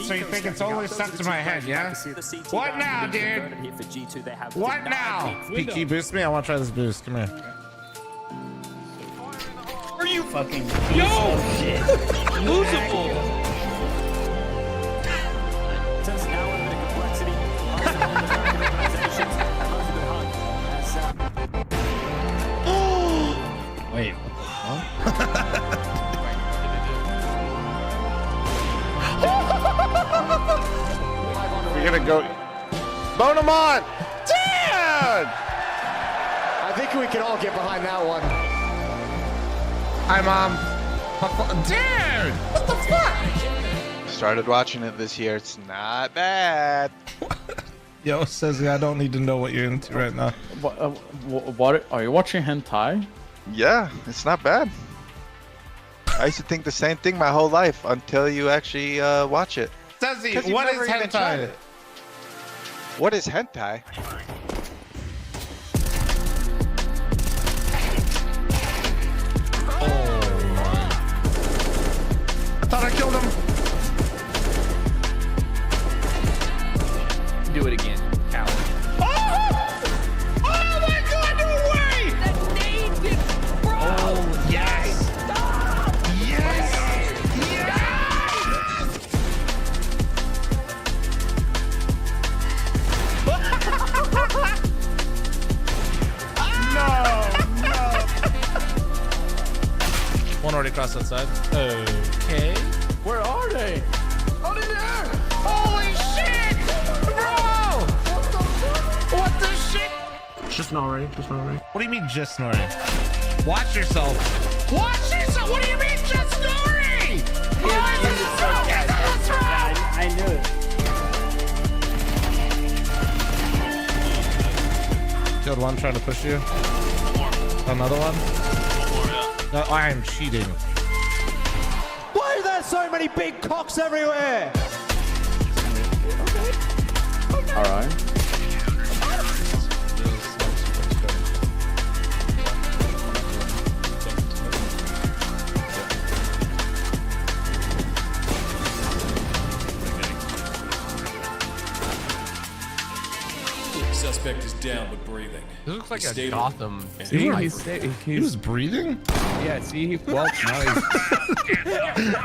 so you think it's only stuck to my head, yeah? What now, dude? What now? Key, boost me. I want to try this boost. Come here. Are you fucking yo? Losable. Wait. We're gonna go. Bone him on! Dude! I think we can all get behind that one. Hi, Mom. Dude! What the fuck? Started watching it this year. It's not bad. Yo, says I don't need to know what you're into right now. What are you watching hentai? Yeah, it's not bad. I used to think the same thing my whole life until you actually watch it. Says what is hentai? What is hentai? Oh my. I thought I killed him. Do it again, coward. Oh! Oh my god, no way! That nade did, bro! Oh, yes! Stop! Yes! One already crossed that side. Okay. Where are they? Oh, they're there! Holy shit! Bro! What the shit? Just not ready. Just not ready. What do you mean just snoring? Watch yourself. Watch yourself! What do you mean just snoring? I knew it. Killed one trying to push you. Another one? No, I am cheating. Why are there so many big cocks everywhere? All right. Suspect is down but breathing. This looks like a Gotham. He was breathing? Yeah, see? Well, now he's...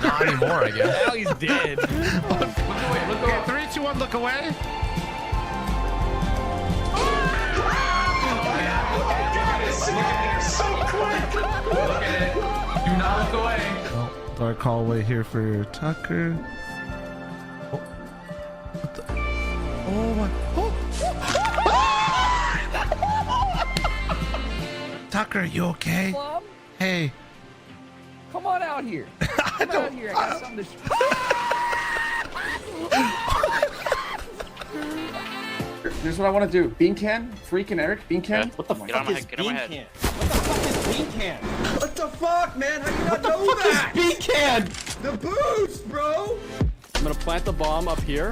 Not anymore, I guess. Now he's dead. Look away, look away. 3, 2, 1, look away. So quick. Look at it. Do not look away. Oh, dark hallway here for Tucker. Oh, what the? Oh my. Oh. Tucker, you okay? Plum, Hey. come on out here. Come out here. I got something to Here's what I want to do. Bean can, Freak and Eric. Bean can. What the fuck is Get on my head. What the fuck is bean can? What the fuck, man? How do you not know What that? is bean can? The boost, bro! I'm gonna plant the bomb up here.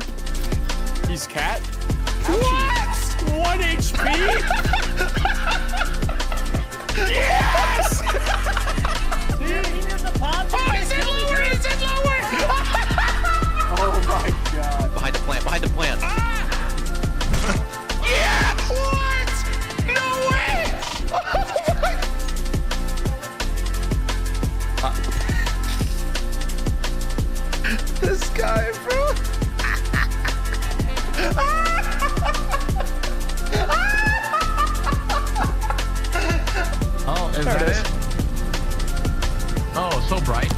He's cat. What? 1 HP. Yes! Dude, he needs a pop. Oh, he's in lower! He's in lower! Oh my god. Behind the plant. Behind the plant. Yeah! What? No way! This guy, bro. Oh, is that it? Oh, so bright.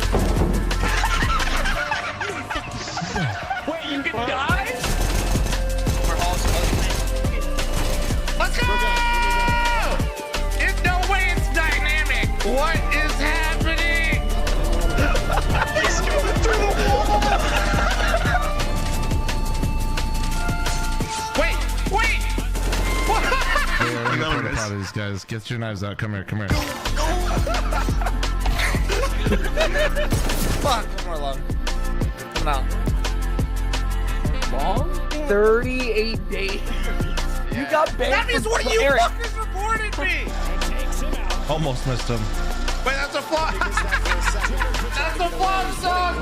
Wait, you can die? Let's go! There's no way it's dynamic. What is happening? He's going through the wall. Wait! Yeah, we're proud of these guys. Get your knives out. Come here. Fuck, one more long. Coming out. Long? 38 days. You got banned. That means what you Eric. fuckers reported me. Almost missed him. Wait, that's a flop. That's a flop song.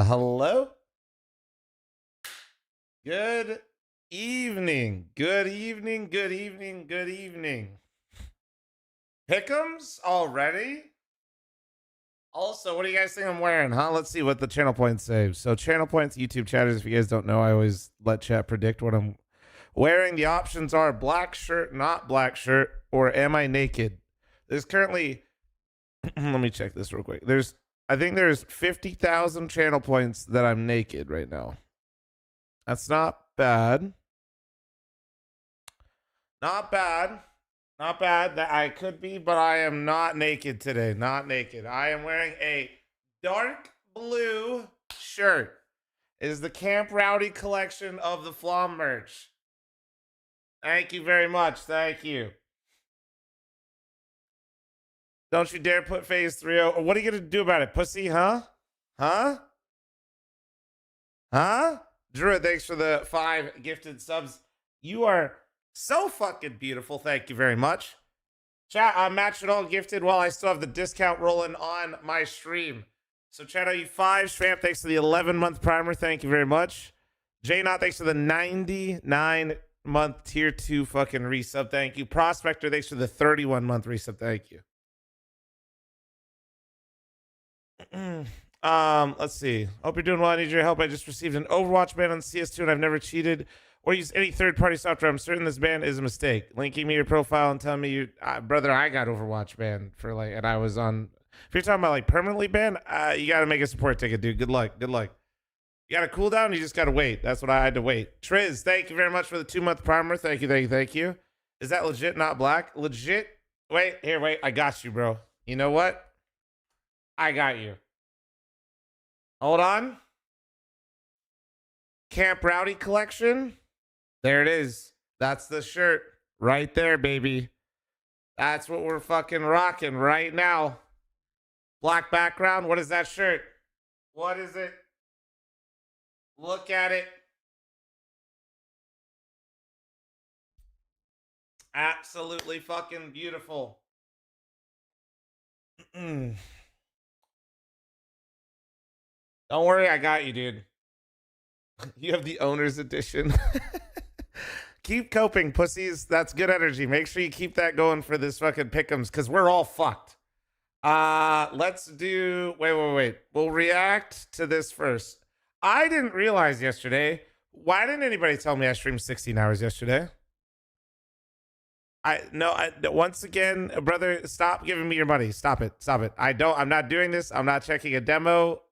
Hello? Good evening. Good evening. Good evening. Good evening. Pick'ems already? Also, what do you guys think I'm wearing, huh? Let's see what the channel points say. So channel points, YouTube chatters, if you guys don't know, I always let chat predict what I'm wearing. The options are black shirt, not black shirt, or am I naked? There's currently, let me check this real quick. I think there's 50,000 channel points that I'm naked right now. That's not bad. Not bad. Not bad that I could be, but I am not naked today. Not naked. I am wearing a dark blue shirt. It is the Camp Rowdy collection of the Flom merch. Thank you very much. Thank you. Don't you dare put phase 3-0. What are you going to do about it, pussy, huh? Huh? Huh? Drew, thanks for the 5 gifted subs. You are so fucking beautiful. Thank you very much. Chat, I'm Match It All gifted while I still have the discount rolling on my stream. So chat out you 5. Shramp, thanks for the 11-month primer. Thank you very much. J Not, thanks for the 99-month tier 2 fucking resub. Thank you. Prospector, thanks for the 31-month resub. Thank you. Let's see. Hope you're doing well. I need your help. I just received an Overwatch ban on CS2 and I've never cheated or used any third-party software. I'm certain this ban is a mistake. Linking me your profile and telling me you, brother, I got Overwatch banned for like, and I was on. If you're talking about like permanently banned, you got to make a support ticket, dude. Good luck. Good luck. You got a cooldown. You just got to wait. That's what I had to wait. Triz, thank you very much for the 2-month primer. Thank you. Thank you. Thank you. Is that legit? Not black? Legit? Wait, here, wait. I got you, bro. You know what? I got you. Hold on. Camp Rowdy collection. There it is. That's the shirt right there, baby. That's what we're fucking rocking right now. Black background. What is that shirt? What is it? Look at it. Absolutely fucking beautiful. Don't worry, I got you, dude. You have the owner's edition. Keep coping, pussies. That's good energy. Make sure you keep that going for this fucking pick'ems, because we're all fucked. Let's do... Wait. We'll react to this first. I didn't realize yesterday. Why didn't anybody tell me I streamed 16 hours yesterday? Once again, brother, stop giving me your money. Stop it. I'm not doing this. I'm not checking a demo.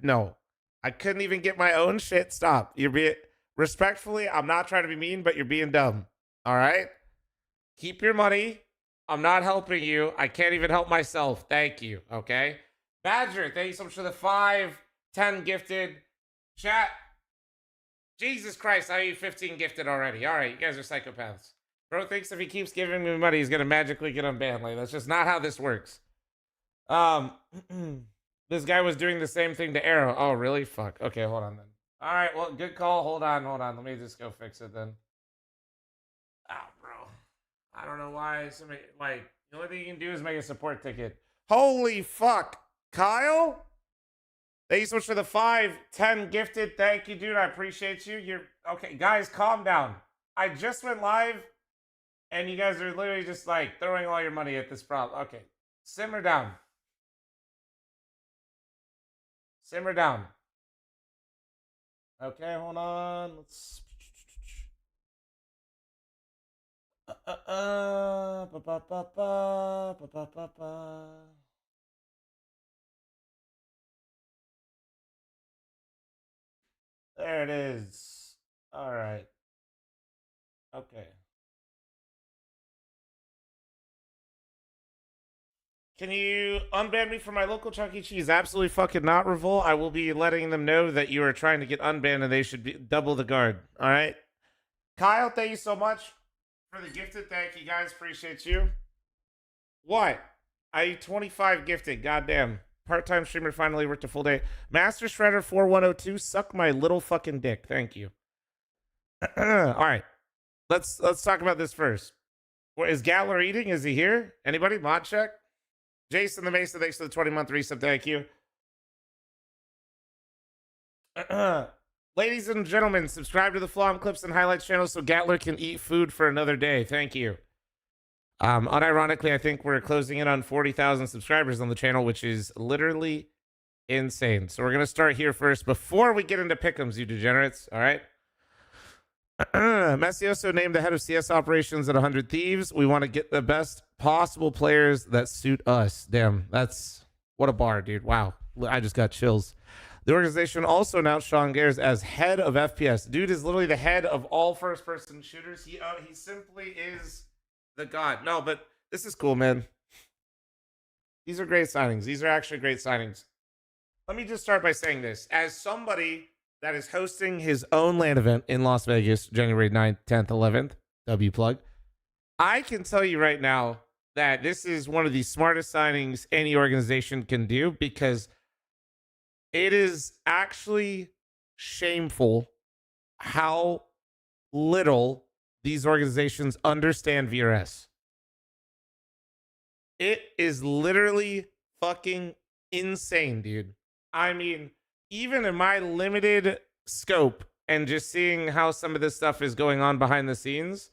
No. I couldn't even get my own shit. Stop. You're being respectfully, I'm not trying to be mean, but you're being dumb. All right? Keep your money. I'm not helping you. I can't even help myself. Thank you. Okay? Badger, thank you so much for the 5-10 gifted. Chat. Jesus Christ, I owe you 15 gifted already. All right, you guys are psychopaths. Bro thinks if he keeps giving me money, he's gonna magically get unbanned. Like, that's just not how this works. This guy was doing the same thing to Arrow. Oh, really? Fuck. Okay, hold on then. All right, well, good call. Hold on. Let me just go fix it then. Ah, bro. I don't know why somebody, like, the only thing you can do is make a support ticket. Holy fuck. Kyle? Thank you so much for the 5-10 gifted. Thank you, dude. I appreciate you. You're okay, guys, calm down. I just went live and you guys are literally just like throwing all your money at this problem. Okay. Simmer down. Simmer down. Okay, hold on. Let's. There it is. All right. Okay. Can you unban me from my local Chuck E. Cheese? Absolutely fucking not, Revol. I will be letting them know that you are trying to get unbanned and they should be double the guard. All right. Kyle, thank you so much for the gifted. Thank you, guys. Appreciate you. What? I 25 gifted. Goddamn. Part-time streamer finally worked a full day. Master Shredder 4102, suck my little fucking dick. Thank you. All right. Let's talk about this first. What, is Gatler eating? Is he here? Anybody? Mod check? Jason the Mason, thanks for the 20-month resub. Thank you. Ladies and gentlemen, subscribe to the Flom Clips and Highlights channel so Gatler can eat food for another day. Thank you. Unironically, I think we're closing in on 40,000 subscribers on the channel, which is literally insane. So we're going to start here first before we get into pick'ems, you degenerates. All right. Messioso named the head of CS operations at 100 Thieves. We want to get the best possible players that suit us. Damn, that's what a bar, dude. Wow. I just got chills. The organization also announced Sean Gares as head of FPS. Dude is literally the head of all first-person shooters. He simply is the god. No, but this is cool, man. These are great signings. These are actually great signings. Let me just start by saying this. As somebody that is hosting his own LAN event in Las Vegas, January 9th, 10th, 11th, W plug, I can tell you right now that this is one of the smartest signings any organization can do, because it is actually shameful how little these organizations understand VRS. It is literally fucking insane, dude. I mean, even in my limited scope and just seeing how some of this stuff is going on behind the scenes,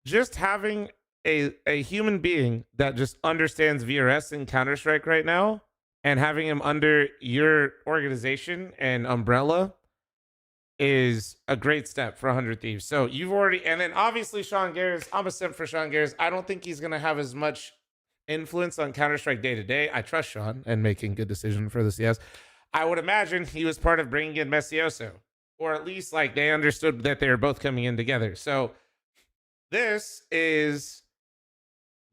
just having a human being that just understands VRS and Counter-Strike right now and having him under your organization and umbrella is a great step for 100 Thieves. So you've already, and then obviously Sean Gares, I'm a simp for Sean Gares. I don't think he's going to have as much influence on Counter-Strike day to day. I trust Sean and making good decision for the CS. I would imagine he was part of bringing in Messioso, or at least like they understood that they were both coming in together. So this is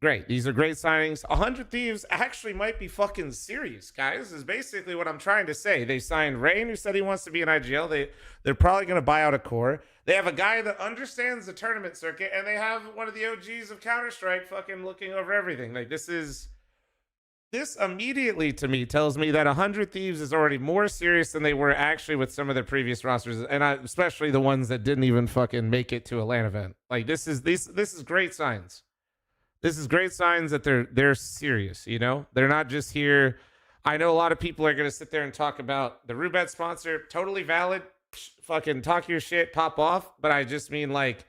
great. These are great signings. 100 Thieves actually might be fucking serious, guys, is basically what I'm trying to say. They signed Rain, who said he wants to be an IGL. They're probably going to buy out a core. They have a guy that understands the tournament circuit, and they have one of the OGs of Counter-Strike fucking looking over everything. Like, this immediately to me tells me that 100 Thieves is already more serious than they were actually with some of their previous rosters, and especially the ones that didn't even fucking make it to a LAN event. Like, this is great signs. This is great signs that they're serious, you know? They're not just here. I know a lot of people are going to sit there and talk about the Rubet sponsor. Totally valid. Fucking talk your shit, pop off. But I just mean, like,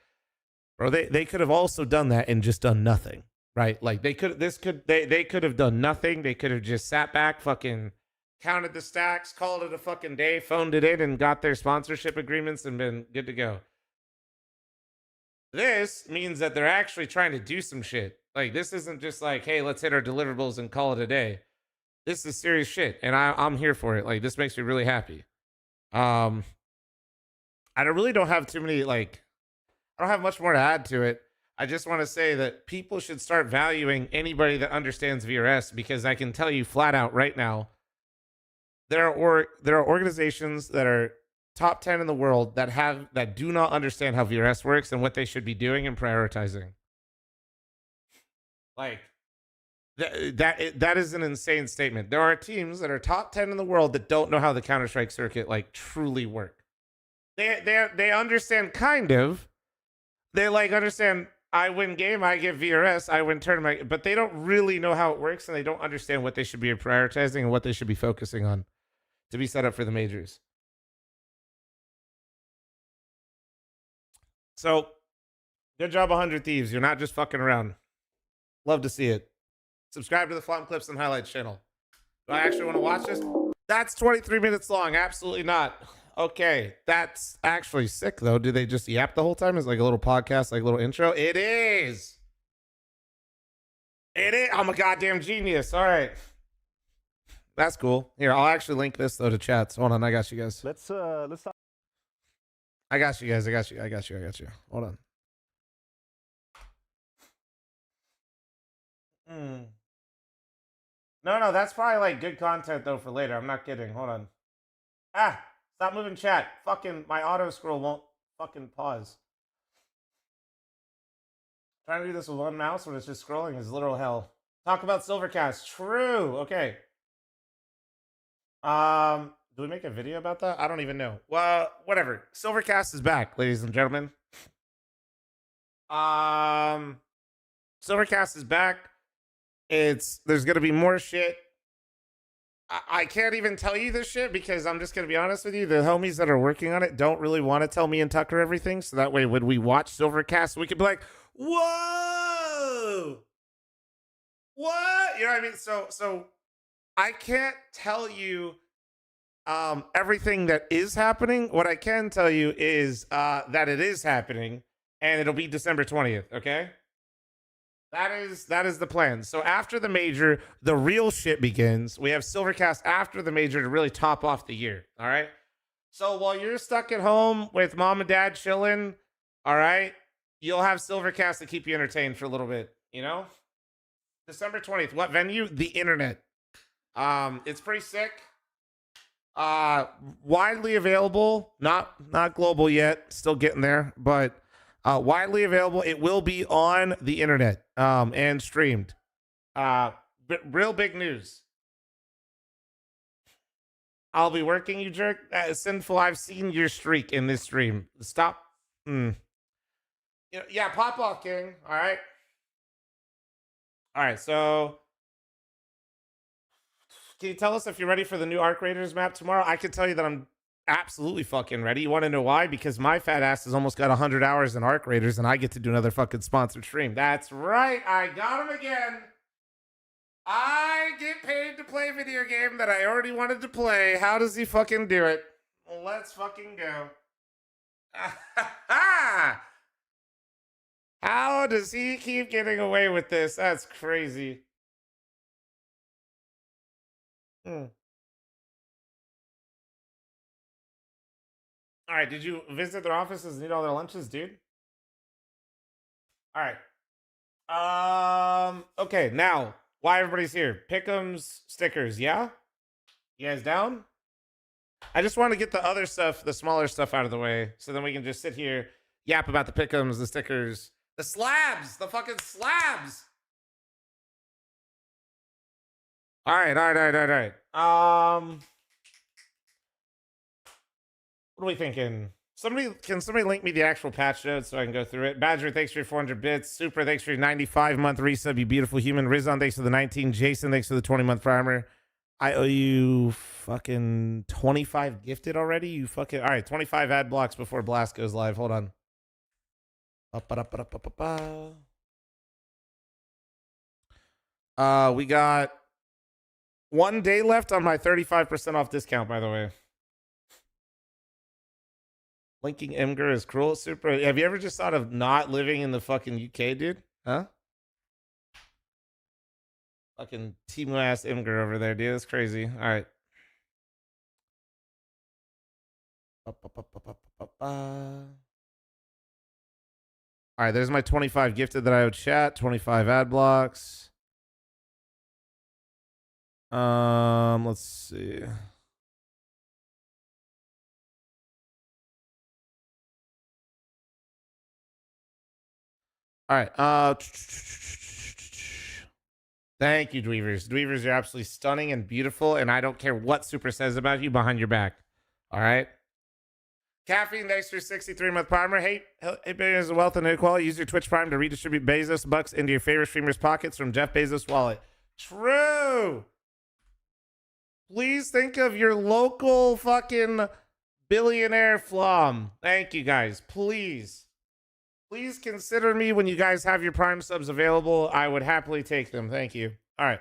bro, they could have also done that and just done nothing, right? Like, they could have done nothing. They could have just sat back, fucking counted the stacks, called it a fucking day, phoned it in, and got their sponsorship agreements and been good to go. This means that they're actually trying to do some shit. Like, this isn't just like, hey, let's hit our deliverables and call it a day. This is serious shit, and I'm here for it. Like, this makes me really happy. I really don't have too many, like, I don't have much more to add to it. I just want to say that people should start valuing anybody that understands VRS, because I can tell you flat out right now, there are organizations that are top 10 in the world that do not understand how VRS works and what they should be doing and prioritizing. Like, that is an insane statement. There are teams that are top 10 in the world that don't know how the Counter-Strike circuit, like, truly work. They understand kind of. They, like, understand, I win game, I get VRS, I win tournament, but they don't really know how it works, and they don't understand what they should be prioritizing and what they should be focusing on to be set up for the majors. So, good job, 100 Thieves. You're not just fucking around. Love to see it. Subscribe to the Flom Clips and Highlights channel. Do I actually want to watch this? That's 23 minutes long. Absolutely not. Okay, that's actually sick, though. Do they just yap the whole time? It's like a little podcast, like a little intro? It is. It is. I'm a goddamn genius. All right. That's cool. Here, I'll actually link this, though, to chats. Hold on, I got you guys. Let's talk. I got you guys. I got you. Hold on. No, that's probably like good content though for later. I'm not kidding. Hold on. Stop moving chat. Fucking my auto scroll won't fucking pause. Trying to do this with one mouse when it's just scrolling is literal hell. Talk about Silvercast. True. Okay. Do we make a video about that? I don't even know. Well, whatever. Silvercast is back, ladies and gentlemen. Silvercast is back. There's gonna be more shit. I can't even tell you this shit because I'm just gonna be honest with you. The homies that are working on it don't really want to tell me and Tucker everything, so that way when we watch Silvercast, we could be like, "Whoa, what?" You know what I mean? So I can't tell you everything that is happening. What I can tell you is that it is happening, and it'll be December 20th. Okay. That is the plan. So after the major, the real shit begins. We have Silvercast after the major to really top off the year. All right. So while you're stuck at home with mom and dad chilling, all right, you'll have Silvercast to keep you entertained for a little bit. You know, December 20th. What venue? The internet. It's pretty sick. Widely available. Not global yet. Still getting there, but. Widely available. It will be on the internet and streamed. Real big news. I'll be working, you jerk. Sinful, I've seen your streak in this stream. Stop. Yeah, pop off, King. All right. All right, so can you tell us if you're ready for the new Arc Raiders map tomorrow? I can tell you that I'm absolutely fucking ready. You want to know why? Because my fat ass has almost got 100 hours in Arc Raiders and I get to do another fucking sponsored stream. That's right. I got him again. I get paid to play a video game that I already wanted to play. How does he fucking do it? Let's fucking go. How does he keep getting away with this? That's crazy. All right, did you visit their offices and eat all their lunches, dude? All right. Okay, now, why everybody's here? Pick'ems stickers, yeah? You guys down? I just want to get the other stuff, the smaller stuff out of the way, so then we can just sit here, yap about the pick'ems, the stickers, the slabs, the fucking slabs! All right. What are we thinking? Can somebody link me the actual patch notes so I can go through it? Badger, thanks for your 400 bits. Super, thanks for your 95-month resub, you beautiful human. Rizon, thanks for the 19. Jason, thanks for the 20-month primer. I owe you fucking 25 gifted already. You fucking all right. 25 ad blocks before Blast goes live. Hold on. We got 1 day left on my 35% off discount, by the way. Linking Imgur is cruel. Super. Have you ever just thought of not living in the fucking UK, dude? Huh? Fucking Timu ass Imgur over there, dude. That's crazy. All right. All right, there's my 25 gifted that I would chat. 25 ad blocks. Let's see. All right. Thank you, Dweevers. Dweevers, you're absolutely stunning and beautiful, and I don't care what Super says about you behind your back. All right. Caffeine, thanks for 63-month primer. Hey, billions of wealth and inequality. Use your Twitch Prime to redistribute Bezos bucks into your favorite streamer's pockets from Jeff Bezos' wallet. True. Please think of your local fucking billionaire flom. Thank you, guys. Please consider me when you guys have your Prime subs available. I would happily take them. Thank you. All right.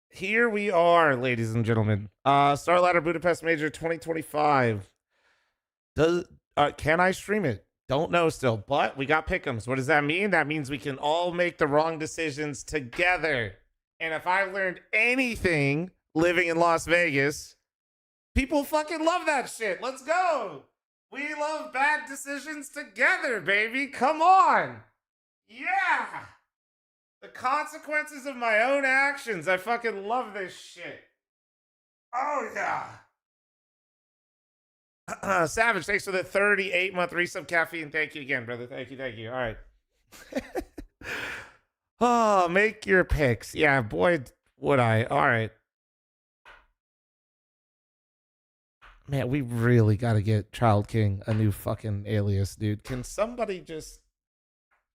Here we are, ladies and gentlemen. Star Ladder Budapest Major 2025. Can I stream it? Don't know still, but we got pick'ems. What does that mean? That means we can all make the wrong decisions together. And if I learned anything living in Las Vegas, people fucking love that shit. Let's go. We love bad decisions together, baby. Come on. Yeah. The consequences of my own actions. I fucking love this shit. Oh, yeah. Savage, thanks for the 38-month resub. Caffeine. Thank you again, brother. Thank you. All right. Oh, make your picks. Yeah, boy, would I. All right. Man, we really got to get Child King a new fucking alias, dude. Can somebody just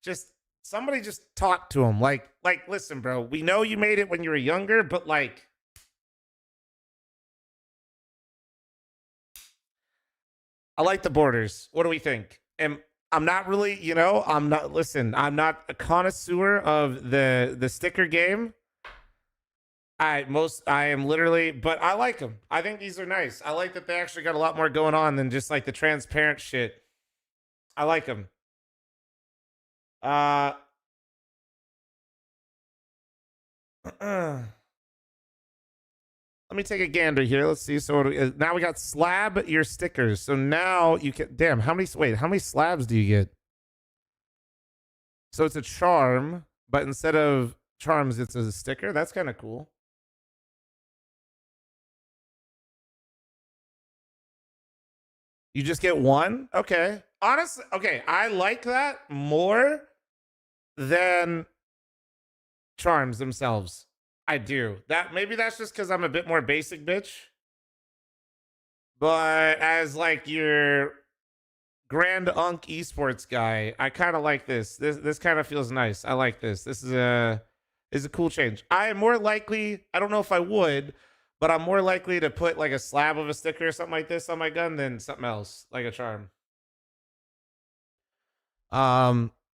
just somebody just talk to him. Like, listen, bro, we know you made it when you were younger, but like, I like the borders. What do we think? And I'm not really, you know, I'm not a connoisseur of the sticker game. I am literally, but I like them. I think these are nice. I like that they actually got a lot more going on than just like the transparent shit. I like them. Let me take a gander here. Let's see. So now we got slab your stickers. So now you can, damn, how many slabs do you get? So it's a charm, but instead of charms, it's a sticker. That's kind of cool. You just get one? Okay. Honestly, okay, I like that more than charms themselves. I do. Maybe that's just because I'm a bit more basic bitch. But as like your Grand Unk esports guy, I kind of like this. This kind of feels nice. I like this. This is a cool change. I am more likely, I don't know if I would, but I'm more likely to put like a slab of a sticker or something like this on my gun than something else, like a charm.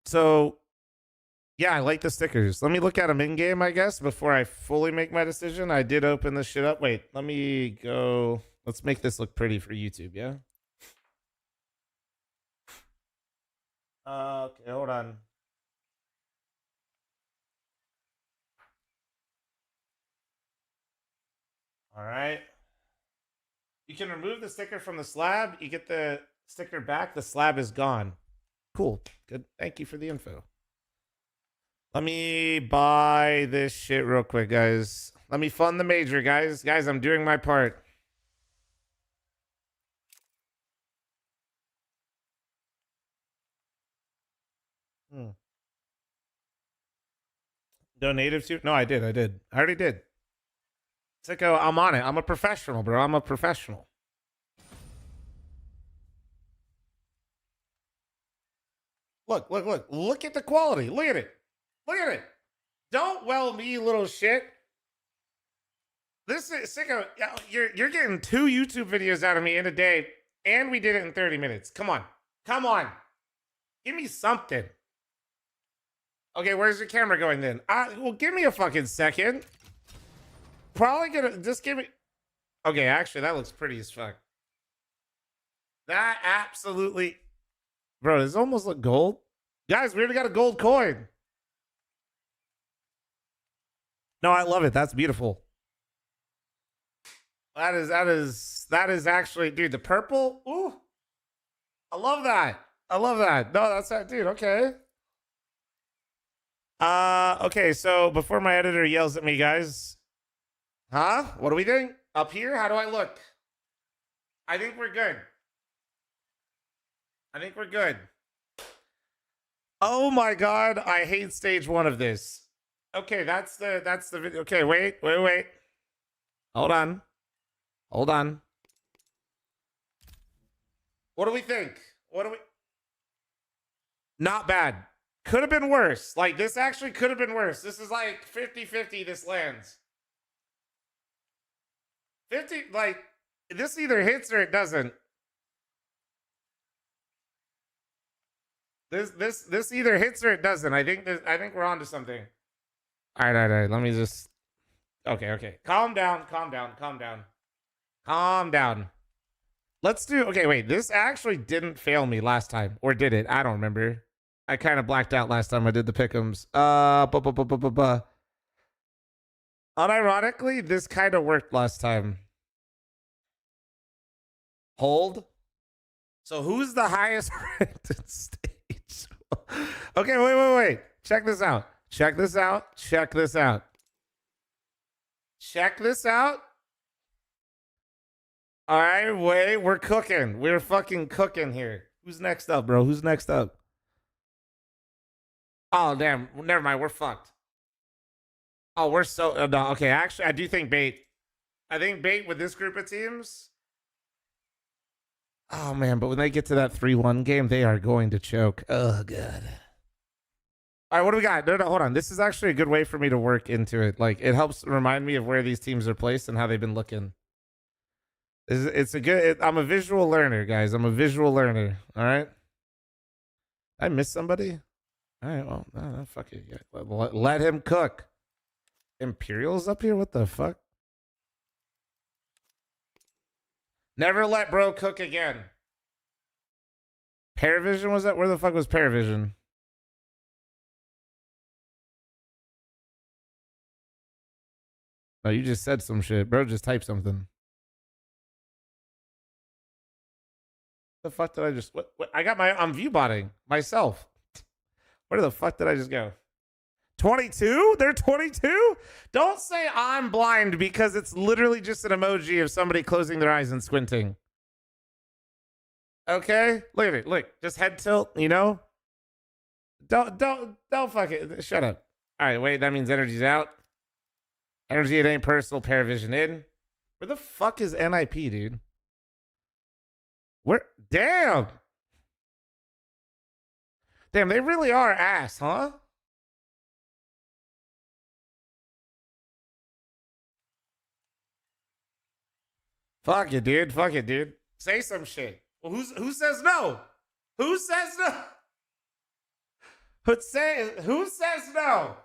So yeah, I like the stickers. Let me look at them in game, I guess, before I fully make my decision. I did open this shit up. Wait, let me go. Let's make this look pretty for YouTube, yeah? Okay, hold on. All right. You can remove the sticker from the slab. You get the sticker back. The slab is gone. Cool. Good. Thank you for the info. Let me buy this shit real quick, guys. Let me fund the major, guys. Guys, I'm doing my part. Donative to? No, I did. I already did. Sicko, I'm on it. I'm a professional, bro. I'm a professional. Look. Look at the quality. Look at it. Look at it. Don't well me, little shit. This is Sicko. You're getting 2 YouTube videos out of me in a day, and we did it in 30 minutes. Come on. Give me something. Okay, where's your camera going then? Well, give me a fucking second. Probably gonna just give me. Okay, actually, that looks pretty as fuck. That absolutely, bro. Does it almost look gold? Guys, we already got a gold coin. No, I love it. That's beautiful. That is actually, dude, the purple. Ooh, I love that. No, that's that, dude. Okay. Okay, so before my editor yells at me, guys. Huh? What do we think? Up here? How do I look? I think we're good. Oh my god, I hate stage 1 of this. Okay, that's the video. Okay, wait. Hold on. What do we think? Not bad. Could have been worse. Like, this actually could have been worse. This is like 50-50 this lands. 50, like, this either hits or it doesn't. This either hits or it doesn't. I think we're on to something. All right. Let me just. Okay. Calm down. Let's do. Okay, wait. This actually didn't fail me last time, or did it? I don't remember. I kind of blacked out last time I did the pick'ems. Unironically, this kind of worked last time. Hold. So who's the highest ranked stage? Okay, wait. Check this out. All right, wait. We're cooking. We're fucking cooking here. Who's next up, bro? Oh, damn. Never mind. We're fucked. Oh, we're so... no, okay, actually, I do think bait. I think bait with this group of teams... Oh, man, but when they get to that 3-1 game, they are going to choke. Oh, God. All right, what do we got? No, hold on. This is actually a good way for me to work into it. Like, it helps remind me of where these teams are placed and how they've been looking. It's a good. I'm a visual learner, guys. I'm a visual learner. All right. I missed somebody. All right. Well, no, fuck it. Yeah, let him cook. Imperials up here. What the fuck? Never let bro cook again. Paravision was that? Where the fuck was Paravision? Oh, you just said some shit. Bro just typed something. The fuck did I just... What? I got my... I'm viewbotting myself. Where the fuck did I just go? 22? They're 22? Don't say I'm blind because it's literally just an emoji of somebody closing their eyes and squinting. Okay? Look at it. Look. Just head tilt, you know? Don't fuck it. Shut up. All right, wait. That means energy's out. Energy, it ain't personal. Paravision in. Where the fuck is NIP, dude? Where? Damn. Damn, they really are ass, huh? Fuck it, dude. Fuck it, dude. Say some shit. Well, who says no? Who says no? Who says no?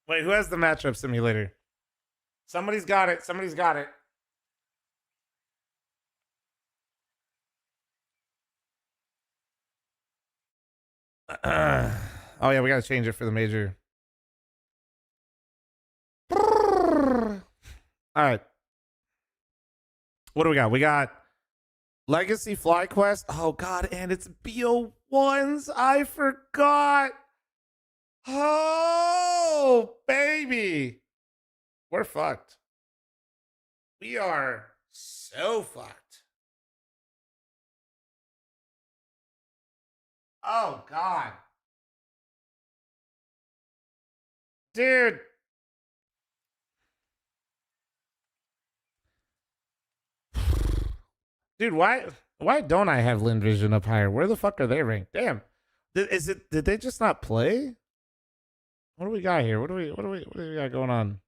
Wait, who has the matchup simulator? Somebody's got it. Somebody's got it. Oh yeah, we gotta change it for the major. All right. What do we got? We got Legacy FlyQuest. Oh god, and it's BO1s. I forgot. Oh baby. We're fucked. We are so fucked. Oh god. Dude. Dude, why don't I have Lin Vision up higher? Where the fuck are they ranked? Damn. Did they just not play? What do we got here? What do we got going on?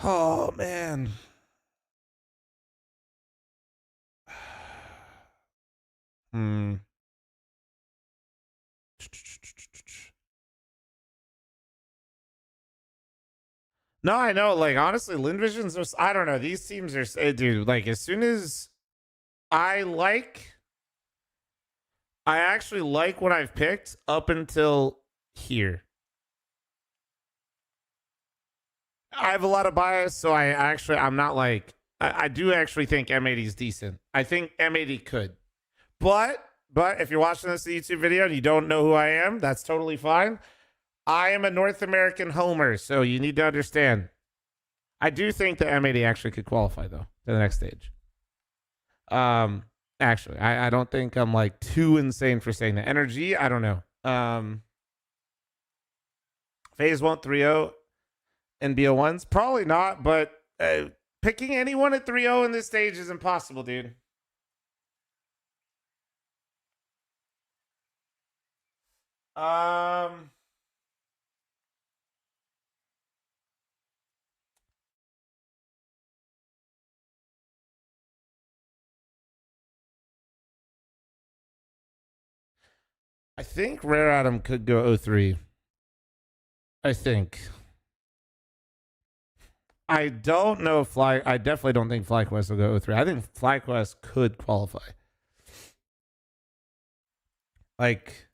Oh man. No, I know. Like honestly, Lin Vision's just, I don't know. These teams are, dude. Like as soon as I actually like what I've picked up until here. I have a lot of bias, so I'm not like, I do actually think M80 is decent. I think M80 could, but if you're watching this YouTube video and you don't know who I am, that's totally fine. I am a North American homer, so you need to understand. I do think the M80 actually could qualify though to the next stage. Actually, I don't think I'm like too insane for saying that. Energy, I don't know. FaZe won't 3-0 in BO1s? Probably not, but picking anyone at 3-0 in this stage is impossible, dude. I think Rare Adam could go 03. I think. I don't know if I definitely don't think FlyQuest will go 03. I think FlyQuest could qualify. Like,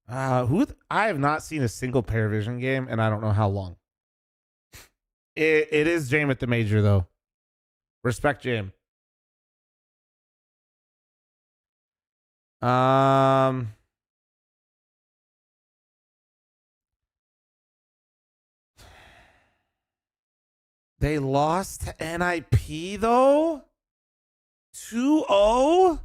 I have not seen a single Paravision game, and I don't know how long. It is Jame at the major though. Respect Jame. They lost to NIP though? 2-0?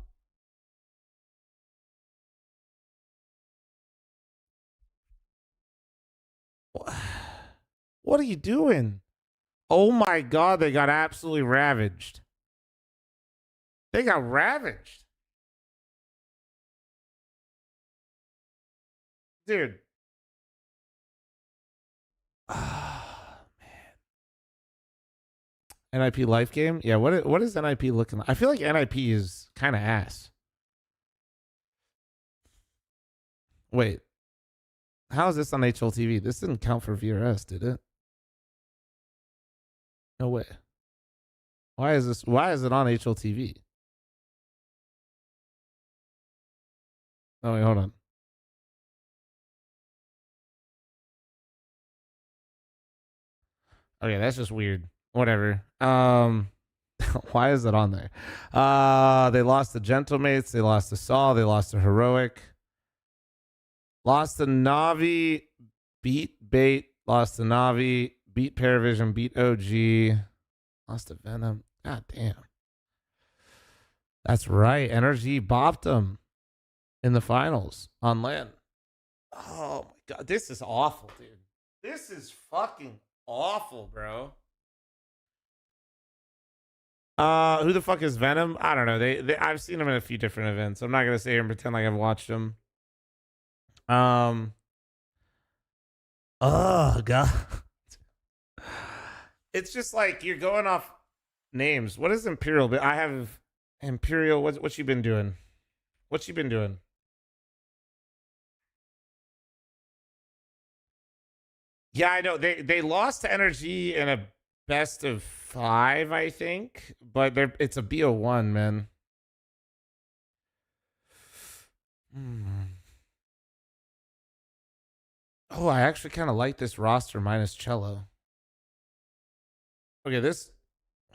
What are you doing? Oh my God, they got absolutely ravaged. They got ravaged. Dude. Ah, man. NIP life game? Yeah, what is NIP looking like? I feel like NIP is kind of ass. Wait. How is this on HLTV? This didn't count for VRS, did it? No way. Why is it on HLTV? Oh, wait, hold on. Okay, that's just weird. Whatever. Why is it on there? They lost the Gentlemates, they lost the Saw, they lost the Heroic. Lost the Navi, beat Bait, lost the Navi, beat Paravision, beat OG, lost the Venom. God damn. That's right. Energy bopped them in the finals on LAN. Oh my God. This is awful, dude. This is fucking awful, bro. Who the fuck is Venom? I don't know. They I've seen them in a few different events. I'm not gonna sit here and pretend like I've watched them. Oh God. It's just like you're going off names. What is Imperial? But I have Imperial. What she been doing? What she been doing? Yeah, I know. They lost to Energy in a best of 5, I think. But it's a BO1, man. Oh, I actually kind of like this roster minus Cello. Okay,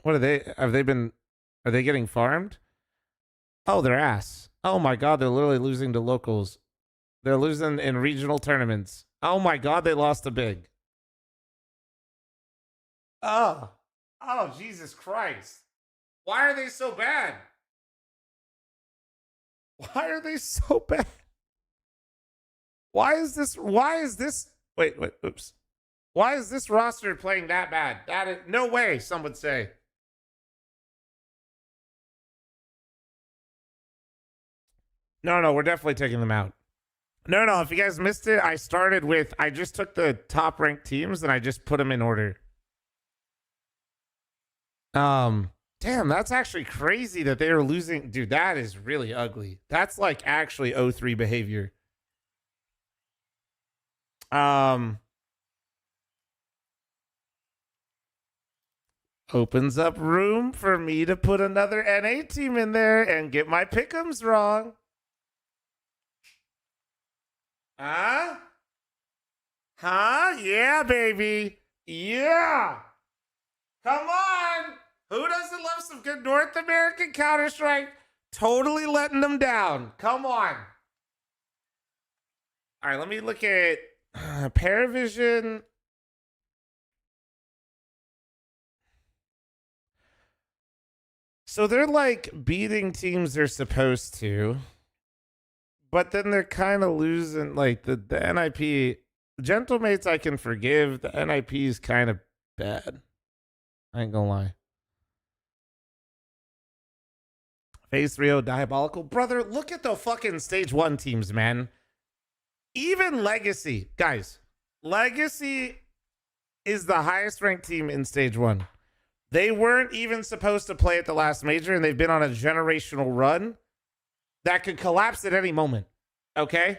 what are they? Are they getting farmed? Oh, they're ass. Oh my God, they're literally losing to locals. They're losing in regional tournaments. Oh my God, they lost a big. Oh, Jesus Christ. Why are they so bad? Why are they so bad? Why is this, wait, oops. Why is this roster playing that bad? That is, no way, some would say. No, we're definitely taking them out. No, if you guys missed it, I just took the top ranked teams and I just put them in order. Damn, that's actually crazy that they are losing. Dude, that is really ugly. That's like actually O3 behavior. Opens up room for me to put another NA team in there and get my pick'ems wrong. Huh? Yeah, baby. Yeah. Come on. Who doesn't love some good North American Counter-Strike? Totally letting them down. Come on. All right, let me look at Paravision. So they're like beating teams they're supposed to, but then they're kind of losing. Like the NIP, Gentlemates I can forgive. The NIP is kind of bad. I ain't gonna lie. Phase 3-0 Diabolical. Brother, look at the fucking stage 1 teams, man. Even Legacy. Guys, Legacy is the highest ranked team in stage 1. They weren't even supposed to play at the last major, and they've been on a generational run that could collapse at any moment. Okay?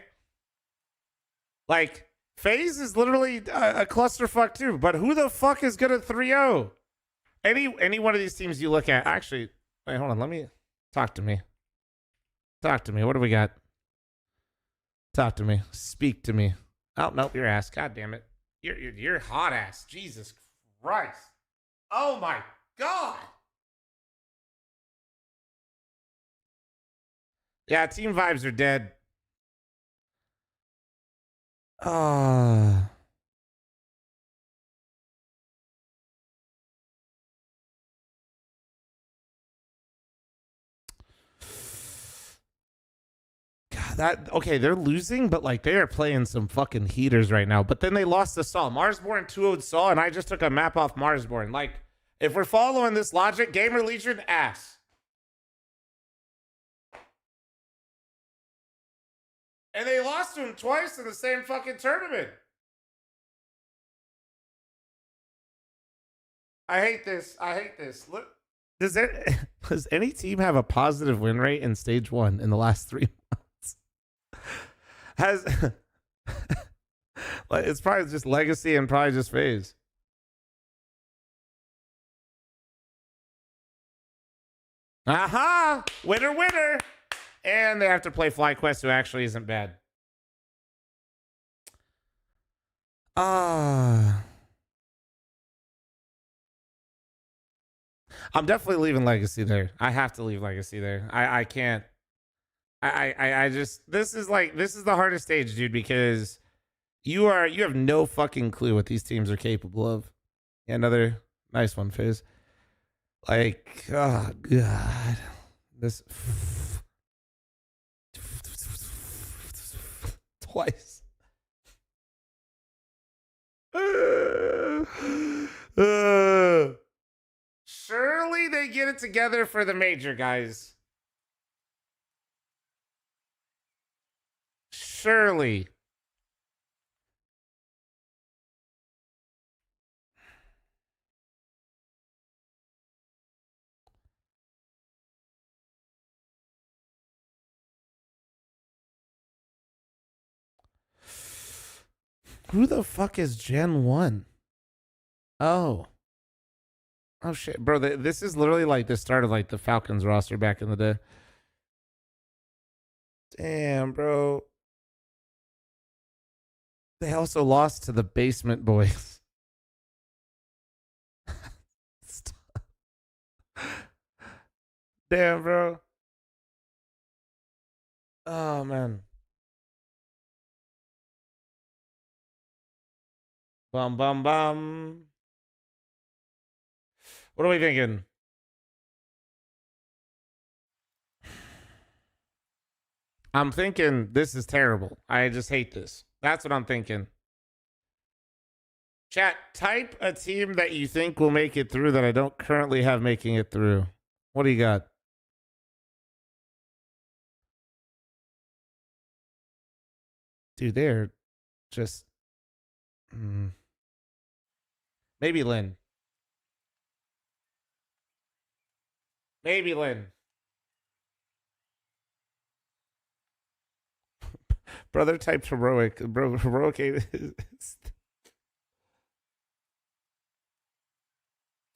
Like, FaZe is literally a clusterfuck too, but who the fuck is good at 3-0? Any one of these teams you look at. Actually, wait, hold on. Let me talk to me. Talk to me. What do we got? Talk to me. Speak to me. Oh, nope, your ass. God damn it. You're hot ass. Jesus Christ. Oh my God. Yeah, team vibes are dead. God, That okay, they're losing, but like they are playing some fucking heaters right now. But then they lost to Saw. Marsborn 2-0'd Saw, and I just took a map off Marsborn. Like, if we're following this logic, Gamer Legion ass. And they lost to him twice in the same fucking tournament. I hate this. I hate this. Look, does any team have a positive win rate in stage 1 in the last 3 months? Has it's probably just Legacy and probably just FaZe. Aha! Winner, winner! And they have to play FlyQuest, who actually isn't bad. I'm definitely leaving Legacy there. I have to leave Legacy there. I can't. I just this is the hardest stage, dude, because you have no fucking clue what these teams are capable of. Yeah, another nice one, FaZe. Like, oh god. This twice. Surely they get it together for the major, guys. Surely. Who the fuck is Gen 1? Oh. Oh shit, bro, this is literally like the start of like the Falcons roster back in the day. Damn, bro. They also lost to the Basement Boys. Damn, bro. Oh man. Bum bum bum. What are we thinking? I'm thinking this is terrible. I just hate this. That's what I'm thinking. Chat, type a team that you think will make it through that I don't currently have making it through. What do you got? Dude, they're just... Maybe Lynn. Maybe Lynn. Brother typed heroic. Bro, heroic is...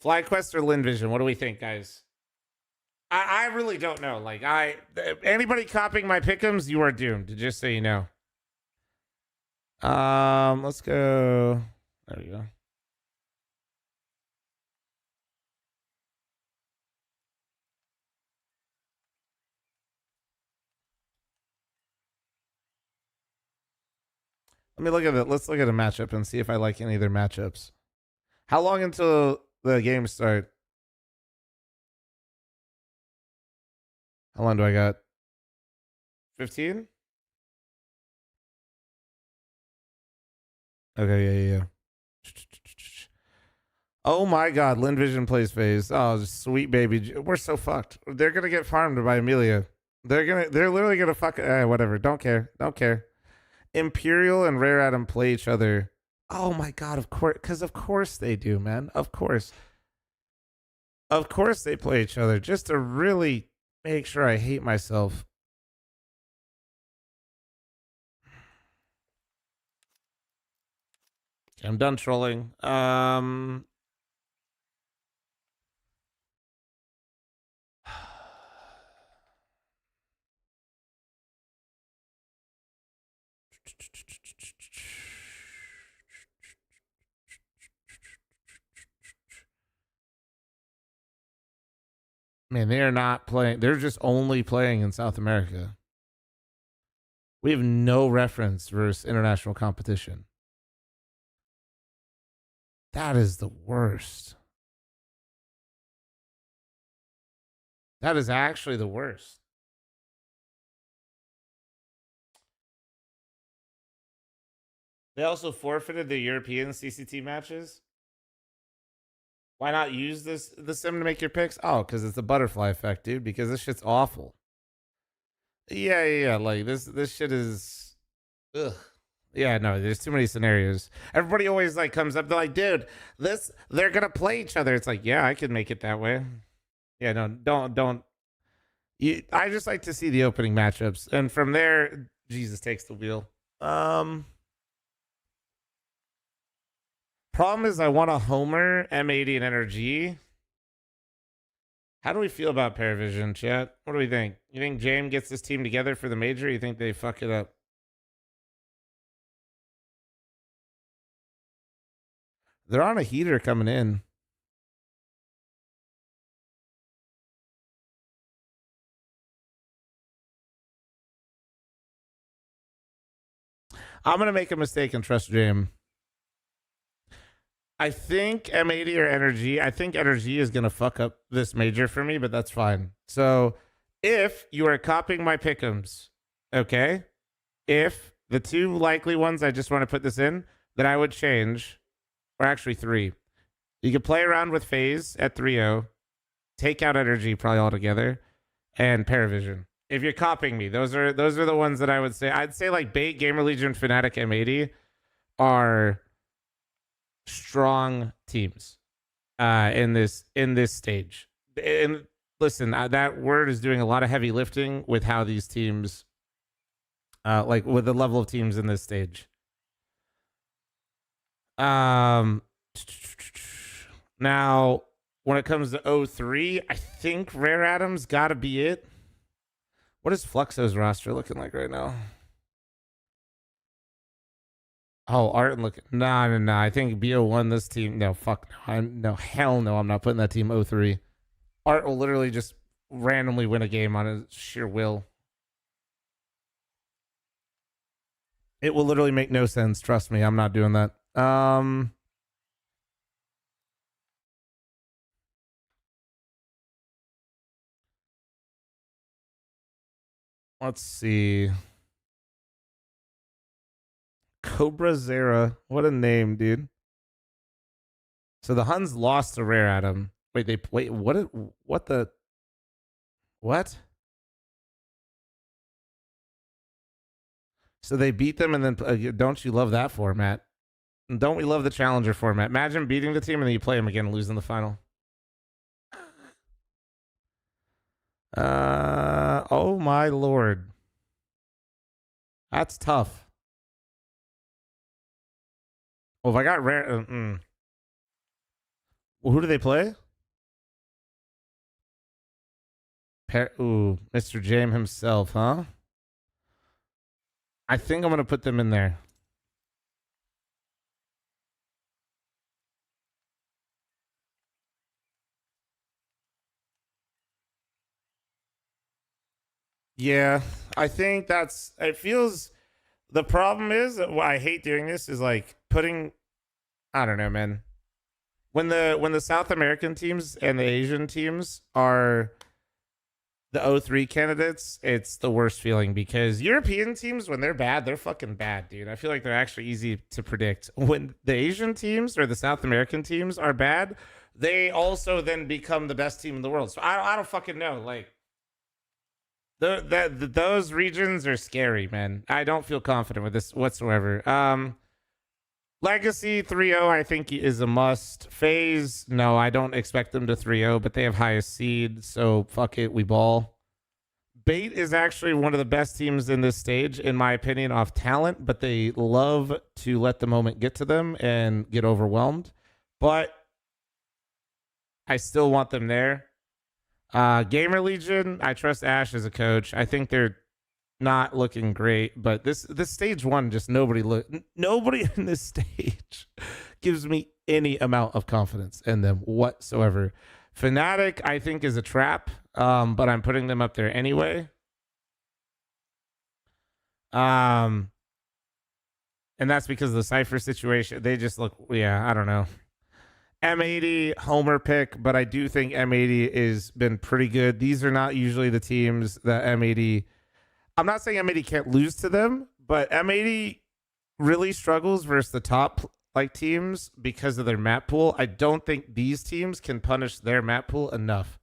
FlyQuest or Lynn Vision? What do we think, guys? I really don't know. Like, anybody copying my pick'ems, you are doomed, just so you know. Let's go. There we go. Let me look at it. Let's look at a matchup and see if I like any of their matchups. How long until the game start? How long do I got? 15? Okay, yeah. Oh my god, Lynn Vision plays FaZe. Oh, sweet baby. We're so fucked. They're gonna get farmed by Amelia. They're literally gonna fuck whatever. Don't care. Imperial and Rare Atom play each other. Oh my god, of course, because of course they do, man. Of course they play each other just to really make sure I hate myself. Okay, I'm done trolling. Man, they are not playing. They're just only playing in South America. We have no reference versus international competition. That is the worst. That is actually the worst. They also forfeited the European CCT matches. Why not use the sim to make your picks? Oh, because it's the butterfly effect, dude. Because this shit's awful. Yeah. Like this shit is. Ugh. Yeah, no, there's too many scenarios. Everybody always like comes up, they're like, dude, they're gonna play each other. It's like, yeah, I could make it that way. Yeah, no, don't. I just like to see the opening matchups, and from there, Jesus takes the wheel. Problem is, I want a homer, M80, and energy. How do we feel about Paravision, chat? What do we think? You think James gets this team together for the major? Or you think they fuck it up? They're on a heater coming in. I'm going to make a mistake and trust Jam. I think M80 or Energy. I think Energy is going to fuck up this major for me, but that's fine. So if you are copying my pick'ems, okay, if the two likely ones I just want to put this in, that I would change, or actually three. You could play around with Phase at 3-0, take out Energy probably altogether, and Paravision. If you're copying me, those are the ones that I would say. I'd say like Bait, Gamer Legion, Fnatic, M80 are strong teams in this stage. And listen, that word is doing a lot of heavy lifting with how these teams, like with the level of teams in this stage. Now, when it comes to 0-3, I think Rare Adam's got to be it. What is Fluxo's roster looking like right now? Oh, Art and look. No. I think BO won this team. No, fuck no. Hell no. I'm not putting that team 0-3. Art will literally just randomly win a game on his sheer will. It will literally make no sense. Trust me. I'm not doing that. Let's see. Cobra Zera. What a name, dude. So the Huns lost to Rare Atom. What the what? So they beat them, and then don't you love that format? Don't we love the challenger format? Imagine beating the team and then you play them again and losing the final. Oh my lord. That's tough. Oh, if I got rare. Well, who do they play? Mr. James himself, huh? I think I'm going to put them in there. Yeah, I think it feels, the problem is, why I hate doing this is like putting, I don't know, man. When the South American teams and the Asian teams are the 0-3 candidates, it's the worst feeling, because European teams, when they're bad, they're fucking bad, dude. I feel like they're actually easy to predict. When the Asian teams or the South American teams are bad, they also then become the best team in the world. So I don't fucking know. Like, those regions are scary, man. I don't feel confident with this whatsoever. Legacy 3-0, I think, is a must. FaZe, no, I don't expect them to 3-0, but they have highest seed, so fuck it, we ball. Bait is actually one of the best teams in this stage, in my opinion, off talent, but they love to let the moment get to them and get overwhelmed. But I still want them there. Gamer Legion, I trust Ash as a coach. I think they're not looking great, but this stage one, just nobody in this stage gives me any amount of confidence in them whatsoever. Fnatic, I think, is a trap, but I'm putting them up there anyway. And that's because of the Cypher situation. They just look, yeah, I don't know. M80 homer pick, but I do think M80 has been pretty good. These are not usually the teams that M80. I'm not saying M80 can't lose to them, but M80 really struggles versus the top like teams because of their map pool. I don't think these teams can punish their map pool enough.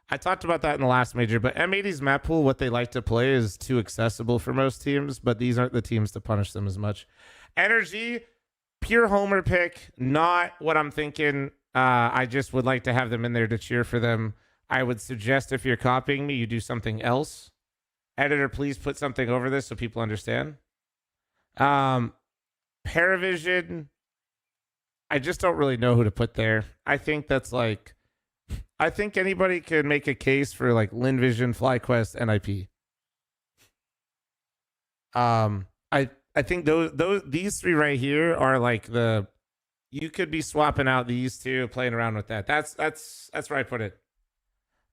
I talked about that in the last major, but M80's map pool, what they like to play is too accessible for most teams, but these aren't the teams to punish them as much. Energy, pure homer pick, not what I'm thinking. I just would like to have them in there to cheer for them. I would suggest if you're copying me, you do something else. Editor, please put something over this so people understand. Paravision, I just don't really know who to put there. I think that's like, I think anybody could make a case for like LinVision, FlyQuest, NIP. I think these three right here are like the, you could be swapping out these two, playing around with that. That's where I put it.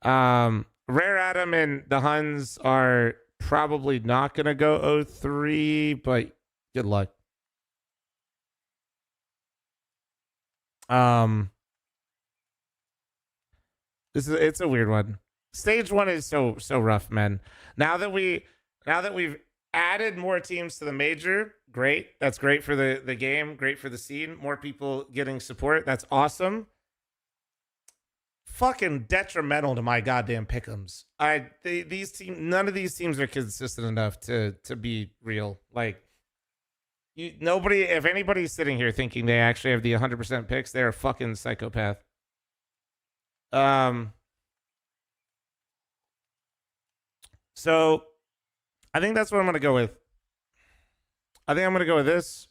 Rare Atom and the Huns are probably not gonna go 03, but good luck. It's a weird one. Stage 1 is so rough, man. Now that we've added more teams to the major, great. That's great for the game, great for the scene. More people getting support. That's awesome. Fucking detrimental to my goddamn pick'ems. These teams, none of these teams are consistent enough to be real. Like, nobody, if anybody's sitting here thinking they actually have the 100% picks, they're a fucking psychopath. So I think that's what I'm going to go with. I think I'm going to go with this.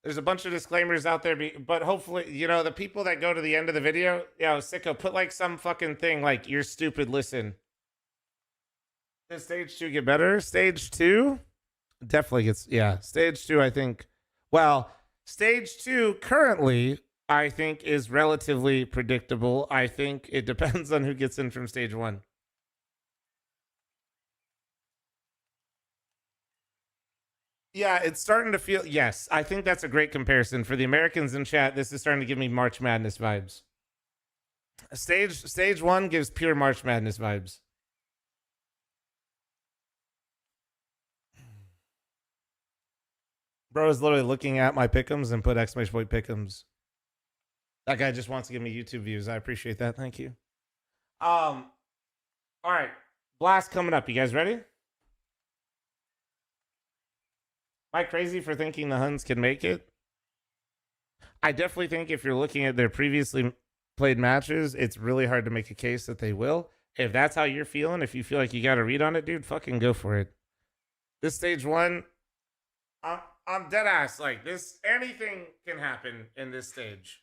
There's a bunch of disclaimers out there, but hopefully, you know, the people that go to the end of the video, Sicko, put like some fucking thing like, you're stupid, listen. Does stage 2 get better? Stage 2 definitely gets, stage 2, I think. Well, stage 2 currently, I think, is relatively predictable. I think it depends on who gets in from stage 1. Yeah, it's starting to feel, yes, I think that's a great comparison. For the Americans in chat, this is starting to give me March Madness vibes. Stage 1 gives pure March Madness vibes. Bro is literally looking at my pick'ems and put exclamation point pick'ems. That guy just wants to give me YouTube views. I appreciate that. Thank you. All right. Blast coming up. You guys ready? Am I crazy for thinking the Huns can make it? I definitely think if you're looking at their previously played matches, it's really hard to make a case that they will. If that's how you're feeling, if you feel like you got to read on it, dude, fucking go for it. This stage 1, I'm dead ass. Like, this, anything can happen in this stage.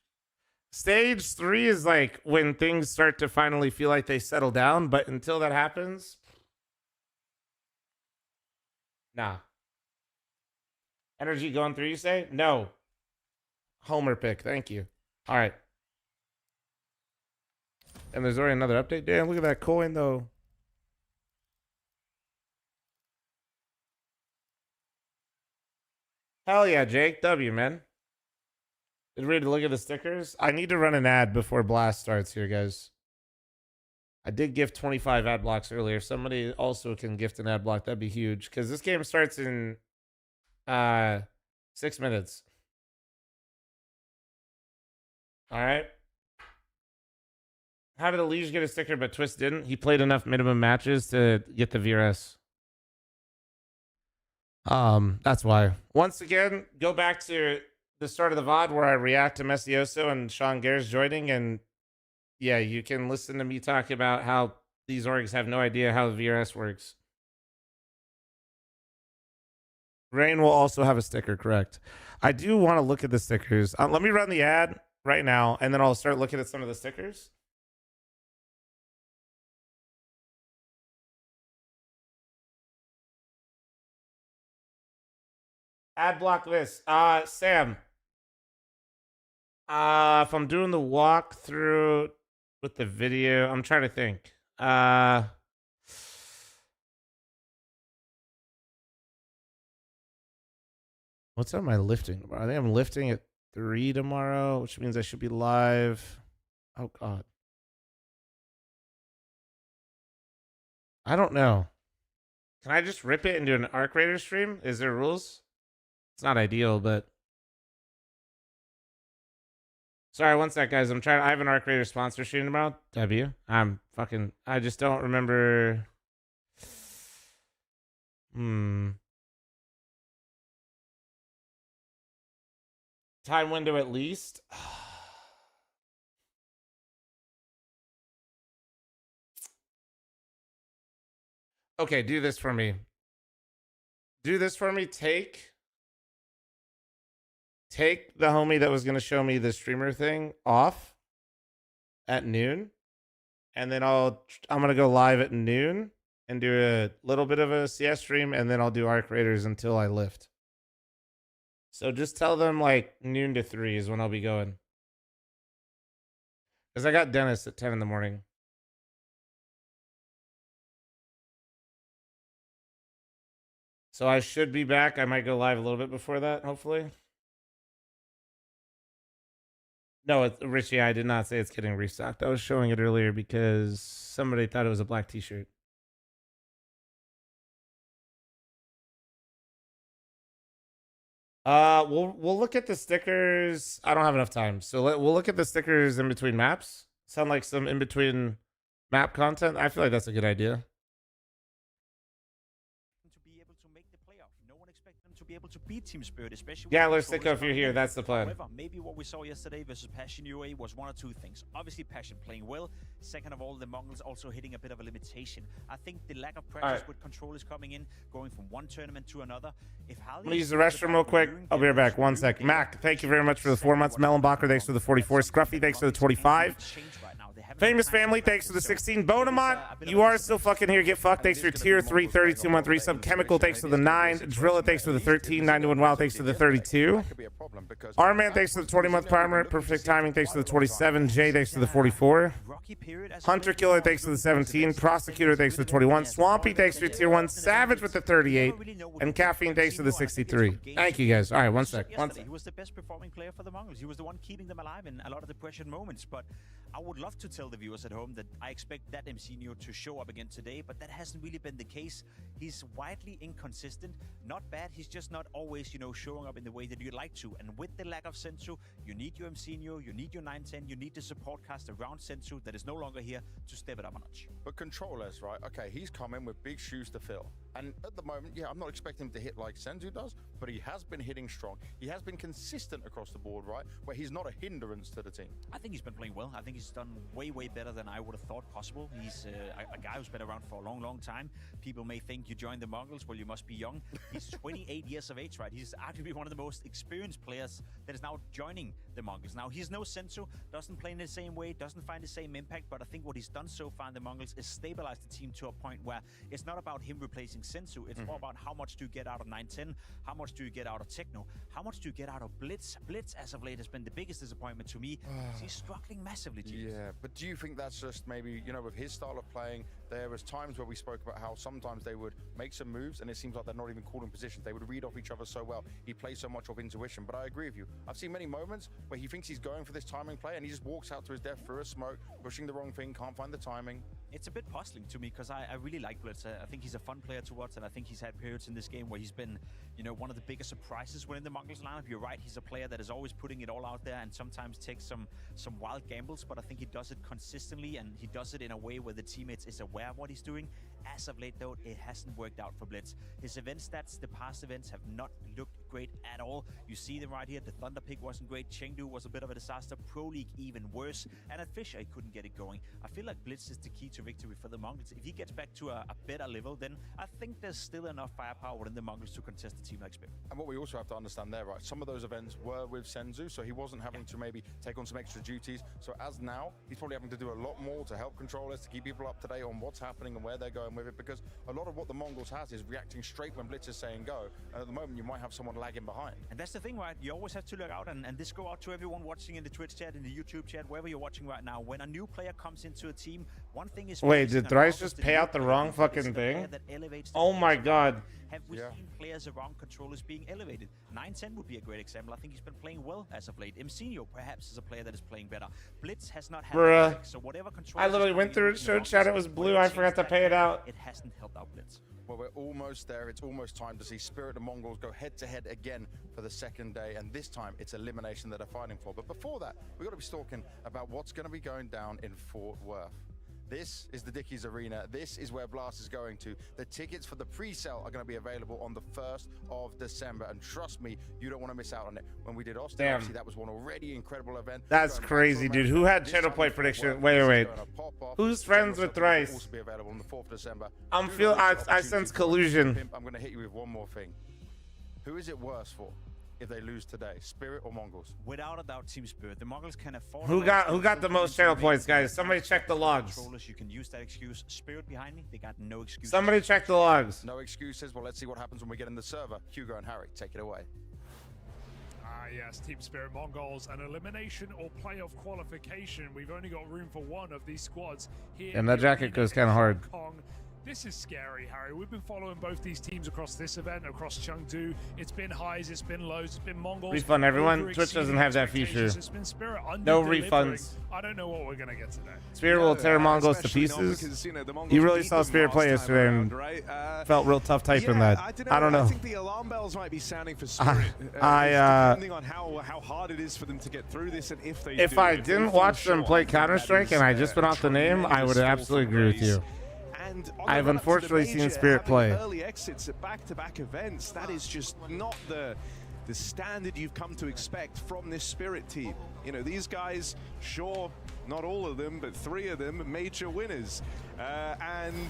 Stage 3 is like when things start to finally feel like they settle down, but until that happens, nah. Energy going through, you say? No. Homer pick. Thank you. All right. And there's already another update. Damn, look at that coin, though. Hell yeah, Jake. W, man. Is ready to look at the stickers? I need to run an ad before Blast starts here, guys. I did gift 25 ad blocks earlier. If somebody also can gift an ad block, that'd be huge. Because this game starts in 6 minutes. All right. How did Elige get a sticker but Twist didn't? He played enough minimum matches to get the VRS. That's why. Once again, go back to the start of the VOD where I react to Messioso and Sean Gare's joining, and yeah, you can listen to me talk about how these orgs have no idea how the VRS works. Rain will also have a sticker, correct? I do want to look at the stickers. Let me run the ad right now, and then I'll start looking at some of the stickers. Ad block this. Sam. If I'm doing the walkthrough with the video, I'm trying to think. What's on my lifting tomorrow? I think I'm lifting at 3 tomorrow, which means I should be live. Oh, God. I don't know. Can I just rip it and do an Arc Raider stream? Is there rules? It's not ideal, but sorry, one sec, guys. I have an Arc Raider sponsor shooting tomorrow. W. I just don't remember. Time window at least. Okay, do this for me. Take the homie that was going to show me the streamer thing off at noon, and then I'm going to go live at noon and do a little bit of a CS stream, and then I'll do Arc Raiders until I lift. So just tell them like noon to 3 is when I'll be going. Because I got dentist at 10 in the morning. So I should be back. I might go live a little bit before that, hopefully. No, Richie, I did not say it's getting restocked. I was showing it earlier because somebody thought it was a black t-shirt. We'll look at the stickers. I don't have enough time, so we'll look at the stickers in between maps. Sound like some in between map content? I feel like that's a good idea. Be able to beat Team Spirit, especially. Yeah, let's stick if you're here. That's the plan. However, maybe what we saw yesterday versus Passion UA was one or two things. Obviously, Passion playing well. Second of all, the Mongols also hitting a bit of a limitation. I think the lack of practice with controllers coming in, going from one tournament to another. If Halley, I'm gonna use the restroom real quick. I'll be right back. 1 sec. Mac, thank you very much for the 4 months. Melonbacher, thanks for the 44. Scruffy, thanks for the 25. Famous Family, thanks for the 16. Bonamont, you are still fucking here. Get fucked. Thanks for your tier 3, 32-month resub. Chemical, thanks for the 9. Drilla, thanks for the 13. 91 Wild, thanks for the 32. Arman, thanks for the 20-month primer. Perfect Timing, thanks for the 27. Jay, thanks for the 44. Hunter Killer, thanks for the 17. Prosecutor, thanks for the 21. Swampy, thanks for your tier 1. Savage with the 38. And Caffeine, thanks for the 63. Thank you, guys. All right, 1 sec. He was the best performing player for the Mongols. He was the one keeping them alive in a lot of the pressured moments. But I would love to tell the viewers at home that I expect that MCNeo to show up again today, but that hasn't really been the case. He's widely inconsistent. Not bad, he's just not always, showing up in the way that you'd like to. And with the lack of Sensu, you need your MCNeo, you need your 910, you need the support cast around Sensu that is no longer here to step it up a notch. But controllers, right? Okay, he's coming with big shoes to fill. And at the moment, yeah, I'm not expecting him to hit like Senzu does, but he has been hitting strong. He has been consistent across the board, right? Where he's not a hindrance to the team. I think he's been playing well. I think he's done way, way better than I would have thought possible. He's a guy who's been around for a long, long time. People may think you joined the Mongols, well, you must be young. He's 28 years of age, right? He's arguably one of the most experienced players that is now joining the Mongols. Now, he's no Sensu, doesn't play in the same way, doesn't find the same impact, but I think what he's done so far in the Mongols is stabilize the team to a point where it's not about him replacing Sensu, it's more about how much do you get out of 910, how much do you get out of Techno, how much do you get out of Blitz. Blitz, as of late, has been the biggest disappointment to me. He's struggling massively, James. Yeah, but do you think that's just maybe, with his style of playing, there was times where we spoke about how sometimes they would make some moves and it seems like they're not even calling positions. They would read off each other so well. He plays so much of intuition, but I agree with you. I've seen many moments where he thinks he's going for this timing play and he just walks out to his death through a smoke, pushing the wrong thing, can't find the timing. It's a bit puzzling to me because I really like Blitz. I think he's a fun player to watch, and I think he's had periods in this game where he's been, one of the biggest surprises within the Mongols lineup. You're right, he's a player that is always putting it all out there and sometimes takes some wild gambles, but I think he does it consistently and he does it in a way where the teammates is aware of what he's doing. As of late, though, it hasn't worked out for Blitz. His event stats, the past events, have not looked great at all. You see them right here. The Thunder Pick wasn't great. Chengdu was a bit of a disaster. Pro League even worse. And at Fisher, he couldn't get it going. I feel like Blitz is the key to victory for the Mongols. If he gets back to a better level, then I think there's still enough firepower within the Mongols to contest a team like Spirit. And what we also have to understand there, right, some of those events were with Senzu, so he wasn't having to maybe take on some extra duties. So as now, he's probably having to do a lot more to help controllers, to keep people up to date on what's happening and where they're going with it, because a lot of what the Mongols has is reacting straight when Blitz is saying go, and at the moment you might have someone lagging behind. And that's the thing, right? You always have to look out, and this go out to everyone watching in the Twitch chat, in the YouTube chat, wherever you're watching right now. When a new player comes into a team, One thing is, Wait, did Thrice just pay out the wrong fucking thing? Oh my god. Have we seen players around controllers being elevated? 910 would be a great example. I think he's been playing well as of late. Mcinho perhaps is a player that is playing better. Blitz has not had Bruh. so whatever control. I literally went through it, showed chat it was blue. I forgot to pay it out. It hasn't helped out Blitz. Well, we're almost there. It's almost time to see Spirit and Mongols go head-to-head again for the second day, and this time it's elimination that they're fighting for. But before that, we've got to be talking about what's going to be going down in Fort Worth. This is the Dickies Arena. This is where Blast is going to. The tickets for the pre-sale are going to be available on the 1st of December. And trust me, you don't want to miss out on it. When we did Austin, obviously, that was one already incredible event. That's crazy, dude. Who had channel play prediction? Wait. Who's friends with Thrice? Also be available on the 4th of December. I sense collusion. I'm going to hit you with one more thing. Who is it worse for if they lose today, Spirit or Mongols? Without a doubt, Team Spirit. The Mongols can afford. Who got the most channel points, guys? Somebody check the logs. You can use that excuse. Spirit behind me, they got no excuse. Somebody check the logs. No excuses. Well, let's see what happens when we get in the server. Hugo and Harry, take it away. Yes, Team Spirit Mongols, an elimination or playoff qualification. We've only got room for one of these squads here. And that jacket goes kind of hard. This is scary, Harry. We've been following both these teams across this event, across Chengdu. It's been highs, it's been lows, it's been Mongols. Refund everyone. Twitch doesn't have that feature. It's been Spirit no refunds. I don't know what we're going to get today. Spirit will tear Mongols to pieces. Because, You really saw Spirit play yesterday and felt real tough typing that. I don't know. I think the alarm bells might be sounding for Spirit. Depending on how hard it is for them to get through this, and if they If I didn't watch them play Counter-Strike and I just went off the name, I would absolutely agree with you. I've unfortunately seen Spirit play. Early exits at back-to-back events. That is just not the standard you've come to expect from this Spirit team. You know, these guys, sure, not all of them, but 3 of them major winners, and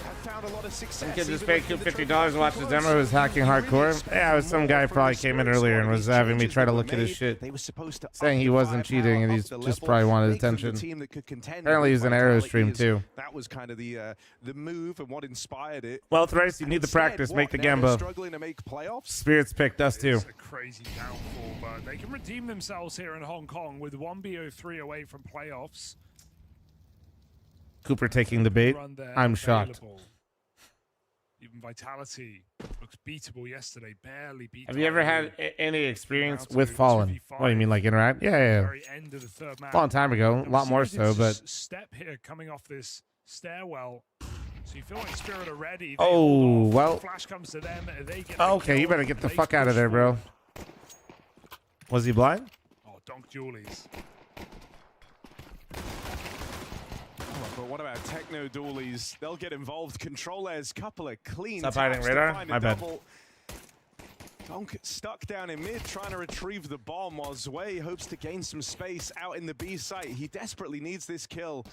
have found a lot of success. You could just pay $50 to watch the demo. Who was hacking hardcore. Yeah, it was some guy probably came in earlier and was having me try to look at his shit, saying he wasn't cheating and he's just probably wanted attention. Apparently he's an Arrow stream too. That was kind of the move and what inspired it. Well, Thrice, you need the practice. Make the Gamba. Struggling to make playoffs. Spirits picked us too. It's a crazy downfall, but they can redeem themselves here in Hong Kong with 1BO3 away from playoffs. Cooper taking the bait. I'm shocked. Even Vitality looks beatable yesterday, barely beat. Have you ever had any experience with Fallen? What do you mean, like interact? Yeah. Very end of the third match. Long time ago, a lot more so, but. Step here coming off this stairwell. So you feel like Spirit are ready. Oh, well. Flash comes to them. They get okay, you better get the fuck out of there, bro. Was he blind? Oh, Donk Julies. But what about Techno Dualies? They'll get involved. Controllers, couple of clean. Stop hiding radar. My bad. Donk stuck down in mid, trying to retrieve the bomb while Zwei hopes to gain some space out in the B site. He desperately needs this kill.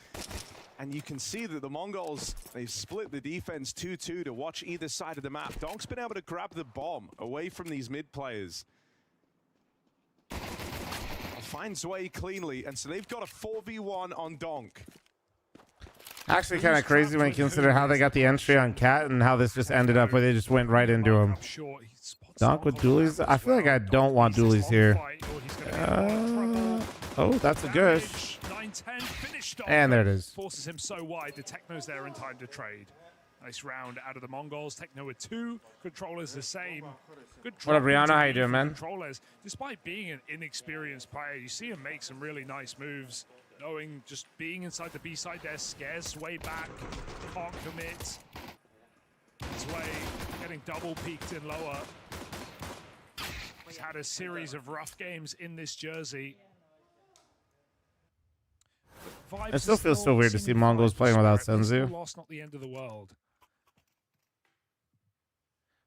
And you can see that the Mongols, they've split the defense 2-2 to watch either side of the map. Donk's been able to grab the bomb away from these mid players. Finds Zwei cleanly, and so they've got a 4v1 on Donk. Actually kind of crazy when you consider how they got the entry on Cat and how this just ended up where they just went right into him. Donk with dualies? I feel like I don't want dualies here. Oh, that's a gush. And there it is. Forces him so wide, the Techno's there in time to trade. Nice round out of the Mongols. Techno with 2 controllers the same. Good. What up, Rihanna? How you doing, man? Controllers, despite being an inexperienced player, you see him make some really nice moves. Knowing just being inside the B side there scares Zwei back. Can't commit. Zwei getting double peaked in lower. He's had a series of rough games in this jersey. It still feels so weird to see Mongols playing without Senzu. Lost, not the end of the world.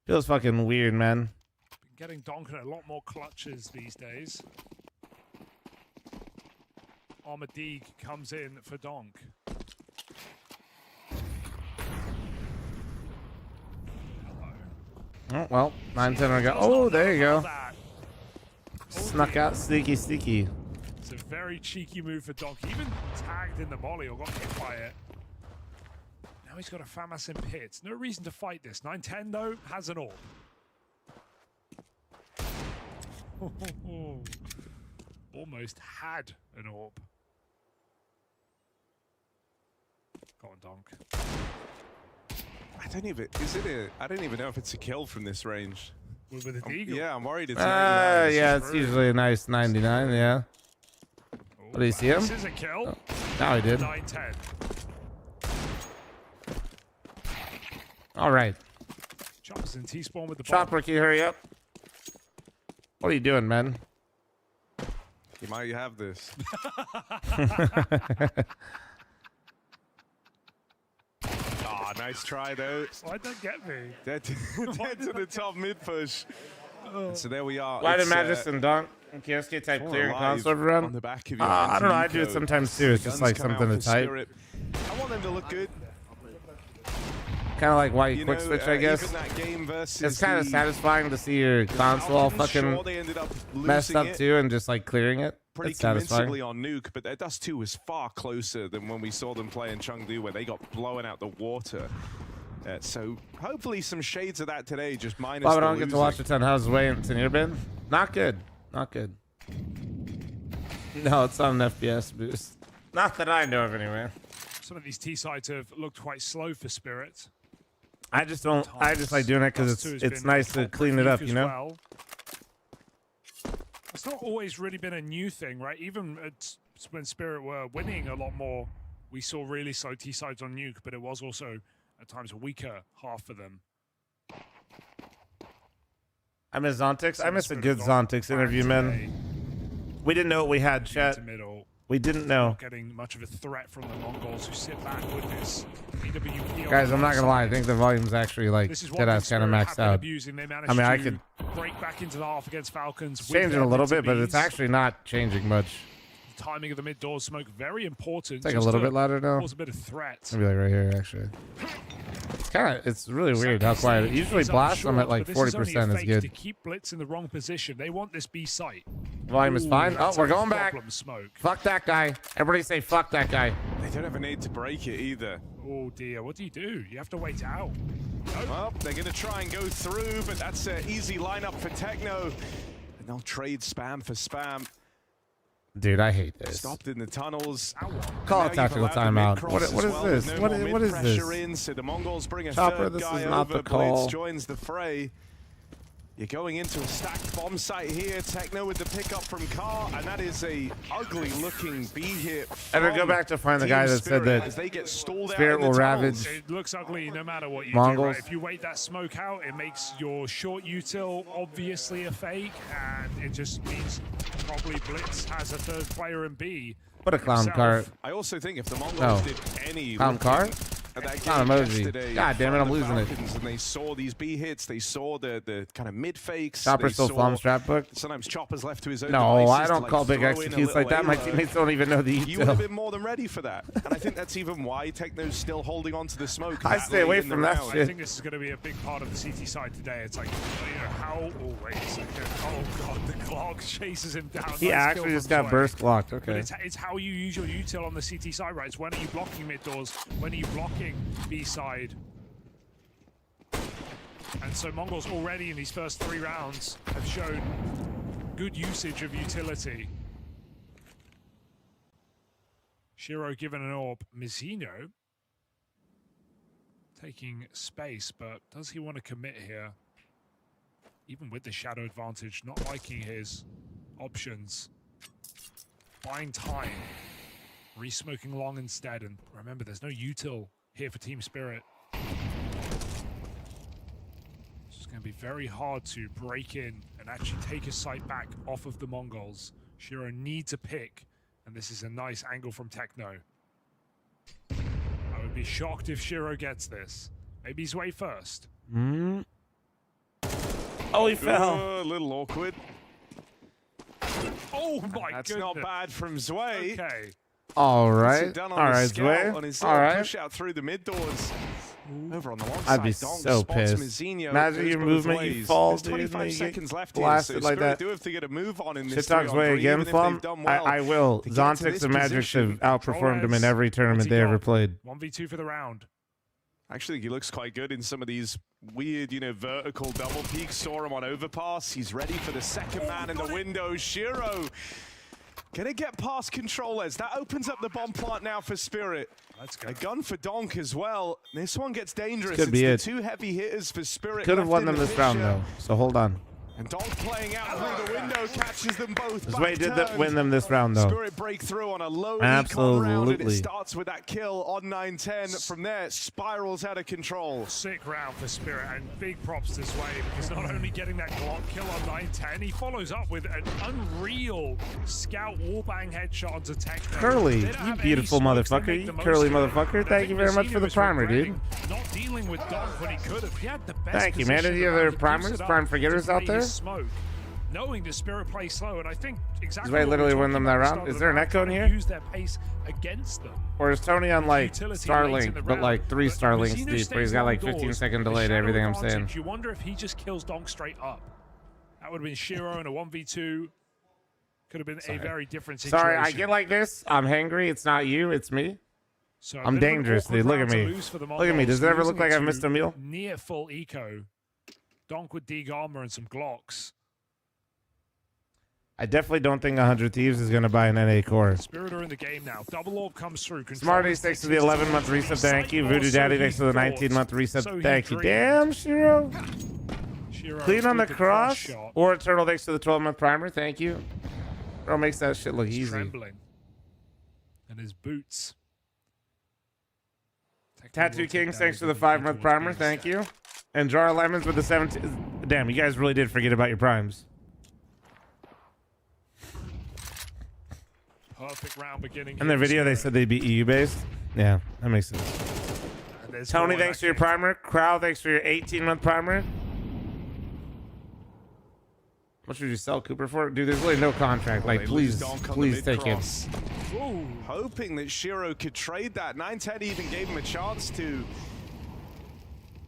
Feels fucking weird, man. Been getting Donk in a lot more clutches these days. Armadig comes in for Donk. Oh, well, 9-10 go. Oh, there you go. Snuck out sneaky. It's a very cheeky move for Donk. He even tagged in the molly or got hit by it. Now he's got a FAMAS in pits. No reason to fight this. 9-10 though has an orb. Almost had an orb. Go on, Donk. I don't even know if it's a kill from this range. With the Deagle. Yeah, I'm worried it's yeah, it's usually a nice 99, yeah. What, do you see him? This is a kill. Oh, now he did. 9-10. All right. Chopper's in T-spawn with the bomb. Chopper, can you hurry up? What are you doing, man? You might have this. Ah, nice try though. Why'd that get me? Dead to the top mid push. And so there we are. Why did It's, Magician dunk? Kioski type Four clear and alive console run? on the back of your I don't know. I do it Nico. sometimes too. It's The just guns like come something out to for type. Spirit. I want them to look good. Kind of like why you You quick know, switch, I guess. even that game versus It's kind of the satisfying to see your console all Falcons, fucking sure, they ended up messed losing up it too and just like clearing it. pretty It's satisfying. convincingly on Nuke, but their Dust 2 was far closer than when we saw them play in Chengdu, where they got blown out the water. So hopefully some shades of that today, just minus Bob, I the don't get to losing. watch a ton. How's the way in your bin? Not good. Not good. No, it's not an FPS boost. Not that I know of anyway. Some of these T-sides have looked quite slow for Spirit. I just don't. I just like doing it because it's nice to clean it up, you know. Well. It's not always really been a new thing, right? Even when Spirit were winning a lot more, we saw really slow T-sides on Nuke, but it was also at times a weaker half for them. I miss Zontix. I miss a good Zontix interview, man. We didn't know what we had, chat. We didn't know. Not getting much of a threat from the Mongols who sit back with this BWP. Guys, I'm not gonna lie. I think the volume's actually like deadass kind of maxed out. I mean, I could break back into the half against Falcons. change it a little bit, but it's actually not changing much. The timing of the mid door smoke very important. It's like a little bit louder now. Cause a bit of threat. Maybe like right here, actually. It's kind of. It's really weird how quiet. Usually blast them at like 40% is good. To keep Blitz in the wrong position, they want this B site. Volume is fine. Oh, we're going back. Smoke. Fuck that guy. Everybody say fuck that guy. They don't have a need to break it either. Oh dear, what do? You have to wait out. Well, they're going to try and go through, but that's an easy lineup for Techno. And they'll trade spam for spam. Dude, I hate this. Stopped in the tunnels. Call a tactical timeout. What is this? What is this? In, so the Mongols bring a Chopper, third this guy is not over. the call. Blitz joins the fray. You're going into a stacked bomb site here. Techno with the pickup from Car, and that is a ugly-looking B hit. And then go back to find the guy that said that Spirit will ravage. It looks ugly no matter what you Mongols. do. Right? If you wait that smoke out, it makes your short util obviously a fake, and it just means probably Blitz has a third player in B. What a clown cart. I also think if the Mongols did any clown cart? at that Clown game emoji. yesterday God damn it, in I'm front of losing the it. Falcons, and they saw these B hits, they saw the kind of mid fakes. Chopper they still saw flom strap book? Sometimes Chopper's left to his own No, devices I to, don't like, call big throw in a executes like little that. My halo. teammates don't even know the You would have detail. been more than ready for that. And I think that's even why Techno's still holding on to the smoke. I that stay away late in the from that round. shit. I think this is going to be a big part of the CT side today. It's like, you know, how... Oh, wait a second. Oh, God, the clock chases him down. He Nice actually kill just from got Sway. burst blocked. But Okay. it's how you use your util on the CT side, right? It's when are you blocking mid doors? When are you blocking B side? And so Mongols already in these first 3 rounds have shown good usage of utility. Shiro given an orb. Mizzino taking space, but does he want to commit here? Even with the shadow advantage, not liking his options. Buying time. Re-smoking long instead, and remember, there's no util here for Team Spirit. It's going to be very hard to break in and actually take a site back off of the Mongols. Shiro needs a pick, and this is a nice angle from Techno. I would be shocked if Shiro gets this. Maybe he's way first. Hmm. Oh, he fell. A little awkward. Oh my That's goodness. not bad from Zwei. Okay. All right. Gets it done All on the right, scout, Zway. on his All right. push out through the mid doors. Over on the long I'd side, be Donk so spots pissed. Mizzino, Imagine goes your both movement, you ways. fall, There's dude, 25 and you get seconds left here, blasted so like Spirit that. do have to get a move on in this Shit talks 3-on-3, way again, even if Flum. they've done well I will. to get to Zontix this and Magic position. have outperformed him in every tournament they ever played. 1v2 for the round. I actually think he looks quite good in some of these weird, you know, vertical double peaks. Saw him on overpass. He's ready for the second man in the window. Shiro Gonna get past controllers. That opens up the bomb plant now for Spirit. Let's go. A gun for Donk as well. This one gets dangerous. Could be it's it. the 2 heavy hitters for Spirit. Could have left won in them the this round picture. though. So hold on. And Donk playing out through the window catches them both. This way did back-turned. win them this round though. Spirit breakthrough on a low recon round, and Absolutely. it starts with that kill on 9-10. From there, it spirals out of control. Sick round for Spirit, and big props this way because not only getting that Glock kill on 910, he follows up with an unreal scout wallbang headshot onto Techno. Curly, They you don't have beautiful any smokes to motherfucker. make You the most curly of it. motherfucker. And I Thank you think very much for the Mazzino was primer, dude. regretting not dealing with Donk when he could have. He had the best Thank you, man. position Any around. other He gives primers, it up prime to forgetters out play there? his smoke, knowing the Spirit play slow, and I think exactly. This way what we literally were win them talking that about round. at the Is start there of an the echo in round, here? trying to Use their pace against them. Or is Tony on like Utility late in Starlink, the but round, like 3 but Starlinks Mazzino deep, where stays he's got like long 15-second doors. delay to The everything I'm shadow saying. advantage, you wonder if he just kills Donk straight up. That would have been Shiro in a 1v2. Could have been a very different situation. Sorry, I get like this. I'm hangry. It's not you. It's me. So a I'm bit of an dangerous, awkward dude. Look at round to me. lose for the Look at me. Mongols, Does it ever losing look like it I've missed to a meal? Near full eco. Donk with dig armor and some Glocks. I definitely don't think 100 Thieves is going to buy an NA core. Spirit are in the game now. Double orb comes through. Smarty thanks to the 11-month reset. Thank you. Voodoo Daddy thanks to the 19-month reset. Thank you. Damn, Shiro. Clean on the cross. Shot. Or Eternal thanks to the 12-month primer. Thank you. Bro makes that shit look He's easy. trembling. And his boots. Tattoo King thanks for the 5-month primer. Thank you. And Jar of Lemons with the 17. Damn, you guys really did forget about your primes. Perfect round beginning. In their video, they said they'd be EU based. Yeah, that makes sense. There's Tony, more thanks that for your came. primer. Crow, thanks for your 18-month primer. How much would you sell Cooper for? Dude, there's really no contract. Like, They please, lose Donk on the please take him. mid-cross. Ooh. Hoping that Shiro could trade that. 9-10 even gave him a chance to.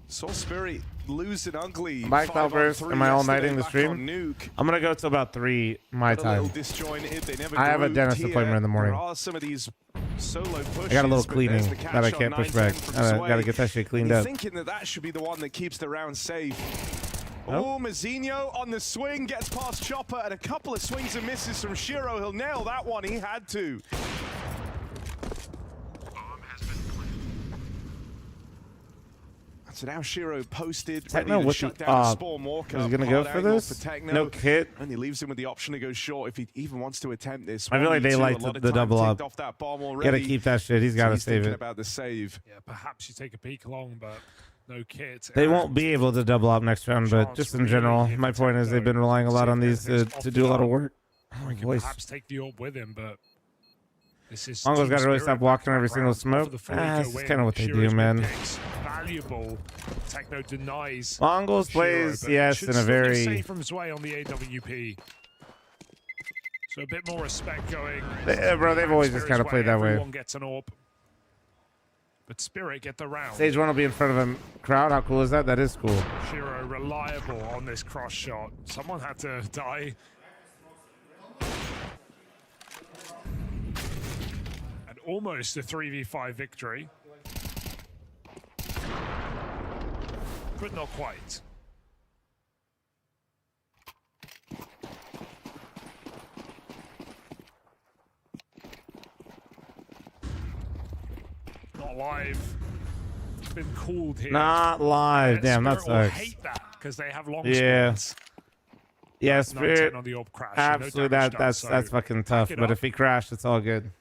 Saw Spirit lose it ugly. Mike 5-on-3 Cloudburst, am I all-nighting the yesterday back stream? on Nuke. I'm going to go till about 3 my A little time. disjointed. They never I have a grouped dentist here. appointment in the morning. There are some of these solo pushes, I got a little but cleaning there's the that I catch can't on push back. 9-10 from Got to Sway. get that shit cleaned You're up. thinking that that should be the one that keeps the round safe. Nope. Oh, Mazzino on the swing, gets past Chopper, and a couple of swings and misses from Shiro. He'll nail that one. He had to. So now Shiro posted, Techno, ready to what shut the- down Spawn Walker. He's gonna go Hard for angle this? Techno. No kit. And he leaves him with the option to go short if he even wants to attempt this. I feel like they 1v2, like a lot of the time double ticked up. off that bomb Got to already. keep that shit. He's So got to he's save thinking it. about the save. Yeah, perhaps you take a peek along, but no kit. They And won't be able to double up next round, but Chance just in really general, if my it's point is they've been relying a lot on these to do a lot of work. Oh, we can voice. perhaps take the orb with him, but this is Mongols Team got to really Spirit stop walking back every to single back round. smoke. For the full Ah, eco this is win. kind of what they Shiro's do, man. good picks, valuable. Techno denies. Mongols Shiro, plays, but yes, should in a still be very... safe from Zwei on the AWP. So a bit more respect going. Bro, they've always just kind of played that way. Everyone gets an orb. But Spirit get the round. Stage 1 will be in front of a crowd. How cool is that? That is cool. Shiro reliable on this cross shot. Someone had to die. And almost a 3v5 victory. But not quite. Not live. It's been called here. Not live. And Damn, that Spirit will sucks. hate that because they have long Yeah. spawns. Yeah, 9-10 Spirit. on the orb crash, so no Absolutely, damage done, that's so fucking tough. it But up. if he crashed, it's all good.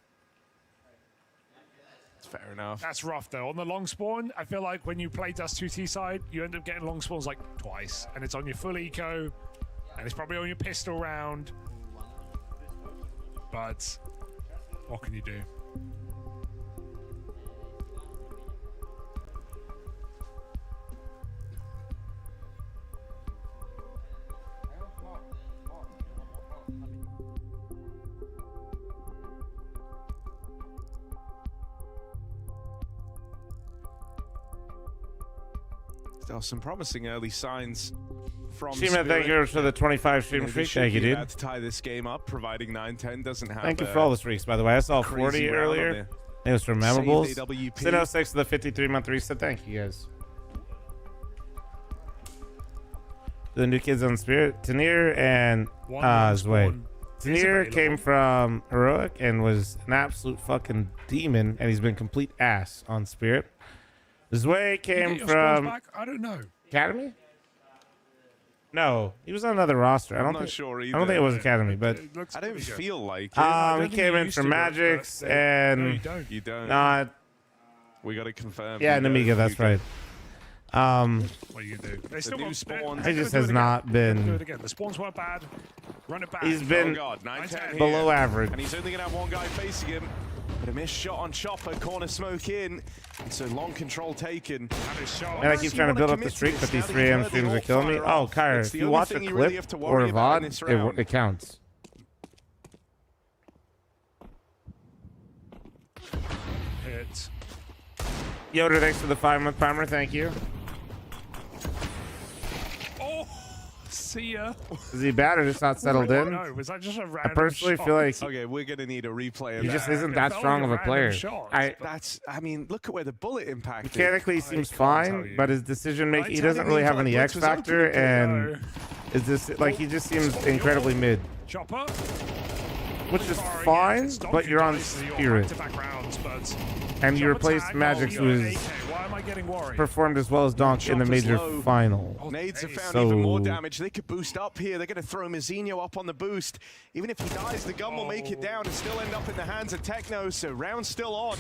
It's fair enough. That's rough though. On the long spawn, I feel like when you play Dust 2T side, you end up getting long spawns like twice, and it's on your full eco, and it's probably on your pistol round. But what can you do? There are some promising early signs from Shima, thank you for the 25 stream They streak. should Thank you, be dude. about to tie this game up, providing 9-10 doesn't have. Thank you for all the streaks, by the way. I saw 40 earlier. It was from Memorables. Sin 06 to the 53-month reset. Thank you, guys. The new kids on Spirit, Tanir and One long Zwei. spawn Tanir came from Heroic and was an absolute fucking demon, and he's been complete ass on Spirit. Zwei came from I don't know. Academy. No, he was on another roster. I don't think. Sure I don't think it was Academy, but I don't feel like it. he came in from Magix and You don't. not. We got to confirm. Yeah, Namiga. That's right. What are you gonna do? They still new got spawns. He just has not Do been. it again. The spawns weren't bad. Run it back. He's been Oh God, 9-10 below here. average. And he's only going to have one guy facing him. But a missed shot on Chopper, corner smoke in. It's a long control taken. And I keep trying to build up the streak, but these 3 AM streams are killing me. Oh, Kyra, if you watch a clip or a VOD, it counts. Hit. Yoder, thanks for the 5-month primer. Thank you. Oh, see ya. Is he bad or just not settled in? No, was that just a I random personally shot? feel like Okay, we're going to need a replay of he that. just isn't that felt strong like of a a player. random shot. I mean, look at where the bullet impacted. Mechanically, he seems can't fine, tell you. but his decision making, he Right, doesn't really have any Blitz X was open factor, again. and No. is this like he just seems incredibly mid, Chopper. which is Firing fine, it. but you're on Dice, you're Spirit, back-to-back rounds, but and you Chopper replaced tag, Magix, oh, who you're is AK. Why am I getting worried? performed as well as Donk in the Chopper's major low. final. Nades have found So- even more damage. They could boost up here. They're going to throw Mizzino up on the boost. Even if he dies, the gun will make it down and still end up in the hands of Techno. So round still on.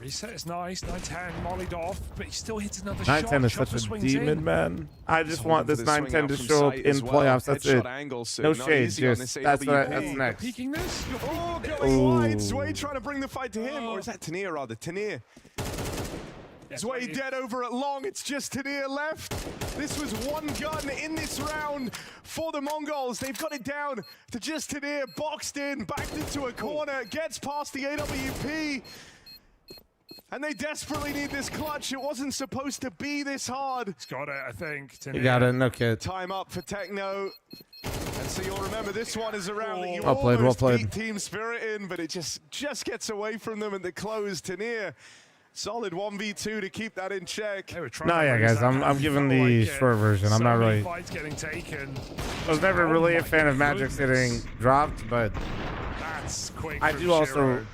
Reset is nice. 9-10 mollied off, but he still hits another 910 shot. is such Chopper a swings demon, in. man. I just Holding want for this the swing 910 out to from show up sight in as well. playoffs. That's Headshot it. angle, so No not shades, easy on just this that's AWP. next. Peeking this? Oh, going wide. Zwei trying to bring the fight to him. Or is that Tanir, rather? Tanir. Zwei dead over at long. It's just Tanir left. This was one gun in this round for the Mongols. They've got it down to just Tanir. Boxed in, backed into a corner. Gets past the AWP. And they desperately need this clutch. It wasn't supposed to be this hard. He's got it, I think. You got it, no kid. Time up for Techno. And so you'll remember this one is around that you Well played, well almost played. beat Team Spirit in, but it just gets away from them at the close. Tanir, solid 1v2 to keep that in check. They were trying No, to yeah, raise guys, that I'm down. giving Felt the like it. short version. I'm So not many really. fights getting taken. I was never really a fan of Magix goodness. getting dropped, but That's quick. I from do also Shiro.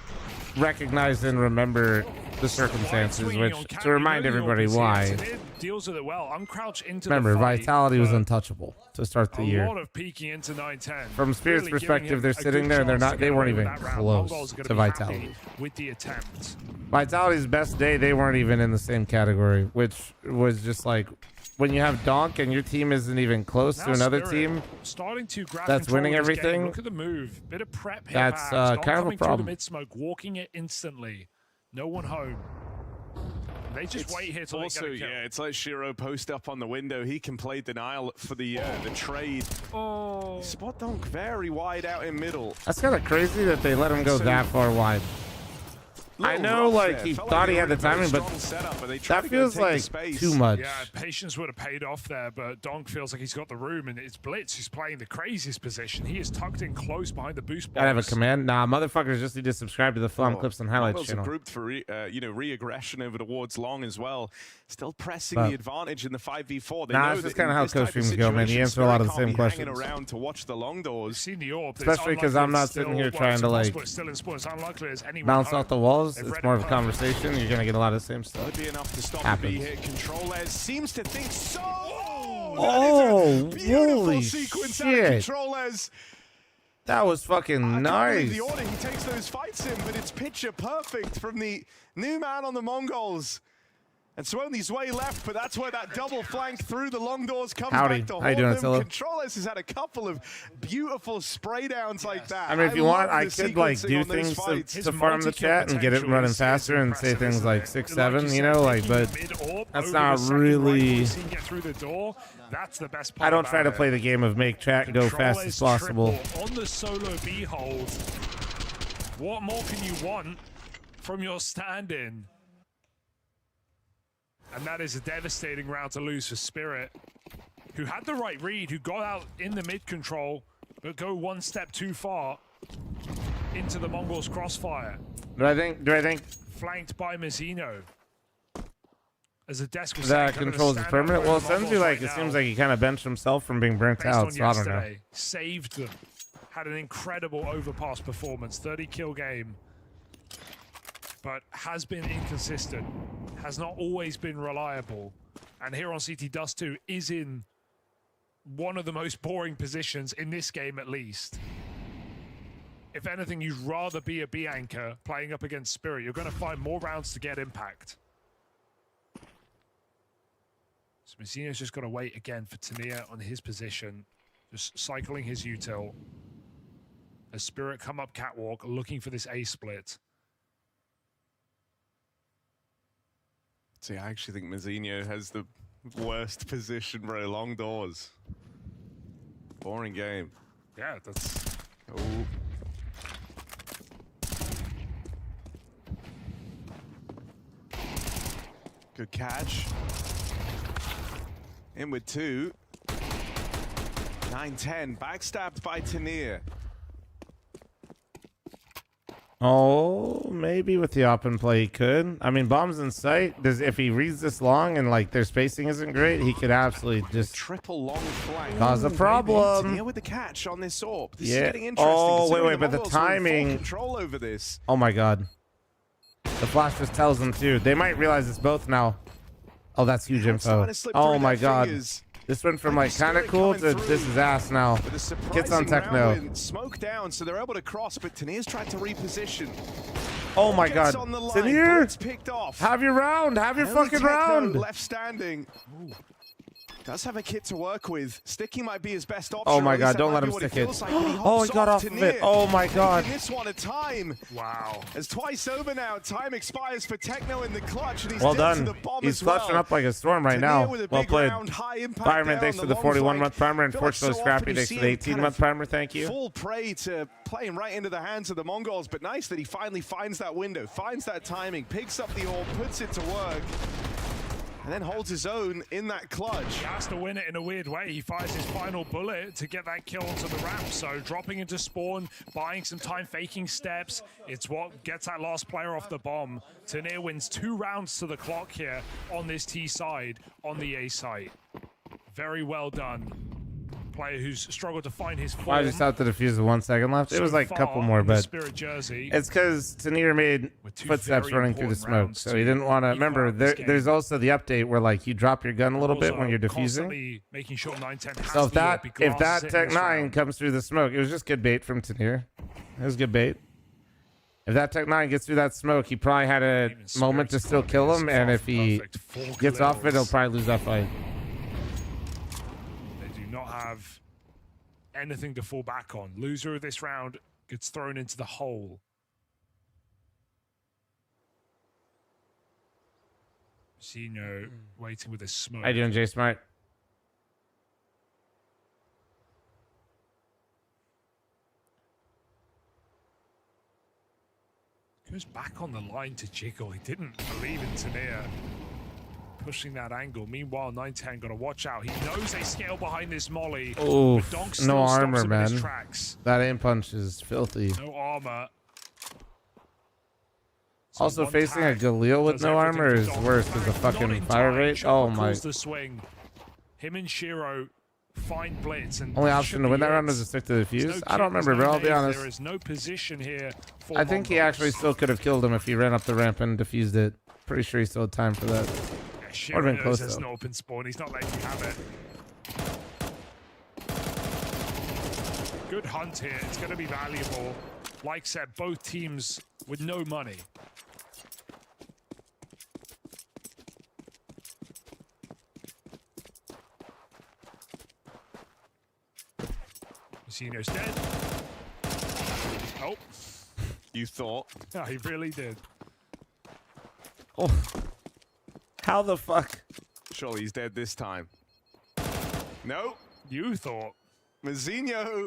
recognize and remember the circumstances, Swinging which on Cat, to remind you know the everybody opposite. why. It deals with it well. Uncrouch into Remember, the fight, Vitality was but untouchable to start the a year. lot of peeking into 9-10. From Spirit's Really giving perspective, him they're a sitting good there and they're chance not. to They get weren't away with even that round. close Mongols are gonna to be happy Vitality. with the attempt. Vitality's best day, they weren't even in the same category, which was just like when you have Donk and your team isn't even close Now to another Spirit team. starting to grab that's control winning of this game. everything, Look at the move. Bit of prep here. that's, perhaps. Donk kind of a coming problem. Through the mid smoke, walking it instantly. No one home. They just wait here till Also, they get a kill. yeah, it's like Shiro post up on the window. He can play denial for the trade. Oh. Spot Donk very wide out in middle. That's kind of crazy that they let him go So- that far wide. I know, rough like, there. he Felt thought he they had were the in a very timing, but strong setup, but they tried that to go feels take the like space. too much. Yeah, patience would have paid off there, but Donk feels like he's got the room, and it's Blitz who's playing the craziest position. He is tucked in close behind the boost box. Gotta have a command. Nah, motherfuckers just need to subscribe to the Flam Clips and Highlights Mongols are channel. grouped for re-aggression over towards long as well. Still pressing But- the advantage in the 5v4. They Nah, know it's just that in kinda how this coach type of streams go, man. You situation, answer a lot of the Spirit same can't be hanging questions. around to watch the long doors. Seen the orb, Especially 'cause I'm not sitting here trying to, like, still in spawn. It's unlikely as anyone Bounce home. off the walls. They've It's read more it of a perfectly. conversation. You're gonna get a lot of the same stuff. Would be enough to stop Happens. the B hit. Control-Ez seems to think so. Oh, that is a beautiful holy sequence out of shit. Control-Ez. That was fucking I can't believe nice. the order he takes those fights in, but it's picture perfect from the new man on the Mongols. And so only Zwei left, but that's where that double flank through the long doors comes Howdy. back to How you hold doing, them. Attila? Control-Ez has had a couple of beautiful spray downs like that. I mean, if you want, love I the could like sequencing do on those things fights. to farm the multi-kill chat and get it potential running is faster and say impressive, things isn't like it? 6, Like 7, you you said, know, like, taking but the mid-orb that's over not the second really. rifle, seeing it through the door. That's the best part I don't try to about play it. the game of make chat go fast as Control-Ez possible. triple on the solo B hold. What more can you want from your stand-in? And that is a devastating round to lose for Spirit, who had the right read, who got out in the mid control, but go one step too far into the Mongols' crossfire. Do I think? Flanked by Mizzino. As a desk was That saying, controls is permanent. Well, it seems like it seems like he kind of benched himself from being burnt based out. on So I don't know. yesterday, saved them. Had an incredible overpass performance, 30 kill game, but has been inconsistent, has not always been reliable. And here on CT Dust 2 is in one of the most boring positions in this game, at least. If anything, you'd rather be a B anchor playing up against Spirit. You're going to find more rounds to get impact. So Mazzino's just got to wait again for Tania on his position, just cycling his util. As Spirit come up catwalk, looking for this A split. See, I actually think Mazzino has the worst position, bro. Long doors. Boring game. Yeah, that's... Oh. Good catch. In with 2. 9-10. Backstabbed by Tania. Oh, maybe with the open play he could. I mean, bombs in sight. If he reads this long and like their spacing isn't great, he could absolutely just triple long flank. cause a problem. Tania with the catch on this AWP. This Yeah. is getting interesting. Oh, considering wait, but the Mongols are in full timing. control over this. Oh my god. The flash just tells them too. They might realize it's both now. Oh, that's huge info. starting to slip Oh through my their god. fingers. This went from And like kind of Spirit cool coming to through this is ass now. With a Gets on surprising techno. round win. Smoke down, so they're able to cross, but Tania's tried to reposition. Oh my Gets god. on the line. Tania, Blitz picked off. have your round. Have your Only fucking Techno round. left standing. Does have a kit to work with. Sticking might be his best option. Oh or my at least god, that don't might let be him what stick it. feels like, but he Oh, hops he got off of Tania. it. Oh my god. Taking this one a time. Wow. As twice over now, time expires for Techno in the clutch, and he's Well dealt done. to the bomb He's as well. clutching up like a storm right Tania now. with a Well big played. round, high impact Fireman, there thanks on for the the long 41-month flank. primer. And Feel like Fortunately, so Scrappy, often you thanks see for the him kind 18-month of primer. Thank you. Full prey to playing right into the hands of the Mongols, but nice that he finally finds that window, finds that timing, picks up the orb, puts it to work, and then holds his own in that clutch. He has to win it in a weird way. He fires his final bullet to get that kill onto the ramp. So dropping into spawn, buying some time, faking steps. It's what gets that last player off the bomb. Tania wins 2 rounds to the clock here on this T side, on the A site. Very well done. Player who's struggled to find his form. I just have to defuse with 1 second left. It was like a couple more, but Spirit jersey. it's because Tania made footsteps running through the smoke, so he didn't want to. Remember, there's also the update where like you drop your gun a little bit when you're defusing. Making sure 910 has So the if that Tech 9 comes through the smoke, it was just good bait from Tania. It was good bait. If that Tech 9 gets through that smoke, he probably had a moment to still kill him, and if he gets off it, he'll probably lose that fight. They do not have anything to fall back on. Loser of this round gets thrown into the hole. Zeno waiting with a smoke. How you doing, Jay Smart? Goes back on the line to jiggle. He didn't believe in Tania pushing that angle. Meanwhile, 910 got to watch out. He knows they scale behind this molly. Oof, Donk still no stops armor, him in his man. tracks. That aim punch is filthy. No armor. So Also, one facing a tag Galil with does no everything armor for is Donk. worse because the Not fucking in fire time. rate. Chopper Oh my. calls the swing. Him and Shiro find blitz and Only that option should to win be that round it. is to stick to the There's fuse. no I don't kick, remember, there's but no I'll be nades, honest. There is no position here for I think he Mongols. actually still could have killed him if he ran up the ramp and defused it. Pretty sure he still had time for that. Yeah, Shiro Would've been knows close, there's though. no open spawn. He's not letting you have it. Good hunt here. It's going to be valuable. Like said, both teams with no money. Zeno's dead. Oh. You thought? Yeah, he really did. Oh. How the fuck? Surely he's dead this time. No. You thought. Mazzino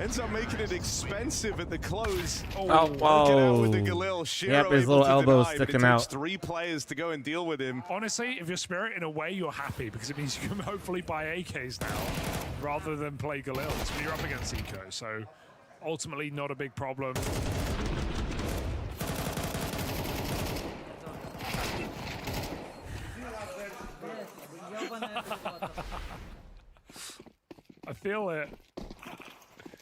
ends up making it expensive at the close. Oh, working out with the whoa. Galil. Shiro Yep, his able little to elbow's deny, but sticking it takes out. 3 players to go and deal with him. Honestly, if you're Spirit, in a way, you're happy because it means you can hopefully buy AKs now rather than play Galil. But you're up against Eco, so ultimately not a big problem. feel it. I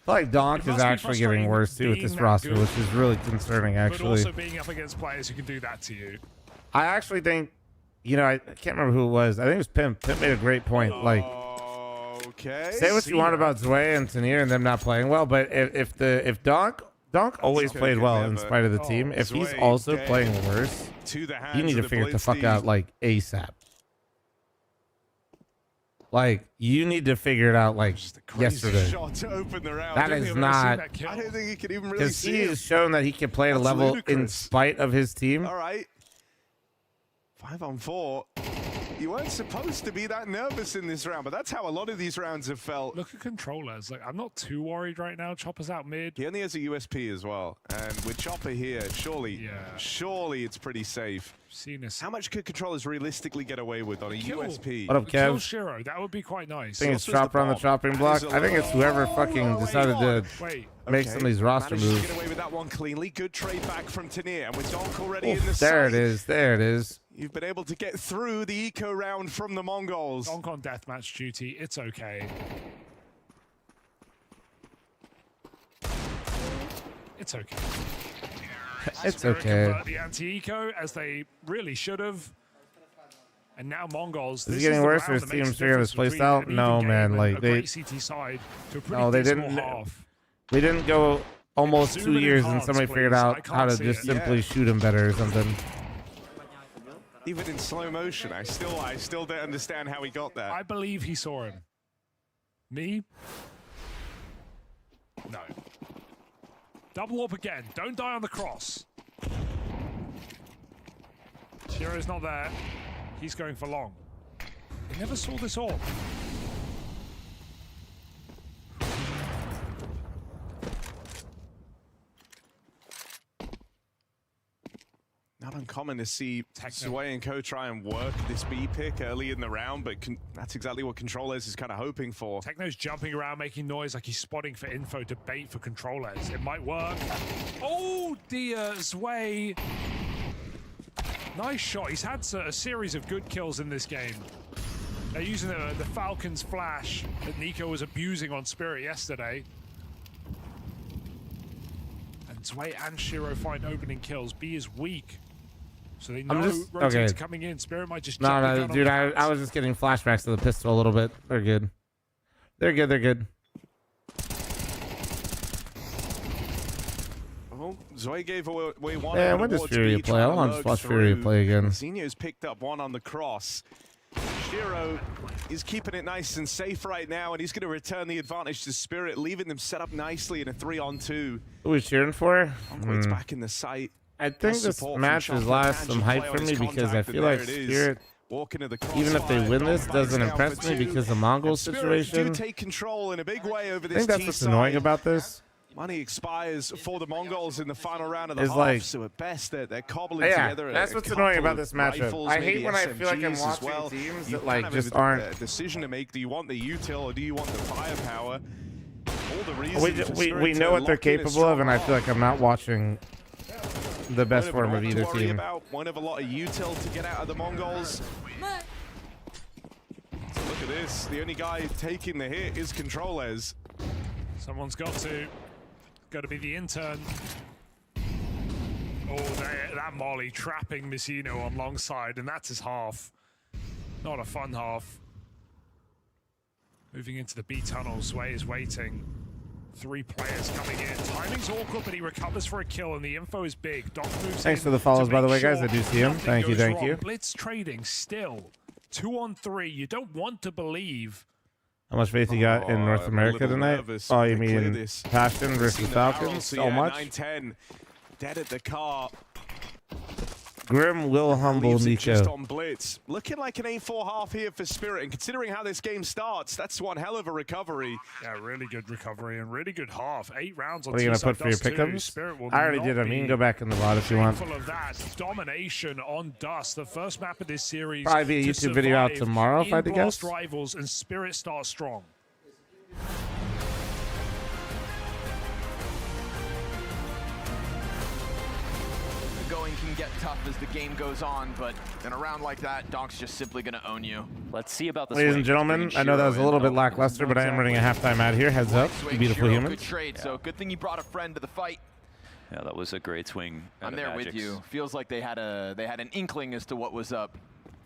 feel like Donk It is must be actually getting frustrating worse too with being this that roster, good, which is really concerning. But Actually, also being up against players who can do that to you. I actually think, you know, I can't remember who it was. I think it was Pimp. Pimp made a great point. Like, Okay. say what you want about Zwei and Tanir and them not playing well, but if Donk always played well in spite of the team. If he's also playing worse, you need to figure it the fuck out like ASAP. Like, you need to figure it out like yesterday. Shot to open the round. That is not. I don't think he can even really Because see he it. has shown that he can play at a level in ludicrous. spite of his team. All right. 5 on 4. You weren't supposed to be that nervous in this round, but that's how a lot of these rounds have felt. Look at controllers. Like, I'm not too worried right now. Chopper's out mid. He only has a USP as well. And with Chopper here, surely it's pretty safe. Seen this. How much could controllers realistically get away with on a USP? What up, Kill Kev? Shiro. That would be quite nice. I think it's Chopper on the chopping block. I think it's whoever fucking decided to make some of these roster Managed moves. to get away with that one cleanly. Good trade back from Tanir. And with Donk already in the There it sight, is. There it is. you've been able to get through the eco round from the Mongols. Donk on deathmatch duty. It's okay. It's okay. It's Spirit okay. convert the anti-eco as they really should have. And now Mongols. Is it this getting the worse or round is that makes Team the 3 on his difference playstyle? between an No, even man. game Like, and a they. great CT side to a pretty No, they dismal didn't. half. We didn't go almost Zoom 2 in years and enhance, somebody figured please. I out can't how to see just it. simply shoot him better or something. Even in slow motion, I still don't understand how he got there. I believe he saw him. Me? No. Double up again. Don't die on the cross. Shiro's not there. He's going for long. He never saw this orb. Not uncommon to see Zwei and Co try and work this B pick early in the round, but that's exactly what Controllers is kind of hoping for. Techno's jumping around, making noise like he's spotting for info to bait for controllers. It might work. Oh dear, Zwei. Nice shot. He's had a series of good kills in this game. They're using the Falcon's flash that Nico was abusing on Spirit yesterday. And Zwei and Shiro find opening kills. B is weak. So they know rotates coming in. Spirit might just jump the No, gun dude, on I was just getting flashbacks to the pistol a little bit. They're good. They're good. They're good. Oh, Zwei gave away one. Yeah, when does Fury play? I want to watch Fury play again. Zinio's picked up one on the cross. Shiro is keeping it nice and safe right now, and he's going to return the advantage to Spirit, leaving them set up nicely in a 3-on-2. Who are we cheering for? It's back in the sight. I think this match is last some hype for me because I feel like Spirit, even if they win this, doesn't impress me because the Mongol situation. Do take control in a big way over I think that's what's annoying about this. Money expires for the Mongols in the final round of the It's half, like, so at best they're cobbling together. That's what's annoying about this matchup. I hate when I feel like I'm SMGs watching teams You that like kind of just have aren't. a decision to make. Do you want the util or do you want the firepower? All the reasons We know what they're capable of, and I feel like I'm not watching the best form of either team. Won't have a lot of util to get out of the Mongols. So look at this. The only guy taking the hit is Controllers. Someone's got to be the intern. Oh, that Molly trapping Messino on long side, and that's his half. Not a fun half. Moving into the B tunnel, Zwei is waiting. 3 players coming in. Timing's awkward, but he recovers for a kill, and the info is big. Doc moves Thanks in for the follows, to by the make way, guys. I sure do see him. nothing Thank you, goes thank wrong. you. Blitz trading still. 2-on-3. You don't want to believe. How much faith you got in North America tonight? Nervous. Oh, you They clear mean this. Passion versus Falcons? So So yeah, much? 9-10. Dead at the car. Grim will humble Leaves it just Nico. on blitz. Looking like an 8-4 half here for Spirit, and considering how this game starts, that's one hell of a recovery. Yeah, really good recovery and really good half. 8 rounds on What are you going to T-side put for your Dust 2. pickups? Spirit will I already not did them. You be can go back in the VOD if you want. Full of that domination on Dust, the first map of this series. Probably be a to YouTube video out survive tomorrow, if I had to in guess. Blast Rivals, and Spirit starts strong. The going can get tough as the game goes on, but in a round like that, Donk's just simply going to own you. Let's see about the Ladies and gentlemen, I know that was a little bit lackluster, but I am running a halftime ad here. Heads up, you beautiful Shiro, humans. Good trade, so good thing you brought a friend to the fight. Yeah, that was a great swing. I'm there with you. Feels like they had an inkling as to what was up.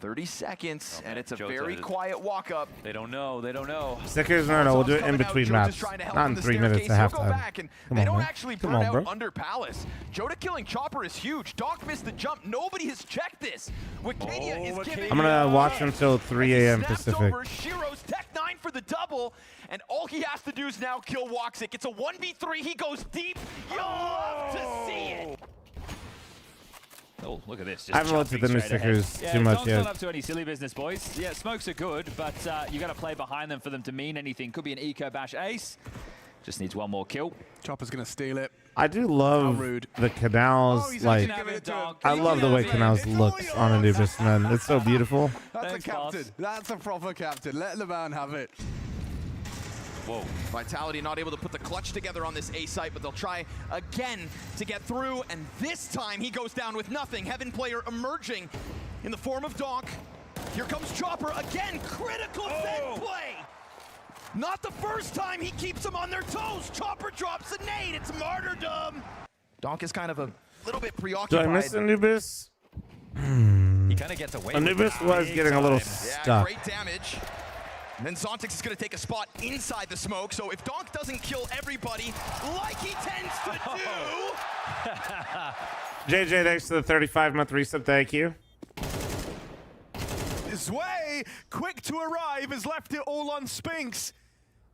30 seconds, and it's a very quiet walk-up. They don't know. They don't know. Stickers, no, we'll do it in between maps. Not in 3 minutes at halftime. They don't actually burn out under Palace. Joda killing Chopper is huge. Doc missed the jump. Nobody has checked this. Wikidia is giving. I'm gonna watch until 3 a.m. Pacific. Shiro's Tech 9 for the double, and all he has to do is now kill Woxic. It's a 1v3. He goes deep. You'll love to see it. Oh, look at this. I haven't looked at the new stickers too much yet. Not up to any silly business, boys. Yeah, smokes are good, but you got to play behind them for them to mean anything. Could be an eco bash ace. Just needs one more kill. Chopper's going to steal it. I do love the Canals, like, I love the way Canals looks on Anubis, man. It's so beautiful. That's a captain. That's a proper captain. Let the man have it. Whoa. Vitality not able to put the clutch together on this A site, but they'll try again to get through, and this time he goes down with nothing. Heaven player emerging in the form of Donk. Here comes Chopper again. Critical Zen play. Not the first time he keeps them on their toes. Chopper drops a nade. It's martyrdom. Donk is kind of a little bit preoccupied. Do I miss Anubis? He kind of gets away. Anubis was getting a little stuck. Yeah, great damage. And then Zontix is going to take a spot inside the smoke, so if Donk doesn't kill everybody like he tends to do... JJ, thanks to the 35-month resub, thank you. Zwei, quick to arrive, has left it all on Spinks.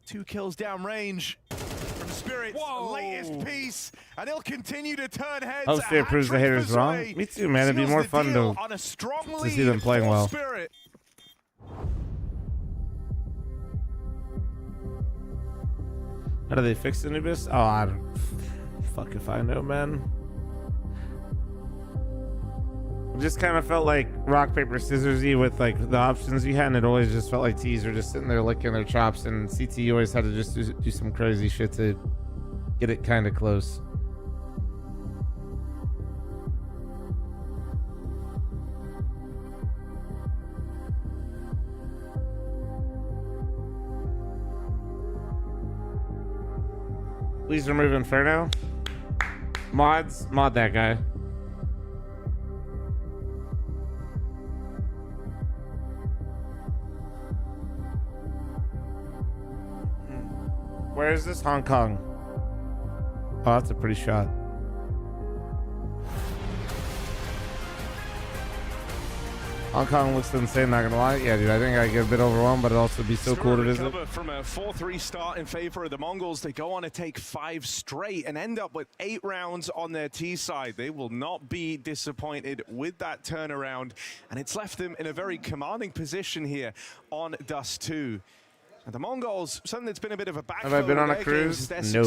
2 kills downrange from Spirit's latest piece, and he'll continue to turn heads. Hope Spirit proves the haters wrong. Me too, man. It'd be more fun to see them playing well. Spirit. How do they fix Anubis? Oh, I don't... Fuck if I know, man. It just kind of felt like rock, paper, scissors-y with, like, the options you had, and it always just felt like T's were just sitting there licking their chops, and CT always had to just do some crazy shit to get it kind of close. Please remove Inferno. Mods, mod that guy. Where is this? Hong Kong. Oh, that's a pretty shot. Hong Kong looks insane, not gonna lie. Yeah, dude, I think I get a bit overwhelmed, but it'd also be so cool to visit. From a 4-3 start in favor of the Mongols, they go on to take 5 straight and end up with 8 rounds on their T side. They will not be disappointed with that turnaround, and it's left them in a very commanding position here on Dust 2. And the Mongols, something that's been a bit of a backbone. Have I been on a cruise? No.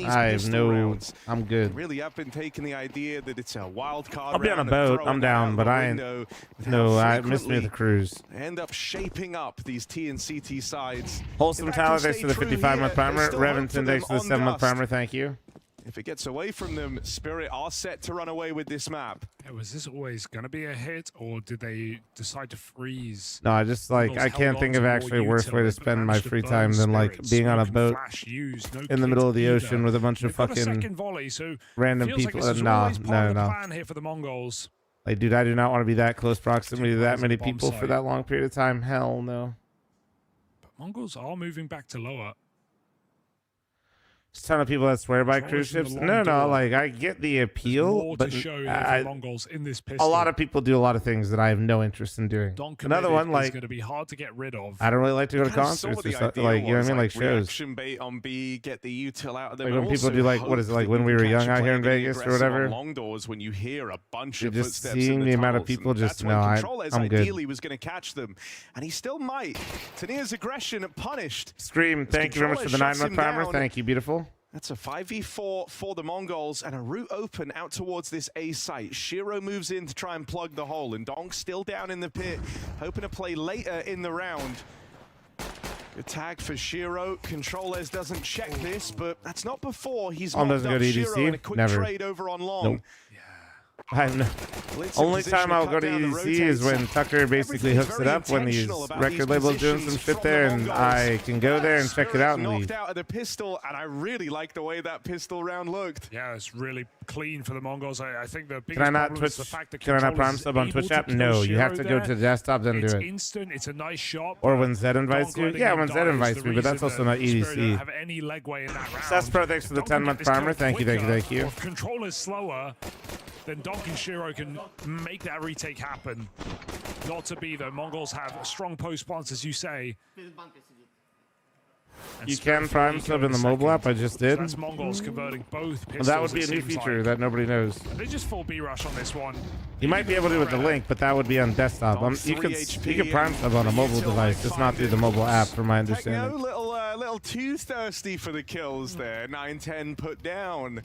I have no. Rounds. I'm good. Really have been taking the idea that it's a wild card. I'll be on a boat. I'm down, but I ain't. No, I missed me at the cruise. End up shaping up these T and CT sides. Wholesome Tyler, thanks for the 55-month primer. Reventon, thanks for the 7-month primer. Thank you. If it gets away from them, Spirit are set to run away with this map. Yeah, was this always going to be a hit, or did they decide to freeze? No, I just like, I can't think of actually a worse way to spend my free time than like being on a boat in the middle of the ocean with a bunch of fucking random people. No. Plan here for the Mongols. Like, dude, I do not want to be that close proximity to that many people for that long period of time. Hell no. But Mongols are moving back to lower. There's a ton of people that swear by cruise ships. No, like, I get the appeal, but a lot of people do a lot of things that I have no interest in doing. Another one, like, going to be hard to get rid of. I don't really like to go to concerts or stuff, like, you know what I mean, like shows. Reaction bait on B, get the util out of them. Like when people do, like, what is it, like when we were young out here in Vegas or whatever. Long doors when you hear a bunch of just footsteps seeing in the amount of people, just no, I'm good. Ideally was going to catch them, and he still might. Tanir's aggression punished. Scream, thank you very much for the 9-month primer. Thank you, beautiful. That's a 5v4 for the Mongols, and a route open out towards this A site. Shiro moves in to try and plug the hole, and Donk's still down in the pit, hoping to play later in the round. Good tag for Shiro. Controles doesn't check this, but that's not before he's mocked up Shiro in a quick trade over on long. Nope. Only time I'll go to EDC is when Tucker basically hooks it up when these record labels doing some shit there, and I can go there and check it out and leave. Knocked out of the pistol, and I really like the way that pistol round looked. Yeah, it's really clean for the Mongols. I think the biggest Can I not problem Twitch? is the fact that Can I not prime controllers sub on able Twitch to app? kill No, you have Shiro to go there. to the desktop then do It's it. instant. It's a nice shot. Or when Zed invites you. Donk Yeah, letting when him Zed die is invites the me, but that's reason also that not Spirit don't EDC. have any legway in that round. Seth's Pro, thanks for the If Donk 10-month can get this farmer. kill Thank you, thank you, quicker, thank you. or if controller's slower, then Donk and Shiro can make that retake happen. Not to be, though. Mongols have a strong post-spawns, as you say. And You Spirit can prime Eco sub in the mobile second. app. I just So did. that's Mongols converting both pistols. Well, that would be it a new seems feature like. that nobody knows. They just full B-rush on this one. You might be able to with the link, but that would be on desktop. You could prime sub on a mobile device, just not through the mobile app, from my Techno, understanding. little too thirsty for the kills there. 9-10 put down.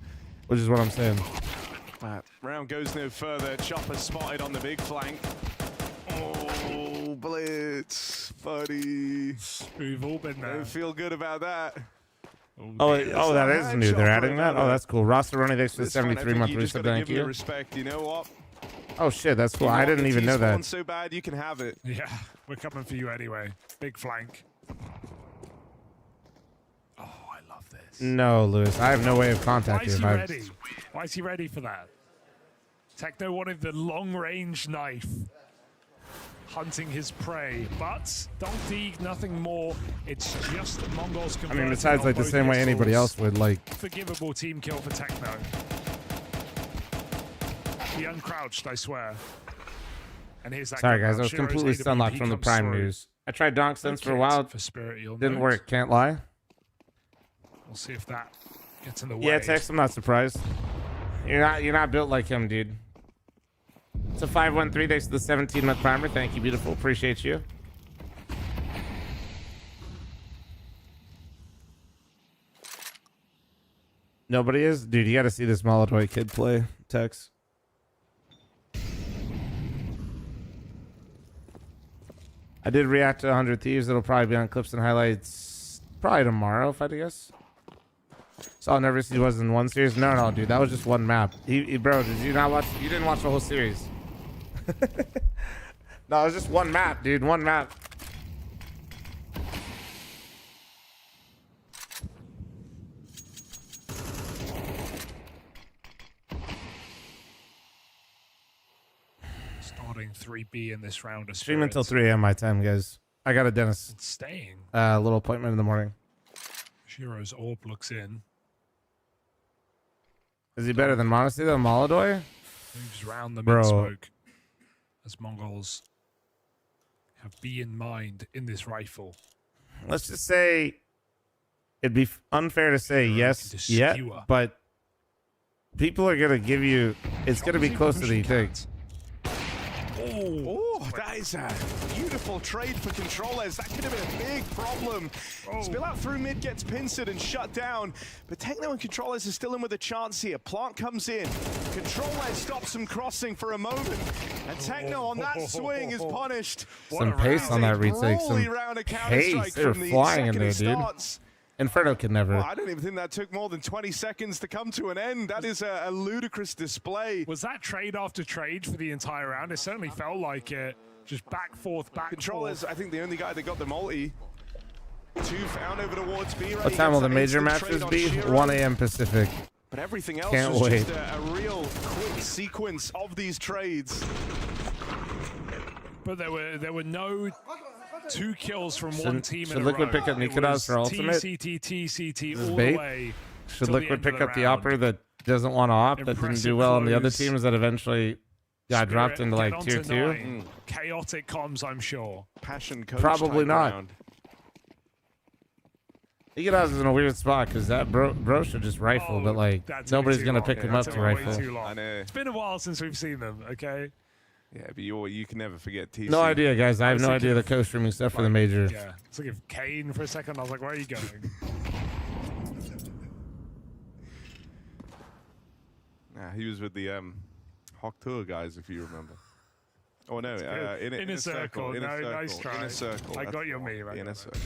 Which is what I'm saying. Round goes no further. Chopper spotted on the big flank. Oh, Blitz, buddy. We've all been there. Don't feel good about that. Oh, that is new. They're adding that? Oh, that's cool. Roster running thanks for the This one, I think 73-month you just resub. gotta Thank give me you. respect. You know what? Oh, shit, that's cool. You I want didn't the even know T-spawn that. so bad you can have it. Yeah, we're coming for you anyway. Big flank. Oh, I love this. No, Lewis. I have no way of Why contacting is he him. ready? Why is he ready for that? Techno wanted the long-range knife, hunting his prey, but Donk D, nothing more. It's just Mongols I converting. mean, besides, on like, the both same way anybody pistols. else would, like... Forgivable team kill for Techno. He uncrouched, I swear. And here's that. Sorry, kill guys. now. I was Shiro's completely AWP stunlocked from the comes Prime through. news. I tried Donk Sense for a Okay, while. for Spirit, you'll Didn't note. work. Can't lie. We'll see if that gets in the way. Yeah, Tex, I'm not surprised. You're not built like him, dude. It's a 513. Thanks to the 17-month primer. Thank you, beautiful. Appreciate you. Nobody is? Dude, you got to see this Molotov kid play, Tex. I did react to 100 Thieves. It'll probably be on clips and highlights probably tomorrow, if I had to guess. Saw Never See was in one series. No, dude, that was just one map. Bro, did you not watch? You didn't watch the whole series. No, it was just one map, dude. One map. Starting 3B in this round of Stream until Spirits. 3 a.m. my time, guys. I got a dentist. It's staying. Little appointment in the morning. Shiro's orb looks in. Is he better than Modesty though, Molodoi? Moves round the Bro. mid-smoke. As Mongols have B in mind in this rifle. Let's just say it'd be unfair to say yes yet, skewer. but people are gonna give you. It's gonna be closer than you think. Oh, that is a beautiful trade for controllers. That could have been a big problem. Spill out through mid, gets pincered and shut down. But Techno and controllers are still in with a chance here. Plant comes in. Controllers stops them crossing for a moment. And Techno on that swing is punished. Some pace on that retake. Some Brawly round of Counter-Strike pace. They were from the flying in second there, it dude. starts. Inferno could never. Well, I don't even think that took more than 20 seconds to come to an end. That is a ludicrous display. Was that trade after trade for the entire round? It certainly felt like it. Just back, forth, back, Controllers, forth. I think the only guy that got the multi. Two found over towards B. Right? What time will the major matches be? 1 a.m. Pacific. But everything else Can't was wait. just a real quick sequence of these trades. But there were no 2 kills from one team in should a Liquid row. pick up It Nikodas was for ultimate? TCT, TCT, This is all bait? the way. Should till the Liquid end of pick the up the round. opera that doesn't want to op, that didn't do Impressive well on the other close. teams that eventually got dropped into Spirit, like get tier onto 2? 9. Chaotic comms, I'm sure. Passion coach Probably type not. round. Nikodas is in a weird spot because that bro should just rifle, but like That took nobody's way gonna too pick long. him That up took to way rifle. too long. I know. It's been a while since we've seen them, okay? Yeah, but you can never forget TC. No idea, guys. I have no was idea the thinking coach streaming stuff for the major. Yeah. It's like if Kane for a second, I was like, where are you going? Nah, he was with the Hawk Tour guys, if you remember. Oh no, Inner circle. Inner No, circle. nice try. Inner circle. I That's got your the one. meme, I Inner got it. circle.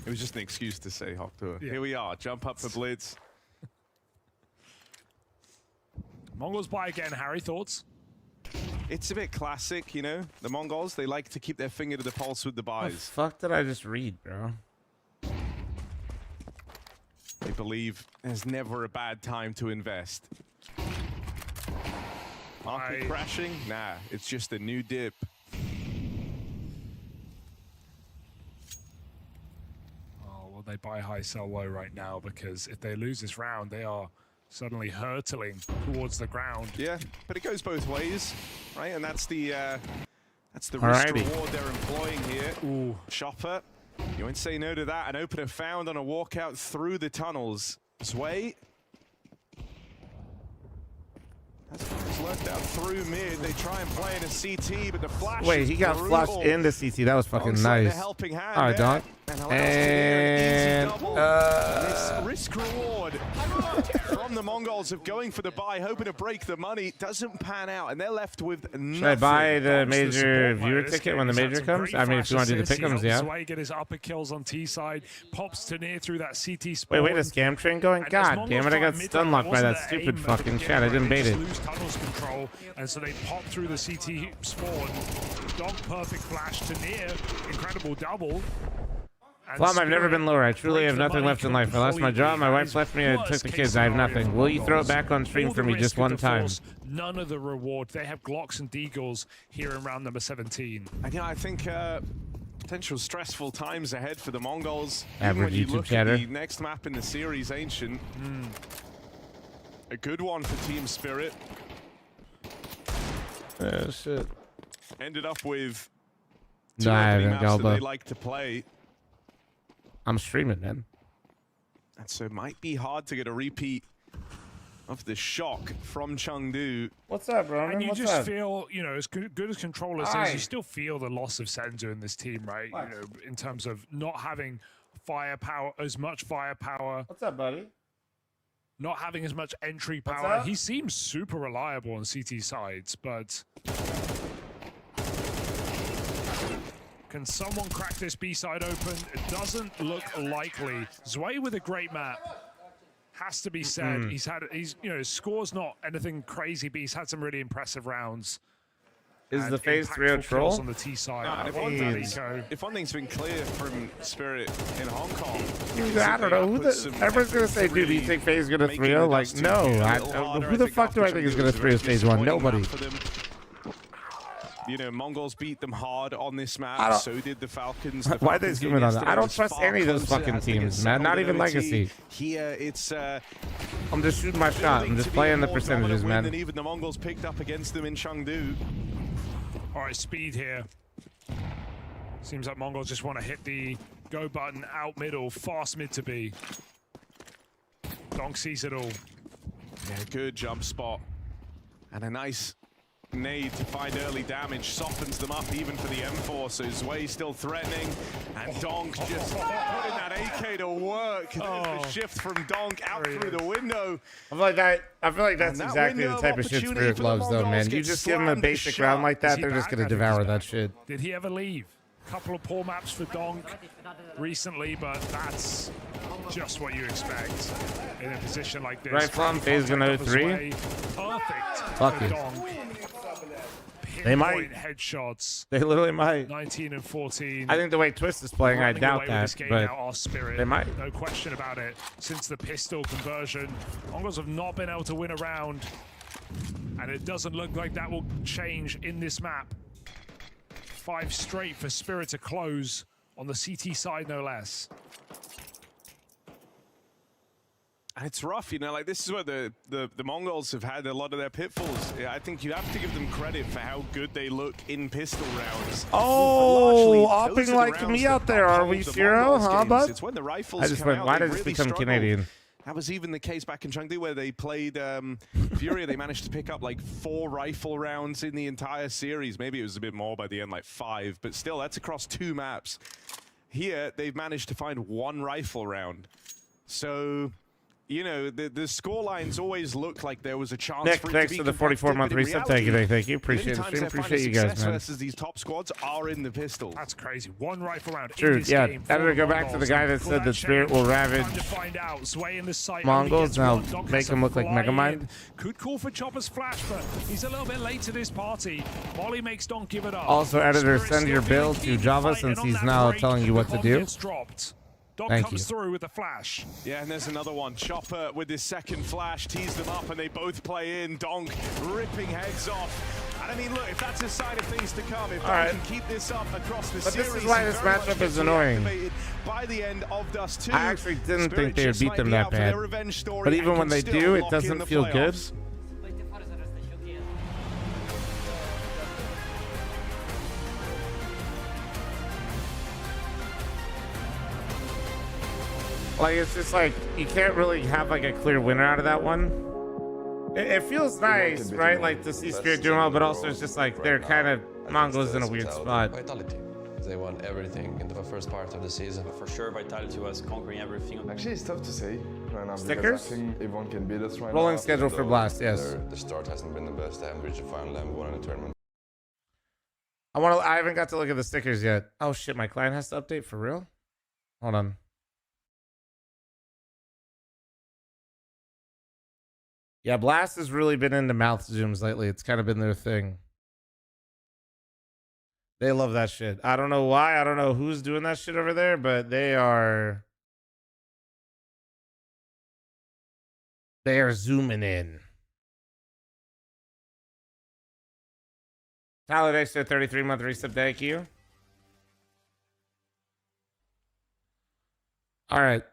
It was just an excuse to say Hawk Tour. Yeah. Here we are. Jump up for Blitz. Mongols buy again, Harry, thoughts? It's a bit classic, you know? The Mongols, they like to keep their finger to the pulse with the What the buys. fuck did I just read, bro? They believe there's never a bad time to invest. Market crashing? Nah, it's just a new dip. Oh, well, they buy high, sell low right now because if they lose this round, they are suddenly hurtling towards the ground. Yeah, but it goes both ways, right? And that's the risk Alrighty. reward they're employing here. Ooh, Chopper, you won't say no to that. An opener found on a walkout through the tunnels. Sway. That's left out through mid. They try and play in a CT, but the flash. Wait, he got flushed in the CT. That was fucking nice. Helping hand All right, Don. And this risk reward from the Mongols of going for the buy, hoping to break the money, doesn't pan out, and they're left with nothing. should I buy the major viewer ticket when the major comes? I mean, if you want to do the pick'ems, yeah. Sway get his upper kills on T side, pops to near through that CT spawn. Wait, a scam train going? God damn it, I got stun locked by that stupid fucking chat. I didn't bait it. Lose tunnels control, and so they pop through the CT spawn. Donk perfect flash to near, incredible double. Flom, I've never been lower. I truly have nothing left in life. I lost my job, my wife left me, I took the kids. I have nothing. Will you throw it back on stream for me just one time? None of the reward. They have Glocks and Deagles here in round number 17. And yeah, I think potential stressful times ahead for the Mongols. Average Even when you YouTube look chatter. at the next map in the series, Ancient. A good one for Team Spirit. Oh, shit. Ended up with No, two I opening haven't, maps that Galba. they like to play. I'm streaming, man. And so it might be hard to get a repeat of the shock from Chengdu. What's up, bro? And you What's just up? feel, you know, as good as Controller says, you still feel the loss of Senzu in this team, right? You know, in terms of not having firepower, as much firepower. What's up, buddy? Not having as much entry What's power. up? He seems super reliable on CT sides, but can someone crack this B side open? It doesn't look likely. Zwei with a great map. Has to be said. He's you know, his score's not anything crazy, but he's had some really impressive rounds. Is and the phase 3 a impactful troll? kills on the T side. And if one thing's been clear from Spirit in Hong Kong, I don't know. Everyone's going to say, dude, do you think phase is going to 3-0? Like, no. Who the fuck do I think is going to 3-0 stage 1? Nobody. You know, Mongols beat them hard on this map. So did the Falcons. Why are they zooming on that? I don't trust any of those fucking teams, man. Not even Legacy. Here, it's. I'm just shooting my shot. I'm just playing the percentages, man. And even the Mongols picked up against them in Chengdu. All right, speed here. Seems like Mongols just want to hit the go button out middle, fast mid to B. Donk sees it all. Yeah, good jump spot. And a nice nade to find early damage, softens them up even for the M4, so Zwei still threatening, and Donk just putting that AK to work. There's the shift from Donk out through the window. I feel like that's exactly the type of shit Spirit loves, though, man. You just give them a basic round like that, they're just going to devour that shit. Did he ever leave? Couple of poor maps for Donk recently, but that's just what you expect in a position like this. Right, Flom, phase gonna 3. Perfect. Fuck it. They might. Headshots. They literally might. 19 and 14. I think the way Twist is playing, I doubt that, but Spirit. they might. No question about it. Since the pistol conversion, Mongols have not been able to win a round, and it doesn't look like that will change in this map. 5 straight for Spirit to close on the CT side, no less. It's rough, you know, like this is where the Mongols have had a lot of their pitfalls. I think you have to give them credit for how good they look in pistol rounds. Oh, opping like me out there, are we, Zero? Huh, bud? It's when the rifles I just come went, out, why they did this really become struggle. Canadian? That was even the case back in Chengdu where they played Furia. They managed to pick up like 4 rifle rounds in the entire series. Maybe it was a bit more by the end, like 5, but still, that's across 2 maps. Here, they've managed to find 1 rifle round. So you know, the score lines always look like there was a chance Nick, for it thanks to for be the 44-month reset. Thank you, thank you. the only Appreciate the times stream. they're finding Appreciate you guys, success man. versus these top squads are in the pistols. That's crazy. One rifle round in True, this yeah. game. I'm gonna go back to the guy that said that Spirit will ravage Mongols. Now make him look like Megamind. Could call for Chopper's flash, but he's a little bit late to this party. Molly makes Donk give it up. Also, editor, Spirit's send your still build feeling to Java keen, since fighting he's on that now break. telling you what to Bomb do. gets dropped. Donk Thank comes you. through with the flash. Yeah, and there's another one. Chopper with his second flash tees them up, and they both play in. Donk ripping heads off. And I mean, look, if that's a sign of things to come, if Donk can keep this up across the But series, this is why this matchup is annoying. By the end of Dust 2, I actually didn't think Spirit they would just beat might them be that out for their bad. revenge story But and even when can they still do, it lock in doesn't the feel good. playoffs. Like, it's just like, you can't really have like a clear winner out of that one. It feels nice, right? Like to see Spirit doing well, but also it's just like they're kind of Mongols in a weird spot. Vitality. They won everything in the first part of the season. For sure, Vitality was conquering everything. Actually, it's tough to say right now. Stickers? I think everyone can beat us right Rolling now. schedule for Blast, yes. The start hasn't been the best. They haven't reached the final. They haven't won in the tournament. I haven't got to look at the stickers yet. Oh shit, my client has to update for real? Hold on. Yeah, Blast has really been into mouth zooms lately. It's kind of been their thing. They love that shit. I don't know why. I don't know who's doing that shit over there, but they are zooming in. Tyler Dexter, 33-month resub. Thank you. All right.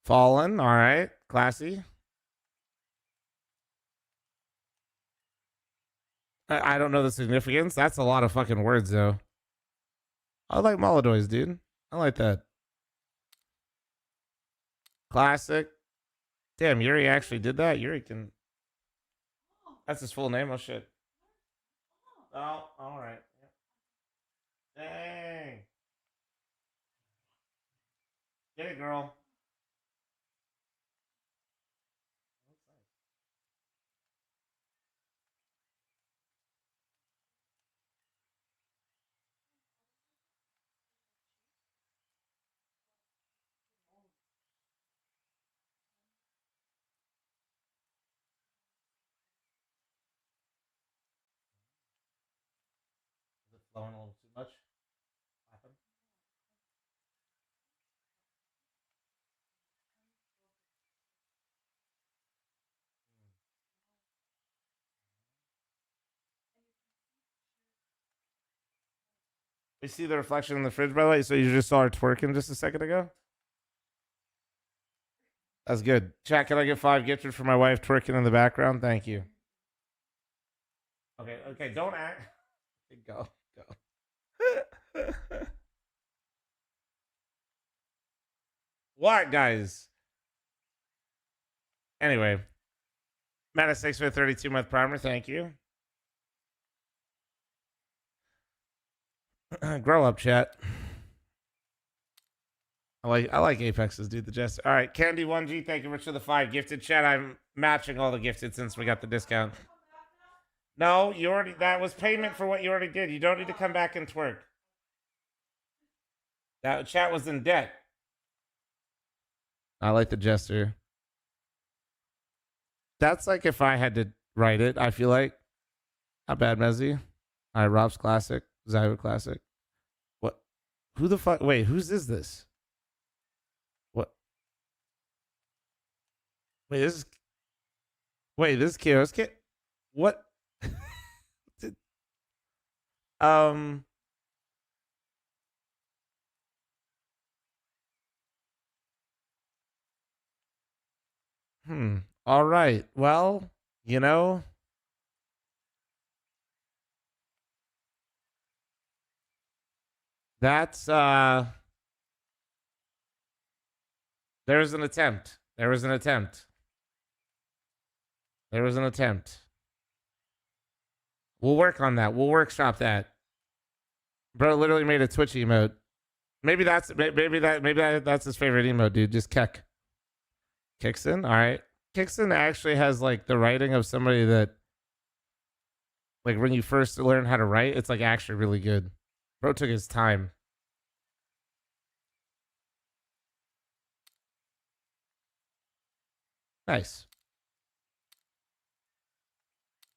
Fallen, all right. Classy. I don't know the significance. That's a lot of fucking words, though. I like Molodoys, dude. I like that. Classic. Damn, Yuri actually did that? Yuri can... That's his full name? Oh, shit. Oh, all right. Dang. Get it, girl. Flowing a little too much. We see the reflection in the fridge, by the way. So you just saw her twerking just a second ago? That's good. Chat, can I get 5 gifted for my wife twerking in the background? Thank you. Okay, don't act. Go. What, guys? Anyway. Mana 6 for 32-month primer. Thank you. Grow up, chat. I like Apexes, dude. The Jester. All right, Candy 1G. Thank you much for the 5 gifted. Chat, I'm matching all the gifted since we got the discount. No, you already. That was payment for what you already did. You don't need to come back and twerk. That chat was in debt. I like the Jester. That's like if I had to write it. I feel like not bad, Mezzy. All right, Rob's classic. Zyro classic. What? Who the fuck? Wait, whose is this? What? Wait, this is. Wait, this is Kio's kid. What? All right. Well, you know. That's there's an attempt. There was an attempt. We'll work on that. We'll workshop that. Bro literally made a Twitch emote. Maybe that's that's his favorite emote, dude. Just Keck. Kixon? Alright. Kixon actually has like the writing of somebody that, like, when you first learn how to write, it's like actually really good. Bro took his time. Nice.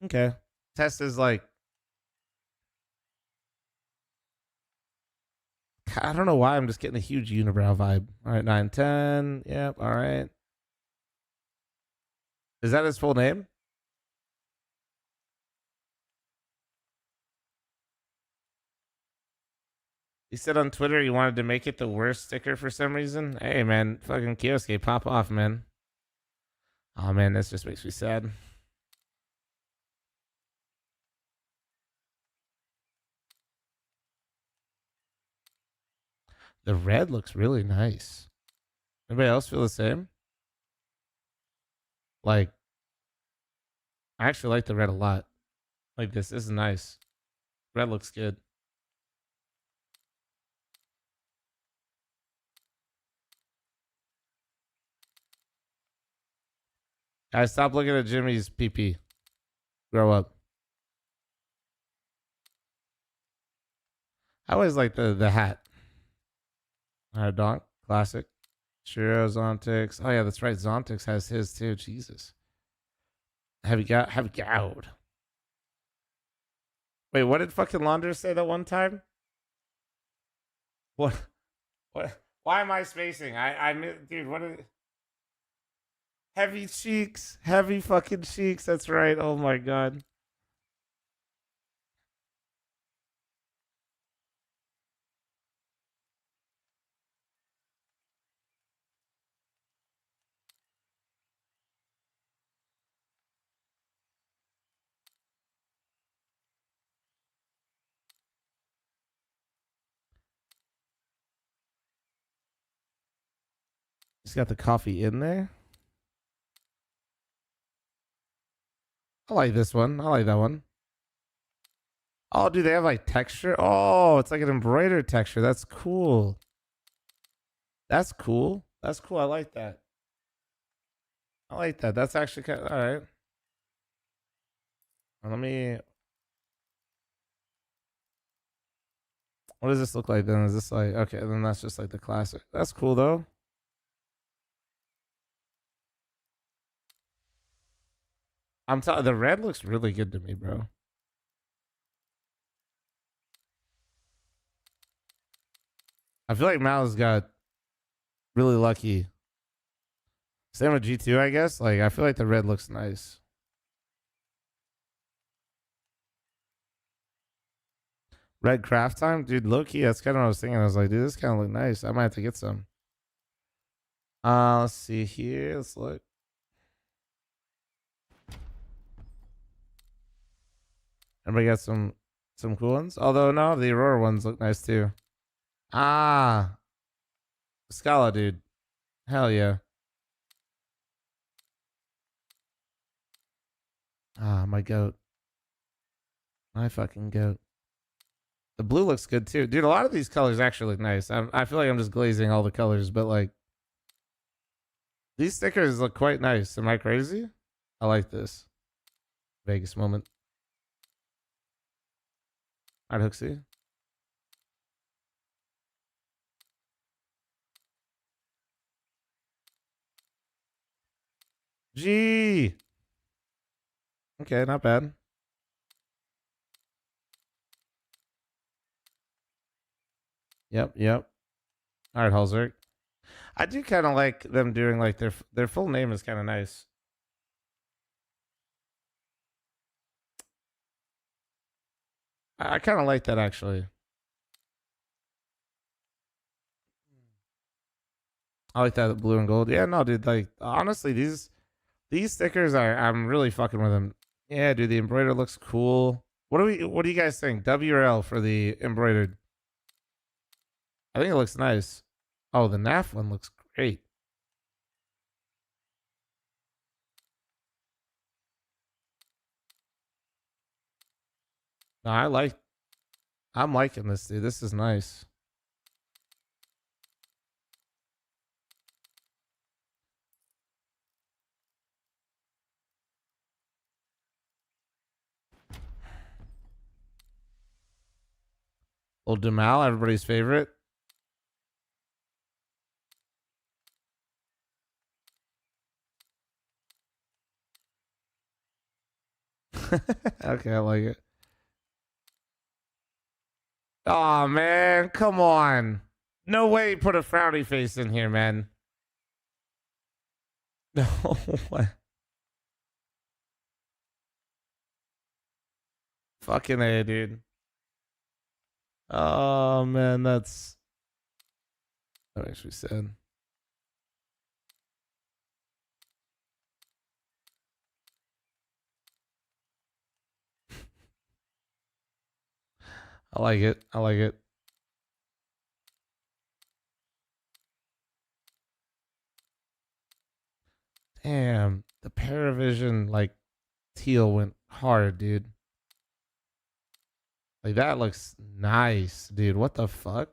Okay. Test is like, I don't know why I'm just getting a huge unibrow vibe. All right, 910. Yep. All right. Is that his full name? He said on Twitter he wanted to make it the worst sticker for some reason. Hey, man. Fucking Kioske, pop off, man. Oh, man. This just makes me sad. The red looks really nice. Anybody else feel the same? Like, I actually like the red a lot. Like this is nice. Red looks good. Guys, stop looking at Jimmy's PP. Grow up. I always like the hat. Donk, classic. Shiro, Zontix. Oh yeah, that's right. Zontix has his too. Jesus. Heavy gowd. Wait, what did fucking Launder say that one time? What? Why am I spacing? Dude, what is... Heavy cheeks. Heavy fucking cheeks. That's right. Oh my god. He's got the coffee in there. I like this one. I like that one. Oh, do they have like texture? Oh, it's like an embroidered texture. That's cool. That's cool. That's cool. I like that. I like that. That's actually kind of, all right. Let me. What does this look like then? Is this like, okay, then that's just like the classic. That's cool though. I'm telling, the red looks really good to me, bro. I feel like Mal's got really lucky. Same with G2, I guess. Like, I feel like the red looks nice. Red craft time? Dude, low key, that's kind of what I was thinking. I was like, dude, this kind of look nice. I might have to get some. Let's see here. Let's look. Everybody got some cool ones? Although, no, the Aurora ones look nice too. Ah. Scala, dude. Hell yeah. Ah, my goat. My fucking goat. The blue looks good too. Dude, a lot of these colors actually look nice. I feel like I'm just glazing all the colors, but like, these stickers look quite nice. Am I crazy? I like this. Vegas moment. All right, Hooksy. Gee. Okay, not bad. Yep. All right, Halzerk. I do kind of like them doing like their full name is kind of nice. I kind of like that actually. I like that blue and gold. Yeah, no, dude. Like honestly, these stickers I'm really fucking with them. Yeah, dude. The embroidered looks cool. What do you guys think? W or L for the embroidered? I think it looks nice. Oh, the NAF one looks great. No, I'm liking this, dude. This is nice. Old Dumal, everybody's favorite. Okay, I like it. Oh man, come on. No way you put a frowny face in here, man. No way. Fucking A, dude. Oh man, that makes me sad. I like it. I like it. Damn, the Paravision like teal went hard, dude. Like that looks nice, dude. What the fuck?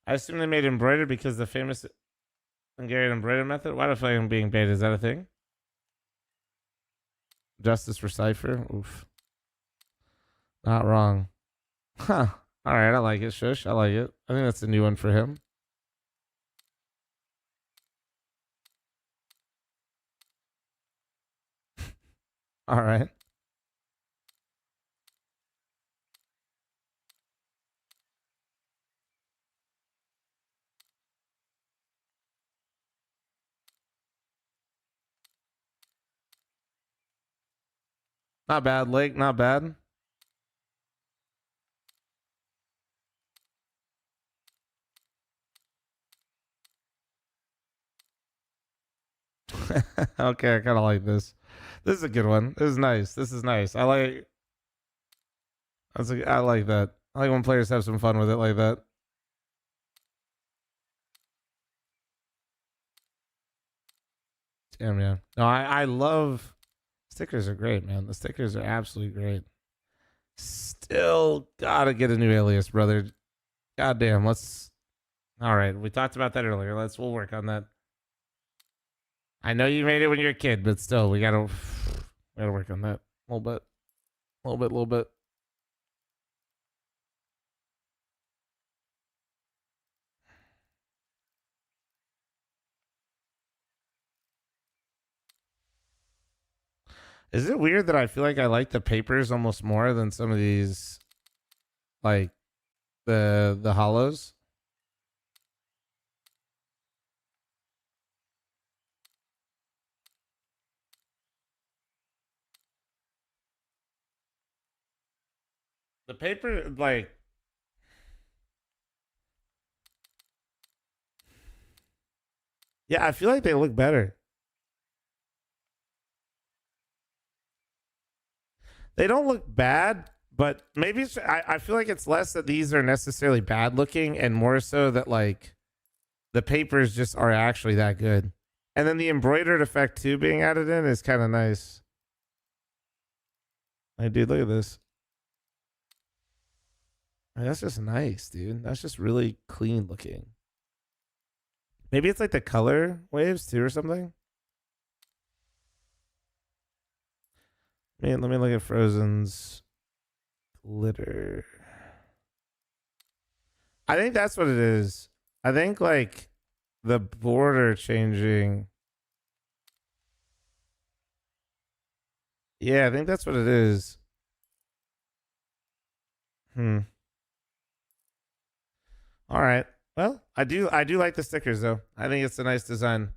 I assume they made embroidered because the famous Hungarian embroidered method. Why the fuck am I being baited? Is that a thing? Justice for Cypher. Oof. Not wrong. Huh. All right, I like it. Shush. I like it. I think that's a new one for him. All right. Not bad, Lake. Not bad. Okay, I kind of like this. This is a good one. This is nice. This is nice. I like. I like that. I like when players have some fun with it like that. Damn, yeah. No, I love stickers. Are great, man. The stickers are absolutely great. Still gotta get a new alias, brother. Goddamn. Let's. All right, we talked about that earlier. We'll work on that. I know you made it when you were a kid, but still, we gotta work on that a little bit. Is it weird that I feel like I like the papers almost more than some of these, like the hollows? The paper, like, yeah, I feel like they look better. They don't look bad, but maybe I feel like it's less that these are necessarily bad looking and more so that like the papers just are actually that good. And then the embroidered effect too being added in is kind of nice. Hey, dude, look at this. That's just nice, dude. That's just really clean looking. Maybe it's like the color waves too or something. Man, let me look at Frozen's glitter. I think that's what it is. I think like the border changing. Yeah, I think that's what it is. All right. Well, I do like the stickers though. I think it's a nice design.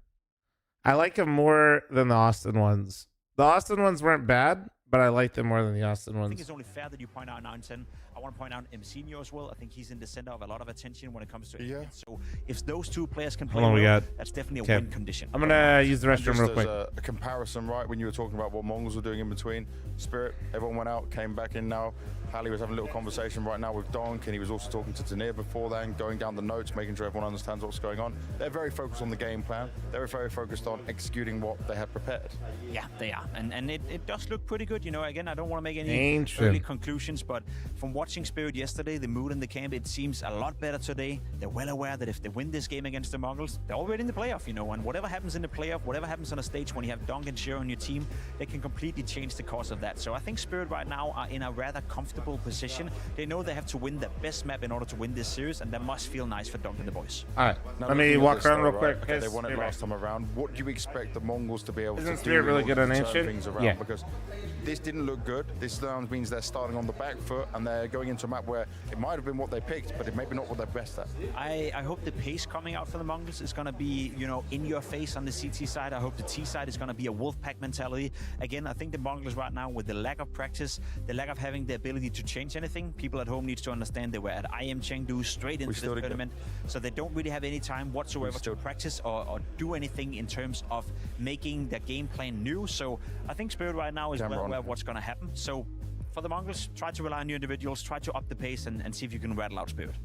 I like them more than the Austin ones. The Austin ones weren't bad, but I like them more than the Austin ones. I think it's only fair that you point out 910. I want to point out Mcinho as well. I think he's in the center of a lot of attention when it comes to it. So if those two players can play well, that's definitely a win condition. I'm gonna use the restroom real quick. A comparison, right? When you were talking about what Mongols were doing in between, Spirit, everyone went out, came back in now. Hallie was having a little conversation right now with Donk, and he was also talking to Tanir before then, going down the notes, making sure everyone understands what's going on. They're very focused on the game plan. They're very focused on executing what they had prepared. Yeah, they are. And it does look pretty good. You know, again, I don't want to make any Ancient. early conclusions, but from watching Spirit yesterday, the mood in the camp, it seems a lot better today. They're well aware that if they win this game against the Mongols, they're already in the playoff, you know, and whatever happens in the playoff, whatever happens on a stage when you have Donk and Shiro on your team, they can completely change the course of that. So I think Spirit right now are in a rather comfortable position. They know they have to win the best map in order to win this series, and that must feel nice for Donk and the boys. All right, Now, let me looking at walk this around though, real right, quick. okay, they won it last time around. What do you expect the Mongols to be able to do Spirit really in good order on to turn Ancient? things around? Yeah. Because this didn't look good. This now means they're starting on the back foot, and they're going into a map where it might have been what they picked, but it maybe not what they're best at. I hope the pace coming out for the Mongols is going to be, you know, in your face on the CT side. I hope the T side is going to be a Wolfpack mentality. Again, I think the Mongols right now, with the lack of practice, the lack of having the ability to change anything, people at home needs to understand they were at IM Chengdu straight into this tournament, so they don't really have any time whatsoever to practice or do anything in terms of making their game plan new. So I think Spirit right now is well aware of what's going to happen. So for the Mongols, try to rely on your individuals, try to up the pace and see if you can rattle out Spirit.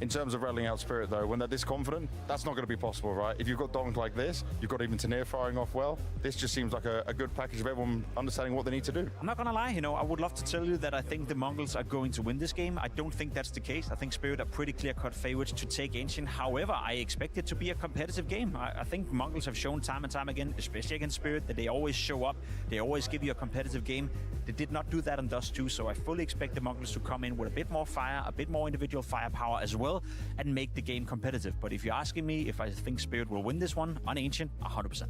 In terms of rattling out Spirit, though, when they're this confident, that's not going to be possible, right? If you've got Donk like this, you've got even Tanir firing off well, this just seems like a good package of everyone understanding what they need to do. I'm not going to lie, you know, I would love to tell you that I think the Mongols are going to win this game. I don't think that's the case. I think Spirit are pretty clear-cut favorites to take Ancient. However, I expect it to be a competitive game. I think Mongols have shown time and time again, especially against Spirit, that they always show up. They always give you a competitive game. They did not do that on Dust 2, so I fully expect the Mongols to come in with a bit more fire, a bit more individual firepower as well, and make the game competitive. But if you're asking me if I think Spirit will win this one on Ancient, 100%.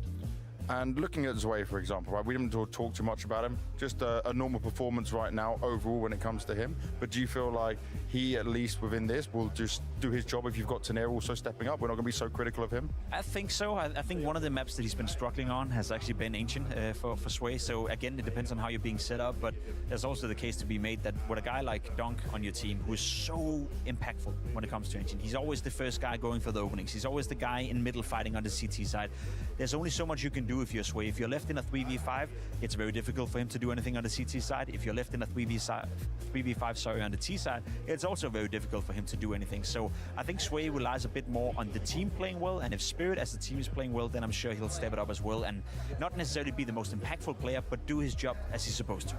And looking at Zwei, for example, right, we didn't talk too much about him. Just a normal performance right now overall when it comes to him. But do you feel like he, at least within this, will just do his job if you've got Tanir also stepping up? We're not going to be so critical of him? I think so. I think one of the maps that he's been struggling on has actually been Ancient for Zwei. So again, it depends on how you're being set up. But there's also the case to be made that with a guy like Donk on your team, who is so impactful when it comes to Ancient, he's always the first guy going for the openings. He's always the guy in middle fighting on the CT side. There's only so much you can do if you're Zwei. If you're left in a 3v5, it's very difficult for him to do anything on the CT side. If you're left in a 3v5 on the T side, it's also very difficult for him to do anything. So I think Zwei relies a bit more on the team playing well, and if Spirit as the team is playing well, then I'm sure he'll step it up as well and not necessarily be the most impactful player, but do his job as he's supposed to.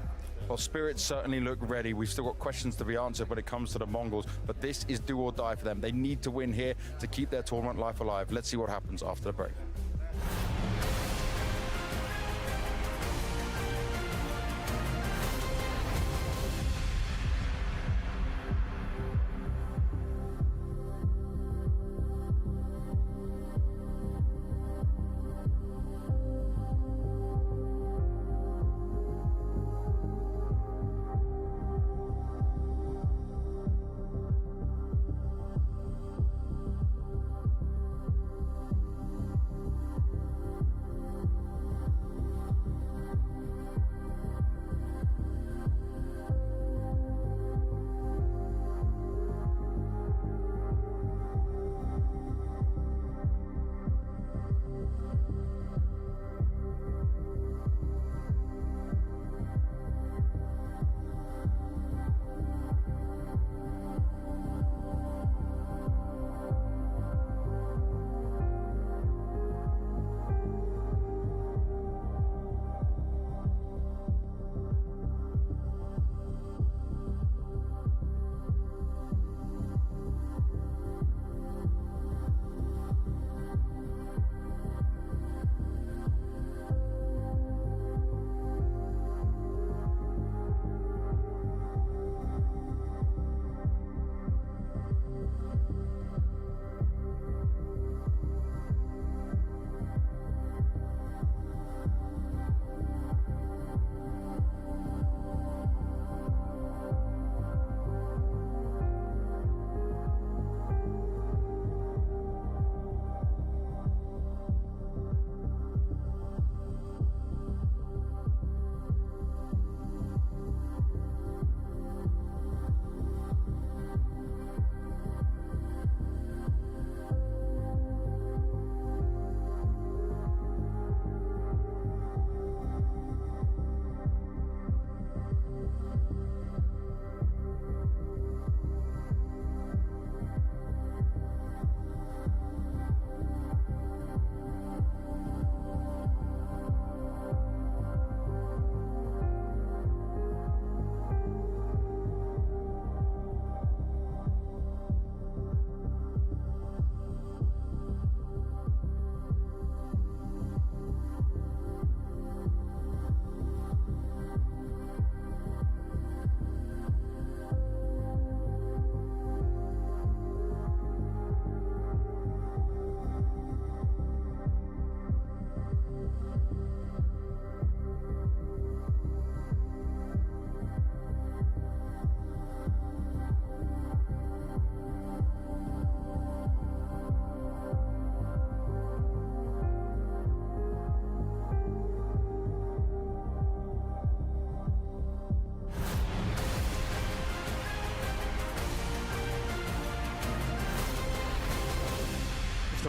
Well, Spirits certainly look ready. We've still got questions to be answered when it comes to the Mongols, but this is do or die for them. They need to win here to keep their tournament life alive. Let's see what happens after the break.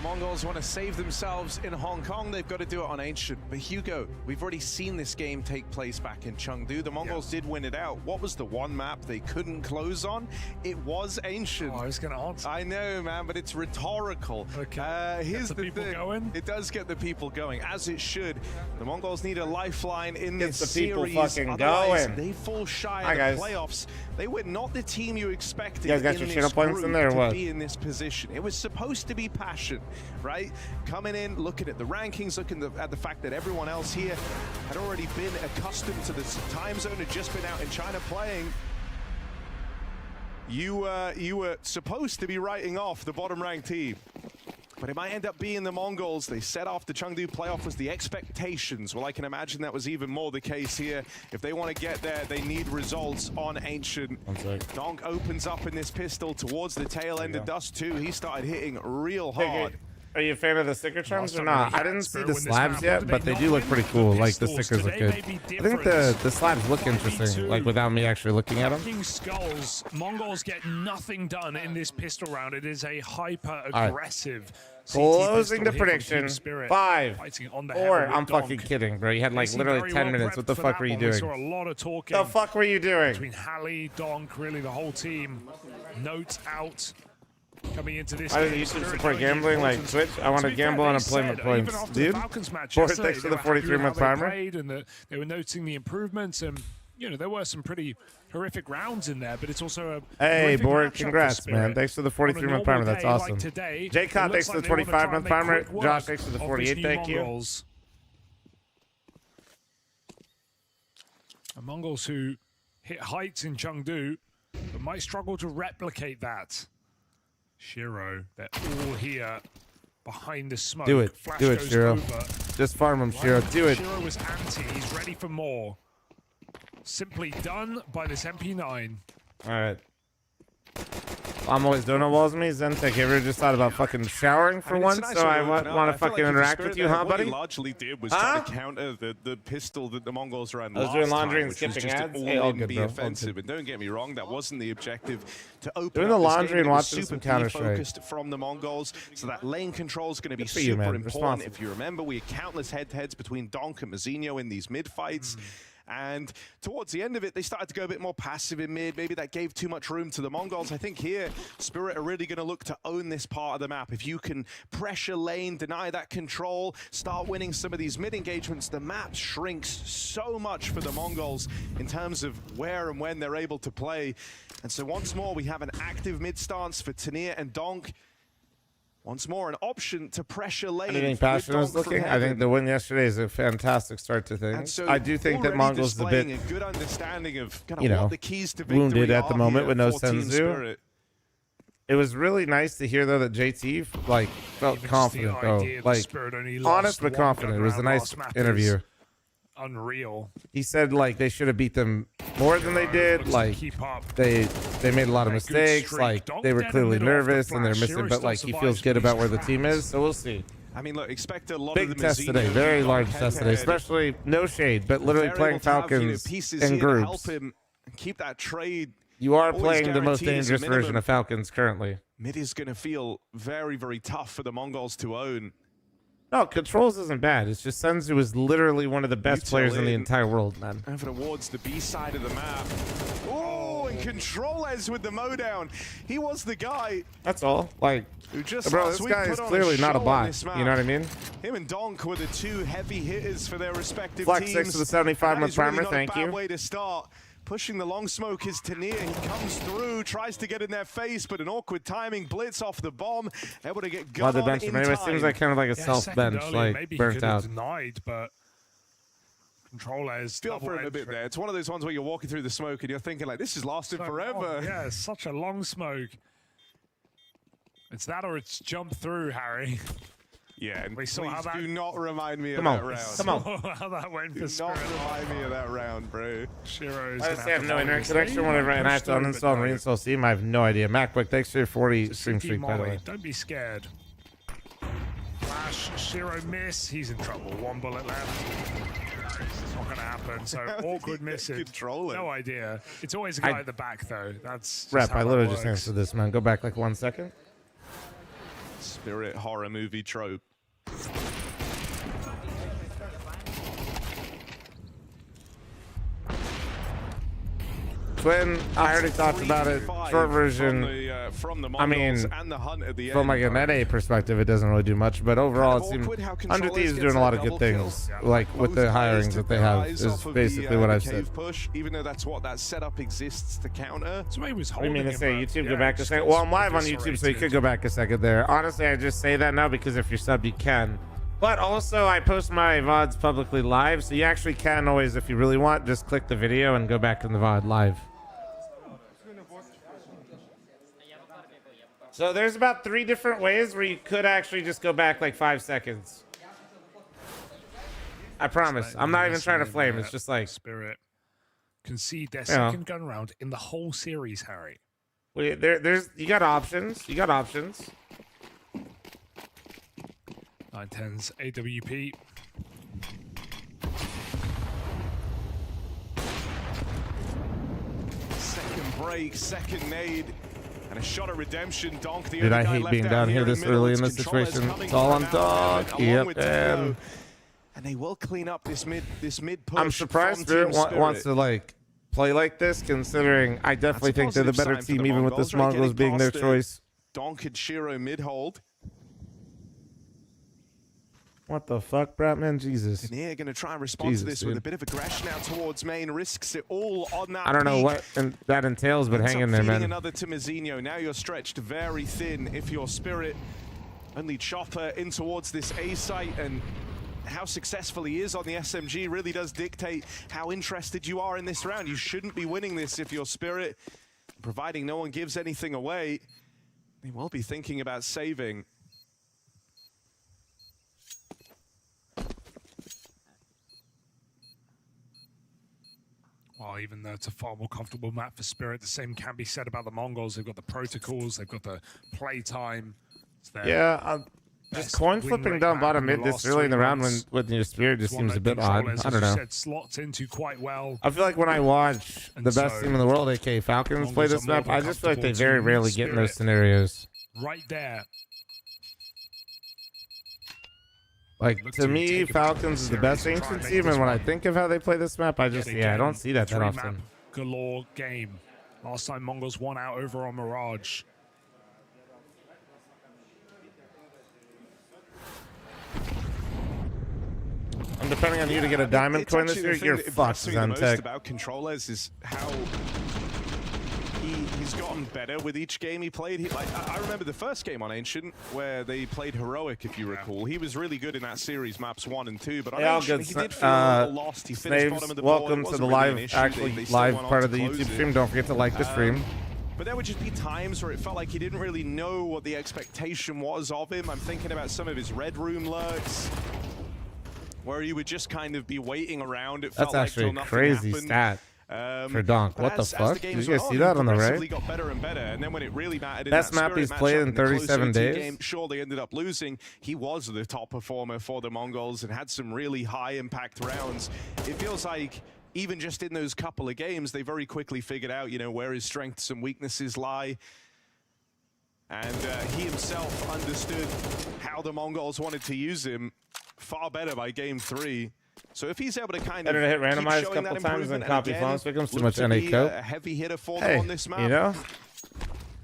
Mongols want to save themselves in Hong Kong, they've got to do it on Ancient. But Hugo, we've already seen this game take place back in Chengdu. The Mongols did win it out. What was the one map they couldn't close on? It was Ancient. Oh, I was going to answer. I know, man, but it's rhetorical. Okay. Here's the thing. Going? It does get the people going, as it should. The Mongols need a lifeline in this series. Otherwise, they fall shy of the playoffs. They were not the team you expected you guys got your channel points in there or what? To be in this position. It was supposed to be passion, right? Coming in, looking at the rankings, looking at the fact that everyone else here had already been accustomed to this time zone, had just been out in China playing. You were supposed to be writing off the bottom-ranked team. But it might end up being the Mongols. They set off the Chengdu playoff was the expectations. Well, I can imagine that was even more the case here. If they want to get there, they need results on Ancient. Donk opens up in this pistol towards the tail end of Dust 2. He started hitting real hard. Are you a fan of the sticker charms or not? I didn't see the slabs yet, but they do look pretty cool. Like, the stickers look good. I think the slabs look interesting, like, without me actually looking at them. King Skulls, Mongols get nothing done in this pistol round. It is a hyper-aggressive Closing the prediction. 5, 4. I'm fucking kidding, bro. You had, like, literally 10 minutes. What the fuck were you doing? We saw a lot of talking. The fuck were you doing? Between Hallie, Donk, really the whole team. Note out. Coming into this why does YouTube support gambling like Twitch? I want to gamble on employment points, dude. Thanks for the 43-month timer. And they were noting the improvements, and you know there were some pretty horrific rounds in there, but it's also a hey, Board, congrats, man! Thanks for the 43-month timer. That's awesome. J-Cot, thanks for the 25-month timer. Josh, thanks for the 48. Thank you. The Mongols who hit heights in Chengdu, but might struggle to replicate that. Shiro, they're all here behind the smoke. Do it. Flash Do it, goes Shiro. over. Just farm him, Shiro. Do it. Shiro was anti. He's ready for more. Simply done by this MP9. All right. I'm always doing no walls me. Zentek, you ever just thought about fucking showering for once? Nice so I want to fucking interact with you, huh, buddy? What he largely did was try to counter the pistol that the Mongols ran I was doing laundry and skipping ads. Hey, all good, be bro. offensive. And don't get me wrong, that wasn't the objective. To open doing the up this laundry game, and watching super some Counter-Strike. focused from the Mongols, so that lane control is going to be for you, super man. important. If you remember, we had countless head-to-heads between Donk and Mazinho in these mid-fights. And towards the end of it, they started to go a bit more passive in mid. Maybe that gave too much room to the Mongols. I think here, Spirit are really going to look to own this part of the map. If you can pressure lane, deny that control, start winning some of these mid engagements, the map shrinks so much for the Mongols in terms of where and when they're able to play. And so once more, we have an active mid stance for Tanir and Donk. Once more, an option to pressure lane. Anything passionate is looking? I think the win yesterday is a fantastic start to things. So I do think that Mongols is a bit, a good understanding of you know, what the keys to wounded at the moment with no Senzu. It was really nice to hear, though, that JT like felt confident, though. Like, honest but confident. It was a nice interview. Unreal. He said, like, they should have beat them more than they did. Like, they made a lot of mistakes. Like, they were clearly nervous and they're missing, but, like, he feels good about where the team is, so we'll see. I mean, look, expect a lot big of the test today, very large test today, especially no shade, but literally playing Falcons in groups. Help him keep that trade. You are playing the most dangerous version of Falcons currently. Mid is going to feel very, very tough for the Mongols to own. No, controls isn't bad. It's just Senzu is literally one of the best players in the entire world, man. Over towards the B side of the map. Oh, and Controles with the mowdown. He was the guy. That's all. Like, who just bro, this guy is clearly not a bot. You know what I mean? Him and Donk were the two heavy hitters for their respective Flex teams. 6 to the 75-month primer. Thank you. Way to start. Pushing the long smoke is Tanir. He comes through, tries to get in their face, but an awkward timing blitz off the bomb. Able to get gun on in time. Anyway, seems like kind of like a self-bench, like burnt out. Denied, but Controllers. Feel for him a bit there. It's one of those ones where you're walking through the smoke and you're thinking like, this is lasted forever. Long. Yeah, it's such a long smoke. It's that or it's jump through, Harry. Yeah, and we saw how that. Do not remind me of that round. Come on. How that went for Do not remind me of that round, bro. Shiro's I just have no internet connection whenever I have to uninstall and reinstall Steam. I have no idea. MacBook, thanks for your 40 stream streak, by the way. Don't be scared. Flash, Shiro miss. He's in trouble. One bullet left. It's not going to happen. So awkward missing. No idea. It's always a guy at the back, though. That's Rep, I literally just answered this, man. Go back like 1 second. Spirit horror movie trope. Twin, I already talked about it. Short version. From the I mean, and the hunt at the from like end. an NA perspective, it doesn't really do much, but overall, it seems awkward how 100 Thieves is Controllers doing a lot of gets good their things, double kill. like with the Both players hirings that took they their have, eyes is off of basically the what I've cave said. push, even though that's what that setup exists to counter. Somebody was What do you mean to holding say? him, YouTube, but go yeah, back a just second. got Well, I'm live on YouTube, so you could go back a second there. Honestly, I just say that now because if you're subbed, you can. But also, I post my VODs publicly live, so you actually can always, if you really want, just click the video and go back in the VOD live. So there's about 3 different ways where you could actually just go back like 5 seconds. I promise. I'm not even trying to flame. It's just like Spirit concede their You know. second gun round in the whole series, Harry. wait, there's you got options. You got options. 910's AWP. Second break, second nade, and a shot at redemption. Donk, the Dude, other I guy hate left being out down here in this middle. early It's in this Controllers situation. coming It's all on from Donk. along Yep, with and Techno. And they will clean up this mid push. I'm surprised from Spirit Team Spirit. wants to like play like this, considering I definitely think they're the better Positive sign for team, the even with this right? Mongols Getting being their past choice. Donk and Shiro mid hold. What the fuck, Bratman? Jesus. Denier going to try and respond Jesus, to this dude. with a bit of aggression now towards main. Risks it all on that I don't know peak. what that entails, but Ends hang up in there, feeding man. Another to Mazinho. Now you're stretched very thin if you're Spirit. Only Chopper in towards this A site, and how successful he is on the SMG really does dictate how interested you are in this round. You shouldn't be winning this if you're Spirit. Providing no one gives anything away, they will be thinking about saving. Well, even though it's a far more comfortable map for Spirit, the same can be said about the Mongols. They've got the protocols, they've got the play time. Yeah, just coin flipping down bottom mid this early in the round when your Spirit just seems a bit odd. I don't know. Said, slots into quite well. I feel like when I watch the best team in the world, aka Falcons, play this map, I just feel like they very rarely get in those scenarios. Right there. Like, to me, Falcons is the best ancient team, and when I think of how they play this map, I just, I don't see that often. Galore game. Last time Mongols won out over on Mirage. I'm depending on you to get a diamond coin this year, you're fucked, The most Zantec. about Controllers is how he's gotten better with each game he played. I remember the first game on Ancient where they played Heroic, if you recall. He was really good in that series, maps 1 and 2, but on Ancient, he did feel lost. He finished bottom of the board. Welcome It to wasn't the really an live, issue. actually They still live went on part to of the close YouTube it. stream. Don't forget to like the stream. But there would just be times where it felt like he didn't really know what the expectation was of him. I'm thinking about some of his Red Room lurks, where he would just kind of be waiting around. It felt That's like till actually a nothing crazy happened. stat for Donk. But What the as the fuck? Did games you guys went see on, that on the he right? progressively got better and better, and then when it really mattered in Best that map Spirit he's played matchup in and the closer 37 team days. game, sure, they ended up losing. He was the top performer for the Mongols and had some really high impact rounds. It feels like even just in those couple of games, they very quickly figured out, you know, where his strengths and weaknesses lie. And he himself understood how the Mongols wanted to use him far better by game 3. So if he's able to kind of Better to hit keep randomized a showing couple that times than improvement copy again, phones becomes too look much to NA be code. a heavy hitter for them Hey, on this map. you know?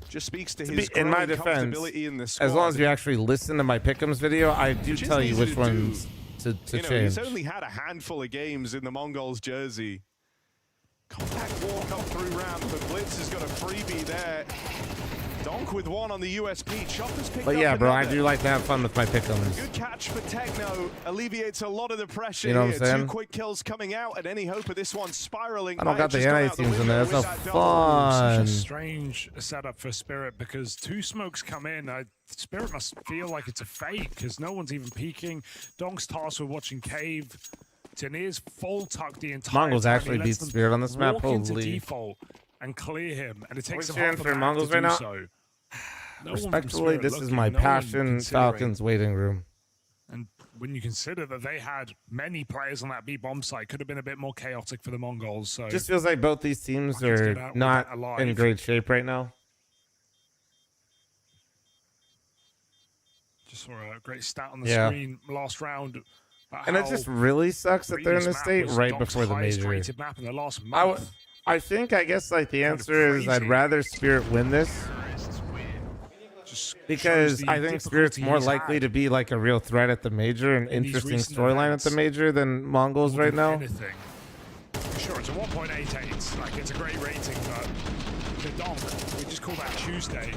Just speaks to To his be, in my growing defense, comfortability in the squad. as long as you actually listen to my pick'ems video, I do Which is tell you easy which to do. ones to You know, change. he's only had a handful of games in the Mongols jersey. Compact walk up through ramp, but Blitz has got a freebie there. Donk with one on the USP. Chopper's picked But up yeah, bro, I another. do like to have fun with my pick'ems. Good catch for Techno. Alleviates a lot of the pressure You know what here. I'm saying? 2 quick kills coming out, and any hope of this one spiraling. I don't got the Just NA out teams in there. window That's with no that double. fun. Such a strange setup for Spirit because 2 smokes come in. Spirit must feel like it's a fake because no one's even peeking. Donk's tasked with watching Cave. Tenier's full tuck the entire Mongols time. actually He lets beat them Spirit on this map. walk into Holy. default and clear him, and it takes We're them half cheering a for map Mongols to right do now. so. No one from Respectfully, Spirit this is looking, my no one passion considering. Falcons waiting room. And when you consider that they had many players on that B bomb site, could have been a bit more chaotic for the Mongols. So Just feels like both these teams Monkeys are get out with not that alive. in great shape right now. Just saw a great stat on the Yeah. screen last round. And it just really sucks that they're in this state right before the major. Map in the last month. I guess like the answer is I'd rather Spirit win this because I think Spirit's more likely to be like a real threat at the major and interesting storyline at the major than Mongols right now. Anything. Sure, it's a 1.88. Like it's a great rating, but the donk, we just call that Tuesday.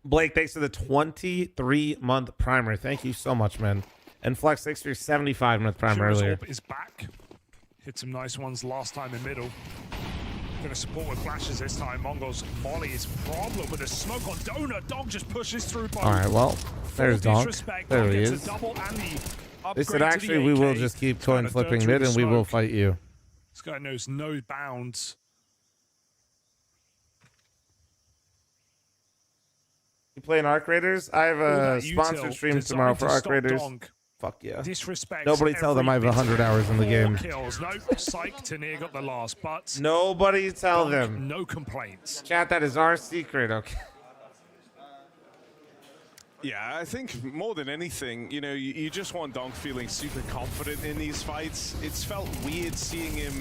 Blake, thanks for the 23-month primer. Thank you so much, man. And Flex, thanks for your 75-month primer earlier. Is back. Hit some nice ones last time in middle. Gonna support with flashes this time. Mongols Molly is problem with a smoke on Donut. Donk just pushes through. All right, well, there's Donk. There he is. They said actually we will just keep coin flipping mid and we will fight you. This guy knows no bounds. You playing Arc Raiders? I have a sponsored stream tomorrow for Arc Raiders. Fuck yeah. Nobody tell them I have 100 hours in the game. Kills. No, Psych Tania got the last, but nobody tell them. No complaints. Chat, that is our secret, okay? Yeah, I think more than anything, you know, you just want Donk feeling super confident in these fights. It's felt weird seeing him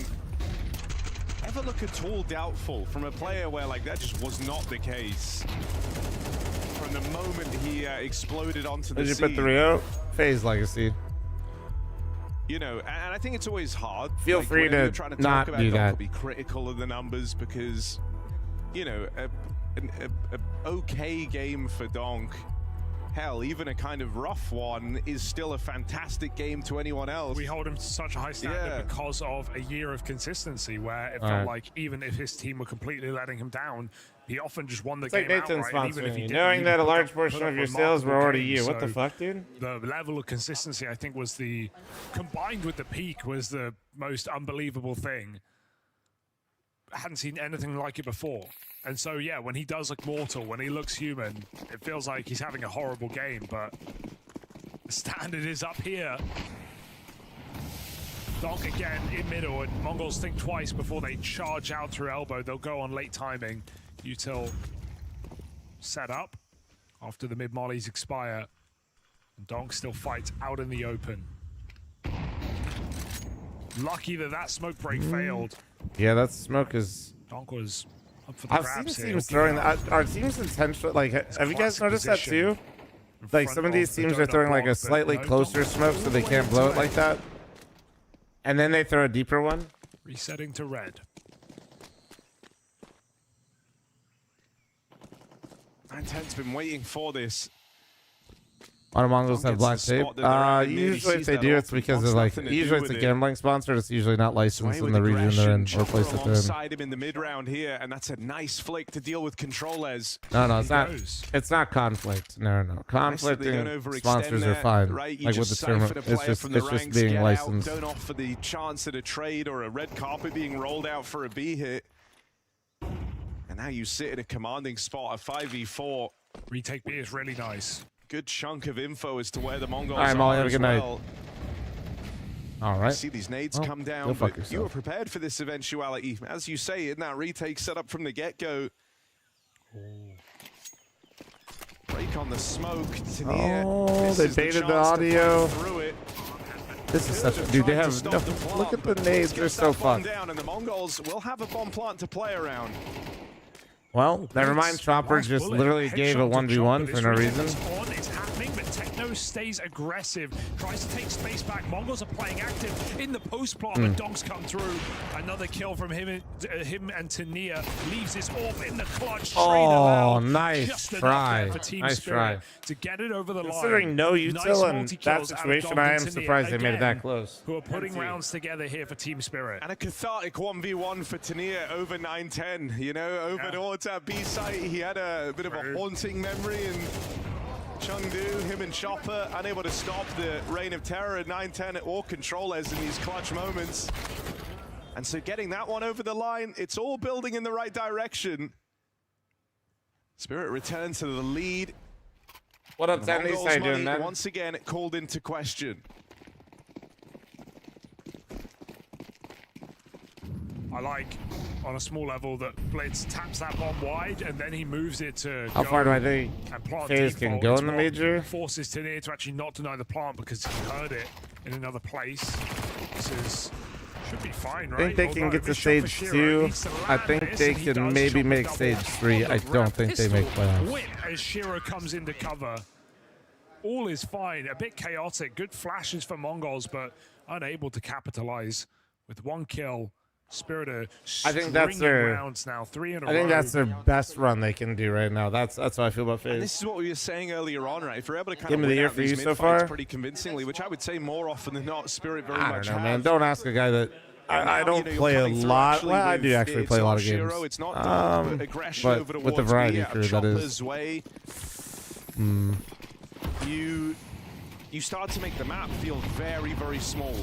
ever look at all doubtful from a player where like that just was not the case. From the moment he exploded onto the scene. Did you put the Rio? Phase Legacy. You know, and I think it's always hard. Feel like, free to trying to not talk about do Donk, that. to be critical of the numbers because, you know, an okay game for Donk, hell, even a kind of rough one is still a fantastic game to anyone else. We hold him to such a high standard because of a year of consistency where it felt like even if his team were completely letting him down, he often just won the game like Nathan outright. Even if he sponsoring you, didn't, knowing he that a put large up- portion put of up your sales were remarkable already you. games. What the So fuck, dude? The level of consistency, I think, was the combined with the peak was the most unbelievable thing. I hadn't seen anything like it before. And so, yeah, when he does look mortal, when he looks human, it feels like he's having a horrible game, but the standard is up here. Donk again in middle, and Mongols think twice before they charge out through elbow. They'll go on late timing. Util set up after the mid mollies expire. And Donk still fights out in the open. Lucky that smoke break failed. Yeah, that smoke is. Donk was up for the I've grabs seen here. teams throwing that. Our teams intentionally, like, have you guys noticed that too? Like, some of these teams are throwing like a slightly closer smoke so they can't blow it like that. And then they throw a deeper one. Resetting to red. 910's been waiting for this. A lot of Mongols have black gets the tape. spot that they're at, and Usually he if sees they that do, it's often, because wants of like, nothing to do usually it's with a it. gambling sponsor. It's usually not licensed Sway in the with region they're in aggression, or place that they're in. alongside him in the mid round here, and that's a nice flick to deal with controllers. No, it's not. It's not conflict. No. Conflicting sponsors are fine. Right? You Like with the just term, siphon a it's player just from the it's just ranks, being get licensed. Out, don't offer the chance at a trade or a red carpet being rolled out for a B hit. And now you sit in a commanding spot, a 5v4. Retake B is really nice. Good chunk of info as to where the Mongols All right, Molly, are have a as good night. well. All right. See these nades Well, come go down, fuck but you were yourself. prepared for this eventuality. As you say, in that retake set up from the get-go. Break on the smoke. Tania They baited the audio. through it. This is such a dude. They have no, look at the nades. They're so fun. Down, and the Mongols will have a bomb plant to play around. Well, never mind. Chopper just literally gave a 1v1 for no reason. It's happening, but Techno stays aggressive, tries to take space back. Mongols are playing active in the post plant, but Donk's come through. Another kill from him and Tania leaves his orb in the clutch. Oh, nice Just enough try. there for Team Nice Spirit try. to get it over the line. Considering no util in multi-kills that out of situation, Donk I and am Tania surprised they made it that again, close. Who are putting rounds together here for Team Spirit. And a cathartic 1v1 for Tania over 910. You know, over towards that B site, he had a bit of a haunting memory, and Chengdu, him and Chopper, unable to stop the reign of terror at 910 or controllers in these clutch moments. And so getting that one over the line, it's all building in the right direction. Spirit returns to the lead. What up, The Tennis? Mongols' How you doing, money man? once again called into question. I like, on a small level, that Blitz taps that bomb wide and then he moves it to How far do I think FaZe can go in the major? Forces Tenier to actually not deny the plant because he heard it in another place. This should be fine, right? I think they can get to stage 2. I think they can maybe make stage 3. I don't think they make playoffs. Whip as Shiro comes into cover. All is fine. A bit chaotic. Good flashes for Mongols, but unable to capitalize with 1 kill. Spirit I think that's their rounds now, 3 in a I think row. that's their best run they can do right now. That's how I feel about FaZe. And this is what we were saying earlier on, right? If we're able to kind Game of of the win year out for these you so mid-fights far? pretty convincingly, which I would say more often than not, Spirit very I much don't know, have. man. Don't ask a guy that I don't play a lot. Well, I do actually play a lot of games. It's not but aggression but over with the towards variety B, crew, that is. way, you start to make the map feel very, very small.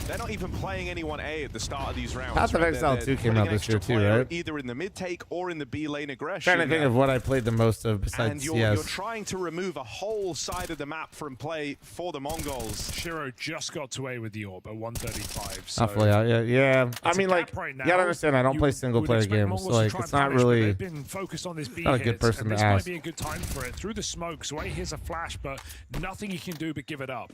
They're not even playing anyone A at the start of these rounds. Path of right? Exile 2 came out this year too, right? Either in the mid take or in the B lane aggression. Trying to think of what I played the most of besides and CS. you're trying to remove a whole side of the map from play for the Mongols. Shiro just got to A with the orb at 135. So Hopefully, yeah. I mean, like, right you gotta understand, I don't play single player games, so like, it's not really. They've been focused on this B not a good hit, person and to this ask. might be a good time for it. Through the smoke, Sway here's a flash, but nothing he can do but give it up.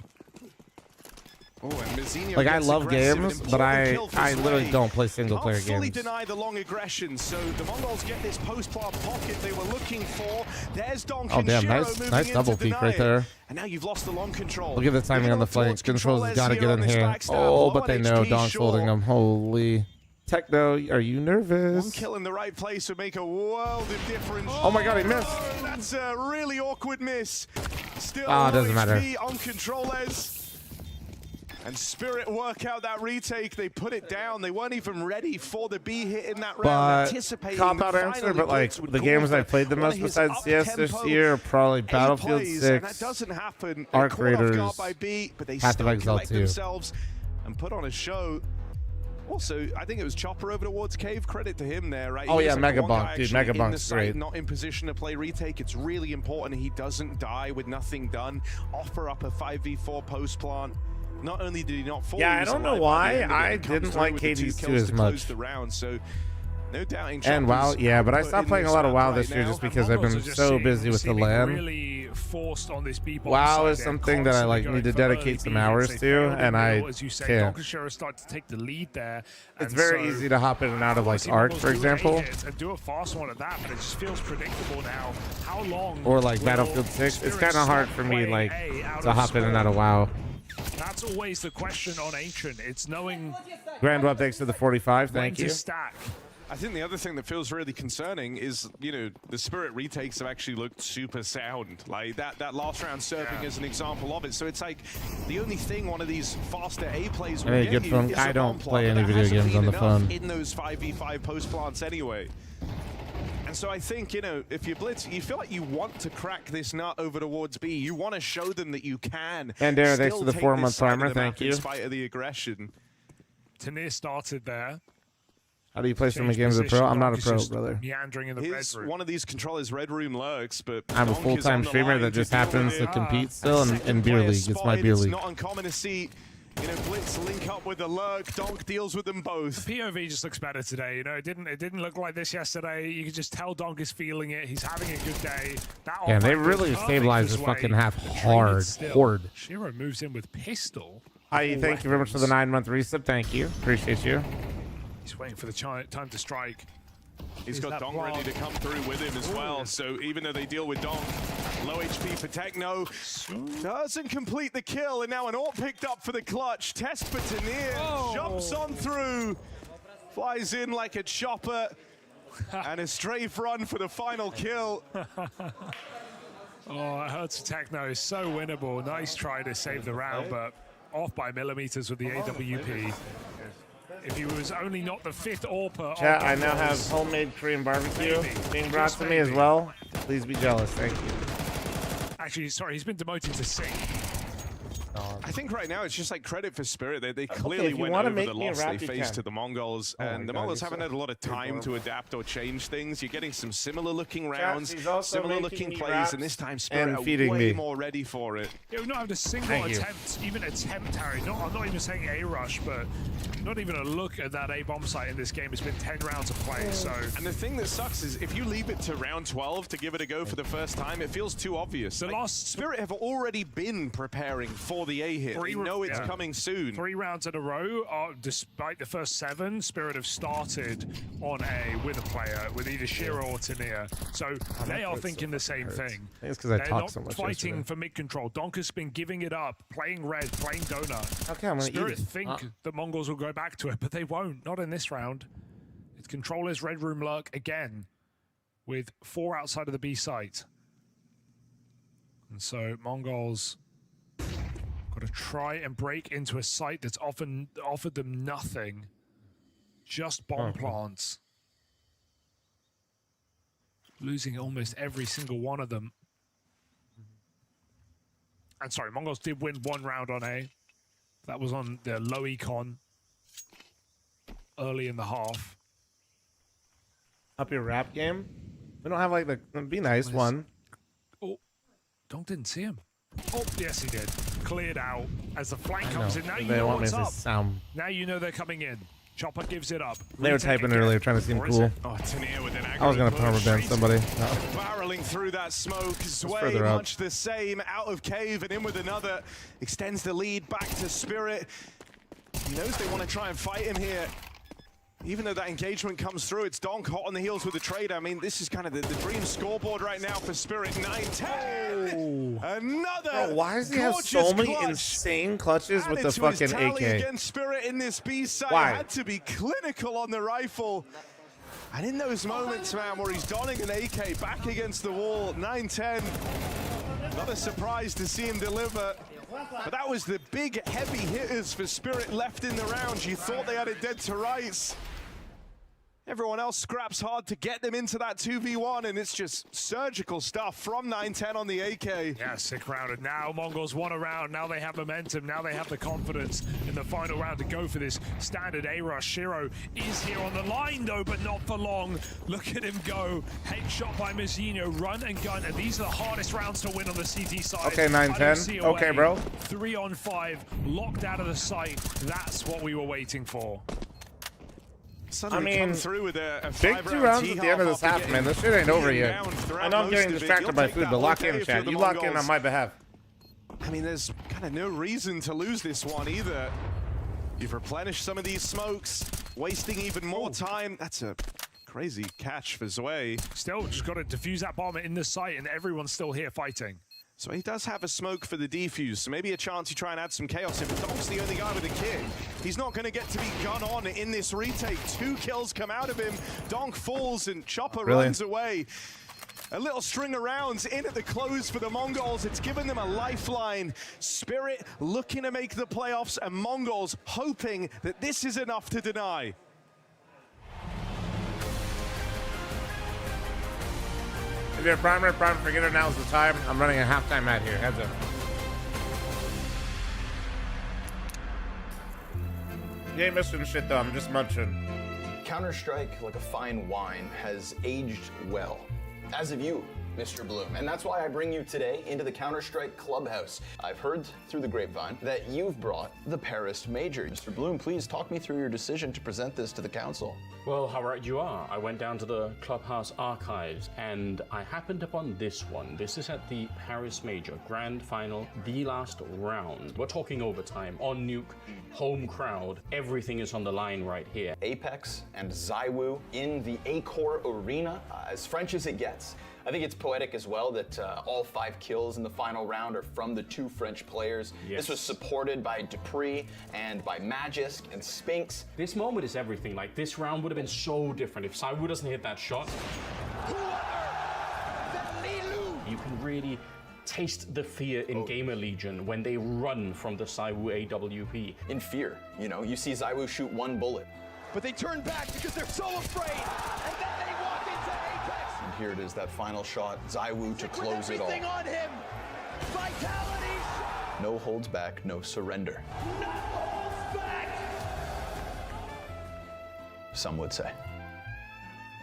Oh, and Mizzino Like, I gets love aggressive, games, an but important kill for I literally Sway. don't play single player Can't fully games. deny the long aggression, so the Mongols get this post-plant pocket they were looking for. There's Donk Oh and damn, Shiro nice moving in to double peek deny right it. there. And now you've lost the long control. Look at the timing on the flank. Controls has got to get in here. Oh, but they know Donk's holding them. Holy. Techno, are you nervous? One kill in the right place would make a world of difference. Oh my god, he missed. That's a really awkward miss. Still Ah, doesn't matter. on controllers. And Spirit work out that retake. They put it down. They weren't even ready for the B hit in that round. But Anticipating cop out that answer, finally but like Blitz would the go games for I played the one of most his besides CS this up-tempo year are probably A Battlefield plays, 6, and that doesn't happen. Arc Caught off guard Raiders, by B, but they Path of still Exile collect 2. themselves and put on a show. Also, I think it was Chopper over towards Cave. Credit to him there, right? Oh, He yeah, was like Mega one Bonk, guy dude, actually Mega in the Bonk's site, great. Not in position to play retake. It's really important he doesn't die with nothing done. Offer up a 5v4 post plant. Not only did he not fall, Yeah, he I was don't know alive by why the end of it I and comes didn't through like with the 2 KD's 2 kills as to close much. the round. So no doubting And WoW, Chopper's yeah, but I output stopped in playing a this lot of map WoW right this year now. just because I've Mongols been are just so busy with the seeming LAN. really forced on this B bomb WoW side. is They're something that I like constantly need to going for dedicate early some B hits. hours They to, failed and in I middle, as you say, can't. Donkashiro started to take the lead there. It's and very so easy to hop in and out of like obviously Arc, Mongols for do example, A hits and do a fast one at that, but it just feels predictable now. How long? or like will Battlefield 6. It's Spirit kind of hard stop for me playing like A out to of hop in and spawn? out of WoW. That's always the question on Ancient. It's knowing Grand Web, thanks to the 45. when Thank to you. stack. I think the other thing that feels really concerning is, you know, the Spirit retakes have actually looked super sound. Like that last round serving as an example of it. So it's like the only thing one of these faster A plays will Hey, get good you phone. is I a don't bomb play plant, any but that video hasn't games been on the enough phone. in those 5v5 post plants anyway. And so I think, you know, if you blitz, you feel like you want to crack this nut over towards B. You want to show them that you can. And Darren, thanks still for the take 4-month this side of timer. the map Thank you. In spite of the aggression. Tanier started there. How do you play so many Change games as a pro? position, I'm not a Donk pro, is just brother. Meandering in the Here's red room. one of these controllers, Red Room lurks, but I'm a Donk is full-time on the streamer line that just deal with happens to it. compete still in Second beer player league. It's my spotted. beer It's league. not uncommon to see, you know, Blitz link up with the lurk. Donk deals with them both. POV just looks better today. You know, it didn't look like this yesterday. You could just tell Donk is feeling it. He's having a good day. That Yeah, they off-ramp was really perfect stabilized this way. fucking half Trained hard. still. Horde. Shiro moves in with pistol. Hi, thank you very much for the 9-month resub. Thank you. Appreciate you. He's waiting for the time to strike. He's Is got that Donk block? ready to come through with him as well. So even though they deal with Donk, low HP for Techno, doesn't complete the kill. And now an AWP picked up for the clutch. Test for Tanier, jumps on through, flies in like a chopper, and a strafe run for the final kill. Oh, it hurts Techno. So winnable. Nice try to save the round, but off by millimeters with the AWP. If he was only not the 5th AWPer. Chat, I now have homemade Korean barbecue being brought to me as well. Please be jealous. Thank you. Actually, sorry, he's been demoted to Sing. I think right now it's just like credit for Spirit. They clearly if you went wanna over make the me a loss rap, they you faced can. to the Mongols, Oh my and the God, Mongols you're haven't so had a lot of time to adapt or change things. You're getting some similar looking rounds, he's also similar making looking me plays, raps and this time and Spirit are feeding way me. more ready for it. Yeah, we've not had a single Thank you. attempt, even attempt, Harry. I'm not even saying a rush, but not even a look at that A bomb site in this game. It's been 10 rounds of play, so. And the thing that sucks is if you leave it to round 12 to give it a go for the first time, it feels too obvious. The last Spirit have already been preparing for the A hit. They know it's coming soon. 3 rounds in a row, despite the first 7, Spirit have started on A with a player, with either Shiro or Tania. So they are thinking the same thing. I think it's because I They're talked not so much fighting yesterday. for mid control. Donker's been giving it up, playing red, playing donut. Okay, I'm gonna Spirit eat it. think the Mongols will go back to it, but they won't. Not in this round. It's controllers red room lurk again, with 4 outside of the B site. And so Mongols got to try and break into a site that's often offered them nothing, just bomb plants. Losing almost every single one of them. And sorry, Mongols did win 1 round on A. That was on the low econ early in the half. Up your rap game? We don't have like the be nice one. Oh, Donk didn't see him. Oh, yes he did. Cleared out as the flank I comes know. in. Now you They know want me what's to up. sound. Now you know they're coming in. Chopper gives it up. They were Retake typing again. earlier trying to seem Or is cool. it? Oh, Tania with an I was gonna aggro push. permaban somebody. Barreling through that smoke, Zway further up. much the same, out of cave and in with another. Extends the lead back to Spirit. He knows they want to try and fight him here. Even though that engagement comes through, it's Donk hot on the heels with the trade. I mean, this is kind of the dream scoreboard right now for Spirit. 9-10. Another. Bro, why does he have so gorgeous many clutch. insane clutches with Added the to his fucking tally AK? against Spirit in this B side. Why? Had to be clinical on the rifle. And in those moments, man, where he's donning an AK back against the wall, 9-10. Another surprise to see him deliver. But that was the big, heavy hitters for Spirit left in the round. You thought they had it dead to rights. Everyone else scraps hard to get them into that 2v1, and it's just surgical stuff from 9-10 on the AK. Yeah, sick round. And now Mongols won a round. Now they have momentum. Now they have the confidence in the final round to go for this standard A-rush. Shiro is here on the line, though, but not for long. Look at him go. Headshot by Mizzino. Run and gun. And these are the hardest rounds to win on the CT side. Okay, 9-10. I don't see a Okay, way. bro. 3 on 5. Locked out of the site. That's what we were waiting for. Suddenly come through with a big 5 2 rounds at the end of this half, man. This shit ain't over yet. I know I'm getting distracted by food, but lock in, chat. You lock in on my behalf. I mean, there's kind of no reason to lose this one either. You've replenished some of these smokes, wasting even more time. That's a crazy catch for Zway. Still, just got to defuse that bomb in the site, and everyone's still here fighting. So he does have a smoke for the defuse, so maybe a chance to try and add some chaos in. But Donk's the only guy with a kit. He's not going to get to be gun on in this retake. 2 kills come out of him. Donk falls and Chopper runs away. A little string of rounds in at the close for the Mongols. It's given them a lifeline. Spirit looking to make the playoffs, and Mongols hoping that this is enough to deny. If you're a primer, forget it, now's the time. I'm running a halftime ad here. Heads up. You ain't missing shit though, I'm just munching. Counter-Strike, like a fine wine, has aged well. As have you, Mr. Bloom. And that's why I bring you today into the Counter-Strike Clubhouse. I've heard through the grapevine that you've brought the Paris Major. Mr. Bloom, please talk me through your decision to present this to the council. Well, how right you are. I went down to the Clubhouse archives and I happened upon this one. This is at the Paris Major Grand Final, the last round. We're talking overtime, on nuke, home crowd. Everything is on the line right here. Apex and ZywOo in the Accor Arena, as French as it gets. I think it's poetic as well that all 5 kills in the final round are from the 2 French players. Yes. This was supported by Dupree and by Magisk and Spinks. This moment is everything. Like, this round would have been so different if ZywOo doesn't hit that shot. You can really taste the fear in Gamer Legion when they run from the ZywOo AWP. In fear, you know, you see ZywOo shoot 1 bullet. But they turn back because they're so afraid. And then they walk into Apex. And here it is, that final shot, ZywOo to close it all. Everything on him. Vitality. No holds back, no surrender. Some would say.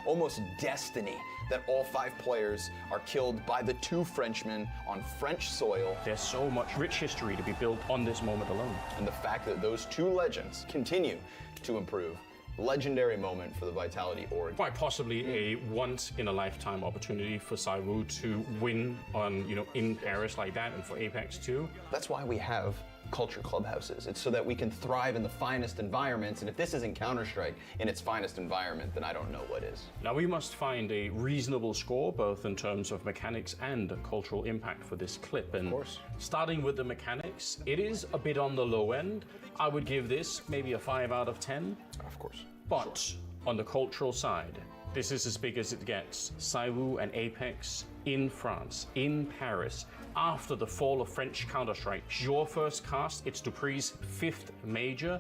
Almost destiny that all 5 players are killed by the 2 Frenchmen on French soil. There's so much rich history to be built on this moment alone. And the fact that those 2 legends continue to improve. Legendary moment for the Vitality org. Quite possibly a once-in-a-lifetime opportunity for ZywOo to win on, in Paris like that, and for Apex too. That's why we have culture clubhouses. It's so that we can thrive in the finest environments, and if this isn't Counter-Strike in its finest environment, then I don't know what is. Now we must find a reasonable score, both in terms of mechanics and cultural impact for this clip. And of course, starting with the mechanics, it is a bit on the low end. I would give this maybe a 5 out of 10. Of course. But on the cultural side, this is as big as it gets. ZywOo and Apex in France, in Paris, after the fall of French Counter-Strike. Your first cast, it's Dupree's 5th major.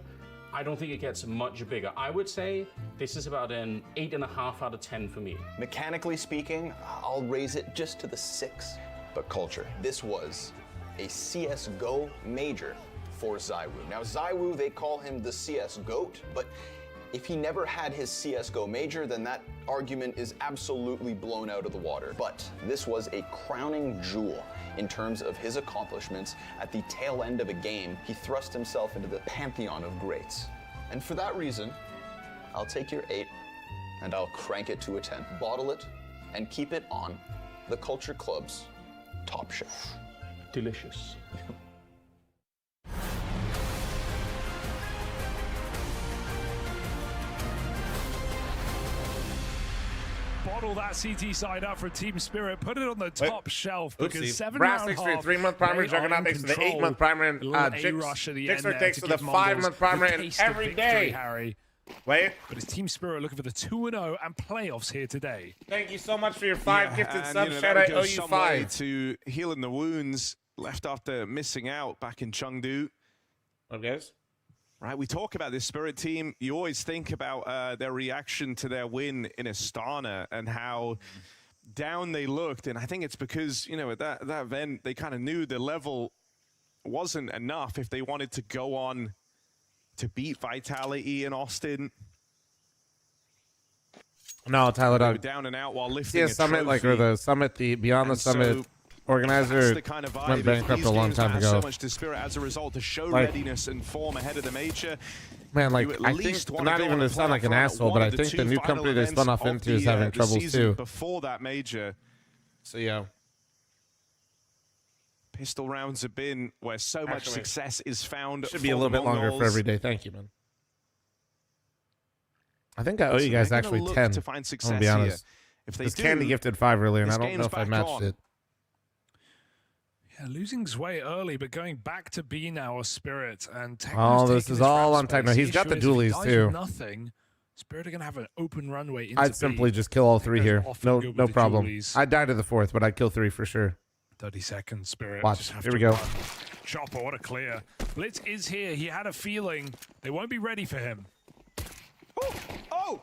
I don't think it gets much bigger. I would say this is about an 8.5 out of 10 for me. Mechanically speaking, I'll raise it just to the 6. But culture, this was a CSGO major for ZywOo. Now ZywOo, they call him the CS GOAT, but if he never had his CSGO major, then that argument is absolutely blown out of the water. But this was a crowning jewel in terms of his accomplishments. At the tail end of a game, he thrust himself into the pantheon of greats. And for that reason, I'll take your 8 and I'll crank it to a 10. Bottle it and keep it on the Culture Club's top shelf. Delicious. Bottle that CT side up for Team Spirit. Put it on the top shelf because Oopsie. 7 Brass round takes for the half, 3-month primer, they Juggernaut are takes in for the control. 8-month primer, and A little Jixer A-rush at the end there takes to for the give Mongols 5-month primer, the and taste of every victory, day. Harry. Wait. But it's Team Spirit looking for the 2-0 and playoffs here today. Thank you so much for your 5 gifted and, subs. that Shout out goes OU some way 5. to healing the wounds left after missing out back in Chengdu. Okay. Right, we talk about this Spirit team. You always think about their reaction to their win in Astana and how down they looked. And I think it's because, at that event, they kind of knew the level wasn't enough if they wanted to go on to beat Vitality in Austin. No, Tyler, They were down and out while lifting a Summit, trophy. or the Summit, the Beyond the And Summit so organizer that's the kind of vibe. went bankrupt a long time ago. So much to Spirit as a result to show readiness and form ahead of the major. Man, You at I least think, wanna not go even on a to sound like an playoff run at asshole, one but I of the think the 2 new final company they spun events off of into is having the troubles season too. Before that major. So yeah. Pistol rounds have been where so much Actually, success is found. Should be a little bit longer for every day. Thank you, man. I think I owe you guys actually 10. To find I'm success gonna be honest. If they This do, Candy gifted 5 earlier, and this I don't know game's if I back matched on. it. Yeah, losing his way early, but going back to B now, Spirit. And Oh, Techno's this taking is this all round on Techno. space. He's The got the issue is if he dualies, dies too. with Nothing. Spirit are going to have an open runway into I'd B. simply just kill all 3 here. often No, good with no the problem. dualies. I'd die to the 4th, but I'd kill 3 for sure. 30 seconds, Spirit. Watch. Just have Here to we go. run. Chopper, what a clear. Blitz is here. He had a feeling they won't be ready for him. Oh!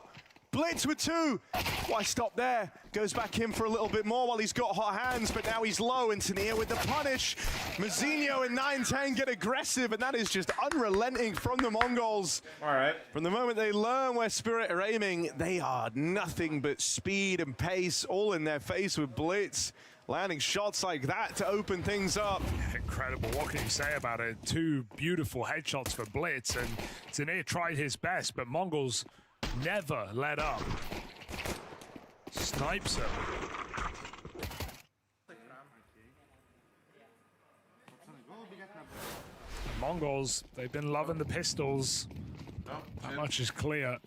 Blitz with 2. Why stop there? Goes back in for a little bit more while he's got hot hands, but now he's low. And Tania with the punish. Mazinho and 9-10 get aggressive, and that is just unrelenting from the Mongols. All right. From the moment they learn where Spirit are aiming, they are nothing but speed and pace all in their face with Blitz. Landing shots like that to open things up. Incredible. What can you say about it? 2 beautiful headshots for Blitz, and Tania tried his best, but Mongols never let up. Snipes him. Mongols, they've been loving the pistols. That much is clear.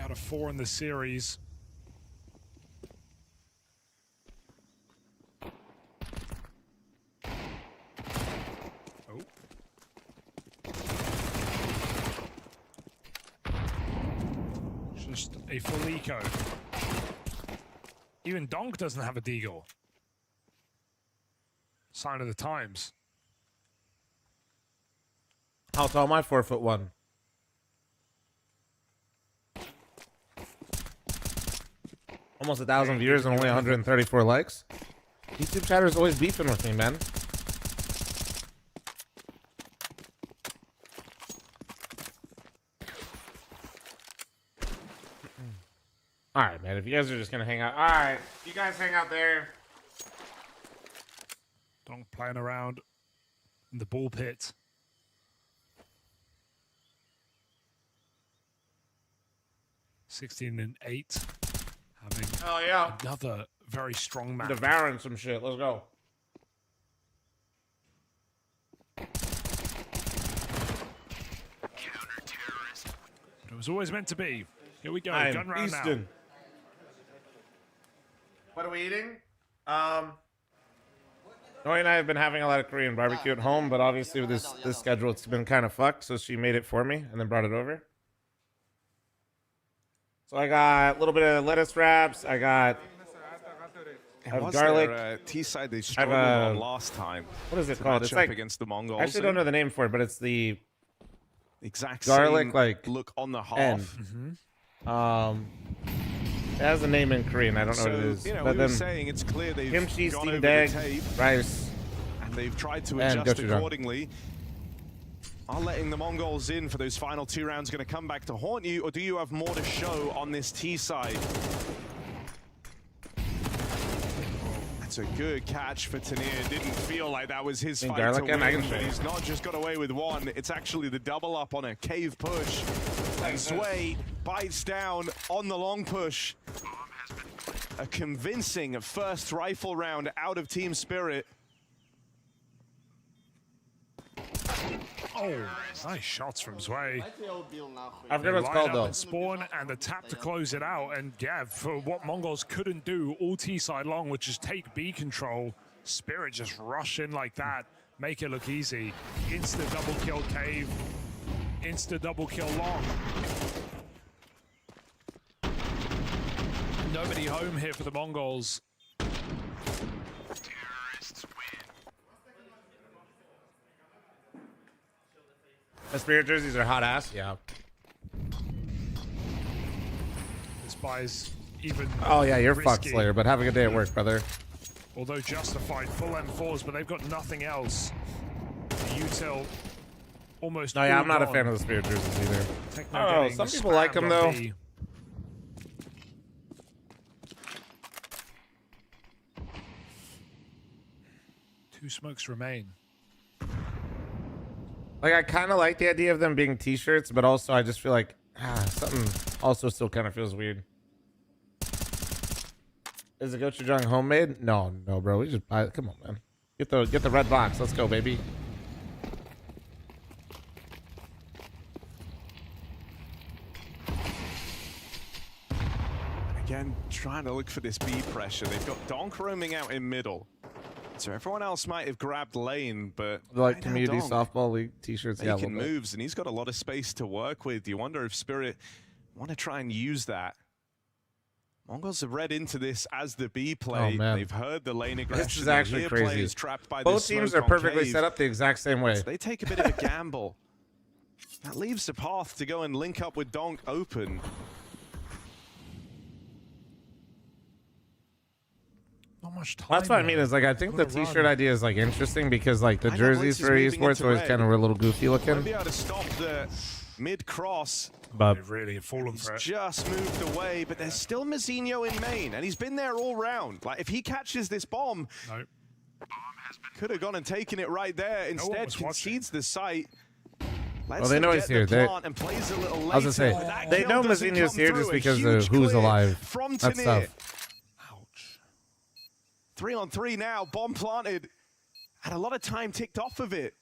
Out of 4 in the series. Oh. Just a full eco. Even Donk doesn't have a deagle. Sign of the times. How tall am I? 4'1". Almost 1,000 viewers and only 134 likes. YouTube chatter's always beefing with me, man. All right, man. If you guys are just gonna hang out, all right. You guys hang out there. Donk playing around in the ball pit. (16 and 8). Having another very strong match. Devouring some shit. Let's go. It was always meant to be. Here we go. I'm Gun round Easton. now. What are we eating? Noe and I have been having a lot of Korean barbecue at home, but obviously with this schedule, it's been kind of fucked. So she made it for me and then brought it over. So I got a little bit of lettuce wraps. I got garlic. T-side they struggled on last time. What is it called? It's like against the Mongols. I actually don't know the name for it, but it's the exact garlic same like look on the half. It has a name in Korean. I don't know what it is. You know, but we were then saying it's clear they've kimchi, gone steamed over egg, the tape, rice, and they've tried to and adjust gochujang. accordingly. Are letting the Mongols in for those final 2 rounds going to come back to haunt you, or do you have more to show on this T side? That's a good catch for Tanir. Didn't feel like that was his fight to win, but he's not just got away with one. It's actually the double up on a cave push. And Sway bites down on the long push. A convincing first rifle round out of Team Spirit. Oh, nice shots from Sway. I forget what it's called, though. Spawn and the tap to close it out. And yeah, for what Mongols couldn't do all T-side long, which is take B control, Spirit just rush in like that, make it look easy. Insta double kill cave, insta double kill long. Nobody home here for the Mongols. The Spirit jerseys are hot ass. Yeah. This buys even. Oh yeah, you're fucked, risky. Slayer. But have a good day at work, brother. Although justified, full M4s, but they've got nothing else. The util almost. No, yeah, all I'm not a gone. fan of the Spirit jerseys either. Techno Oh, getting some people like spammed them on though. B. 2 smokes remain. Like, I kind of like the idea of them being t-shirts, but also I just feel like something also still kind of feels weird. Is the gochujang homemade? No, bro. We just buy it. Come on, man. Get the red box. Let's go, baby. Again, trying to look for this B pressure. They've got Donk roaming out in middle. So everyone else might have grabbed lane, but Like right now, community Donk softball league t-shirts. Yeah, a making little bit. moves, and he's got a lot of space to work with. You wonder if Spirit want to try and use that. Mongols have read into this as the B play. Oh, man. They've heard the lane aggression. This is They actually hear crazy. players trapped by Both this teams smoke are on perfectly cave. set up the exact same way. So they take a bit of a gamble. That leaves the path to go and link up with Donk open. Not much time. Well, that's what I mean is like I think the Gotta t-shirt run. idea is like interesting because like the I know jerseys Blitz is for moving esports into always red. kind of were a little goofy Won't looking. be able to stop the mid-cross. But They've really have fallen for it. Just moved away, but there's still Mazinho in main, and he's been there all round. Like, if he catches this bomb, No. could have gone and taken it right there. Instead, was concedes the site. Well, they know he's here. The They- plant and plays a little I was gonna say later, but that they kill know doesn't Mazinho's come here through. just A because of huge who's clear alive. From That's Tanir. tough. 3-on-3 now, bomb planted, and a lot of time ticked off of it.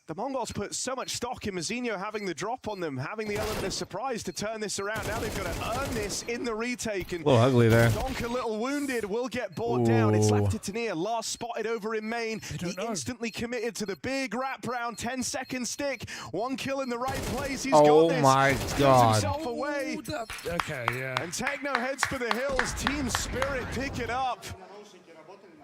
The Mongols put so much stock in Mazinho having the drop on them, having the element of surprise to turn this around. Now they've got to earn this in the retake. And A little ugly there. Donk a little wounded, will get brought down. It's left Ooh. to Tanir, last spotted over in main. He know. instantly committed to the big wrap round, 10-second stick. 1 kill in the right place. He's Oh got this. my Gives God. himself away. Okay, yeah. And Techno heads for the hills. Team Spirit pick it up.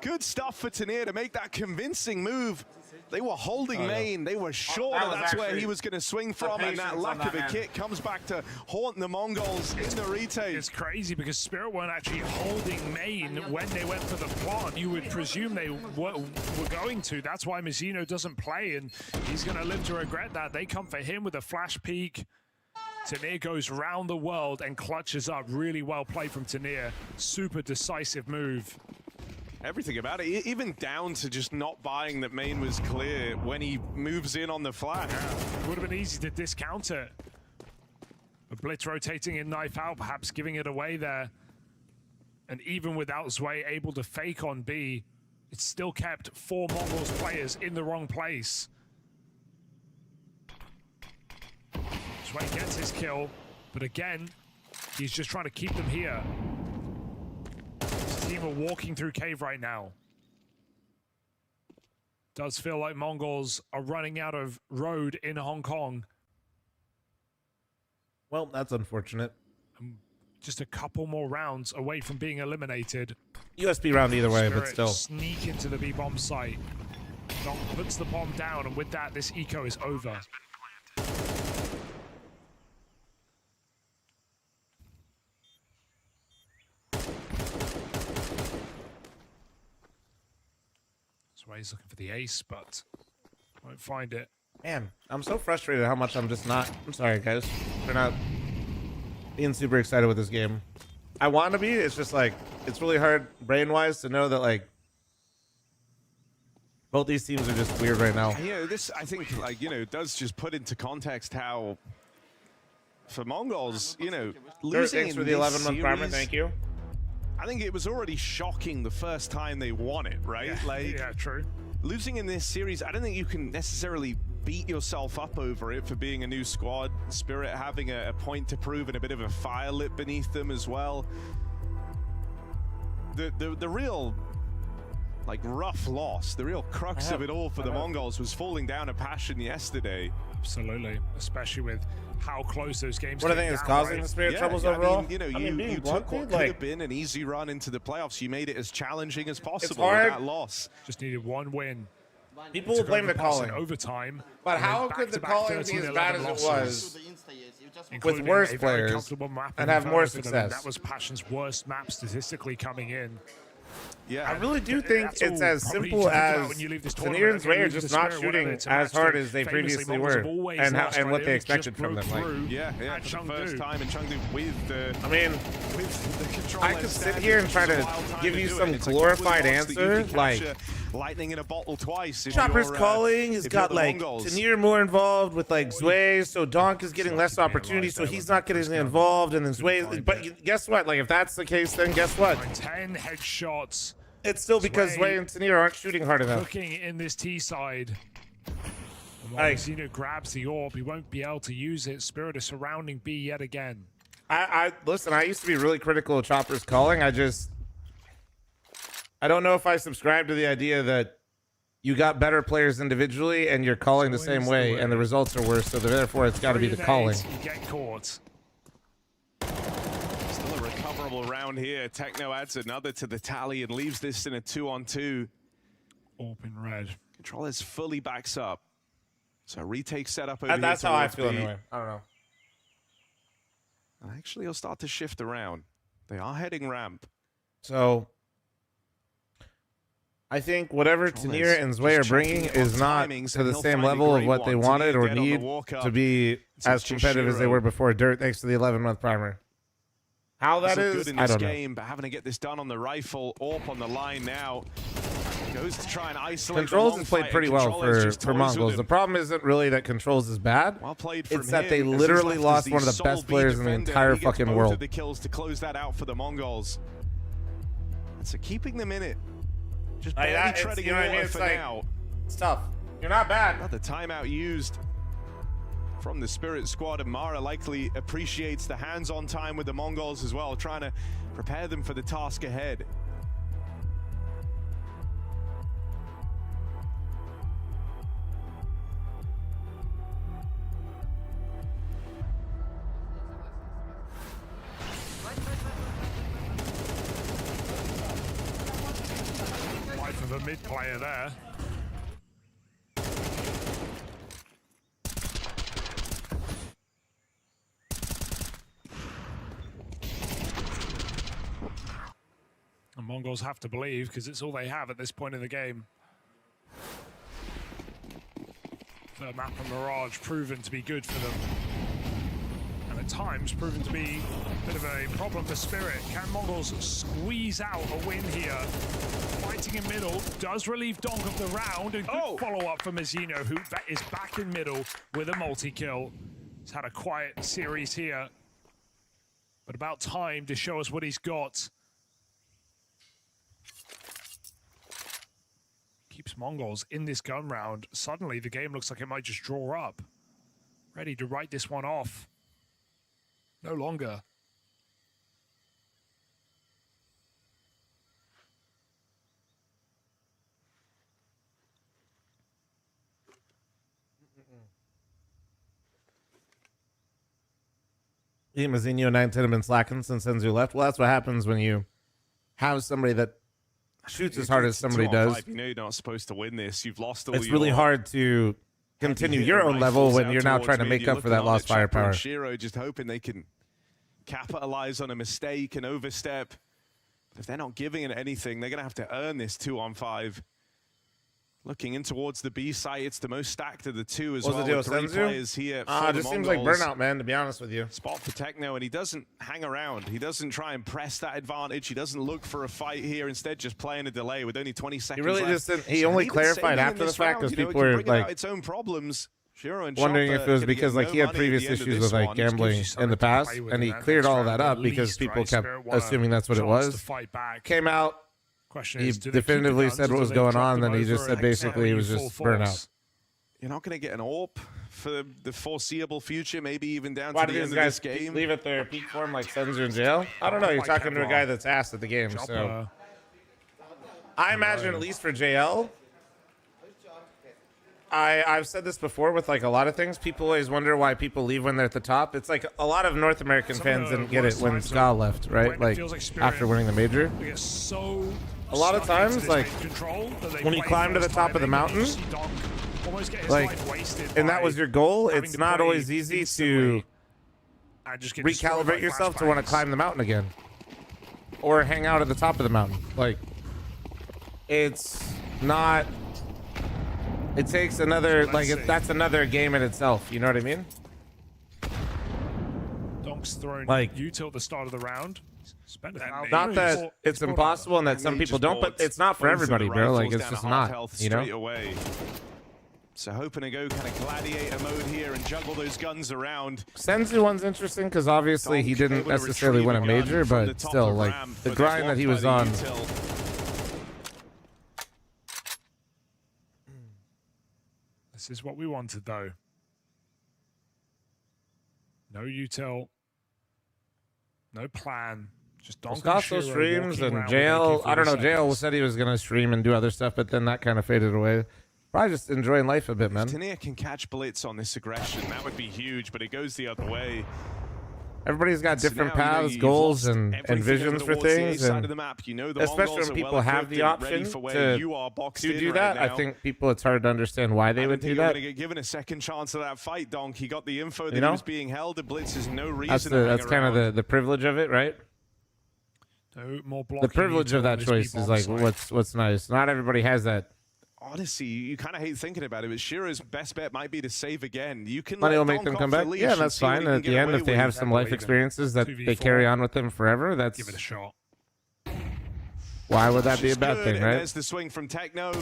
Good stuff for Tanir to make that convincing move. They were holding main. They were sure that's where he was going to swing from, and that lack of a kit comes back to haunt the Mongols in the retake. It's crazy because Spirit weren't actually holding main when they went for the plant. You would presume they were going to. That's why Mizzino doesn't play, and he's going to live to regret that. They come for him with a flash peek. Tanir goes round the world and clutches up. Really well played from Tanir. Super decisive move. Everything about it, even down to just not buying that main was clear when he moves in on the flash. Yeah, it would have been easy to discount it. A blitz rotating in knife out, perhaps giving it away there. And even without Zwei able to fake on B, it still kept 4 Mongols players in the wrong place. Zwei gets his kill, but again, he's just trying to keep them here. His team are walking through cave right now. Does feel like Mongols are running out of road in Hong Kong. Well, that's unfortunate. Just a couple more rounds away from being eliminated. USB round either way, Spirit but still. Sneak into the B bomb site. Dong puts the bomb down, and with that, this eco is over. He's looking for the ace, but won't find it. Man, I'm so frustrated how much I'm just not. I'm sorry, guys. They're not being super excited with this game. I want to be. It's just like, it's really hard brain-wise to know that, like, both these teams are just weird right now. You know, this, I think, like, you know, does just put into context how, for Mongols, you know, losing Thanks for the in this 11-month primer. series, Thank you. I think it was already shocking the first time they won it, right? Yeah, like, yeah, true. Losing in this series, I don't think you can necessarily beat yourself up over it for being a new squad. Spirit having a point to prove and a bit of a fire lit beneath them as well. The real, like, rough loss, the real crux of it all for the Mongols was falling down a passion yesterday. Absolutely, especially with how close those games. What I think is causing the Spirit troubles overall. I mean, you know, you took what could have been an easy run into the playoffs. You made it as challenging as possible with that loss. Just needed one win. People will blame the calling. Overtime. But how could the calling be as bad as it was with worse players and have more success? That was Passion's worst map statistically coming in. Yeah, I really do think it's as simple as Tanir and Zwei are just not shooting as hard as they previously were, and what they expected from them. Like, yeah, for the first time in Chengdu with the. I mean, with the control. I could sit here and try to give you some glorified answer, like lightning in a bottle twice. Chopper's calling has got like Tanir more involved with like Zwei, so Donk is getting less opportunity, so he's not getting involved, and then Zwei. But guess what? Like, if that's the case, then guess what? 10 headshots. It's still because Zwei and Tanir aren't shooting hard enough. Looking in this T side. While Mizzino grabs the orb, he won't be able to use it. Spirit is surrounding B yet again. I listen, I used to be really critical of Chopper's calling. I don't know if I subscribe to the idea that you got better players individually and you're calling the same way and the results are worse, so therefore it's got to be the calling. You get caught. Still a recoverable round here. Techno adds another to the tally and leaves this in a 2-on-2. Orb in red. Controllers fully backs up. So retake setup over here. That's how I feel anyway. I don't know. Actually, he'll start to shift around. They are heading ramp. So I think whatever Tanir and Zwei are bringing is not to the same level of what they wanted or need to be as competitive as they were before Dirt, thanks to the 11-month primer. How that is, in I this don't game, but having to get this done on the rifle. Orp on the line now. Goes to try and isolate. Controls has played pretty well for Mongols. The problem isn't really that Controls is bad. Well played it's that they literally lost one of the best players in the entire fucking world. The kills to close that out for the Mongols. And so keeping them in it. Just barely treading in water for now. It's tough. You're not bad. Another timeout used from the Spirit squad, and Mara likely appreciates the hands-on time with the Mongols as well, trying to prepare them for the task ahead. Life of a mid player there. Mongols have to believe, because it's all they have at this point in the game. Third map and Mirage proven to be good for them. And at times proven to be a bit of a problem for Spirit. Can Mongols squeeze out a win here? Fighting in middle does relieve Donk of the round. A good follow-up from Mizzino, who is back in middle with a multi-kill. He's had a quiet series here, but about time to show us what he's got. Keeps Mongols in this gun round. Suddenly the game looks like it might just draw up. Ready to write this one off. No longer. Mazinho 9-10 have been slacking since Senzu left. Well, that's what happens when you have somebody that shoots as hard as somebody does. You know you're not supposed to win this. You've lost all It's really hard to continue your own level when you're now trying to make up for that lost firepower. Shiro just hoping they can capitalize on a mistake and overstep. But if they're not giving it anything, they're going to have to earn this 2-on-5. Looking in towards the B site, it's the most stacked of the two as well. What's the deal with with 3 players here. It just seems like burnout, man, to be honest with you. Spot for Techno, and he doesn't hang around. He doesn't try and press that advantage. He doesn't look for a fight here. Instead, just playing a delay with only 20 seconds He really left. just didn't, he only clarified after the fact because people were like its own problems. wondering if it was because like he had previous issues with like gambling in the past, and he cleared all of that up because people kept assuming that's what it was. Came out. He definitively said what was going on, and then he just said basically it was just burnout. You're not going to get an AWP for the foreseeable future, maybe even down Why to do the these end of guys this game. leave at their peak form like Senzu in jail? I don't know. You're talking to a guy that's asked at the game, so I imagine at least for JL. I've said this before with like a lot of things. People always wonder why people leave when they're at the top. It's like a lot of North American fans didn't get it when Ska left, right? Like after winning the major. A lot of times, like when you climb to the top of the mountain, like, and that was your goal, it's not always easy to recalibrate yourself to want to climb the mountain again or hang out at the top of the mountain. Like, it's not. It takes another, like, that's another game in itself. You know what I mean? Donk's throwing like util at the start of the round. Not that it's impossible and that some people don't, but it's not for everybody, bro. Like, it's just not, you know? Away. So hoping to go kind of gladiator mode here and juggle those guns around. Senzu one's interesting because obviously he didn't necessarily win a major, but still, like, the grind that he was on. This is what we wanted, though. No util. No plan. Just Donk and Shiro streams walking and around JL. with I don't know. AK-47s. JL said he was gonna stream and do other stuff, but then that kind of faded away. Probably just enjoying life a bit, man. Tania can catch Blitz on this aggression. That would be huge, but it goes the other way. Everybody's got different So now, paths, goals, and visions for things, and especially when people have the option to do that. I think people, it's hard to understand why they would do that. Going to get given a second chance of that fight, Donk. He got the info that You know? he was being held. The Blitz is no reason. That's kind of the privilege of it, right? No more The privilege of that choice is like what's nice. Not everybody has that. Honestly, you kind of hate thinking about it, but Shiro's best bet might be to save again. You can Money let will make Donk them off come the back. leash Yeah, and that's see what fine. he And can at get the end, away if they with. have some life experiences that they carry on with them forever, that's Give it a shot. Why would that be a bad Good, thing, and right? There's the swing from Techno.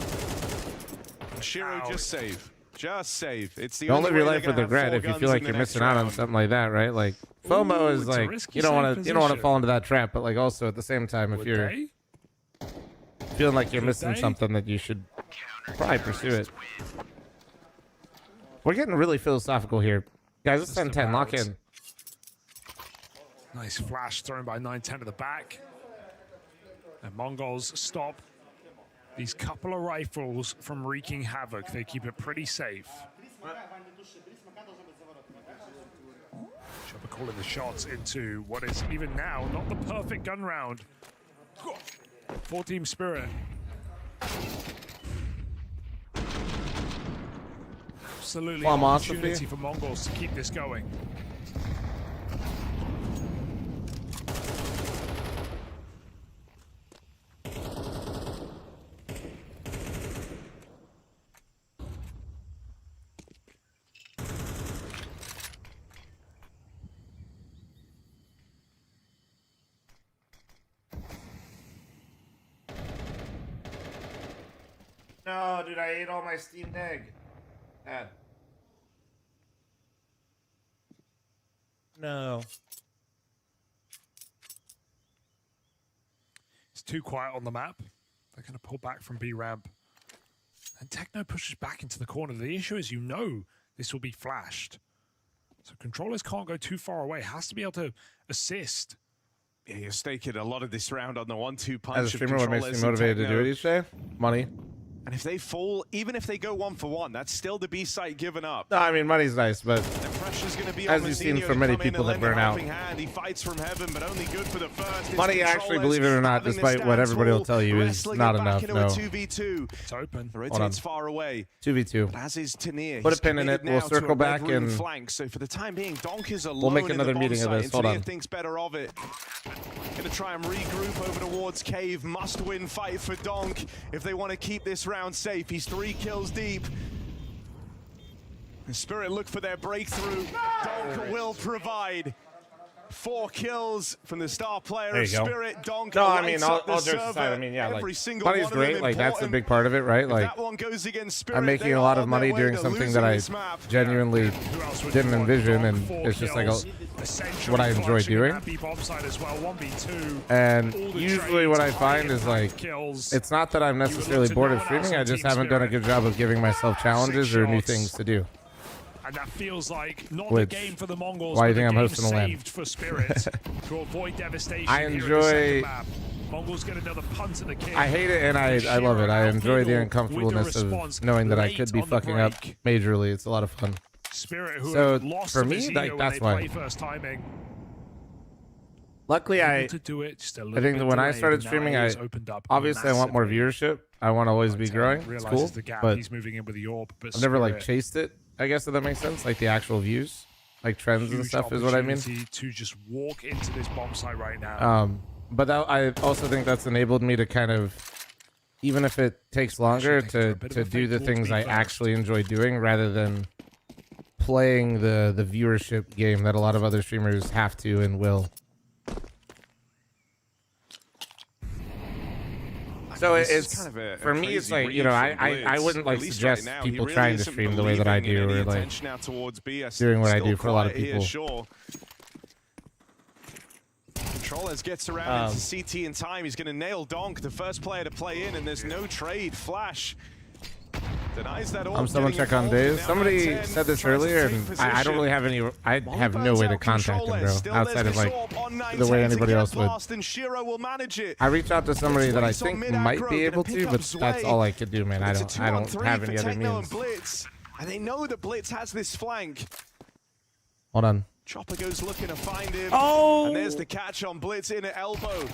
Shiro, just save. Just save. It's the Don't only live your way life they're with gonna have regret 4 if you guns feel like in the you're next missing out on round. something like that, right? Like FOMO is it's a like risky you don't want safe to position. fall into that trap, but like also at the same time, if you're feeling like you're missing something, that you should probably pursue it. We're getting really philosophical here, guys. It's 10-10. Lock in. Nice flash thrown by 9-10 at the back. And Mongols stop these couple of rifles from wreaking havoc. They keep it pretty safe. Chopper calling the shots into what is even now not the perfect gun round. 4-team spirit. Absolutely an Philosophy. opportunity for Mongols to keep this going. No, dude, I ate all my steamed egg. Dad. No. It's too quiet on the map. They're going to pull back from B ramp. And Techno pushes back into the corner. The issue is, you know, this will be flashed. So controllers can't go too far away. Has to be able to assist. Yeah, you're staking a lot of this round on the 1-2 punch. As a streamer, what makes me motivated to do it each day? Money. And if they fall, even if they go 1-for-1, that's still the B site given up. No, I mean, money's nice, but as you've seen from many people that burn out, he fights from heaven, but only good for the first. money actually, believe it or not, despite what everybody will tell you, is not enough. No. 2v2. It's open. The rotate's far away. 2v2. As is Tanir. Put a pin in it. We'll circle back and flank. So for the time being, Donk is alone. We'll make another meeting of this. Hold on. Thinks better of it. Gonna try and regroup over towards Cave. Must win fight for Donk if they want to keep this round safe. He's 3 kills deep. And Spirit look for their breakthrough. Donk will provide. 4 kills from the star player of Spirit. Donk. No, I mean, all jokes aside, I mean, yeah, like, money's great. Like, that's a big part of it, right? Like, I'm making a lot of money doing something that I genuinely didn't envision, and it's just like what I enjoy doing. And usually what I find is, like, it's not that I'm necessarily bored of streaming, I just haven't done a good job of giving myself challenges or new things to do. And that feels like not the game for the Mongols. Why do you think I'm hosting a LAN? Saved for Spirit to avoid devastation. I enjoy. Mongols get another punt at the king. I hate it and I love it. I enjoy the uncomfortableness of knowing that I could be fucking up majorly. It's a lot of fun. Spirit, who so lost for me, like, that's why. First timing. Luckily, I think that when I started streaming, I obviously I want more viewership. I want to always be growing. It's cool, but he's moving in with the orb. But I've never like chased it. I guess if that makes sense, like the actual views, like trends and stuff is what I mean. To just walk into this bomb site right now. But that, I also think that's enabled me to kind of, even if it takes longer, to do the things I actually enjoy doing rather than playing the viewership game that a lot of other streamers have to and will. So it's kind of for me. It's like, you know, I wouldn't like suggest people trying to stream the way that I do, or like doing what I do for a lot of people. Controllers gets around into CT in time. He's going to nail Donk, the first player to play in, and there's no trade. Flash denies that. Someone check on Days. Somebody said this earlier, and I don't really have any. I have no way to contact him, bro. Outside of like the way anybody else would. I reached out to somebody that I think might be able to, but that's all I could do, man. I don't have any other means. And they know that Blitz has this flank. Hold on. Chopper goes looking to find him. Oh! And there's the catch on Blitz in at elbow.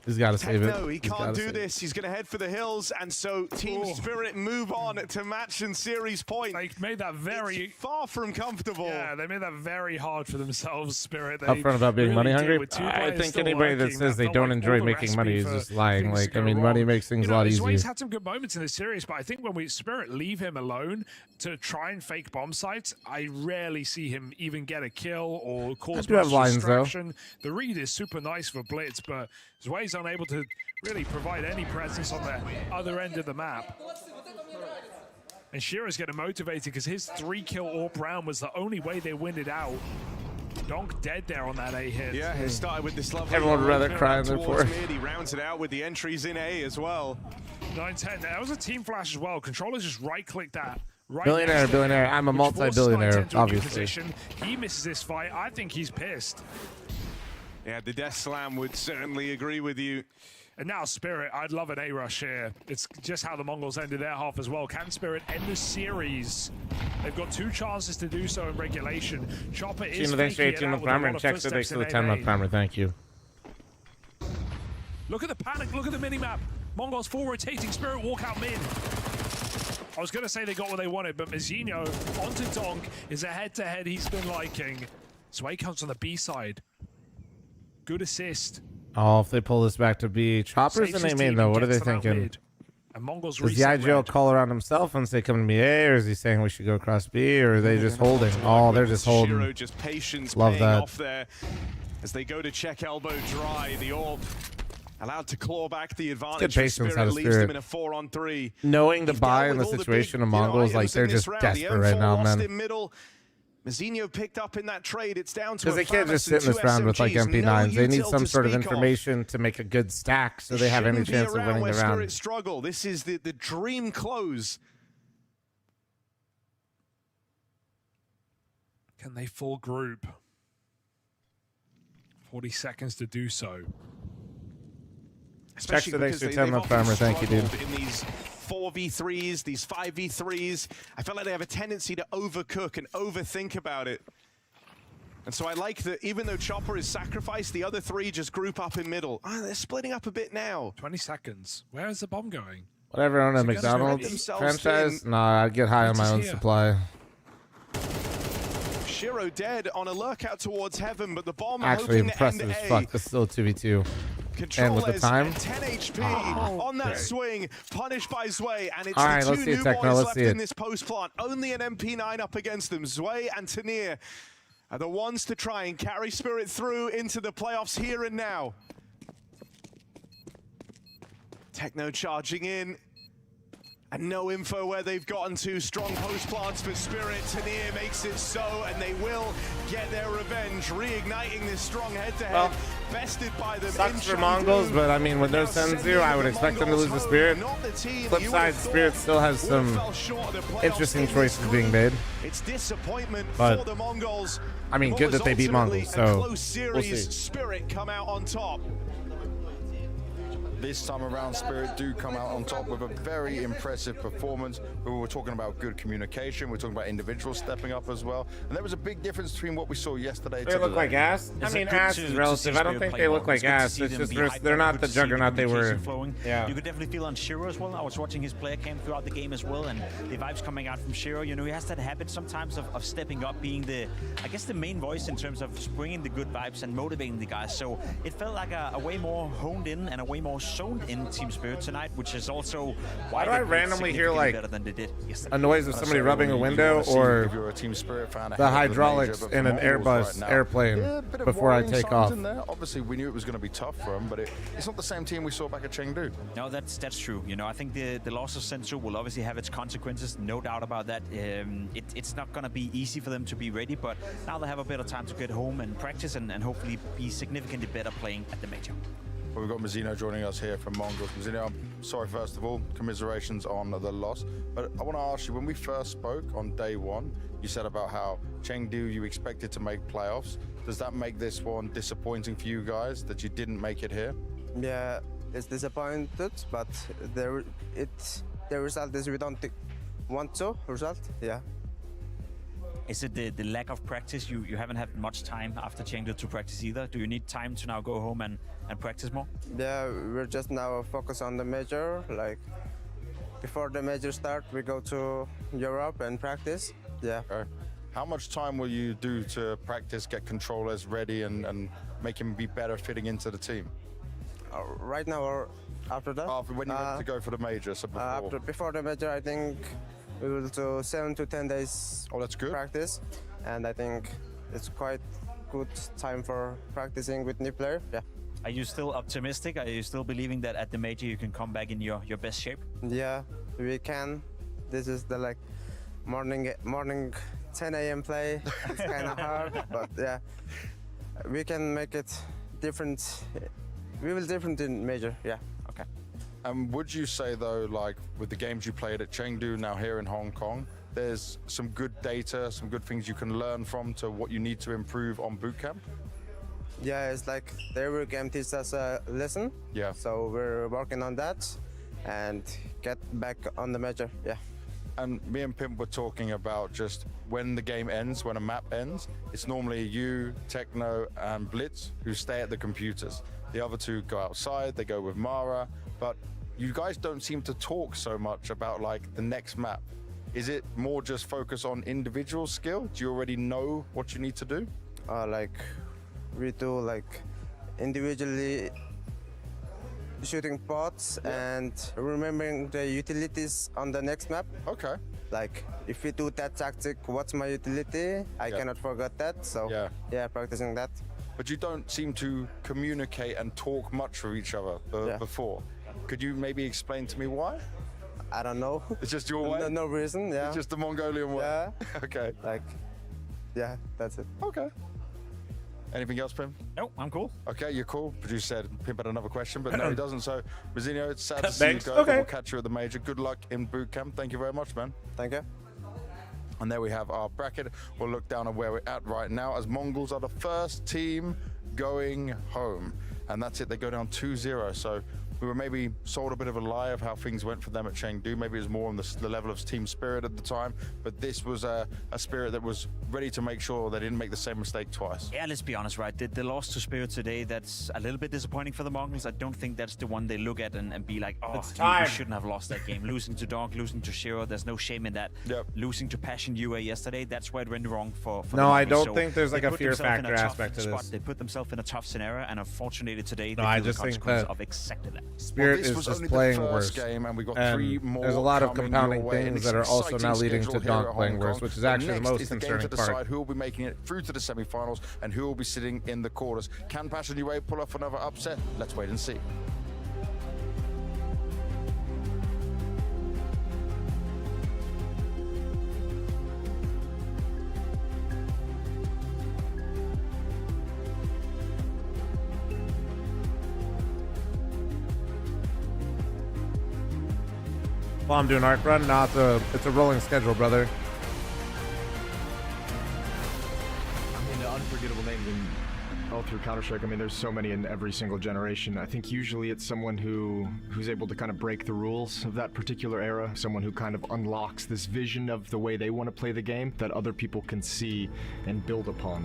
He's got to save it. No, he can't do this. He's going to head for the hills, and so Team Spirit move on to match and series point. They made that very far from comfortable. Yeah, they made that very hard for themselves, Spirit. They upfront about being really money hungry. I think anybody that says they don't enjoy making money is just lying. Like, I mean, money makes things a lot easier. He's had some good moments in this series, but I think when Spirit leave him alone to try and fake bomb sites, I rarely see him even get a kill or cause much distraction. The read is super nice for Blitz, but Zway's unable to really provide any presence on the other end of the map. And Shearer's getting motivated because his 3-kill AWP round was the only way they win it out. Donk dead there on that A hit. Yeah, he started with this lovely. Everyone would rather cry in their port. He rounds it out with the entries in A as well. 9-10. That was a team flash as well. Controllers just right-click that. Billionaire. I'm a multi-billionaire, obviously. He misses this fight. I think he's pissed. Yeah, the Death Slam would certainly agree with you. And now Spirit, I'd love an A-rush here. It's just how the Mongols ended their half as well. Can Spirit end the series? They've got 2 chances to do so in regulation. Chopper is thanks for 18-month primer and checks thanks for the 10-month primer. Thank you. Look at the panic. Look at the mini-map. Mongols full rotating. Spirit walk out mid. I was going to say they got what they wanted, but Mizzino onto Donk is a head-to-head he's been liking. Sway comes on the B side. Good assist. Oh, if they pull this back to B. Choppers in A main, though. What are they thinking? And Mongols does the IGL call around himself and say, come to me A, or is he saying we should go across B, or are they just holding? Oh, they're just holding. Shiro just patience love that. off there as they go to check elbow dry. The AWP allowed to claw back the advantage. Good patience out of leaves them Spirit. in a 4-on-3. Knowing the buy and the situation of Mongols, like they're just desperate right now, man. In middle. Mazinho picked up in that trade. It's down to Because they can't just sit in this round with like MP9s. They need some sort of information to make a good stack so they have any chance of winning the round. Struggle. This is the dream close. Can they full group? 40 seconds to do so. Check the next 10-month farmer. Thank you, dude. In these 4v3s, these 5v3s, I feel like they have a tendency to overcook and overthink about it. And so I like that even though Chopper is sacrificed, the other three just group up in middle. They're splitting up a bit now. 20 seconds. Where is the bomb going? Whatever on a McDonald's franchise? Nah, I'd get high on my own supply. Shiro dead on a lurk out towards heaven, but the bomb Actually impressive as fuck. That's still 2v2. And with the time, 10 HP on that swing, punished by Zwei, and it's the two new boys left in this post plant. Only an MP9 up against them. Zwei and Tanir are the ones to try and carry Spirit through into the playoffs here and now. Techno charging in. And no info where they've gotten to. Strong post plants for Spirit. Tanir makes it so, and they will get their revenge, reigniting this strong head-to-head. Well, bested by them. Sucks for Mongols, but I mean, with no Senzu, I would expect them to lose the Spirit. Flip side, Spirit still has some interesting choices being made. It's disappointment but, for the Mongols. I mean, good that they beat Mongols, so we'll see. Spirit come out on top. This time around, Spirit do come out on top with a very impressive performance. We were talking about good communication. We're talking about individuals stepping up as well. And there was a big difference between what we saw yesterday. They look like ass. I mean, ass is relative. I don't think they look like ass. It's just they're not the juggernaut they were. Yeah. You could definitely feel on Shiro as well. I was watching his player cam throughout the game as well, and the vibes coming out from Shiro. You know, he has that habit sometimes of stepping up, being the, I guess, the main voice in terms of bringing the good vibes and motivating the guys. So it felt like a way more honed in and a way more zoned in Team Spirit tonight, which is also why do I randomly hear like a noise of somebody rubbing a window or the hydraulics in an Airbus airplane before I take off? Obviously, we knew it was going to be tough for them, but it's not the same team we saw back at Chengdu. No, that's true. You know, I think the loss of Sensu will obviously have its consequences, no doubt about that. It's not going to be easy for them to be ready, but now they have a bit of time to get home and practice and hopefully be significantly better playing at the major. Well, we've got Mazinho joining us here from Mongols. Mazinho, I'm sorry, first of all, commiserations on the loss. But I want to ask you, when we first spoke on day one, you said about how Chengdu you expected to make playoffs. Does that make this one disappointing for you guys that you didn't make it here? Yeah, it's disappointed, but the result is we don't want to result. Yeah. Is it the lack of practice? You haven't had much time after Chengdu to practice either. Do you need time to now go home and practice more? Yeah, we're just now focused on the major. Like before the major start, we go to Europe and practice. Yeah. Okay. How much time will you do to practice, get controllers ready, and make him be better fitting into the team? Right now or after that? When you went to go for the major, so before. Before the major, I think we will do 7 to 10 days. Oh, that's good. Practice, and I think it's quite good time for practicing with new player. Yeah. Are you still optimistic? Are you still believing that at the major you can come back in your best shape? Yeah, we can. This is the morning 10 a.m. play. It's kind of hard, but yeah, we can make it different. We will different in major. Yeah. Okay. Would you say though, like with the games you played at Chengdu, now here in Hong Kong, there's some good data, some good things you can learn from to what you need to improve on boot camp? Yeah, it's like every game teaches us a lesson. Yeah. So we're working on that and get back on the major. Yeah. And me and Pimp were talking about just when the game ends, when a map ends, it's normally you, Techno, and Blitz who stay at the computers. The other two go outside, they go with Mara, but you guys don't seem to talk so much about like the next map. Is it more just focus on individual skill? Do you already know what you need to do? We do like individually shooting pods and remembering the utilities on the next map. Okay. Like if we do that tactic, what's my utility? I cannot forget that. So yeah, practicing that. but you don't seem to communicate and talk much with each other before. Could you maybe explain to me why? I don't know. It's just your way? No reason, yeah. It's just the Mongolian way? Yeah. Okay. Like, yeah, that's it. Okay. Anything else, Pim? Nope, I'm cool. Okay, you're cool. Producer said Pim had another question, but no, he doesn't. So, Mazinho, it's sad to see Thanks. you go. Okay. We'll catch you at the major. Good luck in boot camp. Thank you very much, man. Thank you. And there we have our bracket. We'll look down at where we're at right now as Mongols are the first team going home. And that's it. They go down 2-0. So we were maybe sold a bit of a lie of how things went for them at Chengdu. Maybe it was more on the level of team spirit at the time. But this was a spirit that was ready to make sure they didn't make the same mistake twice. Yeah, let's be honest, right? The loss to Spirit today, that's a little bit disappointing for the Mongols. I don't think that's the one they look at and be like, oh, we shouldn't have lost that game. Losing to Donk, losing to Shiro, there's no shame in that. Yep. Losing to Passion UA yesterday, that's where it went wrong for No, the I Mongols. don't think there's like they a put fear themselves in factor a tough aspect to spot. this. They put themselves in a tough scenario, and unfortunately today, they No, I feel the just think consequence that of exactly that. Spirit This is was just only playing the worse. first game, and we got And 3 more there's a lot of coming compounding your way, and things it's that are also exciting now leading schedule to here at Donk playing Hong worse, Kong. which is But actually the next most is the game concerning to part. decide who will be making it through to the semi-finals and who will be sitting in the quarters. Can Passion UA pull off another upset? Let's wait and see. While I'm doing arc run, no, it's a rolling schedule, brother. I mean, the unforgettable names in all through Counter-Strike. I mean, there's so many in every single generation. I think usually it's someone who's able to kind of break the rules of that particular era, someone who kind of unlocks this vision of the way they want to play the game that other people can see and build upon.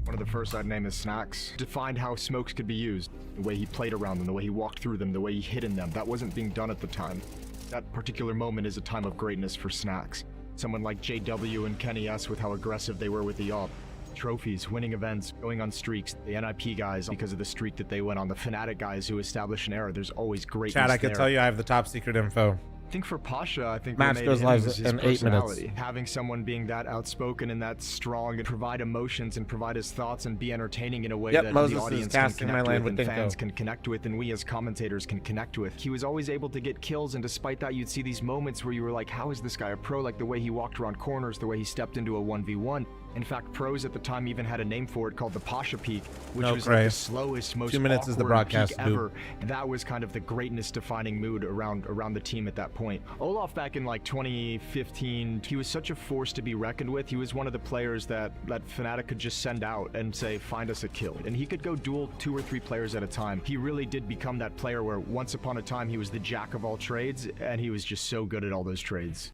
One of the first I'd name is Snacks. Defined how smokes could be used. The way he played around them, the way he walked through them, the way he hid in them. That wasn't being done at the time. That particular moment is a time of greatness for Snacks. Someone like JW and Kenny S with how aggressive they were with the AWP. Trophies, winning events, going on streaks. The NIP guys, because of the streak that they went on. The Fnatic guys who established an era. There's always greatness Chad, I can there. tell you I have the top secret info. I think for Pasha, I think Match what made goes him live was his in 8 minutes. personality. Having someone being that outspoken and that strong and provide emotions and provide his thoughts and be entertaining in a way that Moses the is audience can casting my connect land with with and fans Dinko. can connect with and we as commentators can connect with. He was always able to get kills, and despite that, you'd see these moments where you were like, how is this guy a pro? Like the way he walked around corners, the way he stepped into a 1v1. In fact, pros at the time even had a name for it called the Pasha Peak, which No, was like Cray. the slowest, most 2 minutes is the awkward broadcast, peak dude. ever. That was kind of the greatness defining mood around the team at that point. Olaf back in like 2015, he was such a force to be reckoned with. He was one of the players that Fnatic could just send out and say, find us a kill. And he could go duel 2 or 3 players at a time. He really did become that player where once upon a time he was the jack of all trades, and he was just so good at all those trades.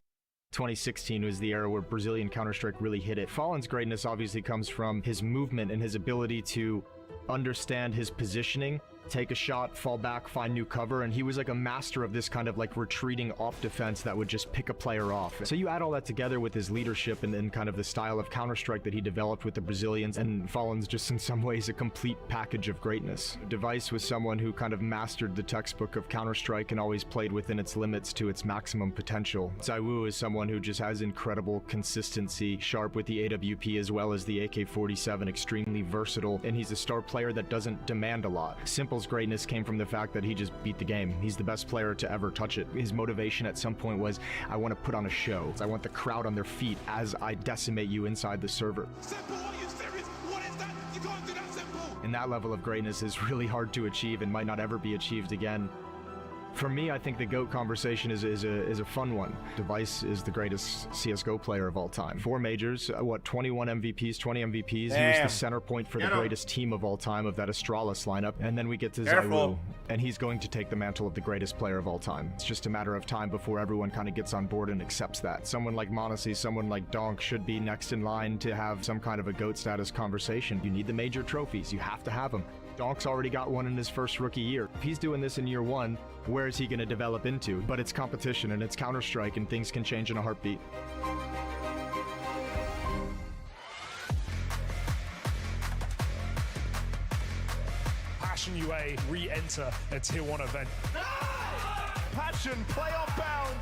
2016 was the era where Brazilian Counter-Strike really hit it. Fallen's greatness obviously comes from his movement and his ability to understand his positioning, take a shot, fall back, find new cover, and he was like a master of this kind of like retreating off defense that would just pick a player off. So you add all that together with his leadership and then kind of the style of Counter-Strike that he developed with the Brazilians, and Fallen's just in some ways a complete package of greatness. Device was someone who kind of mastered the textbook of Counter-Strike and always played within its limits to its maximum potential. Zaiwu is someone who just has incredible consistency, sharp with the AWP as well as the AK-47, extremely versatile, and he's a star player that doesn't demand a lot. Simple greatness came from the fact that he just beat the game. He's the best player to ever touch it. His motivation at some point was, I want to put on a show. I want the crowd on their feet as I decimate you inside the server. Simple, are you serious? What is that? You can't do that simple. And that level of greatness is really hard to achieve and might not ever be achieved again. For me, I think the GOAT conversation is a fun one. Device is the greatest CSGO player of all time. 4 majors, 21 MVPs, 20 MVPs. He was the center point for the greatest team of all time of that Astralis lineup. And then we get to Zaiwu, and he's going to take the mantle of the greatest player of all time. It's just a matter of time before everyone kind of gets on board and accepts that. Someone like Monasi, someone like Donk should be next in line to have some kind of a GOAT status conversation. You need the major trophies. You have to have them. Donk's already got one in his first rookie year. If he's doing this in year 1, where is he going to develop into? But it's competition and it's Counter-Strike and things can change in a heartbeat. Passion UA re-enter a Tier 1 event. Passion, playoff bound.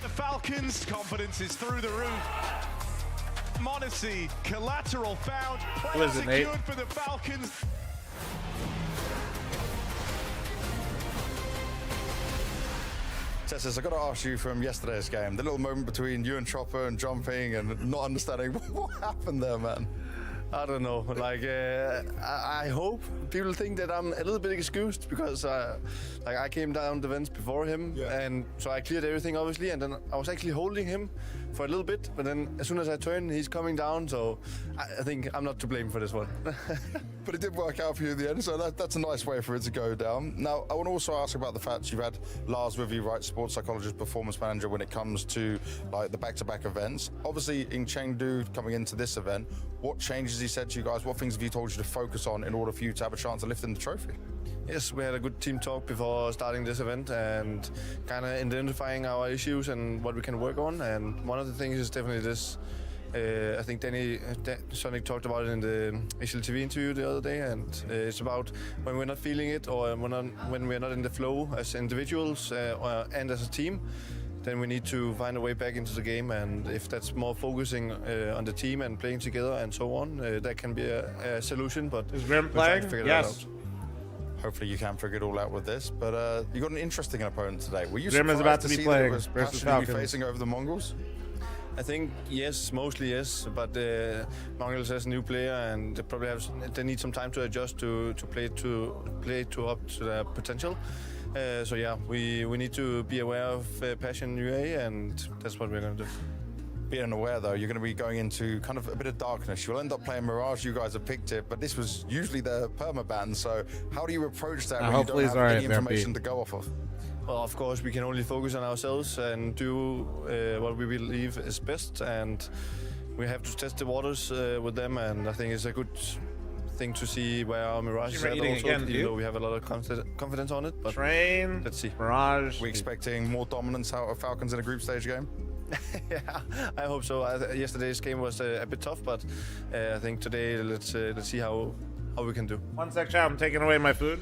The Falcons' confidence is through the roof. Monacy, collateral found. Who is it, Nate? Secured for the Falcons. Tessus, I got to ask you from yesterday's game, the little moment between you and Chopper and jumping and not understanding what happened there, man. I don't know. Like, I hope people think that I'm a little bit excused because, like, I came down the vents before him, and so I cleared everything obviously, and then I was actually holding him for a little bit, but then as soon as I turn, he's coming down. So I think I'm not to blame for this one. But it did work out for you in the end, so that's a nice way for it to go down. Now, I want to also ask about the fact you've had Lars with you, right? Sports psychologist, performance manager when it comes to like the back-to-back events. Obviously, in Chengdu coming into this event, what changes he said to you guys? What things have he told you to focus on in order for you to have a chance of lifting the trophy? Yes, we had a good team talk before starting this event and kind of identifying our issues and what we can work on. And one of the things is definitely this. I think Sonic talked about it in the HLTV interview the other day, and it's about when we're not feeling it or when we're not in the flow as individuals and as a team, then we need to find a way back into the game. And if that's more focusing on the team and playing together and so on, that can be a solution. But is Grim playing? Yes. Hopefully you can figure it all out with this, but you got an interesting opponent today. Were you Grim surprised is about to see be that it playing was versus Passion Falcons. facing over the Mongols? I think yes, mostly yes, but Mongols has a new player and they need some time to adjust to play up to their potential. So yeah, we need to be aware of Passion UA, and that's what we're going to do. Being aware though, you're going to be going into kind of a bit of darkness. You'll end up playing Mirage. You guys have picked it, but this was usually the permaban. So how do you approach that when you don't have any information to go off of? Well, of course, we can only focus on ourselves and do what we believe is best, and we have to test the waters with them. And I think it's a good thing to see where our Mirage is at also, again, even though we have a lot of confidence on it. But Train, let's see. Mirage. We're expecting more dominance out of Falcons in a group stage game? Yeah, I hope so. Yesterday's game was a bit tough, but I think today let's see how we can do. 1 sec, chat. I'm taking away my food.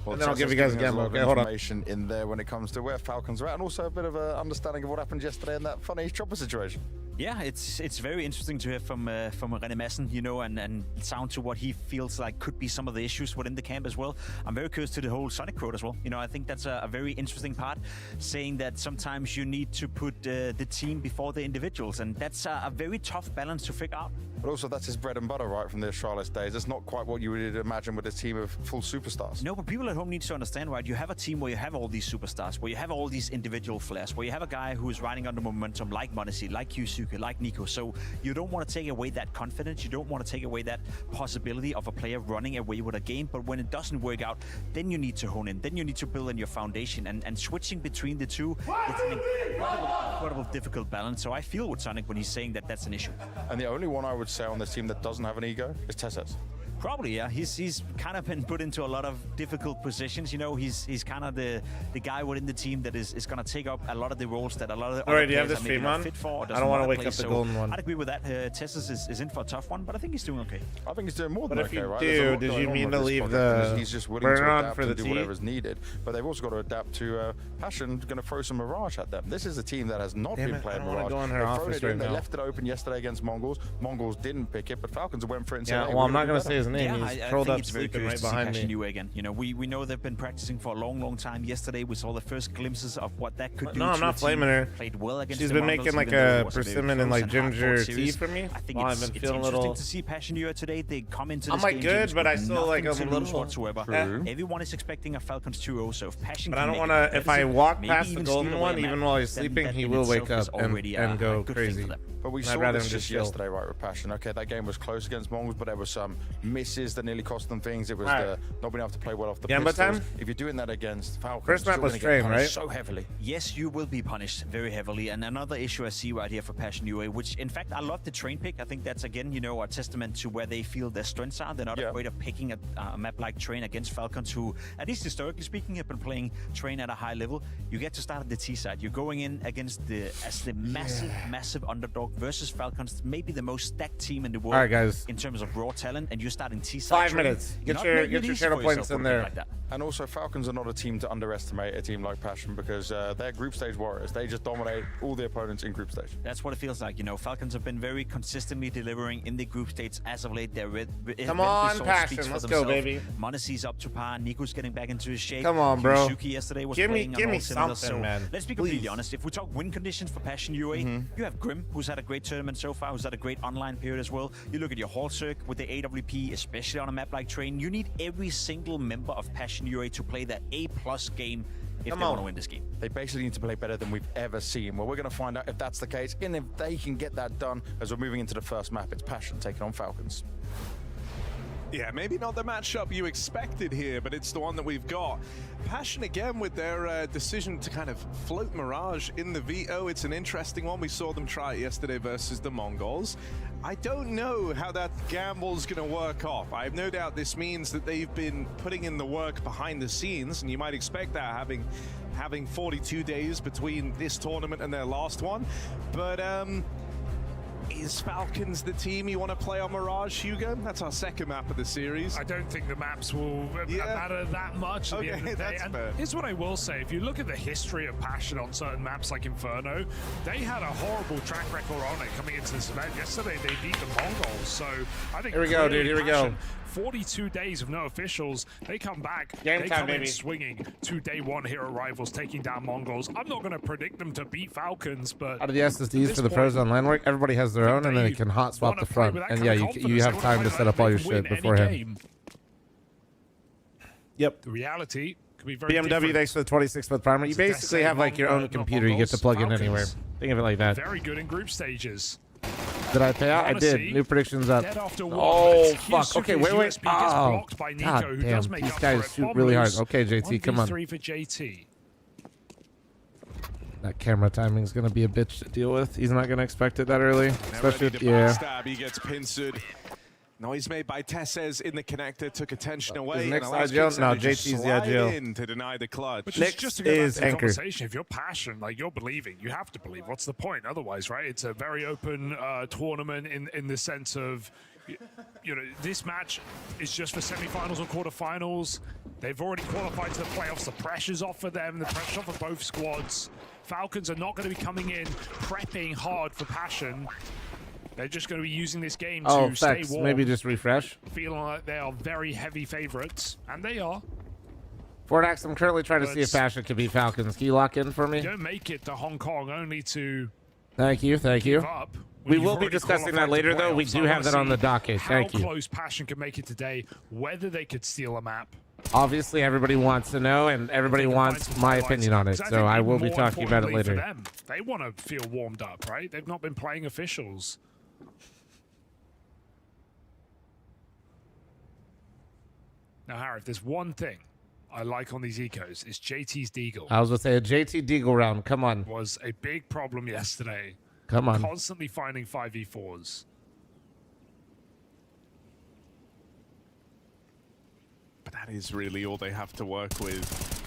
Well, and then I'll give you guys a game. Okay, hold on. Information in there when it comes to where Falcons are at, and also a bit of an understanding of what happened yesterday in that funny chopper situation. Yeah, it's very interesting to hear from René Madsen, you know, and sound to what he feels like could be some of the issues within the camp as well. I'm very curious to the whole Sonic quote as well. You know, I think that's a very interesting part, saying that sometimes you need to put the team before the individuals, and that's a very tough balance to figure out. But also, that's his bread and butter, right, from the Astralis days. It's not quite what you would imagine with a team of full superstars. No, but people at home need to understand, right? You have a team where you have all these superstars, where you have all these individual flares, where you have a guy who is riding under momentum like Monacy, like Yusuke, like Nico. So you don't want to take away that confidence. You don't want to take away that possibility of a player running away with a game. But when it doesn't work out, then you need to hone in. Then you need to build in your foundation. And switching between the two, it's an incredible difficult balance. So I feel with Sonic when he's saying that that's an issue. And the only one I would say on this team that doesn't have an ego is Tessus. Probably, yeah. He's kind of been put into a lot of difficult positions. You know, he's kind of the guy within the team that is going to take up a lot of the roles that a lot of the other players are maybe not fit for. I don't want to wake up the golden one. I'd agree with that. Tessus is in for a tough one, but I think he's doing okay. I think he's doing more than but okay, if you right? do, did you mean to leave the he's just willing to adapt for the and do whatever's needed, but they've also got to adapt to Passion going to throw some Mirage at them. This is a team that has not been playing Mirage. They left it open yesterday against Mongols. Mongols didn't pick it, but Falcons went for it. Yeah, well, I'm not going to say his name. He's trolled up it's very sleeping curious right to see behind Passion me. UA again. You know, we know they've been practicing for a long time. Yesterday we saw the first glimpses of what that could do. No, I'm not blaming her. Played well against She's the been Mongols, making like even though it a was very persimmon and close like hard-fought ginger tea series. for me. I think Well, it's I've been interesting feeling a little. to see Passion UA today. They come into I'm this like game good, James, but I with still like nothing I'm a to lose little. whatsoever. True. Everyone is expecting a Falcons 2-0, so if Passion But I can don't make want it to. If better, I walk maybe past the even steal golden away one, a even map, while he's then sleeping, that he in will wake itself is up already and go good thing crazy. for them. But we I'd saw rather this him just just chill. yesterday, right, with Passion. Okay, that game was close against Mongols, but there were some misses that nearly cost them things. It was the not being able to play well off the Gamba pistols. time? If you're doing that against Falcons, First map you're was gonna get train, punished right? so heavily. Yes, you will be punished very heavily. And another issue I see right here for Passion UA, which in fact I love the train pick. I think that's again, you know, a testament to where they feel their strengths are. They're not afraid of picking a map like Train against Falcons, who, at least historically speaking, have been playing Train at a high level. You get to start at the T side. You're going in against the massive underdog versus Falcons, maybe the most stacked team in the world All right, guys. in terms of raw talent, and you start starting T-side 5 minutes. Get your shadow points in there. Like that. And also, Falcons are not a team to underestimate, a team like Passion, because they're group stage warriors. They just dominate all the opponents in group stage. That's what it feels like. You know, Falcons have been very consistently delivering in the group stages as of late. Their Come on, Passion. Let's go, baby. Monacy's up to par. Nico's getting back into his shape. Come on, bro. Yusuke yesterday was give playing me something, so man. Let's be completely honest. If we talk win conditions for Passion UA, you have Grim, who's had a great tournament so far, who's had a great online period as well. You look at your Hall Circ with the AWP, especially on a map like Train. You need every single member of Passion UA to play that A+ game if they want to win this game. They basically need to play better than we've ever seen. Well, we're going to find out if that's the case and if they can get that done as we're moving into the first map. It's Passion taking on Falcons. Yeah, maybe not the matchup you expected here, but it's the one that we've got. Passion again with their decision to kind of float Mirage in the veto. It's an interesting one. We saw them try it yesterday versus the Mongols. I don't know how that gamble's going to work off. I have no doubt this means that they've been putting in the work behind the scenes, and you might expect that having 42 days between this tournament and their last one. But is Falcons the team you want to play on Mirage, Hugo? That's our second map of the series. I don't think the maps will matter that much at the end of the day. And here's what I will say. If you look at the history of Passion on certain maps like Inferno, they had a horrible track record on it coming into this event. Yesterday, they beat the Mongols. So I think here we go, dude. Here we go. 42 days of no officials. They come back. Game they time, come baby. in swinging to day one hero rivals, taking down Mongols. I'm not going to predict them to beat Falcons, but out of the SSDs for the pros on LAN work, everybody has their own, and then you can hot swap the front. And yeah, you have time to set up all your shit beforehand. Yep. The reality could be very BMW, different. thanks for the 26th primer. You basically have like your own computer you get to plug in anywhere. Think of it like that. Very good in group stages. Did I pay out? I did. New predictions up. Oh, fuck. Okay, wait. Oh, god damn. These guys shoot really hard. Okay, JT, come on. 3 for JT. That camera timing is going to be a bitch to deal with. He's not going to expect it that early. Especially if, He gets pincered. Noise made by Tesses in the connector took attention away. Is Nick's IGL? No, JT's the IGL. In to deny the clutch. Which is just to go back to the conversation. If you're passionate, like you're believing, you have to believe. What's the point otherwise, right? It's a very open tournament in the sense of, you know, this match is just for semifinals or quarterfinals. They've already qualified to the playoffs. The pressure's off for them. The pressure's off for both squads. Falcons are not going to be coming in prepping hard for Passion. They're just going to be using this game to stay warm. Maybe just refresh. Feeling like they are very heavy favorites, and they are. Fordax, I'm currently trying to see if Passion can beat Falcons. Can you lock in for me? Don't make it to Hong Kong only to. Thank you. We will be already discussing that later, though. We do have that on the docket. Thank you. How close Passion can make it today, whether they could steal a map. Obviously, everybody wants to know, and everybody wants my opinion on it, so I will be talking about it later. They want to feel warmed up, right? They've not been playing officials. Now, Harry, if there's one thing I like on these ecos, it's JT's Deagle. I was going to say a JT Deagle round. Come on. Was a big problem yesterday. Come on. Constantly finding 5v4s. But that is really all they have to work with.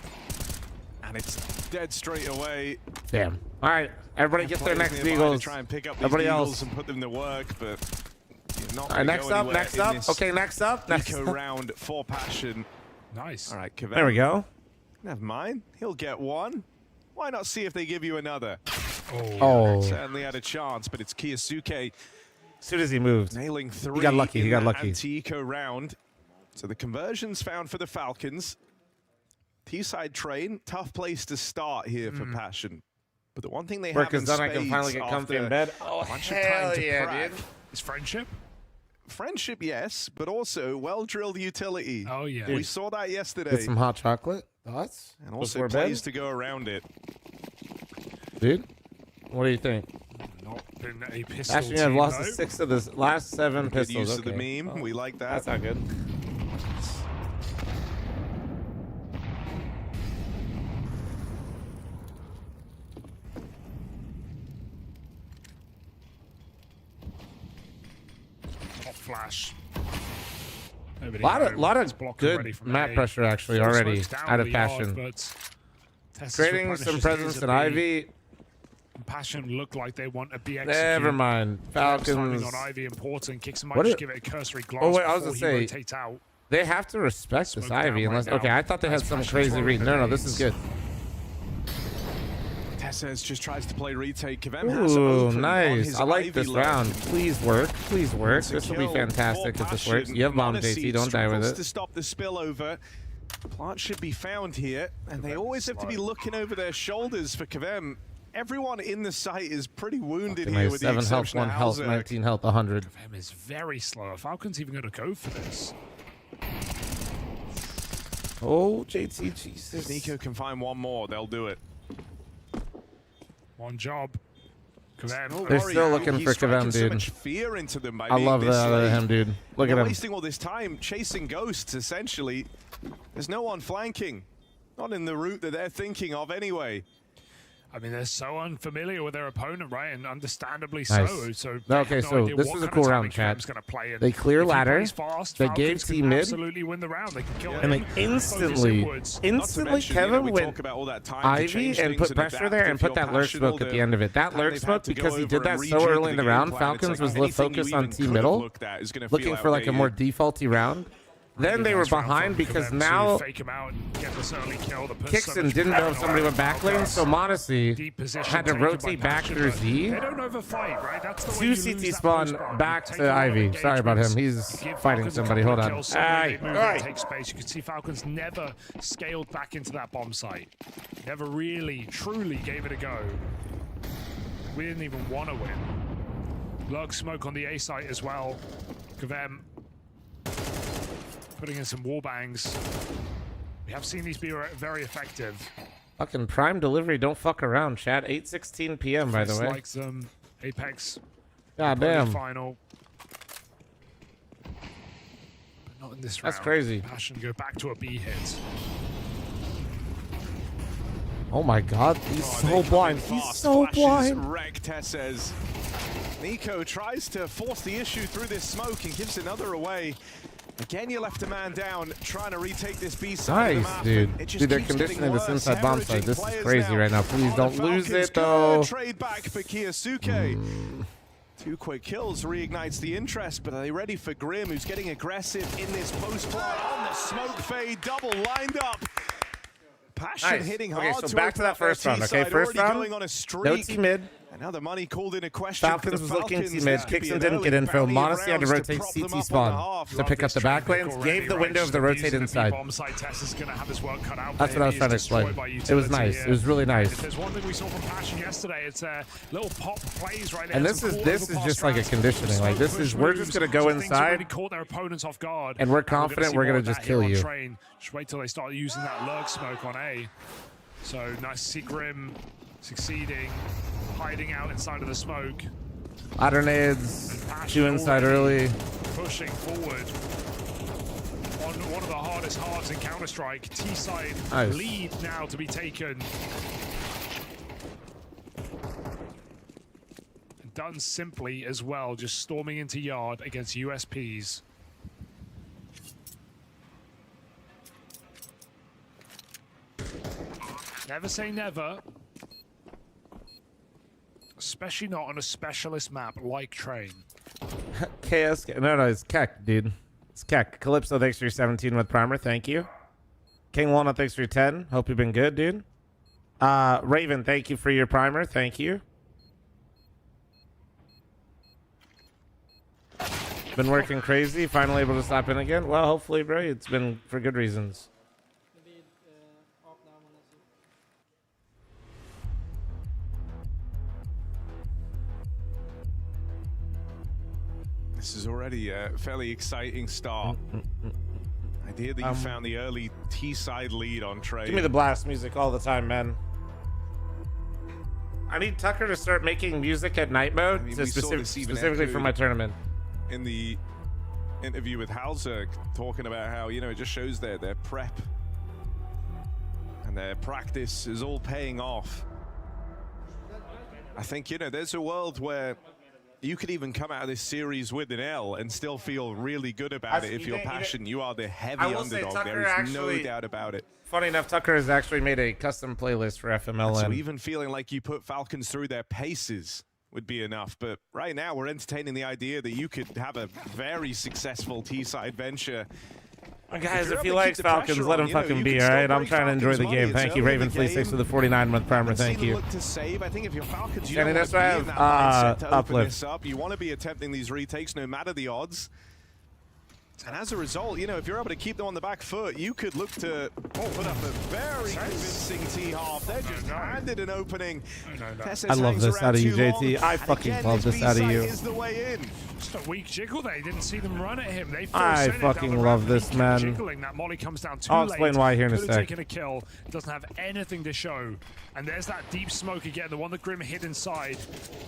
And it's dead straight away. Damn. All right. Everybody get their next Deagles. Try and pick up these Everybody Deagles else. and put them to work, but not all right, next up. Okay, next up. Eco round for Passion. Nice. All right, Kevin. There we go. Never mind. He'll get one. Why not see if they give you another? Oh. Certainly had a chance, but it's Kiyosuke. As soon as he moved. Nailing 3. He got lucky. He got lucky. Anti-eco round. So the conversions found for the Falcons. T-side train, tough place to start here for Passion. But the one thing they Work have is in done. I can finally get comfy in bed. Oh, hell yeah, dude. Is friendship? Friendship, yes, but also well-drilled utility. Oh, yeah. We saw that yesterday. Get some hot chocolate. Thoughts? And also before plays bed? to go around it. Dude, what do you think? Not been a pistol Actually, I've lost 6 of the last 7 Good pistols. use of the meme. We like that. That's not good. Hot flash. Lot of good map pressure actually already out of Passion. Creating some presence in Ivy. Passion look like they want a be Never mind. Falcons. on Ivy important. Kicks might What just it- give it a cursory glance Oh wait, I was before gonna he say rotates out. they have to respect this Smoke Ivy down unless. right Okay, now. I thought they had Nice some Passion crazy throwing read. No, this grenades. is good. Tessez just tries to play retake. Kevem has it Ooh, open on nice. his I like Ivy this lane. round. Please work. Please work. It's a This will be kill fantastic for if this works. Passion. You have bomb, Monacy JT. Don't die with struggles it. to stop the spillover. Plant should be found here, and they always have to be looking over their shoulders for Kevem. Everyone in the site is pretty wounded Okay, here nice. with the 7 health, exception 1 of health, Halzerk. 19 health, 100. Kevem is very slow. Falcon's even going to go for this. Oh, JT, Jesus. If Nico can find one more, they'll do it. One job. Kevem. They're still looking for Kevem, So dude. much fear into them by I being love this that out of late. him, dude. Look They're at him. wasting all this time chasing ghosts, essentially. There's no one flanking. Not in the route that they're thinking of anyway. I mean, they're so unfamiliar with their opponent, right? And understandably Nice. so No, they okay, have no so idea this what was a kind cool of round, timing chat. Kevem's gonna play in. They clear If he ladder. plays fast, They Falcons gave can T mid. absolutely win the round. They can kill And him, they focus instantly, inwards. instantly Kevin went Ivy and put pressure there and put that lurk smoke at the end of it. That lurk smoke, because he did that so early in the round, Falcons was focused on T middle, looking for like a more defaulty round. Then they were behind because now Fake him out and get this early kill. Kixon didn't know if somebody went back lane, so Monacy had to rotate back through Z. They don't overfight, right? That's the way Two you CT lose that spawn post-bomb. back Take to a lot of Ivy. Sorry about him. engagements. He's Give fighting Falcons a somebody. couple Hold of on. kills, suddenly Aye. they move Aye. and take space. You can see Falcons never scaled back into that bomb site. Never really, truly gave it a go. We didn't even want to win. Lurk smoke on the A site as well. Kevem putting in some wall bangs. We have seen these be very effective. Fucking prime delivery. Don't fuck around, chat. 8:16 p.m. by the Fist way. likes them. Apex. God damn. Final. But not in this round. That's crazy. Passion go back to a B hit. Oh my god, he's so blind. He's so Flashes blind. wreck Tessez. Nico tries to force the issue through this smoke and gives another away. Again, you left a man down, trying to retake this B side of the Nice, map. dude. It just Dude, they're keeps getting conditioning this worse. inside bomb site. Hemorrhaging This is players crazy now right now. Please on don't the lose Falcons. it, though. Good trade back for Kiyosuke. 2 quick kills reignites the interest, but are they ready for Grim, who's getting aggressive in this post play on the smoke fade, double lined up. Passion Nice. hitting Okay, hard so to back to open that up their first round, okay? T-side, First already round, going on a no streak. T mid. And now the money called into question. Falcons for was the looking Falcons. T mid. This could be Kixon an didn't get early info. bounty of Monacy had to rounds rotate prop CT them up on the spawn half. to pick up the back lanes. Gave the window of the rotated inside. Bomb site Tess is going to have his work cut out. That's what I was trying to explain. It was nice. It was really nice. If there's one thing we saw from Passion yesterday, it's little pop plays right there. And this is just like a conditioning. Like this is we're just gonna go inside, Caught their opponents off guard, and we're confident we're gonna just kill you. Just wait till they start using that lurk smoke on A. So nice to see Grim succeeding, hiding out inside of the smoke. Ladder nades, 2 inside early. Pushing forward on one of the hardest halves in Counter-Strike. T-side Nice. lead now to be taken. Done simply as well, just storming into yard against USPs. Never say never. Especially not on a specialist map like Train. KS. No, it's Keck, dude. It's Keck. Calypso, thanks for your 17 with primer. Thank you. King Walnut, thanks for your 10. Hope you've been good, dude. Raven, thank you for your primer. Thank you. Been working crazy. Finally able to stop in again. Well, hopefully, bro. It's been for good reasons. This is already a fairly exciting start. Idea that you found the early T-side lead on Trey. Give me the blast music all the time, man. I need Tucker to start making music at night mode, I mean, we saw this even specifically for echoed my tournament. in the interview with Halzerk, talking about how, you know, it just shows their prep and their practice is all paying off. I think, you know, there's a world where you could even come out of this series with an L and still feel really good about it if you're passionate. You are the heavy underdog. There is no doubt about it. Funny enough, Tucker has actually made a custom playlist for FMLN. So even feeling like you put Falcons through their paces would be enough. But right now, we're entertaining the idea that you could have a very successful T-side venture. Guys, if he likes Falcons, let him fucking be, all right? I'm trying to enjoy the game. Thank you, Ravenfleet6 for the 49-month primer. Thank you. To save. I think if you're Falcons, you Danny, don't that's why I want to be in that have mindset to open uplift. this up. You want to be attempting these retakes no matter the odds. And as a result, you know, if you're able to keep them on the back foot, you could look to put up a very convincing T-half. They're just handed an opening. I love this out of you, JT. I fucking love this out of you. Is the way in. Just a weak jiggle there. He didn't see them run at him. They I fucking love this, man. Jiggling. That molly comes down too I'll late. explain why here in a Could have sec. taken a kill. Doesn't have anything to show. And there's that deep smoke again, the one that Grim hid inside.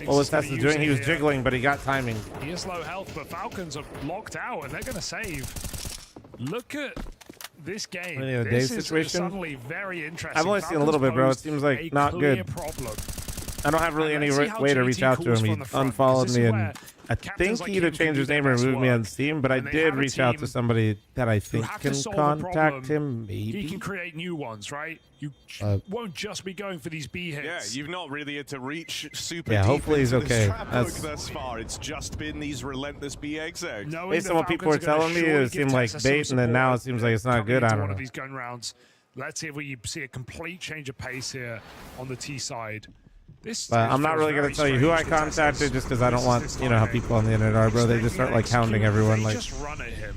Well, what Tess is doing, he was jiggling, but he got timing. He is low health, but Falcons are locked out, and they're going to save. Look at this game. This is suddenly very interesting. I've only seen a little bit, bro. It seems like not good. Problem. I don't have really any way to reach out to him. He unfollowed me, and I think he either changed his name or removed me on Steam, but I did reach out to somebody that I think can contact him, maybe. He can create new ones, right? You won't just be going for these B hits. Yeah, you've not really had to reach super Yeah, deep hopefully he's into okay. this trap hook thus far. It's just been these relentless B exits. Based on what people are telling me, it seemed like bait, and then now it seems like it's not good. I don't know. These gun rounds. Let's see if we see a complete change of pace here on the T side. I'm not really going to tell you who I contacted just because I don't want, you know, how people on the internet are, bro. They just start, like, hounding everyone. Like, just run at him.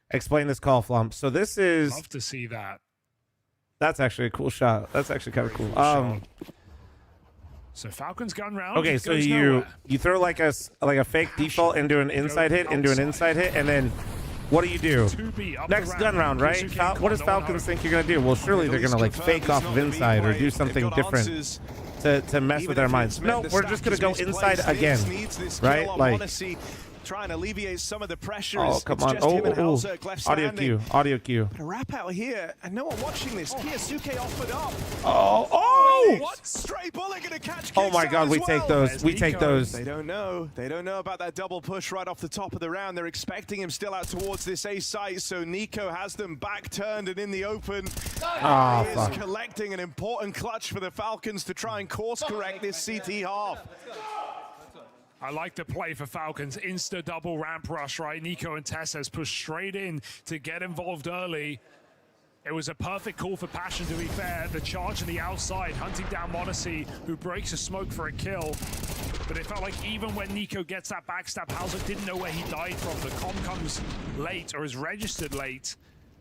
Explain this call, Flump. So this is... Love to see that. That's actually a cool shot. That's actually kind of cool. So Falcons gun round. Okay, so you throw like a fake default into an inside hit, and then what do? Next gun round, right? What does Falcons think you're gonna do? Well, surely they're gonna like fake off of inside or do something different to mess with their minds. No, we're just gonna go inside again, right? Like. Trying to alleviate some of the pressure. Oh, come on. Audio cue. Audio cue. But a wrap out here, and no one watching this. Kiyosuke offered up. Oh! What? Stray bullet gonna catch Oh my god, we take those. We take those. They don't know. They don't know about that double push right off the top of the round. They're expecting him still out towards this A site, so Nico has them back turned and in the open. Oh, he is collecting an important clutch for the Falcons to try and course correct this CT half. I like the play for Falcons. Insta double ramp rush, right? Nico and Tessez push straight in to get involved early. It was a perfect call for Passion, to be fair. The charge on the outside, hunting down Monacy, who breaks a smoke for a kill. But it felt like even when Nico gets that backstab, Hauser didn't know where he died from. The comm comes late, or is registered late.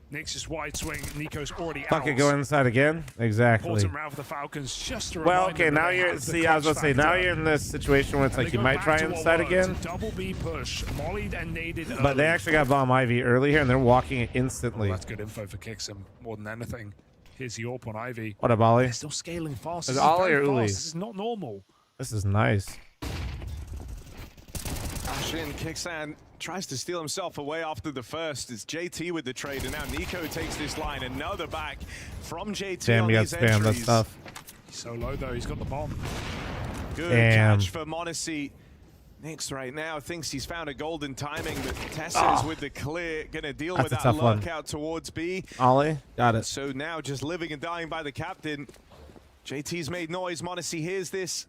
Nick's just wide swing. Nico's already out. Fuck it, go inside again? Exactly. Important round for the Falcons, just to well, okay, now you're, see, I was going to say, now you're in this situation where it's like you might try inside again. Double B push, mollied and naded early. But they actually got bomb Ivy early here, and they're walking it instantly. Well, that's good info for Kixum, more than anything. Here's the AWP on Ivy. What up, Ollie? They're still scaling fast. Is it Ollie or Uli? This is not normal. This is nice. Ashin Kixan tries to steal himself away after the first. It's JT with the trade, and now Nico takes this line. Another back from JT. Damn, you got spam. That's tough. He's so low, though. He's got the bomb. Good Damn. catch for Monacy. Nix right now thinks he's found a golden timing, but Tessa is with the clear. Gonna deal with that lurk out towards B. Ollie, got it. So now just living and dying by the captain. JT's made noise. Monacy hears this.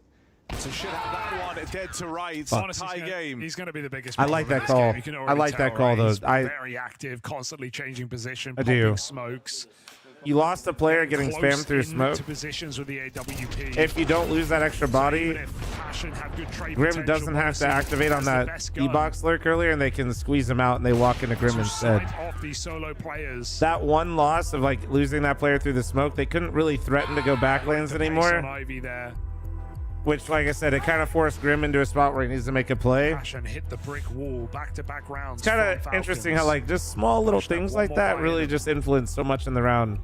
So should have that one dead to rights. Tie game. He's going to be the biggest. I like that call. I like that call, though. Very active, constantly changing position. I do. Smokes. You lost a player getting spammed through smoke. Positions with the AWP. If you don't lose that extra body, Grim doesn't have to activate on that E-box lurk earlier, and they can squeeze him out, and they walk into Grim instead. Off these solo players. That one loss of like losing that player through the smoke, they couldn't really threaten to go backlands anymore. Ivy there. Which, like I said, it kind of forced Grim into a spot where he needs to make a play. And hit the brick wall, back-to-back rounds. It's kind of interesting how like just small little things like that really just influence so much in the round.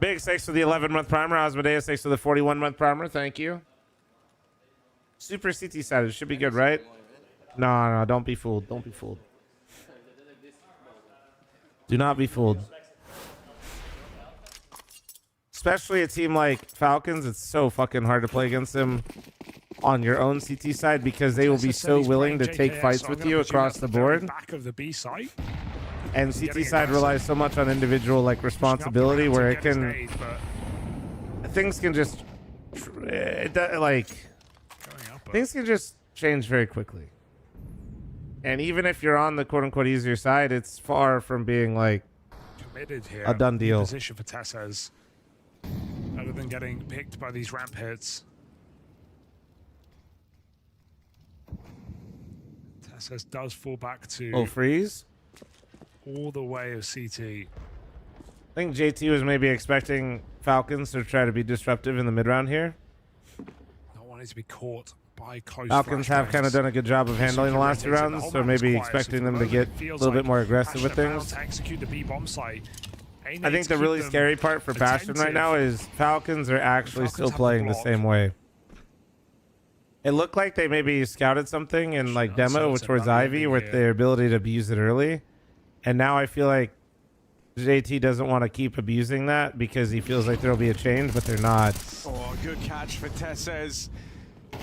Big thanks for the 11-month primer. Osmodeus, thanks for the 41-month primer. Thank you. Super CT side. Should be good, right? No, don't be fooled. Don't be fooled. Do not be fooled. especially a team like Falcons, it's so fucking hard to play against them on your own CT side because they will be so willing to take fights with you across the board. Back of the B site. And CT side relies so much on individual like responsibility where it can things can just things can just change very quickly. And even if you're on the quote unquote easier side, it's far from being like Committed here. a done deal. Position for Tessez. Other than getting picked by these ramp hits. Tessez does fall back to freeze all the way of CT. I think JT was maybe expecting Falcons to try to be disruptive in the mid round here. Not wanting to be caught by close. Falcons have kind of done a good job of handling the last two rounds, so maybe expecting them to get a little bit more aggressive with things. To execute the B bomb site. I think the really scary part for Passion right now is Falcons are actually still playing the same way. It looked like they maybe scouted something in like demo towards Ivy with their ability to abuse it early. And now I feel like JT doesn't want to keep abusing that because he feels like there'll be a change, but they're not. Oh, good catch for Tessez.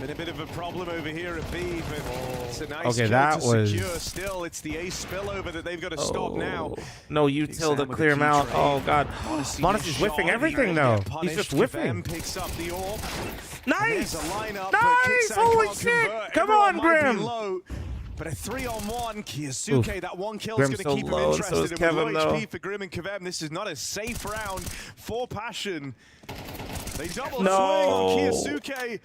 Been a bit of a problem over here at B, but it's a nice kill that to was secure. Still, it's the ace spillover that they've got to stop now. No util to clear him out. Oh god, Monacy's whiffing everything though. He's just whiffing. Picks up the orb. Nice, lineup, nice! Holy shit! Come on, Grim. But a 3-on-1, Kiyosuke, that one kill is Grim's going to keep him low, interested. so is And Kevin, with though. low HP for Grim and Kevem, this is not a safe round for Passion. They double swing on Kiyosuke,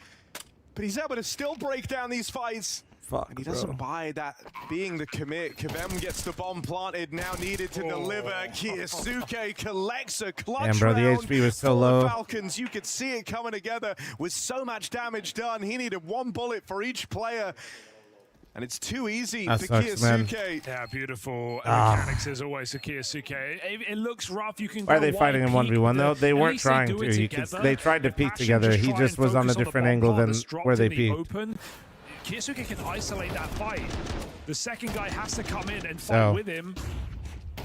but he's able to still break down these fights. Fuck, and he doesn't buy that being the commit. Kevem gets the bomb planted, now needed to deliver. Kiyosuke collects a clutch Damn, bro, the round HP was so for low. the Falcons. You could see it coming together with so much damage done. He needed one bullet for each player. And it's too easy That for sucks, man. Kiyosuke. Yeah, beautiful mechanics as always for Kiyosuke. It looks rough. You can. Why are go they fighting in wide 1v1 though? They at weren't least trying do to. it You could, together. they tried to peek together. He try just and was on a focus the different bomb angle part than that's dropped where they in the peeked. open. Kiyosuke can isolate that fight. The second guy has to come in and fight So, with him.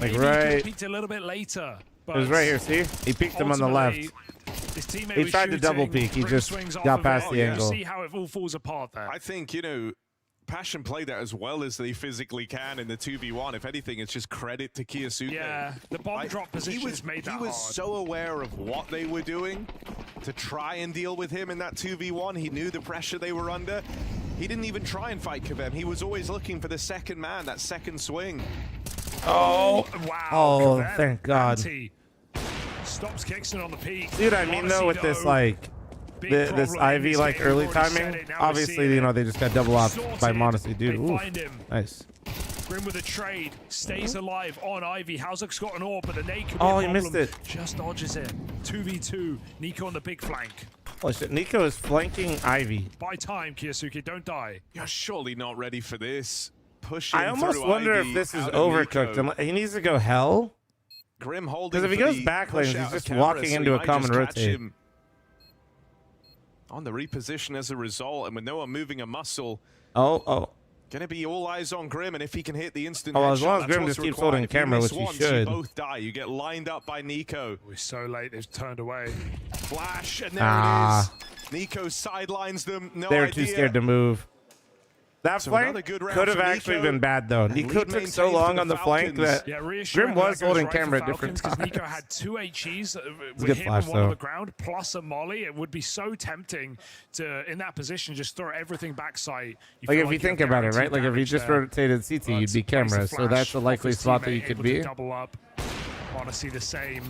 like Maybe he could have right, peeked a little bit later. it was right here. See, he peeked him on the left. His teammate He was tried to double shooting, peek. He Grim just swings off got of past it. the You angle. see how it all falls apart there. I think, you know, Passion played that as well as they physically can in the 2v1. If anything, it's just credit to Kiyosuke. Yeah, the bomb drop positions made that He was hard. so aware of what they were doing to try and deal with him in that 2v1. He knew the pressure they were under. He didn't even try and fight Kevem. He was always looking for the second man, that second swing. Oh, wow. oh, Kevem, thank God. anti. Stops Kingston on the peak. See what I mean though with this like this Ivy like early timing? Obviously, you know, they just got double off by Monacy. Dude, ooh, nice. Grim with a trade, stays alive on Ivy. Hausuk's got an orb, but the nade could be Oh, a he missed problem. it. Just dodges it. 2v2. Nico on the big flank. Holy shit, Nico is flanking Ivy. Buy time, Kiyosuke. Don't die. You're surely not ready for this. Pushing I almost through wonder Ivy if this is out of overcooked. Nico. He needs to go hell. Grim holding Because if he for goes the back push lanes, out he's of just camera, walking so into he a might common just catch rotate. him on the reposition as a result, and with no one moving a muscle, Oh. gonna be all eyes on Grim, and if he can hit the instant Oh, as headshot, long as that's Grim what's just keeps required. holding If you camera, miss which he once, should. You both die. You get lined up by Nico. We're so late, they've turned away. Flash, and there it is. Nico sidelines them. No They were idea. too scared to move. That So flank another good round could have for actually Nico. been bad though. And Nico lead took so maintained long for on the flank Falcons. that Yeah, reassuring Grim was that goes holding right for camera at Falcons, different 'cause times. Nico had 2 HEs a with good him flash, and one on though. the ground, plus a molly. It would be so tempting to, in that position, just throw everything backside. Like if you think about it, right? Like if you just rotated CT, you'd be camera. So that's a likely spot that you could be. Double up. Want to see the same.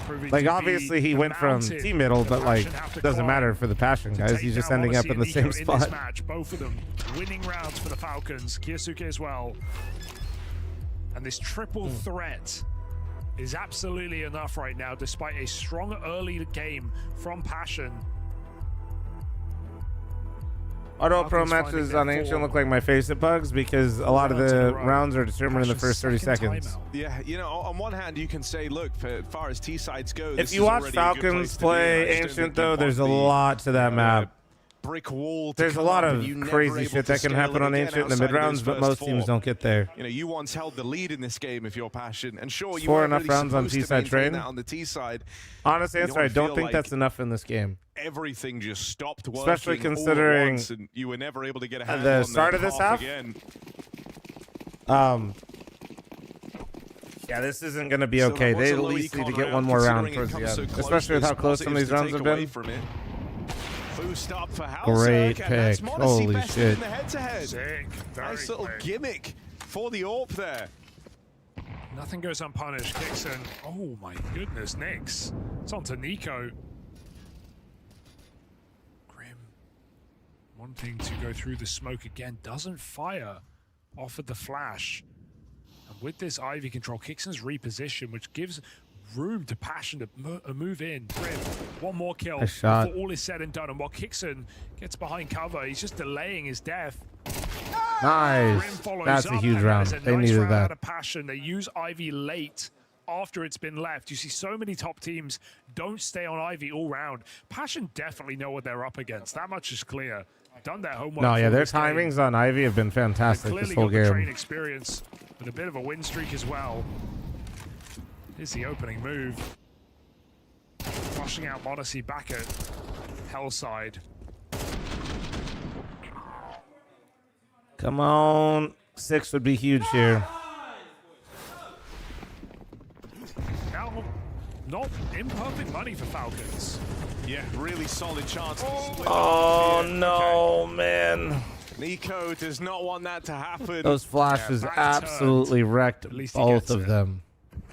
proving Like to obviously be he the went from mountain T middle, the but like Passion have to doesn't climb matter for the Passion to guys. take He's just down ending up Odyssey in the and same Nico in this spot. match, both of them winning rounds for the Falcons. Kiyosuke as well. And this triple threat is absolutely enough right now, despite a strong early game from Passion. Auto pro Falcons finding matches their on Ancient form. look like my face at Bugs because a lot of the rounds are determined in the first 30 seconds. Yeah, you know, on one hand, you can say, look, for as far as T sides go, If this you is watch already a good Falcons place to be. I play just don't Ancient think you though, want there's a the lot to that map. brick wall. There's a lot of crazy shit that can happen on Ancient in the mid rounds, but most teams don't get there. You know, you once held the lead in this game if you're Passion, and sure, you 4 weren't enough really rounds on supposed to T-side maintain train. that on the T side. Honest You answer, I feel don't think like that's enough in this game. Everything just stopped working, Especially all at considering once, and you were never able to get a hand the on start of this half. again. Yeah, this isn't going to be okay. They at least need to get one more round towards the end, especially with how close some of these rounds have been. Boost up for Great pick. Holy shit. Nice little gimmick for the AWP there. Nothing goes unpunished. Kixon. Oh my goodness, Nyx. It's on to Nico. Grim wanting to go through the smoke again. Doesn't fire. Offered the flash. And with this Ivy control, Kixon's reposition, which gives room to Passion to move in. Grim, one more kill before all is said and done. And while Kixon gets behind cover, he's just delaying his death. Nice. That's a huge round. They needed that. Out of Passion. They use Ivy late after it's been left. You see so many top teams don't stay on Ivy all round. Passion definitely know what they're up against. That much is clear. Done their homework. No, yeah, their timings on Ivy have been fantastic this whole got the train game. experience with a bit of a win streak as well. Here's the opening move. Flushing out Modesty back at Hellside. Come on. 6 would be huge here. Now, not imperfect money for Falcons. Yeah, really solid chance. Oh, no, man. Nico does not want that to happen. Those flashes absolutely wrecked both of them.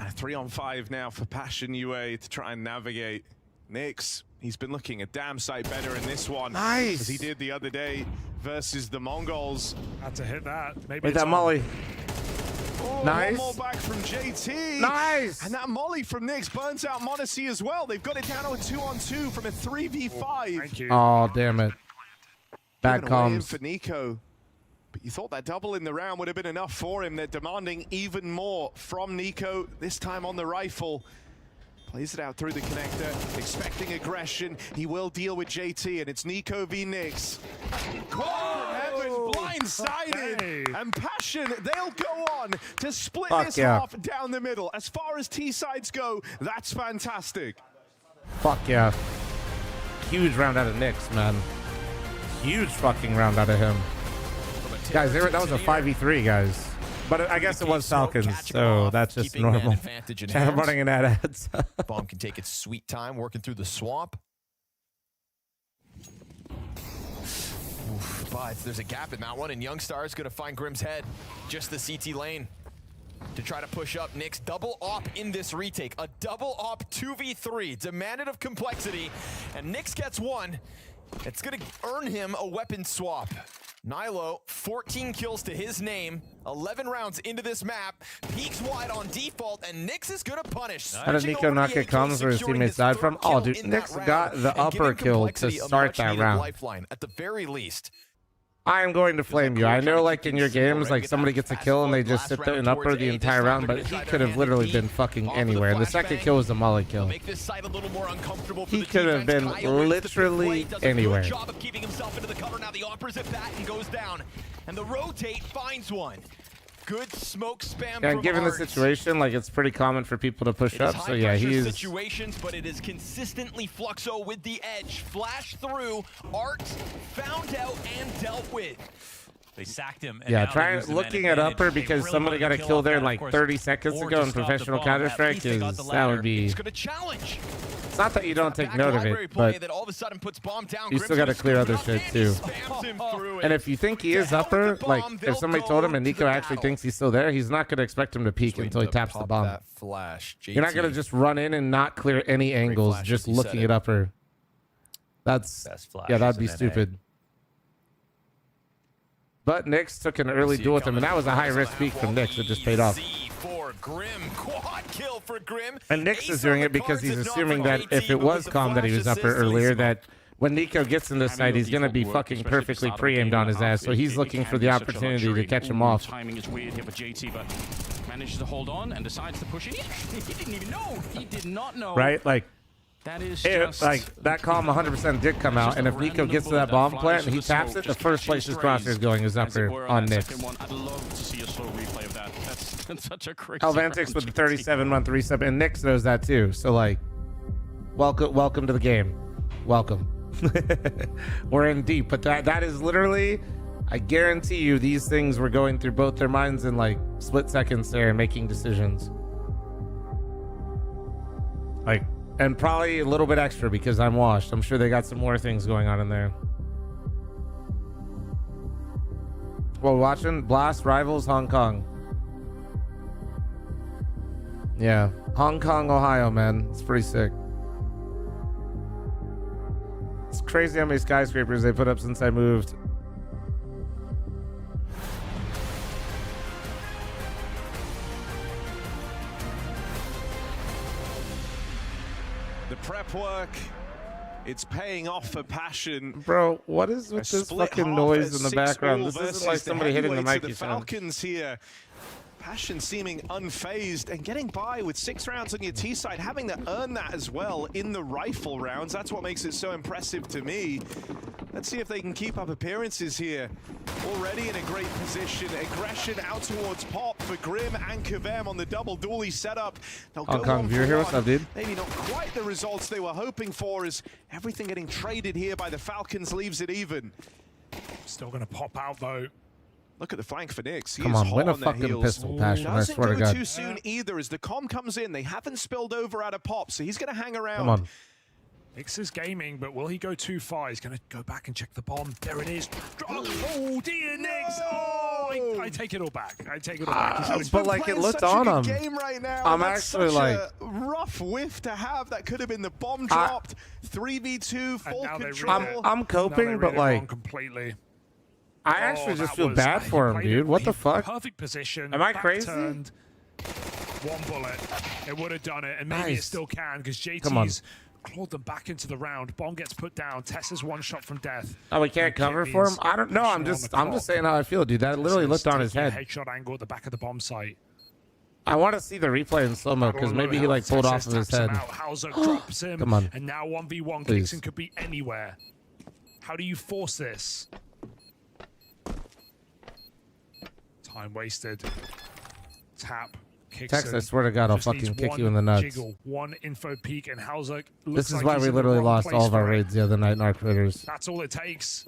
3-on-5 now for Passion UA to try and navigate. Nyx, he's been looking a damn sight better in this one. Nice. As he did the other day versus the Mongols. Had to hit that. Maybe Wait, that molly. Oh, Nice. One more back from JT. Nice. And that molly from Nyx burns out Modesty as well. They've got it down to a 2-on-2 from a 3v5. Thank you. Oh, damn it. Bad Given away comms. for Nico. But you thought that double in the round would have been enough for him. They're demanding even more from Nico, this time on the rifle. Plays it out through the connector, expecting aggression. He will deal with JT, and it's Nico v Nyx. Blindsided. And Passion, they'll go on to split this half down the middle. As far as T-sides go, that's fantastic. Fuck yeah. Huge round out of Nyx, man. Huge fucking round out of him. Guys, that was a 5v3, guys. But I guess it was Falcons, so that's just normal. I'm running an ad ads. Bomb can take its sweet time working through the swamp. Oof, but there's a gap in that one, and Youngstar is going to find Grim's head. Just the CT lane to try to push up. Nyx double op in this retake. A double op 2v3, demanded of complexity, and Nyx gets one. It's going to earn him a weapon swap. Nilo, 14 kills to his name, 11 rounds into this map, peeks wide on default, and Nyx is going to punish. How did Nico not get comms where his teammates died from? Oh, dude, Nyx got the upper kill to start that round. Lifeline at the very least. I am going to flame you. I know, like, in your games, like, somebody gets a kill and they just sit there and upper the entire round, but he could have literally been fucking anywhere. And the second kill was a molly kill. He could have been literally anywhere. Job of keeping himself into the cover. Now the opposite pattern goes down, and the rotate finds one. Good smoke spam. Yeah, from given the Art. situation, like, it's pretty common for people to push up. So yeah, High-pressure he's situations, but it is consistently Fluxo with the edge. Flash through, Art found out and dealt with. They sacked him. yeah. Try looking at upper because somebody got a kill there like 30 seconds ago in professional Counter-Strike. Is that would be. It's gonna challenge. It's not that you don't take note of it, but that all of a sudden puts bomb down. you still got to clear other shit too. And if you think he is upper, like if somebody told him and Nico actually thinks he's still there, he's not going to expect him to peek until he taps the bomb. Flash. You're not going to just run in and not clear any angles just looking at upper. That's yeah, that'd be stupid. But Nyx took an early duel with him, and that was a high-risk peek from Nyx. It just paid off. And Nyx is doing it because he's assuming that if it was calm that he was upper earlier, that when Nico gets in this side, he's going to be fucking perfectly pre-aimed on his ass. So he's looking for the opportunity to catch him off. Timing is weird here for JT, but manages to hold on and decides to push it. He didn't even know. He did not know. Right? Like, That is It, like, that column 100% did come out, and if Nico gets to that bomb plant and he taps it, the first place his crosshair is going is up here on Nyx. I'd love to see a slow replay of that. That's such a crazy. Helvantix with the 37-month resub, and Nyx knows that too. So, like, welcome to the game. Welcome. We're in deep, but that is literally, I guarantee you, these things were going through both their minds in like split seconds there and making decisions. Like, and probably a little bit extra because I'm washed. I'm sure they got some more things going on in there. Well, watching Blast Rivals Hong Kong. Yeah, Hong Kong, Ohio, man. It's pretty sick. It's crazy how many skyscrapers they put up since I moved. The prep work, it's paying off for Passion. Bro, what is with this fucking noise in the background? This isn't like somebody hitting the mic. The Falcons here. Passion seeming unfazed and getting by with 6 rounds on your T side, having to earn that as well in the rifle rounds. That's what makes it so impressive to me. Let's see if they can keep up appearances here. Already in a great position. Aggression out towards Pop for Grim and Kavem on the double dually setup. They'll Hong go Kong viewer here, what's up, dude? Maybe not quite the results they were hoping for, as everything getting traded here by the Falcons leaves it even. Still going to pop out though. Look at the flank for Nyx. Come on, win a fucking pistol, Passion. I swear to God. Doesn't go too soon either, as the comm comes in. They haven't spilled over out of Pop, so he's going to hang around. Come on. Nyx is gaming, but will he go too far? He's going to go back and check the bomb. There it is. Oh, dear Nyx. Oh, I take it all back. I take it all back. But like, it looked on him. Game right now. I'm That's actually such like a rough whiff to have. That could have been the bomb dropped. 3v2, full control. I'm coping, but like, completely. I actually just feel bad for him, dude. What the fuck? Perfect position. Am I crazy? Turned. One bullet. It would have done it, and maybe it still can, because Come on. JT's clawed them back into the round. Bomb gets put down. Tessa's one shot from death. Oh, we can't cover for him? I don't know. I'm just saying how I feel, dude. That literally looked on his head. Headshot angle at the back of the bomb site. I want to see the replay in slow mo because maybe he like pulled off of his head. Hauser drops him. Come on. And now 1v1 Please. Kixon could be anywhere. How do you force this? Time wasted. Tap. Text, I swear to God, I'll fucking kick you in the nuts. Jiggle, one info peak, and Hauser This is why we literally lost all of our raids the other night in our critters. That's all it takes.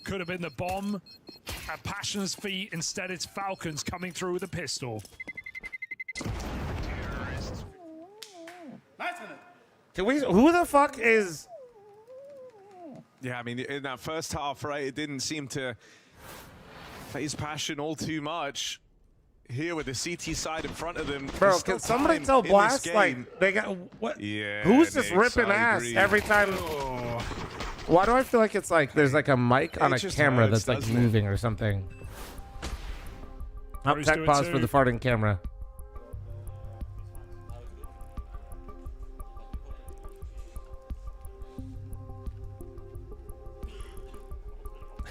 Could have been the bomb at Passion's feet. Instead, it's Falcons coming through with a pistol. Can we? Who the fuck is? Yeah, I mean, in that first half, right, it didn't seem to phase Passion all too much. Here with the CT side in front of them. Bro, can somebody tell Blast, like, they got, what? Yeah, Who's just Nyx, ripping I ass agree. every time? Why do I feel like it's like there's like a mic on a just camera hurts, that's like doesn't it? moving or something? Up tech pause for the farting camera.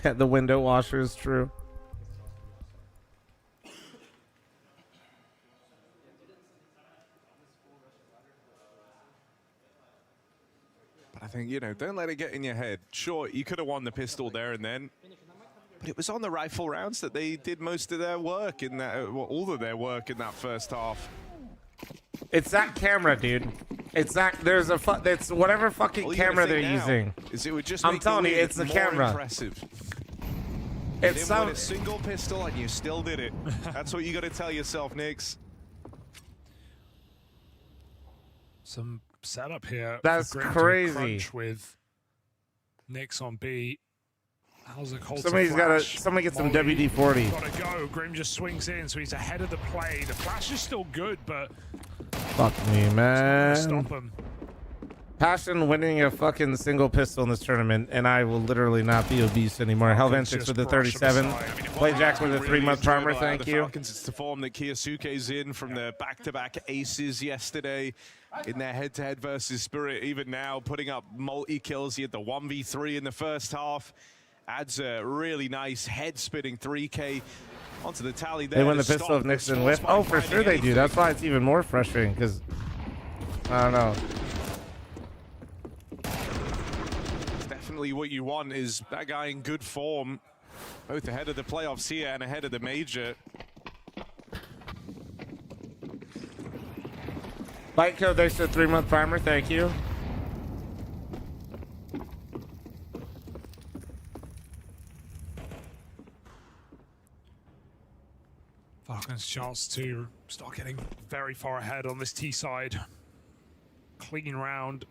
The window washer is true. But I think, you know, don't let it get in your head. Sure, you could have won the pistol there and then, but it was on the rifle rounds that they did most of their work in that, well, all of their work in that first half. It's that camera, dude. It's that. There's a. It's whatever fucking All you gotta camera think they're now using. Is it would just I'm make telling the you, win it's the more camera. Impressive. It's You didn't win a single pistol and you still did it. That's what you got to tell yourself, Nyx. Some setup here. That's for Grim to crazy. crunch with Nyx on B. Hauser holds Somebody's the got to. flash. Somebody get some Molly WD-40. Gotta go. Grim just swings in, so he's ahead of the play. The flash is still good, but Fuck me, man. stop him. Passion winning a fucking single pistol in this tournament, and I will literally not be obese anymore. Helvantix with the 37. Play Jack with a 3-month charmer, thank you. Falcons, it's the form that Kiyosuke's in from the back-to-back aces yesterday in their head-to-head versus Spirit. Even now, putting up multi-kills. He had the 1v3 in the first half. Adds a really nice head-spinning 3K onto the tally there. They win the pistol of Nixon whip. Oh, for sure they do. That's why it's even more frustrating, because I don't know. Definitely what you want is that guy in good form, both ahead of the playoffs here and ahead of the major. Light code, thanks for the 3-month primer. Thank you. Falcons' chance to start getting very far ahead on this T side. Clean round,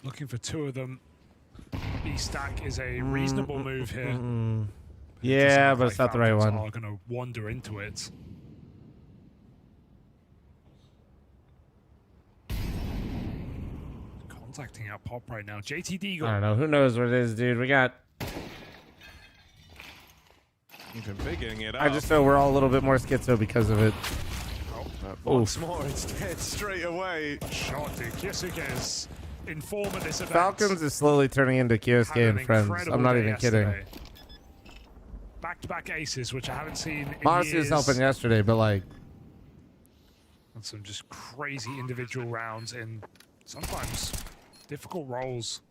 looking for 2 of them. B stack is a reasonable move here. Yeah, but it's not the right one. Are going to wander into it. Contacting our pop right now. JTD. I don't know. Who knows what it is, dude? We got. Even figuring it out. I just know we're all a little bit more schizo because of it. Once more, it's dead straight away. Shot to Kyosuke's inform at this event. Falcons is slowly turning into Kyosuke and friends. I'm not even kidding. Back-to-back aces, which I haven't seen in Modesty was helping yesterday, but like. And some just crazy individual rounds in sometimes difficult roles.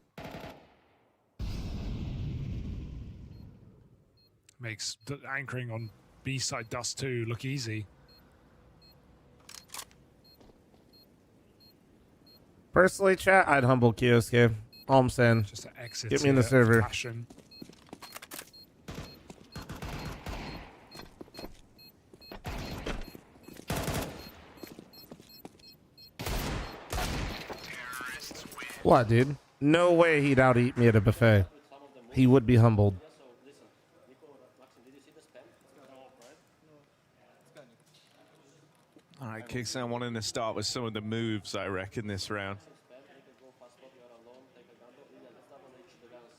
Makes the anchoring on B-side Dust 2 look easy. Personally, chat, I'd humble Kyosuke. All I'm saying. Just to exit. Get me in the server. Fashion. What, dude? No way he'd out eat me at a buffet. He would be humbled. All right, Kickstand wanting to start with some of the moves, I reckon, this round.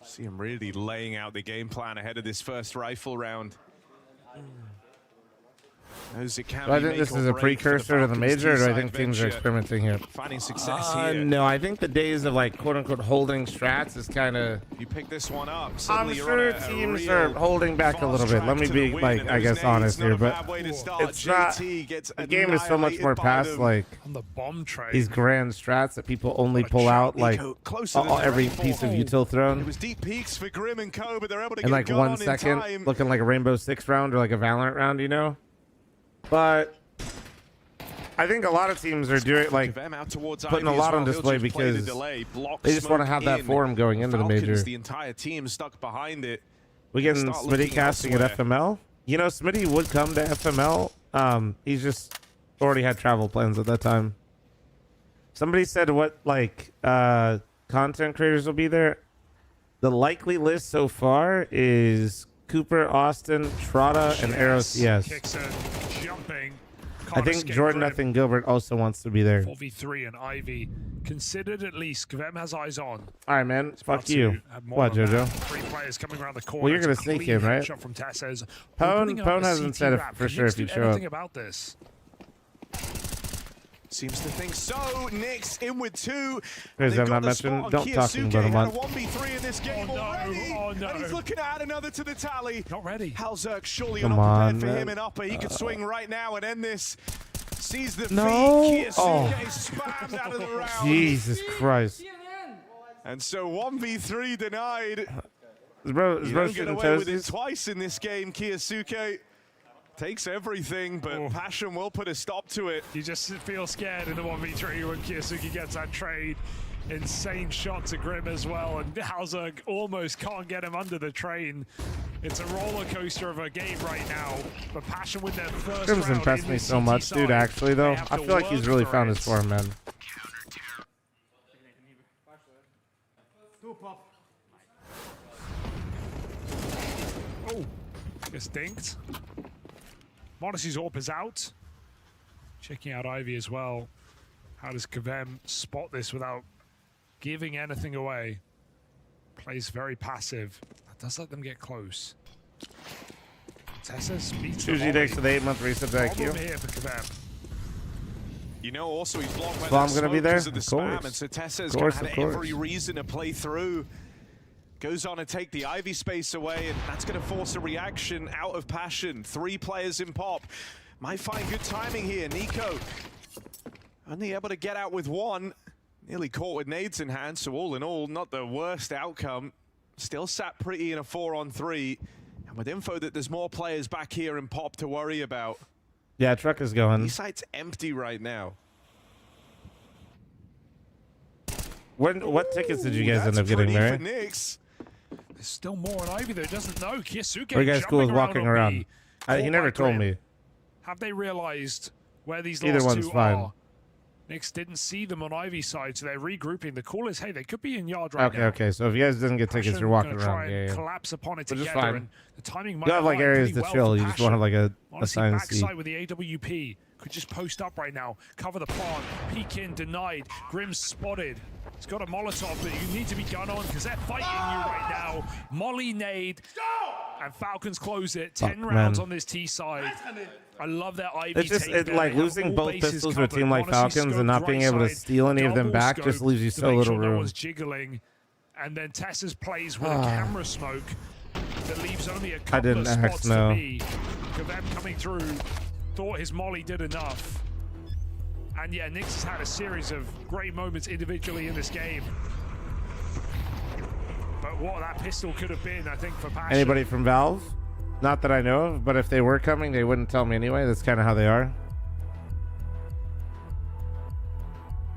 See him really laying out the game plan ahead of this first rifle round. Knows it can Do I be think this make or is a break precursor to the Falcons' major, or do I T-side think teams are venture. experimenting here? Finding success here. No, I think the days of like quote unquote holding strats is kind of. You pick this one up. I'm Suddenly you're sure on a teams real are holding back a little bit. Let me to the be win, like, and I those guess, nades, honest not here, a but bad way to start. it's not. JT gets The game is so much more annihilated by past them. like On the bomb trade. these grand strats that people only pull out like closer than their every rifle. piece of util It thrown was deep peaks for Grim and Co, but they're able to in get like gun 1 on second, in time. looking like a Rainbow Six round or like a Valorant round, you know. But I think a lot of teams are doing like Them out towards putting Ivy a lot as on well. display He'll just play the because delay, block they just want to smoke have that in. form going into the Falcons, major. the entire team stuck behind it. We getting Start Smitty looking casting elsewhere. at FML. You know, Smitty would come to FML. He's just already had travel plans at that time. Somebody said what like content creators will be there. The likely list so far is Cooper, Austin, Trotta, and Eros. Yes. Kicks in, jumping. I think Jordan Nothing Gilbert also wants to be there. 4v3 and Ivy considered at least. Kvem has eyes on. All right, man. Fuck About to you. have more What, than JoJo? that. 3 players coming around the corner. Well, you're gonna It's a sneak clean in, right? Shot from Tessez. Pone hasn't said it for sure if you show up. Anything about this? Seems to think so. Nick's in with 2. Guys, They've I've got not the mentioned. spot on Don't talk Kyosuke. about him Had on. a 1v3 in this game already. Oh, no. And he's looking to add another to the tally. Not ready. Halzerk surely Come not prepared on, for man. him in upper. He could swing right now and end this. Sees the No. feed. Kyosuke Oh. spammed out of the round. Jesus Christ. And so 1v3 denied. Bro, You don't get away with it twice in this game. Kyosuke takes everything, but Passion will put a stop to it. You just feel scared in the 1v3 when Kyosuke gets that trade. Insane shot to Grim as well, and Hauser almost can't get him under the train. It's a roller coaster of a game right now, but Passion with their first Grim's round impressed in me the so CT much, side. dude. Actually, though, They have I to feel like he's work really for found it. his form, man. Oh, gets dinked. Modyssey's AWP is out. Checking out Ivy as well. How does Kvem spot this without giving anything away? Plays very passive. That does let them get close. Tessa speeds the Suzy, volley. thanks for the 8-month reset. Thank Problem you. here for Kvem. You know, also he's blocked by So I'm that gonna be smoke there? because of the Of spam, course. and so Tessa's Of gonna course, have of course. every reason to play through. Goes on to take the Ivy space away, and that's gonna force a reaction out of Passion. 3 players in pop. Might find good timing here. Nico only able to get out with 1. Nearly caught with nades in hand, so all in all, not the worst outcome. Still sat pretty in a 4-on-3. And with info that there's more players back here in Pop to worry about. Yeah, truck is going. B-site's empty right now. What tickets did you guys end up getting, Mary? There's still more on Ivy that doesn't know. Kiyasuke Are you guys cool with walking around? He never told me. Have they realized where these Either last one's two fine. are? Knicks didn't see them on Ivy's side, so they're regrouping. The call is, hey, they could be in yard right now. Okay. So if you guys didn't get tickets, you're walking Try around. and Yeah. collapse upon it Which is together. fine. And the timing might You have like align areas pretty to well chill. for You just want to have like a Honestly, assigned seat. backside with the AWP. Could just post up right now. Cover the plant. Peek in, denied. Grimm's spotted. He's got a Molotov, but you need to be gun on because they're fighting you right now. Molly nade. And Falcons close it. 10 rounds on this T side. I love that Ivy It's just take there. like They have losing all both bases pistols for a covered. team like Honestly, Falcons and not being able to side, steal any of them double back scope just leaves you to so make little sure no room. one's jiggling. And then Tessa's plays with a camera smoke that leaves only a couple didn't of spots ask, no. to me. Kavem coming through, thought his molly did enough. And yeah, Nyx has had a series of great moments individually in this game. But what that pistol could have been, I think, for Passion. Anybody from Valve? Not that I know of, but if they were coming, they wouldn't tell me anyway. That's kind of how they are.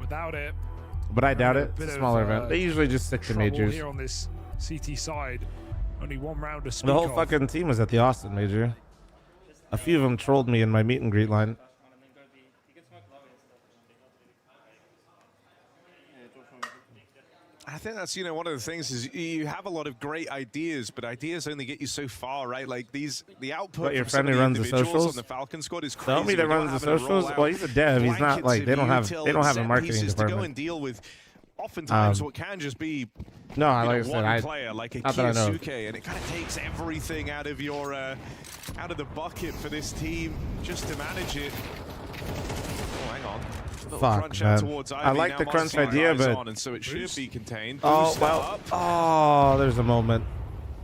Without it. But I doubt it. bit It's a of, smaller event. They usually just stick to trouble majors. here on this CT side. Only one round to speak The whole of. fucking team was at the Austin major. A few of them trolled me in my meet and greet line. I think that's, one of the things is you have a lot of great ideas, but ideas only get you so far, right? Like the output What, your from friend some who of runs the the individuals socials? on the Falcon squad is The crazy. homie that runs the socials? Well, he's a dev. He's not like, they don't have a marketing to go and department. deal with oftentimes what can just be No, like I said, one player, like a not that I know. Kiyasuke, and it kind of takes everything out of your out of the bucket for this team just to manage it. Oh, hang on. Little Fuck, crunch out man. towards I Ivy. like Now the crunch Monster idea, eyes but- on, and so it should be contained. Oh, Boost well. up. Oh, there's a moment.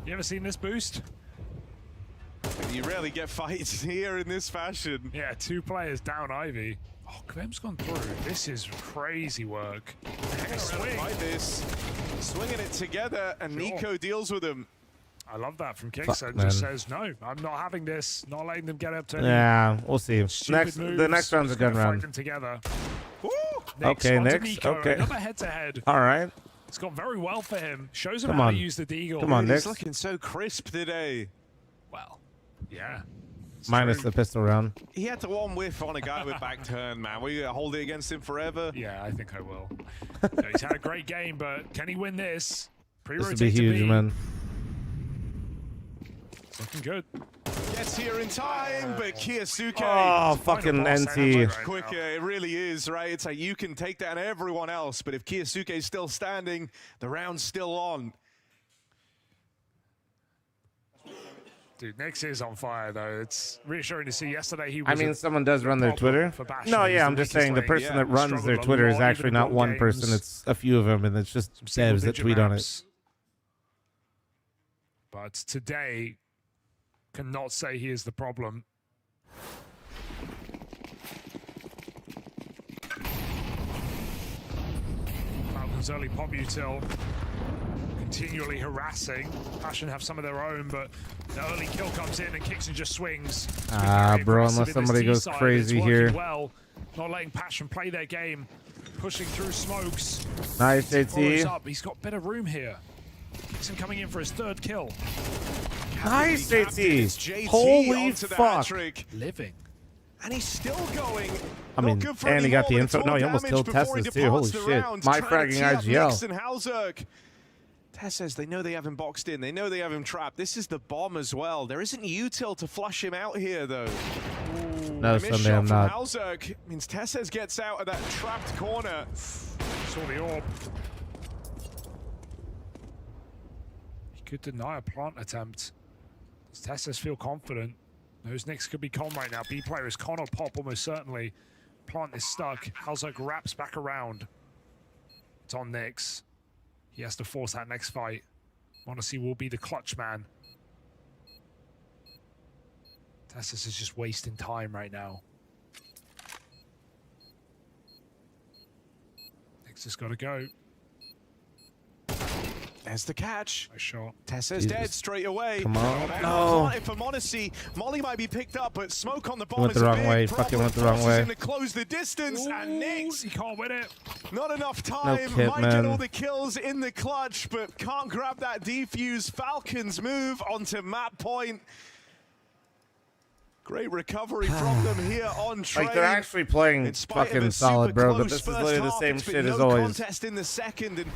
You ever seen this boost? You rarely get fights here in this fashion. Yeah, 2 players down Ivy. Oh, Kvem's gone through. This is crazy work. Swing. Fight this. Swinging it together, and Nico deals with him. I love that from Fuck, Kicks and man. just says, no, I'm not having this. Not letting them get up to any Yeah, we'll see. stupid The moves. next round's a Just gun gonna fight round. them together. Okay, onto Nyx. Nico. Okay. Another head-to-head. All right. It's gone very well for him. Shows him Come how on. to use the deagle. Come on, He's Nyx. looking so crisp today. Well, yeah. Minus the pistol round. He had to one whiff on a guy with back turn, man. We gonna hold it against him forever? Yeah, I think I will. Yeah, he's had a great game, but can he win this? This Pre-rotate would be to huge, B. man. It's looking good. Gets here in time, but Kiyasuke. Oh, fucking NT. Quicker, it really is, right? It's like you can take down everyone else, but if Kiyasuke's still standing, the round's still on. Dude, Nyx is on fire, though. It's reassuring to see. Yesterday, he was I mean, someone does run their problem Twitter. for Bastion. No, He's yeah, the I'm just weakest saying the link. person that Yeah, runs their struggled a Twitter is lot, actually even in not bowl one person. games. It's a few of them, and it's just devs that Single-digit tweet on it. maps. But today, cannot say he is the problem. Falcons early pop util, continually harassing. Passion have some of their own, but the early kill comes in and Kicks and just swings. Ah, Very bro, impressive unless in this somebody goes T-side. crazy It's working here. well, not letting Passion play their game, pushing through smokes. Nice, Follows AT. up. He's got better room here. Kixon coming in for his 3rd kill. Nice, AT. JT Holy onto the fuck. hat-trick. Living. And he's still going. I mean, Not good for and he got the anymore, info. but No, he it's all almost damage killed before he Tessus too. Holy departs the shit. round, My trying to fragging tee up IGL. Nyx and Halzerk. Tess says they know they have him boxed in. They know they have him trapped. This is the bomb as well. There isn't util to flush him out here, though. No, A missed Sunday, shot I'm from not. Halzerk means Tesses gets out of that trapped corner. Saw the orb. He could deny a plant attempt. Does Tessus feel confident? Those Nyx could be con right now. B player is con or pop almost certainly. Plant is stuck. Halzerk wraps back around. It's on Nyx. He has to force that next fight. Monacy will be the clutch man. Tessus is just wasting time right now. Nyx This has got to go. There's the catch. Nice shot. Tessa's dead straight away. Come on. No. No. For Monacy. Molly might be picked up, but smoke on the bomb Went is the a wrong big way. problem. Fucking went the wrong way. Going to close the distance, and Nix, You can't win it. not enough time. kit, Might man. get all the kills in the clutch, but can't grab that defuse. Falcons move onto map point. Great recovery from them here on train. Like, they're actually playing In spite of fucking a solid, super bro, but close this is first literally the half, same it's been shit as no always. contest in the second, and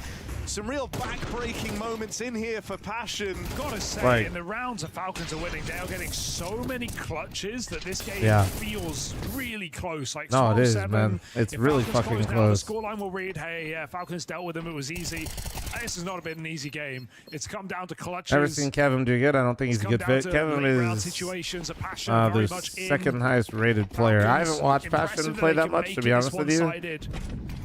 some real back-breaking moments in here for Passion. Gotta say, Right. in the rounds the Falcons are winning, they are getting so many clutches that this game Yeah. feels really close. Like No, it is, 12-7. man. It's If really Falcons fucking close. Now, close. the scoreline will read, hey, Falcons dealt with them, it was easy. This has not been an easy game. It's come down to clutches. Never seen Kevin do good. I don't think he's a good fit. Kevin is situations, a Passion their very much in. second highest rated player. I haven't watched Passion play that much, to be honest with you.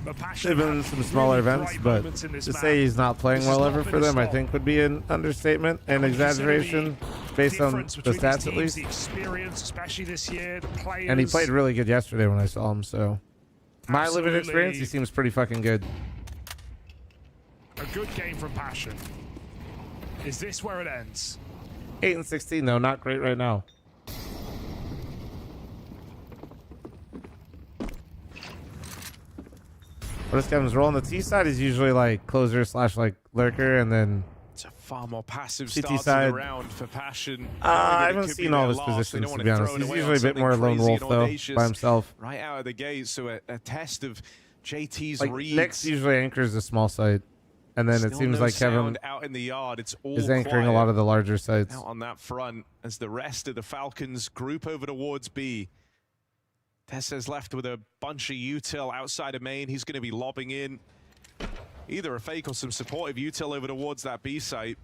They've been in some smaller events, but to say he's not playing well ever for them, I think would be an understatement and exaggeration based on the stats at least. The experience, especially this year, the players. And he played really good yesterday when I saw him, so my limited experience, he Absolutely. seems pretty fucking good. A good game from Passion. Is this where it ends? 8 and 16 though, not great right now. What is Kevin's role on the T side? Is usually like closer / like lurker, and then It's a far more passive CT start side. to the round for Passion. I haven't seen all of his positions, to be honest. He's usually a bit more lone wolf though, by himself. Right out of the gate, so a test of JT's Like reads. Nick's usually anchors the small site, and then it Still seems no like Kevin sound out in the yard. It's all is anchoring a quiet lot of the larger sites. out on that front as the rest of the Falcons group over towards B. Tessa's left with a bunch of util outside of main. He's going to be lobbing in either a fake or some supportive util over towards that B site.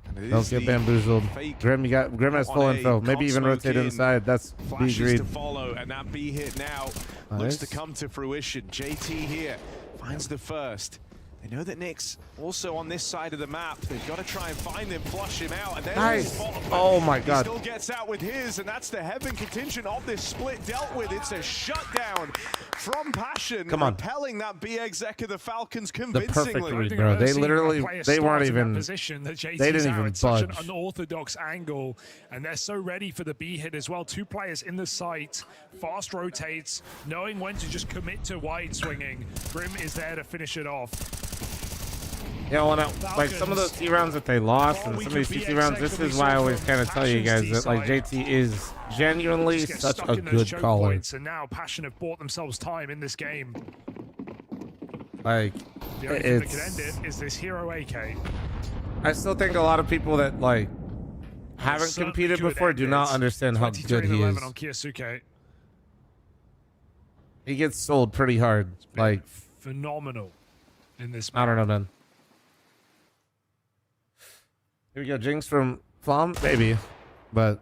And it Don't is get the bamboozled. fake Grim has on full a info. Maybe even con-smoke rotate in. inside. That's B Flashes greed. to follow, and that B hit now looks Nice. to come to fruition. JT here finds the first. They know that Nick's also on this side of the map. They've got to try and find him, flush him out, and then Nice. Oh my God. He still gets out with his, and that's the Heaven contingent of this split dealt with. It's a shutdown from Passion, Come on. repelling that B exec of the Falcons The convincingly. perfect read, bro. They literally, they weren't even, they didn't even Such budge. an unorthodox angle, and they're so ready for the B hit as well. Two players in the site, fast rotates, knowing when to just commit to wide swinging. Grim is there to finish it off. You know, like some of those T rounds that they lost and some of these CT rounds, this is why I always kind of tell you guys that like JT is genuinely Just get such stuck a in those good choke caller. points, and now Passion have bought themselves time in this game. Like, The only thing that it's, could end it is this hero AK. I still think a lot of people that like haven't Certainly competed could before end do it. not understand how 23 good and he 11 is. on Kiyosuke. He gets sold pretty hard. Like, Phenomenal in this I don't know, man. Here we go, Jinx from Flom, maybe, but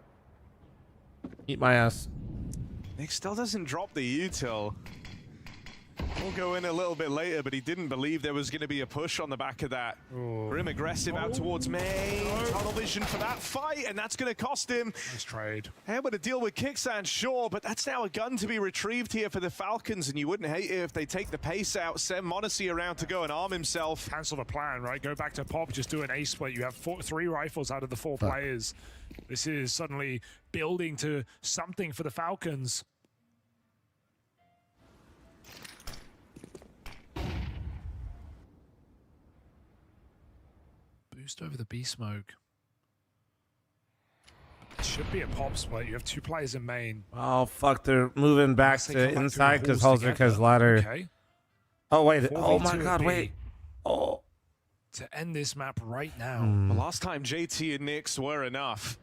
eat my ass. Nick still doesn't drop the util. We'll go in a little bit later, but he didn't believe there was going to be a push on the back of that. Grim aggressive out towards main. Tunnel vision for that fight, and that's going to cost him. Nice trade. Able to deal with Kickstand, sure, but that's now a gun to be retrieved here for the Falcons, and you wouldn't hate it if they take the pace out, send Monacy around to go and arm himself. Cancel the plan, right? Go back to Pop, just do an ace split. You have 3 rifles out of the 4 players. This is suddenly building to something for the Falcons. Boost over the B smoke. It should be a Pop split. You have 2 players in main. Oh fuck, they're moving back Unless they to come back through inside the because halls Halsrick has together. ladder. Okay. Oh wait, 4v2 oh my at God, B. wait. Oh. To end this map right now. The last time JT and Nix were enough.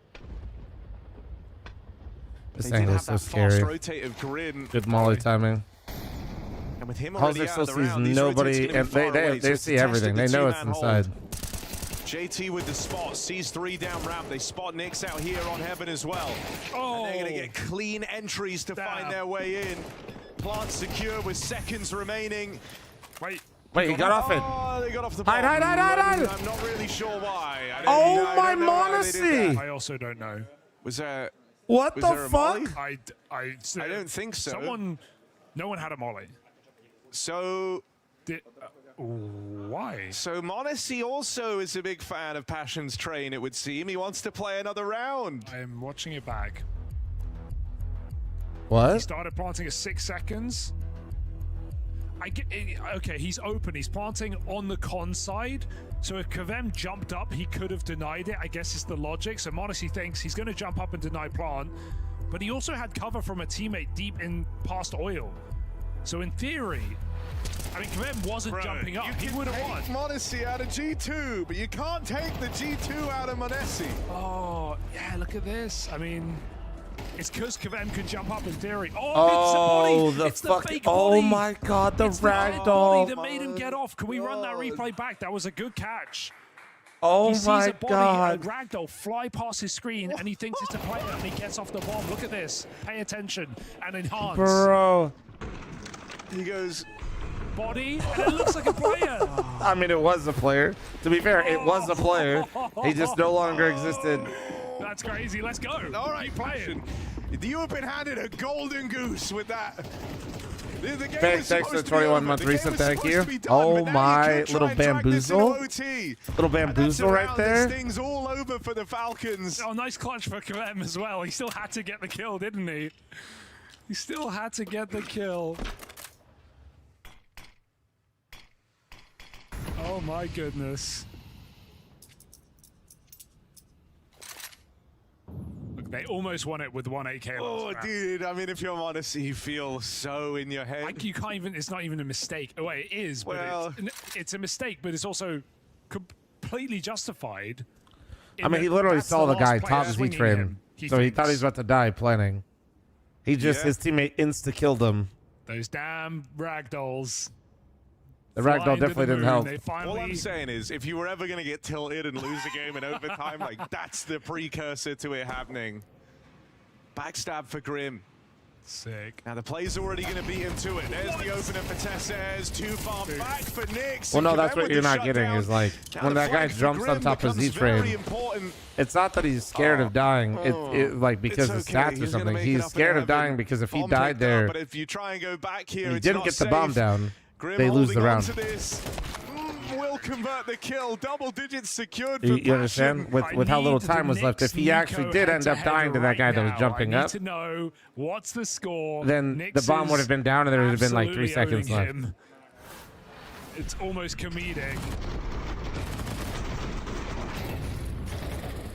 This They did angle have is so that scary. fast rotate of Grin. Good molly timing. And with him already Halsrick out still of the sees round, these rotates nobody, gonna be and far away, they so it's a see test of everything. the They know it's two-man hold. inside. JT with the spot, sees 3 down ramp. They spot Nix out here on Heaven as well. And they're going to get clean entries to find their way in. Plant secure with seconds remaining. Wait, he got off it. Oh, they got off the Hide, bomb. hide, hide, hide, hide. I'm not really sure why. Oh I my don't know why they did Monacy! that. I also don't know. Was there... What was the there a molly? fuck? I don't think so. No one had a molly. So... Why? So Monacy also is a big fan of Passion's train, it would seem. He wants to play another round. I'm watching it back. What? He started planting at 6 seconds. Okay, he's open. He's planting on the con side. So if Kavem jumped up, he could have denied it. I guess it's the logic. So Monacy thinks he's going to jump up and deny plant. But he also had cover from a teammate deep in past oil. So in theory, I mean, Kavem wasn't jumping up. He would have won. Monacy out of G2, but you can't take the G2 out of Monacy. Oh, yeah, look at this. I mean, it's because Kavem can jump up in theory. Oh, it's the fake body. Oh my god, the ragdoll. That made him get off. Can we run that replay back? That was a good catch. Oh he sees my a body, god. a ragdoll fly past his screen, and he thinks it's a player, and he gets off the bomb. Look at this. Pay attention and enhance. Bro. He goes... Body, and it looks like a player. I mean, it was a player. To be fair, it was a player. He just no longer existed. That's crazy. Let's go. All right, Passion. You have been handed a golden goose with that. The game Thanks for the 21-month recent. Thank you. Oh my, little bamboozle. Little bamboozle right there. This thing's all over for the Falcons. Oh, nice clutch for Kavem as well. He still had to get the kill, didn't he? He still had to get the kill. Oh my goodness. Look, they almost won it with 1 AK. Oh, dude, I mean, if you're honest, you feel so in your head. Like, you can't even, it's not even a mistake. Oh, wait, it is, well, but it's a mistake, but it's also completely justified. I mean, he literally saw the guy top Z frame, so he thought he was about to die planning. He just, his teammate insta-killed him. Those damn ragdolls. The ragdoll definitely didn't help. All I'm saying is, if you were ever going to get tilted and lose a game in overtime, like, that's the precursor to it happening. Backstab for Grim. Sick. Now the play's already going to beat him to it. There's the opener for Tessez. Too far back for Nyx. Well, no, that's what you're not getting is like, when that guy jumps on top of Z-frame, it's not that he's scared of dying, like because of stats or something. He's scared of dying because if he died there, but if you try and go back here, he didn't get the bomb down. Grim They lose the round. Will convert the kill. Double digits secured for You understand? With how little time was left, if he actually did end up dying to that guy that was jumping up, to know what's the score. then the bomb would have been down and there would have been like 3 seconds left. It's almost comedic.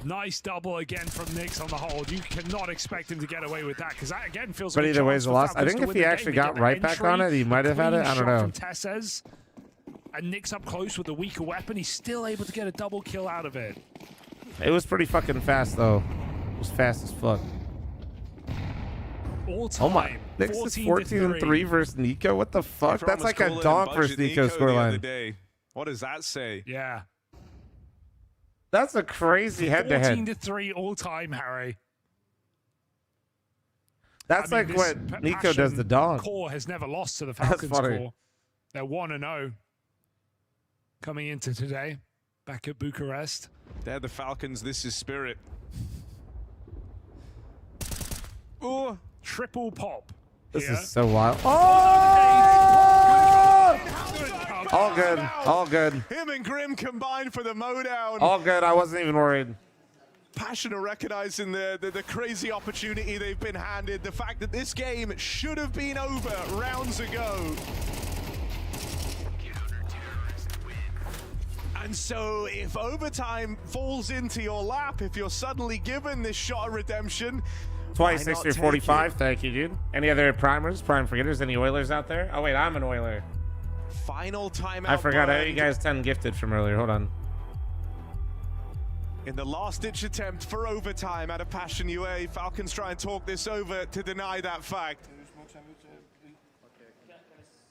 Nice double again from Nyx on the hold. You cannot expect him to get away with that because that again feels But like either way, it's a loss. I think if he actually got right back on it, he might have had it. I don't know. From Tessez, and Nyx up close with a weaker weapon. He's still able to get a double kill out of it. It was pretty fucking fast though. It was fast as fuck. All time. Oh my! Nyx is 14-3 versus Nico. What the fuck? That's like a dog versus Nico scoreline. What does that say? Yeah. That's a crazy head-to-head. 14-3 all time, Harry. That's like what Nico does to Dog. Core has never lost to the Falcons core. They're 1-0 coming into today, back at Bucharest. They're the Falcons. This is Spirit. Oh, triple pop. This is so wild. Oh! All good. All good. Him and Grim combined for the mowdown. All good. I wasn't even worried. Passion are recognizing the crazy opportunity they've been handed. The fact that this game should have been over rounds ago. And so if overtime falls into your lap, if you're suddenly given this shot of redemption, 26 through 45. Thank you, dude. Any other primers, prime forgetters? Any Oilers out there? Oh, wait, I'm an Oiler. Final timeout. I forgot. I owe you guys 10 gifted from earlier. Hold on. In the last-ditch attempt for overtime out of Passion UA, Falcons try and talk this over to deny that fact.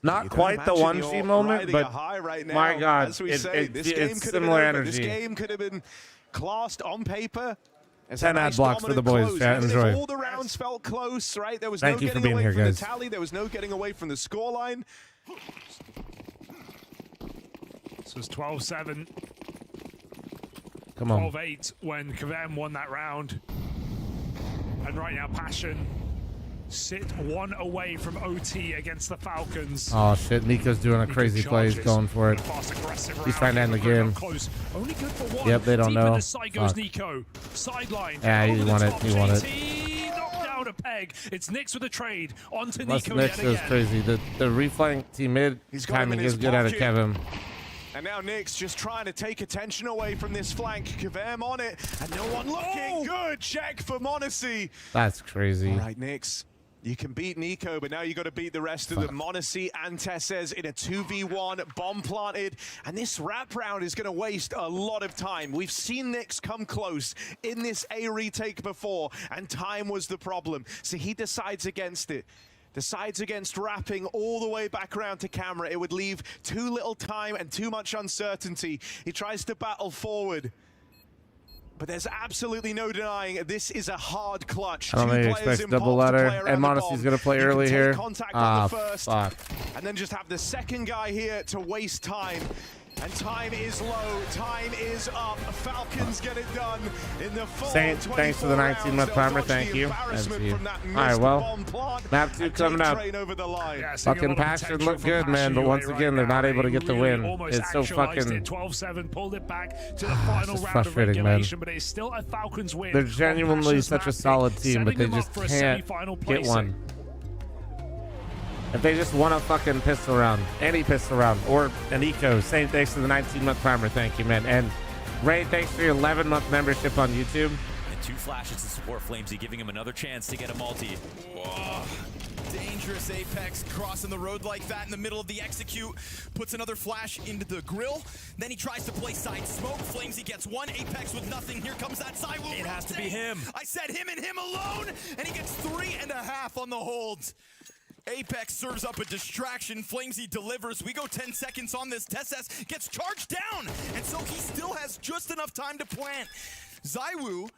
Not quite the 1G moment, but right now, my God, as we say, this game it's could similar have been over. energy. This game could have been classed on paper. 10 ad blocks for the boys. Chat, enjoy. All the rounds felt close, right? There was Thank no you for getting being away here, from guys. the tally. There was no getting away from the scoreline. So it's 12-7. Come on. 12-8 when Kavem won that round. And right now, Passion sit one away from OT against the Falcons. Oh shit, Nico's doing a crazy play. He's going for it. He's trying to end the game. Only good for one. Yep, they don't Deep know. in the side goes Fuck. Nico. Sideline. Yeah, he Over the won it. top, He won it. JT knocked down a peg. It's Nix with a trade. Onto Unless Nico Nix yet is again. crazy. The reflank team mid He's got him in timing his is good out of pocket. Kevin. And now Nick's just trying to take attention away from this flank. Kavem on it, and no one looking. Good check for Monacy. That's crazy. All right, Nix. You can beat Nico, but now you got to beat the rest of them. Monacy and Tesses in a 2v1, bomb planted, and this wrap round is going to waste a lot of time. We've seen Nix come close in this A retake before, and time was the problem. So he decides against it. Decides against wrapping all the way back around to camera. It would leave too little time and too much uncertainty. He tries to battle forward. But there's absolutely no denying this is a hard clutch. I don't think he expects double ladder. And Monacy's going to play early here. Ah, fuck. And then just have the second guy here to waste time. And time is low, time is up. Falcons get it done in the full Saint, thanks for the 19-month timer. Thank you. And see you. All right, well, map 2 coming up. Fucking Passion look good, man, but once again, they're not able to get the win. It's so fucking... 12-7, pulled it back to the final round of frustrating, man. regulation, but it's still a Falcons win. They're genuinely such a solid team, but they just can't get one. If they just want a fucking pistol round, any pistol round, or an eco, same thanks to the 19-month primer. Thank you, man. And Ray, thanks for your 11-month membership on YouTube. And 2 flashes to support Flamesy, giving him another chance to get a multi. Whoa. Dangerous Apex crossing the road like that in the middle of the execute. Puts another flash into the grill. Then he tries to play side smoke. Flamesy gets one. Apex with nothing. Here comes that side. It has to be him. I said him and him alone. And he gets 3.5 on the holds. Apex serves up a distraction. Flamesy delivers. We go 10 seconds on this. Tesses gets charged down. And so he still has just enough time to plant. ZywOo,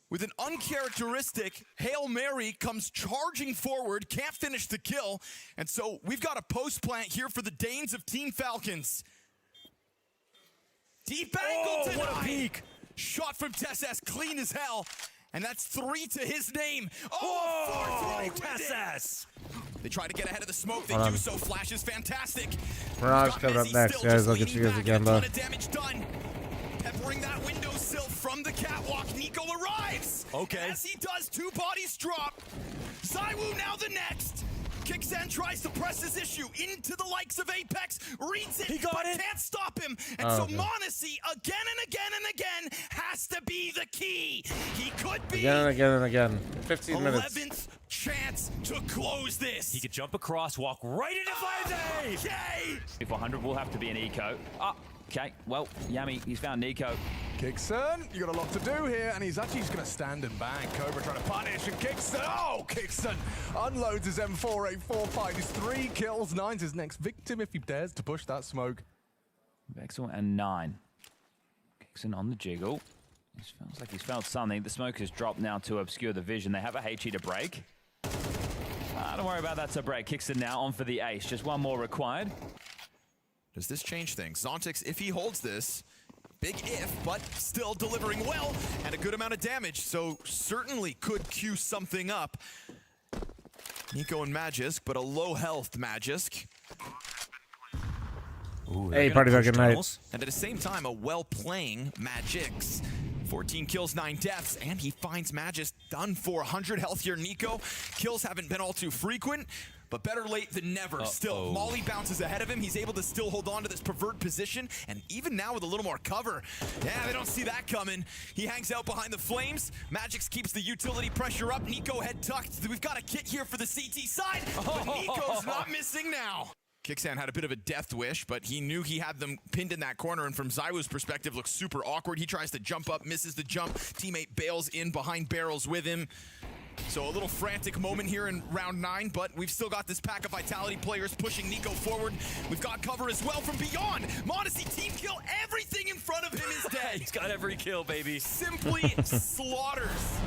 with an uncharacteristic Hail Mary, comes charging forward. Can't finish the kill. And so we've got a post plant here for the Danes of Team Falcons. Deep angle what a peek. Shot from Tesses, clean as hell. And that's 3 to his name. Oh, Tesses! They try to get ahead of the smoke. They Hold do on. so. Flash is fantastic. Mirage coming up next, guys. I'll get you guys again, though. Damage done. Peppering that windowsill from the catwalk. Nico arrives. Okay. As he does, 2 bodies drop. ZywOo now the next. Kicksan tries to press his issue into the likes of Apex, reads it, but can't stop him. And so Monacy, again and again and again, has to be the key. He could be Again and again and again. 15 minutes. 11th chance to close this. He could jump across, walk right into Flamesy! Okay. 400 will have to be an eco. Okay, well, Yami, he's found Nico. Kickson, you got a lot to do here, and he's actually just going to stand and bang. Cobra trying to punish, and Kickson, Kickson unloads his M4845. He's 3 kills, 9's his next victim if he dares to push that smoke. Vexel and 9. Kickson on the jiggle. It feels like he's felt something. The smoke has dropped now to obscure the vision. They have a HE to break. Don't worry about that to break. Kickson now on for the ace. Just one more required. Does this change things? Zontix, if he holds this, big if, but still delivering well and a good amount of damage, so certainly could queue something up. Nico and Magisk, but a low health Magisk. Ooh, hey, party back at night. And at the same time, a well-playing Magix. 14 kills, 9 deaths, and he finds Magisk done for 100 health here. Nico, kills haven't been all too frequent, but better late than never. Still, Molly bounces ahead of him. He's able to still hold on to this pervert position, and even now with a little more cover. Yeah, they don't see that coming. He hangs out behind the flames. Magix keeps the utility pressure up. Nico head tucked. We've got a kit here for the CT side, but Nico's not missing now. Kicksan had a bit of a death wish, but he knew he had them pinned in that corner, and from ZywOo's perspective, looks super awkward. He tries to jump up, misses the jump. Teammate bails in behind barrels with him. So a little frantic moment here in round 9, but we've still got this pack of Vitality players pushing Nico forward. We've got cover as well from beyond. Monacy team kill. Everything in front of him is dead. He's got every kill, baby. Simply slaughters.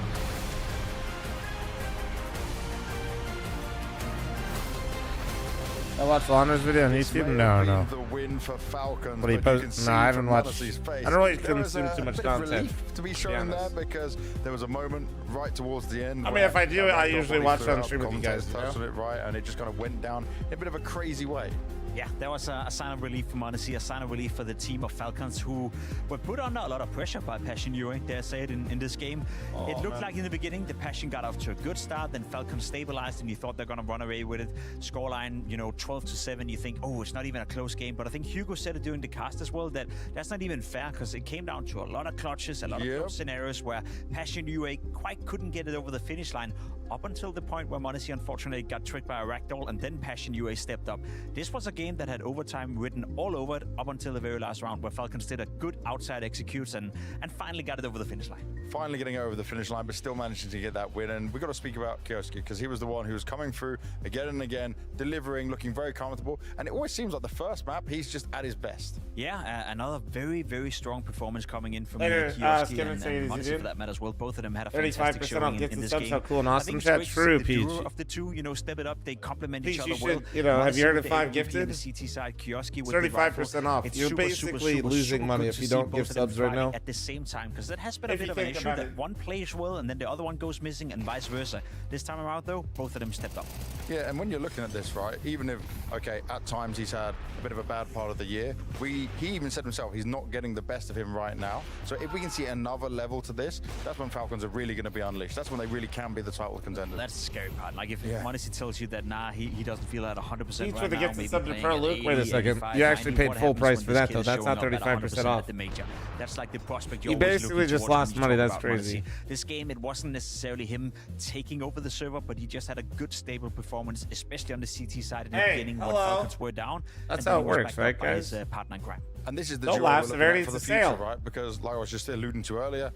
I watched Launer's video on YouTube. No. The win for Falcons, What he but you can post? see No, I haven't from watched. Manassy's face, I don't really there was consume a too much bit of content. relief to be shown there because there was a moment right towards the end. I mean, where if I do, I usually Body watch threw on out, stream with you guys, Context you know? touched on it right, and it just kind of went down in a bit of a crazy way. Yeah, there was a sign of relief from Manassi, a sign of relief for the team of Falcons who were put under a lot of pressure by Passion UA, dare say it, in this game. It looked like in the beginning the Passion got off to a good start, then Falcons stabilized and you thought they're going to run away with it. Scoreline, 12-7, you think, oh, it's not even a close game. But I think Hugo said it during the cast as well, that that's not even fair because it came down to a lot of clutches, a lot of close scenarios where Passion UA quite couldn't get it over the finish line up until the point where Manassi unfortunately got tricked by a ragdoll and then Passion UA stepped up. This was a game that had overtime written all over it up until the very last round where Falcons did a good outside executes and finally got it over the finish line. Finally getting over the finish line, but still managing to get that win. And we've got to speak about Kioski because he was the one who was coming through again and again, delivering, looking very comfortable. And it always seems like the first map, he's just at his best. Yeah, another very, very strong performance coming in from Later, Kioski Skip and Manassi for that matter as well. Both of them had a fantastic 35% showing off in gets the this subs. game. How cool and I awesome think it's chat. great to True, see the duo Peach. of the two, step it up. They complement each Peach, other you well. should, have you heard of Manassi 5 with the AWP on gifted? the CT side, Kioski with 35% off. It's You're super, basically super, losing super money good if to you see don't both give of them subs right fighting now. at the same time, because that has been a If bit you of an think issue about that it. one plays well and then the other one goes missing and vice versa. This time around though, both of them stepped up. Yeah, and when you're looking at this, right, even if, okay, at times he's had a bit of a bad part of the year, he even said himself he's not getting the best of him right now. So if we can see another level to this, that's when Falcons are really going to be unleashed. That's when they really can be the title contender. That's the scary part. Like if Manassi tells you that, nah, he doesn't feel at 100% Peach right for the now, gifted maybe sub to playing Pro at Luke. Wait a 80, second. 85, You actually 90, paid what full happens price when for this that, kid though. is That's not showing up at 35% 100% off. at the major? That's like the prospect You you're always basically looking just towards when lost you money. talk That's about crazy. Manassi. This game, it wasn't necessarily him taking over the server, but he just had a good, stable performance, especially on the CT side in the beginning when Falcons were down. That's and how then it he was works, backed up right, by guys? his partner in crime. And this is the Don't duo laugh, we're looking severity, at for the it's a future, sale. right? Because like I was just alluding to earlier,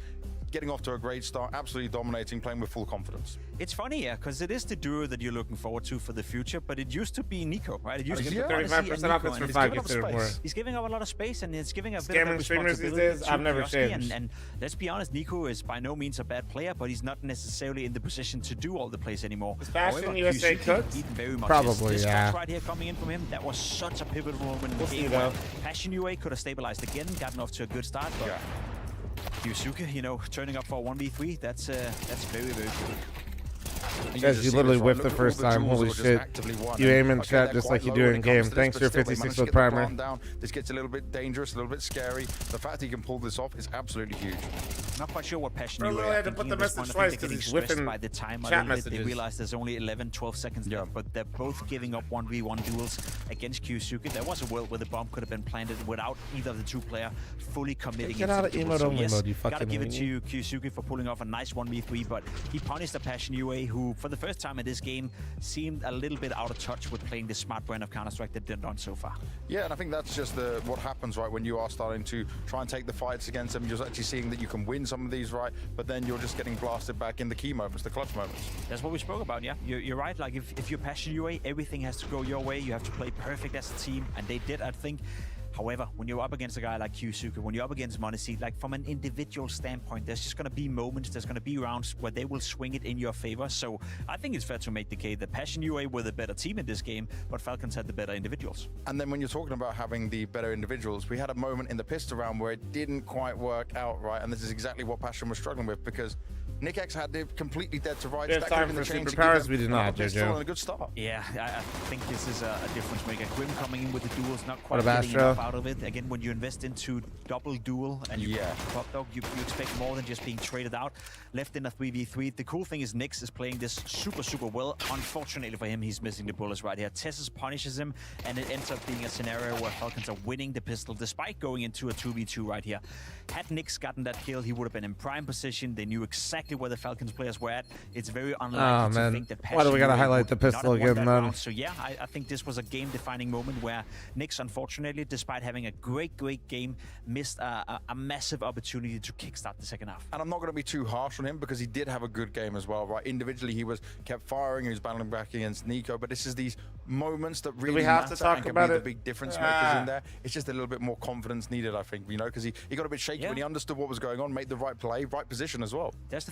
getting off to a great start, absolutely dominating, playing with full confidence. It's funny, yeah, because it is the duo that you're looking forward to for the future, but it used to be Nico, right? It used to be 35% off. It's for 5 gifted or more. He's giving up a lot of space and it's giving a bit Scamming of streamers these responsibility days, to I've never Kioski, changed. and let's be honest, Nico is by no means a bad player, but he's not necessarily in the position to do all the plays anymore. Is Bastion However, USA Kioski cooked? beat very much. Probably, this yeah. clutch right here coming in from him, that was such a pivotal moment in We'll the see, game though. where Passion UA could have stabilized again, gotten off to a good start, but Yusuke, turning up for a 1v3, that's very, very good. Guys, you literally whiffed the first time. Holy shit. You aim in chat just like you do in game. Thanks for your 56 with primer. This gets a little bit dangerous, a little bit scary. The fact he can pull this off is absolutely huge. Not quite sure what Passion Bro, UA I are had to put thinking the at this message point. I twice think they're 'cause he's getting stressed whiffing by the time a chat little bit. They messages. realize there's only 11, 12 seconds left, but they're both giving up 1v1 duels against Kyusuke. There was a world where the bomb could have been planted without either of the two player fully committing Get into out the of duel. emote So only yes, mode, you gotta fucking give it to idiot. Kyusuke for pulling off a nice 1v3, but he punished the Passion UA, who for the first time in this game seemed a little bit out of touch with playing the smart brand of Counter-Strike that they've done so far. Yeah, and I think that's just what happens, right, when you are starting to try and take the fights against them. You're actually seeing that you can win some of these, right, but then you're just getting blasted back in the key moments, the clutch moments. That's what we spoke about, yeah. You're right. Like, if you're Passion UA, everything has to go your way. You have to play perfect as a team, and they did, I think. However, when you're up against a guy like Kyusuke, when you're up against Manassi, like from an individual standpoint, there's just going to be moments, there's going to be rounds where they will swing it in your favor. So I think it's fair to make the case that Passion UA were the better team in this game, but Falcons had the better individuals. And then when you're talking about having the better individuals, we had a moment in the pistol round where it didn't quite work out, right? And this is exactly what Passion was struggling with, because Nick X had it completely dead to rights. There's That could have time been for the change to superpowers. give We them did not, a pistol JoJo. and a good start. Yeah, I think this is a difference maker. Grim coming in with the duels, not quite What about getting Astro? enough out of it. Again, when you invest into double duel and you top dog, you expect more than just being traded out. Left in a 3v3. The cool thing is Nyx is playing this super, super well. Unfortunately for him, he's missing the bullets right here. Tessus punishes him, and it ends up being a scenario where Falcons are winning the pistol despite going into a 2v2 right here. Had Nyx gotten that kill, he would have been in prime position. They knew exactly where the Falcons players were at. It's very unlikely to man. think that Why do we gotta Passion highlight the would not pistol have won again, that man? round. So yeah, I think this was a game-defining moment where Nyx, unfortunately, despite having a great game, missed a massive opportunity to kickstart the second half. And I'm not going to be too harsh on him because he did have a good game as well, right? Individually, he kept firing, he was battling back against Nico, but this is these moments that really we have matter to talk and can about be it? the big difference makers in there. It's just a little bit more confidence needed, I think, because he got a bit shaky when he understood what was going on, made the right play, right position as well. That's the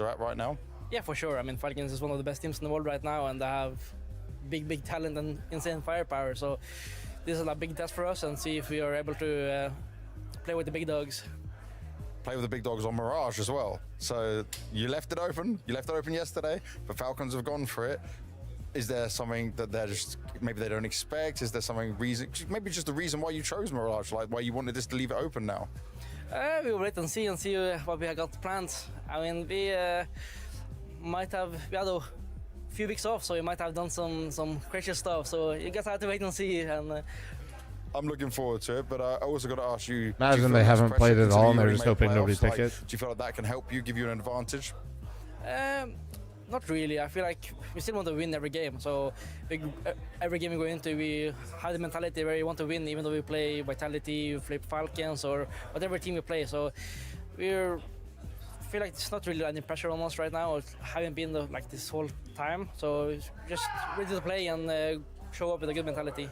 they're at right now. Yeah, for sure. I mean, Falcons is one of the best teams in the world right now, and they have big talent and insane firepower. So this is a big test for us, and see if we are able to play with the big dogs. Play with the big dogs on Mirage as well. So you left it open. You left it open yesterday, but Falcons have gone for it. Is there something that they're just maybe they don't expect? Is there something maybe just the reason why you chose Mirage, like why you wanted this to leave it open now? We will wait and see what we have got planned. I mean, we had a few weeks off, so we might have done some crazy stuff. So you guys have to wait and see. And I'm looking forward to it, but I also got to ask you. Imagine they haven't played at all and they're just hoping nobody pick it. Do you feel like that can help you, give you an advantage? Not really. I feel like we still want to win every game. So every game we go into, we have the mentality where we want to win, even though we play Vitality, we play Falcons, or whatever team we play. So I feel like it's not really any pressure on us right now. It haven't been like this whole time. So just ready to play and show up with a good mentality.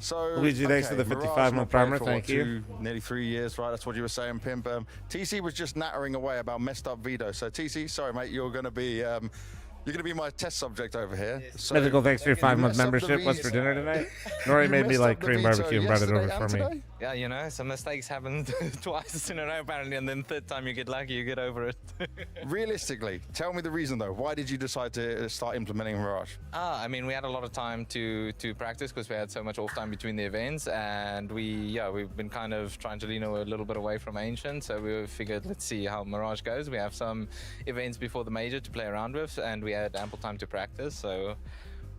So, Luigi, thanks for the 55-month primer. Thank you. Nearly 3 years, right? That's what you were saying, Pimp. TC was just nattering away about messed up Vito. So TC, sorry, mate, you're going to be my test subject over here. So, Mythical, thanks for your 5-month membership. What's for dinner tonight? Nori made me like cream barbecue and brought it over for me. Yeah, you know, some mistakes happen twice in a row apparently, and then third time you get lucky, you get over it. Realistically, tell me the reason though. Why did you decide to start implementing Mirage? I mean, we had a lot of time to practice because we had so much off time between the events, and we've been kind of trying to lean a little bit away from Ancient, so we figured let's see how Mirage goes. We have some events before the major to play around with, and we had ample time to practice, so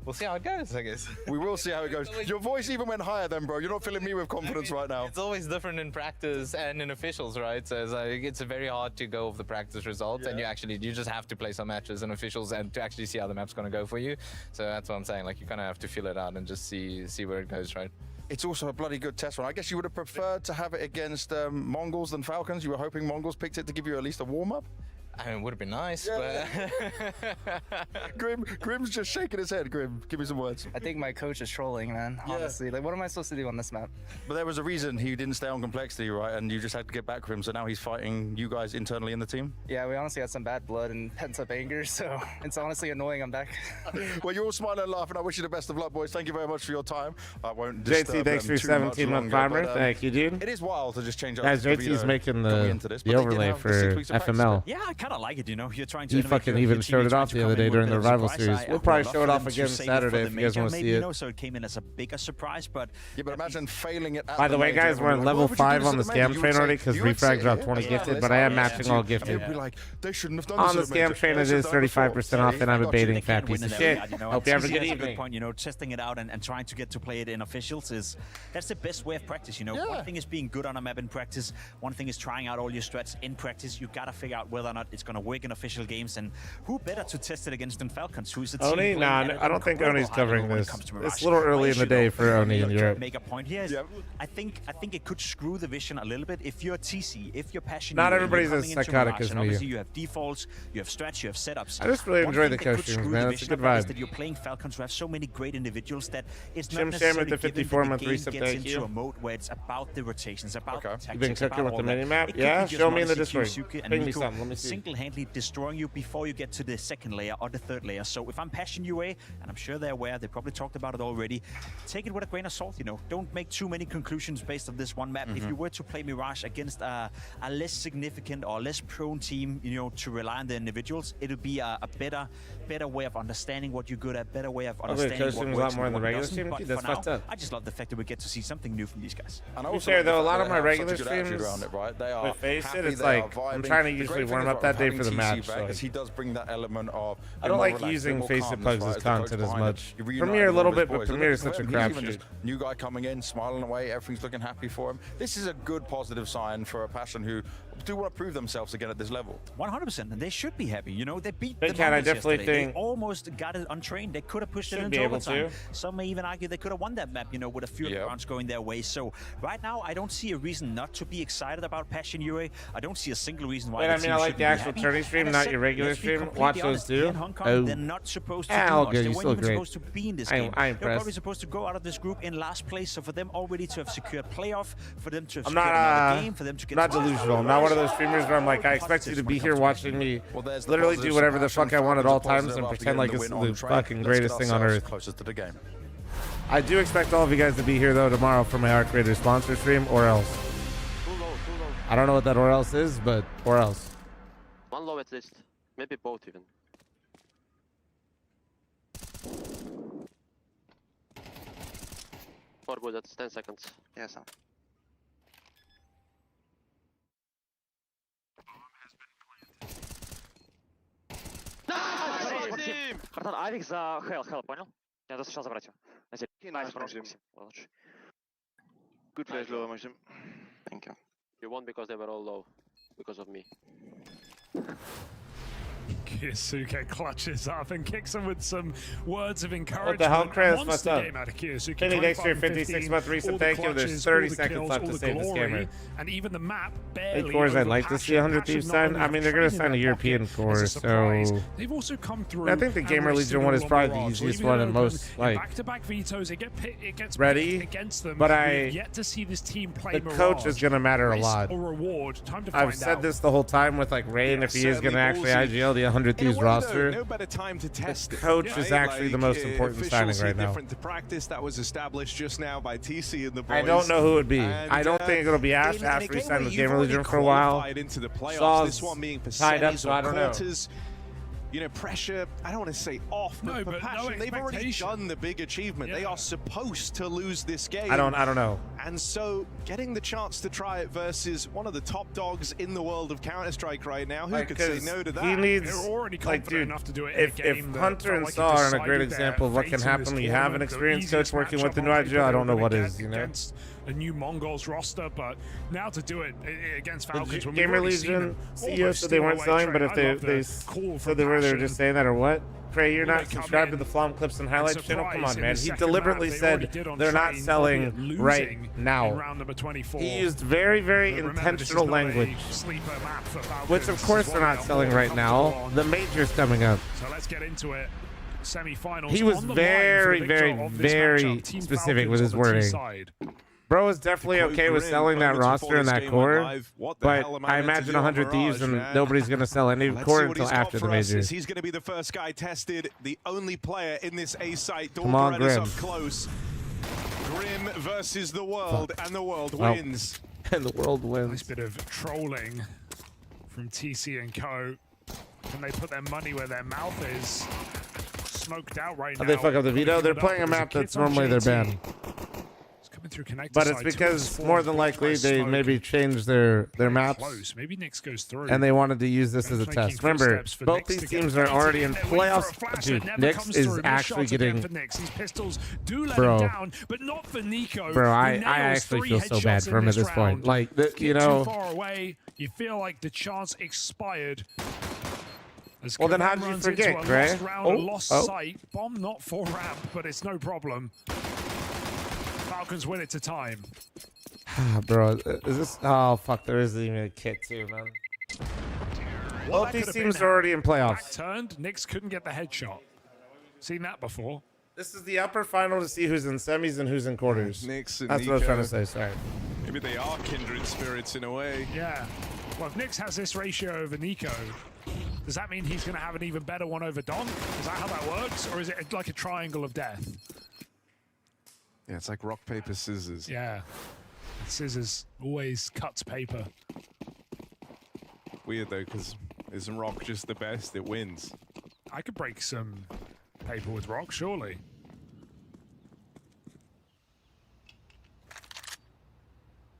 we'll see how it goes, I guess. We will see how it goes. Your voice even went higher then, bro. You're not filling me with confidence right now. It's always different in practice and in officials, right? So it's very hard to go off the practice results, and you just have to play some matches in officials and to actually see how the map's going to go for you. So that's what I'm saying. Like, you kind of have to feel it out and just see where it goes, right? It's also a bloody good test run. I guess you would have preferred to have it against Mongols than Falcons. You were hoping Mongols picked it to give you at least a warm-up? I mean, it would have been nice, but... Grim's just shaking his head. Grim, give me some words. I think my coach is trolling, man, honestly. Like, what am I supposed to do on this map? But there was a reason he didn't stay on Complexity, right? And you just had to get back Grim, so now he's fighting you guys internally in the team? Yeah, we honestly had some bad blood and pent-up anger, so it's honestly annoying I'm back. Well, you're all smiling and laughing. I wish you the best of luck, boys. Thank you very much for your time. I won't JT, thanks for your 17-month primer. Thank you, dude. It is wild to just change up. Guys, JT's making the overlay for FML. Yeah, I kind of like it, you know. Trying to fucking even showed it off the other day during the rival series. We'll probably show it off again Saturday if you guys want to see it. So it came in as a bigger surprise, but imagine failing it. By the way, guys, we're on level 5 on the scam train already because Refrag dropped 20 gifted, but I am matching all gifted. On the scam train, it is 35% off, and I'm a baiting fat piece of shit. Hope you have a good evening. You know, testing it out and trying to get to play it in officials that's the best way of practice. You know, one thing is being good on a map in practice. One thing is trying out all your strats in practice. You gotta figure out whether or not it's gonna work in official games, and who better to test it against than Falcons, who's a team Oni? Nah, I don't think Oni's covering this. It's a little early in the day for Oni in Europe. Make a point here. I think it could screw the vision a little bit if you're TC, if you're passionate. Not everybody's as psychotic as me. Obviously, you have defaults, you have strats, you have setups. I just really enjoy the costumes, man. It's a good vibe. That you're playing Falcons who have so many great individuals that it's Jim not necessarily with the 54-month resub, thank you. a mode where it's about the rotations, about the tactics. You've been cooking with the mini-map? Yeah, show me in the Discord. Bring me some, let me see. Single-handedly destroying you before you get to the second layer or the third layer. So if I'm Passion UA, and I'm sure they're aware, they probably talked about it already, take it with a grain of salt, you know. Don't make too many conclusions based on this one map. If you were to play Mirage against a less significant or less prone team, you know, to rely on the individuals, it'll be a better way of understanding what you're good at, better way of understanding what works a lot more in the and what regular doesn't. stream. But That's for now, fucked up. I just love the fact that we get to see something new from these guys. And to be fair, though, a lot of my regular streams, with face it, it's like I'm trying to usually warm up that day for the match. Because he does bring that element of. I don't like using face it plugs as content as much. Premiere a little bit, but Premiere is such a crapshoot. New guy coming in, smiling away, everything's looking happy for him. This is a good positive sign for a Passion who do want to prove themselves again at this level. 100%, and they should be happy. You know, they beat the Mongols I definitely yesterday. think they almost got it untrained. They could have pushed it into overtime. Some may even argue they could have won that map, you know, with a few rounds going their way. So right now, I don't see a reason not to be excited about Passion UA. I don't see a single reason why. I mean, I like the actual tourney stream, not your regular stream. Watch those too. They're not supposed to do much. They weren't even supposed to be in this game. I'm They're probably supposed to go out of this group in last place. So for them already to have secured playoff, for them to have secured I'm another game, for them to get not delusional. I'm not one of those streamers where I'm like, I expect you to be here watching me literally do whatever the fuck I want at all times and pretend like it's the fucking greatest thing on earth. Closest to the game. I do expect all of you guys to be here though tomorrow for my Arc Raiders sponsor stream, or else. I don't know what that or else is, but or else. One low at least. Maybe both even. For good, that's 10 seconds. Yes, sir. Братан, авик за хелл, понял? Я сейчас забрать его. Найс, Максим. Good flash low, Maxim. Thank you. You won because they were all low. Because of me. Kiyosuke clutches up and kicks him with some words of encouragement. What the hell, Chris? Wants What's the up? game out of Kiyosuke. Penny Dexter, 25 56 month recent thank you. There's 30 seconds left to save this gamer. And even the map 8 cores I'd like to see 100 Thieves sign. I mean, they're going to sign a European core, so... They've also come through. I think the Gamer Legion one is probably the easiest one and most, like, back-to-back vetoes, it gets ready, against them. but yet to see this team play the coach is going to matter a lot. I've said this the whole time with, like, Rain, if he is going to actually IGL the 100 Thieves roster. No better time to test the coach is actually the most important signing right now. Different to practice that was established just now by TC and the boys. I don't know who it would be. And, I don't think it'll be Ash after he signed with Gamer Legion for a while. Into the playoffs, Saw's this one being tied up, so I don't know. You know, pressure, I don't want to say off, but for passion, they've already done the big achievement. They are supposed to lose this game. I don't know. And so, getting the chance to try it versus one of the top dogs in the world of Counter-Strike right now, who could say no to that? He needs, They're already confident dude, enough to do it if Hunter and Saw are a great example of what can happen when you have an experienced coach working with the new IGL, I don't know what is, you know? A new Mongols roster, but now to do it against Falcons. Gamer Legion CEO said they weren't selling, but if they said they were just saying that or what? Cray, you're not subscribed to the Flom Clips and Highlights channel? Come on, man. He deliberately said they're not selling right now. He used very, very intentional language, which of course they're not selling right now. The major's coming up. So let's get into it. Semi-finals. He was very, very specific with his wording. Bro is definitely okay with selling that roster and that core, but I imagine 100 Thieves and nobody's going to sell any core until after the major. He's going to be the first guy tested, the only player in this A site. Come on, Grim. Up close. Grim versus the world, and the world wins. And the world wins. Nice bit of trolling from TC and Co. Can they put their money where their mouth is? Smoked out right now. They fuck up the veto? They're playing a map that's normally their ban. But it's because more than likely they maybe changed their maps. Maybe Nyx goes through. And they wanted to use this as a test. Remember, both these teams are already in playoffs. Dude, Nyx is actually getting... Bro, I actually feel so bad for him at this point. Like, you know... Too far away, you feel like the chance expired. Well, then how did you forget, Gray? Lost sight. Bomb not for ramp, but it's no problem. Falcons win it to time. Bro, is this... Oh, fuck, there isn't even a kit, too, man. Both these teams are already in playoffs. Turned, Nyx couldn't get the headshot. Seen that before. This is the upper final to see who's in semis and who's in quarters. Nyx and That's Nico. what I was trying to say, sorry. Maybe they are kindred spirits in a way. Yeah. Well, if Nyx has this ratio over Nico, does that mean he's going to have an even better one over Don? Is that how that works? Or is it like a triangle of death? Yeah, it's like rock, paper, scissors. Yeah. Scissors always cuts paper. Weird, though, because isn't rock just the best? It wins. I could break some paper with rock, surely.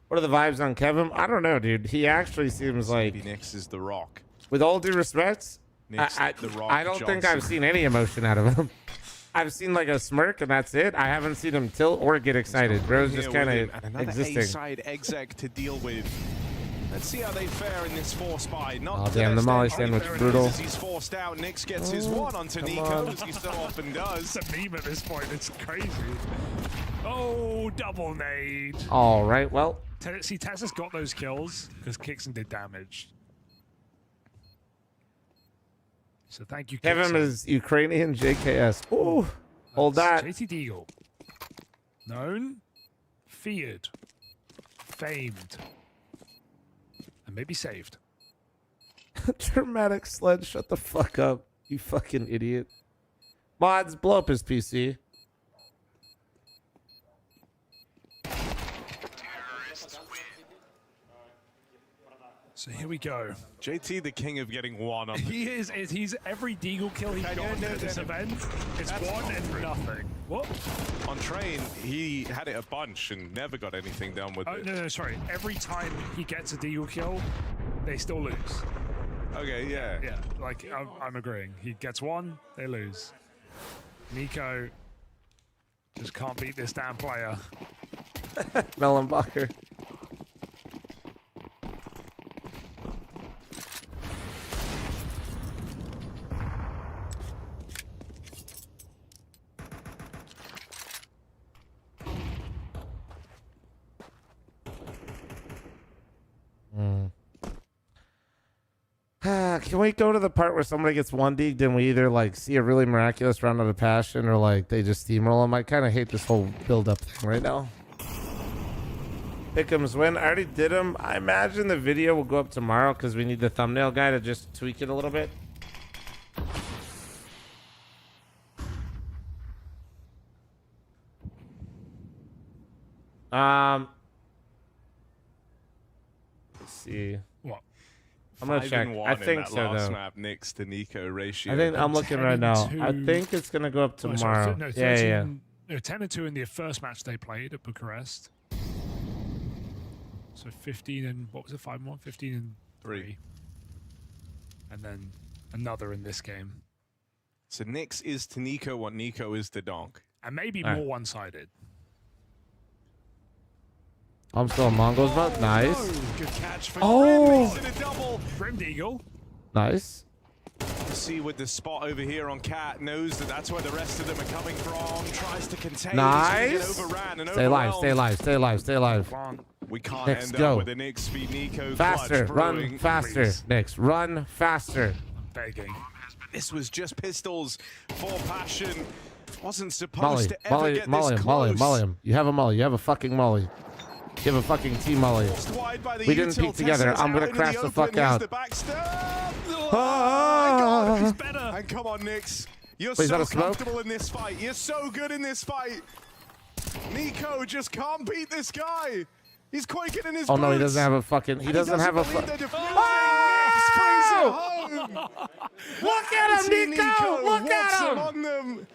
What are the vibes on Kevin? I don't know, dude. He actually seems like... Maybe Nyx is the rock. With all due respect, Nyx, I don't think I've seen any emotion out of him. I've seen like a smirk and that's it. I haven't seen him tilt or get excited. Bro's just kind of existing. A-side exec to deal with. Let's see how they fare in this force buy. Oh damn, the Molly sandwich brutal. He's forced out. Nyx gets his one onto Nico, as he so often does. It's a meme at this point. It's crazy. Oh, double nade. All right, well. See, Tessa's got those kills because Kixon did damage. So thank you, Kevin Kixon. is Ukrainian JKS. Ooh, hold that. JT Deagle. Known, feared, famed, a maybe saved. Dramatic sled, shut the fuck up, you fucking idiot. Mods, blow up his PC. So here we go. JT, the king of getting one on. He is. He's every deagle kill he's got at this event. It's one and nothing. What? On train, he had it a bunch and never got anything done with it. No, sorry. Every time he gets a deagle kill, they still lose. Okay, yeah. Yeah, like, I'm agreeing. He gets one, they lose. Nico just can't beat this damn player. Mellenbacher. Can we go to the part where somebody gets one degged and we either like see a really miraculous round out of passion or like they just steamroll them? I kind of hate this whole build-up thing right now. Pick'ems win. I already did them. I imagine the video will go up tomorrow because we need the thumbnail guy to just tweak it a little bit. Let's see. What? I'm gonna check. I think so last though. map next to Nico ratio. I think I'm looking right now. I think it's gonna go up tomorrow. No, 13, no, 10-2 in the first match they played at Bucharest. So 15 and what was it? 5-1, 15 and 3, and then another in this game. So Nyx is to Nico what Nico is to Donk, and maybe All right. more one-sided. I'm still on Mongols, but nice. Good catch for Oh! Grim. Makes it a double. Grim Deagle. Nice. See with the spot over here on Cat, knows that that's where the rest of them are coming from. Tries to contain. Nice. He's gonna get overran and Stay alive, overwhelmed. stay alive, stay alive, stay alive. We can't Nyx, end go. up with an Nyx v Nico Faster, clutch run brewing. faster. Please. Nyx, run faster. I'm begging. This was just pistols for passion. Wasn't supposed Molly, to ever Molly, get Molly, this Molly, close. Molly. You have a Molly. You have a fucking Molly. You have a fucking T Molly. Wide by the We didn't util. peek together. Tessa's I'm gonna out into crash the fuck open. Here's out. the backstab. Oh, Ah! my God, he's better. And come on, Nyx. You're Wait, is that so a smoke? comfortable in this fight. You're so good in this fight. Nico just can't beat this guy. He's quaking in his Oh no, he boots. doesn't have a fucking. He And doesn't have a. believe they're defusing. Oh! Nyx brings it home. Look at him, See Nico! Look wants at him him! on them.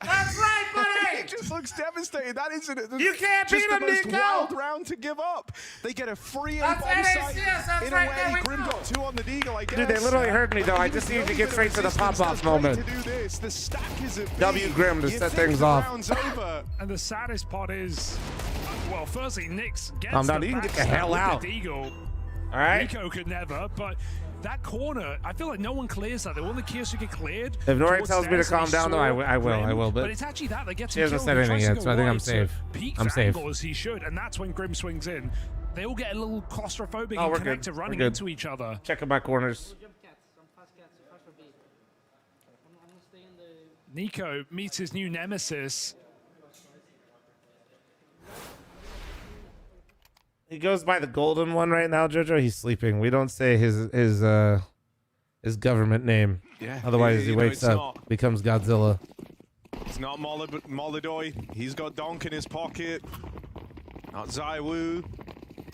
That's right, buddy! He just looks devastated. That isn't it. You can't just beat him, the most Nico! wild round to give up. They get a free That's bomb site. NACS, that's In right, a there way, we Grim go. got 2 on the Deagle, I guess. Dude, they literally heard me though. I just needed to get straight to the pop-off moment. To do this. The stack is a W Grim to You set think things the off. round's over. And the saddest part is, well, firstly, Nyx gets I'm the not even get the backstab hell with out. The Deagle. All right. Nico could never, but that corner, I feel like no one clears that. The one that Kiosu get cleared. If Nori towards tells me to theirs, and calm he down, though, saw I will. Grim, but it's actually that gets She him hasn't killed. said He anything tries to yet, go so I think I'm wide, so safe. peaks I'm safe. angle as he should, and that's when Grim swings in. They all get a little claustrophobic Oh, and we're connect good. to We're running good. into each other. Checking my corners. Nico meets his new nemesis. He goes by the golden one right now, Jojo. He's sleeping. We don't say his government name. Yeah, Otherwise, he you know, wakes it's up, not. becomes Godzilla. It's not Molidoy. He's got Donk in his pocket. Not Zaiwu.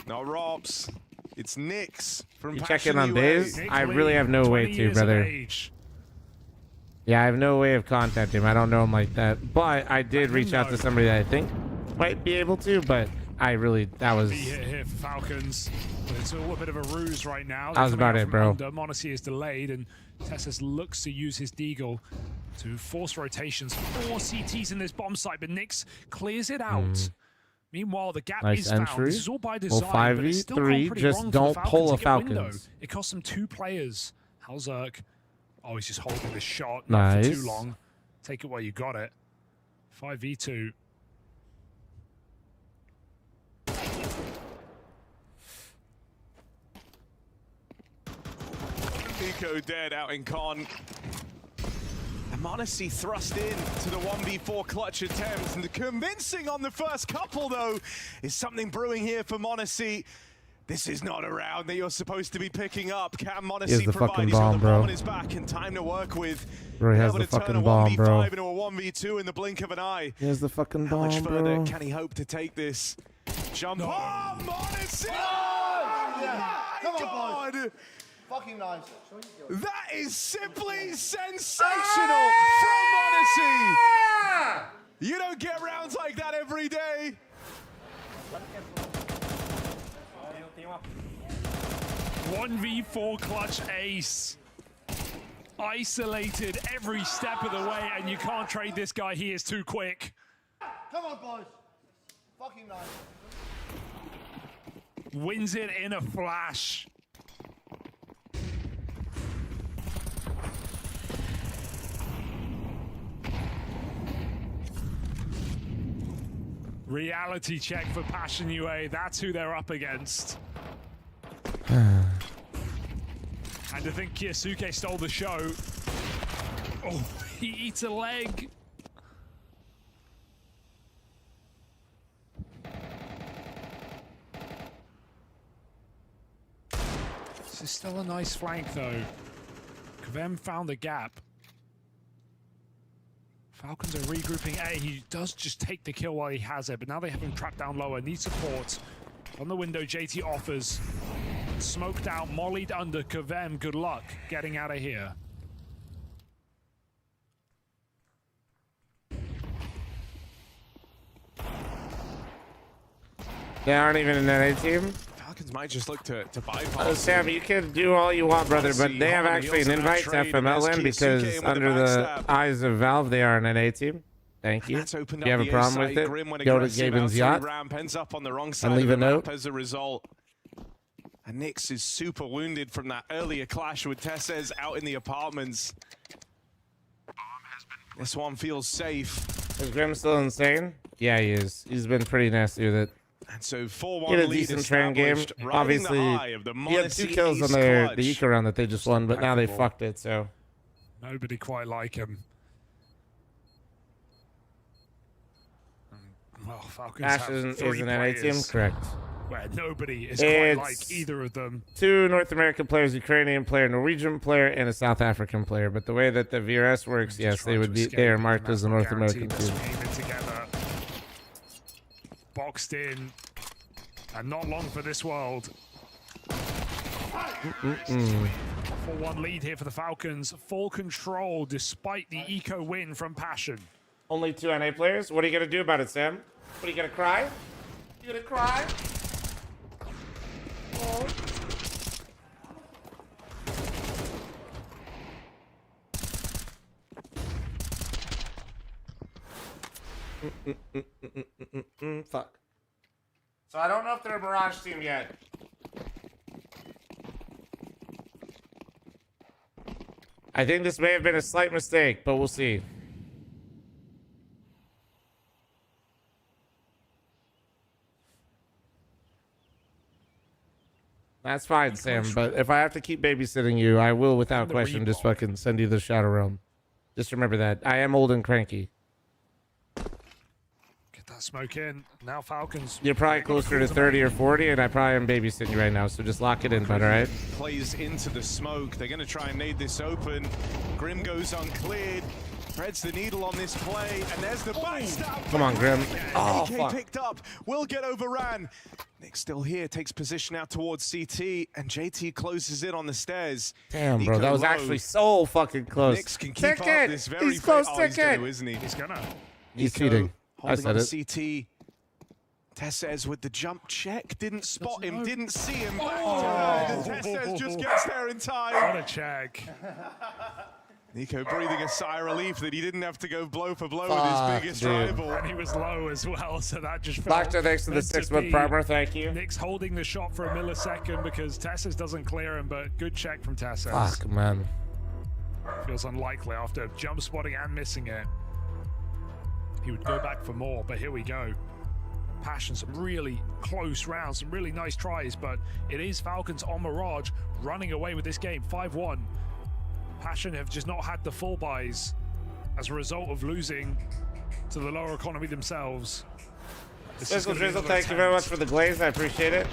Not Rops. It's Nyx from You check in on Passion days? UA. I really have no way 20 to, years of brother. age. Yeah, I have no way of contacting him. I don't know him like that. But I did reach out to somebody that I think might be able to, but I really, that was... Be hit here for Falcons. But it's all a bit of a ruse right now. That was They're coming about out it, from bro. under. Monacy is delayed, and Tessus looks to use his Deagle to force rotations. 4 CTs in this bomb site, but Nyx clears it out. Meanwhile, the gap Nice is found. entry. This is all by Well, design, but it's still gone 5v3, pretty just wrong for don't the Falcons pull to a get window. Falcons. It cost them 2 players. Halzerk, oh, he's just holding the shot. Nice. Not for too long. Take it while you got it. 5v2. Nico dead out in con. And Monacy thrust in to the 1v4 clutch attempt. And the convincing on the first couple, though, is something brewing here for Monacy. This is not a round that you're supposed to be picking up. Can He has Modesty the provide? fucking He's got bomb, the bomb bro. on his back and time to work with. Bro, he has Able the to turn fucking a bomb, 1v5 bro. into a 1v2 in the blink of an eye. He has the fucking How much bomb, further bro. can he hope to take this? Jump. Oh, Modesty! Oh, my Come on, God! Fucking nice. That is simply sensational from Modesty! You don't get rounds like that every day. 1v4 clutch ace. Isolated every step of the way, and you can't trade this guy. He is too quick. Come on, boys. Fucking nice. Wins it in a flash. Reality check for Passion UA. That's who they're up against. And to think Kyosuke stole the show. Oh, he eats a leg. This is still a nice flank though. Kvem found the gap. Falcons are regrouping A. He does just take the kill while he has it, but now they have him trapped down lower. Needs support. On the window, JT offers. Smoked out, mollied under. Kvem, good luck getting out of here. They aren't even an NA team. Falcons might just look to bypass. Sam, you can do all you want, brother, but they have actually an invite to FML LAN because under the eyes of Valve, they are an NA team. Thank you. If you have a problem with it, go to Gaben's yacht Ends up on the wrong and side leave of a the note. map as a result. And Nix is super wounded from that earlier clash with Tessez out in the apartments. This one feels safe. Is Grim still insane? Yeah, he is. He's been pretty nasty with it. And so 4-1 He had a lead decent train game. established, riding Obviously, the high of the he had 2 Modesty kills on Ace the clutch. eco round that they just won, but now they fucked it, so. Nobody quite like him. Well, Falcons Ashen have 3 is an NA team, players correct. where nobody is quite It's like either of them. 2 North American players, Ukrainian player, Norwegian player, and a South African player. But the way that the VRS works, yes, they would be. They are marked as a North American team. Together, boxed in, and not long for this world. 4-1 lead here for the Falcons. Full control despite the eco win from Passion. Only 2 NA players. What are you gonna do about it, Sam? What are you gonna cry? You gonna cry? Oh. Fuck. So I don't know if they're a Mirage team yet. I think this may have been a slight mistake, but we'll see. That's fine, Sam, but if I have to keep babysitting you, I will without question just fucking send you the Shadow Realm. Just remember that. I am old and cranky. Get that smoke in. Now Falcons. You're probably closer to 30 or 40, and I probably am babysitting you right now, so just lock it in, bud, alright? Plays into the smoke. They're going to try and nade this open. Grim goes uncleared. Threads the needle on this play, and there's the backstab. Come on, Grim. Oh, AK fuck. picked up, will get overran. Nick still here, takes position out towards CT, and JT closes in on the stairs. Damn, bro, Nico that was low. actually so fucking close. Nix can keep up Ticket! this very He's close, he's ticket! gonna, isn't he? He's gonna. He's Nico cheating. I holding said on it. to CT. Tessez with the jump check, didn't spot him, didn't see him. Oh. Tessez just gets there in time. What a check. Nico breathing a sigh of relief that he didn't have to go blow for blow Fuck, with his biggest dude. rival. And he was low as well, so that just felt Blackjack thanks to the meant 6-month be. primer, thank you. Nick's holding the shot for a millisecond because Tessez doesn't clear him, but good check from Tessez. Fuck, man. Feels unlikely after jump spotting and missing it. He would go back for more, but here we go. Passion, some really close rounds, some really nice tries, but it is Falcons on Mirage running away with this game, 5-1. Passion have just not had the full buys as a result of losing to the lower economy themselves. Drizzle, thank you very much for the glaze. I appreciate it.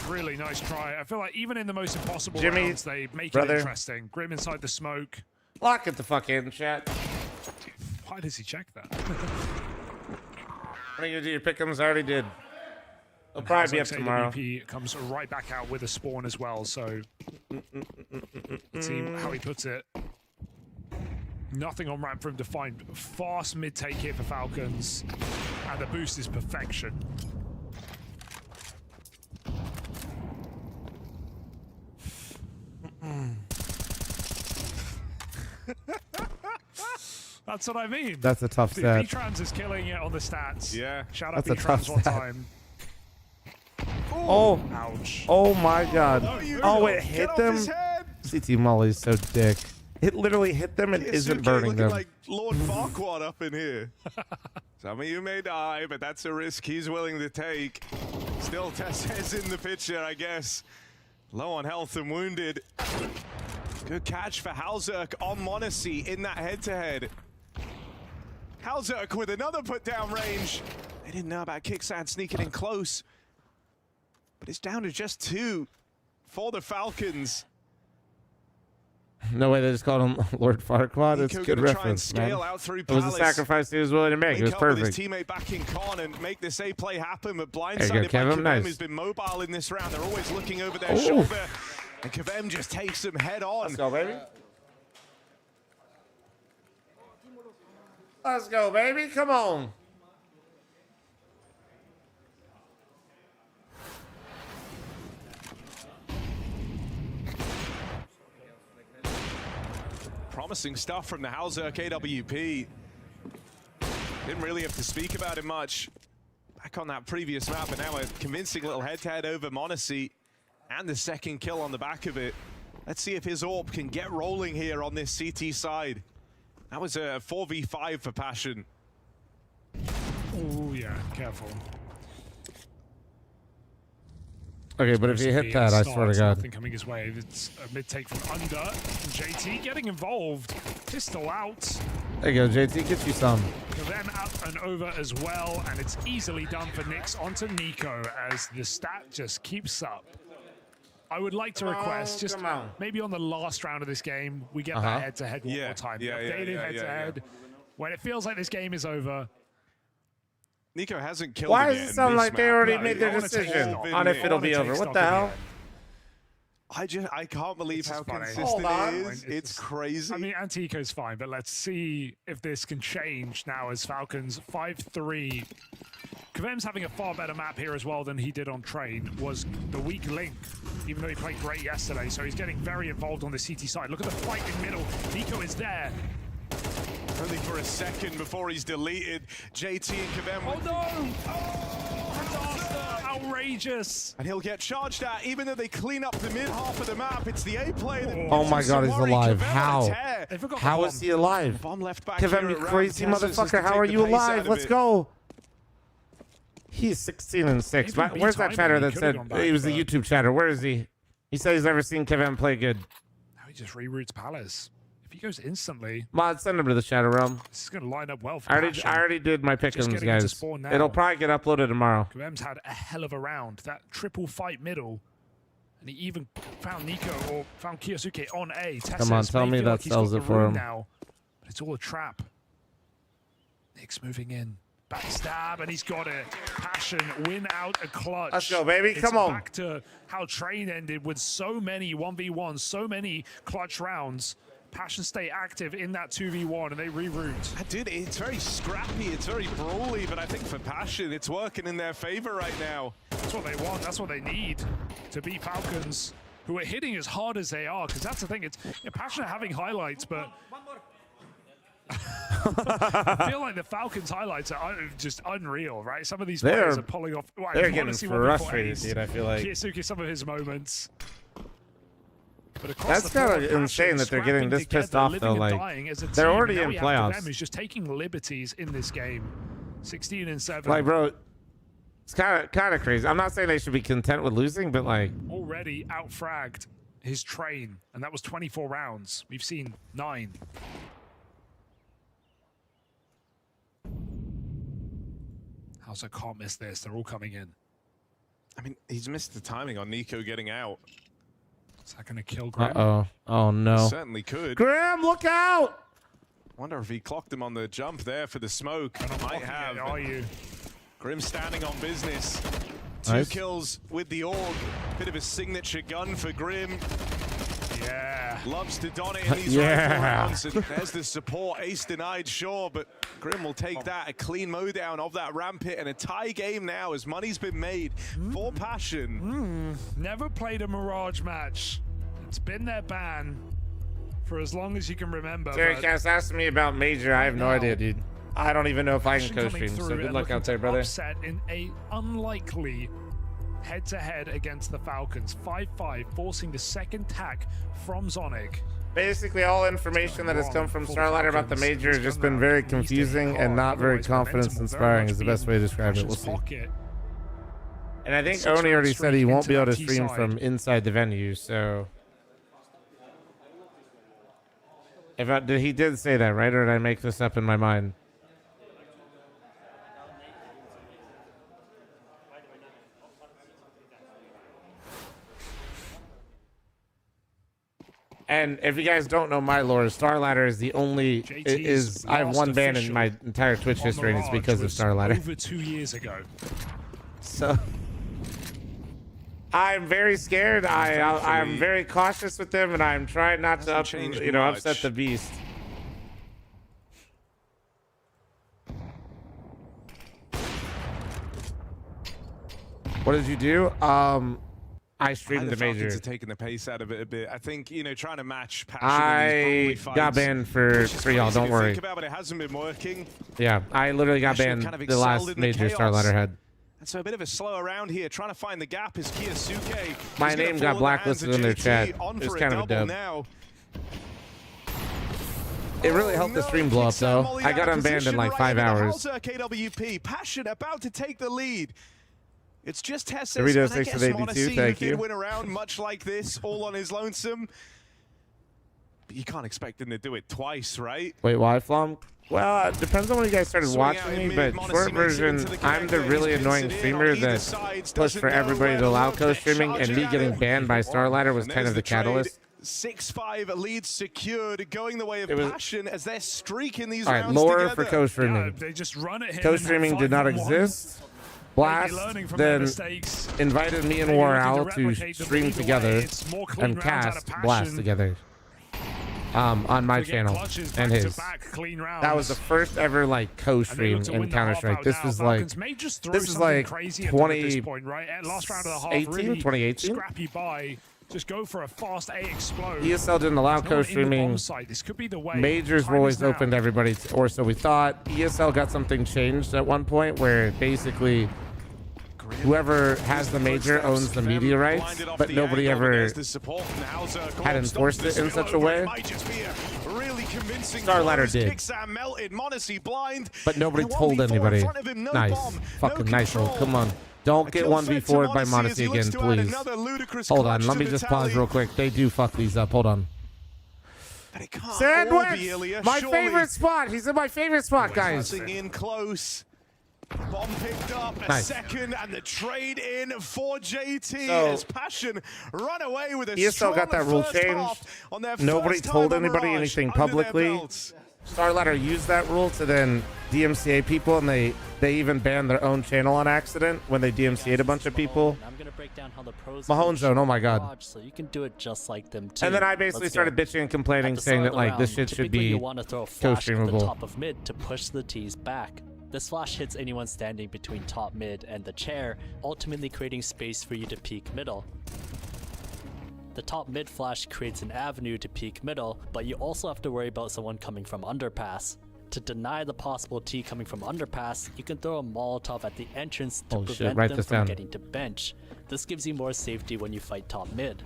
Really nice try. I feel like even in the most impossible Jimmy, rounds, they make brother. it interesting. Grim inside the smoke. Lock it the fuck in, chat. Why does he check that? I think you do your pick'ems. I already did. I'll probably be up tomorrow. AWP comes right back out with a spawn as well, so see how he puts it. Nothing on ramp for him to find. Fast mid-take here for Falcons, and the boost is perfection. That's what I mean. That's a tough stat. B-Trans is killing it on the stats. Yeah. Shout out That's a tough B-Trans one stat. time. Oh. Ouch. Oh my god. Oh, it Get hit off them. his head. CT Molly's so dick. It literally hit them and isn't Kiyasuke burning looking them. like Lord Farquaad up in here. Some of you may die, but that's a risk he's willing to take. Still, Tess's in the picture, I guess. Low on health and wounded. Good catch for Halzerk on Monacy in that head-to-head. Halzerk with another put-down range. They didn't know about Kicksand sneaking in close. But it's down to just 2 for the Falcons. No way they just called him Lord Farquaad. It's a good reference, man. Out through It was a sacrifice he was willing to make. It was Link up with perfect. his teammate back in con and make this A play happen, but There you blindsided go, by Kevin. Kavem, Nice. who's been mobile in this round. They're always looking over their Ooh. shoulder, and Kavem just takes them head on. Let's go, baby. Let's go, baby. Come on. Promising stuff from the Halzerk AWP. Didn't really have to speak about it much. Back on that previous map, but now a convincing little head-to-head over Monacy, and the second kill on the back of it. Let's see if his AWP can get rolling here on this CT side. That was a 4v5 for Passion. Oh yeah, careful. Okay, but if you hit that, I swear to God. Nothing coming his way. It's a mid-take from under. JT getting involved. Pistol out. There you go, JT. Get you some. Then up and over as well, and it's easily done for Nyx onto Nico as the stat just keeps up. I would like to request, just maybe on the last round of this game, we get that head-to-head one more time. Yeah, yeah, Updated yeah, head-to-head. When it feels like this game is over. Nico hasn't killed Why him does yet it in sound this like they map. already No, made their I wanna take decision stock in on if it. it'll be over? What the hell? I can't believe how funny. consistent it is. It's crazy. I mean, Antico's fine, but let's see if this can change now as Falcons 5-3. Kavem's having a far better map here as well than he did on Train, was the weak link, even though he played great yesterday, so he's getting very involved on the CT side. Look at the fight in middle. Nico is there. Only for a second before he's deleted. JT and Kavem. Oh no! Oh, disaster! Outrageous! And he'll get charged at, even though they clean up the mid half of the map. It's the A play that Oh gives my him God, some he's worry. alive. Kavem How? on tear. How is he alive? Bomb left back Kevin, here you around crazy Tess just to motherfucker. How take are the you pace out alive? of Let's it. go. He's 16-6. Maybe Where's that B-time, chatter he that could've said gone back, he was the but- YouTube chatter? Where is he? He said he's never seen Kevin play good. Now he just reroutes Palace. If he goes instantly, Mod, send him to the chatter realm. this is going to line up well for I Passion. already did my Just pick'ems, getting into guys. spawn now. It'll probably get uploaded tomorrow. Kavem's had a hell of a round. That triple fight middle. And he even found Nico or found Kiyasuke on A. Come on, tell me that sells it for him. Now, but it's all a trap. Nyx moving in. Backstab, and he's got it. Passion win out a clutch. Let's go, baby. It's Come on. back to how Train ended with so many 1v1s, so many clutch rounds. Passion stay active in that 2v1 and they reroute. Dude, it's very scrappy, it's very brawly, but I think for Passion, it's working in their favor right now. That's what they want, that's what they need to beat Falcons, who are hitting as hard as they are, because that's the thing, it's Passion are having highlights, but I feel like the Falcons highlights are just unreal, right? Some of these players are pulling off. Well, They're I wanna getting see what they frustrated, play. dude, I feel like. Kiyasuke, some of his moments. But across That's the board, kind of insane that they're getting scrapping this pissed together, off, though. living and Like, dying as a they're team. already Now in we have playoffs. Kavem, who's just taking liberties in this game. 16-7. Like, bro, it's kind of crazy. I'm not saying they should be content with losing, but like, Already out-fragged his Train, and that was 24 rounds. We've seen 9. House, I can't miss this. They're all coming in. I mean, he's missed the timing on Nico getting out. Is that going to kill Grim? Uh-oh. Oh, no. Certainly could. Grim, look out! Wonder if he clocked him on the jump there for the smoke. Might have. Are you? Grim standing on business. Two Nice. kills with the AUG. Bit of a signature gun for Grim. Yeah. Loves to don it in these Yeah. rifle rounds. And there's the support. Ace denied, sure, but Grim will take that. A clean mowdown of that ramp hit and a tie game now as money's been made for Passion. Never played a Mirage match. It's been their ban for as long as you can remember. Terry but Cass asked me about Major. I have no idea, dude. I don't even know if I can Passion co-stream, coming so through good and luck looking out there, to brother. Upset in a unlikely head-to-head against the Falcons. 5-5, forcing the second tack from Zonic. Basically, all information that has come from Starlighter about the Major has just been very confusing and not very confidence-inspiring is the best way to describe it. We'll see. And I think Oni already said he won't be able to stream from inside the venue, so... he did say that, right? Or did I make this up in my mind? And if you guys don't know my lore, Starladder is the only I have one ban in my entire Twitch history, and it's because of Starladder. Over 2 years ago. So I'm very scared. I'm very cautious with them, and I'm trying not to upset the beast. What did you do? I streamed the Major. Falcons are taking the pace out of it a bit. I think, trying to match Passion. I got banned for y'all. Don't worry. Think about it, it hasn't been working. Yeah, I literally got Passion banned kind of the last excelled in the Major chaos. Starladder had. And so a bit of a slow around here, trying to find the gap is Kiyosuke. My name got blacklisted in their chat. It was kind of a dub. Now. It really helped the stream blow up, though. I got unbanned in like 5 hours. KWP, Passion about to take the lead. It's just Tessus, Doritos, and I thanks for guess the 82, Monacy, thank who you. did win around much like this, all on his lonesome. But you can't expect him to do it twice, right? Wait, why, Flom? Well, it depends on when you guys started watching me, but short version, I'm the really annoying streamer that pushed for everybody to allow co-streaming, and me getting banned by Starladder was kind of the catalyst. 6-5 lead secured, going the way of Passion as they're streaking these All right, rounds lore together. for co-streaming. They just run at him. Co-streaming did not exist. Blast then invited me and Waral to stream together and cast Blast together on my channel and his. That was the first ever like co-stream in Counter-Strike. This was like 2018, 2018. Scrappy by. Just go for a fast A explode. ESL didn't allow co-streaming. This could be the way. Majors were always open to everybody, or so we thought. ESL got something changed at one point where basically whoever has the major owns the media rights, but nobody ever had enforced it in such a way. Starladder did, but nobody told anybody. Nice, fucking nice roll. Come on. Don't get 1v4'd by Monacy again, please. Hold on, let me just pause real quick. They do fuck these up. Hold on. Sandwich! My favorite spot. He's in my favorite spot, guys. In close. Bomb picked up, a Nice. second, and the trade in for JT So, as Passion run away with a ESL got that rule changed. Nobody told anybody anything publicly. Starladder used that rule to then DMCA people, and they even banned their own channel on accident when they DMCA'd a bunch of people. I'm gonna break down how the pros Mahone Zone, oh my god. so you can do it just like them too. And then I basically started bitching and complaining, saying that like this shit should typically be you want to throw a flash at the co-streamable. top of mid to push the T's back. This flash hits anyone standing between top mid and the chair, ultimately creating space for you to peek middle. The top mid flash creates an avenue to peek middle, but you also have to worry about someone coming from underpass. To deny the possible T coming from underpass, you can throw a Molotov at the entrance to Holy shit, prevent write them this from down. getting to bench. This gives you more safety when you fight top mid.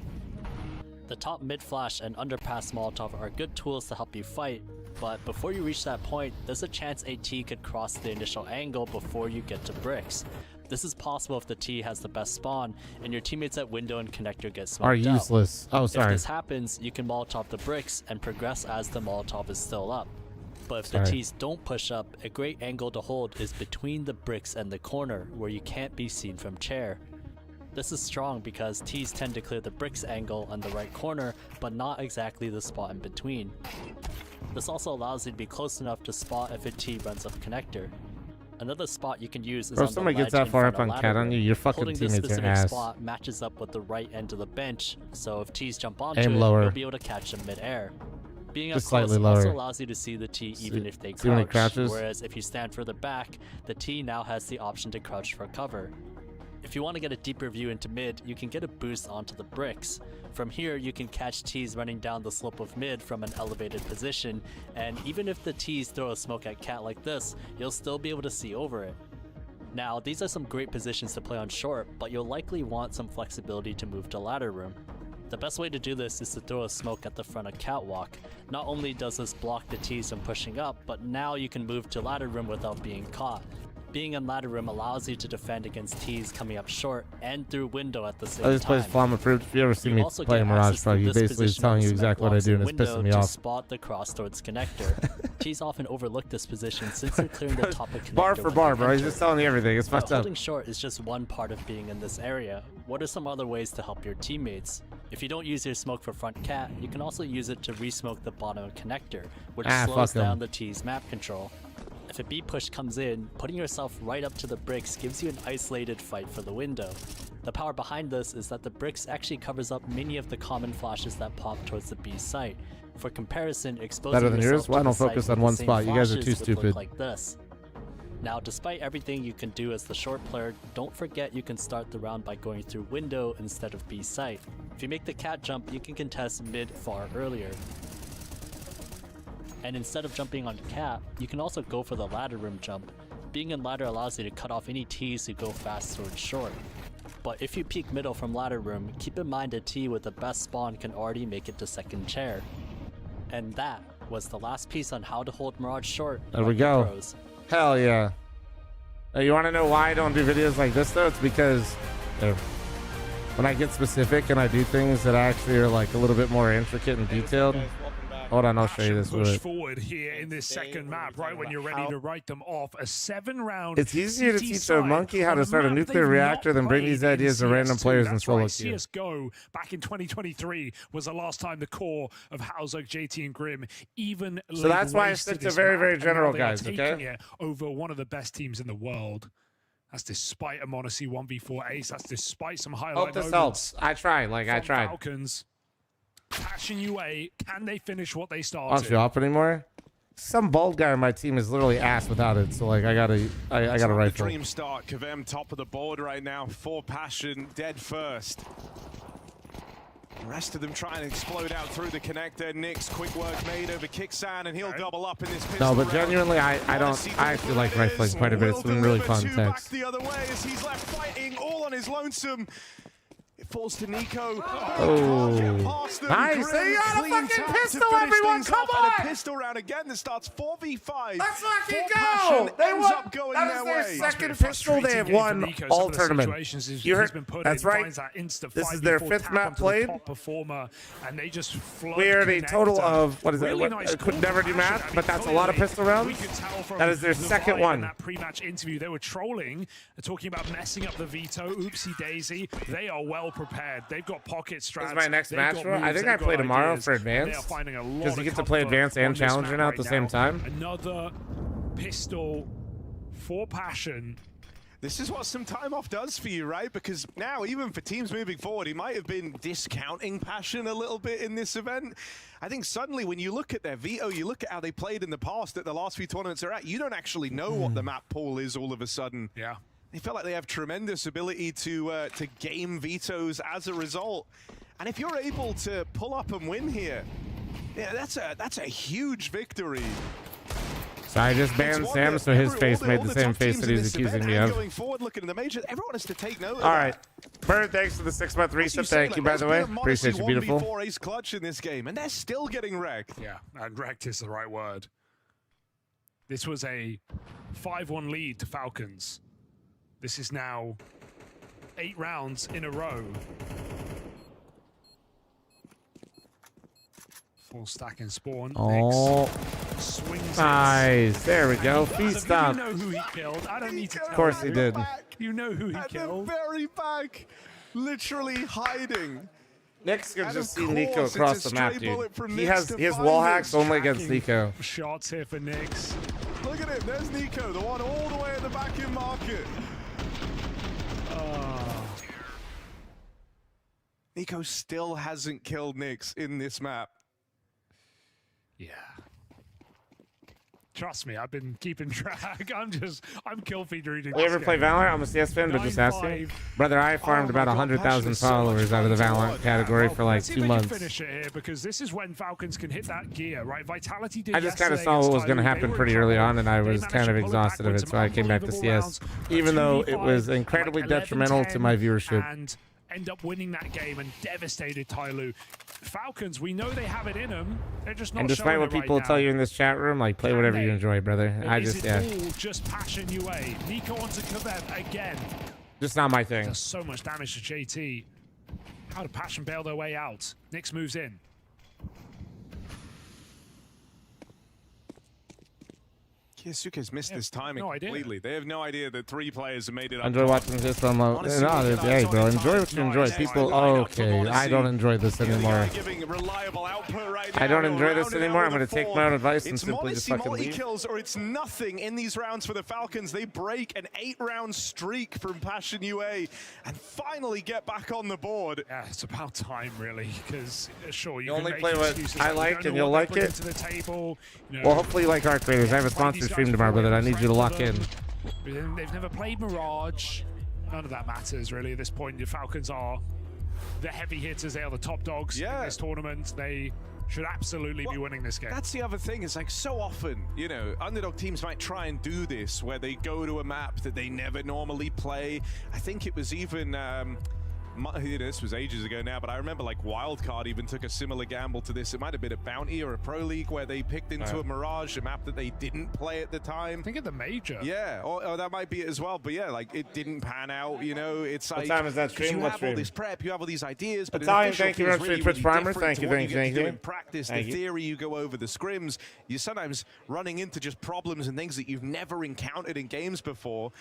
The top mid flash and underpass Molotov are good tools to help you fight, but before you reach that point, there's a chance a T could cross the initial angle before you get to bricks. This is possible if the T has the best spawn, and your teammates at window and connector get smoked Are out. useless. Oh, sorry. If this happens, you can Molotov the bricks and progress as the Molotov is still up. But if the Sorry. T's don't push up, a great angle to hold is between the bricks and the corner, where you can't be seen from chair. This is strong because T's tend to clear the bricks angle on the right corner, but not exactly the spot in between. This also allows you to be close enough to spot if a T runs up connector. Another spot you can use is Bro, on if somebody the gets that ledge far in up front on of cat ladder on you, room. your fucking Holding this teammates are specific ass. spot matches up with the right end of the bench, so if T's jump onto Aim it, lower. you'll be able to catch them mid-air. Being up Just close slightly also lower. allows you to see the T even if they see when he crouch, crouches? whereas if you stand further back, the T now has the option to crouch for cover. If you want to get a deeper view into mid, you can get a boost onto the bricks. From here, you can catch T's running down the slope of mid from an elevated position, and even if the T's throw a smoke at cat like this, you'll still be able to see over it. Now, these are some great positions to play on short, but you'll likely want some flexibility to move to ladder room. The best way to do this is to throw a smoke at the front of catwalk. Not only does this block the T's from pushing up, but now you can move to ladder room without being caught. Being in ladder room allows you to defend against T's coming up short and through window at the same time. I just play Flama Approved. If you ever see me also play get Mirage access Pro, to he this basically is position telling on you the exactly what I cement do and blocks it's in pissing me window to off. spot the cross towards connector. T's often overlook this position since they're clearing the top of connector. Bar for when bar, they bro. He's enter. just telling you everything. It's But fucked up. holding short is just one part of being in this area. What are some other ways to help your teammates? If you don't use your smoke for front cat, you can also use it to re-smoke the bottom of connector, which slows fuck 'em. down the T's map control. If a B push comes in, putting yourself right up to the bricks gives you an isolated fight for the window. The power behind this is that the bricks actually covers up many of the common flashes that pop towards the B site. For comparison, exposing Better than yourself yours? to Why the don't site focus with on the one same spot? You guys are flashes too would look stupid. like this. Now, despite everything you can do as the short player, don't forget you can start the round by going through window instead of B site. If you make the cat jump, you can contest mid far earlier. And instead of jumping on cat, you can also go for the ladder room jump. Being in ladder allows you to cut off any T's who go fast towards short. But if you peek middle from ladder room, keep in mind a T with the best spawn can already make it to second chair. And that was the last piece on how to hold Mirage short. There we go. Hell yeah. You want to know why I don't do videos like this though? It's because when I get specific and I do things that actually are like a little bit more intricate and detailed. Hold on, I'll show you this. Push With forward here in this second map, right when you're ready to write them off. A 7-round. It's easier to CT teach a side monkey how on to a start a map nuclear they've reactor not than bring these played in ideas to random CS2. players in That's solo right, queue. CSGO back in 2023 was the last time the core of Hauser, JT, and Grim even So that's why I laced stick to this very, map, very and now general they are guys, taking okay? it over one of the best teams in the world. That's despite a Monacy 1v4 ace. That's despite some highlight Hope this moments helps. I tried, like I from tried. Falcons. Passion UA, can they finish what they I don't started? show up anymore. Some bald guy on my team is literally ass without it, so like I gotta The rifle. dream start. Kavem top of the board right now. 4 Passion dead first. The rest of them trying to explode out through the connector. Nick's quick work made over Kicksan, and he'll double up in this pistol No, but round. genuinely, I actually like rifling quite a bit. It's been really fun. Back Thanks. the other way as he's left fighting all on his lonesome. It falls to Nico. Oh, nice! They got a Clean fucking tap pistol, to finish everyone! things Come off, and on! a pistol round again that starts 4v5. Let's fucking go! Passion They ends won. up going That their is their way. second pistol they have won all tournament. You heard? That's right. This is their 5th map played. Performer, and they just We are at a total of what is it? Really nice I could never do Passion. math, I mean, but that's a lot of clearly, pistol rounds. we could tell from That is their the second vibe in one. that pre-match interview, they were trolling, talking about messing up the veto. Oopsie daisy. They are well prepared. They've got pocket strats. This is my next They've match, got bro. I moves, think I they've play got tomorrow ideas, for and they are advanced finding a lot because you of get to play comfort advanced on and this challenger map now at right the same now. time. Another pistol for Passion. This is what some time off does for you, right? Because now, even for teams moving forward, he might have been discounting Passion a little bit in this event. I think suddenly when you look at their veto, you look at how they played in the past at the last few tournaments they're at, you don't actually know what the map pool is all of a sudden. Yeah. They feel like they have tremendous ability to game vetoes as a result. And if you're able to pull up and win here, yeah, that's a huge victory. So I just banned Sam, so his face made the same face that he was accusing me of. Going forward, looking at the major, everyone has to take note of All that. right. Bird, thanks for the 6-month reset. Thank you, by There's the way. been a Appreciate you, beautiful. 1v4 ace clutch in this game, and they're still getting wrecked. Yeah, and wrecked is the right word. This was a 5-1 lead to Falcons. This is now 8 rounds in a row. Full stack and spawn. Oh, Swings nice. There we go. Adam, Feast up. You know who he killed. I don't need to tell Of course he you. did. You know who he At killed. the very back. Literally hiding. Nyx can And just of see Nico course, across it's a the map, stray bullet dude. from He Nyx has to his find wall him. hacks only against Tracking Nico. Shots here for Nyx. Look at him. There's Nico, the one all the way at the back in market. Nico still hasn't killed Nyx in this map. Yeah. Trust me, I've been keeping track. I'm kill feed reading. You ever play Valorant? I'm a CS fan, but just asking. Brother, I farmed about 100,000 followers out of the Valorant category for like 2 months. Finish it here because this is when Falcons can hit that gear, right? Vitality did I just kind of yesterday saw what was against going to Tyloo. happen They were pretty in early trouble. on, and I They was managed kind to of pull it exhausted of backwards, it, so I came back to unbelievable CS, rounds, even though it 2v5, was incredibly like detrimental to my 11-10, viewership. and end up winning that game and devastated Tyloo. Falcons, we know they have it in them. They're just not And despite showing what it people right tell now. you in this chat room, like, play whatever you enjoy, brother. Or I is just, it yeah. all just Passion UA? Nico onto Kvev again. Just not my thing. Does so much damage to JT. How did Passion bail their way out? Nyx moves in. Kiyasuke's missed this timing no idea. completely. They have no idea that 3 players have made it up. Enjoy watching this on low. Honestly, No, looking hey, at bro, it, enjoy what you enjoy. People, okay, I don't enjoy this anymore. Giving reliable output right I don't now, enjoy this rounding out anymore. I'm with going to a take four. my own advice and It's simply just fucking leave. kills or it's nothing in these rounds for the Falcons. They break an 8-round streak from Passion UA and finally get back on the board. Yeah, it's about time, really, because sure, you You can only make play what excuses, I but you like don't and know you'll what like they put it. into the table, you know. Well, hopefully you like our creators. I have a sponsor stream tomorrow, but I need you to lock in. They've never played Mirage. None of that matters, really, at this point. The Falcons are the heavy hitters. They are the top dogs in this tournament. They should absolutely be winning this game. That's the other thing. It's like so often, you know, underdog teams might try and do this where they go to a map that they never normally play. I think it was even... this was ages ago now, but I remember like Wildcard even took a similar gamble to this. It might have been a Bounty or a Pro League where they picked into a Mirage, a map that they didn't play at the time. I think at the Major. Yeah, or that might be it as well. But yeah, like it didn't pan out, you know. It's What like... time is that 'cause stream? You What have stream? all this prep, you have all these ideas, but Italian, in official thank you feels very much for really, Twitch really Primer. different Thank to you, what thank you, get to thank do you. in practice, Thank the you. theory you go over, the scrims, you're sometimes running into just problems and things that you've never encountered in games before.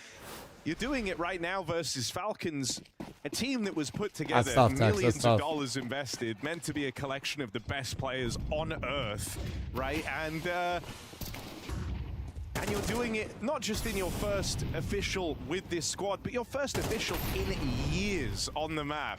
You're doing it right now versus Falcons, a team that was put together, That's tough, Tex, that's millions of tough. dollars invested, meant to be a collection of the best players on Earth, right? And you're doing it not just in your first official with this squad, but your first official in years on the map.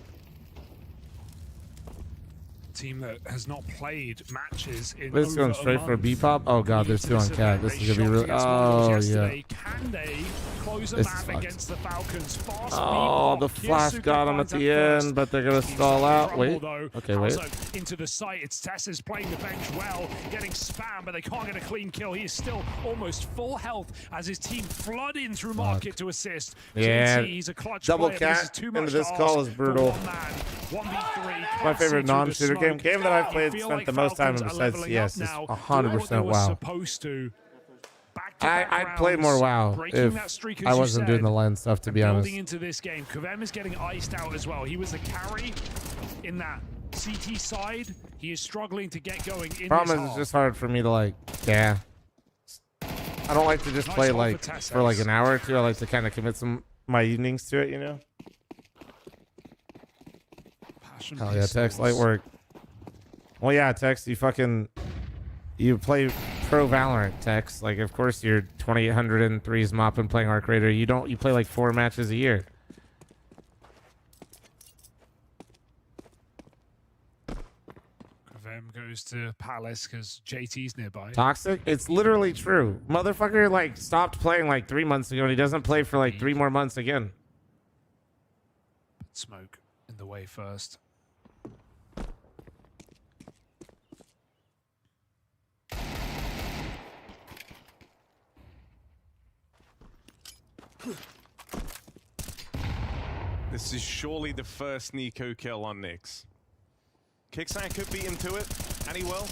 Team that has not played matches in This is going over straight a for a month. B-pop? Oh god, there's 2 on cat. This is going to be really... Oh, yeah. Can they close a This map sucks. against the Falcons? Fast Oh, the flash got him at the end, but they're going to stall out. Wait. Okay, wait. Also into the site. It's Tessa's playing the bench well, getting spammed, but they can't get a clean kill. He is still almost full health as his team flood in through market to assist. Yeah. JT, he's a clutch Double player, but this is cat too into much this to call ask is for brutal. one man. 1v3. My favorite non-shooter game. Game that I've played, I feel spent like the most time in Falcons are besides leveling CS up is now, 100% doing what they were WoW. supposed to. I'd play more WoW Breaking that streak, if as I you wasn't doing said, the LAN stuff, to and be honest. building into this game. Kvem is getting iced out as well. He was the carry in that CT side. He is struggling to get going in Problem this is, it's half. just hard for me to like, yeah. I don't like to just Nice play hold like for Tess, for like Ace. an hour or two. I like to kind of commit my evenings to it, you know. Passion Hell yeah, Tex, pistols. light work. Well, yeah, Tex, you play pro Valorant, Tex. Like, of course, you're 2803s mopping playing Arc Raider. You play like 4 matches a year. Kvem goes to Palace because JT's nearby. Toxic? It's literally true. Motherfucker, like, stopped playing like 3 months ago, and he doesn't play for like 3 more months again. Smoke in the way first. This is surely the first Nico kill on Nyx. Kickstand could beat him to it, and he will.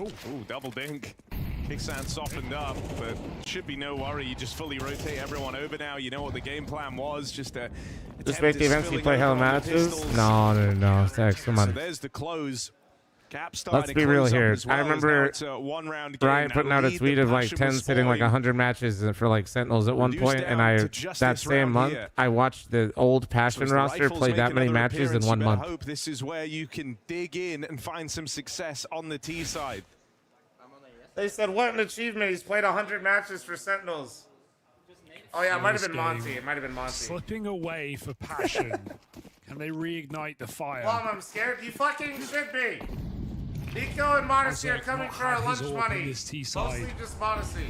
Ooh, double dink. Kickstand softened up, but should be no worry. You just fully rotate everyone over now. You know what the game plan was. Just wait the events you play hella matches? No, Tex, come on. So there's the close. Let's be real here. I remember Brian putting out a tweet of like 10 sitting like 100 matches for like Sentinels at one point, and that same month I watched the old Passion roster play that many matches in 1 month. I hope this is where you can dig in and find some success on the T side. They said, what an achievement. He's played 100 matches for Sentinels. Oh, yeah, it might have been Monty. It might have been Monty. Slipping away for Passion. Can they reignite the fire? Mom, I'm scared. You fucking should be. Nico and Modesty are coming for our lunch money. Mostly just Modesty.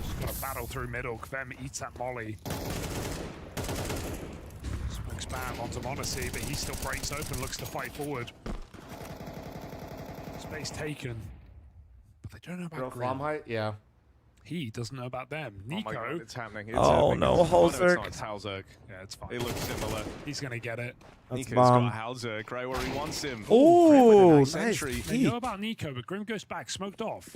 Just got to battle through middle. Kvem eats that molly. Smoke spam onto Modesty, but he still breaks open, looks to fight forward. Space taken. But they don't know about Grim. Height? Yeah. He doesn't know about them. Nico. Oh, my God, it's happening. It's oh happening. no, Halzerg. It's Halzerg. Yeah, it's fine. They look similar. He's going to get it. Nico's bomb. got Halzerg right where he wants him. Oh, nice entry. They know about Nico, but Grim goes back, smoked off.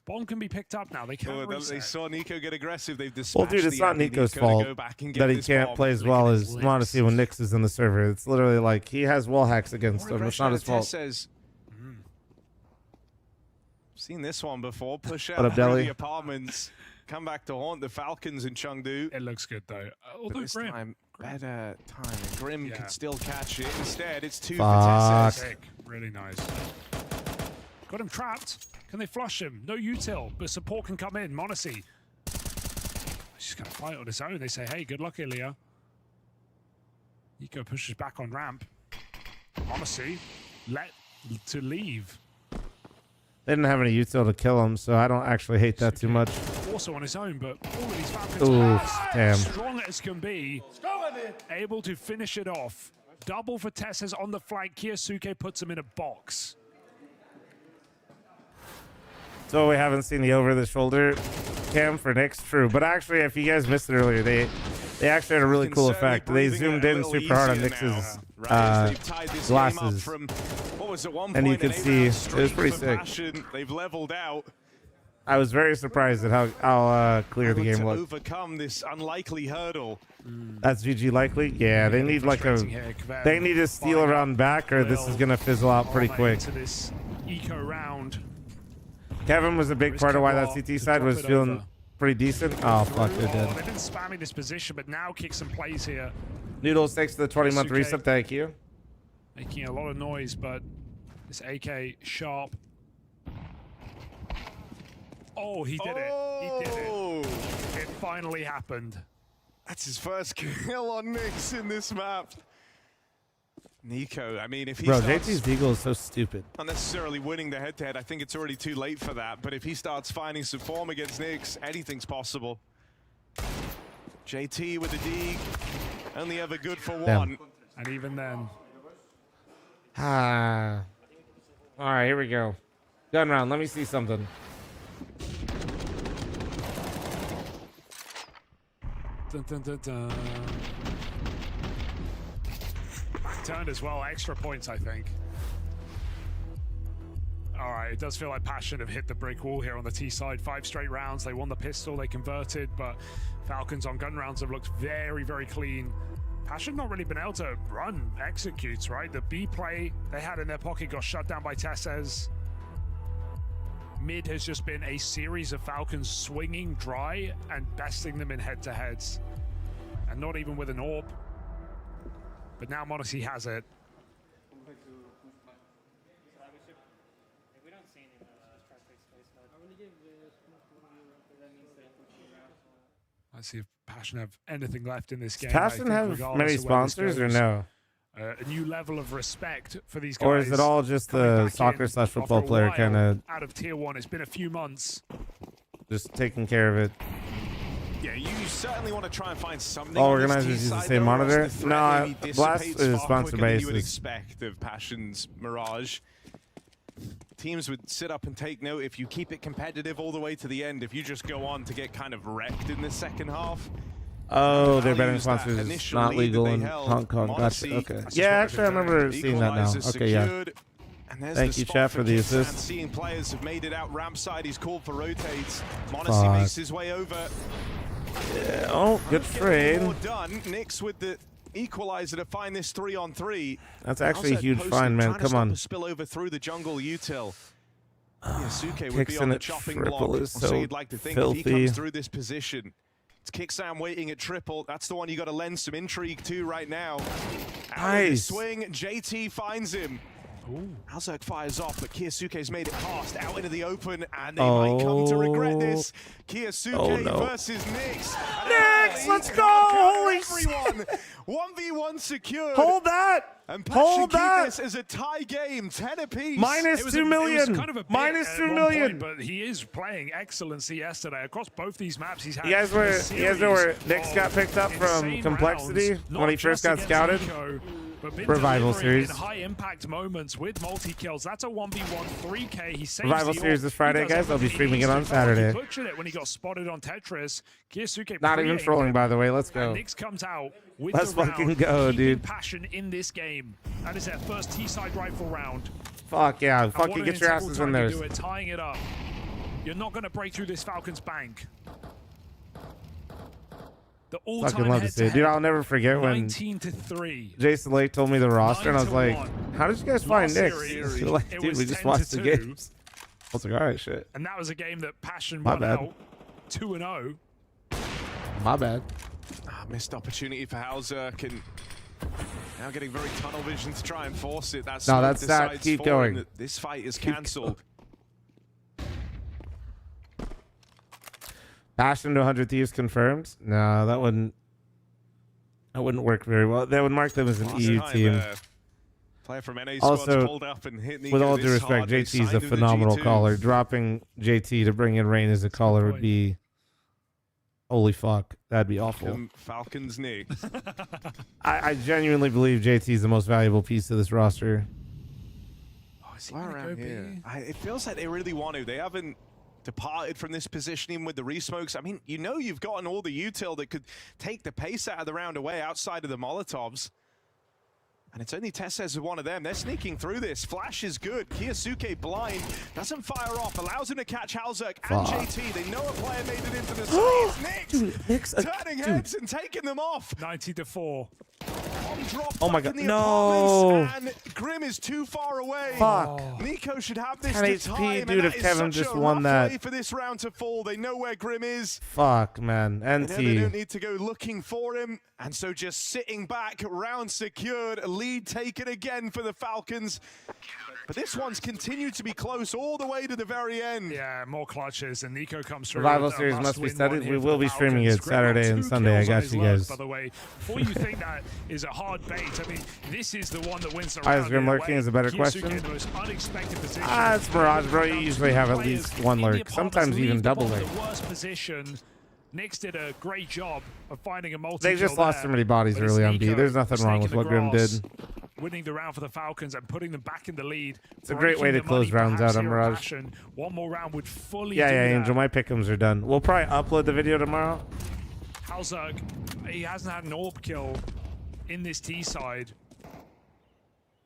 Bomb can be picked up now. They can't reset. They saw Nico get aggressive. They've dispatched Well, dude, it's not Nico's fault that he can't play as well as Modesty when Nyx is in the server. It's literally like he has wall hacks against him. It's not his fault. Says, seen this one before. Push What out up, Deli? the apartments. Come back to haunt the Falcons in Chengdu. It looks good though. But this time, better time. Grim can still catch it. Instead, it's 2 Fuck. for Tesses. Really nice. Got him trapped. Can they flush him? No util, but support can come in. Monacy. He's going to fight on his own. They say, hey, good luck, Ilya. Nico pushes back on ramp. Monacy let to leave. They didn't have any util to kill him, so I don't actually hate that too much. Also on his own, but all of these Falcons Oof, damn. strong as can be, able to finish it off. Double for Tesses on the flank. Kyosuke puts him in a box. So we haven't seen the over-the-shoulder cam for Nyx, true. But actually, if you guys missed it earlier, they actually had a really cool effect. They zoomed in super hard on Nyx's glasses. And you could see it was pretty sick. They've leveled out. I was very surprised at how clear the game looked. Overcome this unlikely hurdle. That's GG likely. Yeah, they need like they need to steal around back, or this is gonna fizzle out pretty quick. This eco round. Kevin was a big part of why that CT side was feeling pretty decent. Oh fuck, they're dead. They've been spamming this position, but now kicks and plays here. Noodles, thanks to the 20-month reset. Thank you. Making a lot of noise, but this AK sharp. Oh, he did it. He did it. It finally happened. That's his first kill on Nyx in this map. Nico, I mean, if he starts JT's Deagle is so stupid. not necessarily winning the head-to-head, I think it's already too late for that. But if he starts finding some form against Nyx, anything's possible. JT with the dig, only ever good for one. And even then. Ah. All right, here we go. Gun round. Let me see something. Dun, dun, dun, dun. Turned as well, extra points, I think. All right, it does feel like Passion have hit the brick wall here on the T side. 5 straight rounds, they won the pistol, they converted, but Falcons on gun rounds have looked very, very clean. Passion not really been able to run executes, right? The B play they had in their pocket got shut down by Tesses. Mid has just been a series of Falcons swinging dry and besting them in head-to-heads. And not even with an AWP. But now Monacy has it. Let's see if Passion have anything left in this game. Does Passion have many sponsors or no? A new level of respect for these guys. Or is it all just the soccer/football player kind of out of tier 1? It's been a few months. just taking care of it? Yeah, you certainly want to try and find something. All organizers use the same monitor. No, Blast is sponsored by You would Asus. expect of Passion's Mirage. Teams would sit up and take note if you keep it competitive all the way to the end. If you just go on to get kind of wrecked in the second half. Oh, their betting sponsors is not legal in Hong Kong. Gotcha. Okay. Yeah, actually, I remember seeing that now. Okay, yeah. Thank you, chat, for the assist. Seeing players have made it out ramp side. He's called for rotates. Monacy makes his way over. Yeah, oh, good trade. Done. Nyx with the equalizer to find this 3-on-3. That's actually a How's that huge posted, find, man. trying to Come stop on. the spill over through the jungle util. Yasuke would be Kixon on the at chopping triple block. is So so you'd like to think if he filthy. comes through this position. It's Kixan waiting at triple. That's the one you got to lend some intrigue to right now. Out of the Nice. swing, JT finds him. Alzerk fires off, but Kiyasuke's made it past out into the open, and they might come to regret this. Kiyasuke versus Nyx. Nyx, let's go! Holy everyone! 1v1 secured. Hold that! And Hold keep that! this as a tie game, 10 apiece. Minus It was 2 million. It was kind of a bit Minus at 2 one million. point, but he is playing excellency yesterday across both these maps. He's had You guys know where Nyx got picked up from insane Complexity rounds, when he not first just got against scouted? Nico, but been Revival delivering series. in high impact moments with multi kills. That's a 1v1 3K. He saves Revival the series ult. this He Friday, does guys. I'll be everything he streaming needs it on to. Saturday. He butchered it when he got spotted on Tetris. Kiyasuke Not even pre-aimed trolling, him. by the way. Let's go. And Nyx comes out with Let's the fucking round, go, keeping dude. passion in this game. That is their first T-side rifle round. Fuck yeah. And Fucking what get an your integral asses time in to there. do it, tying it up. You're not going to break through this Falcons bank. The all-time Fucking love to see it. Dude, I'll never forget when 19-3. Jason Lake told me the roster, and I was like, 9-1. how did you guys find Last Nyx? series, They're like, it dude, was we just 10-2. watched the games. I was like, all right, shit. And that was a game that Passion My won bad. out 2-0. My bad. Missed opportunity for Halzerk, and now getting very tunnel vision to try and force it. That's No, that's that. Keep going. This fight is Keep cancelled. Passion to 100 Thieves confirmed. No, that wouldn't work very well. That would mark them as an Last EU time, team. Player from NA Also, squad's pulled up and hit Nico with all due this respect, hard. They JT is signed a him to the phenomenal G2. caller. Dropping JT to bring in Rain as a caller would be, holy fuck, that'd be awful. Falcons Nyx. I genuinely believe JT is the most valuable piece of this roster. Far around here. It feels like they really want to. They haven't departed from this positioning with the resmokes. I mean, you know you've gotten all the util that could take the pace out of the round away outside of the Molotovs. And it's only Tess as one of them. They're sneaking through this. Flash is good. Kiyasuke blind. Doesn't fire off. Allows him to catch Halzerk and JT. They know a player made it into the side. It's Nyx. Dude, Nyx, Turning heads and taking them off. 90-4. Oh my god, no! And Grim is too far away. Fuck. Nico should have this 10 to HP, time, dude, and if that is Kevin such just a won rough that. way for this round to fall. They know where Grim is. Fuck, man. They know they don't NT. need to go looking for him, and so just sitting back, round secured, lead taken again for the Falcons. But this one's continued to be close all the way to the very end. Yeah, more clutches, and Nico comes through. Revival with a series must be must-win studied. one here We for will the be streaming Falcons. it Grim got Saturday and 2 Sunday. I kills on got his you lows, guys. By the way, before you think that is a hard bait, I mean, this is the one that wins the Is round. Grim in a lurking way. is a better Kiyasuke question? in the most unexpected position. Ah, it's Mirage, bro. You usually have at Players least one in the lurk. apartments Sometimes even leave the double bomb lurk. in the worst position. Nyx did a great job of finding a multi. They just lost so many bodies early on B. There's nothing wrong with what Grim did. Winning the round for the Falcons and putting them back in the lead. It's a great way to breaking the close money, rounds out perhaps on here at Mirage. Passion. One more round would fully Yeah, do yeah, that. Angel. My pick'ems are done. We'll probably upload the video tomorrow. Halzerk, he hasn't had an AWP kill in this T side.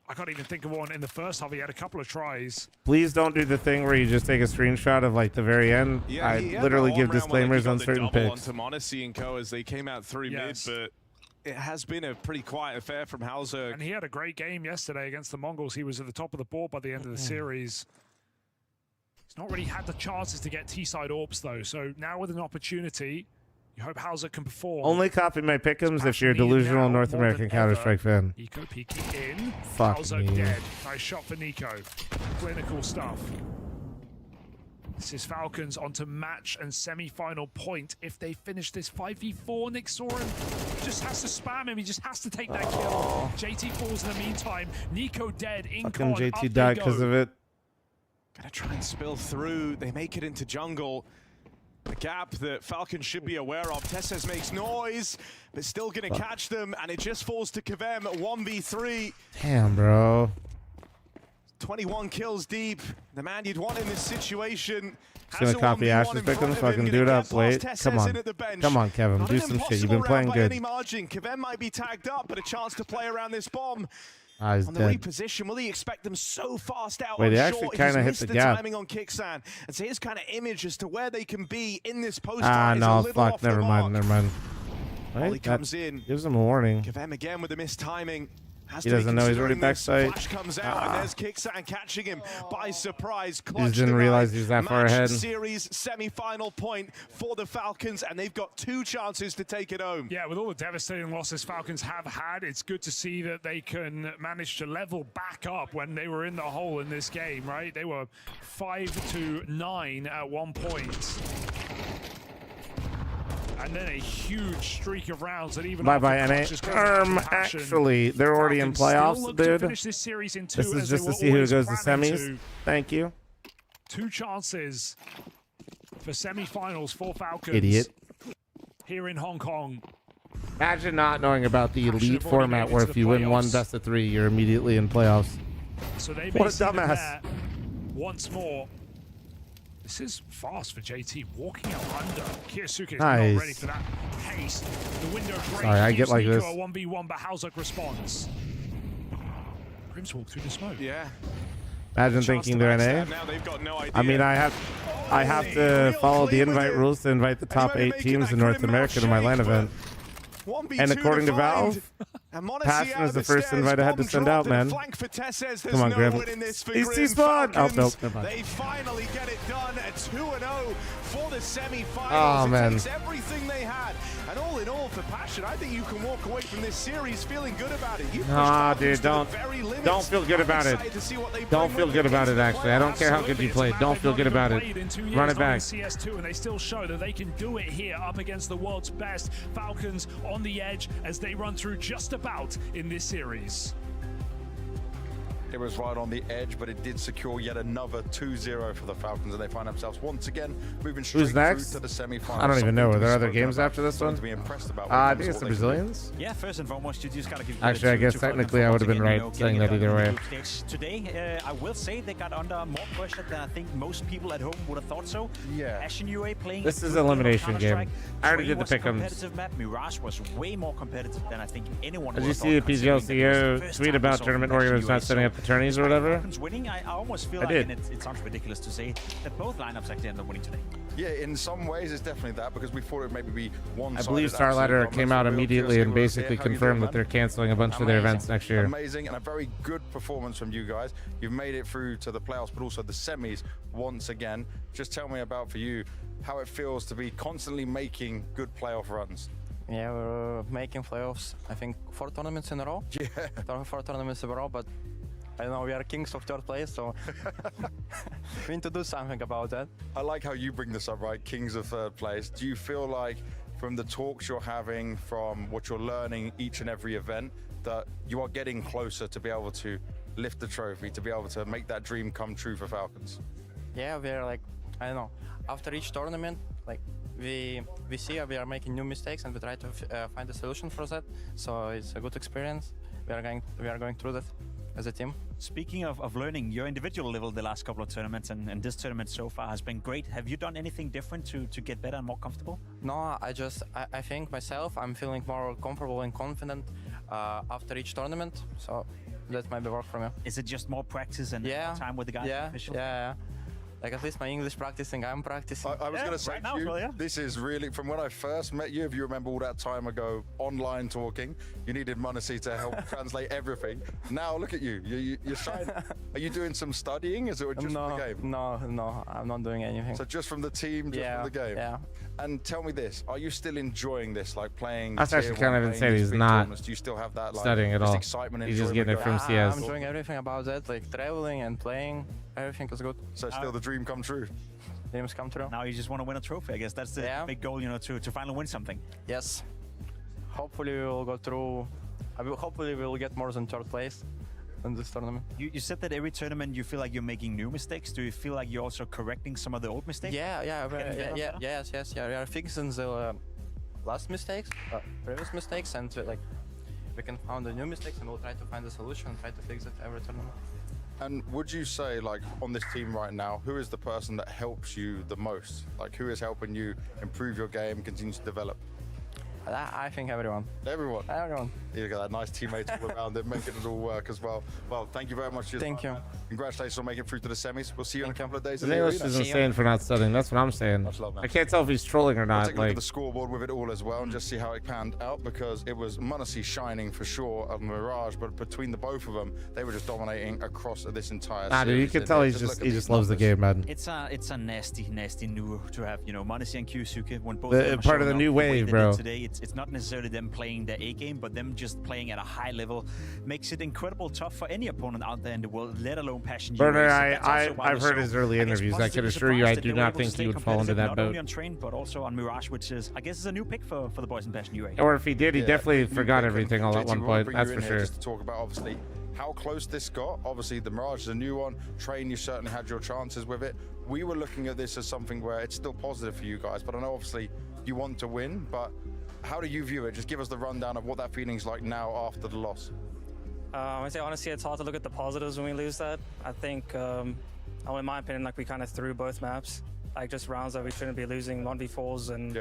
I can't even think of one in the first half. He had a couple of tries. Please don't do the thing where you just take a screenshot of like the very end. Yeah, I he had literally that give one round where, disclaimers he got on the certain double picks. onto Monacy and Co as they came out through Yes. mid, but it has been a pretty quiet affair from Halzerk. And he had a great game yesterday against the Mongols. He was at the top of the board by the end of the series. He's not really had the chances to get T-side AWPs though. So now with an opportunity, you hope Halzerk can perform. Only copy my pick'ems if you're a Passion needed delusional now North more American than Counter-Strike ever. fan. Nico peeking in. Fuck Halzerk me. dead. Nice shot for Nico. Clinical stuff. This is Falcons onto match and semi-final point. If they finish this 5v4, Nyx saw him. He just has to spam him. He just has to take that kill. JT falls in the meantime. Nico dead. In Fucking con. JT Up they died go. because of it. Gonna try and spill through. They make it into jungle. A gap that Falcons should be aware of. Tesses makes noise, but still gonna catch them, and it just falls to Kavem at 1v3. Damn, bro. 21 kills deep. The man you'd want in this situation. Just gonna copy Ash's pick'ems. Fucking do it up. Wait. Come on. Come on, Kevin. Not Do an some shit. You've impossible been playing round by any good. margin. Kavem might be tagged up, but a chance to play around this bomb. Ah, he's On the dead. reposition, will he expect them so fast out Wait, on they short? actually He's kinda hit missed the the gap. timing on Kixan. And so his kind of image as to where they can be in this post Ah, is a no. little Fuck. off the Never mark. mind. Never mind. Right? Ollie comes in. Gives him a warning. Kavem again with the missed timing. He doesn't know he's already backside. Flash comes out and there's Kicksan catching him by surprise. He just didn't realize he was that far ahead. Series semi-final point for the Falcons, and they've got 2 chances to take it home. Yeah, with all the devastating losses Falcons have had, it's good to see that they can manage to level back up when they were in the hole in this game, right? They were 5-9 at one point. And then a huge streak of rounds that even Bye-bye, NA. Actually, they're already in playoffs, dude. This is just to see who goes to semis. Thank you. 2 chances for semifinals for Falcons. Idiot. Here in Hong Kong. Imagine not knowing about the elite format where if you win one best of 3, you're immediately in playoffs. So they What a dumbass. Once more. This is fast for JT, walking out under. Kiyasuke is Nice. not ready for that pace. The window break. Sorry, I get like Nico this. A 1v1, but Halzuk responds. Grims walk through the smoke. Yeah. Imagine thinking they're NA. Now they've got no idea. I mean, I have to follow the invite rules to invite the top 8 teams in North America to my LAN event. And according to Valve, Passion is the first invite I had to send out, man. Come on, Grim. EC spawn! Oh, nope, never mind. They finally get it done at 2-0 for the semi-finals. Oh, man. It takes everything they had. And all in all, for Passion, I think you can walk away from this series feeling good about it. Nah, dude, don't feel good about it. Don't feel good about it, actually. I don't care how good you played. Don't feel good about it. Run it back. CS2, and they still show that they can do it here up against the world's best. Falcons on the edge as they run through just about in this series. It was right on the edge, but it did secure yet another 2-0 for the Falcons, and they find themselves once again moving straight Who's next? through to the semi-finals. I don't even know. Are there other Something games after this one? to be impressed about I think it's the Brazilians. Yeah, first and foremost, you just gotta give Actually, I guess technically I would have been right saying that either way. Today, I will say they got under more pressure than I think most people at home would have thought so. Yeah. Ashen UA playing. This is an elimination game. I already did the pick'ems. Competitive map. Mirage was way more competitive than I think anyone. Did you see the PGLCO tweet about tournament organizers not setting up the tourneys or whatever? Winning, I almost feel I like, did. and it sounds ridiculous to say, that both lineups actually end up winning today. Yeah, in some ways it's definitely that, because we thought it would maybe be one. I believe Starladder came out immediately and basically confirmed that they're canceling a bunch of their events next year. Amazing, and a very good performance from you guys. You've made it through to the playoffs, but also the semis once again. Just tell me about, for you, how it feels to be constantly making good playoff runs. Yeah, we're making playoffs, I think 4 tournaments in a row. Yeah. 4 tournaments in a row, but I don't know, we are kings of 3rd place, so we need to do something about that. I like how you bring this up, right? Kings of 3rd place. Do you feel like from the talks you're having, from what you're learning each and every event, that you are getting closer to be able to lift the trophy, to be able to make that dream come true for Falcons? Yeah, we are like, I don't know, after each tournament, like we see we are making new mistakes and we try to find a solution for that. So it's a good experience. We are going through that as a team. Speaking of learning, your individual level the last couple of tournaments and this tournament so far has been great. Have you done anything different to get better and more comfortable? No, I think myself, I'm feeling more comfortable and confident after each tournament. So that might be work for me. Is it just more practice and time with the guys? Yeah. Like at least my English practicing, I'm practicing. I was going to say to you, this is really, from when I first met you, if you remember all that time ago, online talking, you needed Monesi to help translate everything. Now look at you, you're shining. Are you doing some studying? Is it just from the game? No, I'm not doing anything. So just from the team, just from the game? Yeah. And tell me this, are you still enjoying this, like playing? That's actually kind of insane. He's not do you still have that, like, studying at all. Excitement? He's just getting it from CS. I'm enjoying everything about that, like traveling and playing. Everything is good. So still the dream come true? Dreams come true. Now you just want to win a trophy, I guess. That's the big goal, you know, to finally win something. Yes. Hopefully we will go through. Hopefully we will get more than 3rd place in this tournament. You said that every tournament you feel like you're making new mistakes. Do you feel like you're also correcting some of the old mistakes? Yes. We are fixing the last mistakes, previous mistakes, and like we can find the new mistakes, and we'll try to find a solution and try to fix it every tournament. And would you say, like, on this team right now, who is the person that helps you the most? Like, who is helping you improve your game, continue to develop? I think everyone. Everyone? You got that nice teammates all around it, making it all work as well. Well, thank you very much. Thank you. Congratulations on making it through to the semis. We'll see you in a couple of days. His English is insane for not studying. That's what I'm saying. Much love, man. I can't tell if he's trolling or not. Take a look at the scoreboard with it all as well and just see how it panned out, because it was m0NESY shining for sure of Mirage, but between the both of them, they were just dominating across this entire Nah, dude, you series. can tell he just loves the game, man. It's a nasty new to have, you know, m0NESY and Kyusuke when both The- of them are part of the showing new up way wave, they bro. did today. It's not necessarily them playing their A game, but them just playing at a high level makes it incredible tough for any opponent out there in the world, let alone Passion UA. Burner, So that's also why I've we're heard so, his early I guess, interviews. I can positively assure you, I surprised that do they were not able to think stay he would fall into competitive, that not only boat. on Train, but also on Mirage, which is, I guess, is a new pick for the boys in Passion UA. Or if he did, he Yeah, definitely you forgot pick everything him. all at JT, one we wanna point. bring That's you for in here sure. Just to talk about, obviously, how close this got. Obviously, the Mirage is a new one. Train, you certainly had your chances with it. We were looking at this as something where it's still positive for you guys, but I know, obviously, you want to win, but how do you view it? Just give us the rundown of what that feeling's like now after the loss. I say honestly, it's hard to look at the positives when we lose that. I think, in my opinion, like we kind of threw both maps, like just rounds that we shouldn't be losing, 1v4s, and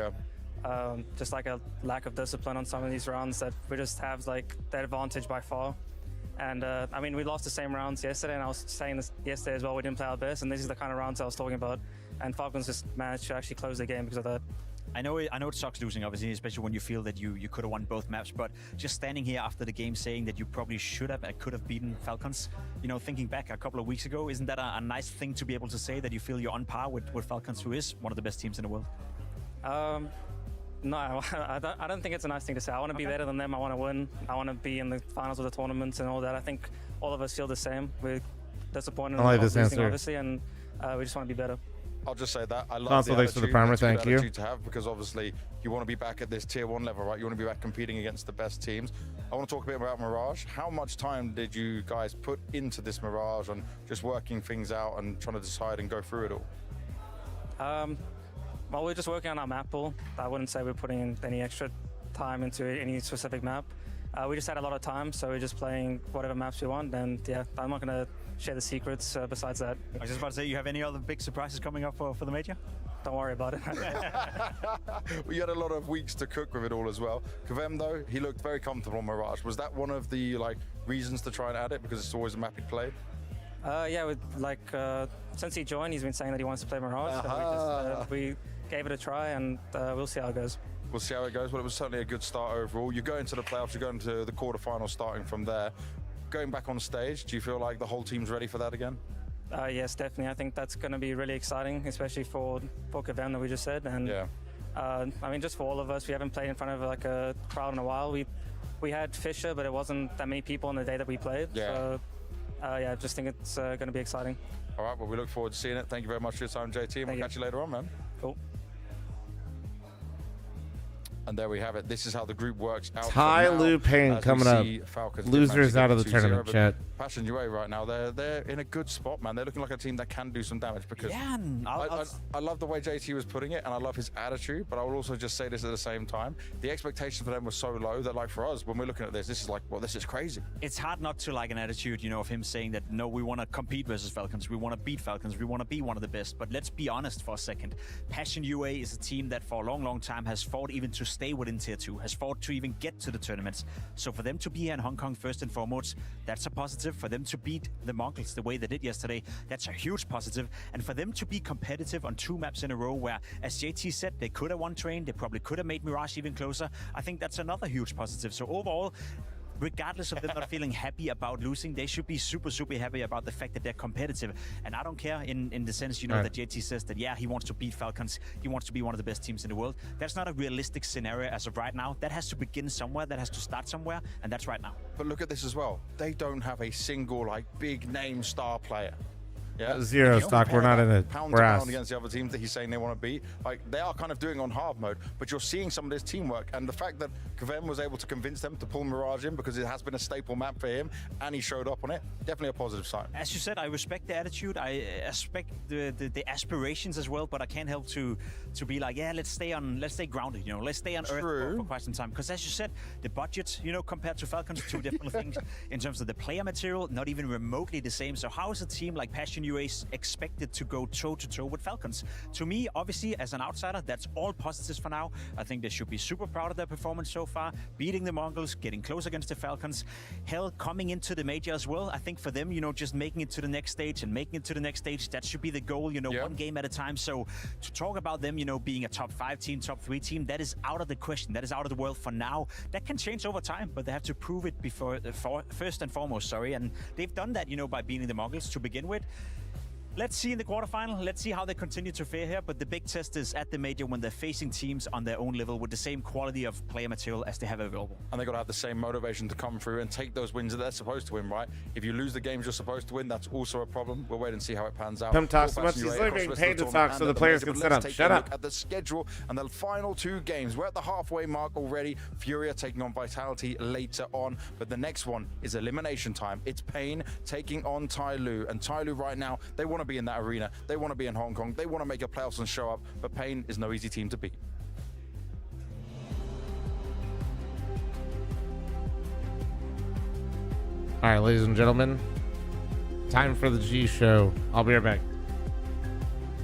just like a lack of discipline on some of these rounds that we just have like the advantage by far. And I mean, we lost the same rounds yesterday, and I was saying this yesterday as well. We didn't play our best, and this is the kind of rounds I was talking about. And Falcons just managed to actually close the game because of that. I know it sucks losing, obviously, especially when you feel that you could have won both maps, but just standing here after the game saying that you probably should have and could have beaten Falcons, you know, thinking back a couple of weeks ago, isn't that a nice thing to be able to say, that you feel you're on par with Falcons, who is one of the best teams in the world? No, I don't think it's a nice thing to say. I want to be better than them. I want to win. I want to be in the finals of the tournaments and all that. I think all of us feel the same. We're disappointed I like in this losing, answer. obviously, and we just want to be better. I'll just say that I love Console, the thanks for the attitude. primer, That's a good thank you. attitude to have, because obviously you want to be back at this tier 1 level, right? You want to be back competing against the best teams. I want to talk a bit about Mirage. How much time did you guys put into this Mirage and just working things out and trying to decide and go through it all? Well, we're just working on our map pool. I wouldn't say we're putting in any extra time into any specific map. We just had a lot of time, so we're just playing whatever maps we want. And yeah, I'm not going to share the secrets besides that. I was just about to say, you have any other big surprises coming up for the major? Don't worry about it. We had a lot of weeks to cook with it all as well. Kavem, though, he looked very comfortable on Mirage. Was that one of the reasons to try and add it, because it's always a map he played? Yeah, since he joined, he's been saying that he wants to play Mirage. So we gave it a try, and we'll see how it goes. We'll see how it goes. Well, it was certainly a good start overall. You go into the playoffs, you go into the quarterfinals starting from there. Going back on stage, do you feel like the whole team's ready for that again? Yes, definitely. I think that's going to be really exciting, especially for Kavem that we just said. And I mean, just for all of us, we haven't played in front of like a crowd in a while. We had Fisher, but it wasn't that many people on the day that we played. Yeah. So I just think it's going to be exciting. All right, well, we look forward to seeing it. Thank you very much for your time, JT, and we'll catch you later on, man. Cool. And there we have it. This is how the group works out. Ty Lu Payne coming up. Losers out of the tournament, chat. Passion UA right now, they're in a good spot, man. They're looking like a team that can do some damage, because I love the way JT was putting it, and I love his attitude, but I will also just say this at the same time. The expectation for them was so low that, like, for us, when we're looking at this is like, well, this is crazy. It's hard not to like an attitude, you know, of him saying that, no, we want to compete versus Falcons. We want to beat Falcons. We want to be one of the best. But let's be honest for a second. Passion UA is a team that for a long, long time has fought even to stay within Tier 2, has fought to even get to the tournaments. So for them to be here in Hong Kong first and foremost, that's a positive. For them to beat the Mongols the way they did yesterday, that's a huge positive. And for them to be competitive on 2 maps in a row where, as JT said, they could have won Train, they probably could have made Mirage even closer, I think that's another huge positive. So overall, regardless of them not feeling happy about losing, they should be super, super happy about the fact that they're competitive. And I don't care in the sense, you know, that JT says that, yeah, he wants to beat Falcons. He wants to be one of the best teams in the world. That's not a realistic scenario as of right now. That has to begin somewhere. That has to start somewhere. And that's right now. But look at this as well. They don't have a single, big name star player. Yeah, Zero stock. We're not in it. Pound We're to ass. pound against the other teams that he's saying they want to beat. They are kind of doing on hard mode, but you're seeing some of this teamwork, and the fact that Kavem was able to convince them to pull Mirage in because it has been a staple map for him, and he showed up on it, definitely a positive sign. As you said, I respect the attitude. I respect the aspirations as well, but I can't help to be like, yeah, let's stay grounded, you know, let's stay on Earth for quite some time. Because as you said, the budget, you know, compared to Falcons, 2 different things in terms of the player material, not even remotely the same. So how is a team like Passion Operation UA expected to go toe-to-toe with Falcons. To me, obviously, as an outsider, that's all positives for now. I think they should be super proud of their performance so far, beating the Mongols, getting close against the Falcons. Hell, coming into the major as well. I think for them, you know, just making it to the next stage and making it to the next stage, that should be the goal, you know, one game at a time. So to talk about them, you know, being a top 5 team, top 3 team, that is out of the question. That is out of the world for now. That can change over time, but they have to prove it first and foremost, sorry. And they've done that, you know, by beating the Mongols to begin with. Let's see in the quarterfinal. Let's see how they continue to fare here. But the big test is at the major when they're facing teams on their own level with the same quality of player material as they have available. And they've got to have the same motivation to come through and take those wins that they're supposed to win, right? If you lose the games you're supposed to win, that's also a problem. We'll wait and see how it pans out. Come talk so much. He's literally being paid to talk so the players can set up. Shut up. At the schedule and the final 2 games. We're at the halfway mark already. Furia taking on Vitality later on. But the next one is elimination time. It's Pain taking on Tyloo. And Tyloo right now, they want to be in that arena. They want to be in Hong Kong. They want to make a playoffs and show up. But Pain is no easy team to beat. All right, ladies and gentlemen, time for the G show. I'll be right back.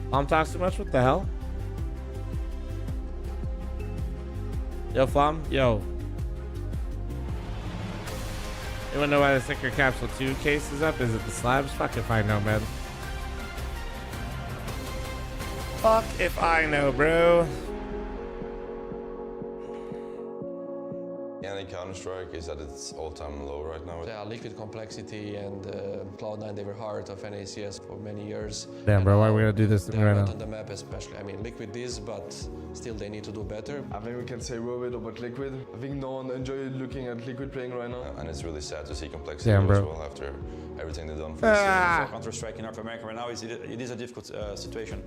Flom talks too much? What the hell? Yo, Flom? Yo. Anyone know why the Sticker Capsule 2 case is up? Is it the slabs? Fuck if I know, man. Fuck if I know, bro. Yeah, Counter-Strike is at its all-time low right now. Yeah, Liquid Complexity and Cloud9, they were hard of NACS for many years. Damn, bro, why are we gonna do this They're right not now? on the map especially. I mean, Liquid is, but still they need to do better. I think we can say well about Liquid. I think no one enjoys looking at Liquid playing right now. And it's really sad to see Complexity Damn, bro. as well after everything they've done for the season. Counter-Strike in North America right now, it is a difficult situation.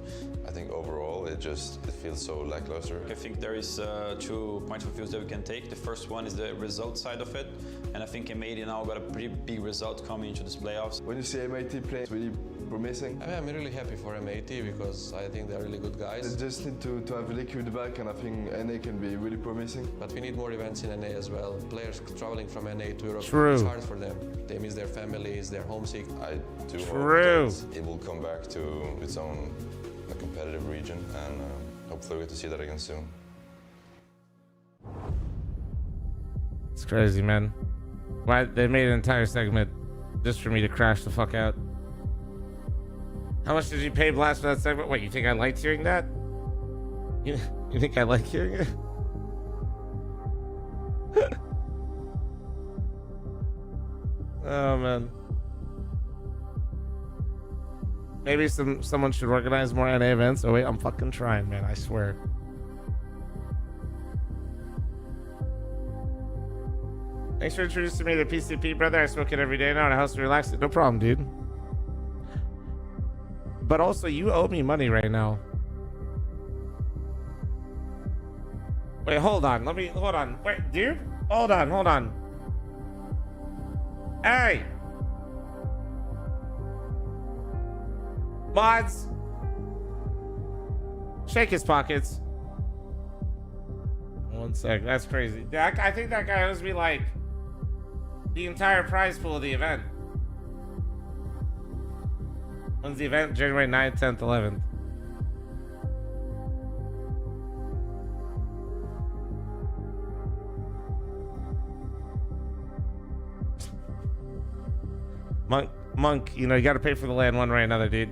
I think overall it feels so lackluster. I think there is 2 points of view that we can take. The first one is the result side of it, and I think M80 now got a pretty big result coming into this playoffs. When you see M80 play, it's really promising. I mean, I'm really happy for M80 because I think they're really good guys. They just need to have Liquid back, and I think NA can be really promising. But we need more events in NA as well. Players traveling from NA to Europe, True. it's hard for them. They miss their families, they're homesick. I do True. hope that it will come back to its own competitive region, and hopefully we get to see that again soon. It's crazy, man. Why they made an entire segment just for me to crash the fuck out. How much did you pay Blast for that segment? What, you think I liked hearing that? You think I like hearing it? Oh man. Maybe someone should organize more NA events. Oh wait, I'm fucking trying, man. I swear. Thanks for introducing me to PCP, brother. I smoke it every day now and it helps me relax. No problem, dude. But also, you owe me money right now. Wait, hold on. Hold on. Wait, dude? Hold on. Hey! Mods! Shake his pockets. 1 sec. That's crazy. I think that guy owes me, like, the entire prize pool of the event. When's the event? January 9th, 10th, 11th. Monk, you know, you gotta pay for the LAN one way or another, dude.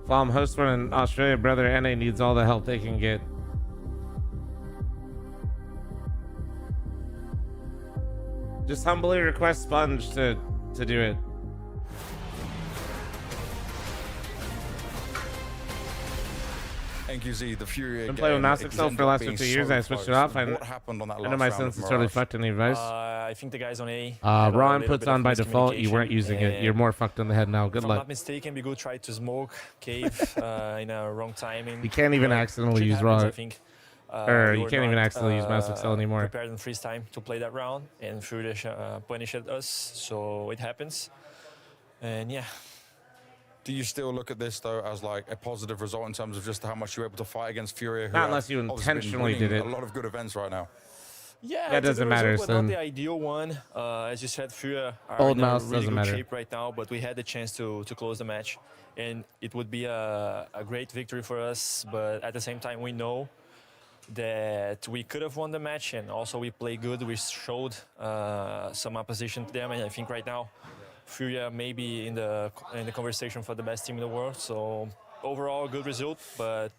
Flom, host one in Australia, brother. NA needs all the help they can get. Just humbly request Sponge to do it. NQZ, the Fury. Been playing with Mouse Excel for the last 50 years. I switched it off. What happened on that last I know my round sense of is totally Mirage? fucked. Any advice? I think the guys on A. Ron puts on by default. You weren't using it. You're more fucked in the head now. Good If I'm luck. not mistaken, we go try to smoke cave in a wrong timing. You can't even accidentally shit use happens, raw. I think. Or we you were can't even not, actually use mouse excel anymore. Prepared in freeze time to play that round, and Furia punished us, so it happens. And yeah. Do you still look at this though as like a positive result in terms of just how much you're able to fight against Furia? Who Not have unless you obviously been intentionally did winning it. A lot of good events right now. Yeah, that it's a doesn't good matter, result, but son. not the ideal one. As you said, Furia are Old in a mouse really doesn't good matter. shape right now, but we had the chance to close the match, and it would be a great victory for us. But at the same time, we know that we could have won the match, and also we played good. We showed some opposition to them, and I think right now, Furia may be in the conversation for the best team in the world. So overall, good result, but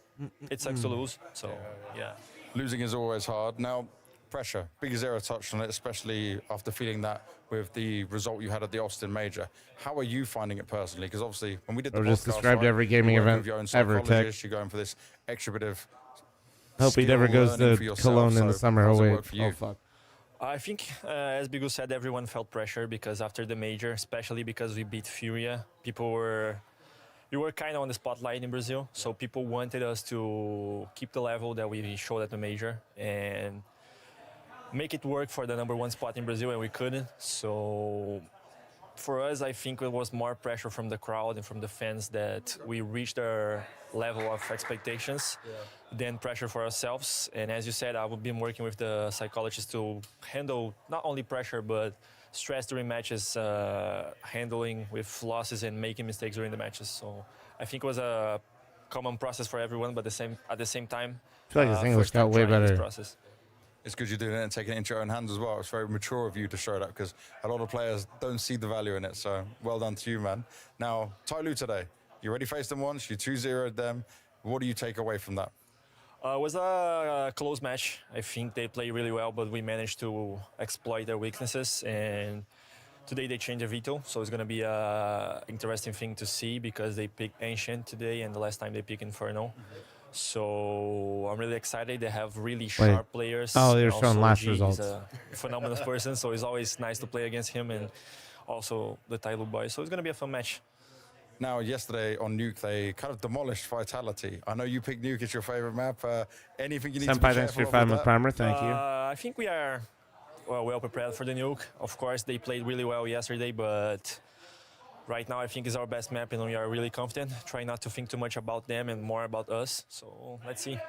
it sucks to lose. So yeah. Losing is always hard. Now, pressure. Big Zero touched on it, especially after feeling that with the result you had at the Austin Major. How are you finding it personally? Because obviously, when we did the I've just podcast, described right, every gaming you're working event with your own ever, Tech. psychologist, you're going for this extra bit of Hope he skill never goes learning to for yourself. Cologne in the So summer. how's Oh, it wait. work for you? Oh, fuck. I think, as Bigu said, everyone felt pressure because after the major, especially because we beat Furia, we were kind of on the spotlight in Brazil. So people wanted us to keep the level that we showed at the major and make it work for the #1 spot in Brazil, and we couldn't. So for us, I think it was more pressure from the crowd and from the fans that we reached our level of expectations than pressure for ourselves. And as you said, I've been working with the psychologist to handle not only pressure, but stress during matches, handling with losses and making mistakes during the matches. So I think it was a common process for everyone, but at the same time, I feel like his English first time got way trying this better. process. It's good you're doing it and taking it into your own hands as well. It's very mature of you to show that because a lot of players don't see the value in it. So well done to you, man. Now, Tyloo today, you already faced them once, you 2-0'd them. What do you take away from that? It was a close match. I think they played really well, but we managed to exploit their weaknesses. And today they changed the veto, so it's going to be an interesting thing to see because they picked Ancient today, and the last time they picked Inferno. So I'm really excited. They have really sharp players. Oh, they're Also, showing last G results. is a phenomenal person, so it's always nice to play against him and also the Tyloo boys. So it's going to be a fun match. Now, yesterday on Nuke, they kind of demolished Vitality. I know you picked Nuke, it's your favorite map. Anything you need to be Senpai, thanks for careful your of 5 with month that? primer. Thank you. I think we are well prepared for the nuke. Of course, they played really well yesterday, but right now I think it's our best map and we are really confident. Try not to think too much about them and more about us. So let's see.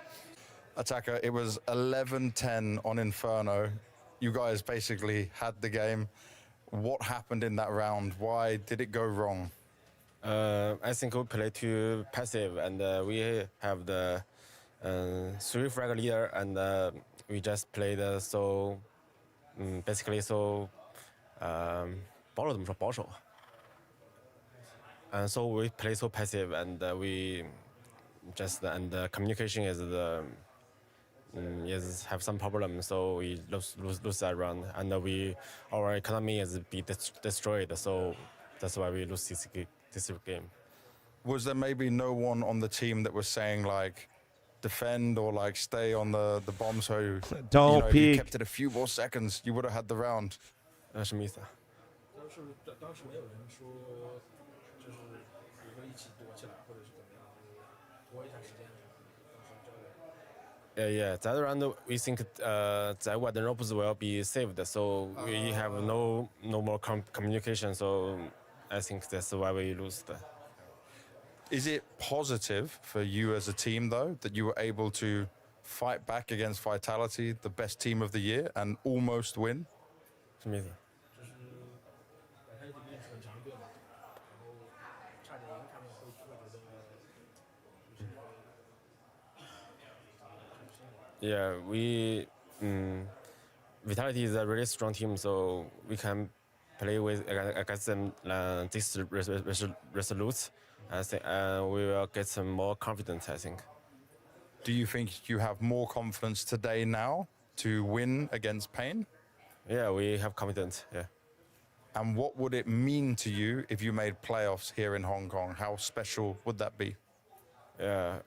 Attacker, it was 11-10 on Inferno. You guys basically had the game. What happened in that round? Why did it go wrong? I think we play too passive, and we have the 3 frag leader, and we just played so basically so 保守. And so we play so passive, and we just and the communication is have some problem, so we lose that round, and our economy is be destroyed, so that's why we lose this game. Was there maybe no one on the team that was saying like defend or like stay on the bomb, so Don't if you peek. kept it a few more seconds, you would have had the round? 什么意思？ 当时没有人说就是比如说一起躲起来或者是怎么样，就是拖一下时间。Yeah, that round we think the Widen ropes will be saved, so we have no more communication. So I think that's why we lose. Is it positive for you as a team though that you were able to fight back against Vitality, the best team of the year, and almost win? 什么意思？ Yeah, Vitality is a really strong team, so we can play with against them this resolute. I think we will get some more confidence, I think. Do you think you have more confidence today now to win against Pain? Yeah, we have confidence, yeah. And what would it mean to you if you made playoffs here in Hong Kong? How special would that be? Yeah,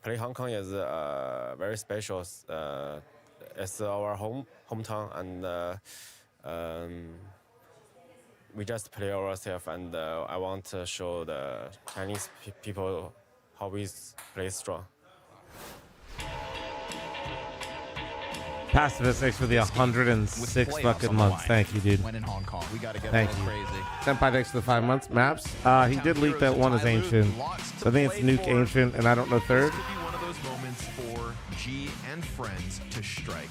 play Hong Kong is very special. It's our hometown, and we just play ourselves. And I want to show the Chinese people how we play strong. Pacifist, thanks for the 106 fucking months. Thank you, dude. When in Hong Kong, we got to get Thank you. crazy. Senpai, thanks for the 5 months. Maps. He did leak that one is Ancient. So I think it's Nuke Ancient, and I don't know third. This could be one of those moments for G and friends to strike.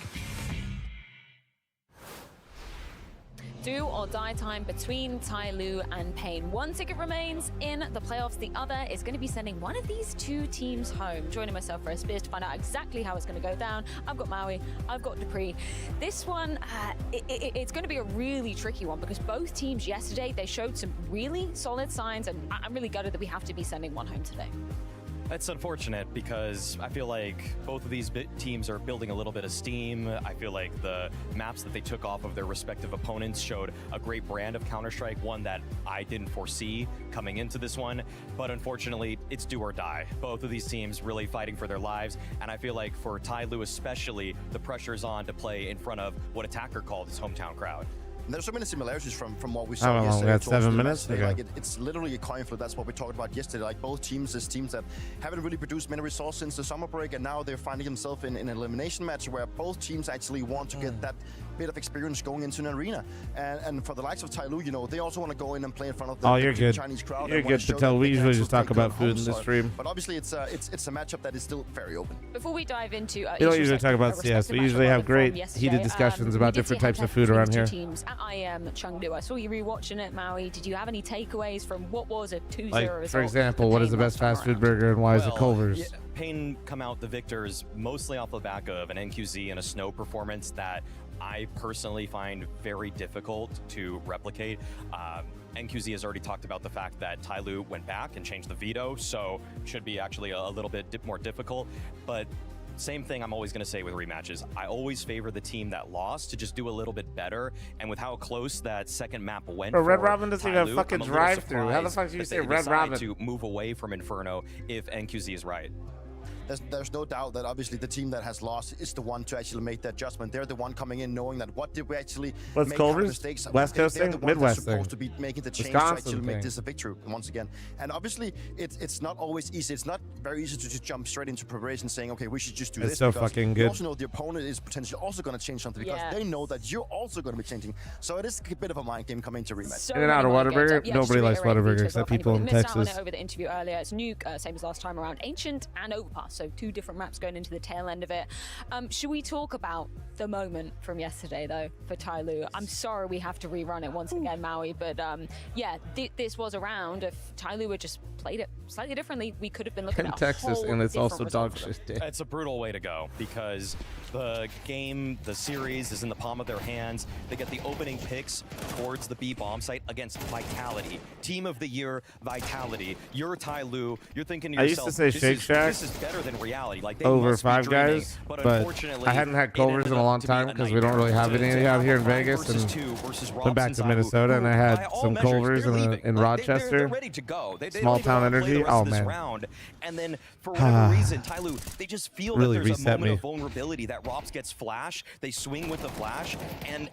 Do or die time between Tyloo and Pain. One ticket remains in the playoffs. The other is going to be sending one of these two teams home. Joining myself for a spears to find out exactly how it's going to go down. I've got Maui, I've got Dupree. This one, it's going to be a really tricky one because both teams yesterday, they showed some really solid signs, and I'm really gutted that we have to be sending one home today. It's unfortunate because I feel like both of these teams are building a little bit of steam. I feel like the maps that they took off of their respective opponents showed a great brand of Counter-Strike, one that I didn't foresee coming into this one. But unfortunately, it's do or die. Both of these teams really fighting for their lives. And I feel like for Tyloo especially, the pressure is on to play in front of what Attacker called his hometown crowd. There's so many similarities from what we How saw long? yesterday. We had towards 7 the minutes? match. Okay. Like it's literally a coin flip. That's what we talked about yesterday. Like both teams is teams that haven't really produced many results since the summer break, and now they're finding themselves in an elimination match where both teams actually want to get that bit of experience going into an arena. And for the likes of Tyloo, you know, they also want to go in and play in front of the, You're good. Chinese crowd. You're and wanna good, show Patel. that We they can usually actually just talk play good about on food home in this soil. stream. But obviously, it's a matchup that is still very open. Before we dive into We don't usually talk about CS. We usually have great heated discussions about different types of food around here. Teams at IM Chengdu. I saw you rewatching it, Maui. Did you have any takeaways from what was a 2-0 Like, result? for example, what is the best fast food burger and why is it Culver's? Yeah, Pain come out the victors mostly off the back of an NQZ and a Snow performance that I personally find very difficult to replicate. NQZ has already talked about the fact that Tyloo went back and changed the veto, so should be actually a little bit more difficult. But same thing I'm always going to say with rematches. I always favor the team that lost to just do a little bit better. And with how close that second map went, Bro, Red for Robin doesn't even Tyloo, fucking I'm a little drive-through. How the surprised fuck do you that say they Red decide Robin? to move away from Inferno if NQZ is right? There's no doubt that obviously the team that has lost is the one to actually make that adjustment. They're the one coming in knowing that what did we actually What's make Culver's? mistakes. West Coast They're thing? the ones Midwest that's supposed thing. to be making the change Wisconsin to actually make thing. this a victory once again. And obviously it's not always easy. It's not very easy to just jump straight into preparation saying, okay, we should just do It's this. so because fucking you good. also know the opponent is potentially also going to change something because they know that you're also going to be changing. So it is a bit of a mind game coming to rematch. In and out of Whataburger? Nobody likes Whataburger except people in Missed out on Texas. it over the interview earlier. It's Nuke, same as last time around. Ancient and Overpass, so two different maps going into the tail end of it. Should we talk about the moment from yesterday, though, for Tyloo? I'm sorry we have to rerun it once again, Maui, but yeah, this was a round. If Tyloo had just played it slightly differently, we could have been looking In at a Texas, whole and it's different also result dog for them. shit day. It's a brutal way to go because the game, the series is in the palm of their hands. They get the opening picks towards the B bomb site against Vitality. Team of the year, Vitality. You're Tyloo. You're thinking to I used yourself, to say Shake Shack this is better than reality. Like, they over must be 5 dreaming. guys, But but unfortunately, I hadn't had it Culver's ended in a up long to be time a because we don't really have any out here in Vegas, versus and two versus went back to Robson Minnesota, Zahu, and I who, had by all some measures, Culver's they're leaving. in Like, they're Rochester. ready to go. They Small don't even town wanna play energy. the rest Oh of this man. round. And then for whatever reason, Tyloo, they just feel Really that there's a reset moment me. of vulnerability that Robs gets flash. They swing with the flash, and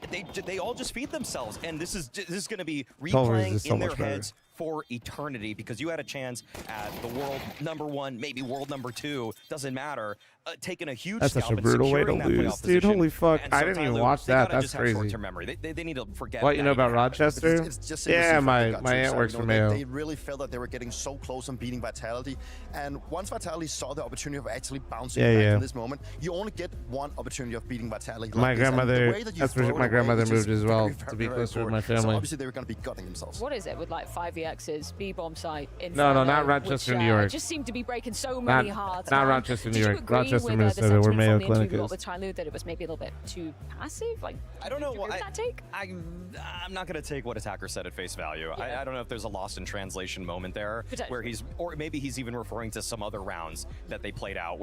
they all just feed themselves. And this is going to be Culver's replaying is so in their much better. heads for eternity because you had a chance at the world #1, maybe world #2, doesn't matter, taking a huge That's such scalp a and brutal way to securing that lose, playoff dude. position. Holy fuck. And I so didn't even Tyloo, watch they that. gotta That's just have crazy. short-term memory. They need to forget. What, you know about that Rochester? It's just Yeah, my got aunt too works excited. for You know, Mayo. They really felt that they were getting so close on beating Vitality. And once Vitality saw the opportunity of actually bouncing Yeah, back yeah. in this moment, you only get one opportunity of beating Vitality. Like My this. And the grandmother, way that you that's where throw it my away grandmother is just moved as well, very, to be very closer with poor. my So family. obviously they were going to be gutting themselves. What is it with like 5EXs, B-bomb site, No, Inferno, not Rochester, which, New York. just seem to be breaking so Not- many hearts. not Rochester, New Did you York. agree Rochester, with, Minnesota, the where sentiment Mayo from the interview Clinic we got is. with Tyloo that it was maybe a little bit too passive? Like, I don't know. do you agree with that take? I'm not going to take what Attacker said at face value. Yeah. I don't know if there's a lost in translation moment there where or maybe he's even referring to some other rounds that they played out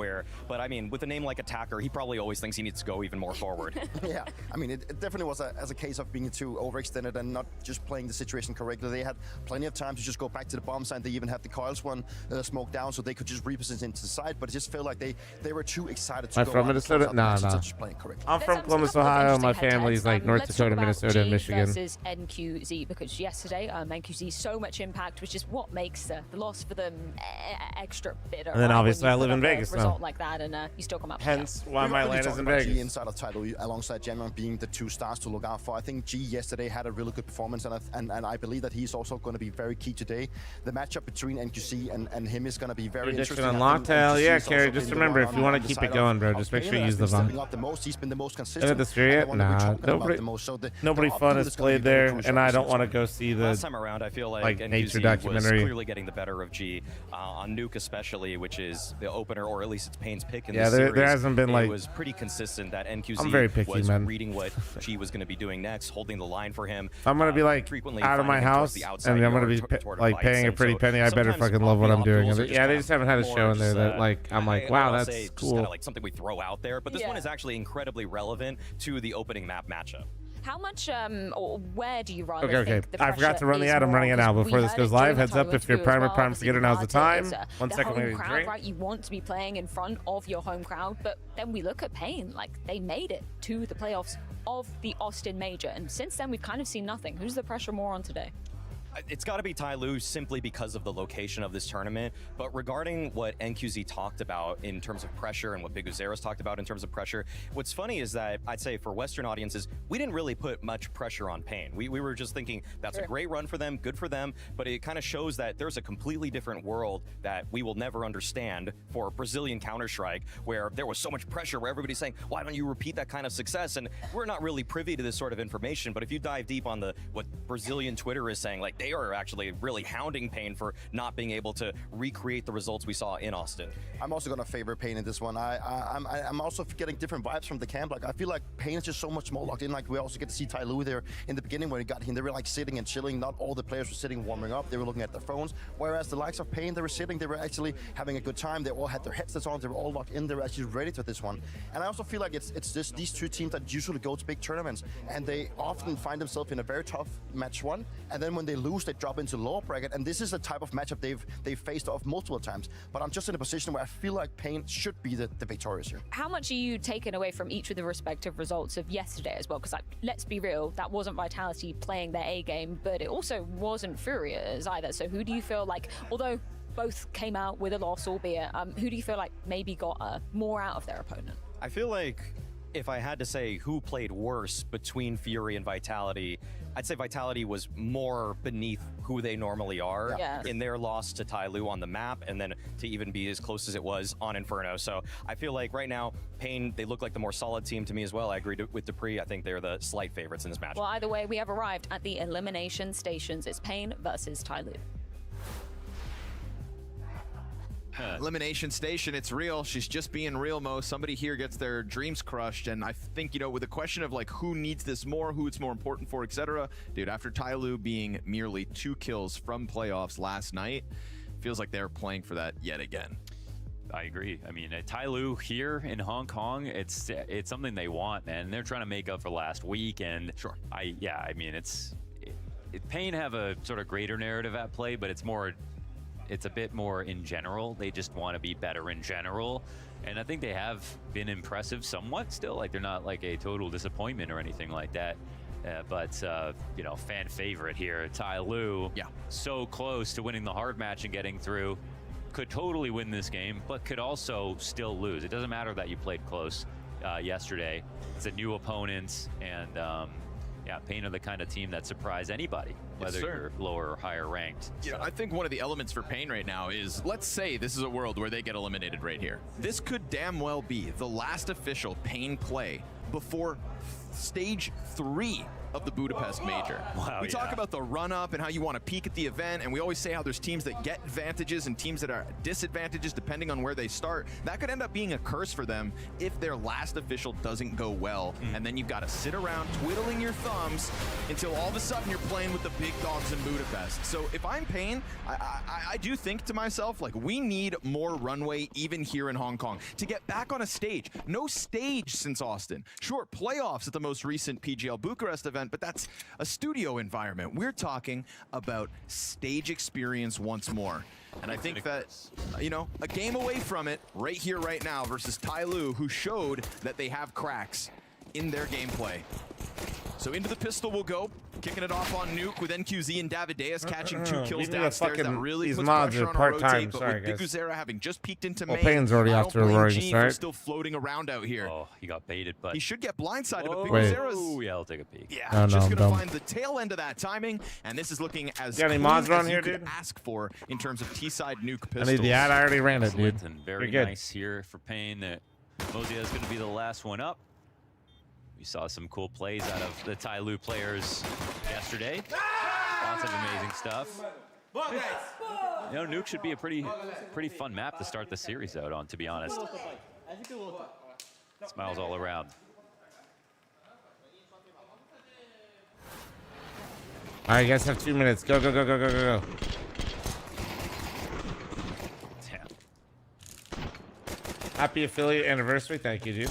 but I mean, with a name like Attacker, he probably always thinks he needs to go even more forward. Yeah, I mean, it definitely was as a case of being too overextended and not just playing the situation correctly. They had plenty of time to just go back to the bomb site. They even have the coils one smoked down, so they could just reposition into the side. But it just felt like they were too excited to I'm go from on and close Minnesota. out the No, match no. instead of just playing correctly. I'm from Columbus, Ohio. My family's like North Dakota, Minnesota, and Michigan. Versus NQZ, because yesterday NQZ so much impact, which is what makes the loss for them extra bitter. And then right? obviously When I you live put in up a Vegas result now. like that, and you still come up. Hence why We my were land really is in talking about Vegas. G inside of title alongside Jammer being the two stars to look out for. I think G yesterday had a really good performance, and I believe that he's also going to be very key today. The matchup between NQC and him is going to be very Addiction interesting. unlocked. Hell yeah, Carrie. Just remember, if you want to keep it going, bro, just make sure you use the stepping VOD. up the most. He's been the most Look consistent. at the stream. and the one that we're Nah, talking about nobody, the most. So nobody the fun optimism has is gonna be played very there, crucial and I this don't next want to one. go see the Last time around, I feel like nature NQZ documentary. was clearly getting the better of G on Nuke, especially, which is the opener, or at least it's Payne's pick in Yeah, this there series. hasn't been, like- It was pretty consistent that NQZ I'm very picky, was man. reading what G was going to be doing next, holding the line for him. If I'm gonna be like frequently out of my finding him towards house the and outside I'm gonna yard be toward like fights. paying a And pretty so penny, I better sometimes fucking love what I'm doing. opticals are And yeah, they just haven't had a more show in there just, that like I'm like, wow, I'll that's say just cool. kinda like something we throw out there, but this one Yeah. is actually incredibly relevant to the opening map matchup. How much, or where do you rather Okay, okay. think the I forgot to run the pressure ad. I'm is running it more now on? 'Cause before we this heard goes it during live. the Heads time up we if you're went through primer as well. primes to get it. Now's the time. Obviously, 1 the second, home maybe crowd, drink. right? You want to be playing in front of your home crowd, but then we look at Payne, like they made it to the playoffs of the Austin Major, and since then we've kind of seen nothing. Who's the pressure more on today? It's got to be Ty Lue simply because of the location of this tournament. But regarding what NQZ talked about in terms of pressure and what Big Uzeros talked about in terms of pressure, what's funny is that I'd say for Western audiences, we didn't really put much pressure on Payne. We were just thinking that's a great run for them, good for them, but it kind of shows that there's a completely different world that we will never understand for Brazilian Counter-Strike, where there was so much pressure, where everybody's saying, why don't you repeat that kind of success? And we're not really privy to this sort of information, but if you dive deep on what Brazilian Twitter is saying, like they are actually really hounding Payne for not being able to recreate the results we saw in Austin. I'm also gonna favor Payne in this one. I'm also getting different vibes from the camp. Like I feel like Payne is just so much more locked in. Like we also get to see Ty Lue there in the beginning when he got him. They were like sitting and chilling. Not all the players were sitting warming up. They were looking at their phones. Whereas the likes of Payne, they were sitting. They were actually having a good time. They all had their headsets on. They were all locked in. They were actually ready for this one. And I also feel like it's just these two teams that usually go to big tournaments, and they often find themselves in a very tough match one. And then when they lose, they drop into lower bracket. And this is the type of matchup they've faced off multiple times. But I'm just in a position where I feel like Payne should be the victorious here. How much are you taken away from each of the respective results of yesterday as well? Because like, let's be real, that wasn't Vitality playing their A game, but it also wasn't Furious either. So who do you feel like, although both came out with a loss, albeit, who do you feel like maybe got more out of their opponent? I feel like if I had to say who played worse between Fury and Vitality, I'd say Vitality was more beneath who they normally are in their loss to Ty Lue on the map, and then to even be as close as it was on Inferno. So I feel like right now, Payne, they look like the more solid team to me as well. I agree with Dupree. I think they're the slight favorites in this match. Well, either way, we have arrived at the elimination stations. It's Payne versus Ty Lue. Elimination station, it's real. She's just being real, Mo. Somebody here gets their dreams crushed, and I think, you know, with the question of like who needs this more, who it's more important for, etc. Dude, after Ty Lue being merely 2 kills from playoffs last night, feels like they're playing for that yet again. I agree. I mean, Ty Lue here in Hong Kong, it's something they want, man. They're trying to make up for last week, and sure. I mean, Payne have a sort of greater narrative at play, but it's a bit more in general. They just want to be better in general. And I think they have been impressive somewhat still. Like, they're not like a total disappointment or anything like that. But you know, fan favorite here, Ty Lue. Yeah. So close to winning the hard match and getting through. Could totally win this game, but could also still lose. It doesn't matter that you played close yesterday. It's a new opponent, and yeah, Payne are the kind of team that surprise anybody, whether you're lower or higher ranked. Yeah, I think one of the elements for Payne right now is, let's say this is a world where they get eliminated right here. This could damn well be the last official Payne play before stage 3 of the Budapest Major. Wow, we talk about the run-up and how you want to peak at the event, and we always say how there's teams that get advantages and teams that are disadvantages depending on where they start. That could end up being a curse for them if their last official doesn't go well, and then you've got to sit around twiddling your thumbs until all of a sudden you're playing with the big dogs in Budapest. So if I'm Payne, I do think to myself, like, we need more runway even here in Hong Kong to get back on a stage. No stage since Austin. Sure, playoffs at the most recent PGL Bucharest event, event, but that's a studio environment. We're talking about stage experience once more. And I think that, you know, a game away from it right here, right now versus Ty Lue, who showed that they have cracks in their gameplay. So into the pistol we'll go, kicking it off on Nuke with NQZ and Davideus catching 2 kills downstairs. That really these puts mods pressure are on a part-time. rotate, but Sorry, with guys. Big Uzera having just peeked into Well, main, Payne's already I off don't to a blame roaring G start. for still floating around out here. Oh, he got baited, but He should get blindsided, but Big Wait. Uzera's... yeah, I'll take a peek. Yeah, Oh, no, just I'm gonna dumb. find the tail end of that timing, and this is looking as Got any clean mods around as you here, could dude? ask for in terms of T-side Nuke I pistols. need the ad. I already ran it, dude. And very You're good. nice here for Payne. Mozia is going to be the last one up. We saw some cool plays out of the Ty Lue players yesterday. Lots of amazing stuff. You know, Nuke should be a pretty fun map to start the series out on, to be honest. Smiles all around. All right, you guys have 2 minutes. Go, go, go, go, go, go, go. Damn. Happy affiliate anniversary. Thank you, dude.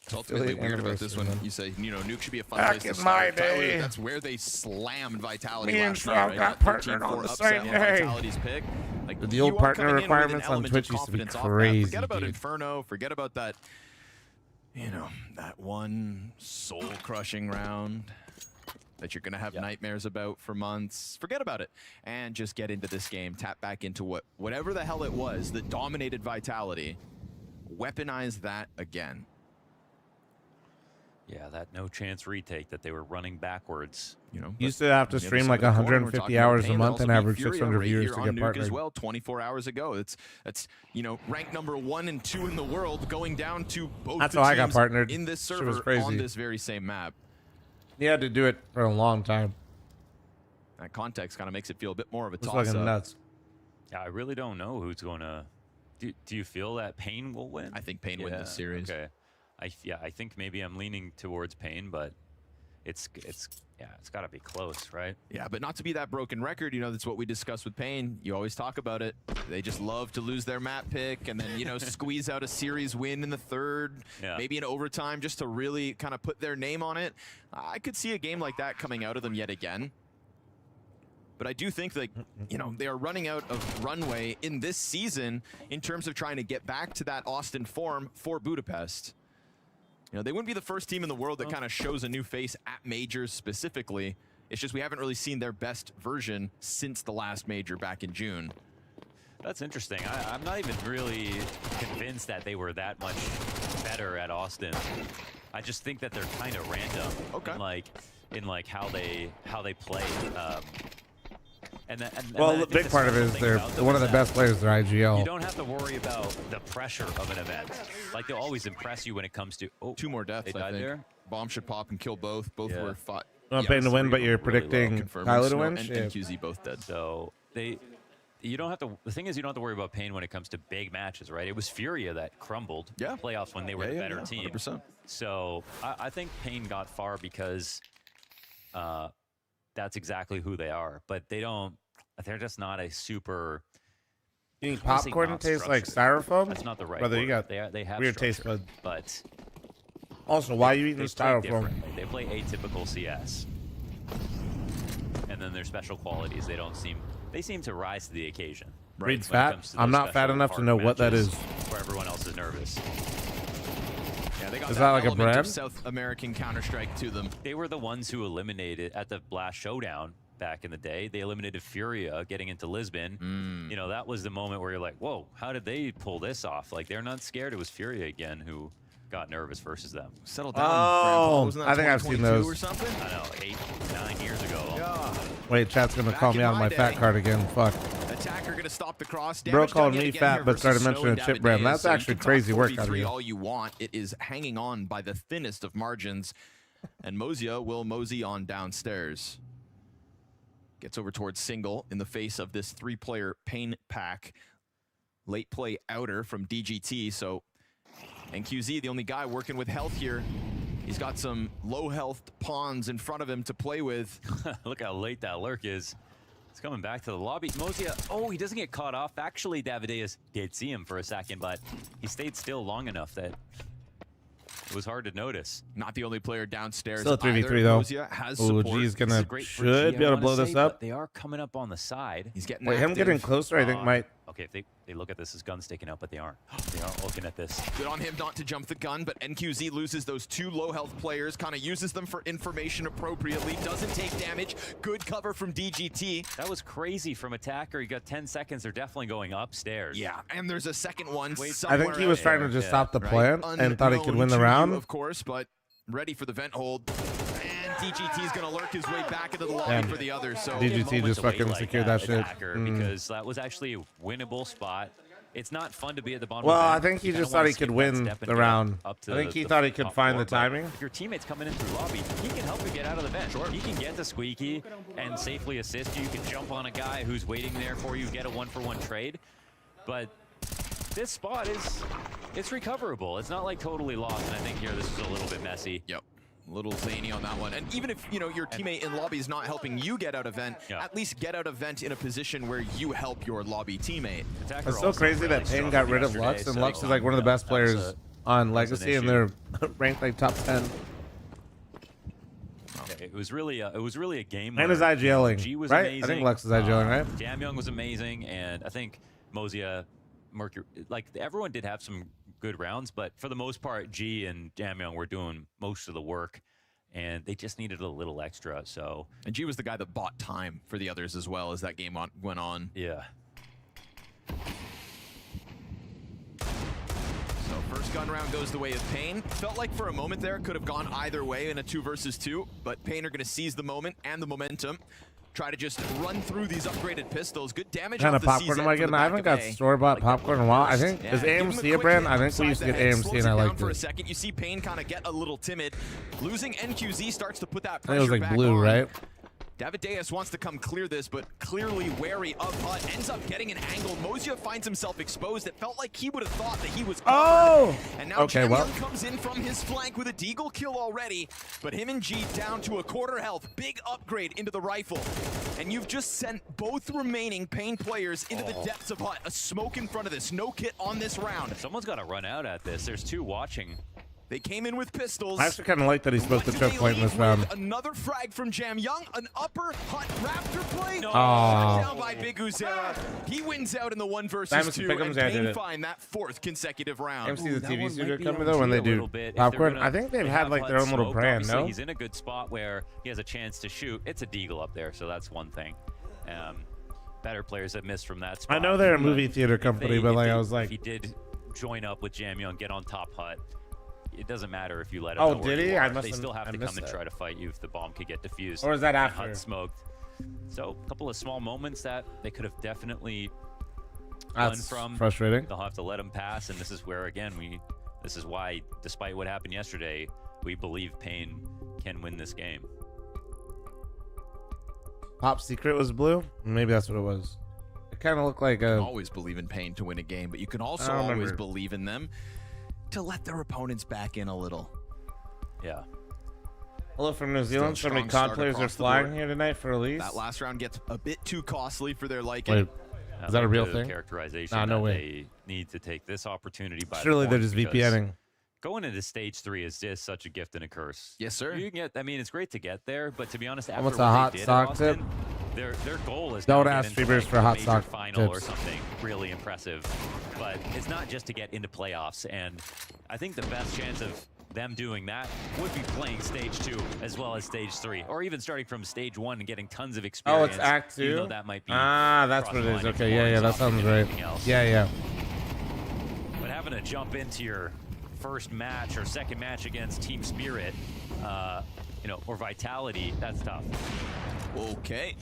It's ultimately Affiliate weird about this one. anniversary, man. You say, you know, Nuke should be a fun Back place to in start. my day. Tyler, that's where they slammed Vitality Me and last Trout night, right? got That partnered 13-4 on the upset same on day. Vitality's pick. Like, The you old are partner coming in with an requirements on element of Twitch used to be confidence off that. crazy, Forget about dude. Inferno. Forget about that, you know, that one soul-crushing round that you're going to have nightmares about for months. Forget about it and just get into this game. Tap back into whatever the hell it was that dominated Vitality. Weaponize that again. Yeah, that no chance retake that they were running backwards. You know, Used to have to on the other stream side like of the coin, we're 150 talking about hours a Payne, month but and also average Furia 600 right viewers here to on get Nuke partnered. as well, 24 hours ago. That's you know, ranked number 1 and 2 in the world, going down to both That's the how I got teams partnered. in this Shit was server crazy. on this very same map. You had to do it for a long time. That context kind of makes it feel a bit more of a It's toss-up. fucking nuts. Yeah, I really don't know who's going to... Do you feel that Payne will win? I think Payne wins this series. Okay. I think maybe I'm leaning towards Payne, but it's got to be close, right? Yeah, but not to be that broken record, you know, that's what we discussed with Payne. You always talk about it. They just love to lose their map pick and then, you know, squeeze out a series win in the third, maybe in overtime, just to really kind of put their name on it. I could see a game like that coming out of them yet again. But I do think that, you know, they are running out of runway in this season in terms of trying to get back to that Austin form for Budapest. You know, they wouldn't be the first team in the world that kind of shows a new face at majors specifically. It's just we haven't really seen their best version since the last major back in June. That's interesting. I'm not even really convinced that they were that much better at Austin. I just think that they're kind of random. Okay. In how they play. Well, the big part of it is they're one of the best players in IGL. You don't have to worry about the pressure of an event. Like, they'll always impress you when it comes to... Oh, 2 more deaths, they I died think. there? Bomb should pop and kill both. Both were fought. I'm paying to win, but you're predicting Confirming Tyler to Snow win? and Shit. QZ both dead. So you don't have to. The thing is, you don't have to worry about Payne when it comes to big matches, right? It was Furia that crumbled playoffs when they were the better team. 100%. So I think Payne got far because that's exactly who they are. But they don't. They're just not a super. You think I wanna say popcorn not tastes like structured. styrofoam? That's not the right Brother, word. you got they have weird taste structure, buds. but Also, why are you eating they play styrofoam? differently. They play atypical CS, and then their special qualities. They seem to rise to the occasion. Reed's when it fat? comes to I'm those not fat special enough to hard know what that matches is. Where everyone else is nervous. Yeah, they got Is that like a element of brand? South American Counter-Strike to them. They were the ones who eliminated at the Blast Showdown back in the day. They eliminated Furia getting into Lisbon. You know, that was the moment where you're like, whoa, how did they pull this off? Like, they're not scared. It was Furia again who got nervous versus them. Settle down, Oh, Wasn't that I think I've seen 2022 those. or something? I know, 8-9 years ago. Wait, chat's gonna Back call me in out my my fat day. card again. Fuck. Attacker gonna stop the cross. Bro Damage called done yet me again fat, here but started versus Snow mentioning and a chip brand. Davideus. That's So you actually can talk crazy work out of 43 you. all you want. It is hanging on by the thinnest of margins. And Mozia will mosey on downstairs. Gets over towards single in the face of this 3-player Payne pack. Late play outer from DGT. So, and QZ, the only guy working with health here. He's got some low health pawns in front of him to play with. Look how late that lurk is. It's coming back to the lobby. Mozia, oh, he doesn't get caught off. Actually, Davideus did see him for a second, but he stayed still long enough that It was hard to notice. Not the only player downstairs. Still 3v3 though. Mozia has Oh, support. G's gonna This is great for should G, be I able to wanna blow this say, up. but they are coming up on the side. He's getting Wait, him getting active. closer, I think might. Okay, if they look at this as guns sticking out, but they aren't. They aren't looking at this. Good on him not to jump the gun, but NQZ loses those 2 low health players, kind of uses them for information appropriately, doesn't take damage. Good cover from DGT. That was crazy from Attacker. He got 10 seconds. They're definitely going upstairs. Yeah, and there's a second one. I think he was trying to just stop the plan and thought he could win the Unknown to round. you, of course, but ready for the vent hold. And DGT is going to lurk his way back into the lobby Damn. for the others. So DGT just fucking secured that shit. Because that was actually a winnable spot. It's not fun to be at the bottom. Well, of the I vent. think he You kinda just thought wanna he could skip that win step and the get round. up to I think he the thought he could top find the floor, but timing. If your teammate's coming in through lobby, he can help you get out of the vent. Sure. He can get to Squeaky and safely assist you. You can jump on a guy who's waiting there for you, get a 1-for-1 trade. But this spot it's recoverable. It's not like totally lost, and I think here this is a little bit messy. Yep. A little zany on that one. And even if, you know, your teammate in lobby is not helping you get out of vent, at least get out of vent in a position where you help your lobby teammate. It's so crazy that Payne got rid of Lux, and Lux is like one of the best players on Legacy, and they're ranked like top 10. It was really a game. And where, his IGLing, G was right? amazing. I think Lux is IGLing, right? Jamyoung was amazing, and I think Mozia, Mercury, like everyone did have some good rounds, but for the most part, G and Jamyoung were doing most of the work, and they just needed a little extra. So, and G was the guy that bought time for the others as well as that game went on. Yeah. So first gun round goes the way of Payne. Felt like for a moment there it could have gone either way in a 2 versus 2, but Payne are going to seize the moment and the momentum. Try to just run through these upgraded pistols. Good damage. What kind off of the popcorn CZ am I from the getting? I back haven't of got A. store-bought popcorn in a while. I think, is AMC a brand? I think we used to get AMC, and I liked for a it. second. You see Payne kind of get a little timid. Losing NQZ starts to put that I think pressure it was like back blue, on. right? Davideus wants to come clear this, but clearly wary of Hut. Ends up getting an angle. Mozia finds himself exposed. It felt like he would have thought that he was covered. Oh! And now Okay, well. Jamyoung comes in from his flank with a deagle kill already, but him and G down to a quarter health. Big upgrade into the rifle. And you've just sent both remaining Payne players into the depths of Hut. A smoke in front of this. No kit on this round. Someone's got to run out at this. There's 2 watching. They came in with pistols. I actually kind of like that he spoke the What do choke they point in this leave round. with? Another frag from Jamyoung, an upper Hut Raptor play. No. Shut down by Big Uzera. He wins out in the 1 versus Diamond 2, Pick'ems, and yeah, I did Payne it. find that 4th consecutive round. MC the That TV one studio might be company on though when G they a do little bit. If they're popcorn. gonna- I think they've they had have like their Hut own little smoked, brand. obviously, No, he's in a good spot where he has a chance to shoot. It's a deagle up there, so that's one thing. Better players have missed from that spot. I know they're a But movie theater if company, they- but if like they- I was like, if he did join up with Jamyoung, get on top Hut, it doesn't matter if you let him Oh, know where did you he? are. I must They have- still have I to missed come and that. try to fight you if the bomb could get defused. Or is that and after? Hut smoked. So a couple of small moments that they could have definitely That's run from. frustrating. They'll have to let him pass, and this is where again this is why, despite what happened yesterday, we believe Payne can win this game. Pop Secret was blue. Maybe that's what it was. It kind of looked like You a. can always believe in Payne to win a game, but you can also I don't always remember. believe in them to let their opponents back in a little. Yeah. Hello from New Zealand. So many strong COD start players are across the flying board. here tonight for release. That last round gets a bit too costly for their liking. Wait, is that a real the thing? Characterization Nah, no that way. they need to take this opportunity by Surely the they're horns, just because VPNing. Going into stage 3 is just such a gift and a curse. Yes, sir. You can get, I mean, it's great to get there, but to be honest, after What's what a they hot did at sock Austin, tip? their goal is Don't to ask get into streamers like for a hot major sock final or tips. something really impressive. But it's not just to get into playoffs, and I think the best chance of them doing that would be playing stage 2 as well as stage 3, or even starting from stage 1 and getting tons of Oh, experience. it's Act even 2? though that might be That's what it is. cross-lining Okay, yeah, that forms sounds and right. everything else. Yeah. But having to jump into your first match or second match against Team Spirit, or Vitality, that's tough. Okay.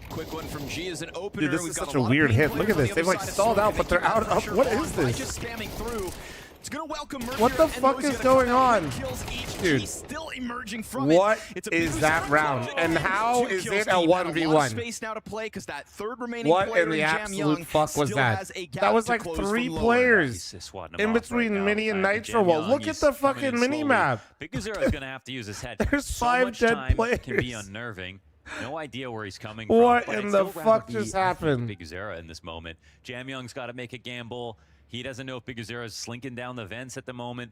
Quick one from G is an opener. Dude, this We've is got such a a lot of weird Payne hit. Look at players on this. the They've other like side of stalled Smoke, out, and but they they're keep out. the pressure What on is by this? just spamming through. It's gonna welcome What Mercury the and fuck Mozia is to come going out. on? Kills each. Dude. G still emerging from What it. It's a is big that Uzera round? clutch. And how Two is kills it a team. Got lot of 1v1? space now to play because that third remaining What player in the absolute Jamyoung fuck was still that? has a gap That was to like close 3 from lower. players swatting him in off right between now. Mini and Back to Nitro. Well, Jamyoung. look at He's the coming fucking in mini slowly. map. Big Uzera is going to have to use his head. There's so 5 much dead time can be players. unnerving. No idea where he's coming What from. but in I'd the still fuck rather be just happened? Big Uzera in this moment. Jamyoung's got to make a gamble. He doesn't know if Big Uzera's slinking down the vents at the moment.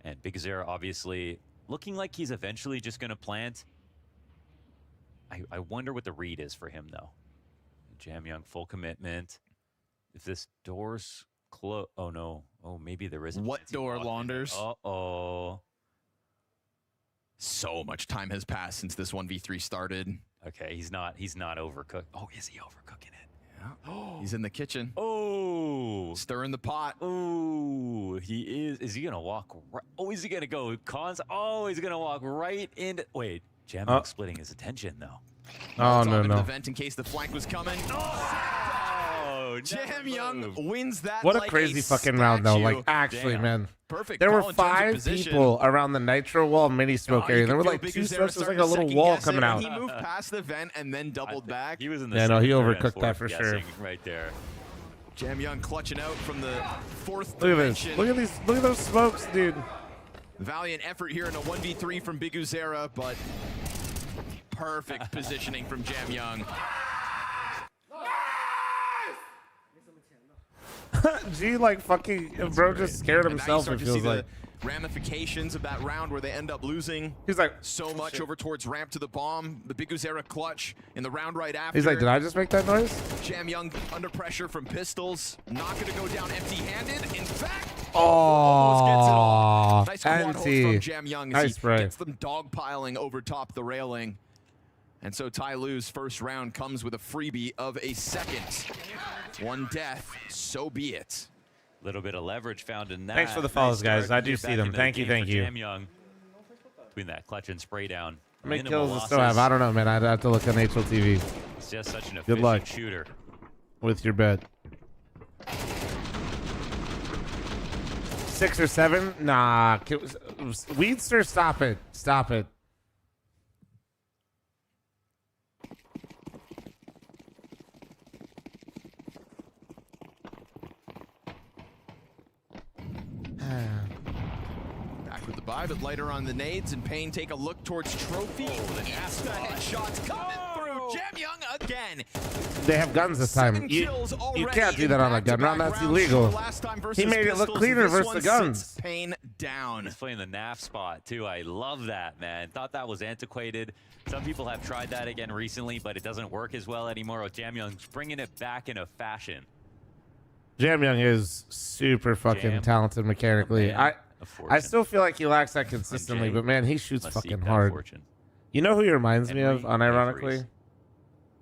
And Big Zera obviously looking like he's eventually just going to plant. I wonder what the read is for him, though. Jam Young, full commitment. If this door's close... Oh, no. Oh, maybe there isn't. What door, Launders? Uh-oh. So much time has passed since this 1v3 started. Okay, he's not overcooked. Oh, is he overcooking it? Yeah. He's in the kitchen. Oh. Stirring the pot. Oh, he is. Is he going to walk? Oh, is he going to go cons? Oh, he's going to walk right into... Wait, Jam Young splitting his attention, though. Oh, no. The vent in case the flank was coming. Oh, Jam Young wins that. What a like crazy fucking round, though. Like, actually, man. Perfect. There were call in terms of 5 position. people around the Nitro Wall mini smoke area. There were feel like Big 2 Zera smokes. It was like starting a to little second wall guess it, coming out. He moved past the vent and then doubled back. He was in the Yeah, no, he center overcooked and that for fourth sure. guessing right there. Jam Young clutching out from the 4th Look at this. dimension. Look at these. Look at those smokes, dude. Valiant effort here in a 1v3 from Big Zera, but perfect positioning from Jam Young. G, like, fucking, bro just scared And now you himself, start it to see feels like. the ramifications of that round where they end up losing. He's like, so much over towards ramp to the bomb. The Big Zera clutch in the round right after. He's like, did I just make that noise? Jam Young under pressure from pistols. Not going to go down empty-handed. In fact, Oh, nice quad hold from Jam Young as nice he spray. gets them dogpiling over top the railing. And so Ty Lu's first round comes with a freebie of a second. 1 death, so be it. Little bit of leverage found in that. Thanks for the follows, guys. start I to do get see back them. into the Thank you, game thank for you. Jam Young. Between that clutch and spray down. How many Minimal kills does still have? I don't know, man. I'd have to look on HLTV. It's just such an Good luck efficient shooter. with your bet. 6 or 7? Nah. Weedster, stop it. Stop it. Back with the buy, but lighter on the nades, and Payne take a look towards Trophy. Insta headshots coming through. Jam Young again. They have guns this time. You can't do that on a gun round. That's illegal. He made it look cleaner versus the guns. Payne down. He's playing the NAF spot, too. I love that, man. Thought that was antiquated. Some people have tried that again recently, but it doesn't work as well anymore. With Jam Young bringing it back in a fashion. Jam Young is super fucking talented mechanically. I still feel like he lacks that consistently, but man, he shoots fucking hard. You know who he reminds me of, unironically?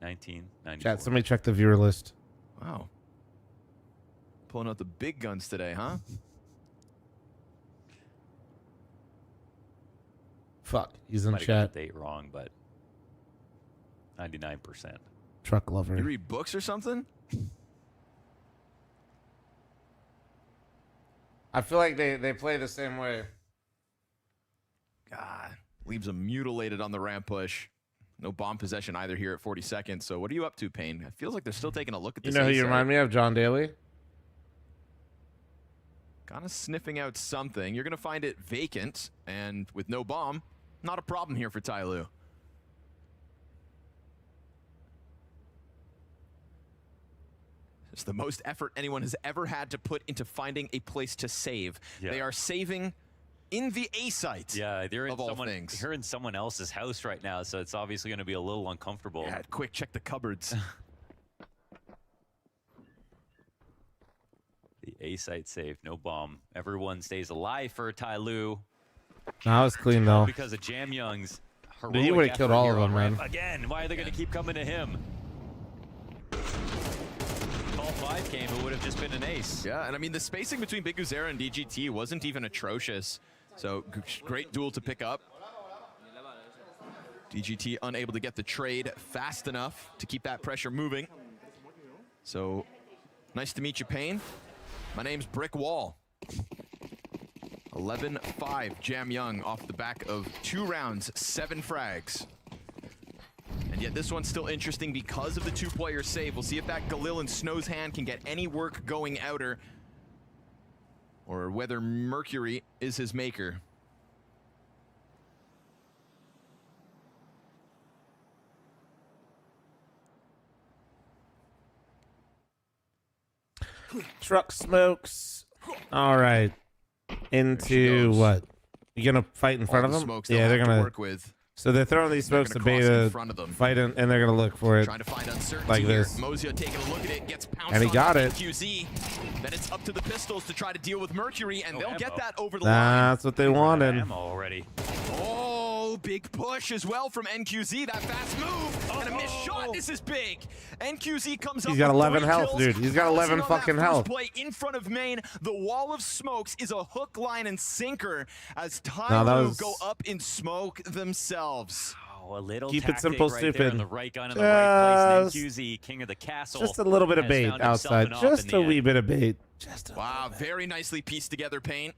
1994. Chat, somebody check the viewer list. Wow. Pulling out the big guns today, huh? Fuck, he's in Might have got chat. the date wrong, but 99%. Truck lover. You read books or something? I feel like they play the same way. God, leaves him mutilated on the ramp push. No bomb possession either here at 40 seconds. So what are you up to, Payne? It feels like they're still taking a look at You this. know who A you side. remind me of? John Daly. Kind of sniffing out something. You're going to find it vacant, and with no bomb, not a problem here for Ty Lu. It's the most effort anyone has ever had to put into finding a place to save. Yeah. They are saving in the A site. Yeah, they're in of all someone, things. you're in someone else's house right now, so it's obviously going to be a little uncomfortable. Yeah, quick, check the cupboards. The A site safe, no bomb. Everyone stays alive for Ty Lu. That was clean though. Because of Jam Young's Dude, he heroic would have killed effort all here of them, on man. ramp. Again, why are they going to keep coming to him? Call 5 came, it would have just been an ace. Yeah, and I mean, the spacing between Big Zera and DGT wasn't even atrocious. So, great duel to pick up. DGT unable to get the trade fast enough to keep that pressure moving. So, nice to meet you, Payne. My name's Brick Wall. 11-5, Jam Young off the back of 2 rounds, 7 frags. And yet this one's still interesting because of the 2-player save. We'll see if that Galil and Snow's hand can get any work going outer, or whether Mercury is his maker. Truck smokes. All right. Into what? You gonna fight in front of them? Smokes Yeah, they're have to gonna work with. So they're throwing these smokes to beta fight in, and they're gonna look for it Trying to find uncertainty like here. this. Mozio taking a look at it, gets pounced And he on got by it. QZ. Then it's up to the Pistols to try to deal with Mercury, and they'll get that over the That's what they wanted. Ammo already. Oh, big push as well from NQZ. That fast move and a missed shot. This is big. NQZ comes up. He's got with 11 3 health, kills. dude. He's got 11 Bouncing on that fucking first health. Play in front of main. The wall of smokes is a hook, line, and sinker as No, Tyler that was- go up in smoke themselves. Oh, a little Keep it tactic simple, right there stupid. on the right gun in the right place. And Just- NQZ, king of the castle. Just a little bit of has bait found himself outside. an op Just in the a end. wee bit of bait. Wow, very nicely pieced together, Paint.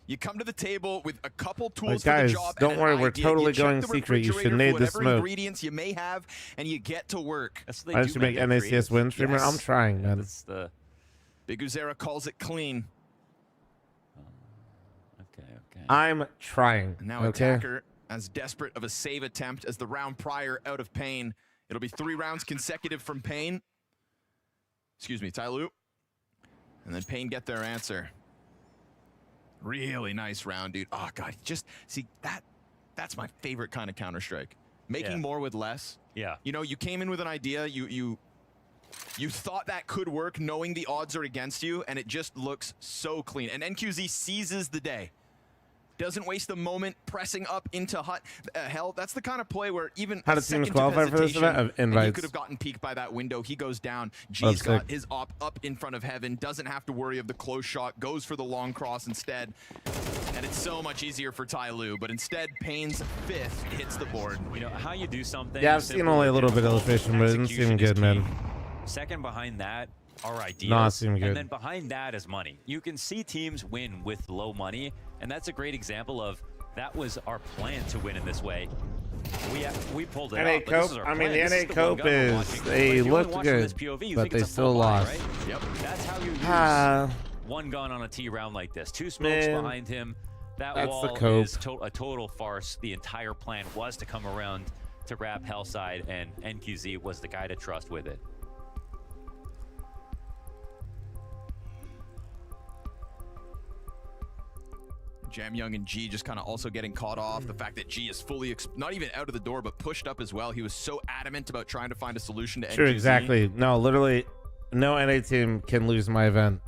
You come to the table with a couple tools Like, for guys, the job. don't and worry, an we're idea. totally You check going the secret. You should refrigerator need for the whatever smoke. ingredients you may have, and you get to work. I should make NACS win streamer. I'm trying, man. That's the Big Uzera calls it clean. I'm trying. And now Okay. Attacker as desperate of a save attempt as the round prior out of Pain. It'll be 3 rounds consecutive from Pain. Excuse me, Tyloo. And then Pain get their answer. Really nice round, dude. Oh god, just see that's my favorite kind of Counter-Strike. Making Yeah. more with less. Yeah. You know, you came in with an idea, you thought that could work knowing the odds are against you, and it just looks so clean. And NQZ seizes the day. Doesn't waste a moment pressing up into hell. That's the kind of play where even How a do teams second qualify of for this hesitation, event? and he Invites. could have gotten peeked by that window. He goes down. That's G's got sick. his op up in front of Heaven. Doesn't have to worry of the close shot. Goes for the long cross instead. And it's so much easier for Tyloo. But instead, Payne's 5th hits the board. You know, how you do something. Yeah, I've seen simple only a and little bit of difficult, illustration, but it didn't seem execution is good, man. key. Second behind that are ideas. No, it seemed good. And then behind that is money. You can see teams win with low money, and that's a great example of that was our plan to win in this way. We pulled it NA off, but this is Cope, our I mean, plan. the This NA is the one Cope gun we're is, watching. But they if you only looked watch from good, this POV, you but think they it's a still full buy, lost. right? Yep. That's how you use Ah. one gun on a T round like this. 2 smokes Man, behind him. That that's the wall Cope. is a total farce. The entire plan was to come around to wrap Hellside, and NQZ was the guy to trust with it. Jam Young and G just kind of also getting caught off. The fact that G is fully, not even out of the door, but pushed up as well. He was so adamant about trying to find a solution to Sure, NQZ. exactly. No, literally, no NA team can lose my event.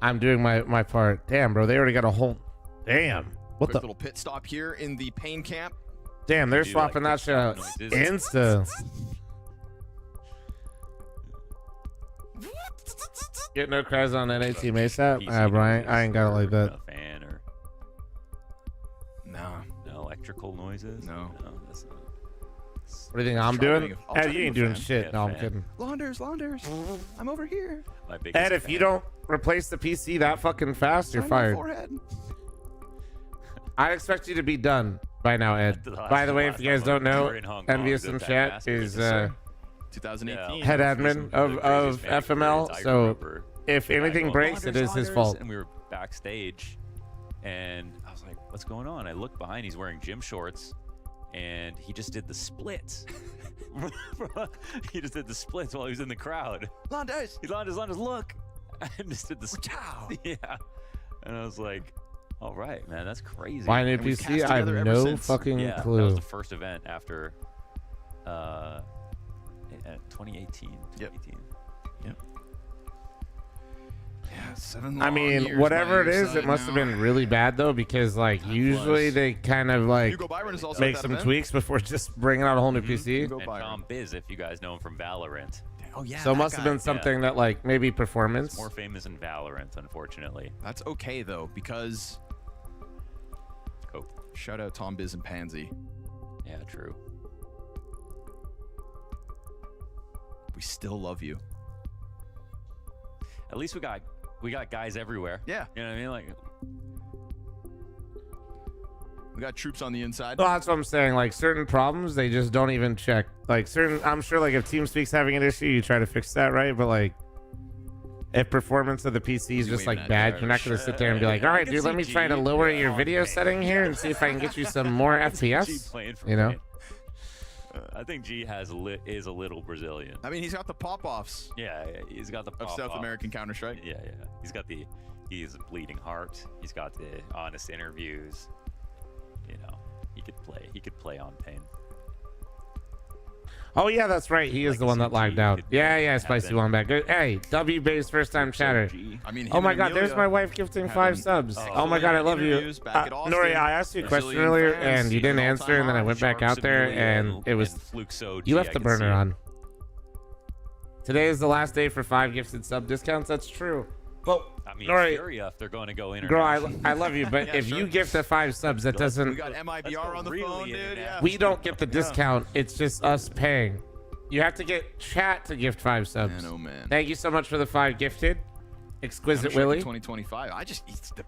I'm doing my part. Damn, bro, they already got a whole. Damn, what Quick the? little pit stop here in the Pain camp. Damn, they're Do you swapping like that shit out noises? insta. Get no cries on NA team ASAP. Brian, I ain't got it like that. A fan or No. no electrical noises. No. That's not. What do you think I'm Try doing? I'll try Ed, you to ain't be a doing fan. shit. Yeah, No, I'm fan. kidding. Launders, I'm over here. My biggest Ed, if you fan. don't replace the PC that fucking fast, you're Sign my fired. forehead. I expect you to be done by now, Ed. By the way, if you guys don't know, Envious in chat is 2018. head admin of FML. So if anything breaks, it is his fault. And we were backstage, and I was like, "What's going on?" I look behind. He's wearing gym shorts, and he just did the splits. He just did the splits while he was in the crowd. Launders. He Launders, look. I just did the splits. Yeah. And I was like, all right, man, that's crazy. Why new And we've PC? cast I have together ever no since. fucking Yeah, that was clue. the first event after 2018. Yep. 2018. Yep. Yeah, 7 I long mean, years whatever by it your is, it side must have now. been really bad though, because like usually they kind of like Hugo Byron is also make at that some event. tweaks before just bringing out a whole new PC. Hugo And Byron. Tom Biz, if you guys know him from Valorant. Oh yeah. So it that must have guy. been something that like maybe performance. More famous in Valorant, unfortunately. That's okay though, because Cope. shout out Tom Biz and Pansy. Yeah, true. We still love you. At least we got guys everywhere. Yeah. You know what I mean? Like, We got troops on the inside. Well, that's what I'm saying. Like certain problems, they just don't even check. Like certain, I'm sure like if TeamSpeak's having an issue, you try to fix that, right? But like if performance of the PC is just waving like at bad, Jarvis. you're not going to sit there and be like, all I right, can dude, let see me try to G, lower yeah, your oh, video man. setting here and see if I can get you some more G FPS. playing for You know? Pain. I think G is a little Brazilian. I mean, he's got the pop-offs Yeah, he's got the of pop South off. American Counter-Strike. Yeah. He's got the He's a bleeding heart. He's got the honest interviews. You know, he could play. He could play on Pain. Oh yeah, that's right. He is the one that lagged out. Yeah, Spicy Wombat. Good. Hey, W Base first time chatter. I mean, oh my God, there's my wife gifting 5 subs. Oh my God, I love you. Nori, I asked you a question earlier and you didn't answer, and then I went back out there and it was you left the burner on. Today is the last day for 5 gifted sub discounts. That's true. Well, I mean, Nori, Furia, if they're going to go girl, international. I love you, but Yeah, if sure. you gift the 5 subs, that doesn't. We got MIBR on the phone, dude. Yeah. We don't get the discount. It's just us paying. You have to get chat to gift 5 subs. Man, oh man. Thank you so much for the 5 gifted. Exquisite Willie. 2025.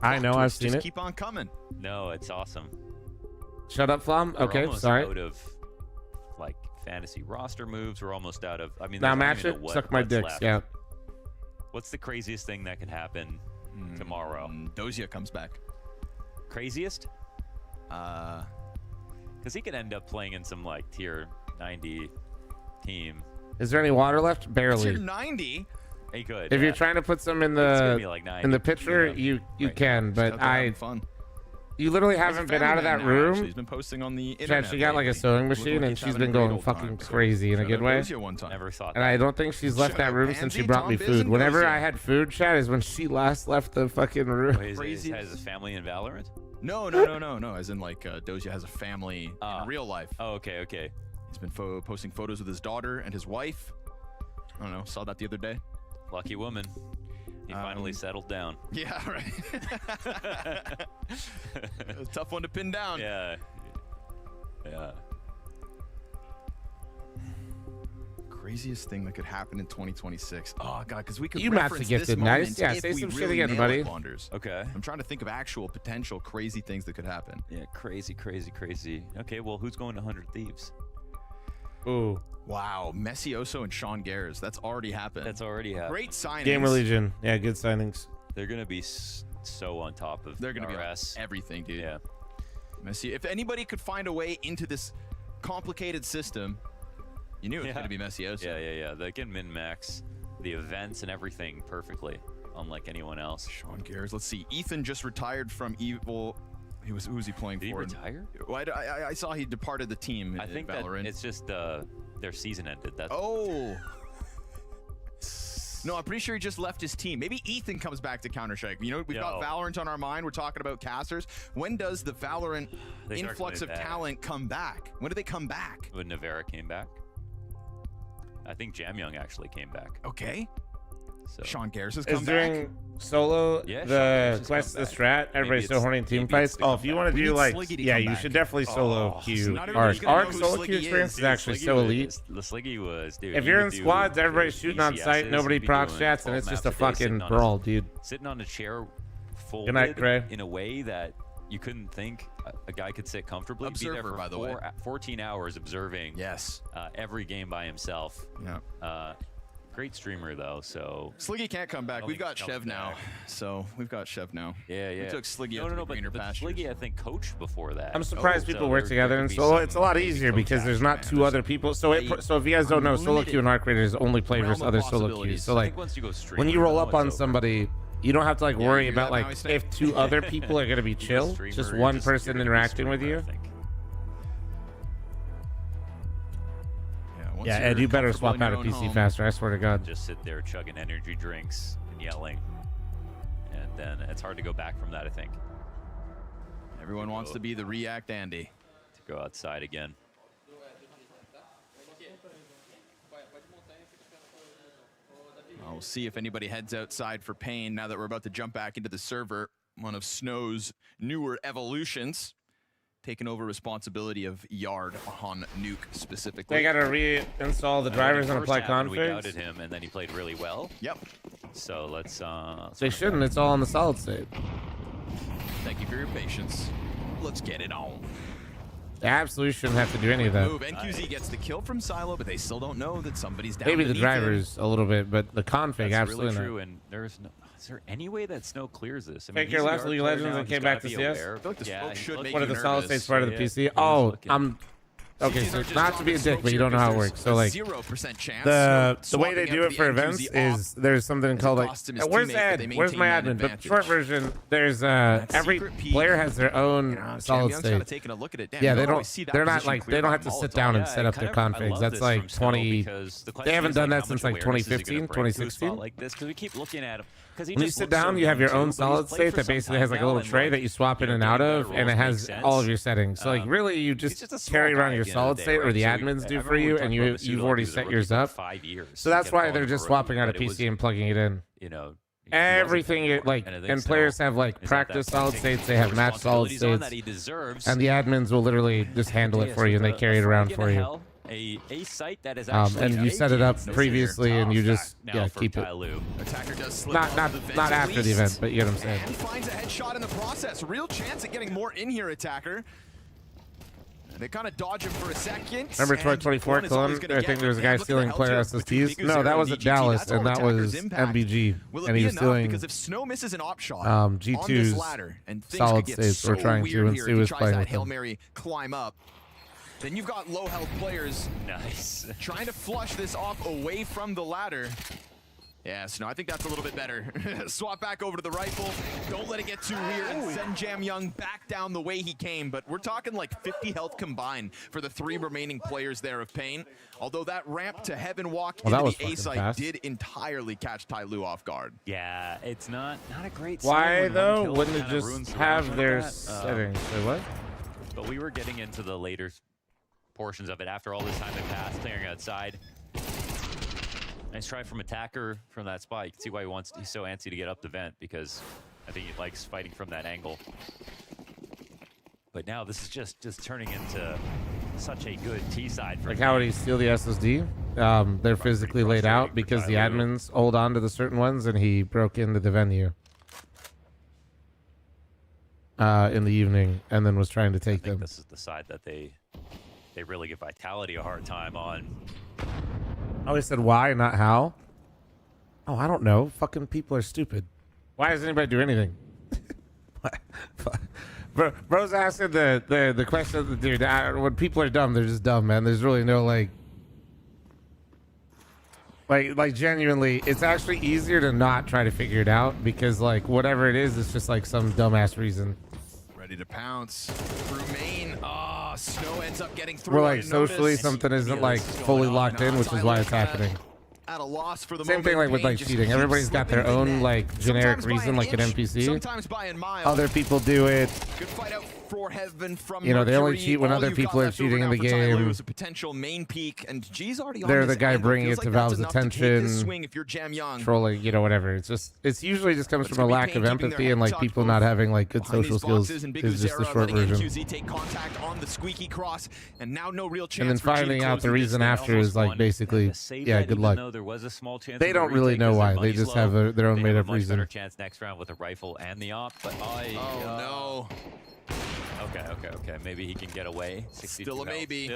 I know, I've seen just it. Keep on coming. No, it's awesome. Shut up, Flom. We're Okay, almost sorry. out of like fantasy roster moves. We're almost out of. I mean, Now there's not match even it. a what- Suck my what's dick. left. Yeah. What's the craziest thing that could happen tomorrow? Dozia comes back. Craziest? Because he could end up playing in some like tier 90 team. Is there any water left? Barely. Tier 90. He could. If yeah. you're trying to put some in It's gonna the be like 90, in the picture, you know, you can, but out there having I fun. you literally He's a haven't been family out of man that now, room. actually. He's been posting on the Chad, internet. she got like a lately. sewing Looked machine like and he's she's having a been great going old fucking time. So crazy in a shout good out way. Dozia one time. Never thought And that. I don't think she's left Shout that out room since she Pansy, brought me Tom Biz, food. and Whenever Dozia. I had food, Chad, is when she last left the fucking room. Has his family in Valorant? No. As in like Dozia has a family in real life. Oh, okay. He's been posting photos with his daughter and his wife. I don't know. Saw that the other day. Lucky woman. He finally settled down. Yeah, right. A tough one to pin down. Yeah. Craziest thing that could happen in 2026. Oh god, because we could. You matched the reference gifted. this Nice. moment Yeah, if say we some shit really again, nail buddy. it, Wanders. Okay. I'm trying to think of actual potential crazy things that could happen. Yeah, crazy. Okay, well, who's going to 100 Thieves? Ooh. Wow, Messioso and Sean Gares. That's already happened. Great signings. Gamer Legion. Yeah, good signings. They're gonna be so on top of. They're gonna be on RS. everything, dude. Yeah. Messi. If anybody could find a way into this complicated system, you knew it was going to be Messioso. Yeah. They can min-max the events and everything perfectly, unlike anyone else. Sean Gares. Let's see. Ethan just retired from Evil. Who was he playing Did for? he retire? Well, I saw he departed the team. I think that Valorant. it's just their season ended. That's Oh. No, I'm pretty sure he just left his team. Maybe Ethan comes back to Counter-Strike. You know, we've got Valorant on our mind. We're talking about casters. When does the Valorant They start influx of coming back. talent come back? When do they come back? when Navera came back. I think Jamyoung actually came back. Okay. So Sean Gares has Is come back. during solo Yeah, Sean the Gares has quest, come the back. strat, everybody's still it's- horny team maybe fights. it's the Oh, if you want to We do need like, Sliggy to yeah, come you back. should definitely solo Oh, queue not everybody's Arc. gonna know Arc who solo Sliggy queue experience is. is actually Sliggy so was- elite. The Sliggy was, dude. If he you're would in do squads, the everybody's shooting on DCSs, site, nobody he'd be procs doing chats, and 12 it's just maps a day, fucking sitting on brawl, dude. Sitting on a chair, folded Good night, Gray. in a way that you couldn't think a guy could sit comfortably. Be Observer, there for by the way. 14 hours observing. Yes. Every game by himself. Yeah. Great streamer though, so Sliggy can't come back. I We've don't got think he Chev comes now. back. So we've got Chev now. Yeah. We took Sliggy No, out to the but greener pastures. Sliggy, I think, coached before that. I'm surprised So people work there together could in be solo. some It's a lot maybe easier coach because there's action, not man. two other people. So so if you guys don't know, solo queue and arc raiders only play realm versus of other solo queues. possibilities. So I like think once you go streamer, when you roll then up on it's over. somebody, you don't have to like Yeah, worry you about hear that, like Maui Snake? if two other people are gonna be You go chill. streamer, Just you're one you're person gonna be interacting with streamer, you. I think. Once Yeah, you're Ed, you better comfortable swap in out your a own PC home. faster. I swear to God. Just sit there chugging energy drinks and yelling, and then it's hard to go back from that. I think Everyone wants to be the React Andy. to go outside again. We'll see if anybody heads outside for Pain now that we're about to jump back into the server. One of Snow's newer evolutions, taking over responsibility of Yard on Nuke specifically. They gotta reinstall the drivers and First apply half, we configs. doubted him, and then he played really well. Yep. So let's. They shouldn't. It's all on the solid state. Thank you for your patience. Let's get it on. They absolutely shouldn't have to do any of that. Move. NQZ gets the kill from Silo, but they still don't know that somebody's down. Maybe the beneath him. drivers a little bit, but the config That's absolutely really not. true. And there's no. Is there any way that Snow clears this? I mean, Take your he's a left yard League of player Legends now, and he's came back gotta to be CS? aware. I feel like the smoke he's should looking- make What you are the solid nervous. states part of the Yeah, PC? he's Oh, looking. okay, so not to be a dick, but you don't know how it works. So like 0% chance. the way they do it for events is there's something called like where's Ed? Where's my admin? But short version, there's every player has their own solid state. Yeah, they don't. They're not like they don't have to sit down and set up their configs. That's like 20. They haven't done that since like 2015, 2016. Like this, because we keep looking at him. When you sit down, you have your own solid state that basically has like a little tray that you swap in and out of, and it has all of your settings. So like really, you just carry around your solid state, or the admins do for you, and you've already set yours up. So that's why they're just swapping out a PC and plugging it in. You know, everything like, and players have like practice solid states, they have match solid states, and the admins will literally just handle it for you, and they carry it around for you. A site that is and you set it up previously, and you just keep it. Attacker does slip Not after the event, but you get what I'm saying. And finds a headshot in the process. Real chance at getting more in here, Attacker. They kind of dodge him for a second. Remember 2024 Cologne? I think there was a guy stealing player SSTs. No, that was at Dallas, and that was MBG, and he was stealing because if Snow misses an op shot G2's on this ladder, and solid states were trying to, and Sue was playing with Hail them. Mary climb up. Then you've got low health players trying to flush this off away from the ladder. Yes, no, I think that's a little bit better. Swap back over to the rifle. Don't let it get too weird. And send Jam Young back down the way he came. But we're talking like 50 health combined for the 3 remaining players there of Pain. Although that ramp to Heaven Walk into the A site did entirely catch Ty Lu off guard. Yeah, it's not a great. Why though? Wouldn't it just have their settings? Say what? But we were getting into the later portions of it after all this time had passed, clearing outside. Nice try from Attacker from that spot. You can see why he's so antsy to get up the vent, because I think he likes fighting from that angle. But now this is just turning into such a good T side for like how would he steal the SSD? They're physically laid out because the admins hold on to the certain ones, and he broke into the venue in the evening and then was trying to take them. This is the side that they really give Vitality a hard time on. Oh, he said why, not how? Oh, I don't know. Fucking people are stupid. Why does anybody do anything? Bro's asking the question, dude. When people are dumb, they're just dumb, man. There's really no like genuinely, it's actually easier to not try to figure it out, because like whatever it is, it's just like some dumbass reason. Ready to pounce through main. Snow ends up getting through. We're like socially something isn't like fully locked in, which is why it's happening. At a loss for the Same thing like with like cheating. Everybody's got their own like generic reason, like an NPC. Sometimes by a mile. Other people do it. Good fight out for Heaven from You know, they only cheat when other people are cheating in the game. A potential main peak, and G's already on They're the this guy end. bringing it Feels to like that's Valve's enough to take attention. this swing if you're Jam Young. Trolling, you know, whatever. It's usually just comes from a lack of empathy and like people not having like good social skills. Is just the short version. NQZ take contact on the squeaky cross, and now no real chance. And then for G finding out the closing reason this. after is like basically, yeah, good luck. There was a small chance They don't really know why. They just have their own made up reason. Better chance next round with a rifle and the op, but no. Okay. Maybe he can get away. Still a maybe.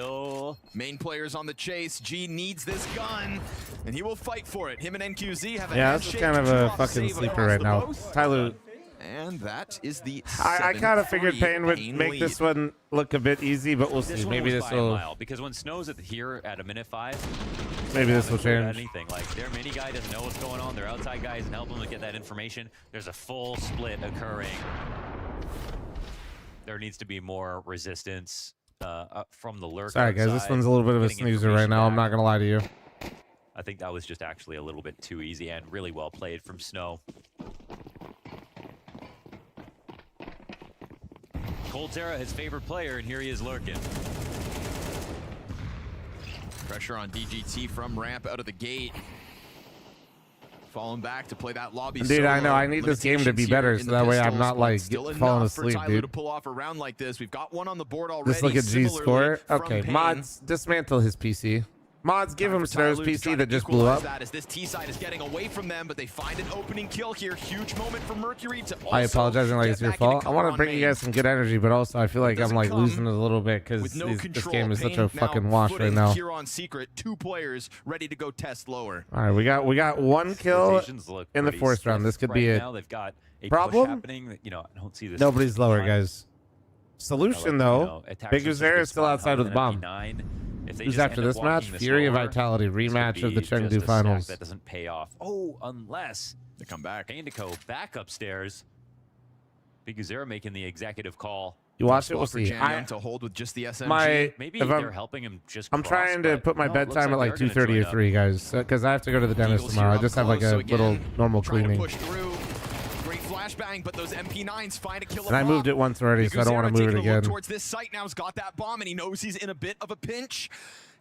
Main players on the chase. G needs this gun, and he will fight for it. Him and NQZ have a Yeah, this is kind of a fucking sleeper right now. Tyler. And that is the. I kind of figured Pain would make this one look a bit easy, but we'll see. Maybe this will. Because when Snow's here at a minute 5, maybe this will change. Anything like their mini guy doesn't know what's going on. Their outside guy isn't helping them to get that information. There's a full split occurring. There needs to be more resistance from the lurk. Sorry, guys. This one's a little bit of a snoozer right now. I'm not gonna lie to you. I think that was just actually a little bit too easy and really well played from Snow. Coldzera, his favorite player, and here he is lurking. Pressure on DGT from ramp out of the gate. Falling back to play that lobby. Dude, I know. I need this game to be better, so that way I'm not like falling asleep, dude. To pull off a round like this. We've got one on the board already. Just look at G's score. Okay, mods, dismantle his PC. Mods, give him Snow's PC that just blew up. That as this T side is getting away from them, but they find an opening kill here. Huge moment for Mercury to also I apologize, like it's your fault. I want to bring you guys some good energy, but also I feel like I'm like losing it a little bit because this game is such a fucking wash right now. Here on secret, 2 players ready to go test lower. All right, we got 1 kill in the 4th round. This could be a They've got a problem. Push happening. You know, I don't see this. Nobody's lower, guys. Solution, though. Big Uzera is still outside with the bomb. Who's after this match? Fury of Vitality, rematch of the Chengdu Finals. That doesn't pay off. Oh, unless they come back. Indico back upstairs. Big Uzera making the executive call. You watch it, we'll for see. Jam to hold with just the SMG. Maybe they're helping him just I'm cross, trying to but put my no, it looks bedtime at like they're gonna 2:30 or join 3, guys, because I have to go to the dentist Eagles tomorrow. here I just up have like close, a so little again, normal trying to cleaning. push through. Great flashbang, but those MP9s find a kill. And I moved it once already, so I don't want to move it again. Towards this site now, has got that bomb, and he knows he's in a bit of a pinch.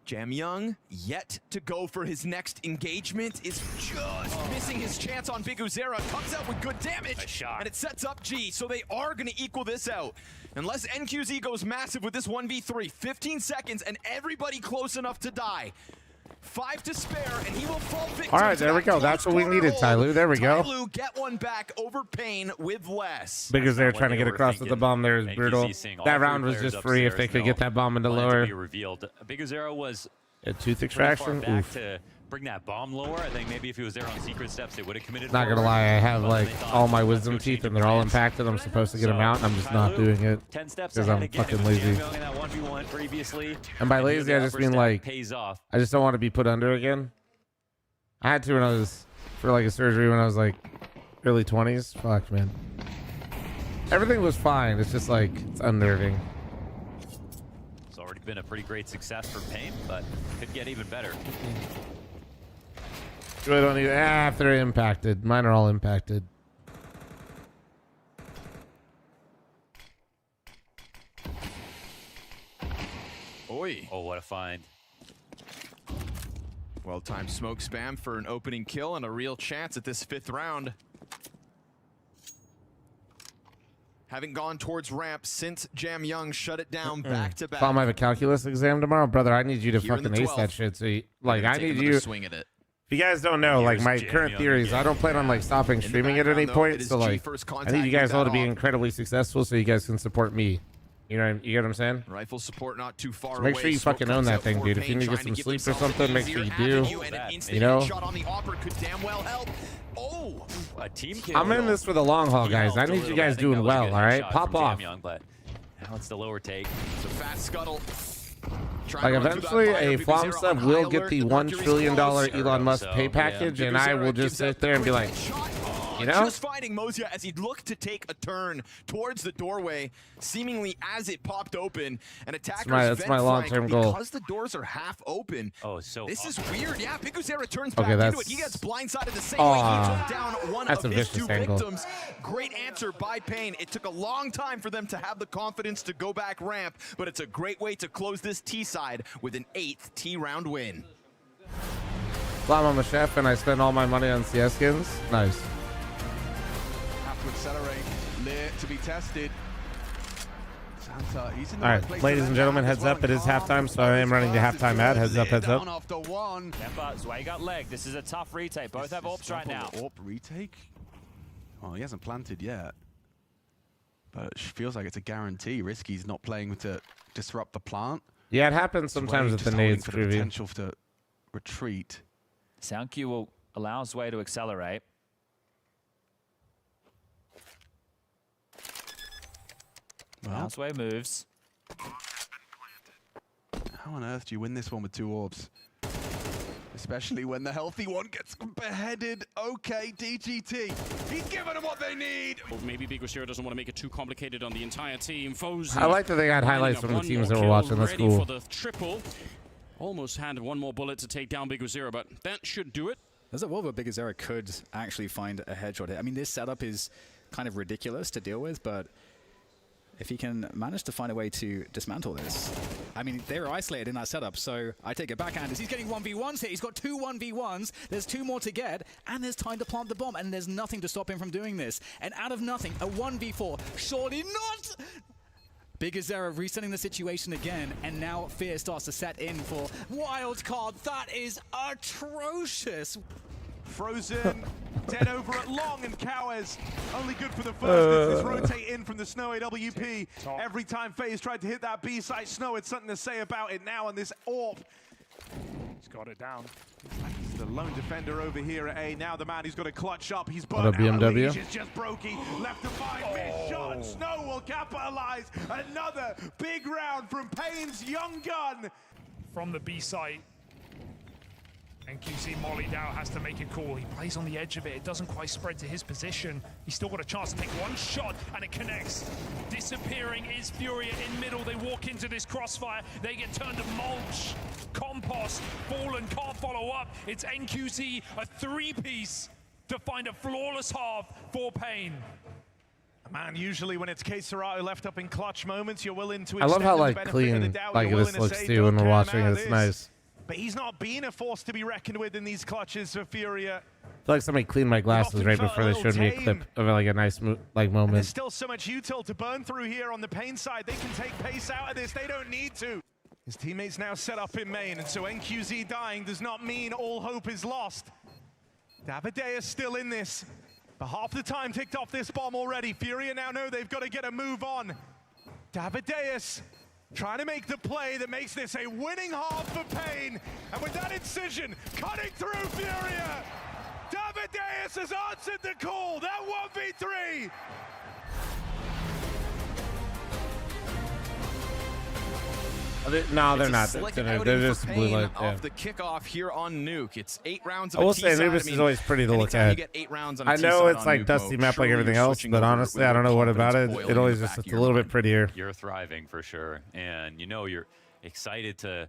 Jam Young, yet to go for his next engagement, is just missing his chance on Big Uzera. Comes out with good damage, and it sets up G, so they are going to equal this out. Unless NQZ goes massive with this 1v3, 15 seconds, and everybody close enough to die. 5 to spare, and he will fall victim. All right, there we go. That's what we needed, Tyloo. There we go. Tyloo get one back over Pain with less. Because they're trying to get across with the bomb there is brutal. That round was just free if they could get that bomb into lower. Big Uzera was a tooth extraction. Back Oof. to bring that bomb lower. I think maybe if he was there on secret steps, they would have committed. Not gonna lie, I have like all my wisdom teeth and they're all impacted. I'm supposed to get them out, and I'm just not doing it 10 steps because I'm fucking lazy. And by lazy, I just mean like I just don't want to be put under again. I had to when I was for like a surgery when I was like early 20s. Fuck, man. Everything was fine. It's just like it's unnerving. It's already been a pretty great success for Pain, but could get even better. Really don't need if they're impacted. Mine are all impacted. Oi. Oh, what a find. Well-timed smoke spam for an opening kill and a real chance at this 5th round. Having gone towards ramp since Jam Young shut it down back-to-back. If I have a calculus exam tomorrow, brother, I need you to fucking ace that shit. So you, like, I need you. Swing at it. If you guys don't know, like my current theories, I don't plan on like stopping streaming at any point. So like, I need you guys all to be incredibly successful so you guys can support me. You know, you get what I'm saying? Rifle support not too far So make sure you fucking own that thing, dude. If you need to get some sleep or something, make sure you do. You know? A team kill. I'm in this for the long haul, guys. I need you guys doing well, all right? Pop off. But now it's the lower take. It's a fast scuttle. Like eventually a Flom sub will get the $1 trillion Elon Musk pay package, and I will just sit there and be like, you know? Just finding Mozia as he looked to take a turn towards the doorway, seemingly as it popped open. And attackers that's my long-term goal. Because the doors are half open. Oh, so this is weird. Yeah, Big Uzera turns okay, back into it. He gets blindsided the same way he took down one of his 2 victims. Great answer by Pain. It took a long time for them to have the confidence to go back ramp, but it's a great way to close this T side with an 8th T round win. Flom, I'm a chef, and I spend all my money on CS skins. Nice. Have to accelerate. Lear to be tested. Santa, he's in the All right right, place ladies and gentlemen, heads up. It is halftime, so I am running the halftime ad. Heads up, heads up. After one. Zwei got leg. This is a tough retake. Both have AWPs right now. AWP retake? Oh, he hasn't planted yet. But it feels like it's a guarantee. Risky's not playing to disrupt the plant. Yeah, it happens sometimes with the nades, for the potential to retreat. Sound Q will allow Zwei to accelerate. Well, Zwei moves. How on earth do you win this one with 2 orbs? Especially when the healthy one gets beheaded. Okay, DGT. He's given them what they need. Well, maybe Big Uzera doesn't want to make it too complicated on the entire team. Foes. I like that they got highlights from the teams that we're watching. That's cool. For the triple. Almost had one more bullet to take down Big Uzera, but that should do it. There's a world where Big Uzera could actually find a headshot here. I mean, this setup is kind of ridiculous to deal with, but if he can manage to find a way to dismantle this. I mean, they were isolated in that setup, so I take it backhanders. He's getting 1v1s here. He's got 2 1v1s. There's 2 more to get, and there's time to plant the bomb, and there's nothing to stop him from doing this. And out of nothing, a 1v4. Surely not! Big Uzera resetting the situation again, and now fear starts to set in for wild card. That is atrocious. Frozen, dead over at long, and Cowes only good for the first. This rotate in from the Snow AWP. Every time FaZe tried to hit that B site, Snow had something to say about it now, and this AWP He's got it down. He's the lone defender over here at A. Now the man who's got to clutch up. He's What a burnt out. BMW. It's just Brokey left to find mid shot. Snow will capitalize. Another big round from Payne's young gun. From the B site. NQC mollied out, has to make a call. He plays on the edge of it. It doesn't quite spread to his position. He's still got a chance to take one shot, and it connects. Disappearing is Furia in middle. They walk into this crossfire. They get turned to mulch. Compost, Fallen can't follow up. It's NQC, a three-piece to find a flawless half for Payne. Man, usually when it's Queserato left up in clutch moments, you're willing to I love how extend like the benefit of clean the doubt. like You're this willing to looks say, too when "Don't we're care, watching man, it. It's this." nice. But he's not being a force to be reckoned with in these clutches for Furia. I feel like somebody cleaned my glasses right before they showed me a clip of like a nice like There's moment. still so much util to burn through here on the Payne side. They can take pace out of this. They don't need to. His teammates now set up in main, and so NQZ dying does not mean all hope is lost. Davideus still in this, but half the time ticked off this bomb already. Furia now know they've got to get a move on. Davideus trying to make the play that makes this a winning half for Payne, and with that incision cutting through Furia, Davideus has answered the call. That 1v3. No, they're not. Slick They're outing just for blue Payne light. Yeah. off the kickoff here on Nuke. It's 8 rounds of I will a say T-side. Anubis is always pretty to look anytime you at. get 8 rounds on a I know T-side it's on like Nuke dusty mode, map like surely everything you're else, switching but over honestly, with I don't know what about it. confidence boiling It in always the just back it's of a your little mind. bit prettier. You're thriving for sure, and you know you're excited to,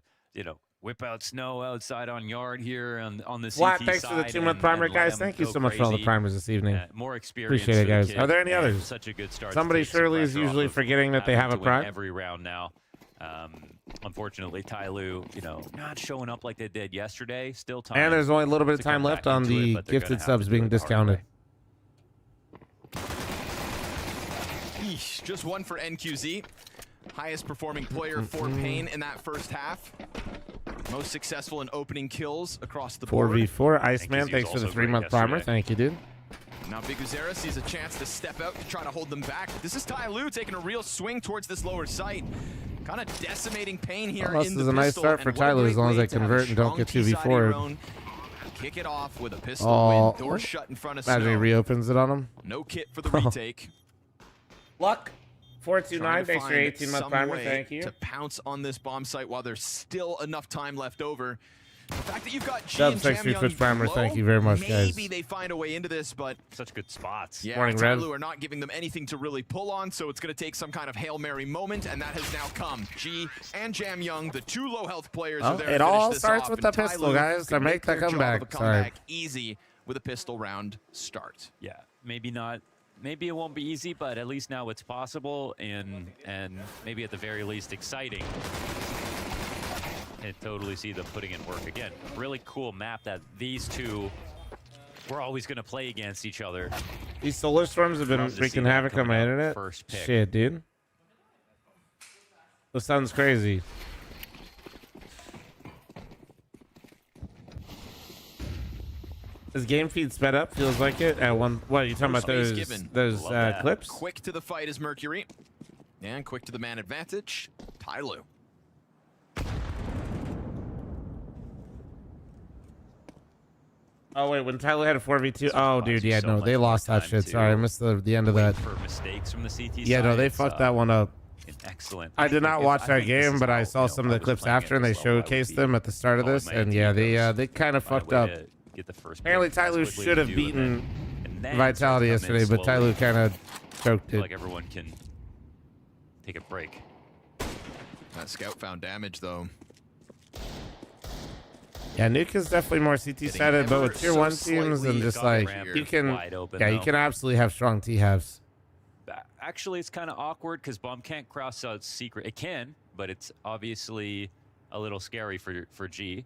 whip out Snow outside on yard here on the Flat, CT thanks for the side 2-month and primer, let guys. him Thank you go so much for all the crazy. primers this evening. More experience. Appreciate it, for the guys. kid, Are there any and others? Such a good start. Somebody to take some surely is pressure off usually of forgetting that they having have a to win prime. every round now. Unfortunately, Tyloo, not showing up like they did yesterday. Still time. And there's only a little bit of to time come left back on into it, the but they're gifted gonna have subs to do being it the hard discounted. way. Eesh, just one for NQZ. Highest performing player for Payne in that first half. Most successful in opening kills across the board. 4v4. Iceman, thanks for the 3-month primer. Thank you, dude. Now Big Uzera sees a chance to step out to try to hold them back. This is Tyloo taking a real swing towards this lower site. Kind of decimating Payne here Well, in this the is a nice pistol, start for and what a Tyloo great as long as way I to have a convert and don't strong get T-side of 2v4'd. your own. Kick it off with a pistol Oh, win. Door shut in front of imagine he Snow. reopens it on him. No kit for the retake. Luck. 429, Trying to thanks for find 18-month some primer. way Thank you. to pounce on this bomb site while there's still enough time left over. The fact that you've got G Dub, and thanks for your Jamyoung Twitch primer. low, Thank you very much, guys. Maybe they find a way into this, but such good spots. yeah, Morning, Rev. Tyloo are not giving them anything to really pull on, so it's going to take some kind of Hail Mary moment, and that has now come. G and Jamyoung, the 2 low health players, Oh, are there it to finish all this starts off, with and the pistol, Tyloo guys. could To make the their job comeback. of a Sorry. comeback easy with a pistol round start. Yeah, maybe not. Maybe it won't be easy, but at least now it's possible, and maybe at the very least exciting. And totally see them putting in work again. Really cool map that these two were always going to play against each other. These solar storms have been Love to see wreaking that havoc on coming my out internet. first pick. Shit, dude. The sun's crazy. Is game feed sped up? Feels like it. At one. What are you talking about? Space Those given. those Love that. clips? Quick to the fight is Mercury. And quick to the man advantage, Tyloo. Oh wait, when Tyler had a 4v2. Oh dude, yeah, so no, much they more lost that time shit. to Sorry, I missed the end of wait that. for mistakes from the CT Yeah, no, side. they It's, fucked that one up. an excellent. I did not watch I that think this game, is but I how, saw some of I the was clips playing at after, and they this level, I would showcased be them at the start of calling this, my and yeah, team they kind of find a fucked way up. to get the first Apparently, pick as Tyloo quickly as should have you do, beaten and then Vitality start to come in yesterday, but slowly. Tyloo kind of choked Feel it. like everyone can take a break. That scout found damage though. Yeah, Nuke is definitely more CT sided, but with tier 1 teams and just like you can, wide open, yeah, you though. can absolutely have strong T halves. Actually, it's kind of awkward because Bomb can't cross out secret. It can, but it's obviously a little scary for G.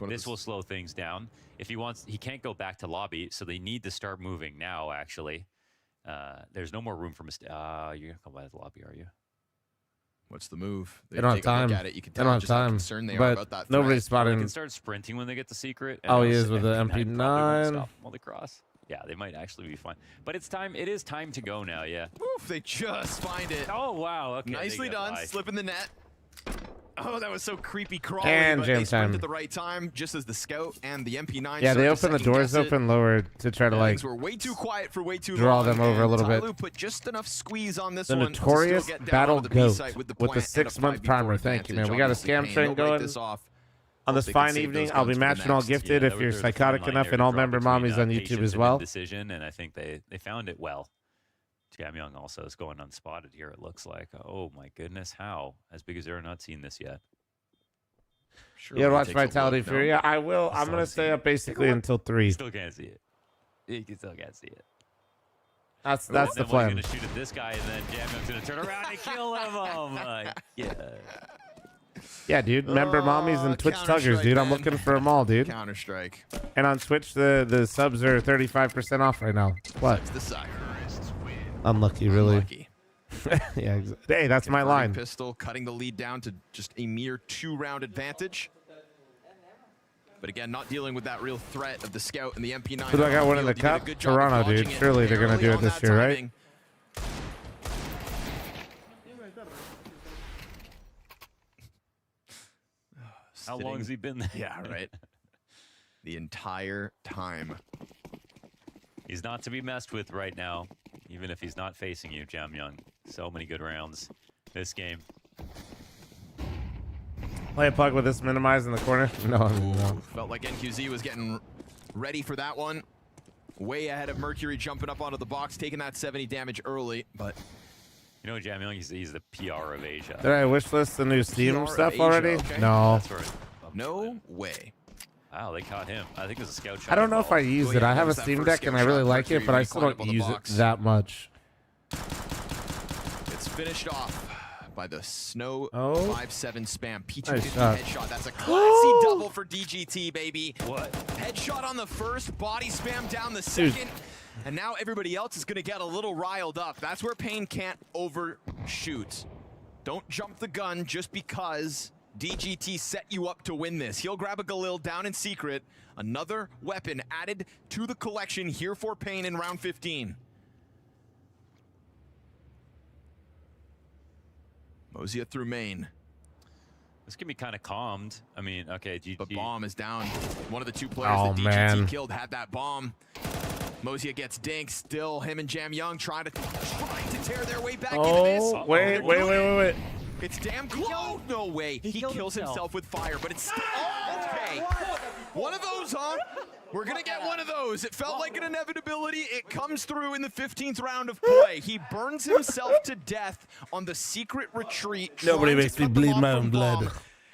This will slow things down. If he wants, he can't go back to lobby, so they need to start moving now. Actually, there's no more room for mistake. You're gonna come by the lobby, are you? What's the move? They don't have take a look time. at it. You can They tell don't have just how time. concerned they are But about that nobody's threat. They spotting. can start sprinting when they get the secret. and Oh, he else is with the MP9 probably won't MP9. stop them while they cross. Yeah, they might actually be fine. But it's time. It is time to go now. Yeah. Oof, they just find it. Oh wow. Okay. Nicely they got done. by. Slip in the net. Oh, that was so creepy crawly, And but jam they sprinted time. at the right time, just as the scout and the MP9 Yeah, they started to open the doors second-guess it. open lower to try to like Things were way too quiet for way too draw long. them over a and little bit. Tyloo put just enough squeeze on this The one notorious to still get down battle onto the goat B-site with the with the plant and a 6-month 5v4 primer. Thank you, man. We got a advantage. scam Obviously, train Payne, they'll break going this off. on this Hope they can fine save evening. those I'll be guns for the matching all next. gifted if you're psychotic enough, and all member mommies on YouTube as well. Decision, and I think they found it well. Jamyoung also is going unspotted here. It looks like. Oh my goodness, how? As big as they're not seen this yet. You gotta watch Vitality Fury. Yeah, I will. I'm gonna stay up basically until 3. Still can't see it. You still can't see it. That's the Then plan. He's gonna shoot at this guy, and then Jamyoung's gonna turn around and kill him. Oh my god. Yeah, dude. Member mommies and Twitch tuggers, dude. I'm looking for them all, dude. Counter-Strike. And on Twitch, the subs are 35% off right now. What? The side. Unlucky, really. Yeah. Hey, that's my line. Pistol cutting the lead down to just a mere 2-round advantage. But again, not dealing with that real threat of the scout and the MP9. Who do I got winning the cup? Toronto, dude. Surely they're gonna do it this year, right? How long has he been there? Yeah, right. The entire time. He's not to be messed with right now, even if he's not facing you, Jamyoung. So many good rounds this game. Play a puck with this minimized in the corner. No. Felt like NQZ was getting ready for that one. Way ahead of Mercury, jumping up onto the box, taking that 70 damage early, but... You know, Jamyoung, he's the PR of Asia. Did I wish list the new Steam PR of stuff Asia, already? okay. No. No way. Wow, they caught him. I think it was a scout shot. I don't know if I use it. I have a that Steam first Deck and I scout really shot, like it, Mercury but I really still climbed don't up on the use it box. that much. It's finished off by the Snow Oh. 5-7 spam. P250 Nice shot. headshot. That's a classy double for DGT, baby. What? Headshot on the first, body spam down the second. And now everybody else is going to get a little riled up. That's where Payne can't overshoot. Don't jump the gun just because DGT set you up to win this. He'll grab a Galil down in secret. Another weapon added to the collection here for Payne in round 15. Mozia through main. This can be kind of calmed. I mean, okay, GG. But bomb is down. One of the two players Oh, that DGT man. killed had that bomb. Mozia gets dinked. Still, him and Jamyoung trying to tear their way back into this. Oh, wait. It's damn close. No way. He kills himself with fire, but it's still okay. One of those, huh? We're gonna get one of those. It felt like an inevitability. It comes through in the 15th round of play. He burns himself to death on the secret retreat. Nobody trying to makes me cut them bleed off my from own blood. bomb.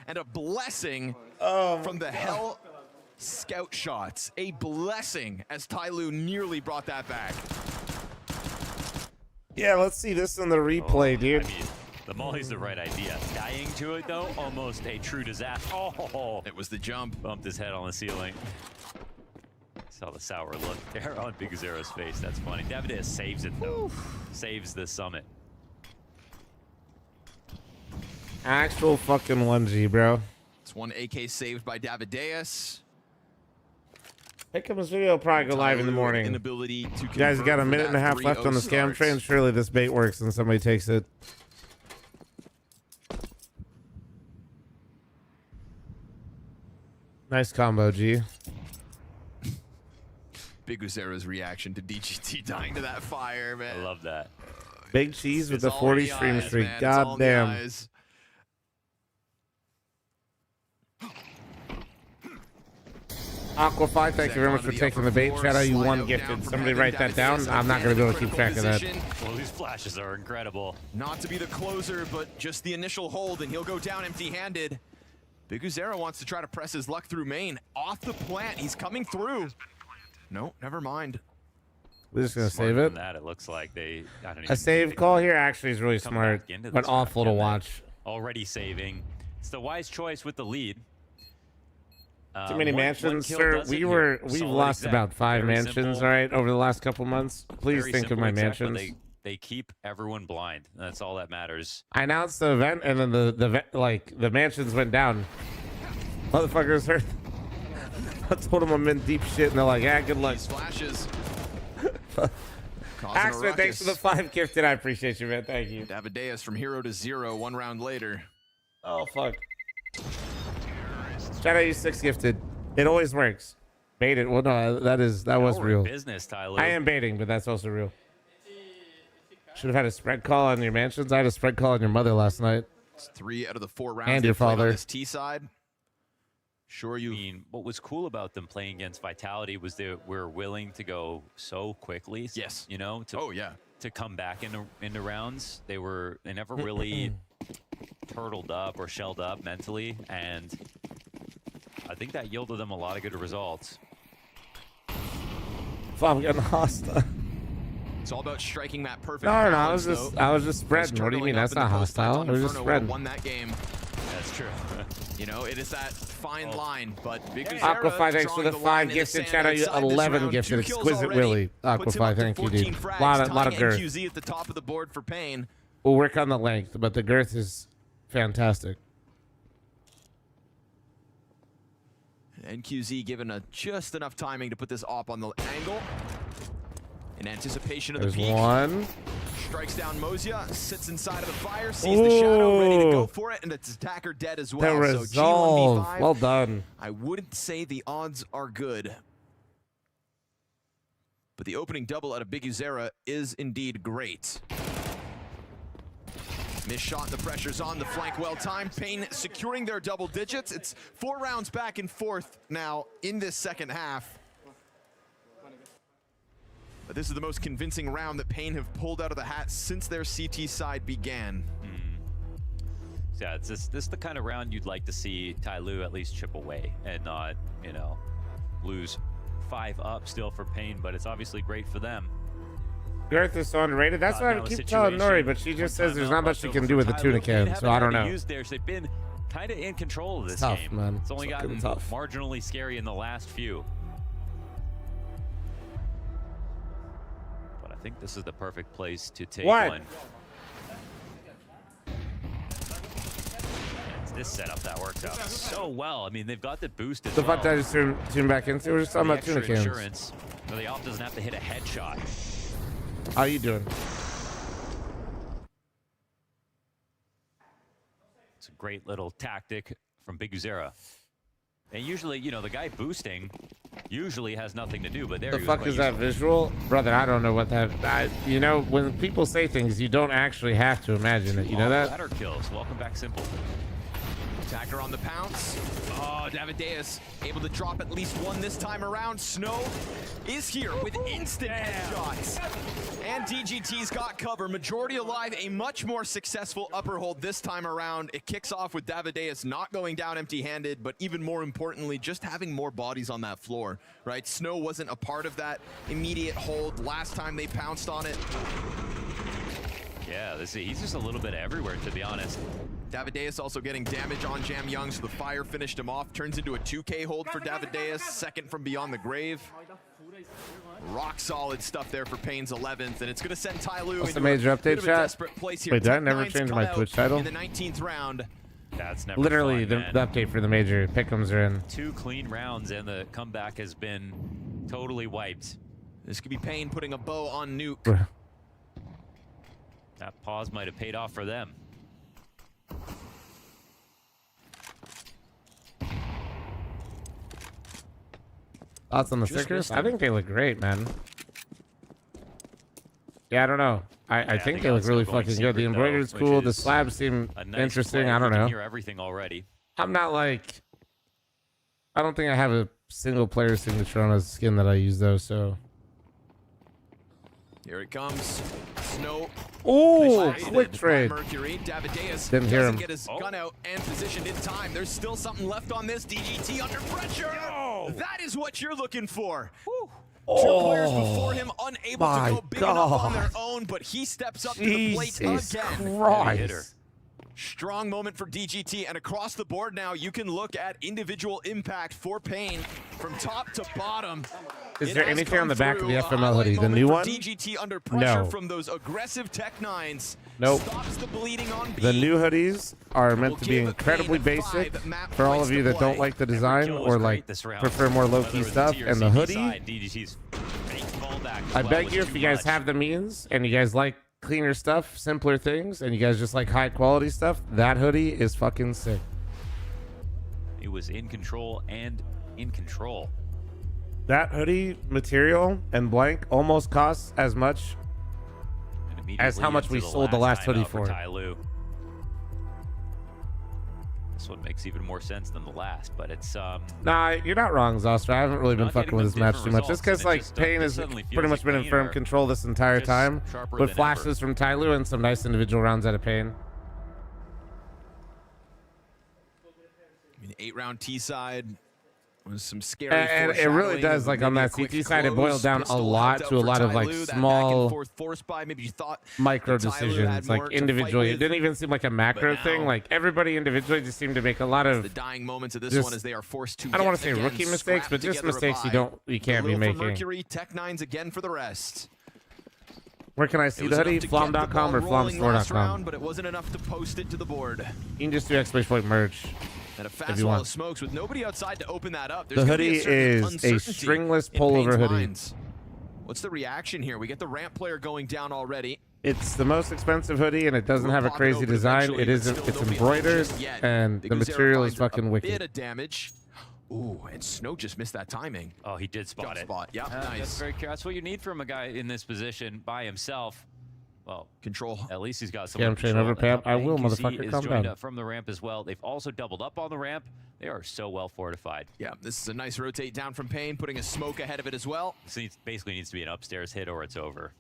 And a blessing from the Hell Scout shots. A blessing as Tyloo nearly brought that back. Yeah, let's see this in the replay, dude. I mean, the molly's the right idea. Dying to it, though, almost a true disaster. Oh, it was the jump. Bumped his head on the ceiling. Saw the sour look there on Big Zero's face. That's funny. Davideus saves it, though. Saves the summit. Actual fucking 1G, bro. It's one AK saved by Davideus. Pick up this video, will probably go live in the morning. Inability to You guys got a minute and a half left on the scam train. Surely this bait works and somebody takes it. Nice combo, G. Big Uzera's reaction to DGT dying to that fire, man. I love that. Big cheese with It's the all 40 in the stream eyes, streak. man. It's all God in the damn. eyes. Aquafy, thank you very much for taking the bait. Shout out you one gifted. Somebody write that down. I'm not going to be able to keep track of that. Well, these flashes are incredible. Not to be the closer, but just the initial hold, and he'll go down empty-handed. Big Uzera wants to try to press his luck through main. Off the plant, he's coming through. No, never mind. We're just going to save Smarter it. than that, it looks like they. I don't A even save think call they here actually is really come smart, back into but this awful to round, can they? watch. Already saving. It's the wise choice with the lead. Too many one mansions, kill sir. does it We've here. lost Solid about exec. 5 Very mansions, simple. all right, over the last couple months. Please Very think of simple my exec, but mansions. They keep everyone blind. That's all that matters. I announced the event, and then the mansions went down. Motherfuckers heard. I told them I'm in deep shit, and they're like, "Yeah, good luck." Flashes. Axman, thanks for the 5 gifted. I appreciate you, man. Thank you. Davideus from 0 to 0, 1 round later. Oh fuck. Shout out you 6 gifted. It always works. Bait it. Well, no, that was real. Business, Tyler. I am baiting, but that's also real. Should have had a spread call on your mansions. I had a spread call on your mother last night. It's 3 out of the 4 rounds And they your played on father. this T side. Sure, I mean, what was cool about them playing against Vitality was they were willing to go so quickly. Yes. You know, to come back into rounds. They never really turtled up or shelled up mentally, and I think that yielded them a lot of good results. I'm getting hostile. It's all about striking that perfect No, balance, I was just spreading. What do you mean? That's not hostile. I was just spreading. Won that game. That's true. You know, it is that fine line, but Aquafy, thanks for the 5 gifted. Shout out you 11 gifted. Exquisite Willie. Aquafy, thank you, dude. Lot of girth. NQZ at the top of the board for Pain. We'll work on the length, but the girth is fantastic. NQZ given just enough timing to put this op on the angle. In anticipation of the There's peak. one. Strikes down Mozia, sits inside of the fire, sees the shadow, ready to go for it, and its attacker dead as well. The resolve. So G1v5, Well done. I wouldn't say the odds are good. But the opening double out of Big Uzera is indeed great. Missed shot, the pressure's on, the flank well timed. Pain securing their double digits. It's 4 rounds back and forth now in this second half. But this is the most convincing round that Pain have pulled out of the hat since their CT side began. Yeah, this is the kind of round you'd like to see Ty Lue at least chip away and not, you know, lose 5 up still for Pain, but it's obviously great for them. Girth is so underrated. That's what I keep telling Nori, but she just says there's not much she can do with the tuna can, so I don't know. They've been kind of in control of this tough, game. Man. It's only gotten marginally scary in the last few. But I think this is the perfect place to take one. It's this setup that works out so well. I mean, they've got the boost as The well. fact that I just tune back into, we're just talking about tuna cans. Insurance, so the op doesn't have to hit a headshot. How you doing? It's a great little tactic from Big Uzera. And usually, you know, the guy boosting usually has nothing to do, but there The fuck is that visual? Brother, I don't know what that... you know, when people say things, you don't actually have to imagine it. You know that? Ladder kills. Welcome back, Simple. Attacker on the pounce. Oh, Davideus able to drop at least one this time around. Snow is here with instant headshots. And DGT's got cover. Majority alive, a much more successful upper hold this time around. It kicks off with Davideus not going down empty-handed, but even more importantly, just having more bodies on that floor, right? Snow wasn't a part of that immediate hold last time they pounced on it. Yeah, he's just a little bit everywhere, to be honest. Davideus also getting damage on Jam Young, so the fire finished him off. Turns into a 2K hold for Davideus, second from beyond the grave. Rock solid stuff there for Pain's 11th, and it's going to send Ty Lue What's into the major a bit update, of a chat? desperate place here. Wait, did I Tech never Nine's change my cut Twitch out title? in the 19th round. That's never Literally, fun, the update for the major pick'ems are in. 2 clean rounds, and the comeback has been totally wiped. This could be Pain putting a bow on Nuke. That pause might have paid off for them. Thoughts on the stickers? I think they look great, man. Yeah, I don't know. I think they look really fucking good. The embroidered's cool. The slabs seem interesting. I don't know. Hear everything already. I'm not like... I don't think I have a single player signature on a skin that I use, though, so... Here it comes. Snow. Oh, quick trade. Mercury. Davideus Didn't hear doesn't him. get his gun out and positioned in time. There's still something left on this. DGT under pressure. That is what you're looking for. Two players before him unable to go big enough on their own, but he steps up to the plate again. Christ. Strong moment for DGT, and across the board now, you can look at individual impact for Pain from top to bottom. Is there anything on the back of the FML hoodie? The new one? DGT under pressure No. from those aggressive Tech Nines. Nope. Stops the bleeding on B. The new hoodies are meant to be incredibly basic for all of you that don't like the design or like prefer more low-key stuff. And the hoodie, I beg you, if you guys have the means and you guys like cleaner stuff, simpler things, and you guys just like high quality stuff, that hoodie is fucking sick. He was in control and in control. That hoodie material and blank almost costs as much as how much we sold the last hoodie for. This one makes even more sense than the last, but it's Nah, you're not wrong, Zoster. I haven't really been fucking with this match too much. Just because like Payne has pretty much been in firm control this entire time, with flashes from Tyloo and some nice individual rounds out of Payne. I mean, 8-round T side was some scary. And it really does, like on that CT side, it boiled down a lot to a lot of like small micro decisions, like individually. It didn't even seem like a macro thing. Like everybody individually just seemed to make a lot of the dying moments of this one as they are forced to. I don't want to say rookie mistakes, but just mistakes you can't be making. Mercury, Tech Nines again for the rest. Where can I see the hoodie? Flom.com or flomstore.com? But it wasn't enough to post it to the board. You can just do exclamation merch. And a fast wall of smokes with nobody outside to open that up. The hoodie is a stringless pullover hoodie. What's the reaction here? We get the ramp player going down already. It's the most expensive hoodie, and it doesn't have a crazy design. It isn't. It's embroidered, and the material is fucking wicked. Bit of damage. Ooh, and Snow just missed that timing. Oh, he did spot it. Yeah, nice. That's what you need from a guy in this position by himself. Well, control. At least he's got some I'm trained over Pam. I will, NQZ motherfucker. is Calm joined down. up from the ramp as well. They've also doubled up on the ramp. They are so well fortified. Yeah, this is a nice rotate down from Payne, putting a smoke ahead of it as well. This basically needs to be an upstairs hit or it's over.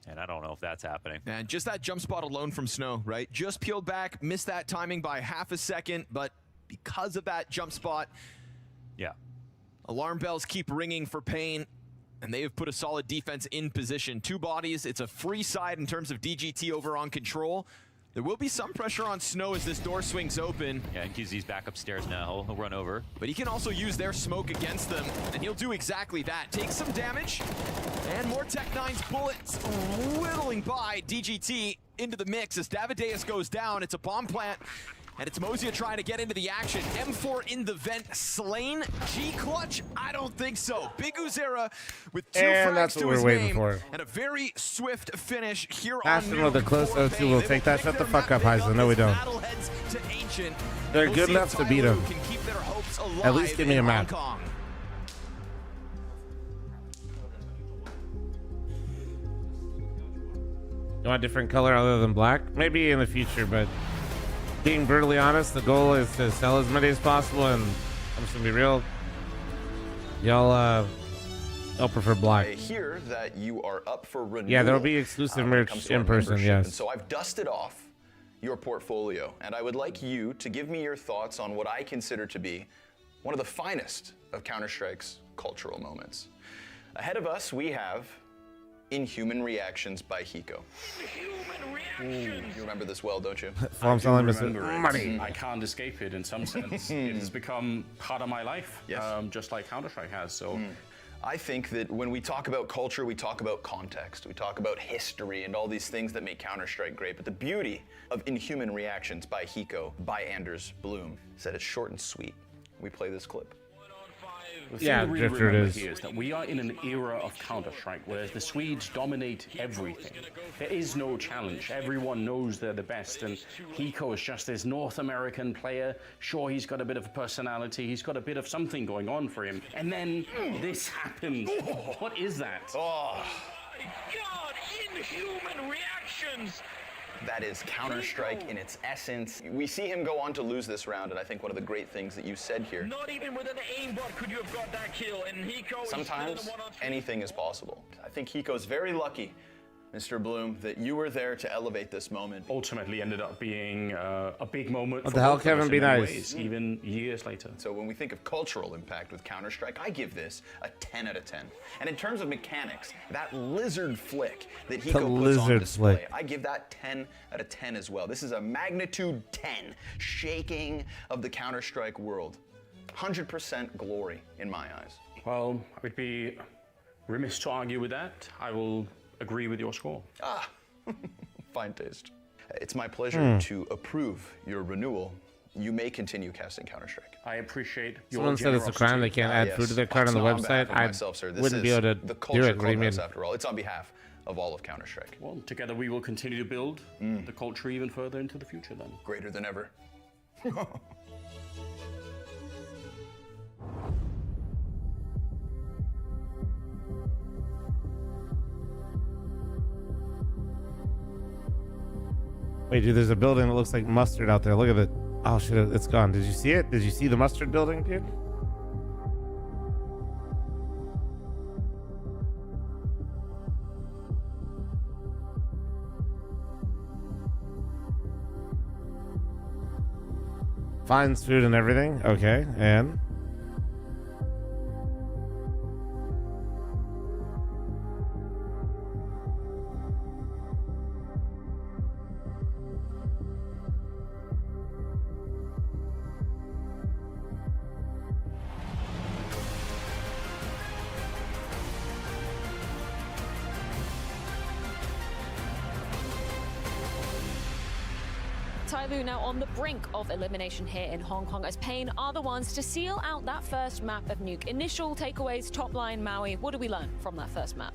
And I don't know if that's happening. And just that jump spot alone from Snow, right? Just peeled back, missed that timing by half a second, but because of that jump spot, yeah, alarm bells keep ringing for Payne. And they have put a solid defense in position. 2 bodies. It's a free side in terms of DGT over on control. There will be some pressure on Snow as this door swings open. Yeah, NQZ's back upstairs now. He'll run over. But he can also use their smoke against them, and he'll do exactly that. Take some damage, and more Tech 9's bullets whittling by DGT into the mix as Davideus goes down. It's a bomb plant. And it's Mozia trying to get into the action. M4 in the vent, slain. G-Clutch? I don't think so. Big Uzera with 2 And frags that's what to we're his waiting name, for. and a very swift finish here Ashton on with a close 0-2 will take that. Shut the fuck up, Heisen. No, we don't. They're good enough to beat him. At least give me a map. You want a different color other than black? Maybe in the future, but being brutally honest, the goal is to sell as many as possible, and I'm just gonna be real. Y'all prefer black. I hear that you are up for renewal. Yeah, there'll be exclusive merch in person, yes. And so I've dusted off your portfolio, and I would like you to give me your thoughts on what I consider to be one of the finest of Counter-Strike's cultural moments. Ahead of us, we have Inhuman Reactions by Hiko. You remember this well, don't you? Farm selling money. I can't escape it in some sense. It has become part of my life, just like Counter-Strike has. So, I think that when we talk about culture, we talk about context, we talk about history and all these things that make Counter-Strike great. But the beauty of Inhuman Reactions by Hiko, by Anders Bloom, is that it's short and sweet. We play this clip. The thing to really remember here is that we are in an era of Counter-Strike where the Swedes dominate everything. There is no challenge. Everyone knows they're the best, and Hiko is just this North American player. Sure, he's got a bit of a personality. He's got a bit of something going on for him. And then this happens. What is that? Oh. My God, Inhuman Reactions! That is Counter-Strike in its essence. We see him go on to lose this round, and I think one of the great things that you said here. Not even with an aimbot could you have got that kill, and Hiko Sometimes anything is possible. I think Hiko's very lucky, Mr. Bloom, that you were there to elevate this moment. Ultimately ended up being a big moment What for the hell, both of us Kevin? in Be many nice. ways, even years later. So when we think of cultural impact with Counter-Strike, I give this a 10 out of 10. And in terms of mechanics, that lizard flick that Hiko puts on display, I give that 10 out of 10 as well. This is a magnitude 10 shaking of the Counter-Strike world. 100% glory in my eyes. Well, I would be remiss to argue with that. I will agree with your score. Ah, fine taste. It's my pleasure to approve your renewal. You may continue casting Counter-Strike. I appreciate your Someone said it's a crime they can't add food to their card on the website. I wouldn't be able to the do culture it. What do you mean? clubhouse, after all. It's on behalf of all of Counter-Strike. Well, together we will continue to build the culture even further into the future then. Greater than ever. Wait, dude, there's a building that looks like mustard out there. Look at it. Oh, shit, it's gone. Did you see it? Did you see the mustard building, dude? Finds food and everything. Okay, and... Tyloo now on the brink of elimination here in Hong Kong, as Pain are the ones to seal out that first map of Nuke. Initial takeaways, top line, Maui. What do we learn from that first map?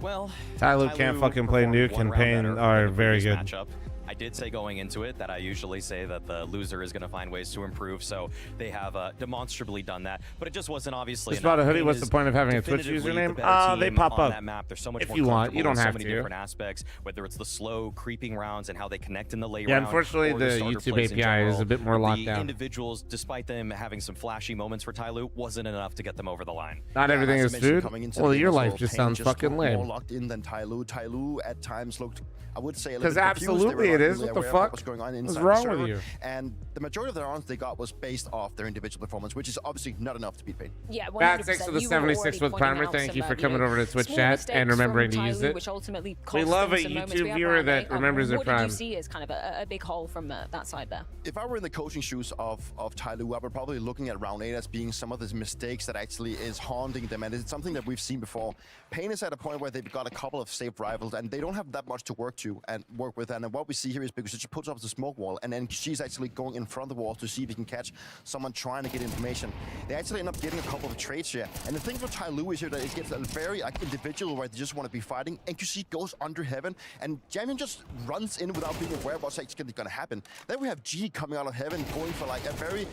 Well, Tyloo can't fucking play Nuke, and Pain are very good. Matchup. I did say going into it that I usually say that the loser is going to find ways to improve, so they have demonstrably done that, but it just wasn't obviously Just about a hoodie. What's the point of having a Twitch username? They pop up that map. There's so much if more you want. You don't so have many to. different aspects, whether it's the slow creeping rounds and how they connect in the late Yeah, round. unfortunately, or the starter YouTube plays in API is general. a bit more locked The down. individuals, despite them having some flashy moments for Tyloo, wasn't enough to get them over the line. Not everything is food. Well, your life just sounds fucking lame. More locked in than Tyloo. Tyloo at times looked, I would say, a little Because bit confused. absolutely They were it is. not What really the aware of fuck? What's going on What's inside wrong the with server. you? And the majority of the rounds they got was based off their individual performance, which is obviously not enough to beat Pain. Yeah, 100%. Bat 6 to the 76 with Primer. Thank you for coming over to Twitch chat and remembering to use it. Which ultimately We love a YouTube viewer that remembers their Prime. What did you see as kind of a big hole from that side there? If I were in the coaching shoes of Tyloo, I would probably looking at round 8 as being some of the mistakes that actually is haunting them, and it's something that we've seen before. Pain is at a point where they've got a couple of safe rivals, and they don't have that much to work with. And what we see here is because she puts up the smoke wall, and then she's actually going in front of the wall to see if he can catch someone trying to get information. They actually end up getting a couple of trades here. And the thing for Tyloo is here that it gets a very individual where they just want to be fighting. NQC goes under heaven, and Jamian just runs in without being aware of what's actually going to happen. Then we have G coming out of heaven, going for like a very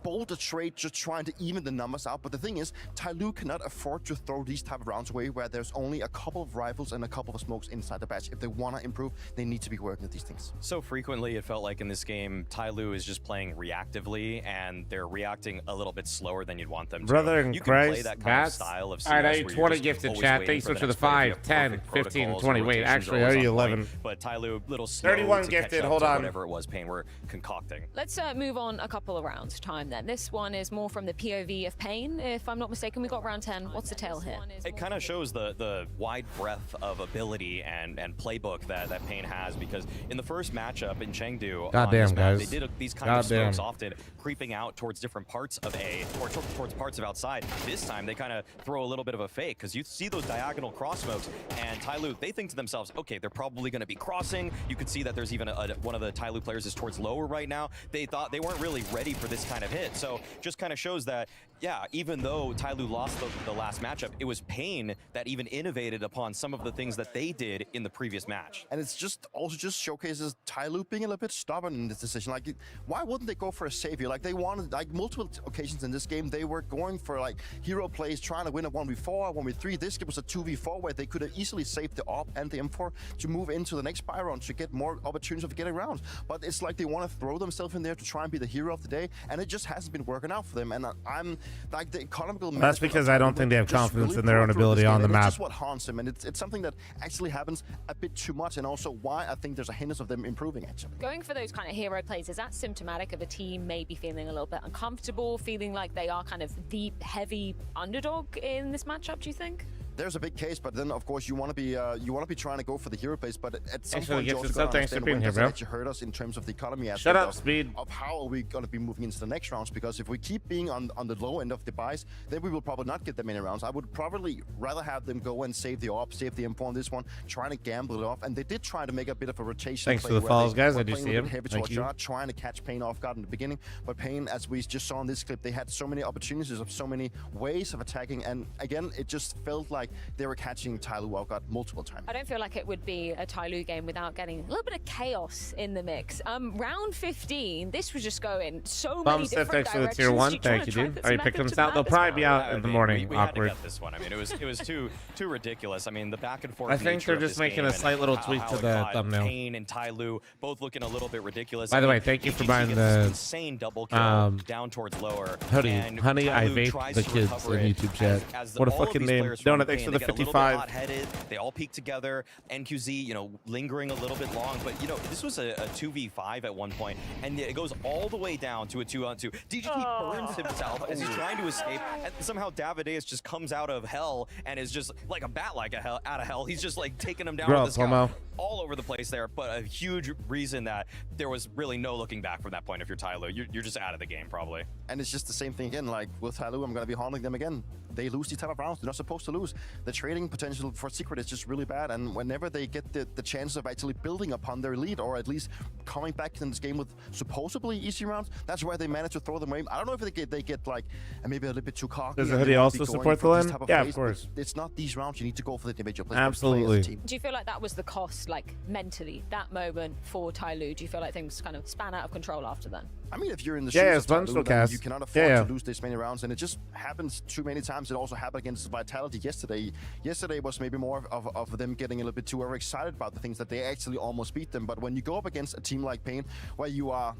bold trade, just trying to even the numbers out. But the thing is, Tyloo cannot afford to throw these type of rounds away where there's only a couple of rifles and a couple of smokes inside the batch. If they want to improve, they need to be working at these things. So frequently it felt like in this game, Tyloo is just playing reactively, and they're reacting a little bit slower than you'd want them to. Brother in you can play Christ, that kind of that's... style of CS Alright, I where owe you you're 20 just gifted always chat. waiting Thanks so for much the for the next play. You 5, have 10, perfect 15, protocols 20. and Wait, rotations actually, I always owe you on point, 11. But Tyloo, little slow 31 to gifted, catch up hold to on. whatever it was Pain were concocting. Let's move on a couple of rounds time then. This one is more from the POV of Pain. If I'm not mistaken, we got round 10. What's the tale here? It kind of shows the wide breadth of ability and playbook that Pain has, because in the first matchup in Chengdu, Goddamn, guys. they did these kind of smokes often, creeping out towards different parts of A or towards parts of outside. This time they kind of throw a little bit of a fake, because you see those diagonal cross smokes, and Tyloo, they think to themselves, okay, they're probably going to be crossing. You could see that there's even one of the Tyloo players is towards lower right now. They thought they weren't really ready for this kind of hit. So just kind of shows that, yeah, even though Tyloo lost the last matchup, it was Pain that even innovated upon some of the things that they did in the previous match. And it's just also just showcases Tyloo being a little bit stubborn in this decision. Like, why wouldn't they go for a savior? Like, they wanted, like, multiple occasions in this game, they were going for, like, hero plays, trying to win a 1v4, 1v3. This game was a 2v4 where they could have easily saved the AWP and the M4 to move into the next spy round to get more opportunities of getting rounds. But it's like they want to throw themselves in there to try and be the hero of the day, and it just hasn't been working out for them. And I'm like, the economical... That's because I don't think they have confidence really in their own ability on the map. It's just what haunts them, and it's something that actually happens a bit too much, and also why I think there's a hindrance of them improving, actually. Going for those kind of hero plays, is that symptomatic of a team maybe feeling a little bit uncomfortable, feeling like they are kind of the heavy underdog in this matchup, do you think? There's a big case, but then of course you want to be trying to go for the hero plays, but at some point you also Thanks got to for understand being when here, does it bro. actually hurt us in terms of the economy aspect. Shut up, of, Speed. Of how are we going to be moving into the next rounds? Because if we keep being on the low end of the buys, then we will probably not get that many rounds. I would probably rather have them go and save the AWP, save the M4 on this one, trying to gamble it off, and they did try to make a bit of a rotation. Thanks play for the where follows, they guys. were I do playing see a him. bit heavy Thank towards you. Jara, trying to catch Pain off guard in the beginning, but Pain, as we just saw in this clip, they had so many opportunities of so many ways of attacking, and again, it just felt like like they were catching Tyloo out guard multiple times. I don't feel like it would be a Tyloo game without getting a little bit of chaos in the mix. Round 15, this was just going so many different next to the directions. tier 1. Thank you, dude. Are you picking them out? They'll probably be out in the morning. We Awkward. had to get this one. I mean, it was too ridiculous. I mean, the back and forth. I think they're just making a slight little tweak to the thumbnail. Payne and Tyloo both looking a little bit ridiculous. By the way, thank you for buying the insane double kill down towards lower. Hoodie, honey, I vape the kids in YouTube chat. What a fucking name. Donut, thanks for the 55. They all peak together. NQZ, you know, lingering a little bit long, but you know, this was a 2v5 at one point, and it goes all the way down to a 2-on-2. DGT burns himself as he's trying to escape, and somehow Davideus just comes out of hell and is just like a bat out of hell. He's just like taking him down with this guy all over the place there, but a huge reason that there was really no looking back from that point. If you're Tyloo, you're just out of the game probably. And it's just the same thing again, like with Tyloo, I'm going to be haunting them again. They lose these type of rounds. They're not supposed to lose. The trading potential for Secret is just really bad, and whenever they get the chance of actually building upon their lead, or at least coming back in this game with supposedly easy rounds, that's where they manage to throw them away. I don't know if they get like maybe a little bit too cocky. Does the hoodie also support the LAN? Yeah, of course. It's not these rounds. You need to go for the individual plays. Absolutely. Do you feel like that was the cost, like mentally, that moment for Tyloo? Do you feel like things kind of span out of control after then? I mean, if you're in the shoes of Tyloo, then cast. you cannot afford to lose this many rounds, and it just happens too many times. It also happened against Vitality yesterday. Yesterday was maybe more of them getting a little bit too overexcited about the things that they actually almost beat them. But when you go up against a team like Payne, where you are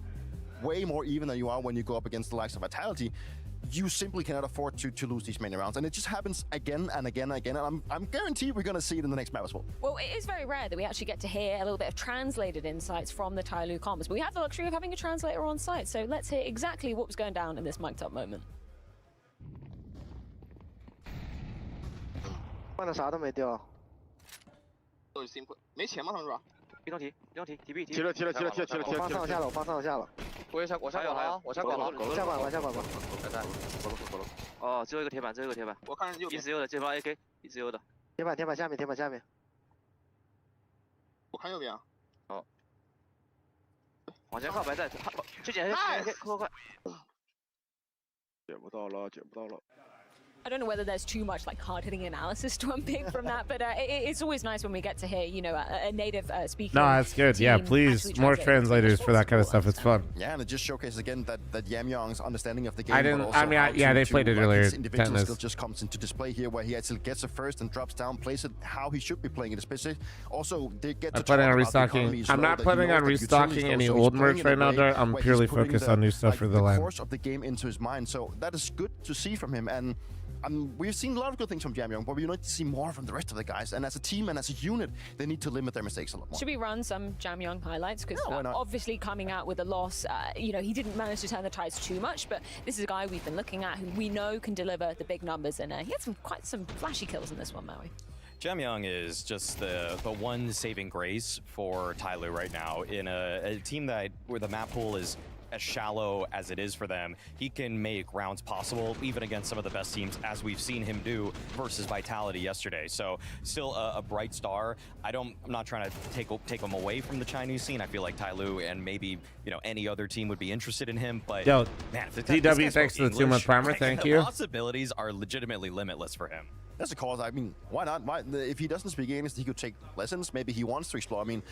way more even than you are when you go up against the likes of Vitality, you simply cannot afford to lose these many rounds. And it just happens again and again and again. And I'm guaranteed we're going to see it in the next map as well. Well, it is very rare that we actually get to hear a little bit of translated insights from the Tyloo comms. But we have the luxury of having a translator on site. So let's hear exactly what was going down in this mic'd up moment. 换的啥都没掉。没钱吗？他们说。移动提币。提了。我放上下了。我下管了啊！我下管了。下管吧。走了。哦，最后一个铁板。我看右边。1直优的这包 AK，1直优的。铁板下面。我看右边啊。哦。往前靠白带，去捡 AK， 快！捡不到了。 I don't know whether there's too much like hard-hitting analysis to unpick from that, but it's always nice when we get to hear, you know, a native speaker. No, that's good. Yeah, please, more translators for that kind of stuff. It's fun. Yeah, and it just showcases again that Yamyong's understanding of the game. They played it earlier. His individual skill just comes into display here, where he actually gets it first and drops down, plays it how he should be playing it. Especially, also they get to talk about restocking. I'm not planning on restocking any old merch right now. I'm purely focused on new stuff for the LAN. The course of the game into his mind, so that is good to see from him. And we've seen a lot of good things from Yamyong, but we need to see more from the rest of the guys. And as a team and as a unit, they need to limit their mistakes a lot more. Should we run some Yamyong highlights? Because obviously coming out with a loss, you know, he didn't manage to turn the tides too much, but this is a guy we've been looking at who we know can deliver the big numbers, and he had quite some flashy kills in this one, Maui. Yamyong is just the one saving grace for Tyloo right now in a team where the map pool is as shallow as it is for them. He can make rounds possible even against some of the best teams, as we've seen him do versus Vitality yesterday. So still a bright star. I'm not trying to take him away from the Chinese scene. I feel like Tyloo and maybe, you know, any other team would be interested in him, but yo, man, DW, thanks for the 2-month primer. Thank you. The possibilities are legitimately limitless for him. That's a cause. I mean, why not? If he doesn't speak English, he could take lessons. Maybe he wants to explore. I mean,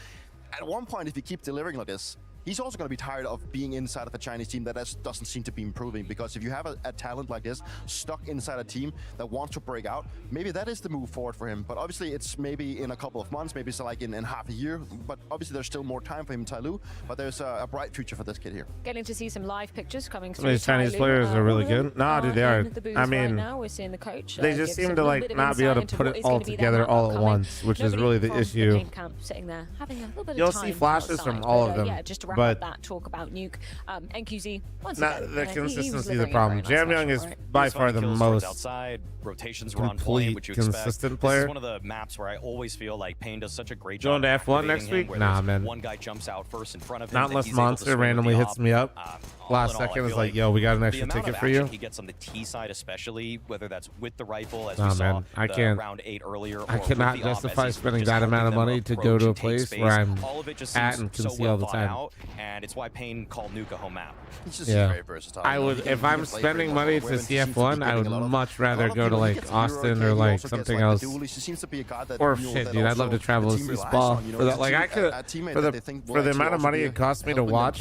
at one point, if he keeps delivering like this, he's also going to be tired of being inside of a Chinese team that doesn't seem to be improving. Because if you have a talent like this stuck inside a team that wants to break out, maybe that is the move forward for him. But obviously, it's maybe in a couple of months, maybe it's like in half a year. But obviously, there's still more time for him, Tyloo. But there's a bright future for this kid here. Getting to see some live pictures coming through. These Chinese players are really good. Nah, dude, they are. I mean, right now we're seeing the coach. They just seem to like not be able to put it all together all at once, which is really the issue. Sitting there having a little bit You'll of time see flashes outside, from all of them, yeah, just to wrap but up that talk about Nuke, NQZ. Once not again, the he consistency was is the delivering a problem. very nice Yamyong is session, by These far the kills towards most outside rotations were on point, which you consistent expect. player. This is one of the maps where I always feel like Payne does such a great Going job. to F1 next week? Nah, man. One guy jumps out first in front of him. Not unless Monster randomly hits me up. Last second is like, yo, we got an extra ticket for you. He gets on the T side, especially whether that's with the rifle, as nah, we saw man. I can't. round 8 earlier. I cannot justify spending that amount of money to go to a place where I'm at and can see all the time. and it's why Payne called Nuke a home map. He's just very versatile. I would, if I'm spending money to CF1, I would much rather go to like Austin or like something else. Or shit, dude, I'd love to travel to Spa for that. Like I could, for the amount of money it costs me to watch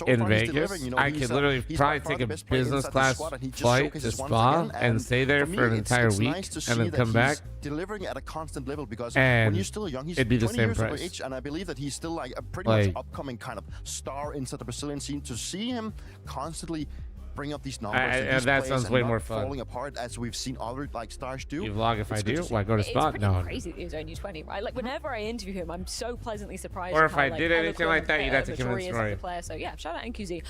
in Vegas, I could literally probably take a business class flight to Spa and stay there for an entire week and then come back. Delivering at a constant level, because and when you're still young, he's it'd be the 20 same years price. of age, and I believe that he's still like a pretty much upcoming kind of star inside the Brazilian scene. To see him constantly bring up these numbers and that sounds way more fun. Falling apart as we've seen other like stars do. You vlog if I do? Why go to Spot? It's No. pretty crazy that he's only 20, right? Like whenever I interview him, I'm so pleasantly surprised. Or with if how, I did anything like that, you'd have to mature convince he is as a Roy. player. So yeah, shout out NQZ.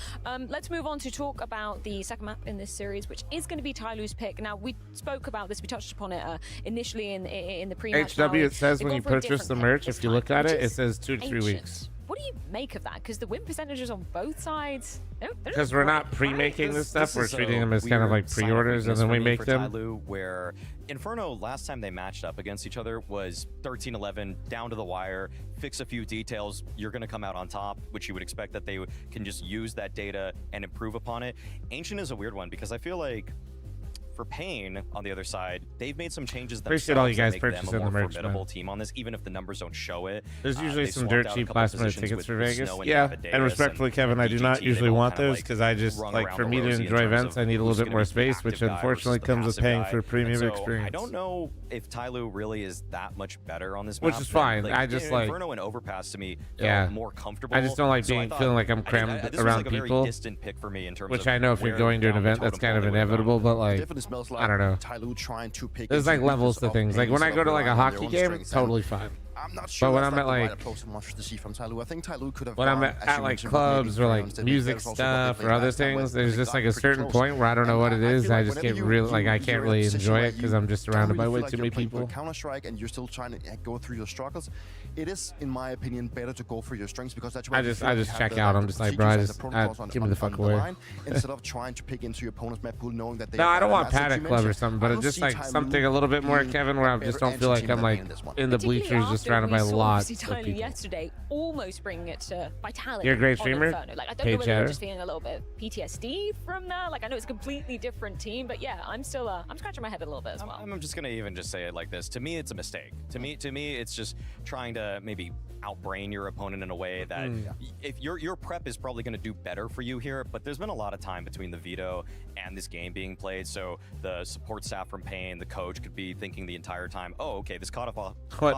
Let's move on to talk about the second map in this series, which is going to be Tyloo's pick. Now we spoke about this, we touched upon it initially in the pre-match. HW, it says when you purchase the merch, if you look at it, it says 2 to 3 weeks. What do you make of that? Because the win percentages on both sides. Because we're not pre-making this stuff, we're treating them as kind of like pre-orders, and then we make them. Tyloo, where Inferno last time they matched up against each other was 13-11, down to the wire, fix a few details, you're going to come out on top, which you would expect that they can just use that data and improve upon it. Ancient is a weird one because I feel like for Payne on the other side, they've made some changes Appreciate all you guys that make them purchasing a the more merch, formidable man. team on this, even if the numbers don't show it. There's usually They some swapped dirt out a cheap couple last minute positions tickets with for Vegas. Snow Yeah, Davis and respectfully, Kevin, I do not BGT, usually they've all want kinda, those because I just rung like around for the me to rosy in enjoy terms events, of I need a little who's bit more gonna be the space, which active guy unfortunately versus the comes with passive paying guy. for premium And so experience. I don't know if Tyloo really is that much better on this Which map is than, fine. I just like Inferno and Overpass to me yeah, felt more comfortable. I just don't like So I being thought- feeling like I'm this crammed was around like a very people. distant pick for me in terms Which of I know if you're where going to an down the event, that's totem kind of pole they would've inevitable, but like definitely smells like I don't know. Tyloo trying to pick. There's like into levels to because of things. Like when I Payne's go to like a relying on hockey their own game, strengths. totally fine. I'm not sure But when that's I'm at the right like approach so much to see from Tyloo. I think Tyloo could have when I'm gone, as at you like mentioned, clubs maybe or like Browns did, music because also what they stuff played or other last time things, when there's they just got like a pretty certain close. point where I don't know what it I is. feel I like just whenever get really like I you're can't in a really position enjoy where it because you I'm just don't surrounded by really way feel like too you're many playing for people. Counter-Strike and you're still trying to go through your struggles. It is, in my opinion, better to go for your strengths because that's where I you just feel like you check have the, out. like, I'm the just like, bro, procedures and the just protocols on- give me the fuck on away. line, instead of trying to pick into your opponent's map pool, knowing that they. No, have I don't bad want assets, you Paddock Club or mentioned. something, I but don't it's just see like Tyloo something a little bit more, being Kevin, where I a just better don't feel edge like team I'm than like they in this one. in the Particularly bleachers just after surrounded we by saw lots obviously of Tyloo people. yesterday, almost bringing it to Vitality. You're a great on streamer? Inferno. Like I don't Paid know whether you're chatter? just feeling a little bit PTSD from that. Like I know it's a completely different team, but yeah, I'm still I'm scratching my head a little bit as well. I'm just gonna even just say it like this. To me, it's a mistake. To me, it's just trying to maybe outbrain your opponent in a way that if your prep is probably gonna do better for you here. But there's been a lot of time between the veto and this game being played, so the support staff from Payne, the coach, could be thinking the entire time, oh, okay, this caught us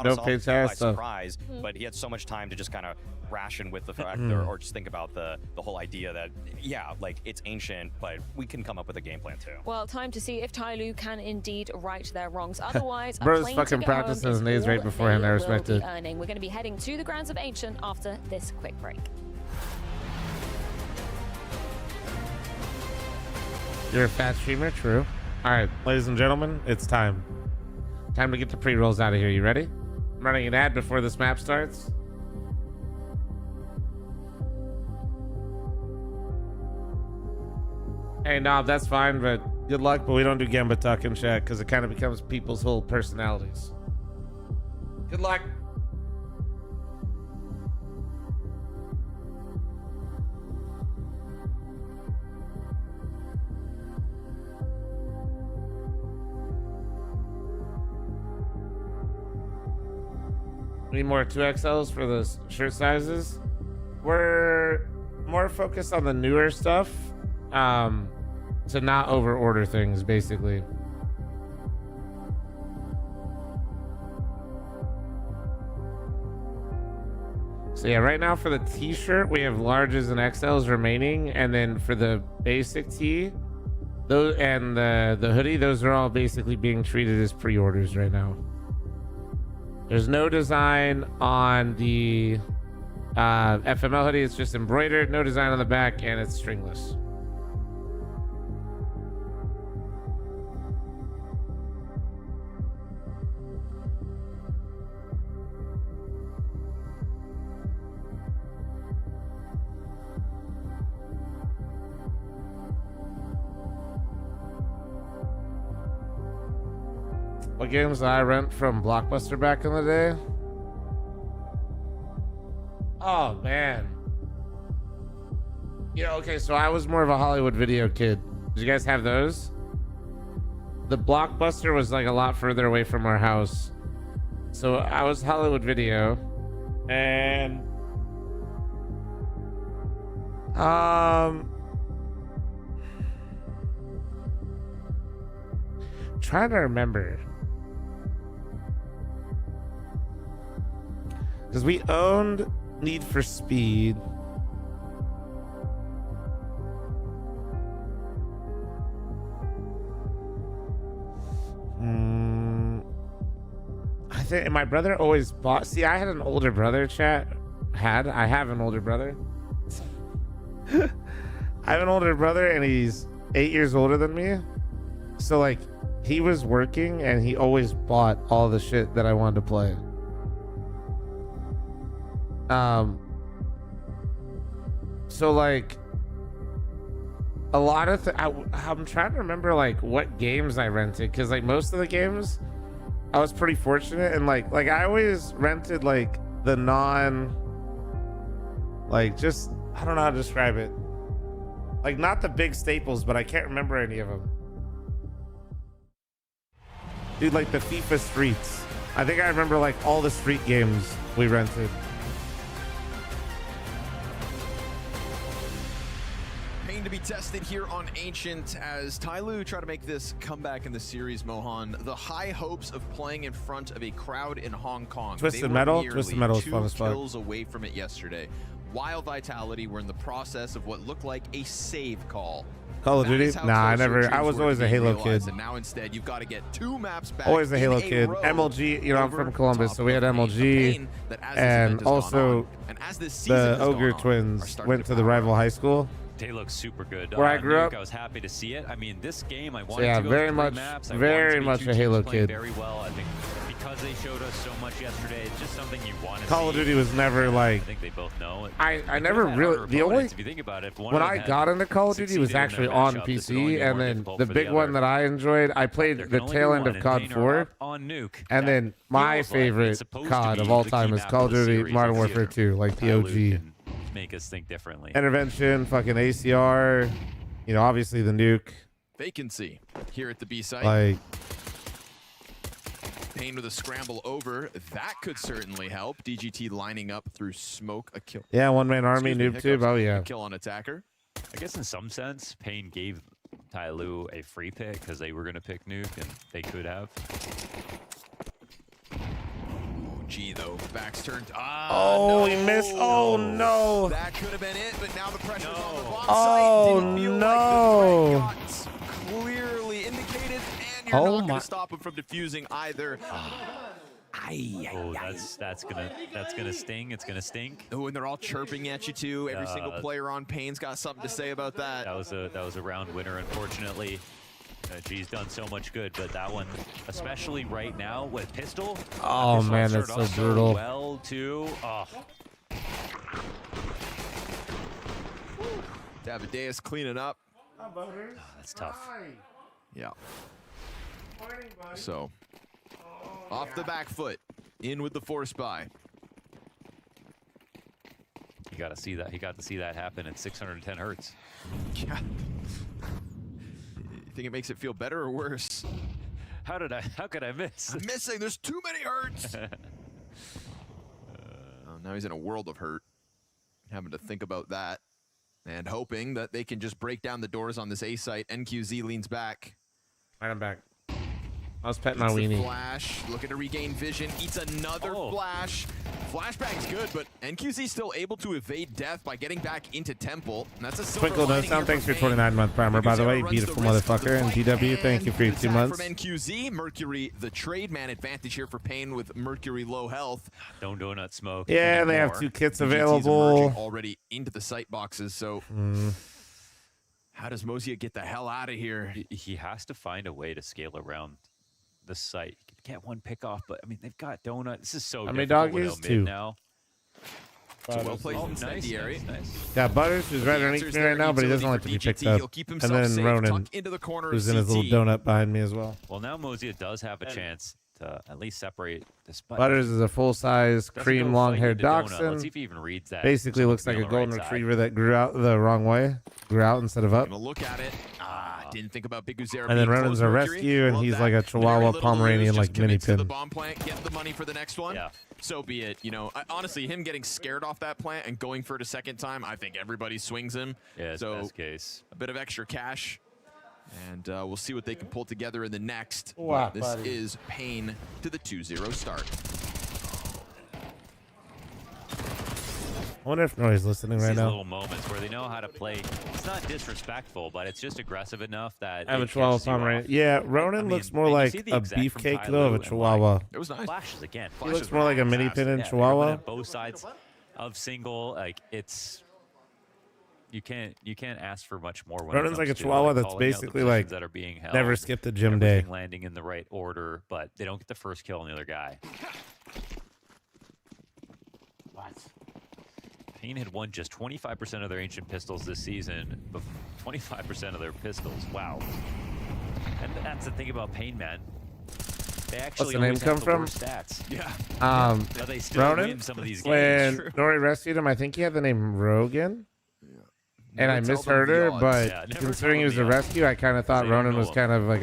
No off paid by chatter stuff. surprise. But he had so much time to just kind of ration with the fact, or just think about the whole idea that yeah, like it's ancient, but we can come up with a game plan too. Well, time to see if Tyloo can indeed right their wrongs. Otherwise, a Bro's plane fucking ticket home practicing is his nays right all beforehand. they I will respect be it. earning. We're going to be heading to the grounds of Ancient after this quick break. You're a fat streamer, true. All right, ladies and gentlemen, it's time. Time to get the pre-rolls out of here. You ready? I'm running an ad before this map starts. Hey, Knob, that's fine, but good luck, but we don't do Gamba Tuck and chat because it kind of becomes people's whole personalities. Good luck. Need more 2XLs for the shirt sizes. We're more focused on the newer stuff, to not over order things, basically. So yeah, right now for the t-shirt, we have larges and XLs remaining, and then for the basic tee, those and the hoodie, those are all basically being treated as pre-orders right now. There's no design on the FML hoodie. It's just embroidered. No design on the back, and it's stringless. What games did I rent from Blockbuster back in the day? Oh, man. Yeah, okay, so I was more of a Hollywood Video kid. Did you guys have those? The Blockbuster was like a lot further away from our house. So I was Hollywood Video. And trying to remember. Because we owned Need for Speed. I think my brother always bought. See, I had an older brother, chat. I have an older brother. I have an older brother, and he's 8 years older than me. So, like, he was working, and he always bought all the shit that I wanted to play. So, like, a lot of I'm trying to remember, like, what games I rented, because, like, most of the games I was pretty fortunate, and like I always rented like the just I don't know how to describe it, like not the big staples, but I can't remember any of them, dude. Like the FIFA Streets, I think I remember like all the street games we rented. To be tested here on Ancient as Tyloo try to make this comeback in the series, Mohan. The high hopes of playing in front of a crowd in Hong Kong. Twisted Metal is fun as fuck. Kills away from it yesterday. While Vitality were in the process of what looked like a save call. Call of Duty? Nah, I was always a Halo kid. And now instead you've got to get 2 maps back. Always a Halo kid. MLG, you know, I'm from Columbus, so we had MLG, and also the Ogre twins went to the rival high school. They look super good. Where I grew up, I was happy to see it. I mean, this game, I wanted to go very to much, maps. very much a Halo kid. Very well. I think because they showed us so much yesterday, it's just something you want to see. Call of Duty was never like. I think they both know it. I never really. The only if you think about it, when I got into Call of Duty was actually on PC, and then the big one that I enjoyed, I played the tail end of COD 4 on Nuke. And then my favorite COD of all time is Call of Duty Modern Warfare 2, like the OG. Make us think differently. Intervention, fucking ACR, you know, obviously the nuke. Vacancy here at the B site. Like, Payne with a scramble over. That could certainly help. DGT lining up through smoke. A kill. Yeah, one-man army, noob tube. Oh, yeah. A kill on attacker. I guess in some sense, Payne gave Tyloo a free pick because they were going to pick nuke, and they could have. G though, back's turned. Oh, he missed. Oh no. That could have been it, but now the pressure's on the bomb Oh site. no. Like clearly indicated, and you're not going to stop him from defusing either. That's gonna sting. It's gonna stink. Oh, and they're all chirping at you too. Every single player on Payne's got something to say about that. That was a round winner, unfortunately. G's done so much good, but that one, especially right now with pistol. Oh man, that's so brutal. Well, too. Oh. Davideus cleaning up. That's tough. Yeah. So, off the back foot, in with the force buy. You got to see that. He got to see that happen at 610 hertz. Yeah. Think it makes it feel better or worse? How could I miss? I'm missing. There's too many hurts. Now he's in a world of hurt. Having to think about that. And hoping that they can just break down the doors on this A site. NQZ leans back. Right, I'm back. I was petting my weenie. Flash, looking to regain vision, eats another flash. Flashbang's good, but NQZ still able to evade death by getting back into Temple. And that's a silver Twinkle no sound. Thanks for 29-month primer, by the way. Beautiful motherfucker. And DW, thank you for your 2 months. From NQZ, Mercury, the trade man advantage here for Payne with Mercury low health. Don't donut smoke. Yeah, and they have 2 kits available. Already into the sight boxes, so how does Mozia get the hell out of here? He has to find a way to scale around the site. Get one pick off, but I mean they've got donut. This is so. How many doggies? 2. Now. So well placed incendiary. Nice. Got Butters, who's right underneath me right now, but he doesn't like to be picked up. And then Ronan, who's in his little donut behind me as well. Well, now Mozia does have a chance to at least separate this. Butters is a full-size cream long-haired Let's dachshund. see if he even reads that. Basically looks like a golden retriever that grew out the wrong way. Grew out instead of up. Gonna look at it. Didn't think about Big Uzera. And then Ronan's a rescue, and he's like a Chihuahua Pomeranian, like mini pin. The bomb plant, get the money for the next one. Yeah. So be it. You know, honestly, him getting scared off that plant and going for it a second time, I think everybody swings him. Yeah, it's so best case. A bit of extra cash, and we'll see what they can pull together in the next. Wow, this is Pain to the 2-0 start. I wonder if Nori's listening right These now. little moments where they know how to play. It's not disrespectful, but it's just aggressive enough that I have a Chihuahua Pomeranian. Yeah, Ronan looks more like a beefcake though of a Chihuahua. It was nice. Flashes again. He looks more like a mini pin in Yeah, Chihuahua. both sides of single, like it's. You can't ask for much more. When Ronan's it like a comes to, Chihuahua that's calling out the basically like positions that are being held, never skipped a gym day. everything landing in the right order, but they don't get the first kill on the other guy. What? Pain had won just 25% of their ancient pistols this season, but 25% of their pistols. Wow. And that's the thing about Pain, man. They actually the name always come have the from? worst stats. Yeah. Now they still Ronan, win some of these when games. Nori rescued him, I think he had the name Rogan. And I Never tell misheard them the her, odds. but Yeah, never considering he tell was them a the rescue, I kind of thought They don't Ronan know was him. kind of like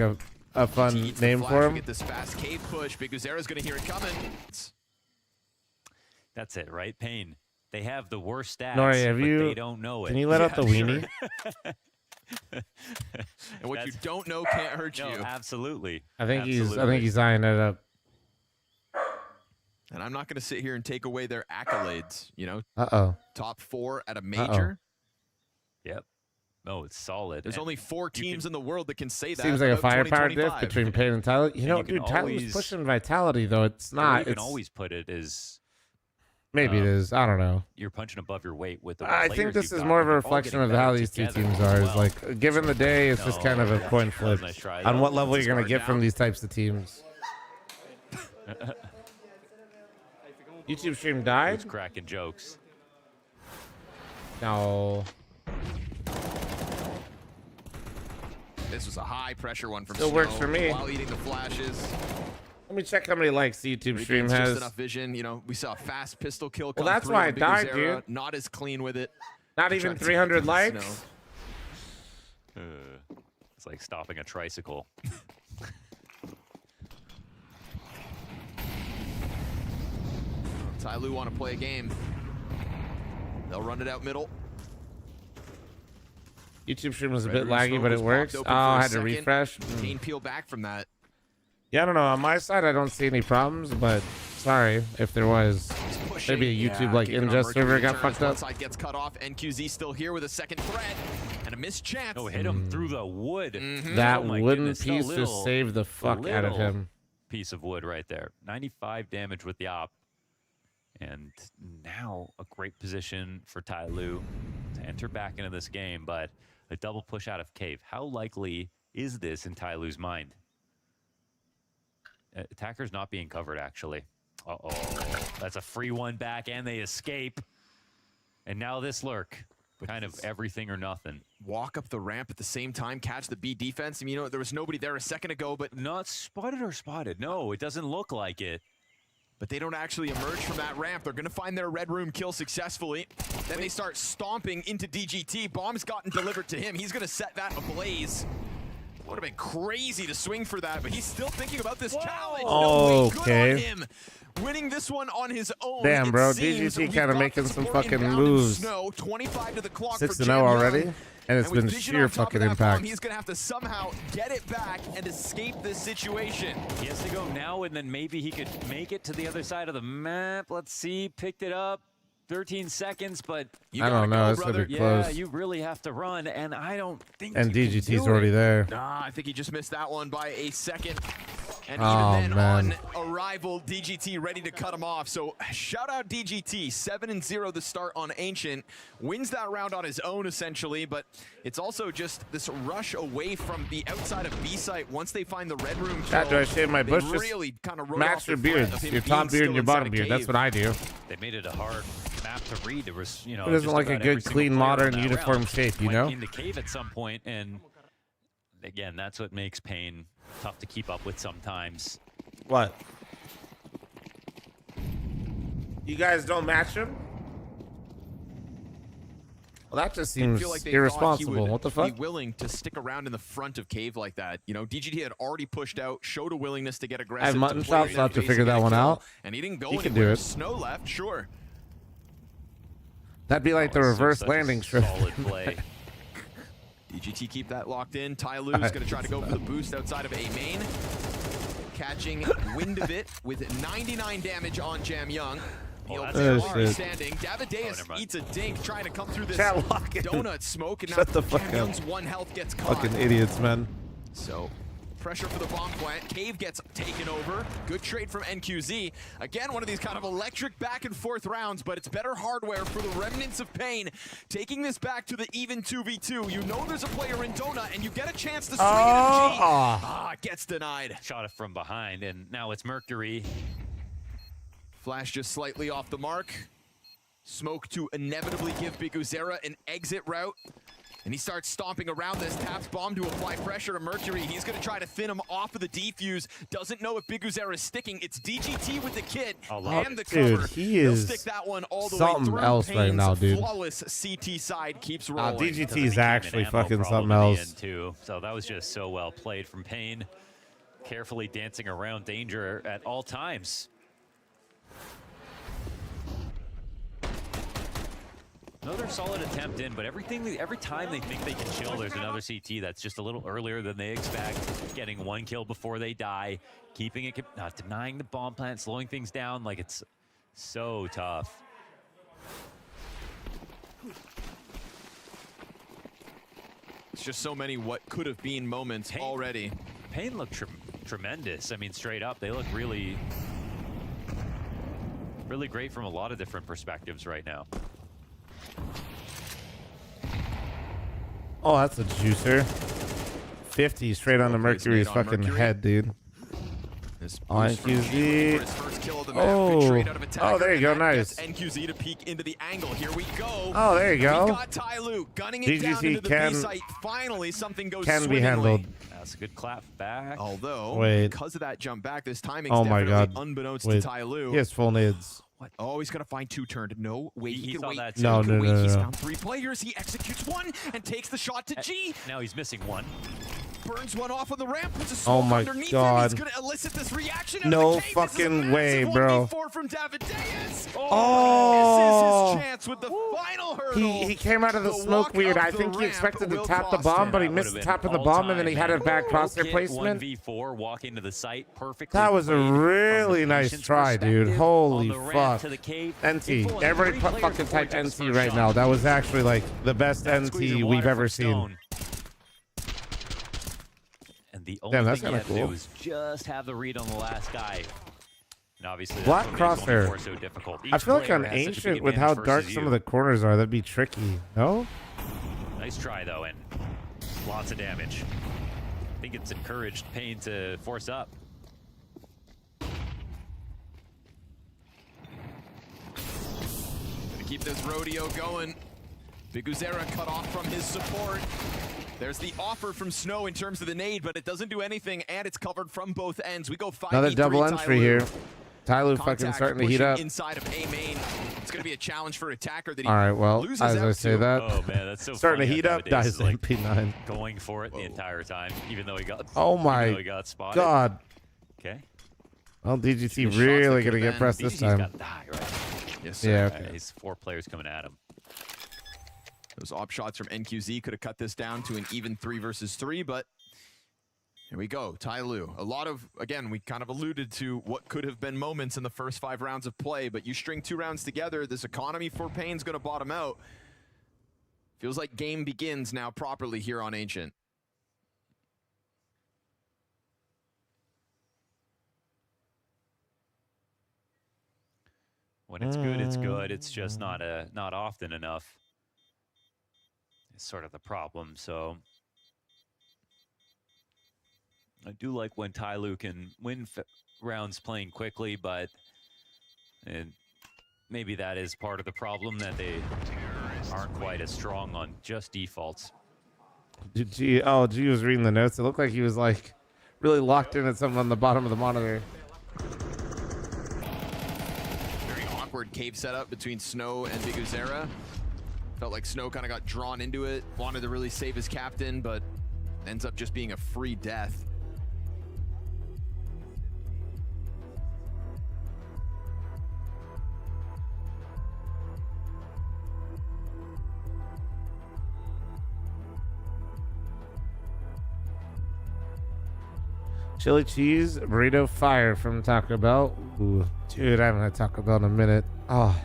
a fun He eats the name flash, for we him. Get this fast cave push. Big Uzera's gonna hear it coming. That's it, right? Pain. They have the worst stats, Nori, have but you? they don't know it. Can you let out the weenie? And what you don't know can't hurt No, you. absolutely. I think Absolutely. he's eyeing it up. And I'm not going to sit here and take away their accolades. You know, top 4 at a major. Yep. No, it's solid. There's And only 4 teams in the world that can say that. Seems like a about firepower diff 2025. between Pain and Tyler. You know, you can dude, Tyler's always- pushing Vitality though. It's The way not. you can It's always put it is maybe it is. I don't know. you're punching above your weight with the I players think this you've is got, more of a and they're all reflection getting of how better these two together teams as are. Is well. like, given the day, it's just kind of a coin flip nice try, on though. what level Let's you're gonna start get from down. these types of teams. YouTube stream died. Who's cracking jokes? No. This was a high pressure one from Still Snow works for me. while eating the flashes. Let me check how many likes the YouTube stream Regains has. just enough vision. You know, we saw a fast pistol kill come Well, that's through why on I Big died, Uzera. dude. Not as clean with it. Not Trying even to take 300 down likes. Snow. It's like stopping a tricycle. Ty Lu want to play a game. They'll run it out middle. YouTube stream was a Red bit room laggy, smoke but was it popped works. Oh, open for I a had to second. refresh. Pain peel back from that. Yeah, I don't know. On my side, I don't see any problems, but sorry if there was. Maybe a YouTube like ingest server got fucked One up. side gets cut off. NQZ still here with a second threat and a missed chance. Oh, hit him through the wood. That Oh my wooden goodness, a piece little- just saved the fuck out of little him. Piece of wood right there. 95 damage with the op. And now a great position for Ty Lu to enter back into this game, but a double push out of cave. How likely is this in Ty Lu's mind? Attacker's not being covered, actually. Uh-oh. That's a free one back, and they escape. And now this lurk. Kind of everything or nothing. Walk up the ramp at the same time, catch the B defense. I mean, you know, there was nobody there a second ago, but not spotted or spotted. No, it doesn't look like it. But they don't actually emerge from that ramp. They're going to find their red room kill successfully. Then they start stomping into DGT. Bomb's gotten delivered to him. He's going to set that ablaze. Would have been crazy to swing for that, but he's still thinking about this challenge. No way, good Okay. on him. Winning this one on his own. Damn, it bro. seems. DGT We've kind of got making the some support fucking inbound in moves. Snow, 25 to the clock 6-0 for Jam already, Young. and it's with been vision sheer on top of fucking that bomb, impact. he's going to have to somehow get it back and escape this situation. He has to go now, and then maybe he could make it to the other side of the map. Let's see. Picked it up. 13 seconds, but I don't know. It's gonna be yeah, close. you really have to run, and I don't think And you can DGT's do already it. there. I think he just missed that one by a second. And Oh, even then, man. on arrival, DGT ready to cut him off. So shout out DGT, 7-0 the start on Ancient. Wins that round on his own, essentially, but it's also just this rush away from the outside of B site. Once they find the red room kill, Chat, do I shave my they bush? Just really kind of match your beards. Your top beard and your bottom beard. That's what I do. They made it a hard map to read. There was, you know, Who doesn't just like a about good, every single clean, player modern, on that uniform round shape, you went know? in the cave at some point, and again, that's what makes Pain tough to keep up with sometimes. What? You guys don't match him? Well, that just seems feel like they irresponsible. thought he would What the fuck? Be willing to stick around in the front of Cave like that. You know, DGT had already pushed out, showed a willingness to get aggressive. I have mutton to play chops. that I'll have to base figure and that get a one kill, out. And he didn't go He can anywhere. do it. Snow left, sure. That'd be like the reverse landing strip. Solid play. DGT keep that locked in. Ty Lu's going to try to go for the boost outside of A main. Catching wind of it with 99 damage on Jam Young. Already standing. Davideus eats a dink trying to come through this donut smoke. And Shut now the fuck Jam up. Young's one health gets caught. Fucking idiots, man. So pressure for the bomb plant. Cave gets taken over. Good trade from NQZ. Again, one of these kind of electric back and forth rounds, but it's better hardware for the remnants of Pain. Taking this back to the even 2v2. You know there's a player in Donut, and you get a chance to swing it at G. Gets denied. Shot it from behind, and now it's Mercury. Flash just slightly off the mark. Smoke to inevitably give Biguzera an exit route. And he starts stomping around this, taps bomb to apply pressure to Mercury. He's going to try to thin him off of the defuse. Doesn't know if Biguzera is sticking. It's DGT with the kit and the cover. Dude, he He'll is stick that one all the something way through. else right now, dude. Flawless CT side keeps rolling. DGT is actually fucking something in the else. end, too. So that was just so well played from Pain. Carefully dancing around danger at all times. Another solid attempt in, but every time they think they can chill, there's another CT that's just a little earlier than they expect. Getting one kill before they die, keeping it, not denying the bomb plant, slowing things down. Like, it's so tough. It's just so many what could have been moments already. Pain looked tremendous. I mean, straight up, they look really, really great from a lot of different perspectives right now. Oh, that's a juicer. 50 straight on the Mercury's fucking head, dude. On NQZ. Oh, there you go, nice. NQZ to peek into the angle. Here we go. Oh, there you go. We got Ty Lu gunning it down into the B site. Finally, something goes can be handled. That's a good clap back. Although, because of that jump back, this timing's definitely unbeknownst to Ty Lu. He has full nades. What? Oh, he's gonna find two turned. No, wait, he can wait. That no. He's found three players. He executes one and takes the shot to G. Now he's missing one. Burns one off on the ramp. Puts a oh smoke my underneath god! Him. He's gonna elicit this reaction. No fucking way, bro. 1v4 from Davideus. Oh! Misses his chance with the final hurdle. He came out of the smoke weird. I think he expected to tap the bomb, but he missed tapping the bomb, and then he had a bad crosshair placement. 1v4, walking to the site perfectly. That was a really nice try, dude. Holy fuck. NT. Everybody fucking type NT right now. That was actually like the best NT we've ever seen. And the only thing you had to do was just have the read on the last guy. And obviously, Black crosshair. So difficult. I feel like on Ancient, with how dark some of the corners are, that'd be tricky. No? Nice try, though, and lots of damage. I think it's encouraged Pain to force up. Gonna keep this rodeo going. Biguzera cut off from his support. There's the offer from Snow in terms of the nade, but it doesn't do anything, and it's covered from both ends. We go 5v3. Another double entry here. Ty Lu fucking starting to heat up. Inside of A main. It's going to be a challenge for Attacker that he All right, well, loses as I say that, oh man, that's so starting to funny heat up, dies like MP9. Going for it the entire time, even though he got. Oh my spotted. god. Okay. Well, DGT really gonna get pressed this time. Got die, right? Yes, sir. Yeah. Okay. He's 4 players coming at him. Those op shots from NQZ could have cut this down to an even 3 versus 3, but here we go. Ty Lu. A lot of, again, we kind of alluded to what could have been moments in the first 5 rounds of play, but you string 2 rounds together, this economy for Pain's going to bottom out. Feels like game begins now properly here on Ancient. When it's good, it's good. It's just not often enough. It's sort of the problem. So I do like when Ty Lu can win rounds playing quickly, but maybe that is part of the problem, that they aren't quite as strong on just defaults. G was reading the notes. It looked like he was like really locked in at something on the bottom of the monitor. awkward cave setup between Snow and Biguzera. Felt like Snow kind of got drawn into it, wanted to really save his captain, but ends up just being a free death. Chili cheese burrito fire from Taco Bell. Ooh, dude, I haven't had Taco Bell in a minute. Oh,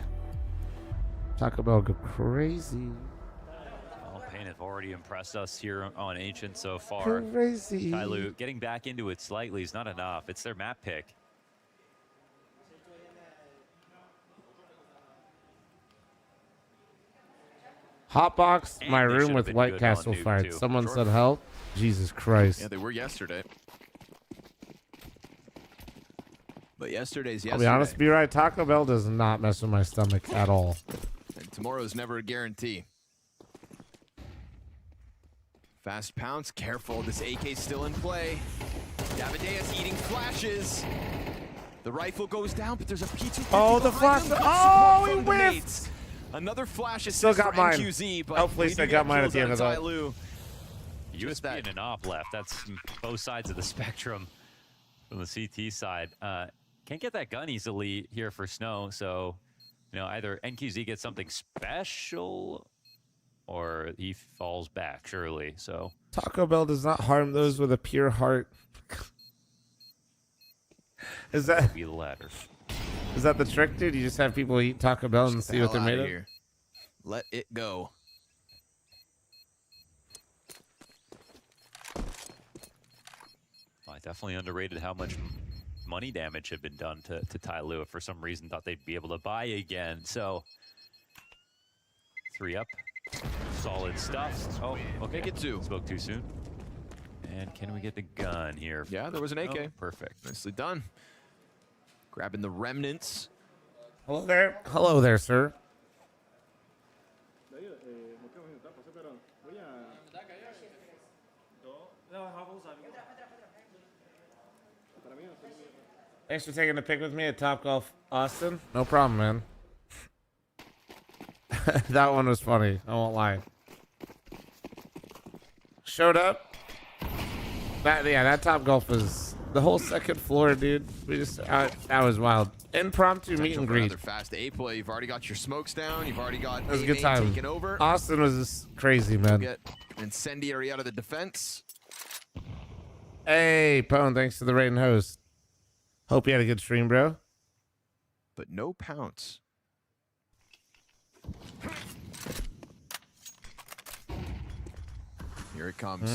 Taco Bell go crazy. Well, Pain have already impressed us here on Ancient so far. Crazy. Tyloo getting back into it slightly is not enough. It's their map pick. Hotbox And my they room should've with been White good Castle on Nuke, fired. too. Someone Sure. said help. Jesus Christ. Yeah, they were yesterday. But yesterday's I'll yesterday. be honest, be right. Taco Bell does not mess with my stomach at all. And tomorrow's never a guarantee. Fast pounce, careful. This AK's still in play. Davideus eating flashes. The rifle goes down, but there's a P2. Oh, the flash. Oh, he whiffed. Another flash is Still got mine. NQZ, but Hopefully we still do got get mine at kills the out end of that. Tyloo. USB and an op left. That's both sides of the spectrum from the CT side. Can't get that gun easily here for Snow, so either NQZ gets something special or he falls back surely. So Taco Bell does not harm those with a pure heart. Is that be the latter? Is that the trick, dude? You just have people eat Taco Bell and see what they're made of? Here. Let it go. I definitely underrated how much money damage had been done to Tyloo. For some reason, thought they'd be able to buy again. So 3 up, solid stuff. Oh, okay. Make it 2. Spoke too soon. And can we get the gun here? Yeah, there was an AK. Oh, perfect. Nicely done. Grabbing the remnants. Hello there. Hello there, sir. Thanks for taking a pic with me at Topgolf Austin. No problem, man. That one was funny. I won't lie. Showed up. That Topgolf was the whole second floor, dude. We just that was wild. Impromptu meet and greet. Another fast A play. You've already got your smokes down. You've already got It was a good time. taken over. Austin was just crazy, man. Get incendiary out of the defense. Hey, Pone, thanks for the raid and host. Hope you had a good stream, bro. But no pounce. Here it comes.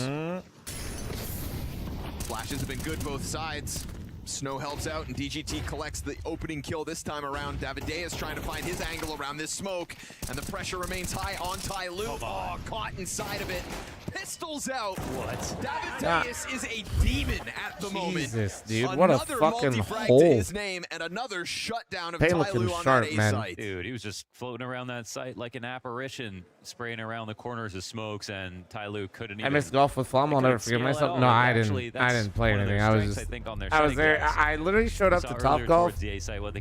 Flashes have been good both sides. Snow helps out, and DGT collects the opening kill this time around. Davideus trying to find his angle around this smoke, and the pressure remains high on Tyloo. Oh, caught inside of it. Pistols out. What? Davideus is a demon at the moment. Jesus, dude, what a Another fucking multi-frag hole. to his name, and another shutdown of Pain looking Tyloo on sharp, that A man. site. Dude, he was just floating around that site like an apparition, spraying around the corners of smokes, and Tyloo couldn't even... I missed golf with Flom. I'll never forget myself. No, I didn't play anything. I was just. I was there. I literally showed up to Topgolf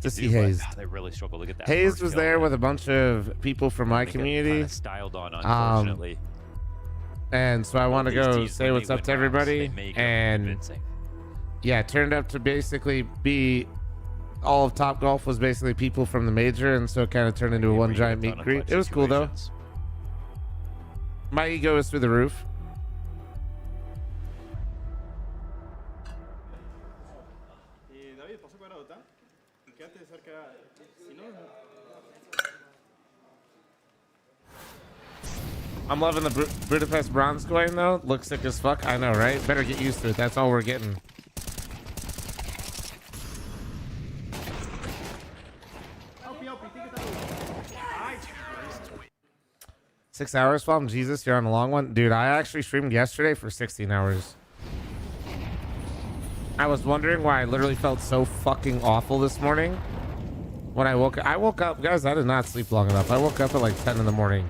to see Hayes. They really struggled to get that. Hayes first was kill. there with a bunch of people from my They get community. kinda styled on, unfortunately. And so I want to These go teams, say when what's they up win to rounds, everybody. they make it And convincing. yeah, it turned out to basically be all of Topgolf was basically people from the major, and so it kind of turned into a one giant meet and greet. It was cool though. My ego is through the roof. I'm loving the Budapest bronze coin though. Looks sick as fuck. I know, right? Better get used to it. That's all we're getting. Six hours, Flom? Jesus, you're on a long one. Dude, I actually streamed yesterday for 16 hours. I was wondering why I literally felt so fucking awful this morning. When I woke up, guys, I did not sleep long enough. I woke up at like 10 in the morning.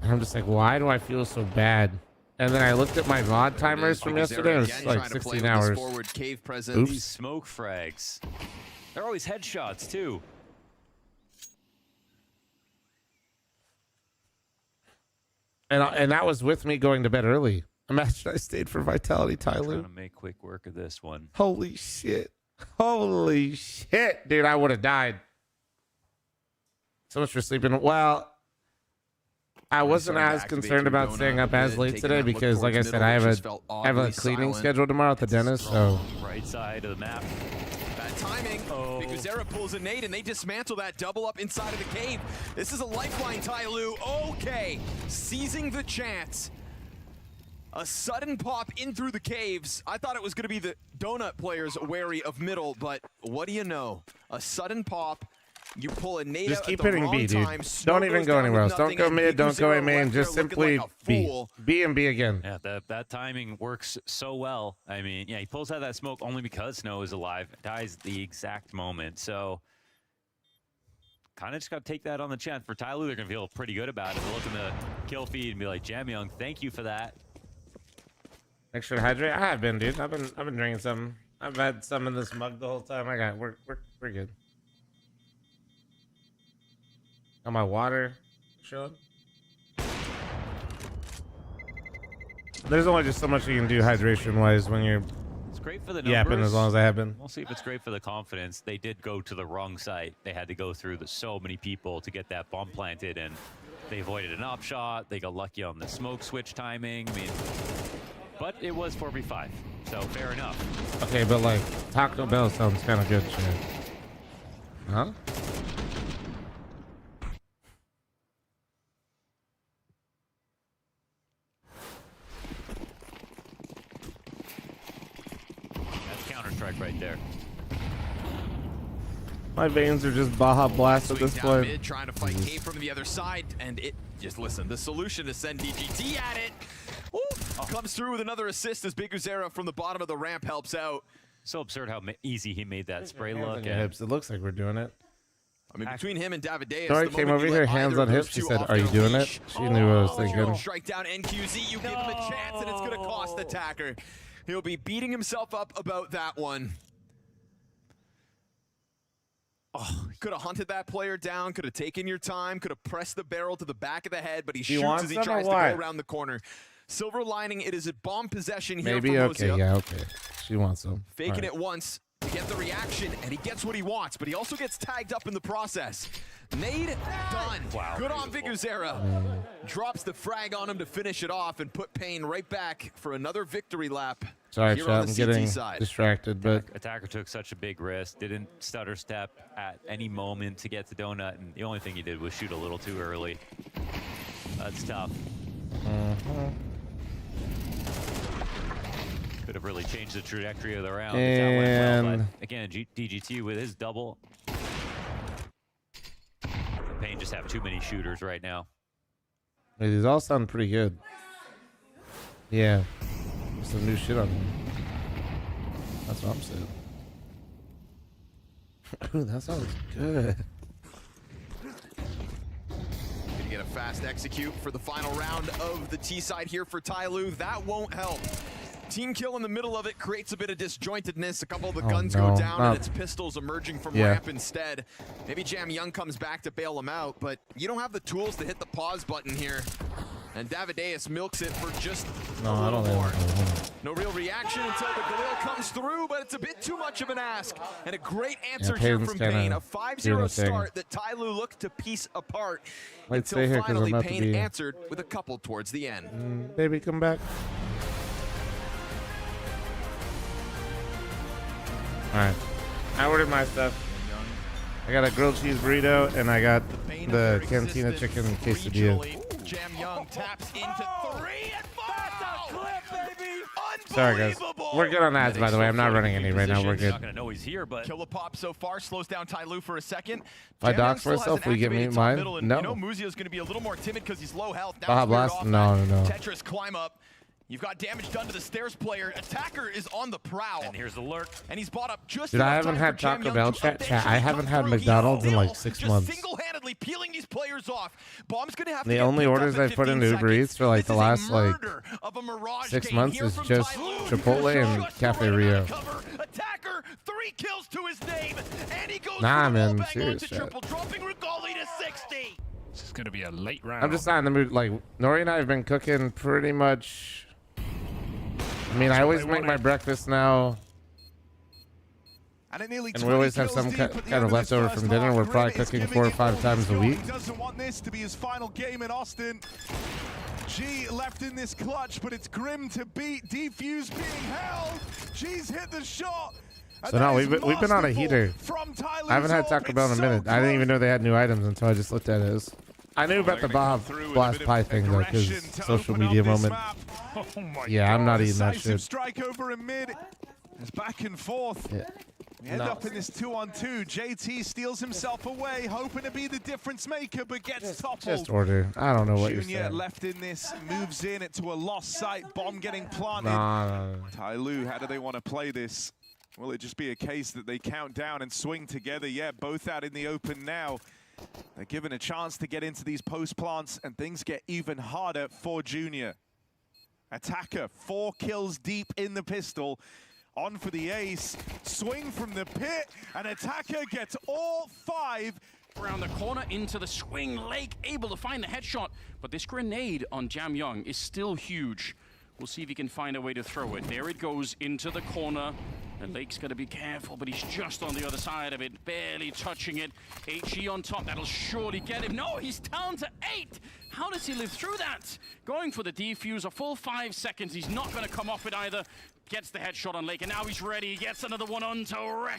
And I'm just like, why do I feel so bad? And then I looked at my VOD timers from yesterday. It was like 16 hours. These smoke frags. They're always headshots, too. And that was with me going to bed early. Imagine I stayed for Vitality, Tyloo. Trying to make quick work of this one. Holy shit. Holy shit. Dude, I would have died. So much for sleeping. Well, I wasn't as concerned about staying up as late today because, like I said, I have a cleaning schedule tomorrow at the dentist. So Right side of the map. Bad timing. Because Zera pulls a nade and they dismantle that double up inside of the cave. This is a lifeline, Tyloo. Okay. Seizing the chance. A sudden pop in through the caves. I thought it was going to be the donut players wary of middle, but what do you know? A sudden pop. You pull a nade just out keep at the hitting wrong B, dude. time. Snow Don't even goes go down anywhere with else. Don't nothing, go and mid. Don't go A Zera main. left there Just looking simply like a B. fool. B and B again. Yeah, that timing works so well. I mean, yeah, he pulls out that smoke only because Snow is alive. Dies the exact moment. So kind of just got to take that on the chin. For Tyloo, they're going to feel pretty good about it. They'll look in the kill feed and be like, Jam Young, thank you for that. Make sure to hydrate. I have been, dude. I've been drinking some. I've had some in this mug the whole time. We're good. Got my water. Chilling. There's only just so much you can do hydration wise when you're It's great for the numbers. yapping as long as I have been. We'll see if it's great for the confidence. They did go to the wrong site. They had to go through so many people to get that bomb planted, and they avoided an op shot. They got lucky on the smoke switch timing. I mean, but it was 4v5, so fair enough. Okay, but like Taco Bell sounds kind of good, shit. Huh? That's Counter-Strike right there. My veins are just Baja Blast at this Down point. mid, trying to fight Cave from the other side, and it just listen. The solution is send DGT at it. Ooh, comes through with another assist as Big Uzera from the bottom of the ramp helps out. So absurd how easy he made that spray Hands look. on your hips. It looks like we're doing it. I mean, between him and Davideus, Dory the came moment over you here, let hands either on of those hips. She two said, off "Are you their doing leash, it?" She knew what I was thinking. Strike down NQZ. You give him a chance, and it's going to cost the attacker. He'll be beating himself up about that one. Oh, could have hunted that player down, could have taken your time, could have pressed the barrel to the back of the head, but he shoots as he tries to go around the corner. Silver lining, it is a bomb possession here Maybe for okay, Mozia. yeah, okay. She wants some. Faking it once to get the reaction, and he gets what he wants, but he also gets tagged up in the process. Nade done. Wow, good on Big Uzera. Drops the frag on him to finish it off and put Payne right back for another victory lap. Sorry, here chat. on I'm the getting CT side. distracted, but Attacker took such a big risk, didn't stutter step at any moment to get to Donut, and the only thing he did was shoot a little too early. That's tough. Could have really changed the trajectory of the round if that went well, but again, DGT with his double. Payne just have too many shooters right now. Hey, these all sound pretty good. Yeah. Some new shit on them. That's what I'm saying. Ooh, that sounds good. Gonna get a fast execute for the final round of the T side here for Tyloo. That won't help. Team kill in the middle of it creates a bit of disjointedness. A couple of the guns go down, and it's pistols emerging from ramp instead. Maybe Jam Young comes back to bail him out, but you don't have the tools to hit the pause button here. And Davideus milks it for just a little more. No real reaction until the Galil comes through, but it's a bit too much of an ask. And a great answer here from Payne. A 5-0 start that Tyloo looked to piece apart until finally Payne answered with a couple towards the end. Baby, come back. All right. I ordered my stuff. I got a grilled cheese burrito, and I got the Cantina chicken quesadilla. Jam Young taps into 3 and 4. Baby. Sorry, guys. We're good on ads, by the way. I'm not running any right now. We're good. Not gonna know he's here, but Kill a pop so far slows down Tyloo for a second. If I dox for myself, will you give me mine? No. You know Muzio's going to be a little more timid because he's low health. Baja Blast? No. Tetris climb up. You've got damage done to the stairs player. Attacker is on the prowl. And here's the lurk. And he's bought up just Dude, I haven't had Taco Bell chat. I haven't had McDonald's in like 6 months. Single-handedly peeling these players off. Bomb's gonna have to The only orders I've put into Uber Eats for like the last like 6 months is just Chipotle and Cafe Rio. Attacker, 3 kills to his name, and he goes Nah, for the man, bang serious onto chat. triple, dropping Regali to 60. This is going to be a late round. I'm just not in the mood. Like, Nori and I have been cooking pretty much. I mean, I always make my breakfast now. And we always have some kind of leftover from dinner. We're probably cooking 4 or 5 times a week. He doesn't want this to be his final game in Austin. G left in this clutch, but it's Grim to beat. Defuse being held. G's hit the shot. So no, we've been on a heater. I haven't had Taco Bell in a minute. I didn't even know they had new items until I just looked at it. I knew about the Baja Blast Pie thing though, because social media moment. Yeah, I'm not eating that shit. Strike over in mid. It's back and forth. Yeah. We end up in this 2-on-2. JT steals himself away, hoping to be the difference maker, but gets toppled. Just order. I don't know what you're Junior saying. left in this, moves in to a lost site, bomb getting planted. No. Tai Lu, how do they want to play this? Will it just be a case that they count down and swing together? Yeah, both out in the open now. They're given a chance to get into these post plants, and things get even harder for Junior. Attacker, 4 kills deep in the pistol. On for the ace, swing from the pit, and Attacker gets all 5. Around the corner into the swing, Lake able to find the headshot, but this grenade on Jam Young is still huge. We'll see if he can find a way to throw it. There it goes into the corner. And Lake's got to be careful, but he's just on the other side of it, barely touching it. HE on top, that'll surely get him. No, he's down to 8. How does he live through that? Going for the defuse, a full 5 seconds. He's not going to come off it either. Gets the headshot on Lake, and now he's ready. He gets another one onto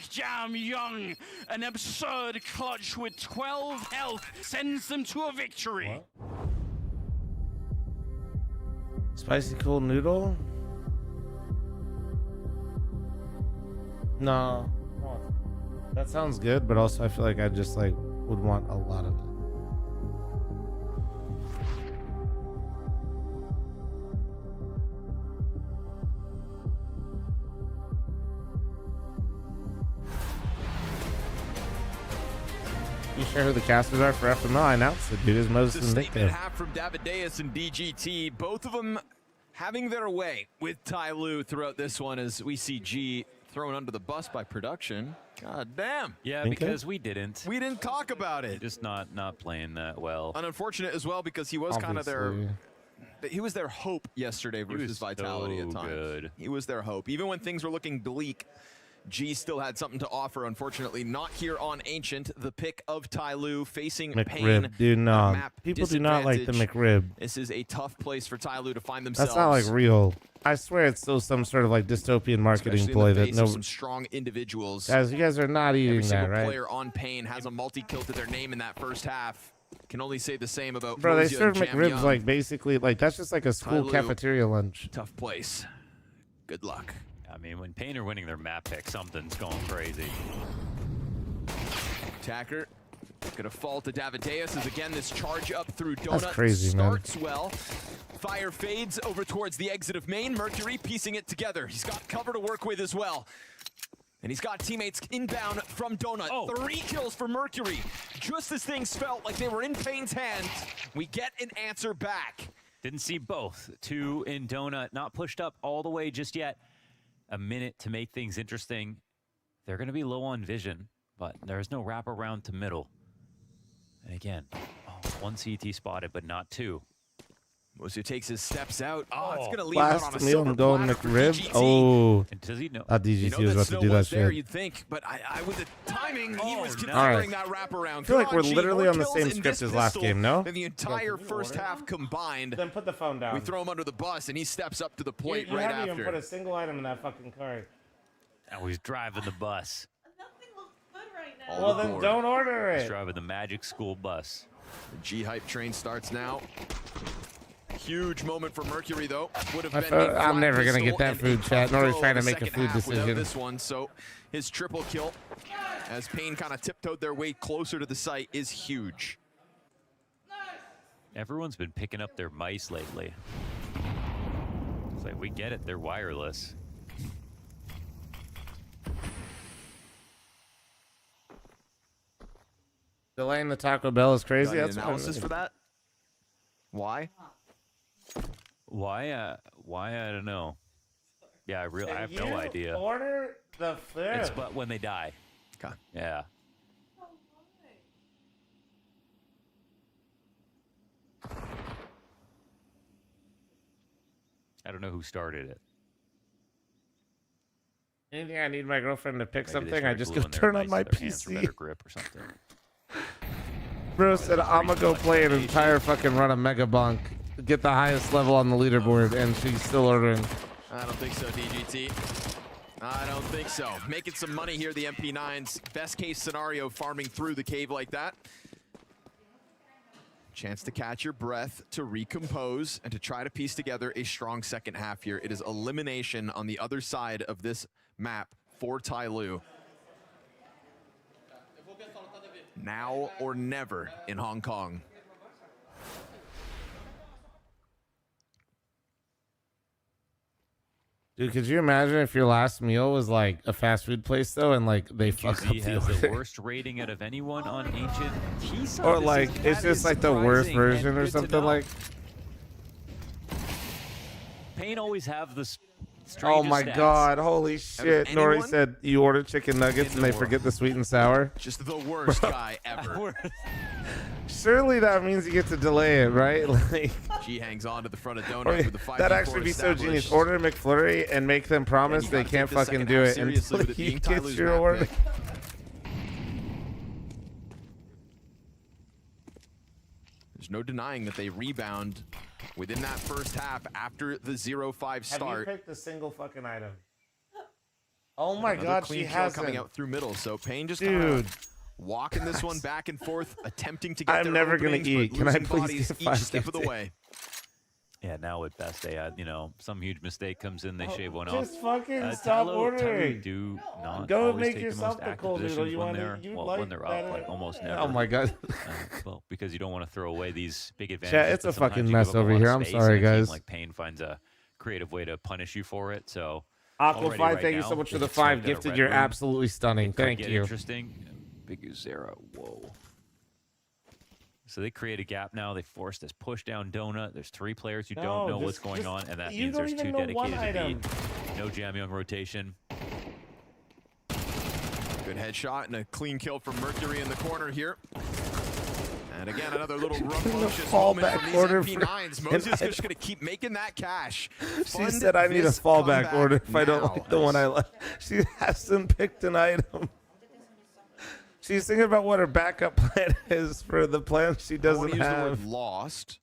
Jam Young. An absurd clutch with 12 health sends them to a victory. What? Spicy cool noodle? No. That sounds good, but also I feel like I just like would want a lot of it. You share who the casters are for FML? I announced it, dude. It's Moses and Nick Statement there. half from Davideus and DGT. Both of them having their way with Tai Lu throughout this one as we see G thrown under the bus by production. God damn. Yeah, because we didn't. We didn't talk about it. Just not playing that well. And unfortunate as well because he was kind of he was their hope yesterday versus Vitality at times. Good. He was their hope. Even when things were looking bleak, G still had something to offer. Unfortunately, not here on Ancient. The pick of Tai Lu facing Pain. McRib, do not. People do not like the McRib. This is a tough place for Tai Lu to find themselves. That's not like real. I swear it's still some sort of like dystopian marketing ploy that no. Some strong individuals. Guys, you guys are not eating that, right? Every single player on Pain has a multi-kill to their name in that first half. Can only say the same about Bro, they Mozia serve and Jam McRibs Young. like basically like that's just like a school Tai Lu, cafeteria lunch. Tough place. Good luck. I mean, when Pain are winning their map pick, something's going crazy. Attacker gonna fall to Davideus as again this charge up through Donut That's crazy, man. starts well. Fire fades over towards the exit of main. Mercury piecing it together. He's got cover to work with as well. And he's got teammates inbound from Donut. 3 kills for Mercury. Just as things felt like they were in Pain's hands, we get an answer back. Didn't see both. 2 in Donut, not pushed up all the way just yet. A minute to make things interesting. They're going to be low on vision, but there's no wraparound to middle. And again, 1 CT spotted, but not 2. Mozia takes his steps out. Oh, it's going to leave Last out on a meal silver and golden platter for McRib. DGT. Oh, And does he know? DGT was about to do that There, shit. you'd think, but I with the timing, he was no. considering All that wraparound. I feel like Good we're G. literally More on the kills same in script this as last pistol game, no? than the entire first half combined. Then put the phone down. We throw him under the bus, and he steps up to the plate you right haven't after. even put a single item in that fucking cart. Now he's driving the bus. Well, then don't order He's it. driving the Magic School bus. The G-Hype train starts now. Huge moment for Mercury, though. Would have I been thought- a I'm flat never gonna pistol get that and food, a chat. tough Nobody's go trying to in the make a second food half without decision. This one, so his triple kill, as Pain kind of tiptoed their way closer to the site, is huge. Everyone's been picking up their mice lately. It's like, we get it, they're wireless. Delaying the Taco Bell is crazy. Got any That's analysis for that? Why? Why? I don't know. Yeah, I have no idea. Order the food. It's but when they die. Okay. Yeah. I don't know who started it. Anything I need my girlfriend to pick Maybe they something, I started just gluing go their turn on mice my to their hands for PC. better grip or something. Bro said, I'm gonna go play an entire fucking run of Mega Bonk, get the highest level on the leaderboard, and she's still ordering. I don't think so, DGT. I don't think so. Making some money here, the MP9s. Best case scenario, farming through the cave like that. Chance to catch your breath, to recompose, and to try to piece together a strong second half here. It is elimination on the other side of this map for Tai Lu. Now or never in Hong Kong. Dude, could you imagine if your last meal was like a fast food place though, and like they fuck up QZ the has the order? worst rating out of anyone on Ancient. Keyside, Or like it's just like the worst version or something like. Pain always have the Oh my stats. god, holy shit. Nori anyone said you order chicken nuggets and they forget the sweet and sour. Just the worst guy ever. Surely that means you get to delay it, right? Like, G hangs on to the front of or Donut with the 5v4 that'd actually be so genius. established. Order McFlurry and make them promise they can't take the fucking second do half it seriously until with it you being get Tyler's your map order. pick. There's no denying that they rebound within that first half after the 0-5 start. Have you picked a single fucking item? Oh my Another god, clean she kill hasn't. coming out through middle. So Payne just Dude. walking this one back and forth, attempting to get I'm their never gonna openings, eat. but Can I losing please bodies get each step of the 550? way. Yeah, now at best they had, some huge mistake comes in, they shave one off. Just fucking stop ordering. Do not Go always make take yourself the the most cold active noodle. positions You when want they're it? You well, like when they're that? up, like almost never. Oh my god. Well, because you don't want to throw away these big advantages. Chat, it's but a fucking sometimes you mess give up a over lot of here. I'm space, sorry, and a team guys. like Payne finds a creative way to punish you for it. So Aqua5, thank you so much for the 5 gifted. You're absolutely stunning. Thank you. Interesting. Big Uzera. Whoa. So they create a gap now. They force this push down Donut. There's 3 players who don't know what's going on, and that means there's 2 dedicated to beat. No Jamyung rotation. Good headshot and a clean kill from Mercury in the corner here. And again, another little rambunctious moment from these MP9s. Mosia's just going to keep making that cash. She said I need a fallback order if I don't like the one I like. She hasn't picked an item. She's thinking about what her backup plan is for the plan she doesn't use the have. word lost.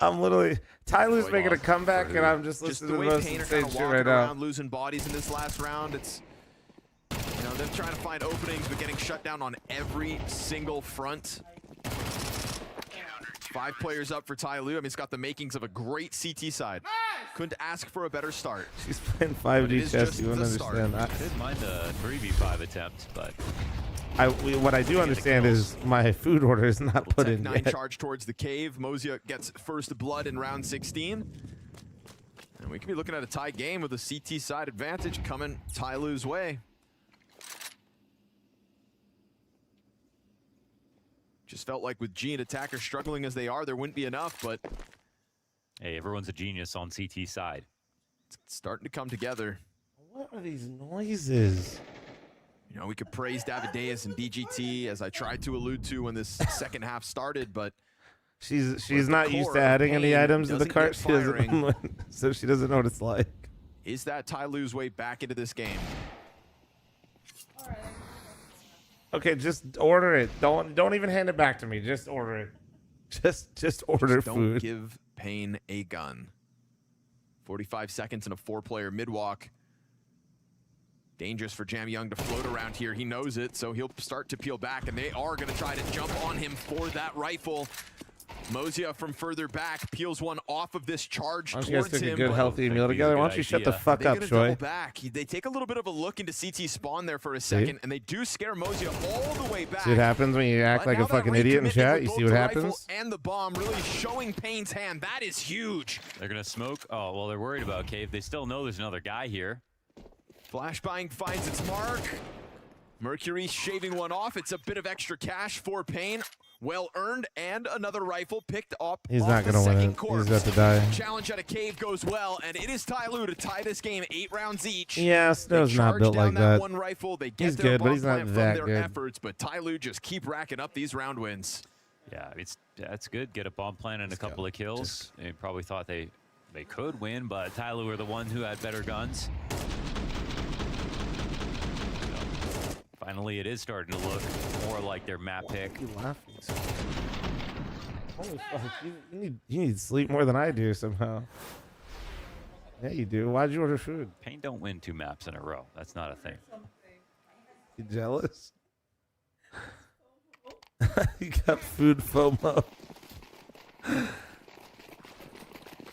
I'm literally Tyler's making a comeback, and I'm just listening to the most insane shit right now. Losing bodies in this last round. It's them trying to find openings, but getting shut down on every single front. 5 players up for Tai Lu. I mean, it's got the makings of a great CT side. Couldn't ask for a better start. She's playing 5D chess. You wouldn't understand that. I didn't mind the 3v5 attempt, but What I do understand is my food order is not put in 9 yet. charge towards the cave. Mosia gets first blood in round 16. And we could be looking at a tie game with a CT side advantage coming Tai Lu's way. Just felt like with G and attackers struggling as they are, there wouldn't be enough, but hey, everyone's a genius on CT side. It's starting to come together. What are these noises? We could praise Davideus and DGT, as I tried to allude to when this second half started, but she's not used to adding any items to the cart. She doesn't, so she doesn't know what it's like. Is that Tai Lu's way back into this game? Okay, just order it. Don't even hand it back to me. Just order it. Just order Don't food. give Payne a gun. 45 seconds and a 4-player mid-walk. Dangerous for Jamyung to float around here. He knows it, so he'll start to peel back, and they are going to try to jump on him for that rifle. Mosia from further back peels one off of this charge Why don't you guys towards take a him. good healthy meal together? Why don't you shut the fuck up, Troy? Back. They take a little bit of a look into CT spawn there for a second, and they do scare Mosia all the way back. See what happens when you act But like now a that fucking idiot in recommitment chat? with You both see what the rifle happens? and the bomb really showing Payne's hand. That is huge. They're going to smoke. Oh, well, they're worried about Cave. They still know there's another guy here. Flashbang finds its mark. Mercury shaving one off. It's a bit of extra cash for Payne. Well earned, and another rifle picked up. He's not gonna win it. He's about to die. Challenge at a cave goes well, and it is Tai Lu to tie this game 8 rounds each. Yeah, Snow's not Charge built down like that. One rifle. They get He's their good, but bomb he's not plant from that their good. efforts, but Tai Lu just keep racking up these round wins. Yeah, that's good. Get a bomb plant and a couple of kills. They probably thought they They could win, but Tyloo were the one who had better guns. So, finally, it is starting to look more like their map pick. You laughing? Holy fuck! You need sleep more than I do somehow. Yeah, you do. Why'd you order food? Pain don't win 2 maps in a row. That's not a thing. You jealous? You got food FOMO.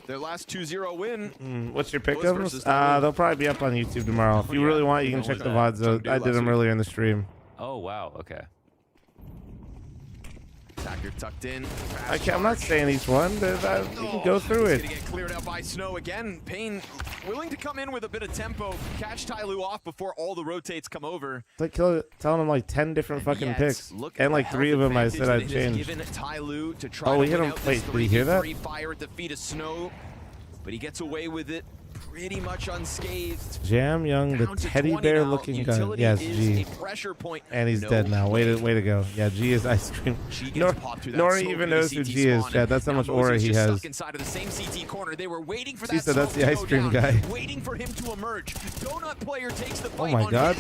Their last 2-0 win. What's your pick'ems? They'll probably be up on YouTube tomorrow. If you really want, you can check the VODs. Though. I did them earlier in the stream. Oh, wow. Okay. Attacker tucked in. I'm not saying each one. You can go through it. Gonna get cleared out by Snow again. Pain willing to come in with a bit of tempo, catch Tyloo off before all the rotates come over. It's like telling him like 10 different fucking picks, and like 3 of them I said I'd change. Oh, we hit him. Wait, did you hear that? Fire at the feet of Snow, but he gets away with it pretty much unscathed. Jam Young, the teddy bear looking gun. Yes, G. And he's dead now. Way to go. Yeah, G is ice cream. Nori even knows who G is, Chad. That's how much aura he has. Inside of the same CT corner. They were waiting for She said that's the ice cream guy. Waiting for him to emerge. Donut player takes the Oh my god.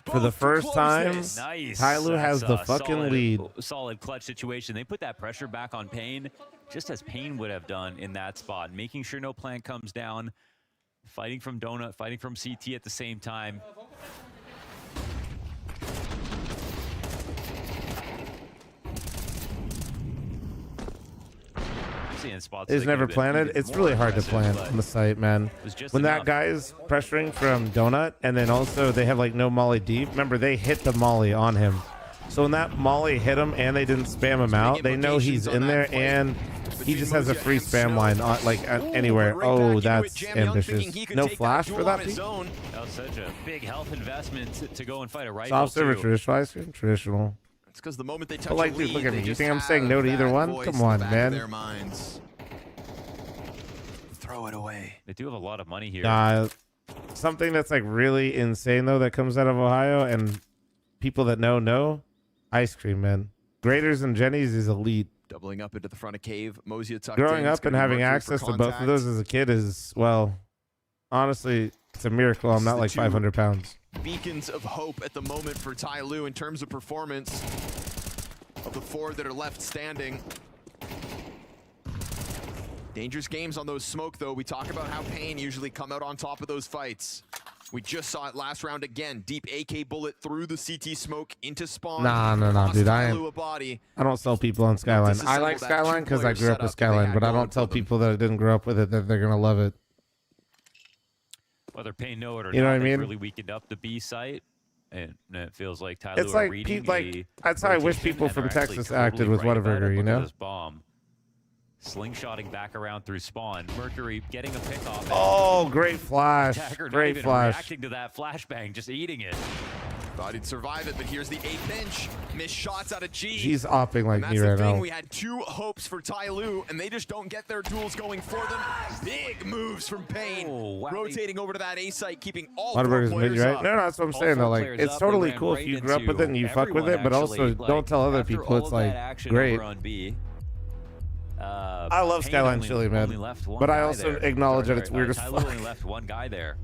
For the first time, Nice. Tyloo has That's the a fucking solid, lead. Solid clutch situation. They put that pressure back on Pain, just as Pain would have done in that spot, making sure no plant comes down, fighting from Donut, fighting from CT at the same time. Is never planted. It's really hard to plant on the site, man. When that guy is pressuring from Donut, and then also they have like no molly deep. Remember, they hit the molly on him. So when that molly hit him and they didn't spam him out, they know he's in there, and he just has a free spam line on, like anywhere. Oh, that's ambitious. No flash for that piece? That was such a big health investment to go and fight a rifle. Soft server, too. traditional ice cream, traditional. It's because the moment they touch But like, a dude, lead, look at they me. You just think I'm have saying no to either that one? voice Come in the on, back of man. their minds. Throw it away. They do have a lot of money here. Something that's like really insane though that comes out of Ohio, and people that know, ice cream, man. Graders and Jenny's is elite. Doubling up into the front of cave. Mosia tucked Growing in. It's up and gonna be having Mercury access for to both of those as a kid is, well, honestly, it's a miracle. I'm not like 500 pounds. Beacons of hope at the moment for Tyloo in terms of performance of the 4 that are left standing. Dangerous games on those smoke, though. We talk about how Pain usually come out on top of those fights. We just saw it last round again. Deep AK bullet through the CT smoke into spawn. Nah, dude. I don't sell people on Skyline. I like Disassemble that Skyline because I two-player grew up with setup that they Skyline, had but I going don't tell for them. people that didn't grow up with it that they're gonna love it. Whether Pain know it or You know not, what I they've mean? really weakened up the B site, and it feels like Tyloo It's are like reading like that's how I wish rotation, people and from they're actually Texas totally acted with right about Whataburger, it. you Look at know? this bomb. Slingshotting back around through spawn. Mercury getting a pick off. Oh, great flash. Attacker not Great even flash. reacting to that flashbang, just eating it. Thought he'd survive it, but here's the 8th inch. Missed shots out of G. He's opping like And that's me the right thing. now. We had 2 hopes for Tyloo, and they just don't get their duels going for them. Big moves from Pain. Rotating over to that A site, keeping all 4 Whataburger's players mid, right? up. No, that's what I'm saying though. Like, it's totally cool if you grew up with it and you fuck with it, but also don't tell other people it's like great. I love Pain Skyline only- Chili, only man. left one But I guy also there. acknowledge that it's weird as Tyloo fuck. only left one guy there.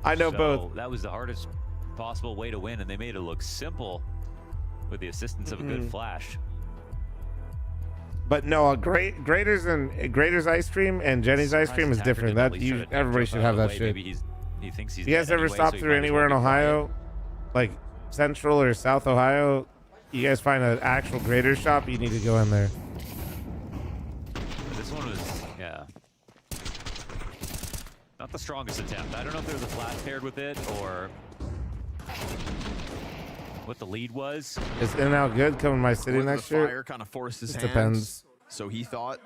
I know So both. That was the hardest possible way to win, and they made it look simple with the assistance of a good flash. But no, Grater's ice cream and Jenny's ice cream is different. That everybody should have that shit. Maybe he thinks he's You guys dead ever anyway, stop so he through might as anywhere in well be quiet. Ohio, like Central or South Ohio? You guys find an actual Grater shop? You need to go in there. This one was, yeah, not the strongest attempt. I don't know if there was a flash paired with it or what the lead was. Is In-N-Out good coming to my city With the next year? fire kind of forced his Just hands. depends. So he thought.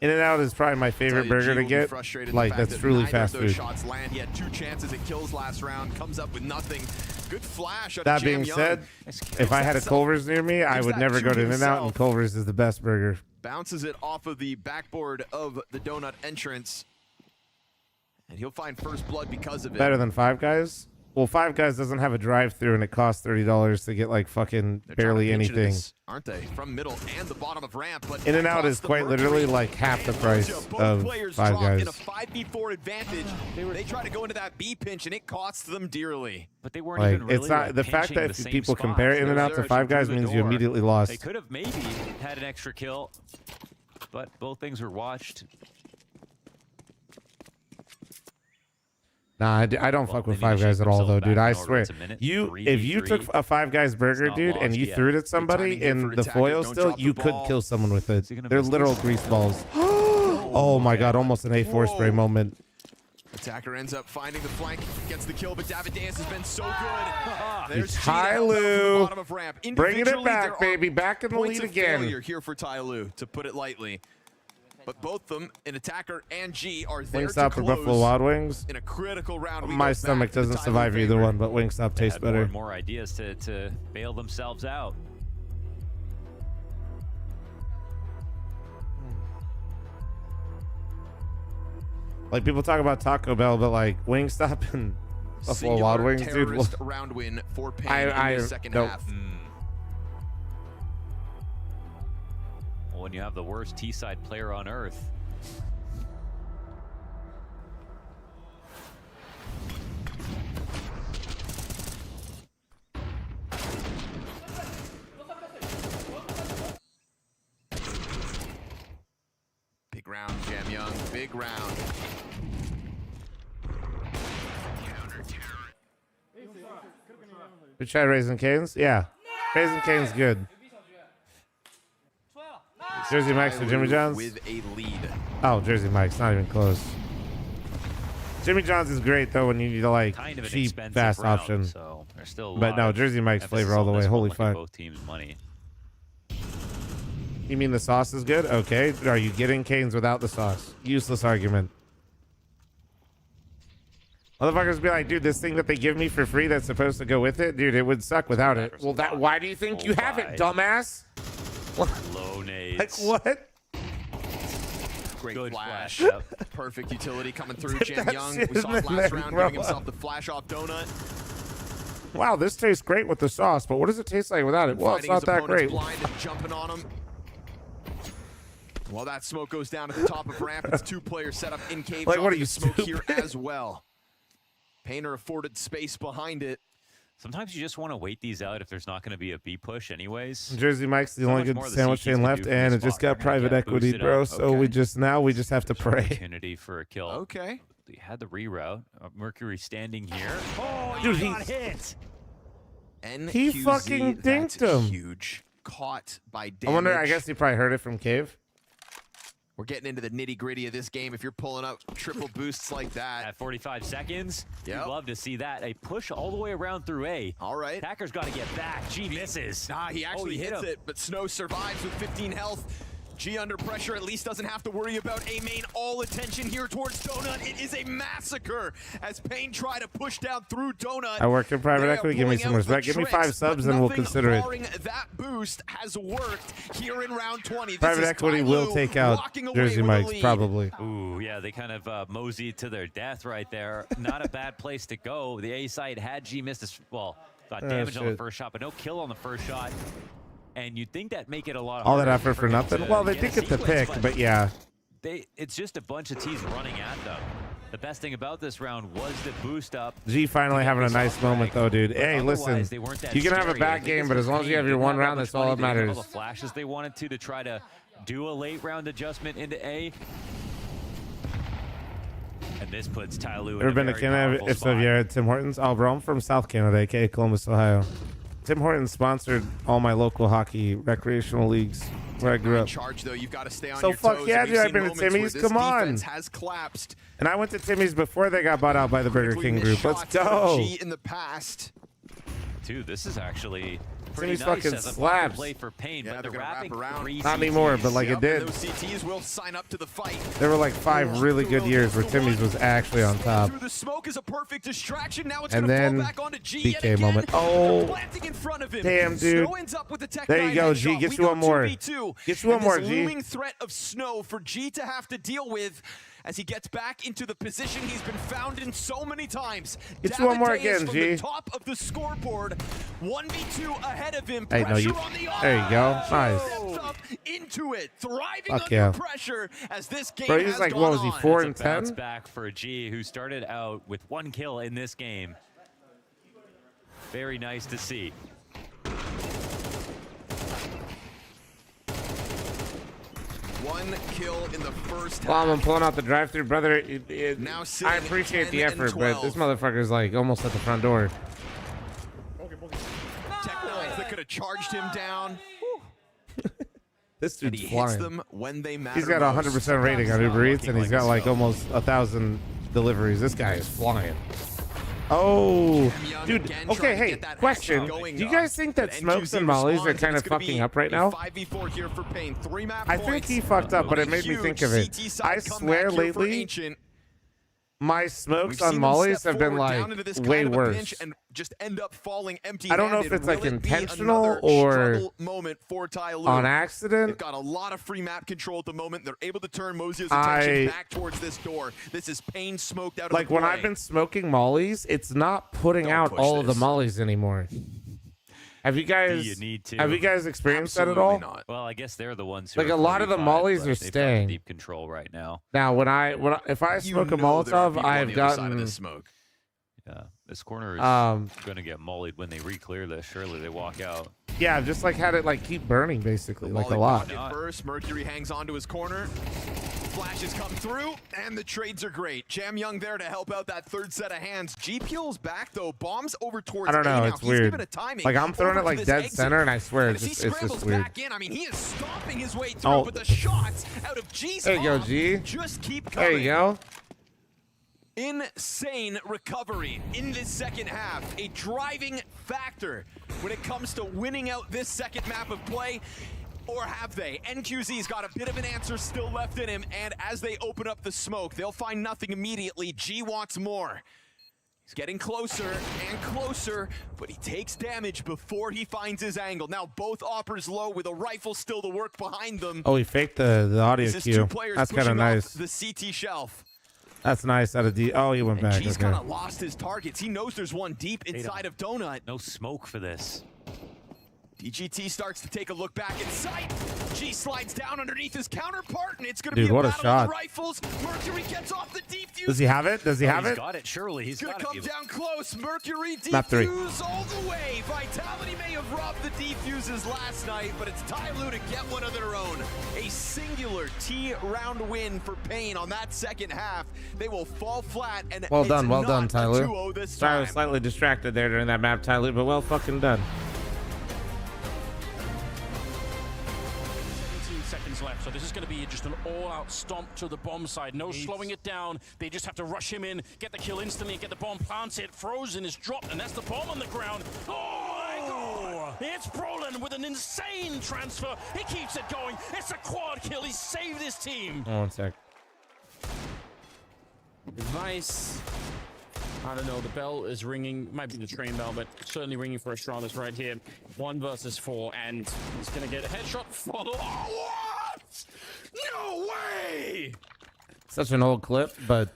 In-N-Out is probably my favorite Tell you, G burger to will be get. frustrated Like, the fact that's that truly neither fast of those food. shots land. He had 2 chances at kills last round. Comes up with nothing. Good flash. Out That of being Jam said, Young. if I had a Culver's near me, I Gives would that never go to In-N-Out, and himself. Culver's is the best burger. Bounces it off of the backboard of the donut entrance. And he'll find first blood because of it. Better than Five Guys? Well, Five Guys doesn't have a drive-through, and it costs $30 to get like fucking barely anything. Aren't they? From middle and the bottom of ramp, but In and Out is quite literally like half the price of Five Guys. In a 5v4 advantage, they try to go into that B pinch, and it costs them dearly. But they weren't Like even really it's not the fact that pinching if the people same compare spots. In and Out to Five Guys means you immediately lost. They could have maybe had an extra kill, but both things were watched. Nah, I don't fuck with Five Guys at all, though, dude. I swear. If you took a Five Guys burger, dude, and you threw it at somebody in the foil still, you could kill someone with it. They're literal grease balls. Oh my god, almost an A4 spray moment. Attacker ends up finding the flank, gets the kill, but Davideus has been so good. There's Tyloo. Bringing it back, baby. Back in the lead again. Failure here for Tyloo, to put it lightly. But both them, an Attacker and G, are there Wingstop to or Buffalo Wild Wings? in a critical round. My stomach doesn't survive either one, but Wingstop tastes More better. and more ideas to bail themselves out. Like people talk about Taco Bell, but like Wingstop and Buffalo Wild Wings, dude. Terrorist round win for Pain in the second half. Well, when you have the worst T-side player on earth. Big round, Jam Young. Big round. We tried Raising Cane's? Yeah. Raising Cane's good. Jersey Mike's or Jimmy John's? With a lead. Oh, Jersey Mike's, not even close. Jimmy John's is great though when you need a like Kind of an cheap, expensive fast round, option. so there's still a But lot no, of Jersey Mike's emphasis flavor all the on way. this one, Holy looking at fuck. both teams' money. You mean the sauce is good? Okay. Are you getting Cane's without the sauce? Useless argument. Motherfuckers be like, dude, this thing that they give me for free that's supposed to go with it, dude, it would suck without it. Well, why do you think you have it, dumbass? Low nades. Like what? Great Good flash. flash, Perfect utility coming through. Dip Jam that Young. shit We saw in it the last neck, round bro. giving himself the flash off donut. Wow, this tastes great with the sauce, but what does it taste like without it? Well, it's Finding his not that opponent's great. blind and jumping on him. While that smoke goes down at the top of ramp, it's two players set up in cave. Like, what are dropping you, the smoke stupid? here as well. Painter afforded space behind it. Sometimes you just want to wait these out if there's not going to be a B push anyways. Jersey Mike's the So only much good more the sandwich CTs chain can left, do from and this it just spot. got private equity, boosted bro. up. So we just have to pray. Opportunity for a kill. Okay. They had the reroute. Mercury standing here. Oh, Dude, you he- got hit. He fucking that's dinked him. Huge. Caught by damage. I wonder. I guess he probably heard it from Cave. We're getting into the nitty-gritty of this game. If you're pulling up triple boosts like that. At 45 seconds, Yep. you'd love to see that. A push all the way around through A. All right. Attacker's got to get back. G misses. Nah, he actually hit hits him. it, but Snow survives with 15 health. G under pressure, at least doesn't have to worry about A main. All attention here towards Donut. It is a massacre as Pain try to push down through Donut. I work in private They are equity. Give me pulling some out the respect. Give me tricks, 5 subs, but and we'll nothing consider it. barring that boost has worked here in round 20. This Private is equity will Tyloo take out walking away Jersey with the Mike's lead. probably. Ooh, yeah, they kind of moseyed to their death right there. Not a bad place to go. The A side had G missed his, well, got damage on the shit. first shot, but no kill on the first shot. And you'd think that'd make it a lot All harder that effort for him nothing. to Well, they get did a get the sequence, pick, but yeah. It's just a bunch of T's running at them. The best thing about this round was the boost up. G finally having a nice moment though, dude. Hey, listen, Otherwise, they weren't that you can have a scary. I bad think game, it's but as just long as you have Pain. your They one didn't have round, much that's all that money. They didn't have matters. all the flashes they wanted to try to do a late round adjustment into A. And this puts Tyloo in Ever a been to very Canada? powerful If so, spot. yeah, Tim Hortons. Oh, bro, I'm from South Canada, aka Columbus, Ohio. Tim Hortons sponsored all my local hockey recreational leagues where I grew up. Charge though, you've got to stay on So your fuck toes. yeah, We've dude, I've seen been to moments where Timmy's. this Come on. defense has collapsed. And I went to Timmy's before they got bought out by the Burger Critically King missed group. Let's shots from go. G in the past. Dude, this is actually pretty Timmy's nice fucking as a slaps. play for Pain, Yeah, but they're the gonna wrap wrapping around. 3 Not anymore, but like Yep, it did. and those CTs will sign up to the fight. There were like 5 really good years where Timmy's was actually on top. Through the smoke is a perfect distraction. Now it's And gonna then fall back onto G yet BK again. moment. Oh, Planting in front of him. damn, dude. Snow ends up with the Tech There you 9 go, headshot. G. Get We you go one more. 2v2. Get you one And more, this G. looming threat of Snow for G to have to deal with as he gets back into the position he's been found in so many times. It's one more Davideus again, from G. the top of the scoreboard, 1v2 ahead of him. Hey, no, you. There you go. Nice. Steps up into it, thriving Fuck under yeah. pressure as this game Bro, he's has like, gone what was he, on. 4 It's and a bounce 10? back for a G who started out with 1 kill in this game. Very nice to see. One kill in the first half. Well, I'm pulling out the drive-through, brother. Now I appreciate the effort, but this motherfucker's like almost at the front door. Tech9s that could have charged him down. This And dude's he hits flying. them when they matter. He's got a most. 100% rating on Uber Eats, and he's got like smoke. almost 1,000 deliveries. This guy is flying. Oh, dude. Okay, hey, question. Do you guys think that smokes and mollies are kind of fucking up right now? 5v4 here for Pain. 3 map I think points. he fucked up, but it made me Huge think of it. CT side I swear comeback here for lately, Ancient. my We've smokes seen on them mollies step have been forward down like into this way kind of a worse. pinch and just end up falling I don't know if empty-handed. it's like Will it be intentional another or struggle moment for Ty Lue? on accident. They've got a lot of free map control at the moment. They're able to turn Mosia's attention back towards this door. This is Pain smoked out of Like the when play. I've been smoking mollies, it's not putting out push all of the this. mollies anymore. Have you guys? You need to. Have you guys experienced that at all? Well, I guess they're the ones who Like are a lot of the 45, mollies but are they've got staying. deep control right now. Now, if I smoke a there are Molotov, people on I've the other side of gotten. this smoke. Yeah, this corner is going to get mollied when they re-clear this. Surely they walk out. Yeah, I've just like had it like keep burning basically, like a Molly lot. pocket first. Mercury hangs onto his corner. Flashes come through, and the trades are great. Jam Young there to help out that third set of hands. G peels back though. Bombs over towards I don't A know. now. It's He's weird. given a timing Like I'm throwing over it to like this dead exit. center, and I swear And it's as he just, it's scrambles just weird. back in, I mean, he is stomping his way through, Oh. but the shots out of G's There you go, off G. just keep coming. There you go. Insane recovery in this second half. A driving factor when it comes to winning out this second map of play. Or have they? NQZ's got a bit of an answer still left in him, and as they open up the smoke, they'll find nothing immediately. G wants more. He's getting closer and closer, but he takes damage before he finds his angle. Now both operas low with a rifle still to work behind them. Oh, he faked the audio This is cue. two players That's kind of pushing off nice. the CT shelf. That's nice out of D. Oh, he went back. G's Okay. kind of lost his targets. He knows there's one deep inside of Donut. No smoke for this. DGT starts to take a look back in sight. G slides down underneath his counterpart, and it's going to Dude, be a what a battle of shot. the rifles. Mercury gets off the defuse. Does he have it? Does he have He's it? got it. Surely he's Gonna got come it. down close. Mercury Map 3. defuse all the way. Vitality may have robbed the defuses last night, but it's Ty Lue to get one of their own. A singular T-round win for Pain on that second half. They will fall flat, and Well it's done, well not done, a Tyler. 2-0 this Sorry, I time. was slightly distracted there during that map, Tyler, but well fucking done. 17 seconds left, so this is going to be just an all-out stomp to the bomb side. No slowing it down. They just have to rush him in, get the kill instantly, get the bomb planted. Frozen is dropped, and that's the bomb on the ground. Oh my God! It's Brolin with an insane transfer. He keeps it going. It's a quad kill. He saved his team. Oh, 1 sec. Advice. I don't know, the bell is ringing, might be the train bell, but certainly ringing for Astralis right here. 1 versus 4, and he's gonna get a headshot follow. Oh, what? No way! Such an old clip, but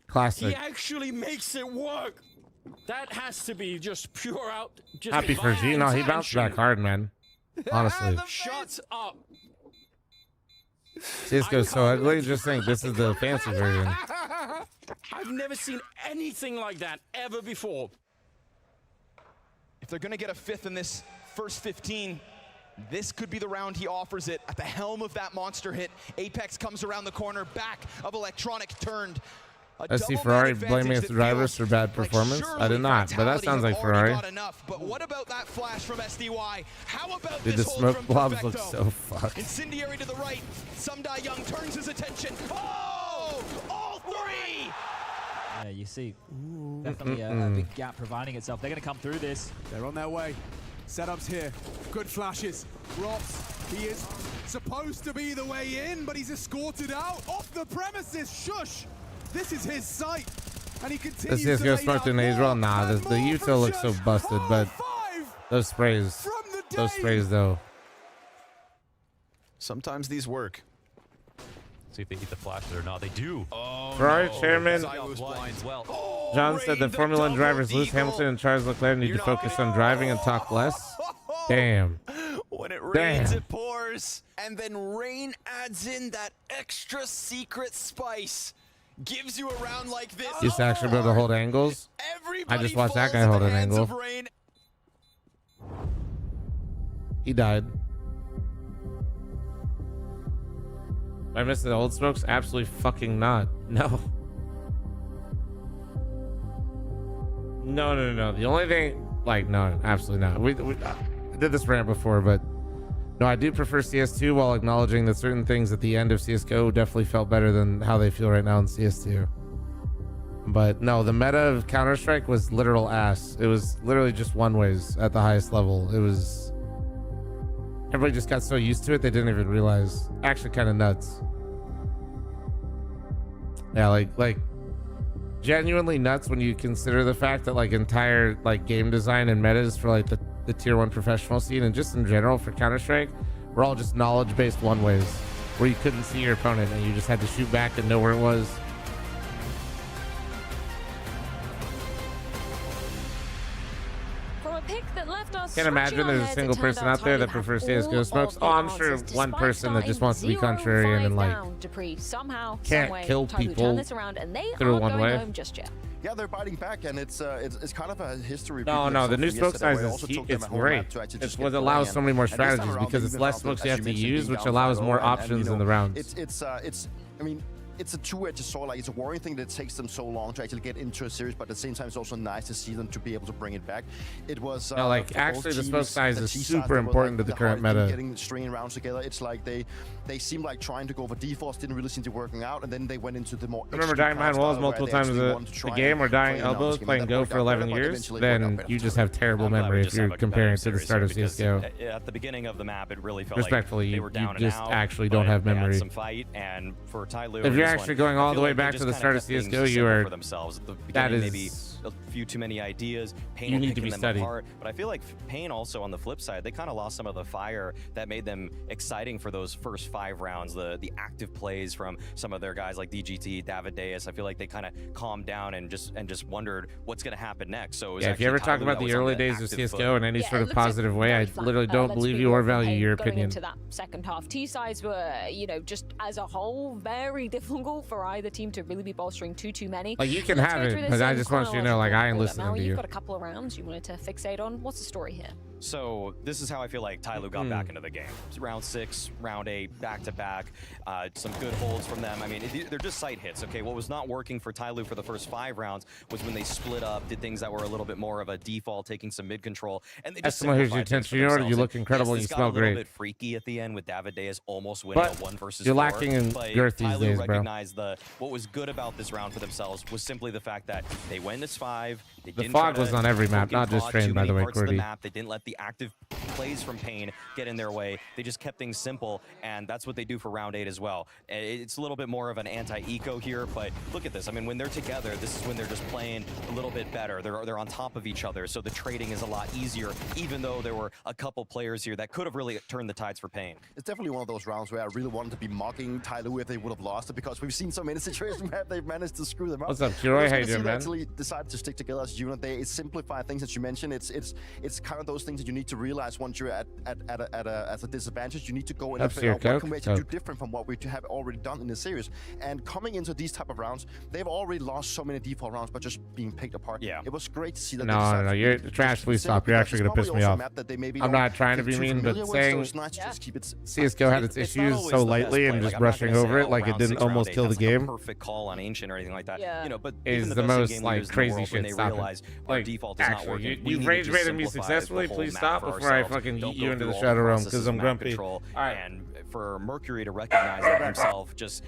classic. He actually makes it work. That has to be just pure out. Just Happy for G. No, he bounced back hard, man. Honestly. Shut up. CSGO's so ugly, just think this is the fancy version. I've never seen anything like that ever before. If they're going to get a fifth in this first 15, this could be the round he offers it. At the helm of that monster hit, Apex comes around the corner, back of Electronic turned. I see Ferrari blaming its drivers for bad performance. I did not, but that sounds like Ferrari. But what about that flash from SDY? How about Dude, the this hold smoke from blobs look Perfecto? so fucked. Incendiary to the right. Sumdai Young turns his attention. Oh! All three! Yeah, you see definitely a big gap providing itself. They're going to come through this. They're on their way. Setups here. Good flashes. Rops. He is supposed to be the way in, but he's escorted out off the premises. Shush! This is his site, and he continues This to CSGO lay smoked down in A's well. more Nah, and the more Util from looks so Shush. busted, but those sprays though. Sometimes these work. See if they eat the flashes or not. They do. Oh, Ferrari chairman well. John said the Formula One drivers Lewis Hamilton and Charles Leclerc need to focus on driving and talk less. Damn. When it rains, it pours. And then rain adds in that extra secret spice. Gives you a round like this. Used to actually be able to hold angles. I just watched that guy hold an angle. He died. I missed the old smokes? Absolutely fucking not. No. No. The only thing, like, no, absolutely not. We I did this rant before, but no, I do prefer CS2 while acknowledging that certain things at the end of CSGO definitely felt better than how they feel right now in CS2. But no, the meta of Counter-Strike was literal ass. It was literally just one ways at the highest level. It was... Everybody just got so used to it, they didn't even realize. Actually kind of nuts. Yeah, like genuinely nuts when you consider the fact that like entire like game design and metas for like the tier 1 professional scene and just in general for Counter-Strike were all just knowledge-based one ways where you couldn't see your opponent and you just had to shoot back and know where it was. Can't imagine there's a single person out there that prefers CSGO smokes. Oh, I'm sure one person that just wants to be contrarian and like can't kill people through one way. Yeah, they're biting back, and it's kind of a history. No, the new smoke size is it's great. It's what allows so many more strategies because it's less smokes you have to use, which allows more options in the rounds. I mean, it's a two-edged sword. Like, it's a worrying thing that it takes them so long to actually get into a series, but at the same time, it's also nice to see them to be able to bring it back. It was no, like actually, the smoke size is super important to the current meta. Getting stringing rounds together, it's like they seem like trying to go for defaults, didn't really seem to be working out, and then they went into the more. I remember dying behind walls multiple times the game or dying elbows playing Go for 11 years. Then you just have terrible memory if you're comparing it to the start of CSGO. At the beginning of the map, it really felt respectfully, like they were down you just and out, actually don't have memory. Some fight, and for Tyloo, if you're actually going all the way back to the start of CSGO, you are. For themselves. At the That is. Maybe a few too many ideas. Pain You need to be them studied. apart. But I feel like Pain also on the flip side, they kind of lost some of the fire that made them exciting for those first 5 rounds. The active plays from some of their guys like DGT, David Deus. I feel like they kind of calmed down and just wondered what's going to happen next. So yeah, if you ever talk about the early days of CSGO in any sort of positive way, I literally don't believe you or value your opinion. Into that second half, T sides were, just as a whole, very difficult for either team to really be bolstering too many. Like you can have it, but I just want you to know, like I ain't listening to you. You've got a couple of rounds you wanted to fixate on. What's the story here? So this is how I feel like Tyloo got back into the game. Round 6, round 8, back to back. Some good holds from them. I mean, they're just sight hits. Okay, what was not working for Tyloo for the first 5 rounds was when they split up, did things that were a little bit more of a default, taking some mid control, and they just here's your attention. You know, you look incredible and you smell great. A little bit freaky at the end with David Deus almost winning a 1 versus 4. You're lacking in girth these days, bro. Recognized what was good about this round for themselves was simply the fact that they went as 5. They The didn't fog try was to on every map, not just trained, by the way, Cordy. Cordy. They didn't let the active plays from Pain get in their way. They just kept things simple, and that's what they do for round 8 as well. It's a little bit more of an anti-eco here, but look at this. I mean, when they're together, this is when they're just playing a little bit better. They're on top of each other, so the trading is a lot easier, even though there were a couple players here that could have really turned the tides for Pain. It's definitely one of those rounds where I really wanted to be mocking Tyloo if they would have lost it, because we've seen so many situations where they've managed to screw them up. What's up, Kiroi? How you doing, man? Actually decided to stick together as a unit. They simplify things that you mentioned. It's kind of those things that you need to realize once you're at a disadvantage. You need to go and figure out what can we actually do different from what we have already done in the series. And coming into these type of rounds, they've already lost so many default rounds, but just being picked apart. Yeah, it was great to see that. No, you're trash. Please stop. You're actually gonna piss me off. I'm not trying to be mean, but saying CSGO had its issues so lightly and just brushing over it like it didn't almost kill the game. Perfect call on Ancient or anything like that. You know, but is the most like crazy shit. Stop it. Like actually, you've rage baited me successfully. Please stop before I fucking yeet you into the shadow realm because I'm grumpy. And for Mercury to recognize that himself, just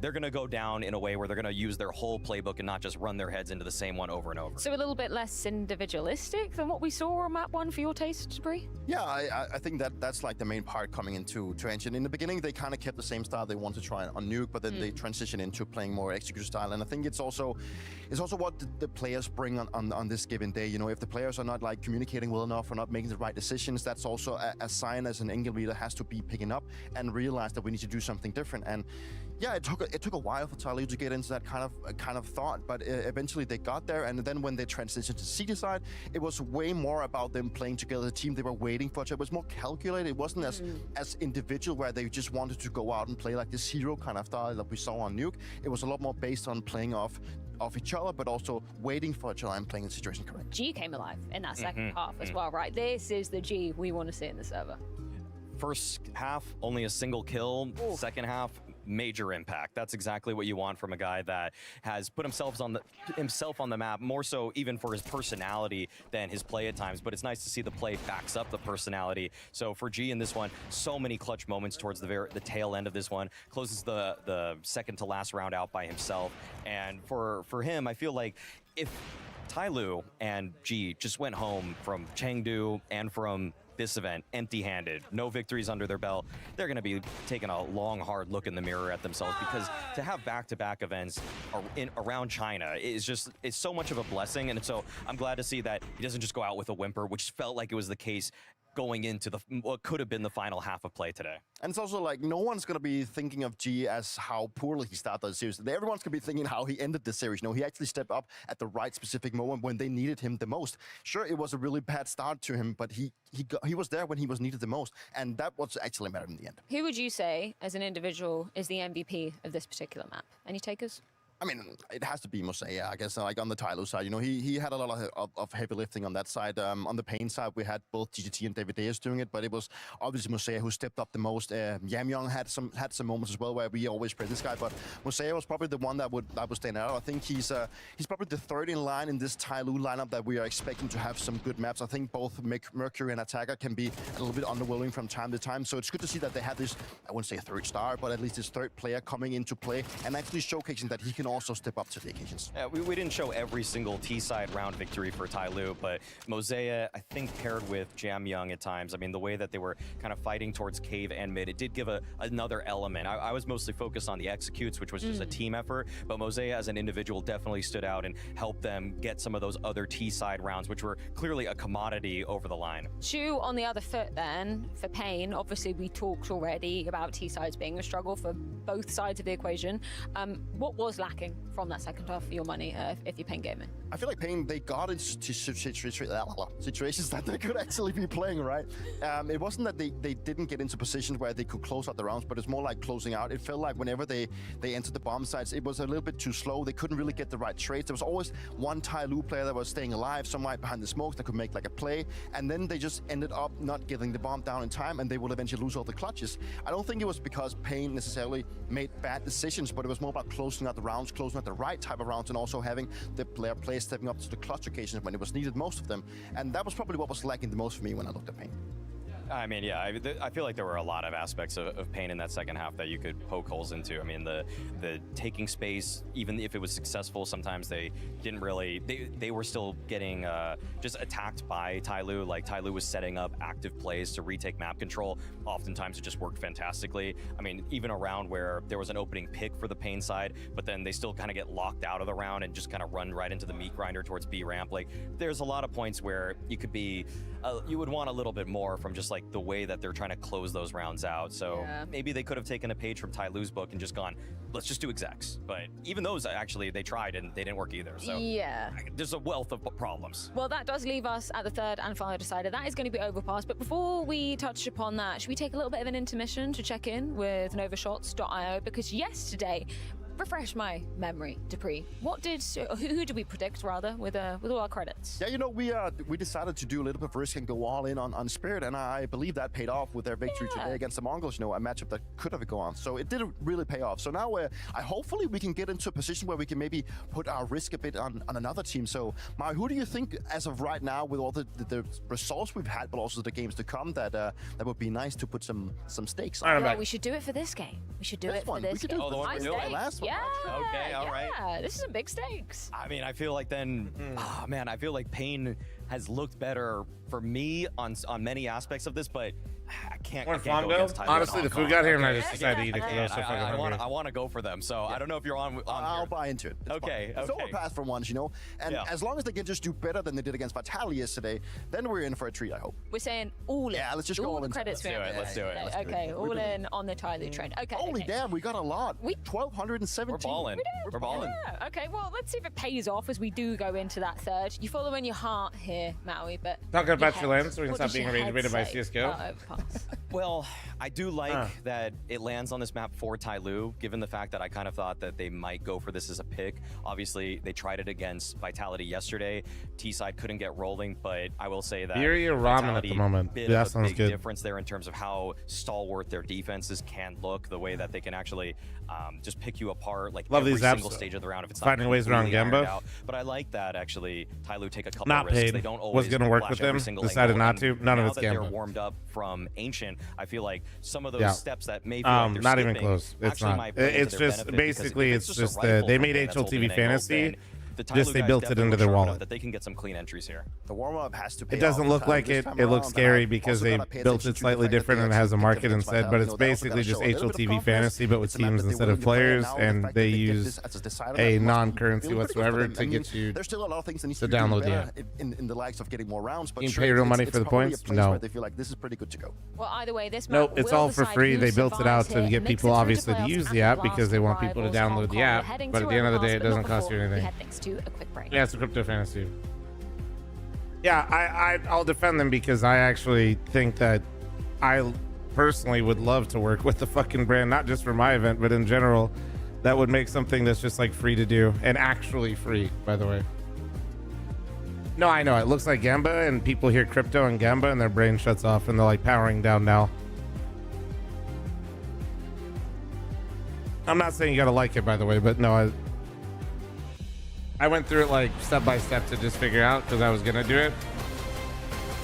they're gonna go down in a way where they're gonna use their whole playbook and not just run their heads into the same one over and over. So a little bit less individualistic than what we saw on map 1 for your taste, Bree? Yeah, I think that's like the main part coming into Ancient. In the beginning, they kind of kept the same style they want to try on Nuke, but then they transition into playing more execution style. And I think it's also what the players bring on this given day. If the players are not like communicating well enough or not making the right decisions. That's also a sign as an Engel leader has to be picking up and realize that we need to do something different. And yeah, it took a while for TyLoo to get into that kind of thought, but eventually they got there. And then when they transitioned to CT side, it was way more about them playing together as a team. They were waiting for each other. It was more calculated. It wasn't as individual where they just wanted to go out and play like this hero kind of style that we saw on Nuke. It was a lot more based on playing off each other, but also waiting for each other and playing the situation correct. G came alive in that second half as well, right? This is the G we want to see in the server. First half, only a single kill. Second half, major impact. That's exactly what you want from a guy that has put himself on the map, more so even for his personality than his play at times. But it's nice to see the play backs up the personality. So for G in this one, so many clutch moments towards the tail end of this one. Closes the second to last round out by himself. And for him, I feel like if TyLoo and G just went home from Chengdu and from this event empty-handed, no victories under their belt, they're going to be taking a long, hard look in the mirror at themselves, because to have back-to-back events around China it's so much of a blessing. And so I'm glad to see that he doesn't just go out with a whimper, which felt like it was the case going into what could have been the final half of play today. And it's also like no one's going to be thinking of G as how poorly he started the series. Everyone's going to be thinking how he ended the series. No, he actually stepped up at the right specific moment when they needed him the most. Sure, it was a really bad start to him, but he was there when he was needed the most, and that was actually mattered in the end. Who would you say, as an individual, is the MVP of this particular map? Any takers? I mean, it has to be Mosea, I guess, like on the TyLoo side. You know, he had a lot of heavy lifting on that side. On the Pain side, we had both GGT and David Deas doing it, but it was obviously Mosea who stepped up the most. Yamyong had some moments as well where we always praise this guy, but Mosea was probably the one that would stand out. I think he's probably the third in line in this TyLoo lineup that we are expecting to have some good maps. I think both Mercury and Attacker can be a little bit underwhelming from time to time, so it's good to see that they have this, I wouldn't say a third star, but at least this third player coming into play and actually showcasing that he can also step up to the occasions. Yeah, we didn't show every single T-side round victory for TyLoo, but Mosea, I think, paired with Jamyoung at times, I mean, the way that they were kind of fighting towards cave and mid, it did give another element. I was mostly focused on the executes, which was just a team effort, but Mosea as an individual definitely stood out and helped them get some of those other T-side rounds, which were clearly a commodity over the line. Shoe on the other foot then, for Pain, obviously we talked already about T-sides being a struggle for both sides of the equation. What was lacking from that second half for your money if you're Pain gaming? I feel like Pain, they got into situations that they could actually be playing, right? It wasn't that they didn't get into positions where they could close out the rounds, but it's more like closing out. It felt like whenever they entered the bomb sites, it was a little bit too slow. They couldn't really get the right trades. There was always one TyLoo player that was staying alive, some right behind the smokes that could make like a play, and then they just ended up not getting the bomb down in time, and they would eventually lose all the clutches. I don't think it was because Pain necessarily made bad decisions, but it was more about closing out the rounds, closing out the right type of rounds, and also having the player stepping up to the clutch occasions when it was needed, most of them. And that was probably what was lacking the most for me when I looked at Pain. I mean, yeah, I feel like there were a lot of aspects of Pain in that second half that you could poke holes into. I mean, the taking space, even if it was successful, sometimes they didn't really, they were still getting just attacked by TyLoo. Like, TyLoo was setting up active plays to retake map control. Oftentimes it just worked fantastically. I mean, even a round where there was an opening pick for the Pain side, but then they still kind of get locked out of the round and just kind of run right into the meat grinder towards B ramp. Like, there's a lot of points where you could be, you would want a little bit more from just like the way that they're trying to close those rounds out. So maybe they could have taken a page from TyLoo's book and just gone, let's just do execs. But even those, actually, they tried and they didn't work either. So yeah, there's a wealth of problems. Well, that does leave us at the third and final decider. That is going to be Overpass. But before we touch upon that, should we take a little bit of an intermission to check in with NovaShots.io? Because yesterday, refresh my memory, Dupree. Who did we predict rather with all our credits? Yeah, you know, we decided to do a little bit of risk and go all in on Spirit, and I believe that paid off with their victory today against the Mongols. You know, a matchup that could have gone on. So it did really pay off. So now hopefully we can get into a position where we can maybe put our risk a bit on another team. So Maya, who do you think, as of right now, with all the results we've had, but also the games to come, that would be nice to put some stakes on? Well, we should do it for this game. We should do it for this game. Oh, the one we're doing last one. Yeah. Okay, all right. Yeah, this is some big stakes. I mean, I feel like then, I feel like Pain has looked better for me on many aspects of this, but I can't Want go Flambo? against Thailand. Honestly, the food got here and I just decided to eat it because I was so And fucking hungry. I want to go for them. So I don't know if you're on. I'll buy into it. It's Okay, fine. It's okay. overpass for once, you know. And as long as they can just do better than they did against Vitality yesterday, then we're in for a treat, I hope. We're saying all in. Yeah, let's just go all all the in. credits for Let's everything do it. today. Let's do it. Okay, We're all doing in on the Tyloo train. Okay. Holy okay. damn, we got a lot. 1,217. We're balling. We're balling. Yeah, okay, well, let's see if it pays off as we do go into that third. You follow in your heart here, Maui, but Talking about your head. land so we can What stop does being your rage head baited by say? CSGO. Pass. Well, I do like that it lands on this map for Tyloo, given the fact that I kind of thought that they might go for this as a pick. Obviously, they tried it against Vitality yesterday. T-side couldn't get rolling, but I will say that Fury or Ramen at the moment? Bit Yeah, of that a sounds big good. difference there in terms of how stalwart their defenses can look, the way that they can actually just pick you apart, like Love every these apps. single stage of the round if it's Finding not ways around completely ironed Gamba. out. But I like that actually Tyloo take a couple Not of risks. paid. They don't Was always gonna work flash with every them, single decided angle, not and to. None of now it's that they're Gamba. warmed up from Ancient, I feel like some of those Yeah. steps that may feel like they're not even skipping close. It's actually not. might play into It's their just benefit, because basically if it's a just rifle they from made them that's holding HLTV an angle, Fantasy. then the Just Tyloo they guys built it definitely into look their sharp wallet. enough that they can get some clean entries here. The warm-up has to pay It doesn't off look like this it. time It looks around, scary but because also they gotta pay built attention it to slightly the fact that different they and it has a actually market picked against instead, but it's Vitality. They also basically gotta just show a little bit of HLTV confidence. Fantasy, but with It's a map teams that they instead were of willing to play, players, now the and fact they that get use this as a decider, a that must be non-currency really pretty good for whatsoever them. to I mean, get you there's still a lot of things that need to to be download the better app. in the likes of getting more rounds, but You sure, pay real it's- money it's for the probably points? a place No. where they feel like this is pretty good to go. Well, either way, this Nope, map it's will all for decide free. who They built it out survives to here, get makes people it through obviously to playoffs use and the app blast because they want people to rivals on download the call. app. We're heading But to at the end of the Overpass, day, it but not doesn't cost you before we anything. head things to a quick break. Yeah, it's a crypto fantasy. Yeah, I'll defend them because I actually think that I personally would love to work with the fucking brand, not just for my event, but in general. That would make something that's just like free to do and actually free, by the way. No, I know it looks like Gamba, and people hear crypto and Gamba, and their brain shuts off, and they're like powering down now. I'm not saying you gotta like it, by the way, but no, I went through it like step by step to just figure out because I was gonna do it.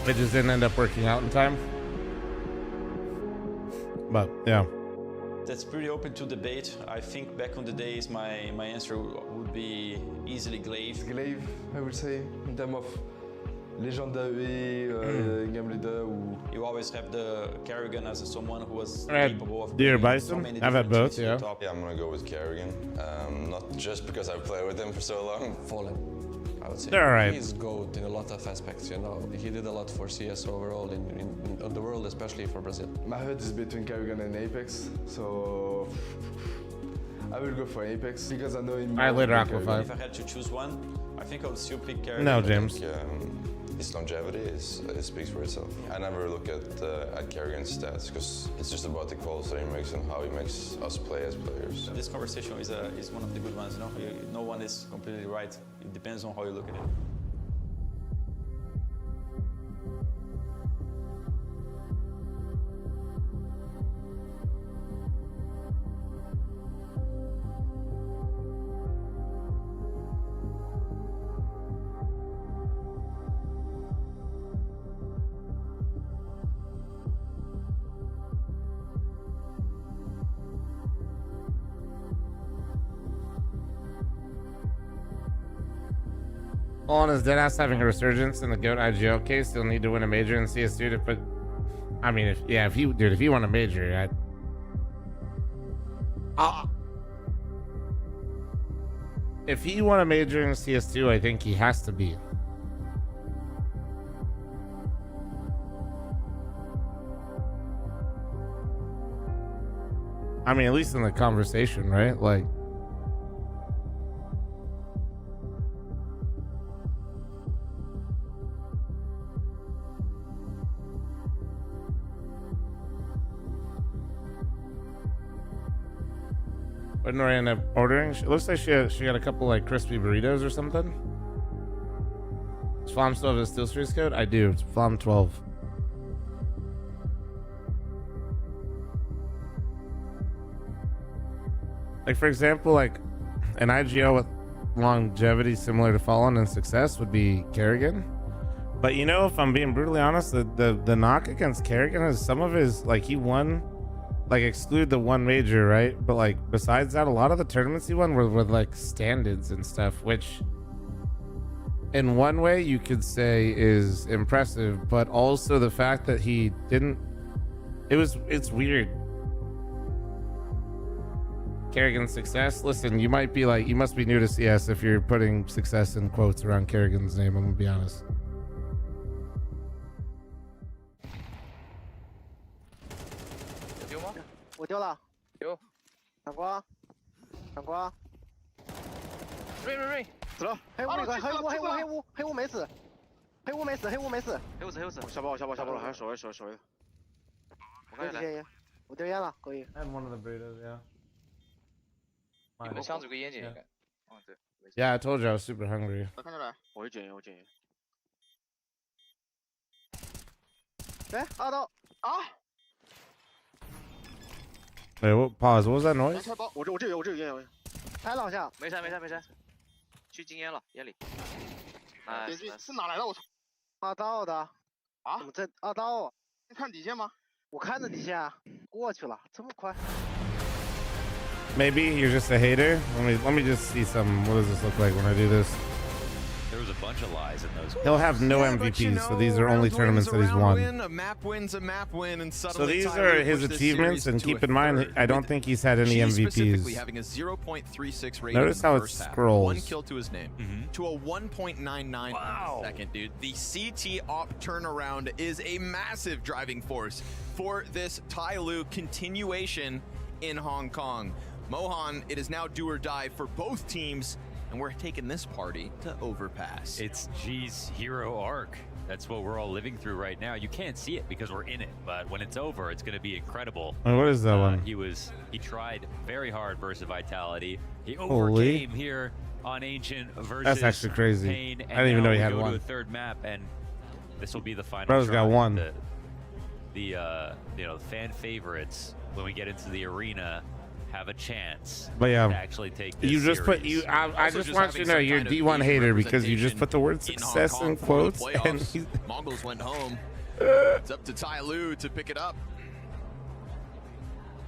It just didn't end up working out in time. But yeah. That's pretty open to debate. I think back on the days, my answer would be easily Glaive. Glaive, I would say, in terms of legendary game leader. You always have the Kerrigan as someone who was Alright, capable of Deer bringing so Bison, many I've had different both, things to yeah. the top. Yeah, I'm gonna go with Kerrigan. Not just because I've played with him for so long. Fallen, I would say. They're alright. He's GOAT in a lot of aspects, you know. He did a lot for CS overall in the world, especially for Brazil. My heart is between Kerrigan and Apex, so I will go for Apex because I know him. I later more than Aqua Kerrigan. five. If I had to choose one, I think I would still pick Kerrigan. No, James. His longevity it speaks for itself. I never look at Kerrigan's stats because it's just about the calls that he makes and how he makes us play as players. This conversation is one of the good ones. No one is completely right. It depends on how you look at it. On is deadass having a resurgence in the GOAT IGL case. He'll need to win a major in CS2 to put. I mean, if he won a major, if he won a major in CS2, I think he has to be. I mean, at least in the conversation, right? Like. What did Nori end up ordering? It looks like she got a couple like crispy burritos or something. Does Flam still have a Steel Streets code? I do. It's Flam 12. Like for example, like an IGL with longevity similar to Fallen and success would be Kerrigan. But you know, if I'm being brutally honest, the knock against Kerrigan is some of his like he won. Like exclude the one major, right? But like besides that, a lot of the tournaments he won were like stand-ins and stuff, which in one way you could say is impressive, but also the fact that he didn't It's weird. Kerrigan's success. Listen, you might be like, you must be new to CS if you're putting success in quotes around Kerrigan's name. I'm gonna be honest.我丢了，丢，闪光，闪光，瑞，死了，黑屋没死，黑屋没死，下包了，还守卫的，我看见我丢烟了，可以。 I had one of the burritos, yeah. 你们箱子有个烟井应该。嗯，对。Yeah, I told you I was super hungry. 我看到了，我捡烟。哎，2刀啊！ Wait, what? Pause. What was that noise? 我这有烟，挨了好像。没拆，去禁烟了，烟里。点击是哪来的？我操！2刀的啊？怎么在2刀？你看底线吗？我看着底线啊，过去了，这么快。 Maybe you're just a hater. Let me just see some. What does this look like when I do this? There was a bunch of lies in those. He'll have no MVPs, so these are only tournaments that he's won. A map wins a map win, and So suddenly these Tyler are his pushed this achievements, series and to keep a in mind, third I don't with think he's had any G specifically MVPs. having a 0.36 rating Notice in the how it first half. scrolls. 1 kill to his name, to a 1.99 second, dude. The CT op turnaround is a massive driving force for this Tyloo continuation in Hong Kong. Mohan, it is now do or die for both teams, and we're taking this party to Overpass. It's G's hero arc. That's what we're all living through right now. You can't see it because we're in it, but when it's over, it's going to be incredible. Wait, what is that one? He tried very hard versus Vitality. He Holy. overcame here on Ancient versus That's actually crazy. Pain, I didn't even know he had go one. to a third map, and this will be the final. Bro's got try. one. The fan favorites when we get into the arena have a chance But yeah, to actually take this you just put series. I just want you to know you're a D1 hater because you just put the word success in quotes and Mongols went home. It's up to Tyloo to pick it up.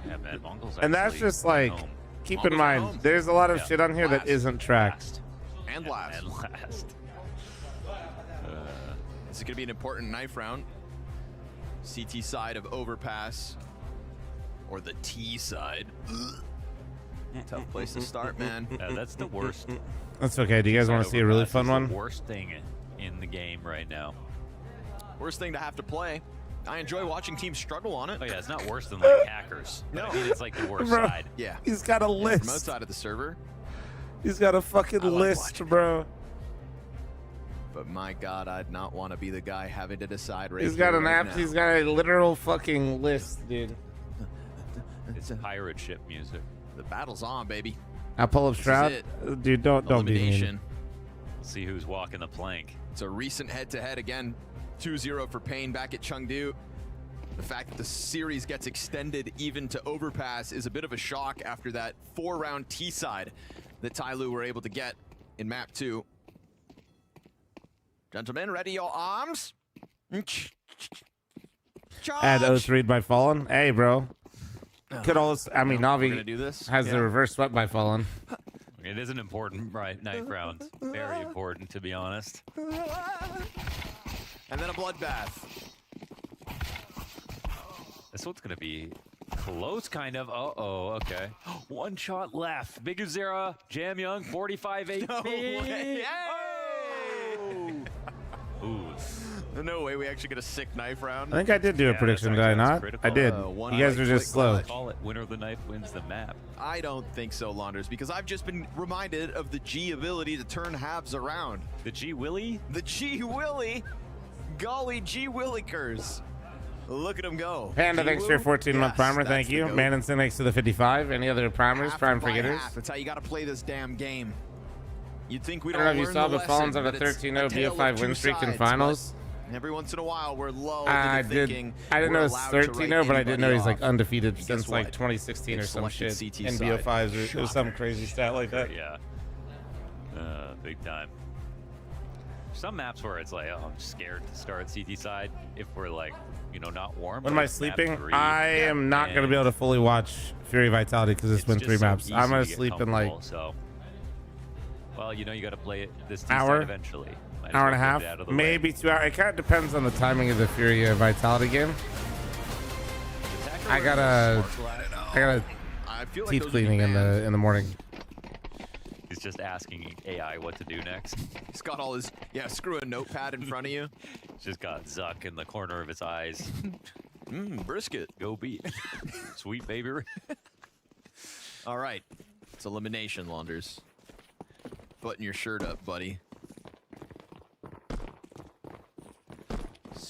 Yeah, man, Mongols and that's actually just like home. keep Mongols in are mind home. there's a lot of Yeah. shit on here that isn't tracked. And last. And last. This is going to be an important knife round. CT side of Overpass. Or the T side. Tough place to start, man. That's the worst. That's okay. Do you guys want to see a really fun one? The worst thing in the game right now. Worst thing to have to play. I enjoy watching teams struggle on it. Oh yeah, it's not worse than like hackers. No. I mean, it's like the worst Bro, side. Yeah. He's got a From list. outside of the server. He's got a fucking list, bro. But my God, I'd not want to be the guy having to decide right He's got here, an right app. now. He's got a literal fucking list, dude. It's pirate ship music. The battle's on, baby. I pull up This is Shroud. it. Dude, don't be mean. Elimination. See who's walking the plank. It's a recent head-to-head again. 2-0 for Pain back at Chengdu. The fact that the series gets extended even to Overpass is a bit of a shock after that 4-round T-side that Tyloo were able to get in map 2. Gentlemen, ready your arms? Add O3 by Fallen. Hey, bro. Could also, I mean, we're Navi gonna do this? has the Yeah. reverse swept by Fallen. It is an important knife round. Very important, to be honest. And then a bloodbath. This one's gonna be close, kind of. Uh-oh, okay. One shot left. Big Uzera, Jam Young, 45 HP. No way. Ooh. No way we actually get a sick knife round. I think I did do a prediction, did I not? I did. You guys are just slow. Call it winner of the knife wins the map. I don't think so, Launders, because I've just been reminded of the G ability to turn halves around. The G Willy? The G Willy? Golly G Willikers. Look at him go. Panda, thanks for your 14-month primer. Thank you. Manninson, thanks to the 55. Any other primers? Prime for getters? That's how you got to play this damn game. You'd think we'd I don't all know if you learn saw, the but Fallen's on a lesson, but it's 13-0 tale of BO5 two win streak in sides, finals. but every once in a while, we're lulled I into did. thinking I didn't we're know it's allowed to write 13-0, but I didn't know he's like anybody off. undefeated And since guess like what? 2016 or They've some selected shit. CT In side. BO5s, it was some crazy stat like that. Yeah. Big time. Some maps where it's like, oh, I'm scared to start CT side if we're like, not warm. When am I like map sleeping? 3. I am not going to be able to fully watch Fury Vitality because it's been just 3 so maps. easy I'm going to to get sleep in like comfortable, So, well, you got to play it this T hour, side eventually. Might as hour well and a get half, it out of the way. maybe 2 hours. It kind of depends on the timing of the Fury Vitality game. I got a feel like teeth those would be cleaning in the morning. He's just asking AI what to do next. He's got all his screw a notepad in front of you. Just got Zuck in the corner of his eyes. Brisket. Go beat. Sweet baby. All right. It's elimination, Launders. Button your shirt up, buddy.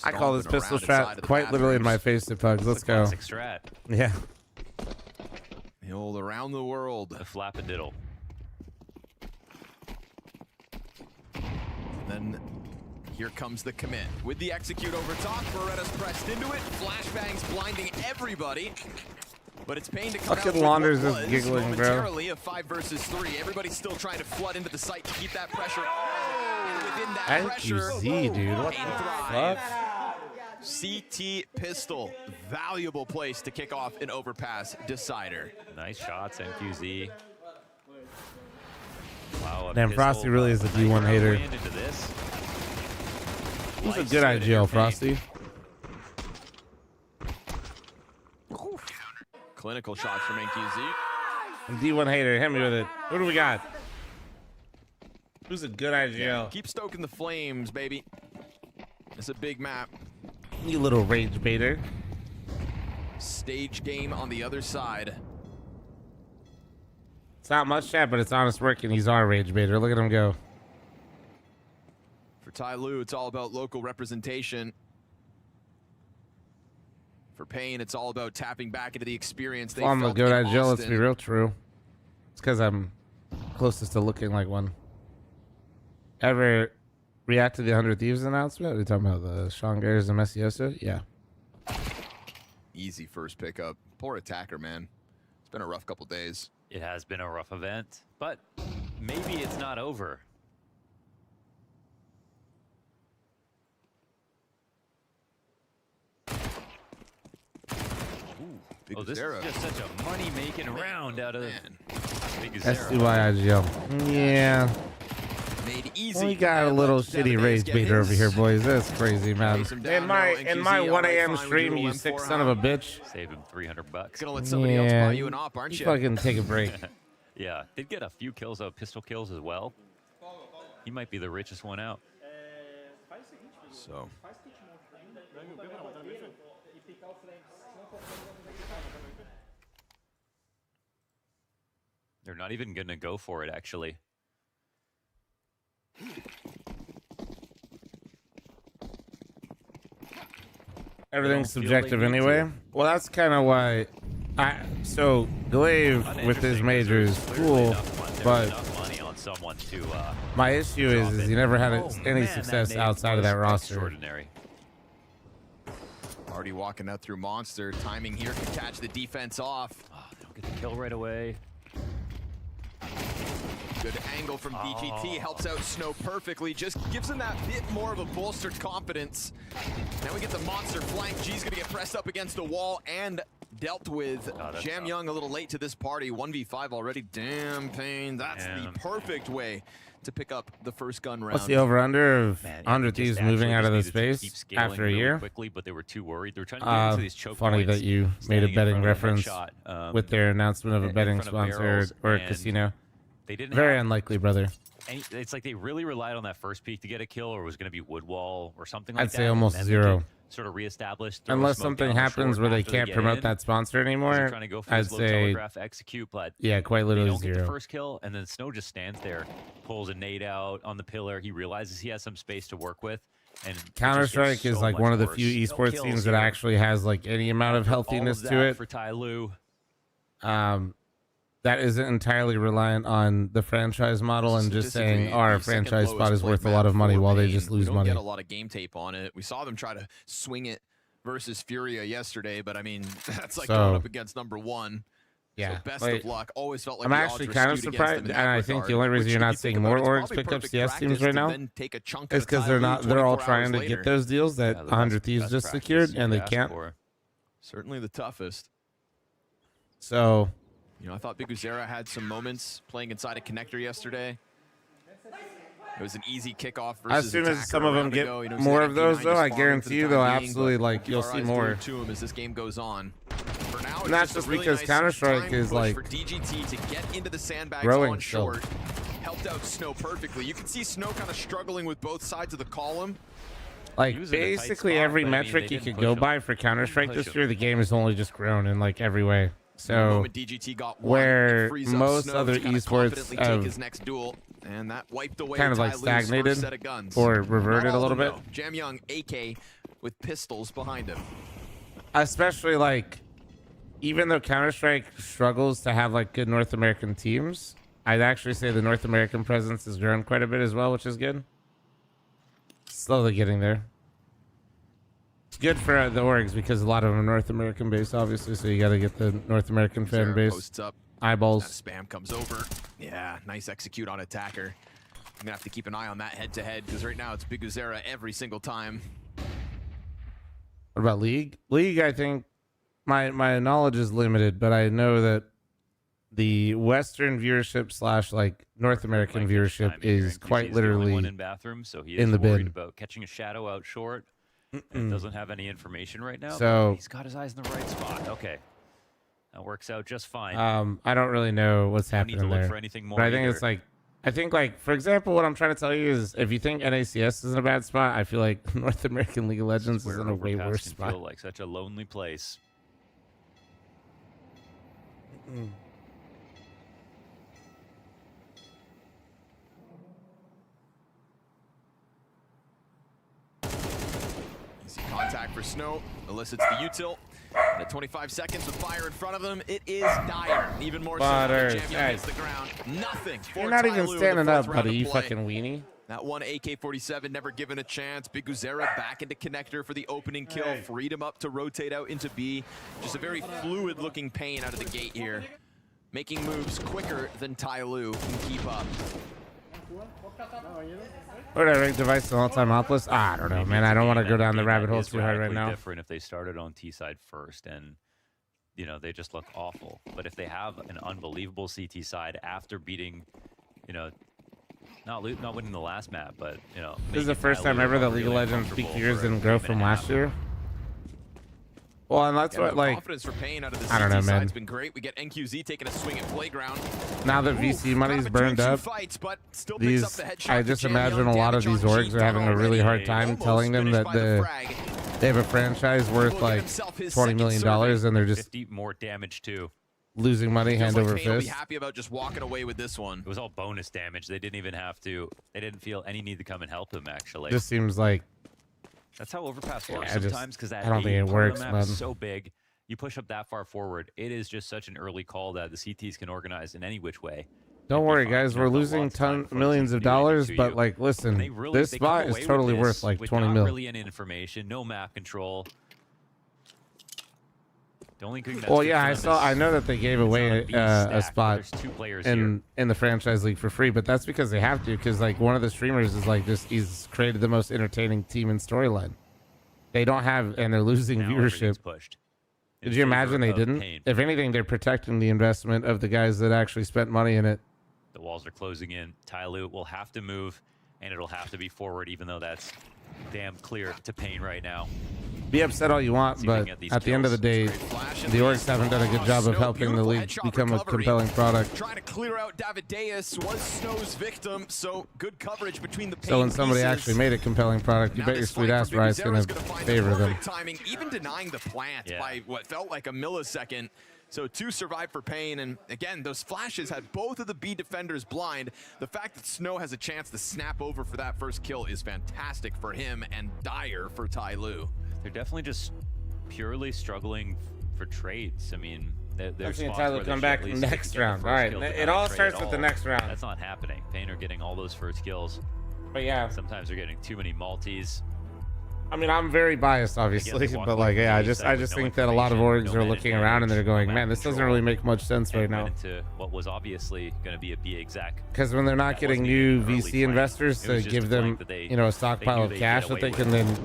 I call this Stomping pistol around inside strat of the quite literally in my bathrooms. face to Pugs. Let's go. Classic strat. Yeah. The old around the world. The flap-a-diddle. Then here comes the commit. With the execute over top, Beretta's pressed into it. Flashbangs blinding everybody. But it's Payne to come out Fucking with Launders what is was giggling, bro. momentarily a 5 versus 3. Everybody's still trying to flood into the site to keep that pressure on. And within that pressure, NQZ, dude. What Payne the thrive. fuck? CT pistol. Valuable place to kick off an overpass decider. Nice shots, NQZ. Wow, Damn, Frosty really is a D1 hater. He's a good IGL, Frosty. Clinical shots from NQZ. D1 hater, hit me with it. What do we got? Who's a good IGL? Yeah, keep stoking the flames, baby. It's a big map. You little rage baiter. Stage game on the other side. It's not much, chat, but it's honest work, and he's our rage baiter. Look at him go. For Ty Lue, it's all about local representation. For Payne, it's all about tapping back into the experience they I'm a felt good in IGL, let's Austin. be real true. It's because I'm closest to looking like one. Ever react to the 100 Thieves announcement? Are we talking about the Sean Gares and Messioso? Yeah. Easy first pickup. Poor attacker, man. It's been a rough couple days. It has been a rough event, but maybe it's not over. Big Oh, this Zera. is just such a money-making round out of Big That's Zera. why IGL. Yeah. Made easy. We got a little shitty rage baiter over here, boys. That's crazy, man. In my 1 a.m. stream, you sick son of a bitch. Save him $300. Gonna let somebody else buy you an op, aren't you? Fucking take a break. Yeah, did get a few kills, pistol kills as well. He might be the richest one out. So. They're not even going to go for it, actually. Everything's subjective anyway. Well, that's kind of why. So Glaive with his major is cool, but Someone to, my issue is he never had any success outside of that roster. Extraordinary. Already walking out through Monster. Timing here can catch the defense off. Oh, they don't get the kill right away. Good angle from DGT. Helps out Snow perfectly. Just gives him that bit more of a bolstered confidence. Now we get the Monster flank. G's going to get pressed up against the wall and dealt with. Jam Young a little late to this party. 1v5 already. Damn, Payne. That's the perfect way to pick up the first gun round. What's the over/under of 100 Thieves moving out of the space after a year? Quickly, but they were too worried. They're trying to get into these choke funny points, that you made a standing in betting front of a reference headshot, with their announcement of a in betting front of sponsor barrels, or a and casino. They didn't Very have unlikely, brother. it's like they really relied on that first peak to get a kill, or it was going to be Woodwall or something like I'd that. say almost and then they zero. could Sort of reestablish. throw Unless smoke something down the happens short where they after can't get promote in, that sponsor 'cause they're anymore, trying to go for I'd this low say telegraph execute, but yeah, quite literally they don't get zero. the first kill, and then Snow just stands there, pulls a nade out on the pillar. He realizes he has some space to work with, and Counter-Strike is like one of the few esports scenes that actually has like any amount of healthiness to it. For Ty Lue. That isn't entirely reliant on the franchise model and just saying our franchise spot is worth a lot of money while they just lose we don't money. get a lot of game tape on it. We saw them try to swing it versus Furia yesterday, but I mean, that's like going up against #1. Yeah, So best like, of luck. Always felt like I'm the actually odds kind were of skewed against surprised, them in and that I think regard, the only which, reason you're if not you think seeing about more it, it's orgs probably pick up perfect CS teams practice right to now then take a chunk of is because Ty they're Lue not. They're all 24 trying hours to later. get those deals that 100 Thieves just secured, and they can't. Certainly the toughest. So, you know, I thought Big Uzera had some moments playing inside a connector yesterday. It was an easy kickoff versus as soon as attacker some of them around get ago. You know, more he's of got those, MP9 though, just I farming for guarantee the you time they'll being, absolutely but like keep you'll our see eyes more. glued to him as this game goes on. it's not just just a really because nice Counter-Strike timed is push like for DGT to get into the sandbags growing on still. short. Helped out Snow perfectly. You can see Snow kind of struggling with both sides of the column. Like basically every metric you could go by for Counter-Strike this year, the game has only just grown in like every way. So moment DGT got one, where it frees up most Snow other to kinda esports confidently take his have next duel, and that wiped away kind of like Ty Lu's stagnated first set of guns. or reverted Not a all little of them, bit. though. Jam Young, AK with pistols behind him. Especially like, even though Counter-Strike struggles to have like good North American teams, I'd actually say the North American presence has grown quite a bit as well, which is good. Slowly getting there. It's good for the orgs because a lot of them are North American based, obviously. So you got to get the North American fan Sarah base posts up. eyeballs. That spam comes over. Yeah, nice execute on attacker. I'm gonna have to keep an eye on that head-to-head because right now it's Big Uzera every single time. What about League? League, I think my knowledge is limited, but I know that the Western viewership / like North American viewership is quite literally one in bathroom, so he is in the worried bin. about catching a shadow out short. And doesn't have any information right now. So- but he's got his eyes in the right spot. Okay, that works out just fine. I don't really know what's Don't need to happening look there. for anything more but I think either. it's like, I think like, for example, what I'm trying to tell you is if you think NACS is in a bad spot, I feel like North American League of Legends is in a way Overpass worse can spot. feel like such a lonely place. Easy contact for Snow. Elicits the util. And at 25 seconds with fire in front of him, it is dire. Even more so now that Butters, Jam Young hey. hits the ground. Nothing for You're not Ty even Lue in the standing fourth up, round buddy, of you play. fucking weenie. That one AK-47 never given a chance. Big Uzera back into connector for the opening kill. Hey. Freed him up to rotate out into B. Just a very fluid looking Pain out of the gate here. Making moves quicker than Ty Lue can keep up. What a ranked device an all-time op list? I don't know, man. I don't want to go down the rabbit hole too hard right now. Different if they started on T side first, and you know they just look awful. But if they have an unbelievable CT side after beating, you know, not winning the last map, but you know, This is the making first Ty time Lue ever that look League of really Legends peak uncomfortable years for a didn't grow game from and a last half. year. Well, and that's Yeah, what the like confidence for Pain out of the I don't know, CT man. side's been great. We get NQZ taking a swing at playground. Now that VC money's burned up, Fights, but still picks up these the headshot I to just Jam imagine Young. a lot of Damage these on orgs G are having a done really hard already. time Almost telling them finished that by the frag. they have a franchise worth Will get like himself his $20 second million serving. and they're just 50 more damage too. losing money Feels hand like over Pain will be fist. happy about just walking away with this one. It was all bonus damage. They didn't even have to. They didn't feel any need to come and help him. Actually, Just seems like that's how overpass works I just- sometimes. Because that I don't think it part of works, the map man. is so big. You push up that far forward, it is just such an early call that the CTs can organize in any which way. Don't worry, guys. We're losing millions of dollars, but like, listen, They really, this they come spot away is with totally this worth like with 20 not mil. really any information, no map control. The only thing that's Well, good yeah, for I them saw. is I know that they gave it's away not a beast a stack, spot there's two players in the franchise league for free, but that's because they have to. Because like one of the streamers is like just he's created the most entertaining team and storyline. They don't have, and they're losing Now viewership. everything's pushed in Did you imagine favor they of didn't? Pain. If anything, they're protecting the investment of the guys that actually spent money in it. The walls are closing in. Ty Lue will have to move, and it'll have to be forward, even though that's damn clear to Pain right now. Be upset all you want, See if we but can get these at the end of the day, the orgs haven't done a good job of helping the league become a compelling product. Trying to clear out Davideus was Snow's victim, so good coverage between the Pain So when somebody pieces. actually made a compelling product, you Now bet your this sweet fight ass for Big Riot's Uzera's gonna gonna find favor the them. perfect timing, even denying the plant by what felt like a millisecond. So 2 survived for Pain, and again, those flashes had both of the B defenders blind. The fact that Snow has a chance to snap over for that first kill is fantastic for him and dire for Ty Lue. They're definitely just purely struggling for trades. I mean, I'm there's seeing spots Tyler where they come should back at least next get the round. first All right, kill to it kind all of trade starts at with the all. next round. That's not happening. Pain are getting all those first kills. But yeah, sometimes they're getting too many multis. I mean, I'm very biased, obviously, they walk but away like, from yeah, I the just side with no think that a lot of orgs information, are no looking man around and they're going, advantage, man, this no doesn't map really make much sense control, right now. and went into what was obviously going to be a B exec. Because when they're not getting new VC investors to give them, you know, a stockpile of cash that they can then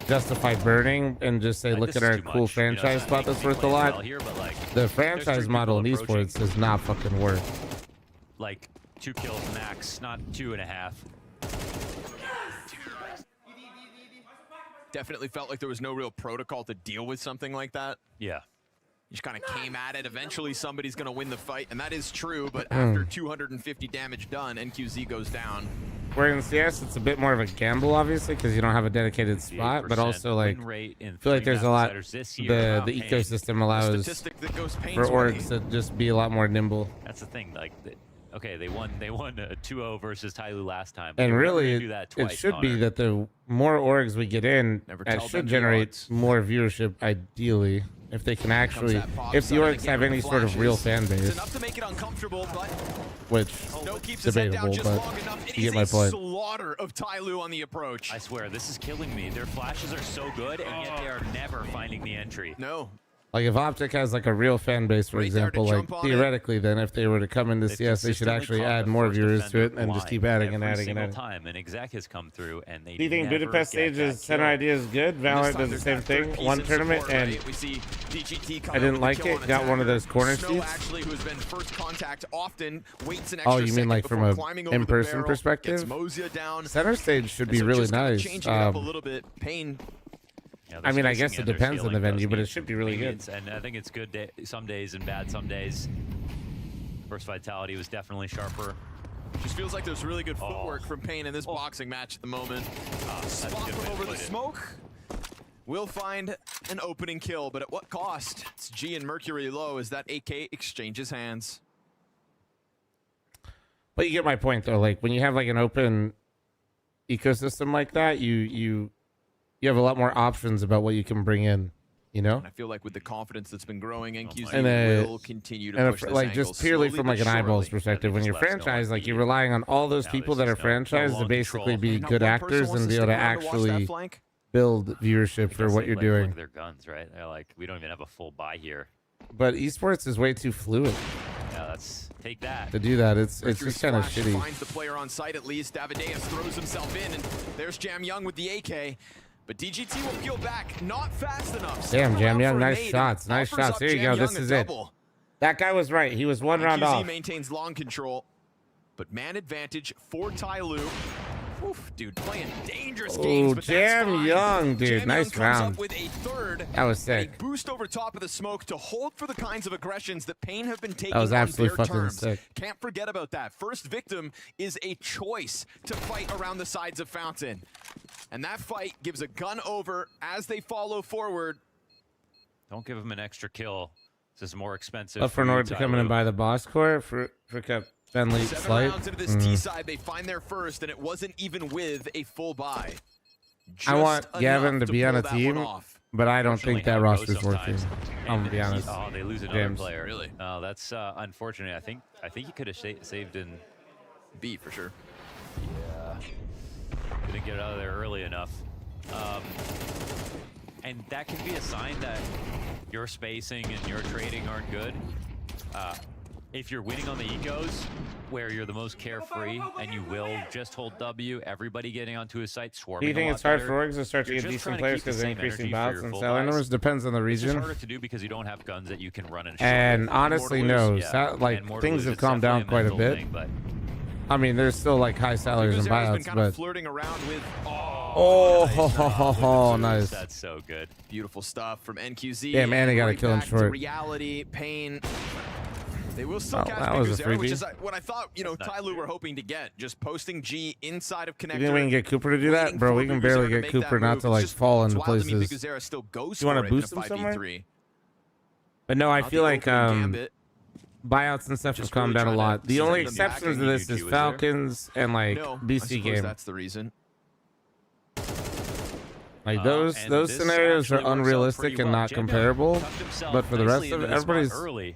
justify burning and just say, look at our cool franchise spot that's worth a lot. The franchise model in esports does not fucking work. Like 2 kills max, not 2.5. Definitely felt like there was no real protocol to deal with something like that. Yeah. Just kind of came at it. Eventually, somebody's going to win the fight, and that is true. But after 250 damage done, NQZ goes down. Where in CS, it's a bit more of a gamble, obviously, because you don't have a dedicated spot, but also, like, I feel like there's a lot, the ecosystem allows for orgs to just be a lot more nimble. That's the thing. Like, okay, they won a 2-0 versus Tyloo last time. And really, do that twice, it should be Connor. that the more orgs we get in, it should generate more viewership, ideally. If they can actually, if the orgs have any sort of real fan base, enough to make it uncomfortable, but which is debatable, but you get my point. Slaughter of Tyloo on the approach. I swear, this is killing me. Their flashes are so good, and yet they are never finding the entry. No. Like if Optic has like a real fan base, for example, like theoretically, then if they were to come into CS, they should actually add more viewers to it and just keep adding and adding and adding. Time, and Exec has come through, and they. Do you think Budapest stage is center idea is good? Valorant does the same thing. One tournament and I didn't like it. Got one of those corner seats. Actually, who has been first contact often, waits an Oh, extra you mean like from a in-person barrel, perspective? Center stage should be really nice. Changing it up a little bit. Pain. Yeah, I mean, I guess it depends on the venue, but it should be really good. And I think it's good some days and bad some days. First Vitality was definitely sharper. Just feels like there's really good footwork from Pain in this boxing match at the moment. Spot from over the smoke. Will find an opening kill, but at what cost? It's G and Mercury low as that AK exchanges hands. But you get my point, though. Like when you have like an open ecosystem like that, you have a lot more options about what you can bring in, you know? And I feel like with the confidence that's been growing, NQZ will continue to push this like angle just purely slowly from like but an eyeballs surely. perspective, when you're franchised, like you're relying on all those people that are franchised to basically be good actors and be able to actually build viewership for what you're doing. Look at their guns, right? They're like, we don't even have a full buy here. But esports is way too fluid. Yeah, let's take that. To do that, it's just kind of shitty. Finds the player on site at least. Davideus throws himself in, and there's Jam Young with the AK. But DGT will peel back, not fast enough. Damn, Jam Young, nice shots, nice shots. Here you go, this is it. That guy was right. He was one round off. Maintains long control, but man advantage for Tyloo. Oof, dude, playing dangerous games. Oh, Jam Young, dude, Jam nice Young round. comes up with a third. That was sick. A boost over top of the smoke to hold for the kinds of aggressions that Pain have been taking. That was absolutely on their fucking terms. sick. Can't forget about that. First victim is a choice to fight around the sides of Fountain. And that fight gives a gun over as they follow forward. Don't give him an extra kill. This is more expensive. Up for Nord to come in and buy the boss core for Cup Bentley 7 Slight. rounds into this T side, they find their first, and it wasn't even with a full buy. I want Gavin to be on a pull that team, one off. but I don't think that roster's working. sometimes. I'm gonna be honest. Oh, they lose another James. player. Really? Oh, that's unfortunate. I think he could have saved in B for sure. Yeah. Didn't get out of there early enough. And that can be a sign that your spacing and your trading aren't good. If you're winning on the ecos, where you're the most carefree and you will just hold W, everybody getting onto his site, swarming. Do you think a it's lot hard better. for orgs to start to You're get just decent trying to players keep the because of same increasing energy for bouts your and full salary buys. numbers? Depends on the It's just region. harder to do because you don't have guns that you can run and shoot. And honestly, no, Yeah. like And more to things lose, have it's calmed down definitely a quite a mental bit. thing, but I mean, there's still like high salaries and Guzera's been buyouts, kind of but flirting around with. Nice. That's so good. Beautiful stuff from NQZ. Yeah, man, they got to Right kill him back to short. reality, Pain. They will still Oh, catch that was a Guzera, which freebie. is what I thought, Tyloo were hoping to get. Just posting G inside of connector. You think we can get Cooper to do that? waiting Bro, for we can Guzera barely to get make Cooper that not move. to It's like just- fall it's into wild to me places. Guzera still goes You want for to it in boost a him somewhere? 5v3. But no, I Not feel the like opening gambit. buyouts and stuff have Just calmed really down a trying to lot. The only send them back. exceptions to this is Falcons and like No, I BC suppose game. that's the reason. Like those and those this scenarios are actually works out unrealistic pretty and well. not Jam Young comparable. tucked himself But for the rest nicely of it, into the spot everybody's early.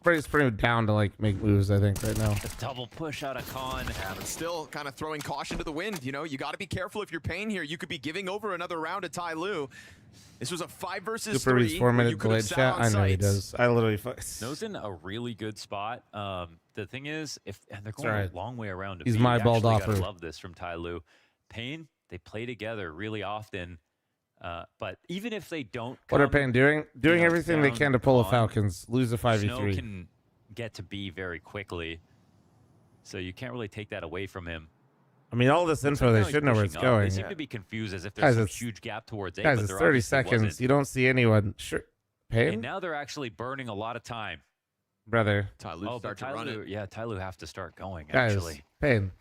pretty down to like make moves. I think right now. The double push out of Khan. Yeah, but still kind of throwing caution to the wind. You got to be careful if you're Pain here. You could be giving over another round to Tyloo. This was a 5 versus Super 3. reads 4-minute delayed chat. I know he does. I literally. Snow's in a really good spot. The thing is, and they're going alright. a long way around to He's B. my balled Actually gotta offer. love this from Tyloo. Pain, they play together really often. But even if they don't, What are come, Payne doing? Doing know, everything they down can to pull a on, Falcons, lose a Snow 5v3. can get to B very quickly, so you can't really take that away from him. I mean, all this Looks info, like they now he's should know where it's pushing up. going. They seem to be confused as if Guys, there's some it's- huge gap towards A. Guys, but it's there 30 obviously seconds. wasn't. You don't see anyone. Sure, Pain? And now they're actually burning a lot of time. Brother. Yeah, Tyloo have to start going, Guys, actually. Pain.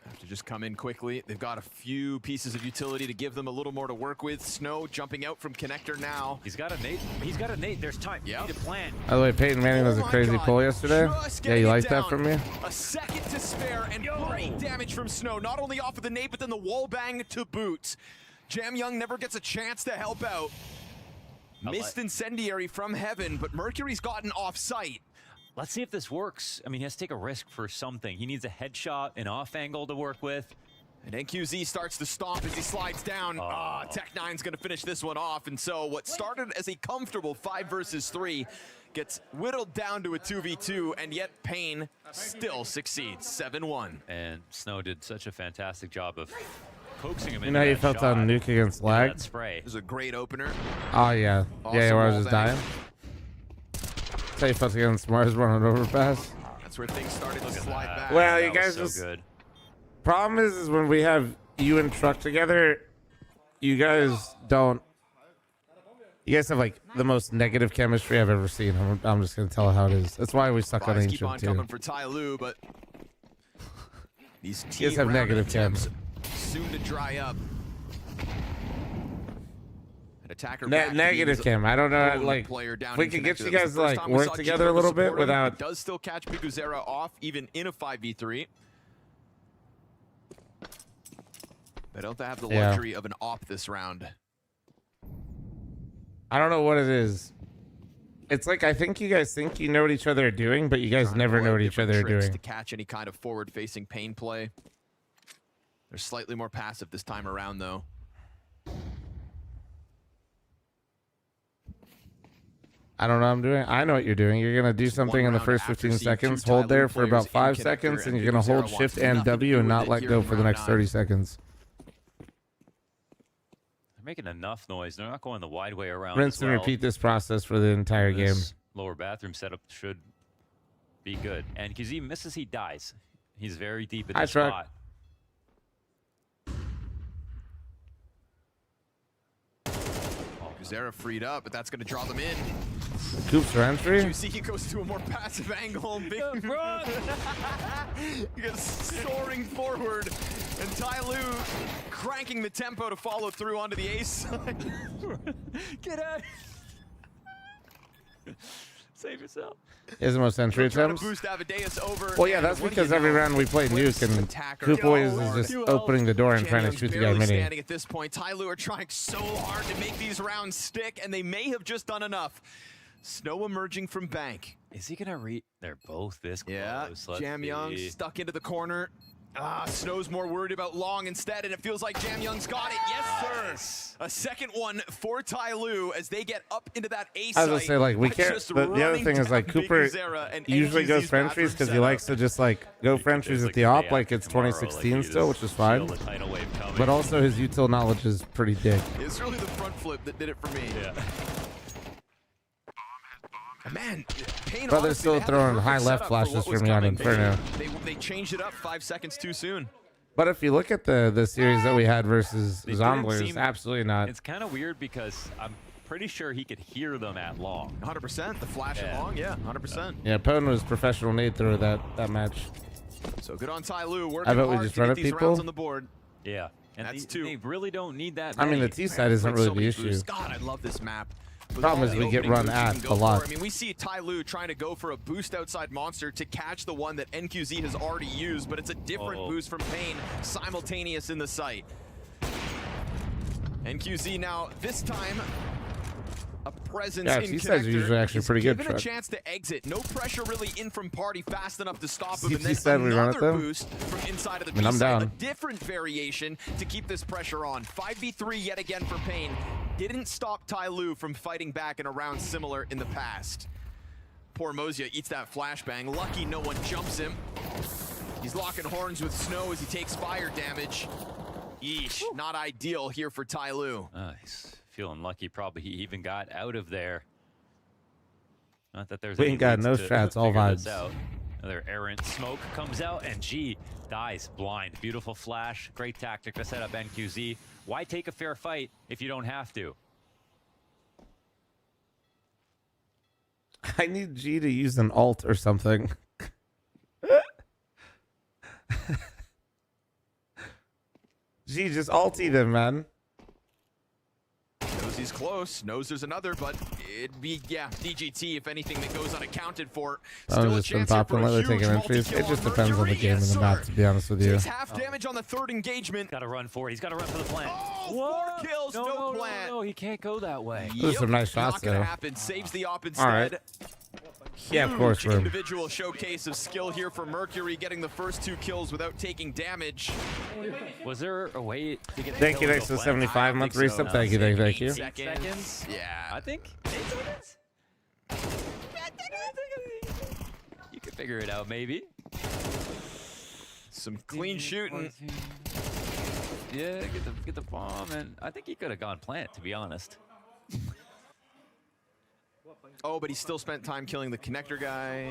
Have to just come in quickly. They've got a few pieces of utility to give them a little more to work with. Snow jumping out from connector now. He's got a nade. He's got a nade. There's time. Yeah. To plan. By the way, Peyton Manning was a crazy pull yesterday. Yeah, you like that from me? A second to spare and great damage from Snow. Not only off of the nade, but then the wall bang to boot. Jam Young never gets a chance to help out. Missed incendiary from heaven, but Mercury's gotten off site. Let's see if this works. I mean, he has to take a risk for something. He needs a headshot, an off angle to work with. And NQZ starts to stomp as he slides down. Tech9's going to finish this one off. And so what started as a comfortable 5 versus 3 gets whittled down to a 2v2, and yet Pain still succeeds. 7-1. And Snow did such a fantastic job of coaxing him You into know how you that felt shot. on Nuke against Lag? That spray. It was a great opener. Oh, yeah. Yeah, where I was just dying. That's how you felt against Mars running overpass. That's where things started to slide back. Well, you That guys was so just... good. Problem is when we have you and Truck together, you guys don't... You guys have, like, the most negative chemistry I've ever seen. I'm just going to tell it how it is. That's why we suck on Buys keep on Ancient, too. coming for Tyloo, but these You guys have negative chem. soon to dry up. An attacker Negative chem. I don't know, like, if we could get you guys to, like, work together a little bit without... It does still catch Biguzera off, even in a 5v3. They don't have the luxury of an op this round. I don't know what it is. It's like, I think you guys think you know what each other are doing, but you guys never know what each other are doing. To catch any kind of forward-facing Pain play. They're slightly more passive this time around, though. I don't know what I'm doing. I know what you're doing. You're going to do something in the first 15 seconds, hold there for about 5 seconds, and you're going to hold Shift and W and not let go for the next 30 seconds. They're making enough noise. They're not going the wide way around. Rinse as and well. repeat this process for the entire game. This lower bathroom setup should be good. And because he misses, he dies. He's very deep in the spot. Biguzera freed up, but that's going to draw them in. Coops for entry. You see he goes to a more passive angle. Big run! He goes soaring forward, and Tyloo cranking the tempo to follow through onto the ace side. Get out! Save yourself. Is the most entry attempts. Well, yeah, that's because every round we play Nuke, and Coop always is just opening the door and trying to shoot the guy mini. Standing at this point, Tyloo are trying so hard to make these rounds stick, and they may have just done enough. Snow emerging from bank. Is he gonna read? They're both this close. Yeah, Jam Young stuck into the corner. Snow's more worried about Long instead, and it feels like Jam Young's got it. Yes, sir. A second one for Tyloo as they get up into that ace I was gonna say, like, we can't. The other thing is, like, Cooper usually goes Frenchies because he likes to just, like, go Frenchies at the op, like it's 2016 still, which is fine. But also his util knowledge is pretty dick. It's really the front flip that did it for me. Yeah. Man, Pain, Brother's still throwing high left flashes for me on Inferno. They changed it up 5 seconds too soon. But if you look at the series that we had versus Zomblers, absolutely not. It's kind of weird because I'm pretty sure he could hear them at long. 100%. The flash at long, yeah, 100%. Yeah, Poten was professional nade thrower that match. So good on Tyloo. I bet we just run at these people. rounds on the board. Yeah, and that's 2. They really don't need that. I mean, the T side isn't really the issue. God, I love this map. Problem is we get run at a lot. I mean, we see Tyloo trying to go for a boost outside monster to catch the one that NQZ has already used, but it's a different boost from Pain, simultaneous in the site. NQZ now, this time, a presence in T sides are usually actually pretty good. Given a chance to exit, no pressure really in from party fast enough to stop him, and CT said we run at them. boost from inside of the I mean, I'm down. a different variation to keep this pressure on. 5v3 yet again for Pain. Didn't stop Tyloo from fighting back in a round similar in the past. Poor Mozia eats that flashbang. Lucky no one jumps him. He's locking horns with Snow as he takes fire damage. Yeesh, not ideal here for Tyloo. Nice. Feeling lucky probably he even got out of there. Not that there's We ain't got no strats, all vibes. Another errant smoke comes out, and G dies blind. Beautiful flash. Great tactic to set up NQZ. Why take a fair fight if you don't have to? I need G to use an alt or something. G, just ulti them, man. Knows he's close, knows there's another, but it'd be, yeah, DGT if anything that goes unaccounted for. I've just been popping lately, taking entries. It just depends on the game and the map, to be honest with you. Takes half damage on the third engagement. Got to run for it. He's got to run for the plant. Oh, 4 kills, no plant. No, he can't go that way. Those are some nice shots, Not gonna though. happen. Saves the op instead. All right. Yeah, of course, Huge bro. individual showcase of skill here for Mercury, getting the first 2 kills without taking damage. Was there a way to get? Thank you, thanks for the 75-month resub. Thank you, thank you. Seconds. Yeah, I think 8 seconds. You can figure it out, maybe. Some clean shooting. Yeah, get the bomb, and I think he could have gone plant, to be honest. Oh, but he still spent time killing the connector guy.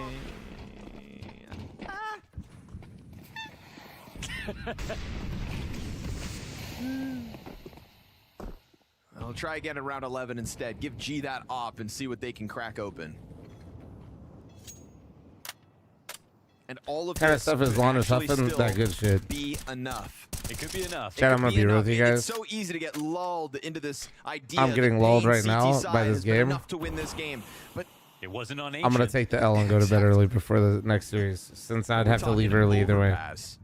I'll try again at round 11 instead. Give G that op and see what they can crack open. And all of Kind of this stuff is could lawn is actually huffing, still that good shit. Be enough. It could be enough. Chat, I'm gonna be real with you guys. It's so easy to get lulled into this idea. I'm getting that lulled playing right now CT by side this has been game. enough to win this game, but it wasn't on. I'm gonna take the L and go to bed early before the next series, since I'd have to leave early either way. Overpass.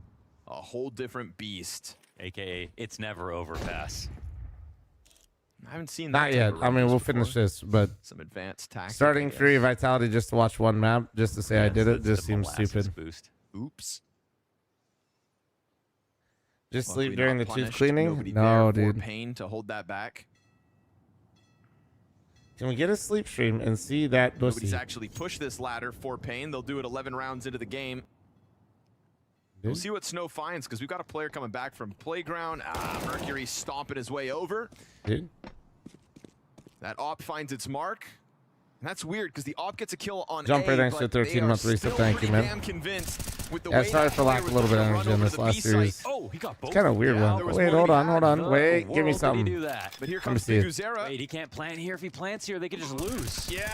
A whole different beast. AKA, it's never overpass. I haven't seen Not that type yet. of I mean, range we'll before. finish this, but Some advanced tactics. starting Fury Vitality just to watch one map, just to say I did it, just seems stupid. Boost. Oops. Just Luckily sleep during the not tooth punished. cleaning? Nobody No, there for dude. Pain to hold that back. Can we get a sleep stream and see that pussy? Nobody's actually pushed this ladder for Pain. They'll do it 11 rounds into the game. We'll see what Snow finds, because we've got a player coming back from Playground. Mercury stomping his way over. Dude. That op finds its mark. And that's weird, because the op gets a kill on Jumper, A, thanks for but they 13-month are resub. still Thank you, pretty man. damn convinced with the Yeah, way sorry that for lack player of a little bit of was energy in gonna this run over last to the B series. site. Oh, he got both. It's kind of weird Yeah, one. there was Wait, more hold than on, he hold had. on. Wait, give me World did he something. do that? But here Let me comes see it. Biguzera. Wait, he can't plant here. If he plants here, they could just lose. Yeah.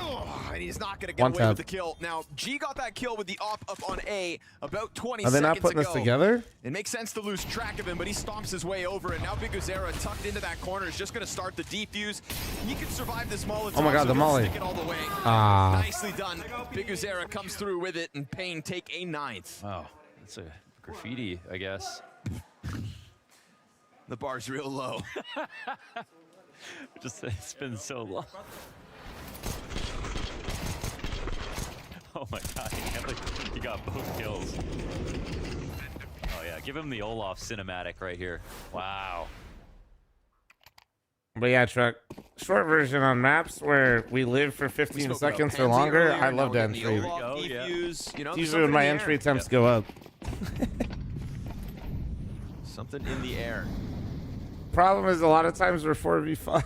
Oh, and he's not going to get One away tap. with the kill. Now, G got that kill with the op up on A about 20 Are they not seconds putting this ago. together? It makes sense to lose track of him, but he stomps his way over, and now Biguzera tucked into that corner is just going to start the defuse. He can survive this Molotov. Oh my God, so the he'll molly. stick it all the way. Ah. Nicely done. Biguzera comes through with it, and Pain take a 9th. Oh, that's a graffiti, I guess. The bar's real low. Just it's been so long. Oh my God, he got both kills. Oh yeah, give him the Olaf cinematic right here. Wow. But yeah, Truck. Short version on maps where we live for 15 seconds or Pansy longer. earlier, I now love we're to getting the entry. Olaf defuse. You know, It's there's usually something when my in the entry air. attempts go up. Something in the air. Problem is, a lot of times we're 4v5.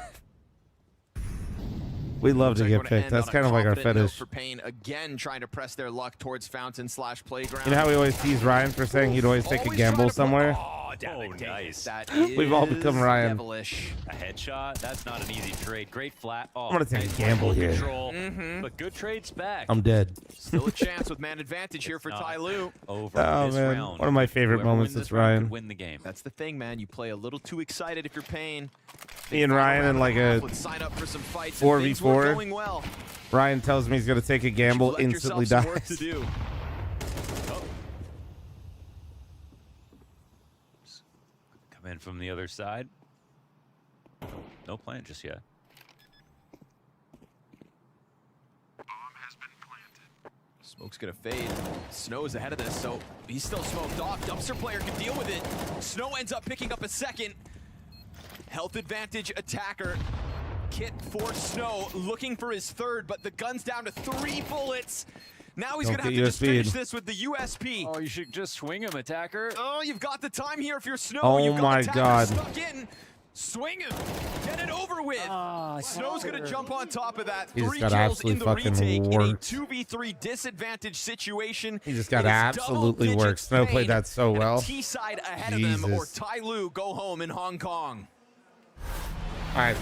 We love to get picked. That's kind of like our fetish. For Pain again, trying to press their luck towar's Fountain/Playground. You know how we always tease Ryan for saying he'd always take a gamble somewhere? Oh, nice. That We've all become is Ryan. devilish. A headshot? That's not an easy trade. Great flat. Oh, I'm gonna take a nice gamble full here. Control, but good trades back. I'm dead. Still a chance with man advantage here for Ty Lue. Over Oh, this man. round. One of my favorite Whoever moments wins is this round Ryan. could win the game. That's the thing, man. You play a little too excited if you're Pain. Me and Ryan in like a Would sign up for some fights and things were 4v4. going well. Ryan tells me he's going to take a gamble, You've left instantly yourself some work to dies. do. Come in from the other side. No plant just yet. Smoke's gonna fade. Snow's ahead of this, so he's still smoked off. Dumpster player can deal with it. Snow ends up picking up a second. Health advantage attacker. Kit for Snow, looking for his third, but the gun's down to 3 bullets. Now he's Don't gonna have get to just USP'd. finish this with the USP. Oh, you should just swing him, attacker. Oh, you've got the time here if you're Snow. Oh You've got my attacker God. Stuck in. Swing him. Get it over with. Snow's gonna jump on top of that. He just 3 got kills absolutely in the fucking retake in a worked. 2v3 disadvantage situation. He just got It is absolutely double-digit worked. Snow played pain, that so and well. a T-side ahead of them, or Jesus. Tai Lu go home in Hong Kong. All right.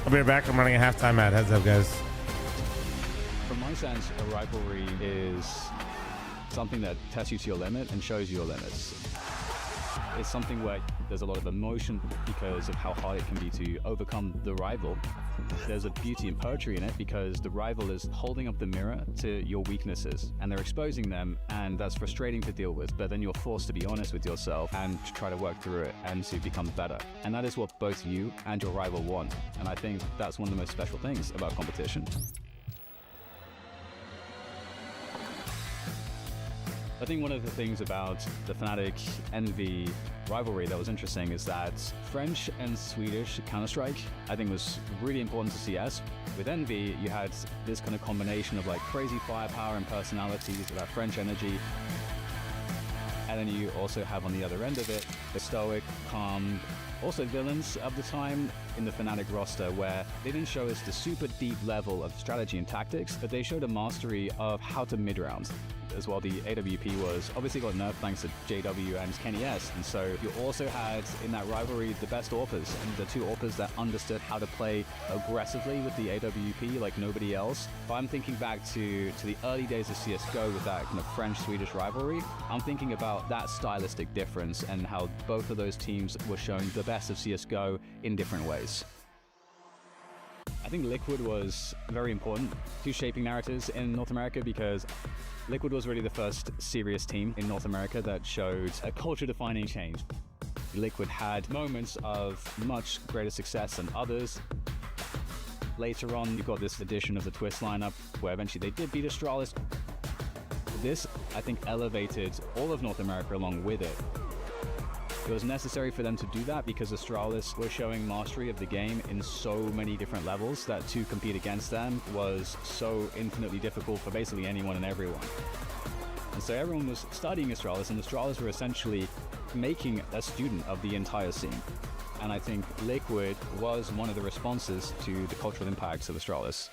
I'll be right back. I'm running a halftime ad. Heads up, guys. my sense, a rivalry is something that tests you to your limit and shows you your limits. It's something where there's a lot of emotion because of how hard it can be to overcome the rival. There's a beauty and poetry in it because the rival is holding up the mirror to your weaknesses and they're exposing them, and that's frustrating to deal with, but then you're forced to be honest with yourself and to try to work through it and to become better. And that is what both you and your rival want. And I think that's one of the most special things about competition. I think one of the things about the Fnatic Envy rivalry that was interesting is that French and Swedish Counter-Strike, I think, was really important to CS. With Envy, you had this kind of combination of like crazy firepower and personalities, that French energy. And then you also have on the other end of it, the stoic, calm, also villains of the time in the Fnatic roster, where they didn't show us the super deep level of strategy and tactics, but they showed a mastery of how to mid-round. As well, the AWP was obviously got nerfed thanks to JW and Kenny S. And so you also had in that rivalry the best AWPers, and the two AWPers that understood how to play aggressively with the AWP like nobody else. But I'm thinking back to the early days of CSGO with that kind of French-Swedish rivalry. I'm thinking about that stylistic difference and how both of those teams were showing the best of CSGO in different ways. I think Liquid was very important to shaping narratives in North America because Liquid was really the first serious team in North America that showed a culture-defining change. Liquid had moments of much greater success than others. Later on, you got this addition of the Twist lineup, where eventually they did beat Astralis. This, I think, elevated all of North America along with it. It was necessary for them to do that because Astralis were showing mastery of the game in so many different levels that to compete against them was so infinitely difficult for basically anyone and everyone. And so everyone was studying Astralis, and Astralis were essentially making a student of the entire scene. And I think Liquid was one of the responses to the cultural impacts of Astralis.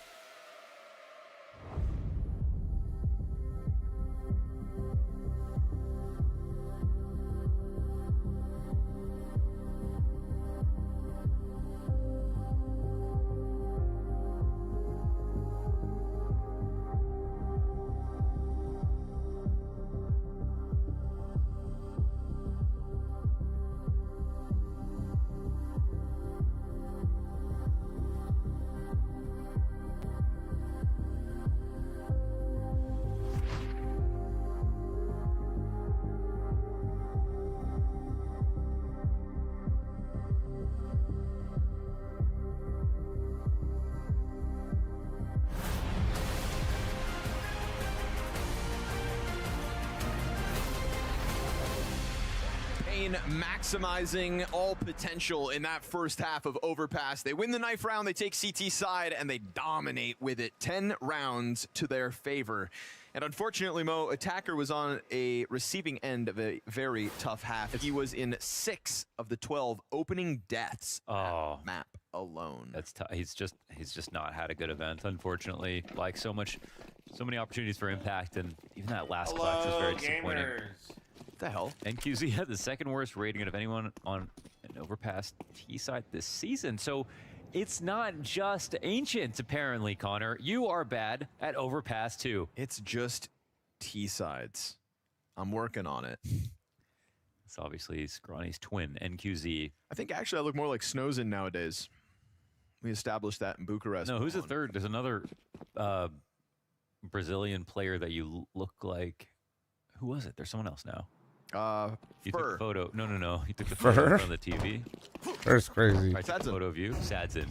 Maximizing all potential in that first half of Overpass. They win the knife round, they take CT side, and they dominate with it. 10 rounds to their favor. And unfortunately, Mo, Attacker was on a receiving end of a very tough half. He was in 6 of the 12 opening deaths at map alone. That's tough. He's just not had a good event, unfortunately. Like so many opportunities for impact, and even that last clutch was very disappointing. What the hell? NQZ had the second worst rating out of anyone on an Overpass T side this season. So it's not just Ancient, apparently, Connor. You are bad at Overpass too. It's just T sides. I'm working on it. It's obviously Scrawny's twin, NQZ. I think actually I look more like Snowzen nowadays. We established that in Bucharest. No, who's the third? There's another Brazilian player that you look like. Who was it? There's someone else now. You took the photo. No. You took the photo from the TV. Fur's crazy. I took a photo of you. Sadzin.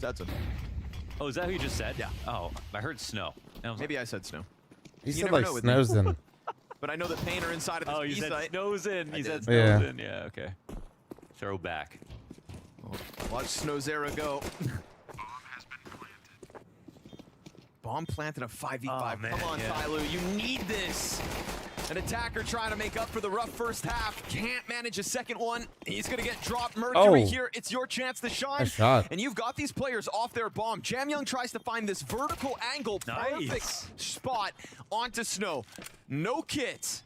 Oh, is that who you just said? Yeah. Oh, I heard Snow. Maybe I said Snow. He said like Snowzen. But I know that Pain are inside of this you said site. Snowzen. You said Yeah. Snowzen. Yeah, okay. Throwback. Watch Snowzera go. Bomb planted a 5v5. Come on, Tyloo. You need this. An Attacker trying to make up for the rough first half. Can't manage a second one. He's going to get dropped. Mercury here. It's your chance to shine. Nice shot. And you've got these players off their bomb. Jamyoung tries to find this vertical angle. Nice. Perfect spot onto Snow. No kits.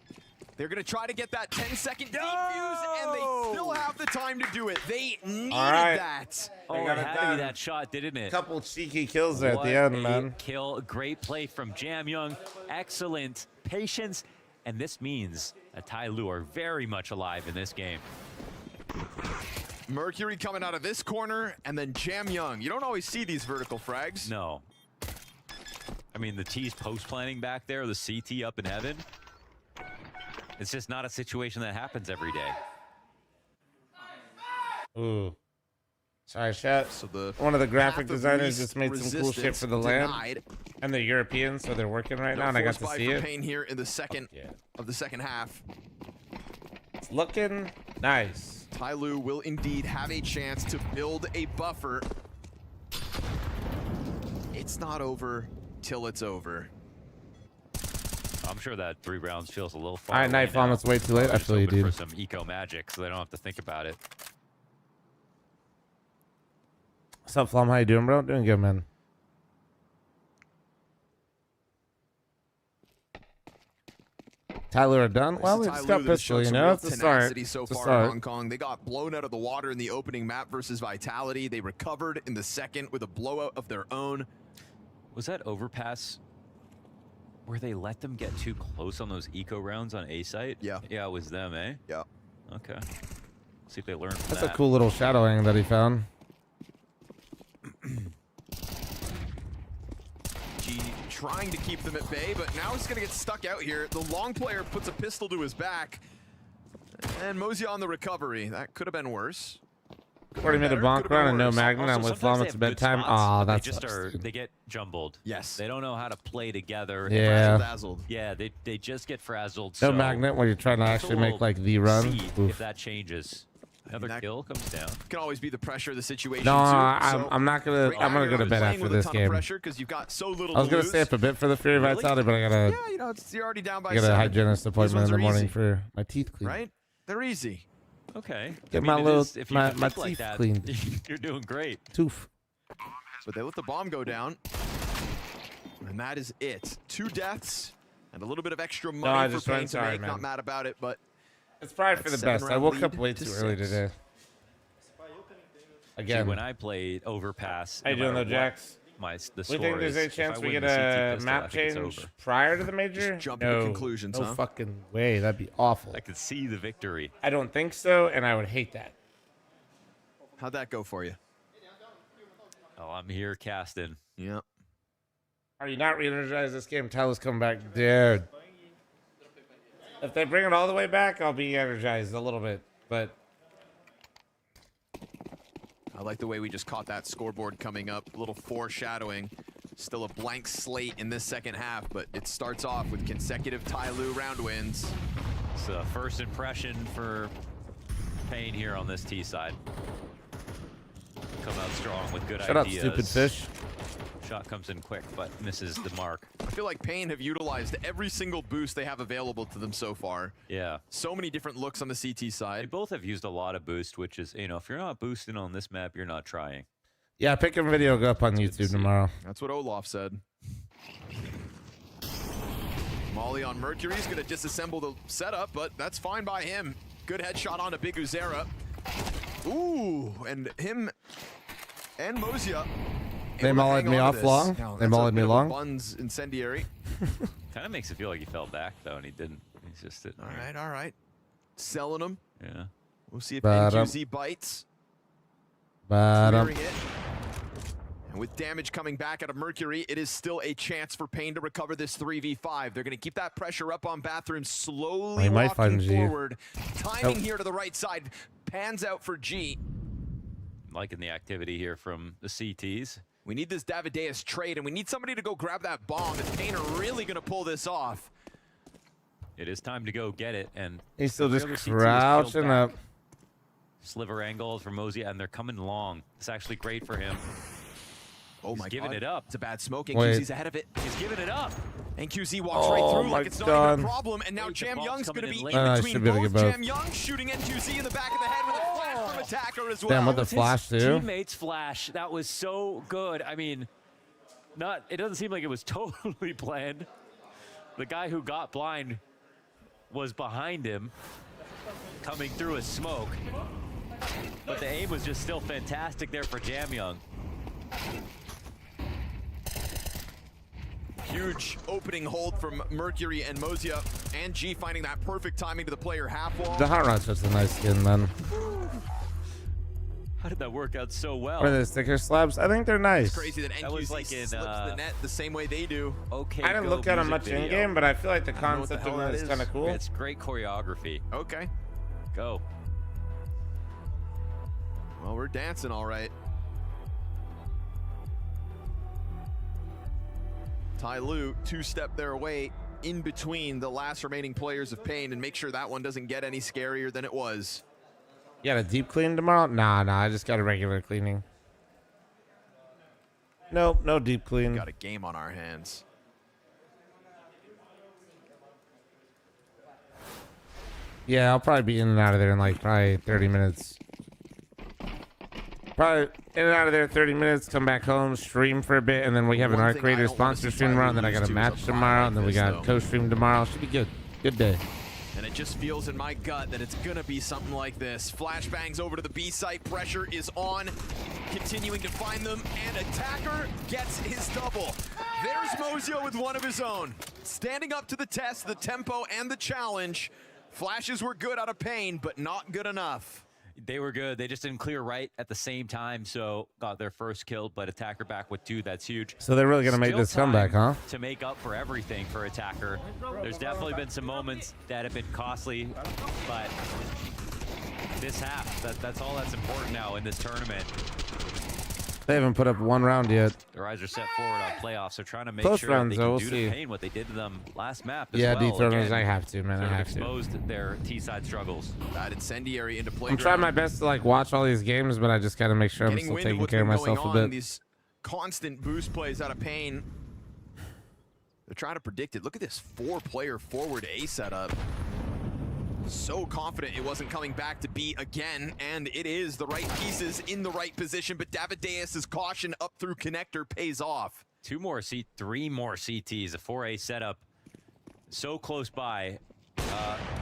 They're going to try to get that 10-second defuse, and they still have the time to do it. They needed that. Oh, it had to be that shot, didn't it? Couple cheeky kills there at the end, man. Kill, great play from Jam Young. Excellent patience, and this means that Tai Lu are very much alive in this game. Mercury coming out of this corner, and then Jam Young. You don't always see these vertical frags. No. I mean, the T's post-planning back there, the CT up in heaven. It's just not a situation that happens every day. Ooh. Sorry, chat. So one of the graphic designers just made some cool shit for the LAN. And they're European, so they're working right now, and I got to see it. Pain here in the second of the second half. It's looking nice. Tai Lu will indeed have a chance to build a buffer. It's not over till it's over. I'm sure that 3 rounds feels a little far. All right, Nightfall, it's way too late. I feel you, dude. For some eco magic, so they don't have to think about it. What's up, Flom? How you doing, bro? Doing good, man. Tyler are done? Well, we just got pistol, you know? It's a start. So it's a far start. in Hong Kong. They got blown out of the water in the opening map versus Vitality. They recovered in the second with a blowout of their own. Was that overpass where they let them get too close on those eco rounds on A site? Yeah. Yeah, it was them, eh? Yeah. Okay. See if they learn from That's a cool little shadowing that he found. G trying to keep them at bay, but now he's going to get stuck out here. The long player puts a pistol to his back. And Mosey on the recovery. That could have been worse. 40-minute bonk run and no magnet. I'm with Flom. It's bedtime. Aw, that's they get jumbled. Yes. They don't know how to play together. Yeah. Frazzled. Yeah, they just get frazzled. No so magnet when you're trying to actually make like the run. see Oof. if that changes. Another kill comes down. Can always be the pressure of the situation. No, too. I'm not gonna. I'm gonna go to bed after this game. Because you've got so little. I was gonna to stay up a bit for the Fury Really? Vitality, but I gotta. Yeah, you know, you're already down by I got a 7. hygienist appointment in the These ones are morning easy, for my teeth cleaned. right? They're easy. Okay. Get I my mean, little if you my can think teeth like that, cleaned. You're doing great. Tooth. But they let the bomb go down. And that is it. 2 deaths and a little bit of extra money I for just Pain went to sorry, make. man. Not mad about it, but it's probably for the best. I woke up way too early today. Again, See, when I played Overpass, how you doing, though, Jax? The We score think there's a is, chance if I we win get the CT a pistol, I map think it's change over. prior to the major? Just jumping to conclusions, no huh? fucking way. That'd be awful. I could see the victory. I don't think so, and I would hate that. how'd that go for you? Oh, I'm here casting. Yeah. Are you not re-energized this game? Tell us come back, dude. If they bring it all the way back, I'll be energized a little bit, but I like the way we just caught that scoreboard coming up. A little foreshadowing. Still a blank slate in this second half, but it starts off with consecutive Tai Lu round wins. It's a first impression for Pain here on this T side. Come out strong with good shut up, ideas. stupid fish. Shot comes in quick, but misses the mark. I feel like Pain have utilized every single boost they have available to them so far. Yeah. So many different looks on the CT They side. both have used a lot of boost, which is, you know, if you're not boosting on this map, you're not trying. Yeah, pick a video, go up on YouTube tomorrow. That's what Olaf said. Molly on Mercury is going to disassemble the setup, but that's fine by him. Good headshot onto Big Uzera. Ooh, and him and Mozia. They mollied me off long. They mollied me long. Buns incendiary. Kind of makes it feel like he fell back, though, and he didn't. He's just sitting there. All right. Selling him. Yeah. We'll see if Ba-dum. NQZ bites. Ba-dum. Clearing it. And with damage coming back out of Mercury, it is still a chance for Pain to recover this 3v5. They're going to keep that pressure up on Bathroom, slowly might walking find G. forward. Timing Nope. here to the right side. Pans out for G. Liking the activity here from the CTs. We need this Davideus trade, and we need somebody to go grab that bomb. If Pain are really going to pull this off. It is time to go get it, and He's still every just other CT is peeled crouching back. up. Sliver angles for Mosey, and they're coming long. It's actually great for him. Oh my He's giving God. it up. It's a bad smoke. Wait. NQZ's ahead of it. He's giving it up. NQZ walks Oh right through my like it's not God. even a problem, and now Wait, the Jam bomb's Young's coming going to in be late. in I between should be able to both. get both. Jam Young shooting NQZ in the back of the head with a flash from attacker as well. Damn, what the His flash too? Teammates flash. That was so good. I mean, it doesn't seem like it was totally planned. The guy who got blind was behind him, coming through a smoke. But the aim was just still fantastic there for Jamyoung. Huge opening hold from Mercury and Mozia, and G finding that perfect timing to the player half wall. The hot rod's just a nice skin, man. How did that work out so well? What are the sticker slabs? I think they're nice. It's crazy that NQZ was like in, slips the net the same way they do. Okay, I didn't look at them much in game, but I feel like the concept of it is kind of cool. It's great choreography. Okay. Go. Well, we're dancing all right. Ty Lu, two-step their way in between the last remaining players of Pain and make sure that one doesn't get any scarier than it was. You got a deep clean tomorrow? Nah, I just got a regular cleaning. Nope, no deep clean. Got a game on our hands. Yeah, I'll probably be in and out of there in like probably 30 minutes. Probably in and out of there 30 minutes, come back home, stream for a bit, and then we have an Arc Raider sponsor stream tomorrow, and then I got a match tomorrow, and then we got co-stream tomorrow. Should be good. Good day. And it just feels in my gut that it's gonna be something like this. Flashbangs over to the B site, pressure is on, continuing to find them, and Attacker gets his double. There's Mozio with one of his own. Standing up to the test, the tempo, and the challenge. Flashes were good out of Pain, but not good enough. They were good. They just didn't clear right at the same time, so got their first kill, but Attacker back with 2. That's huge. So they're really going to make this comeback, huh? To make up for everything for Attacker. There's definitely been some moments that have been costly, but this half, that's all that's important now in this tournament. They haven't put up one round yet. Their eyes are set forward on playoffs. They're trying to make Close sure rounds, that they though, can we'll do see. to Pain what they did to them last map as Yeah, well. dethroners, Again, I have to, man. I sort of have to. exposed their T-side struggles. That incendiary into play. I'm trying my best to like watch all these games, but I just got to make sure I'm still taking care of myself a bit. These constant boost plays out of Pain. They're trying to predict it. Look at this 4-player forward A setup. So confident it wasn't coming back to B again, and it is the right pieces in the right position, but Davideus' caution up through connector pays off. 3 more CTs, a 4A setup so close by.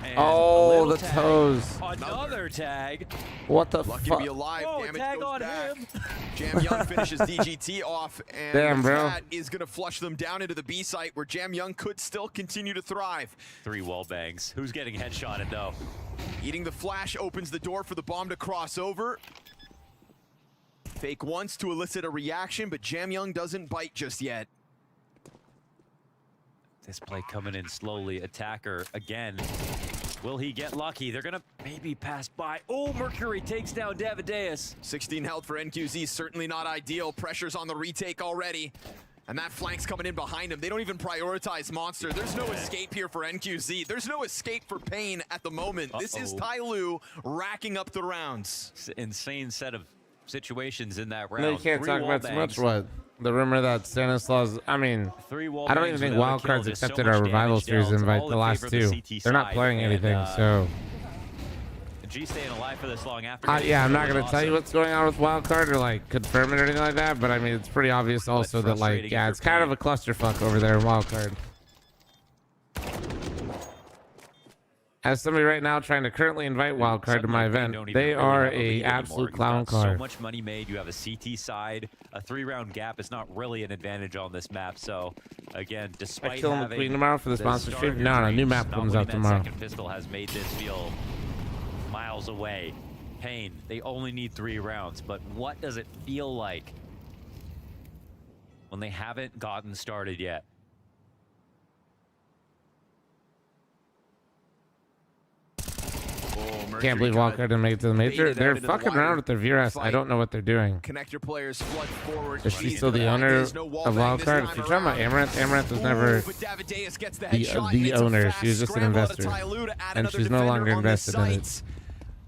And Oh, the tag. toes. Another tag. What the Lucky fuck? to be alive. Whoa, Damage tag goes on back. him. Jam Young finishes DGT off, and Damn, bro. that is going to flush them down into the B site where Jam Young could still continue to thrive. 3 wall bangs. Who's getting headshotted though? Eating the flash opens the door for the bomb to cross over. Fake once to elicit a reaction, but Jam Young doesn't bite just yet. This play coming in slowly. Attacker again. Will he get lucky? They're gonna maybe pass by. Oh, Mercury takes down Davideus. 16 health for NQZ, certainly not ideal. Pressure's on the retake already. And that flank's coming in behind him. They don't even prioritize Monster. There's no escape here for NQZ. There's no escape for Pain at the moment. This is Ty Lu racking up the rounds. Insane set of situations in that round. No, you can't 3 talk wall about too much. bangs. What? The rumor that Stanislaus, I mean, 3 wall I don't bangs even think without a kill. Wildcards There's so accepted much our Revival damage Series dealt, invite all the in last favor of 2. the CT They're not side, playing and, anything, so. G staying alive for this long after. Yeah, I'm not really going to tell you awesome. what's going on with Wildcard or like confirm it or anything like that, but I mean, it's pretty obvious also that like, frustrating yeah, for it's kind of a clusterfuck over there in Wildcard. As somebody right now trying to currently invite Wildcard to my event, they are a absolute clown car. So much money made. You have a CT side, a 3-round gap is not really an advantage on this map. So again, despite I kill him having Queen tomorrow for the sponsor start of stream? your No, new dreams, map not comes winning out that tomorrow. second pistol has made this feel miles away. Pain, they only need 3 rounds, but what does it feel like when they haven't gotten started yet? Can't believe Wildcard didn't make it to the major. They're fucking around with their VRS. I don't know what they're doing. Connector players flood forward. Is she still the owner of Wildcard? If you're talking about Amaranth, Amaranth was never the owner. She was just an investor. And she's no longer invested in it.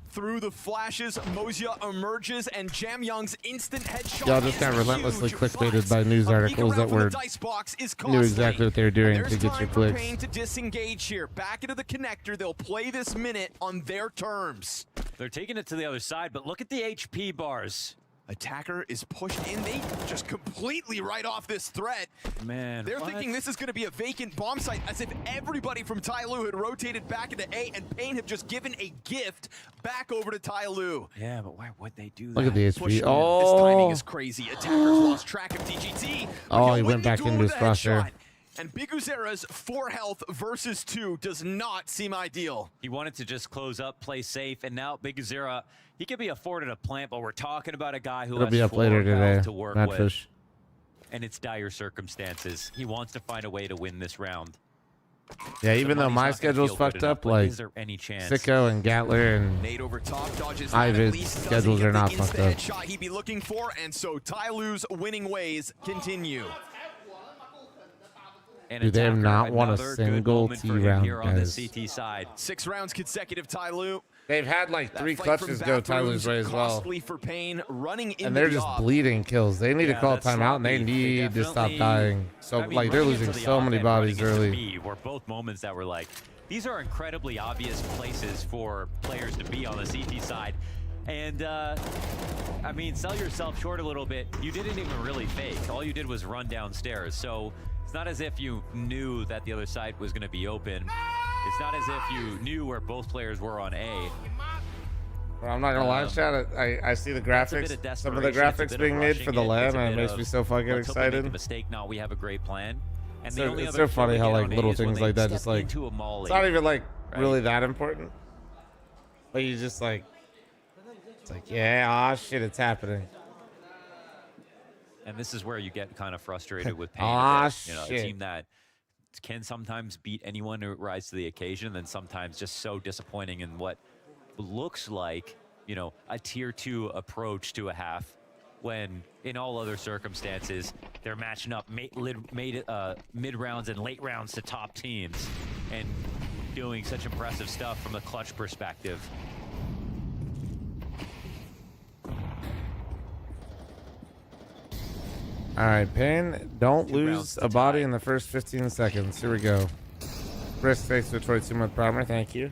Through the flashes, Mozia emerges, and Jam Young's instant headshot. Y'all just got relentlessly clickbaited by news articles that were knew exactly what they were doing to get your clicks. Pain to disengage here. Back into the connector. They'll play this minute on their terms. They're taking it to the other side, but look at the HP bars. Attacker is pushed in. They just completely write off this threat. Man, they're thinking this is going to be a vacant bomb site, as if everybody from Tyloo had rotated back into A, and Pain have just given a gift back over to Tyloo. Yeah, but why would they do that? Look at the HP. Oh, this timing is crazy. Attackers lost track of DGT. Oh, he went back into his crosshair. And Big Uzera's 4 health versus 2 does not seem ideal. He wanted to just close up, play safe, and now Big Uzera, he could be afforded a plant, but we're talking about a guy who It'll has be up 4 later today. health to work Not with. fish. And it's dire circumstances. He wants to find a way to win this round. Yeah, even though my schedule's fucked up, like is there any chance? Sicko and Gatler and Nade over top, dodges Ivid's schedules are not fucked up. shot he'd be looking for, and so Tyloo's winning ways continue. And Dude, they have not won a another good single moment T for him round, here on the guys. CT side. 6 rounds consecutive, Tyloo. They've had like That 3 fight from clutches go Tyler's Bathrooms, way as well. costly for Pain, running into And they're the just op. bleeding kills. They need to Yeah, call a that's timeout, and they sloppy. need to stop definitely- dying. So, I mean, like, they're running losing into the so op many and bodies running into early. B were both moments that were like, these are incredibly obvious places for players to be on the CT side. And, I mean, sell yourself short a little bit. You didn't even really fake. All you did was run downstairs. So it's not as if you knew that the other side was going to be open. It's not as if you knew where both players were on A. Well, I'm not gonna lie, Chad. I see the graphics. Some of the graphics being made for the LAN, and it makes me so fucking excited. Mistake. Now we have a great plan. And So, the only it's other so funny kill how we like get on little A is when things they like that step just like into a molly, it's not even like right? really that important. But you just like it's like yeah, aw shit, it's happening. And this is where you get kind of frustrated with Pain. Ah, a bit. You know, a shit. team that can sometimes beat anyone who rise to the occasion, and then sometimes just so disappointing in what looks like, you know, a tier 2 approach to a half, when in all other circumstances they're matching up mid rounds and late rounds to top teams and doing such impressive stuff from a clutch perspective. All right, Pain, don't lose a body in the first 15 seconds. Here we go. Risk takes Detroit 2-month primer. Thank you.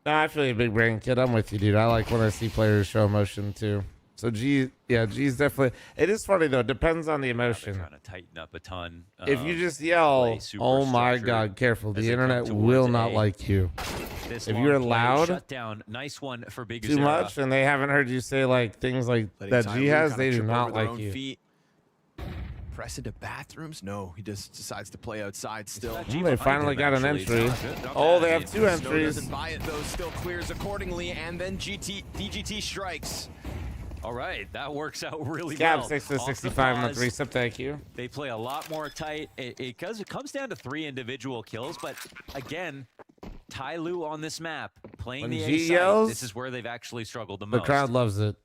No, I feel you, big brain kid. I'm with you, dude. I like when I see players show emotion too. So G's definitely. It is funny though. It depends on the emotion. Trying to tighten up a ton. If you just yell, "Oh my God, careful!" The internet will not like you. If you're loud shutdown, nice one for Big too Uzera. much, and they haven't heard you say like things like that G has, they do not like you. Feet. Press into bathrooms? No, he just decides to play outside still. They finally got an entry. Oh, they have 2 Snow entries. doesn't buy it though, still clears accordingly, and then DGT strikes. All right, that works out really Scab well. 6 to Off the 65 on the pause, 3-sub. Thank you. They play a lot more tight. It comes down to 3 individual kills, but again, Tyloo on this map playing When the G A side, yells, this is where they've actually struggled the The most. crowd loves it.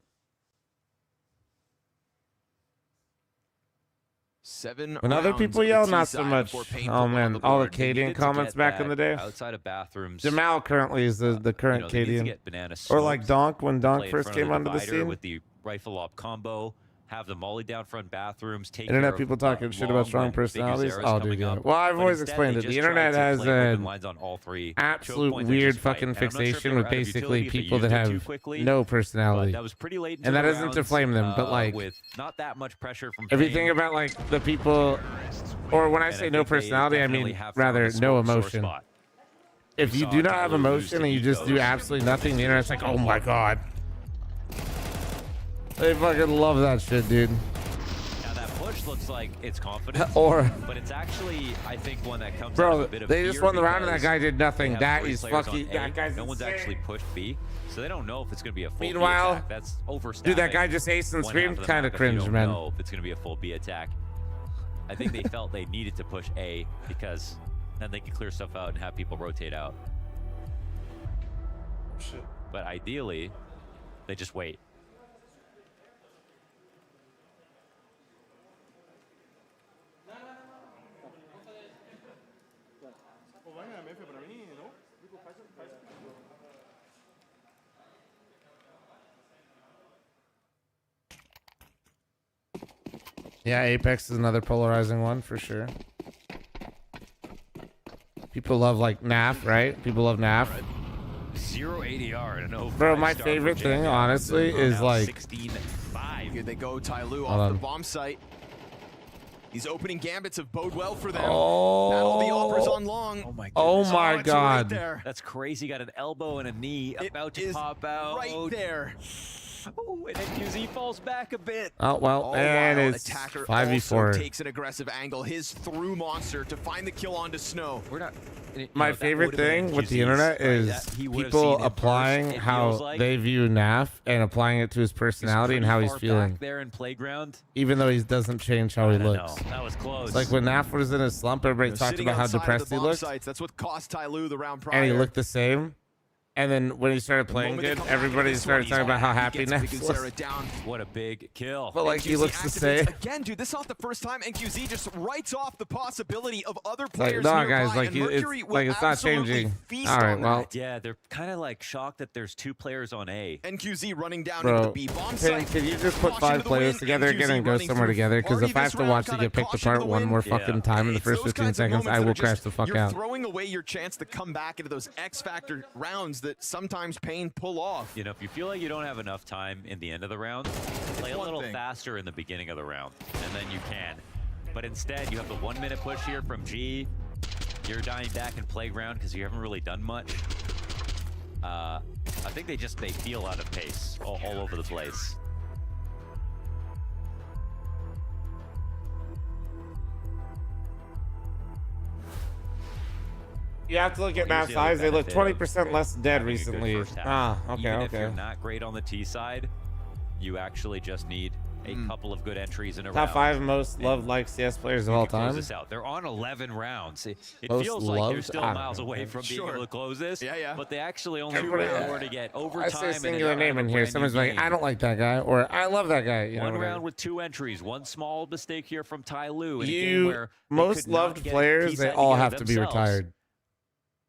7 When other rounds people of yell, the not T so side much. before Pain Oh put one on man, all the board. They Cadian needed to comments get back in the day. outside of bathrooms. Jamal currently is the current they need to Cadian. get Banana Or like smoked, Donk when Donk play in first front of came onto the divider scene. with the rifle op combo, have the molly down front bathrooms, take Internet care of, people talking shit long about strong when Big personalities. Uzera's Oh, coming dude, yeah. up. Well, I've But always instead, explained they it. The just internet tried to has play open an lines on all 3 absolute choke points and weird just fight. fucking And I'm not sure if fixation they with were out of basically utility, if they people that used it too have quickly, no but personality. that was pretty late into And that the isn't to rounds, flame them, but like with not that much pressure from everything Pain. about like the people, or when I And say I no think they personality, I definitely mean have found rather a no sore emotion. spot. If We you saw do not have Tyloo lose emotion to and you just do Egos. absolutely nothing, the internet's like, oh my God. They fucking love that shit, dude. Now that push looks like it's confident, Or- but it's actually, I think, one that comes out Bro, of a bit of they just fear won the round and that because guy did they nothing. have That 3 is players on fucking. A. That guy's No one's insane. actually pushed B, so they don't know if it's going to be a full B Meanwhile, attack. That's overstaffing. dude, that guy just aced and one screamed. half of the Kind of map if you cringe, don't man. know if it's going to be a full B attack. I think they felt they needed to push A because then they could clear stuff out and have people rotate out. Shit. But ideally, they just wait. Yeah, Apex is another polarizing one for sure. People love like NAF, right? People love NAF. 0 ADR and no. Bro, my favorite thing, honestly, is like 16-5. Here they go, Ty Lue Hold off on. the bomb site. These opening gambits have bode well for them. Oh. Battle the offers on long. Oh my Oh goodness. my it's right God. there. That's crazy. Got an elbow and a knee about to pop out. Right there. Oh, and then QZ falls back a bit. Oh well, All and while it's Attacker 5v4. also takes an aggressive angle. His through monster to find the kill onto Snow. We're not. My favorite thing with the internet is people applying how they view NAF and applying it to his personality and how he's feeling. There in playground. Even though he doesn't change how he looks. That was close. It's like when NAF was in his slump, everybody talked about how depressed he looked. That's what cost Ty Lue the round prior. And he looked the same. And then when he started playing good, everybody started talking about how happy NAF was. What a big kill. But like he looks the same. Again, dude, this is not the first time NQZ just writes off the possibility of other Like, players no, nearby, guys, like and it's Mercury will like it's not absolutely changing. feast All right, on well, that. Yeah, they're kind of like shocked that there's 2 players on A. NQZ running down bro, into the B bomb can, site. can you just put Caution 5 to the players wind, together again NQZ and go running somewhere through together? Because party if I have this to round, watch it kinda get picked caution to apart the one wind. more fucking time in the It's first those 15 kinds of seconds, I moments will that are crash just- the fuck you're out. throwing away your chance to come back into those X Factor rounds that sometimes Pain pull off. You know, if you feel like you don't have enough time in the end of the round, play a little faster in the beginning of the round, and then you can. But instead, you have the 1 minute push here from G. You're dying back in playground because you haven't really done much. I think they feel out of pace all over the place. You have to look at map Here's the other size. They look benefit of 20% less dead having a good recently. first half. Ah, okay, Even if okay. you're not great on the T side, you actually just need a couple of good entries in a Top round. 5 most loved like CS players of all Close time. this out. They're on 11 rounds. It Most feels like they're loved? still I don't miles know, away man. from being able to close this. Yeah. But they actually only Everybody- need more to get I overtime. say a and then singular have name a in here. brand new Someone's like, game. I don't like that guy, or I love that guy. You know, One whatever. round with 2 entries. One small mistake here from Ty Lue. In a game You where they most could not loved get players, T they side all together have to be themselves. retired.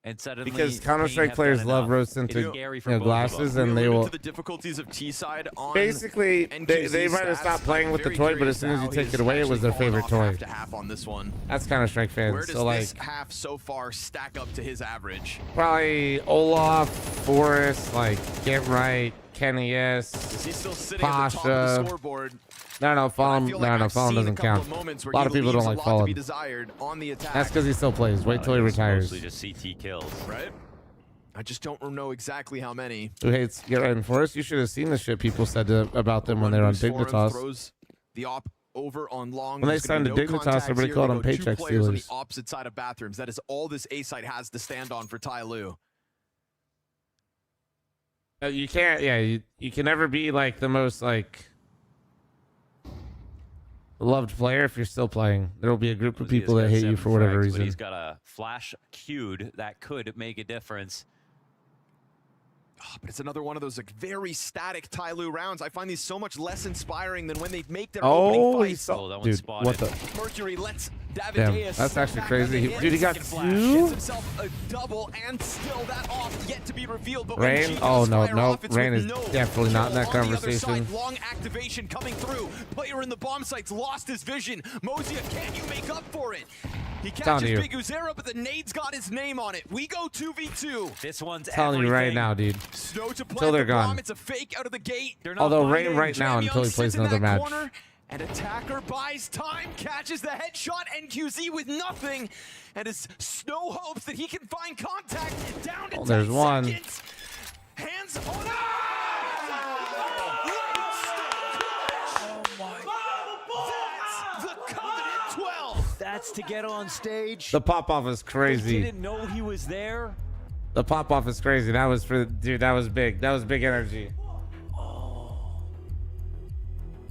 And suddenly, Because Pain Counter-Strike have players done love enough. roast It's into scary for you know, both of them. glasses, and they will. To the difficulties of T side on Basically, they NQZ might have stats. stopped playing with the Very toy, but curious as soon as you how take he's it away, it was their actually fallen favorite toy. off half to half on this one. That's Counter-Strike fans. Where does So like, this half so far stack up to his average? probably Olaf, Forrest, like Get Right, Kenny S, Is he still sitting at the top of the Pasha. scoreboard? No, Fallen. feel like No, I've Fallen seen a doesn't couple count. of moments A where lot he of people don't leaves like a lot to be Fallen. desired on the attack. That's because he still plays. Wait till he retires. Mostly just CT kills. Right? I just don't know exactly how many. Who hates Get Right and Forrest? You should have seen the shit people said about them when they were on Boost Forum Dignitas. throws the op over on long. When they There's gonna signed be to no Dignitas, contacts everybody here. called They them go two paycheck players on the stealers. opposite side of bathrooms. That is all this A site has to stand on for Ty Lue. You can't. Yeah, you can never be like the most like loved player if you're still playing. There will be a group of people that hate you for whatever But reason. he's got a flash queued that could make a difference. But it's another one of those like very static Ty Lue rounds. I find these so much less inspiring than when they make their Oh, opening he fights. saw. Dude, what the? Mercury lets Damn, Davideus that's actually back crazy. on the Dude, hit. he got Gets two? himself a double, and still that off yet to be revealed. But Rain? when G Oh, does no, fire no. off, it's Rain with is no definitely not in that kill on the other conversation. side. Long activation coming through. Player in the bomb site's lost his vision. Mozia, can you make up for it? He Telling catches you. Big Uzera, but the nade's got his name on it. We go 2v2. This one's Telling you right now, dude. Snow to Till plant they're the bomb. gone. It's a fake out of the gate. Although Rain right now until he plays another match. And Attacker buys time, catches the headshot, NQZ with nothing. And as Snow hopes that he can find contact down to 10 there's one. seconds. Hands on. That's the Covenant 12. That's to get on stage. The pop off is They crazy. didn't know he was there. The pop off is crazy. That was for dude. That was big. That was big energy.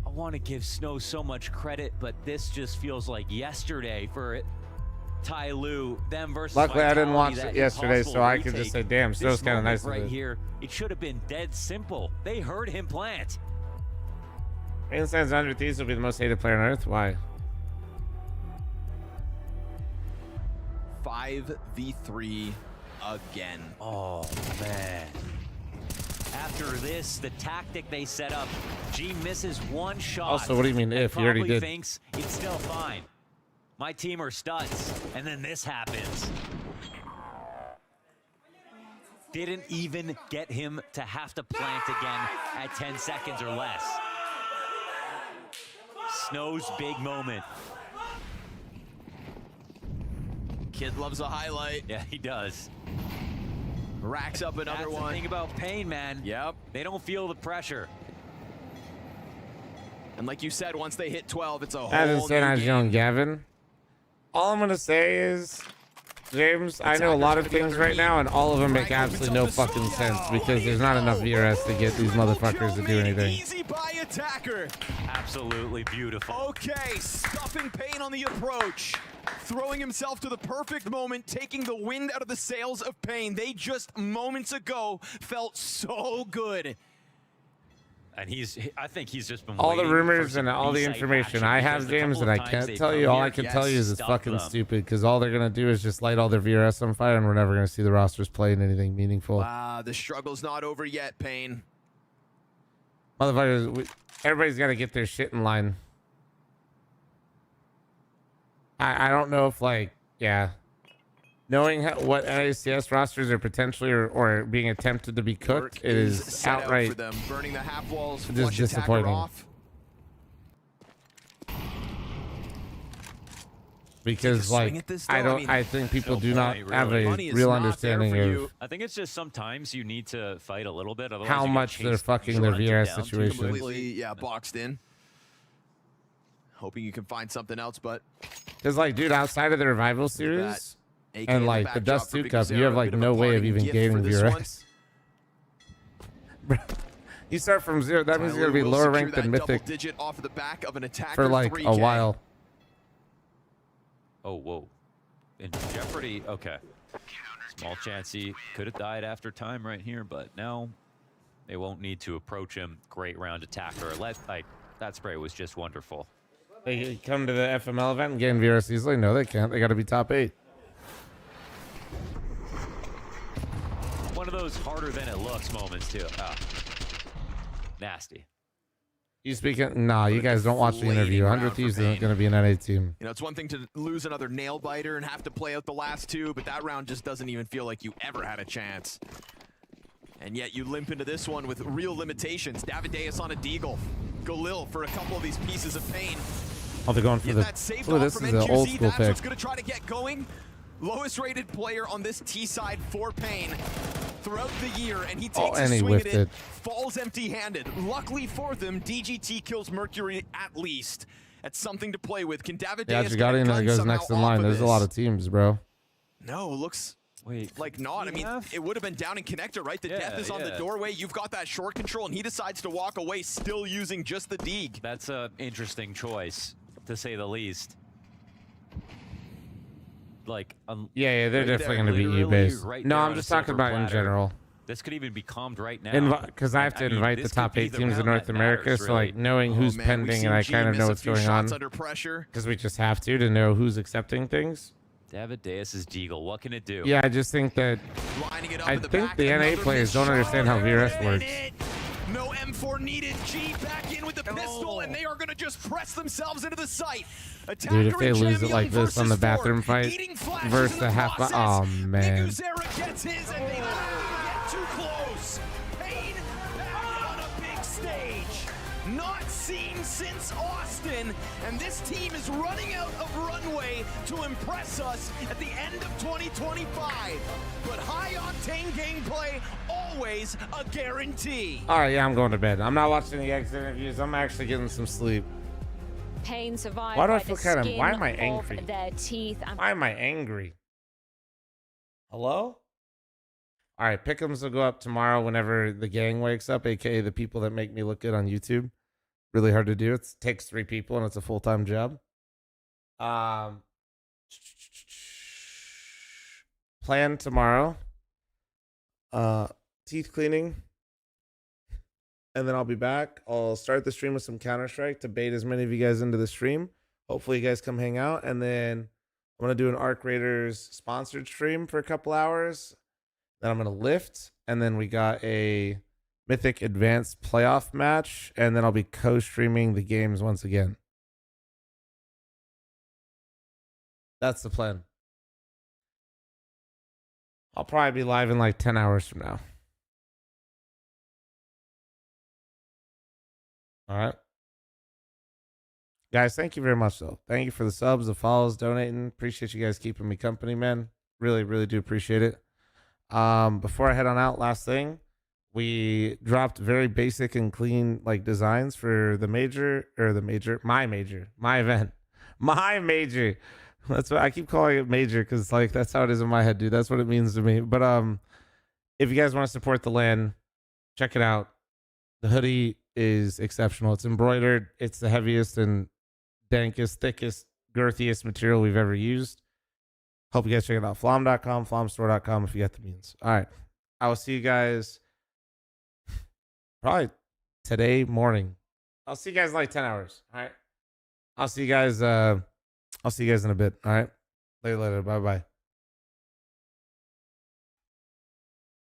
I want to give Snow so much credit, but this just feels like yesterday for Ty Lue. Them versus Luckily, I didn't Vitality, watch that it yesterday, impossible so I could retake. just say, damn, This Snow's kind of moment nice of right it. here. It should have been dead simple. They heard him plant. Rain Sands 100 Thieves will be the most hated player on Earth. Why? 5v3 again. Oh, man. After this, the tactic they set up, G misses one shot. Also, what do you mean if? He already did. Thinks it's still fine. My team are studs. And then this happens. Didn't even get him to have to plant again at 10 seconds or less. Snow's big moment. Kid loves a highlight. Yeah, he does. Racks up another That's one. The thing about Pain, man. Yep. They don't feel the pressure. And like you said, once they hit 12, it's a whole As new San Angelo game. and Gavin. All I'm gonna say is, James, I know a lot of things right now, and all of them make absolutely no fucking sense because there's not enough VRS to get these motherfuckers to do anything. Easy by attacker. Absolutely beautiful. Okay, stuffing Pain on the approach. Throwing himself to the perfect moment, taking the wind out of the sails of Pain. They just moments ago felt so good. And I think he's just been All the waiting rumors for and some all the B-side information action I because have, the James, couple that I of times can't they've tell come you. All here, I can tell you is it's stuff fucking them. stupid because all they're gonna do is just light all their VRS on fire, and we're never gonna see the rosters playing anything meaningful. The struggle's not over yet, Pain. Motherfuckers, everybody's got to get their shit in line. I don't know if, like, yeah. Knowing what NACS rosters are potentially or being attempted to be cooked, it is Set out outright for them. Burning the half walls, just flush attacker disappointing. off. Because, swing like, at this, I though? I don't. mean, I think people no do not point, have really. a Money is real not there understanding for of you. I think it's just sometimes you need to fight a little bit. Otherwise how you get much they're chased, fucking their grunted VRS down to situation. Completely, yeah, boxed in. Hoping you can find something else, but Because, like, dude, outside of the revival series AK in and the like the backdrop Dust for 2 Big Cup, you Zero, have a like bit of no a way of parting even gift gaining for this one. VRS. Bro, you start from 0. That means you're gonna be Tyler will lower secure ranked than that double Mythic digit off of the back of an attacker for like 3K. a while. Oh, whoa. In jeopardy. Okay. Small chance he could have died after time right here, but now they won't need to approach him. Great round attacker. That spray was just wonderful. They come to the FML event and gain VRS easily? No, they can't. They got to be top 8. One of those harder than it looks moments too. Nasty. You speaking? Nah, you guys don't watch the interview. 100 Thieves isn't going to be an NA team. You know, it's one thing to lose another nail biter and have to play out the last two, but that round just doesn't even feel like you ever had a chance. And yet you limp into this one with real limitations. Davideus on a deagle. Galil for a couple of these pieces of Pain. Oh, they're going for Get the. that saved Oh, off this from is an NQZ. old school That's pick. what's going to try to get going. Lowest rated player on this T side for Pain throughout the year, and he takes and a he swing at whiffed it, it. falls empty-handed. Luckily for them, DGT kills Mercury at least. That's something to play with. Can Davideus Yeah, get a Jagadian gun goes somehow next in off line. of There's a this? lot of teams, bro. No, looks like not. I mean, it would have been down in connector, right? The death is on the doorway. You've got that short control, and he decides to walk away, still using just the Deeg. That's an interesting choice, to say the least. Like, Yeah, they're right definitely there, going to be literally E-based. right No, there I'm on a just talking silver about in platter. general. This could even be calmed right now. Because I have to invite the this top could be 8 the teams in round North that America, matters, so really. like knowing who's pending and I kind of know what's going on. Under pressure. Because we just have to know who's accepting things. Davideus' deagle. What can it do? Yeah, I just think that I think the NA players don't understand how VRS works. No M4 needed. G back in with the pistol, and they are going to just press themselves into the site. Dude, if they lose it like this on the bathroom fight versus the half, oh man. Zera gets his, and they get too close. Pain back on a big stage. Not seen since Austin, and this team is running out of runway to impress us at the end of 2025. But high-octane gameplay, always a guarantee. All right, yeah, I'm going to bed. I'm not watching the exit interviews. I'm actually getting some sleep. Pain survived Why do I by feel the kind of? skin Why am I of angry? their teeth. And Why am I angry? Hello? All right, pick'ems will go up tomorrow whenever the gang wakes up, aka the people that make me look good on YouTube. Really hard to do. It takes 3 people and it's a full-time job. Plan tomorrow. Teeth cleaning. And then I'll be back. I'll start the stream with some Counter-Strike to bait as many of you guys into the stream. Hopefully you guys come hang out. And then I'm going to do an Arc Raiders sponsored stream for a couple hours. Then I'm going to lift. And then we got a Mythic Advanced playoff match. And then I'll be co-streaming the games once again. That's the plan. I'll probably be live in like 10 hours from now. All right. Guys, thank you very much, though. Thank you for the subs, the follows, donating. Appreciate you guys keeping me company, man. Really, really do appreciate it. Before I head on out, last thing. We dropped very basic and clean like designs for the my event. My major. That's what I keep calling it major because like that's how it is in my head, dude. That's what it means to me. But if you guys want to support the LAN, check it out. The hoodie is exceptional. It's embroidered. It's the heaviest and dankest, thickest, girthiest material we've ever used. Hope you guys check it out. Flom.com, flomstore.com if you got the means. All right. I will see you guys probably today morning. I'll see you guys in like 10 hours. All right. I'll see you guys in a bit. All right. Later. Bye-bye.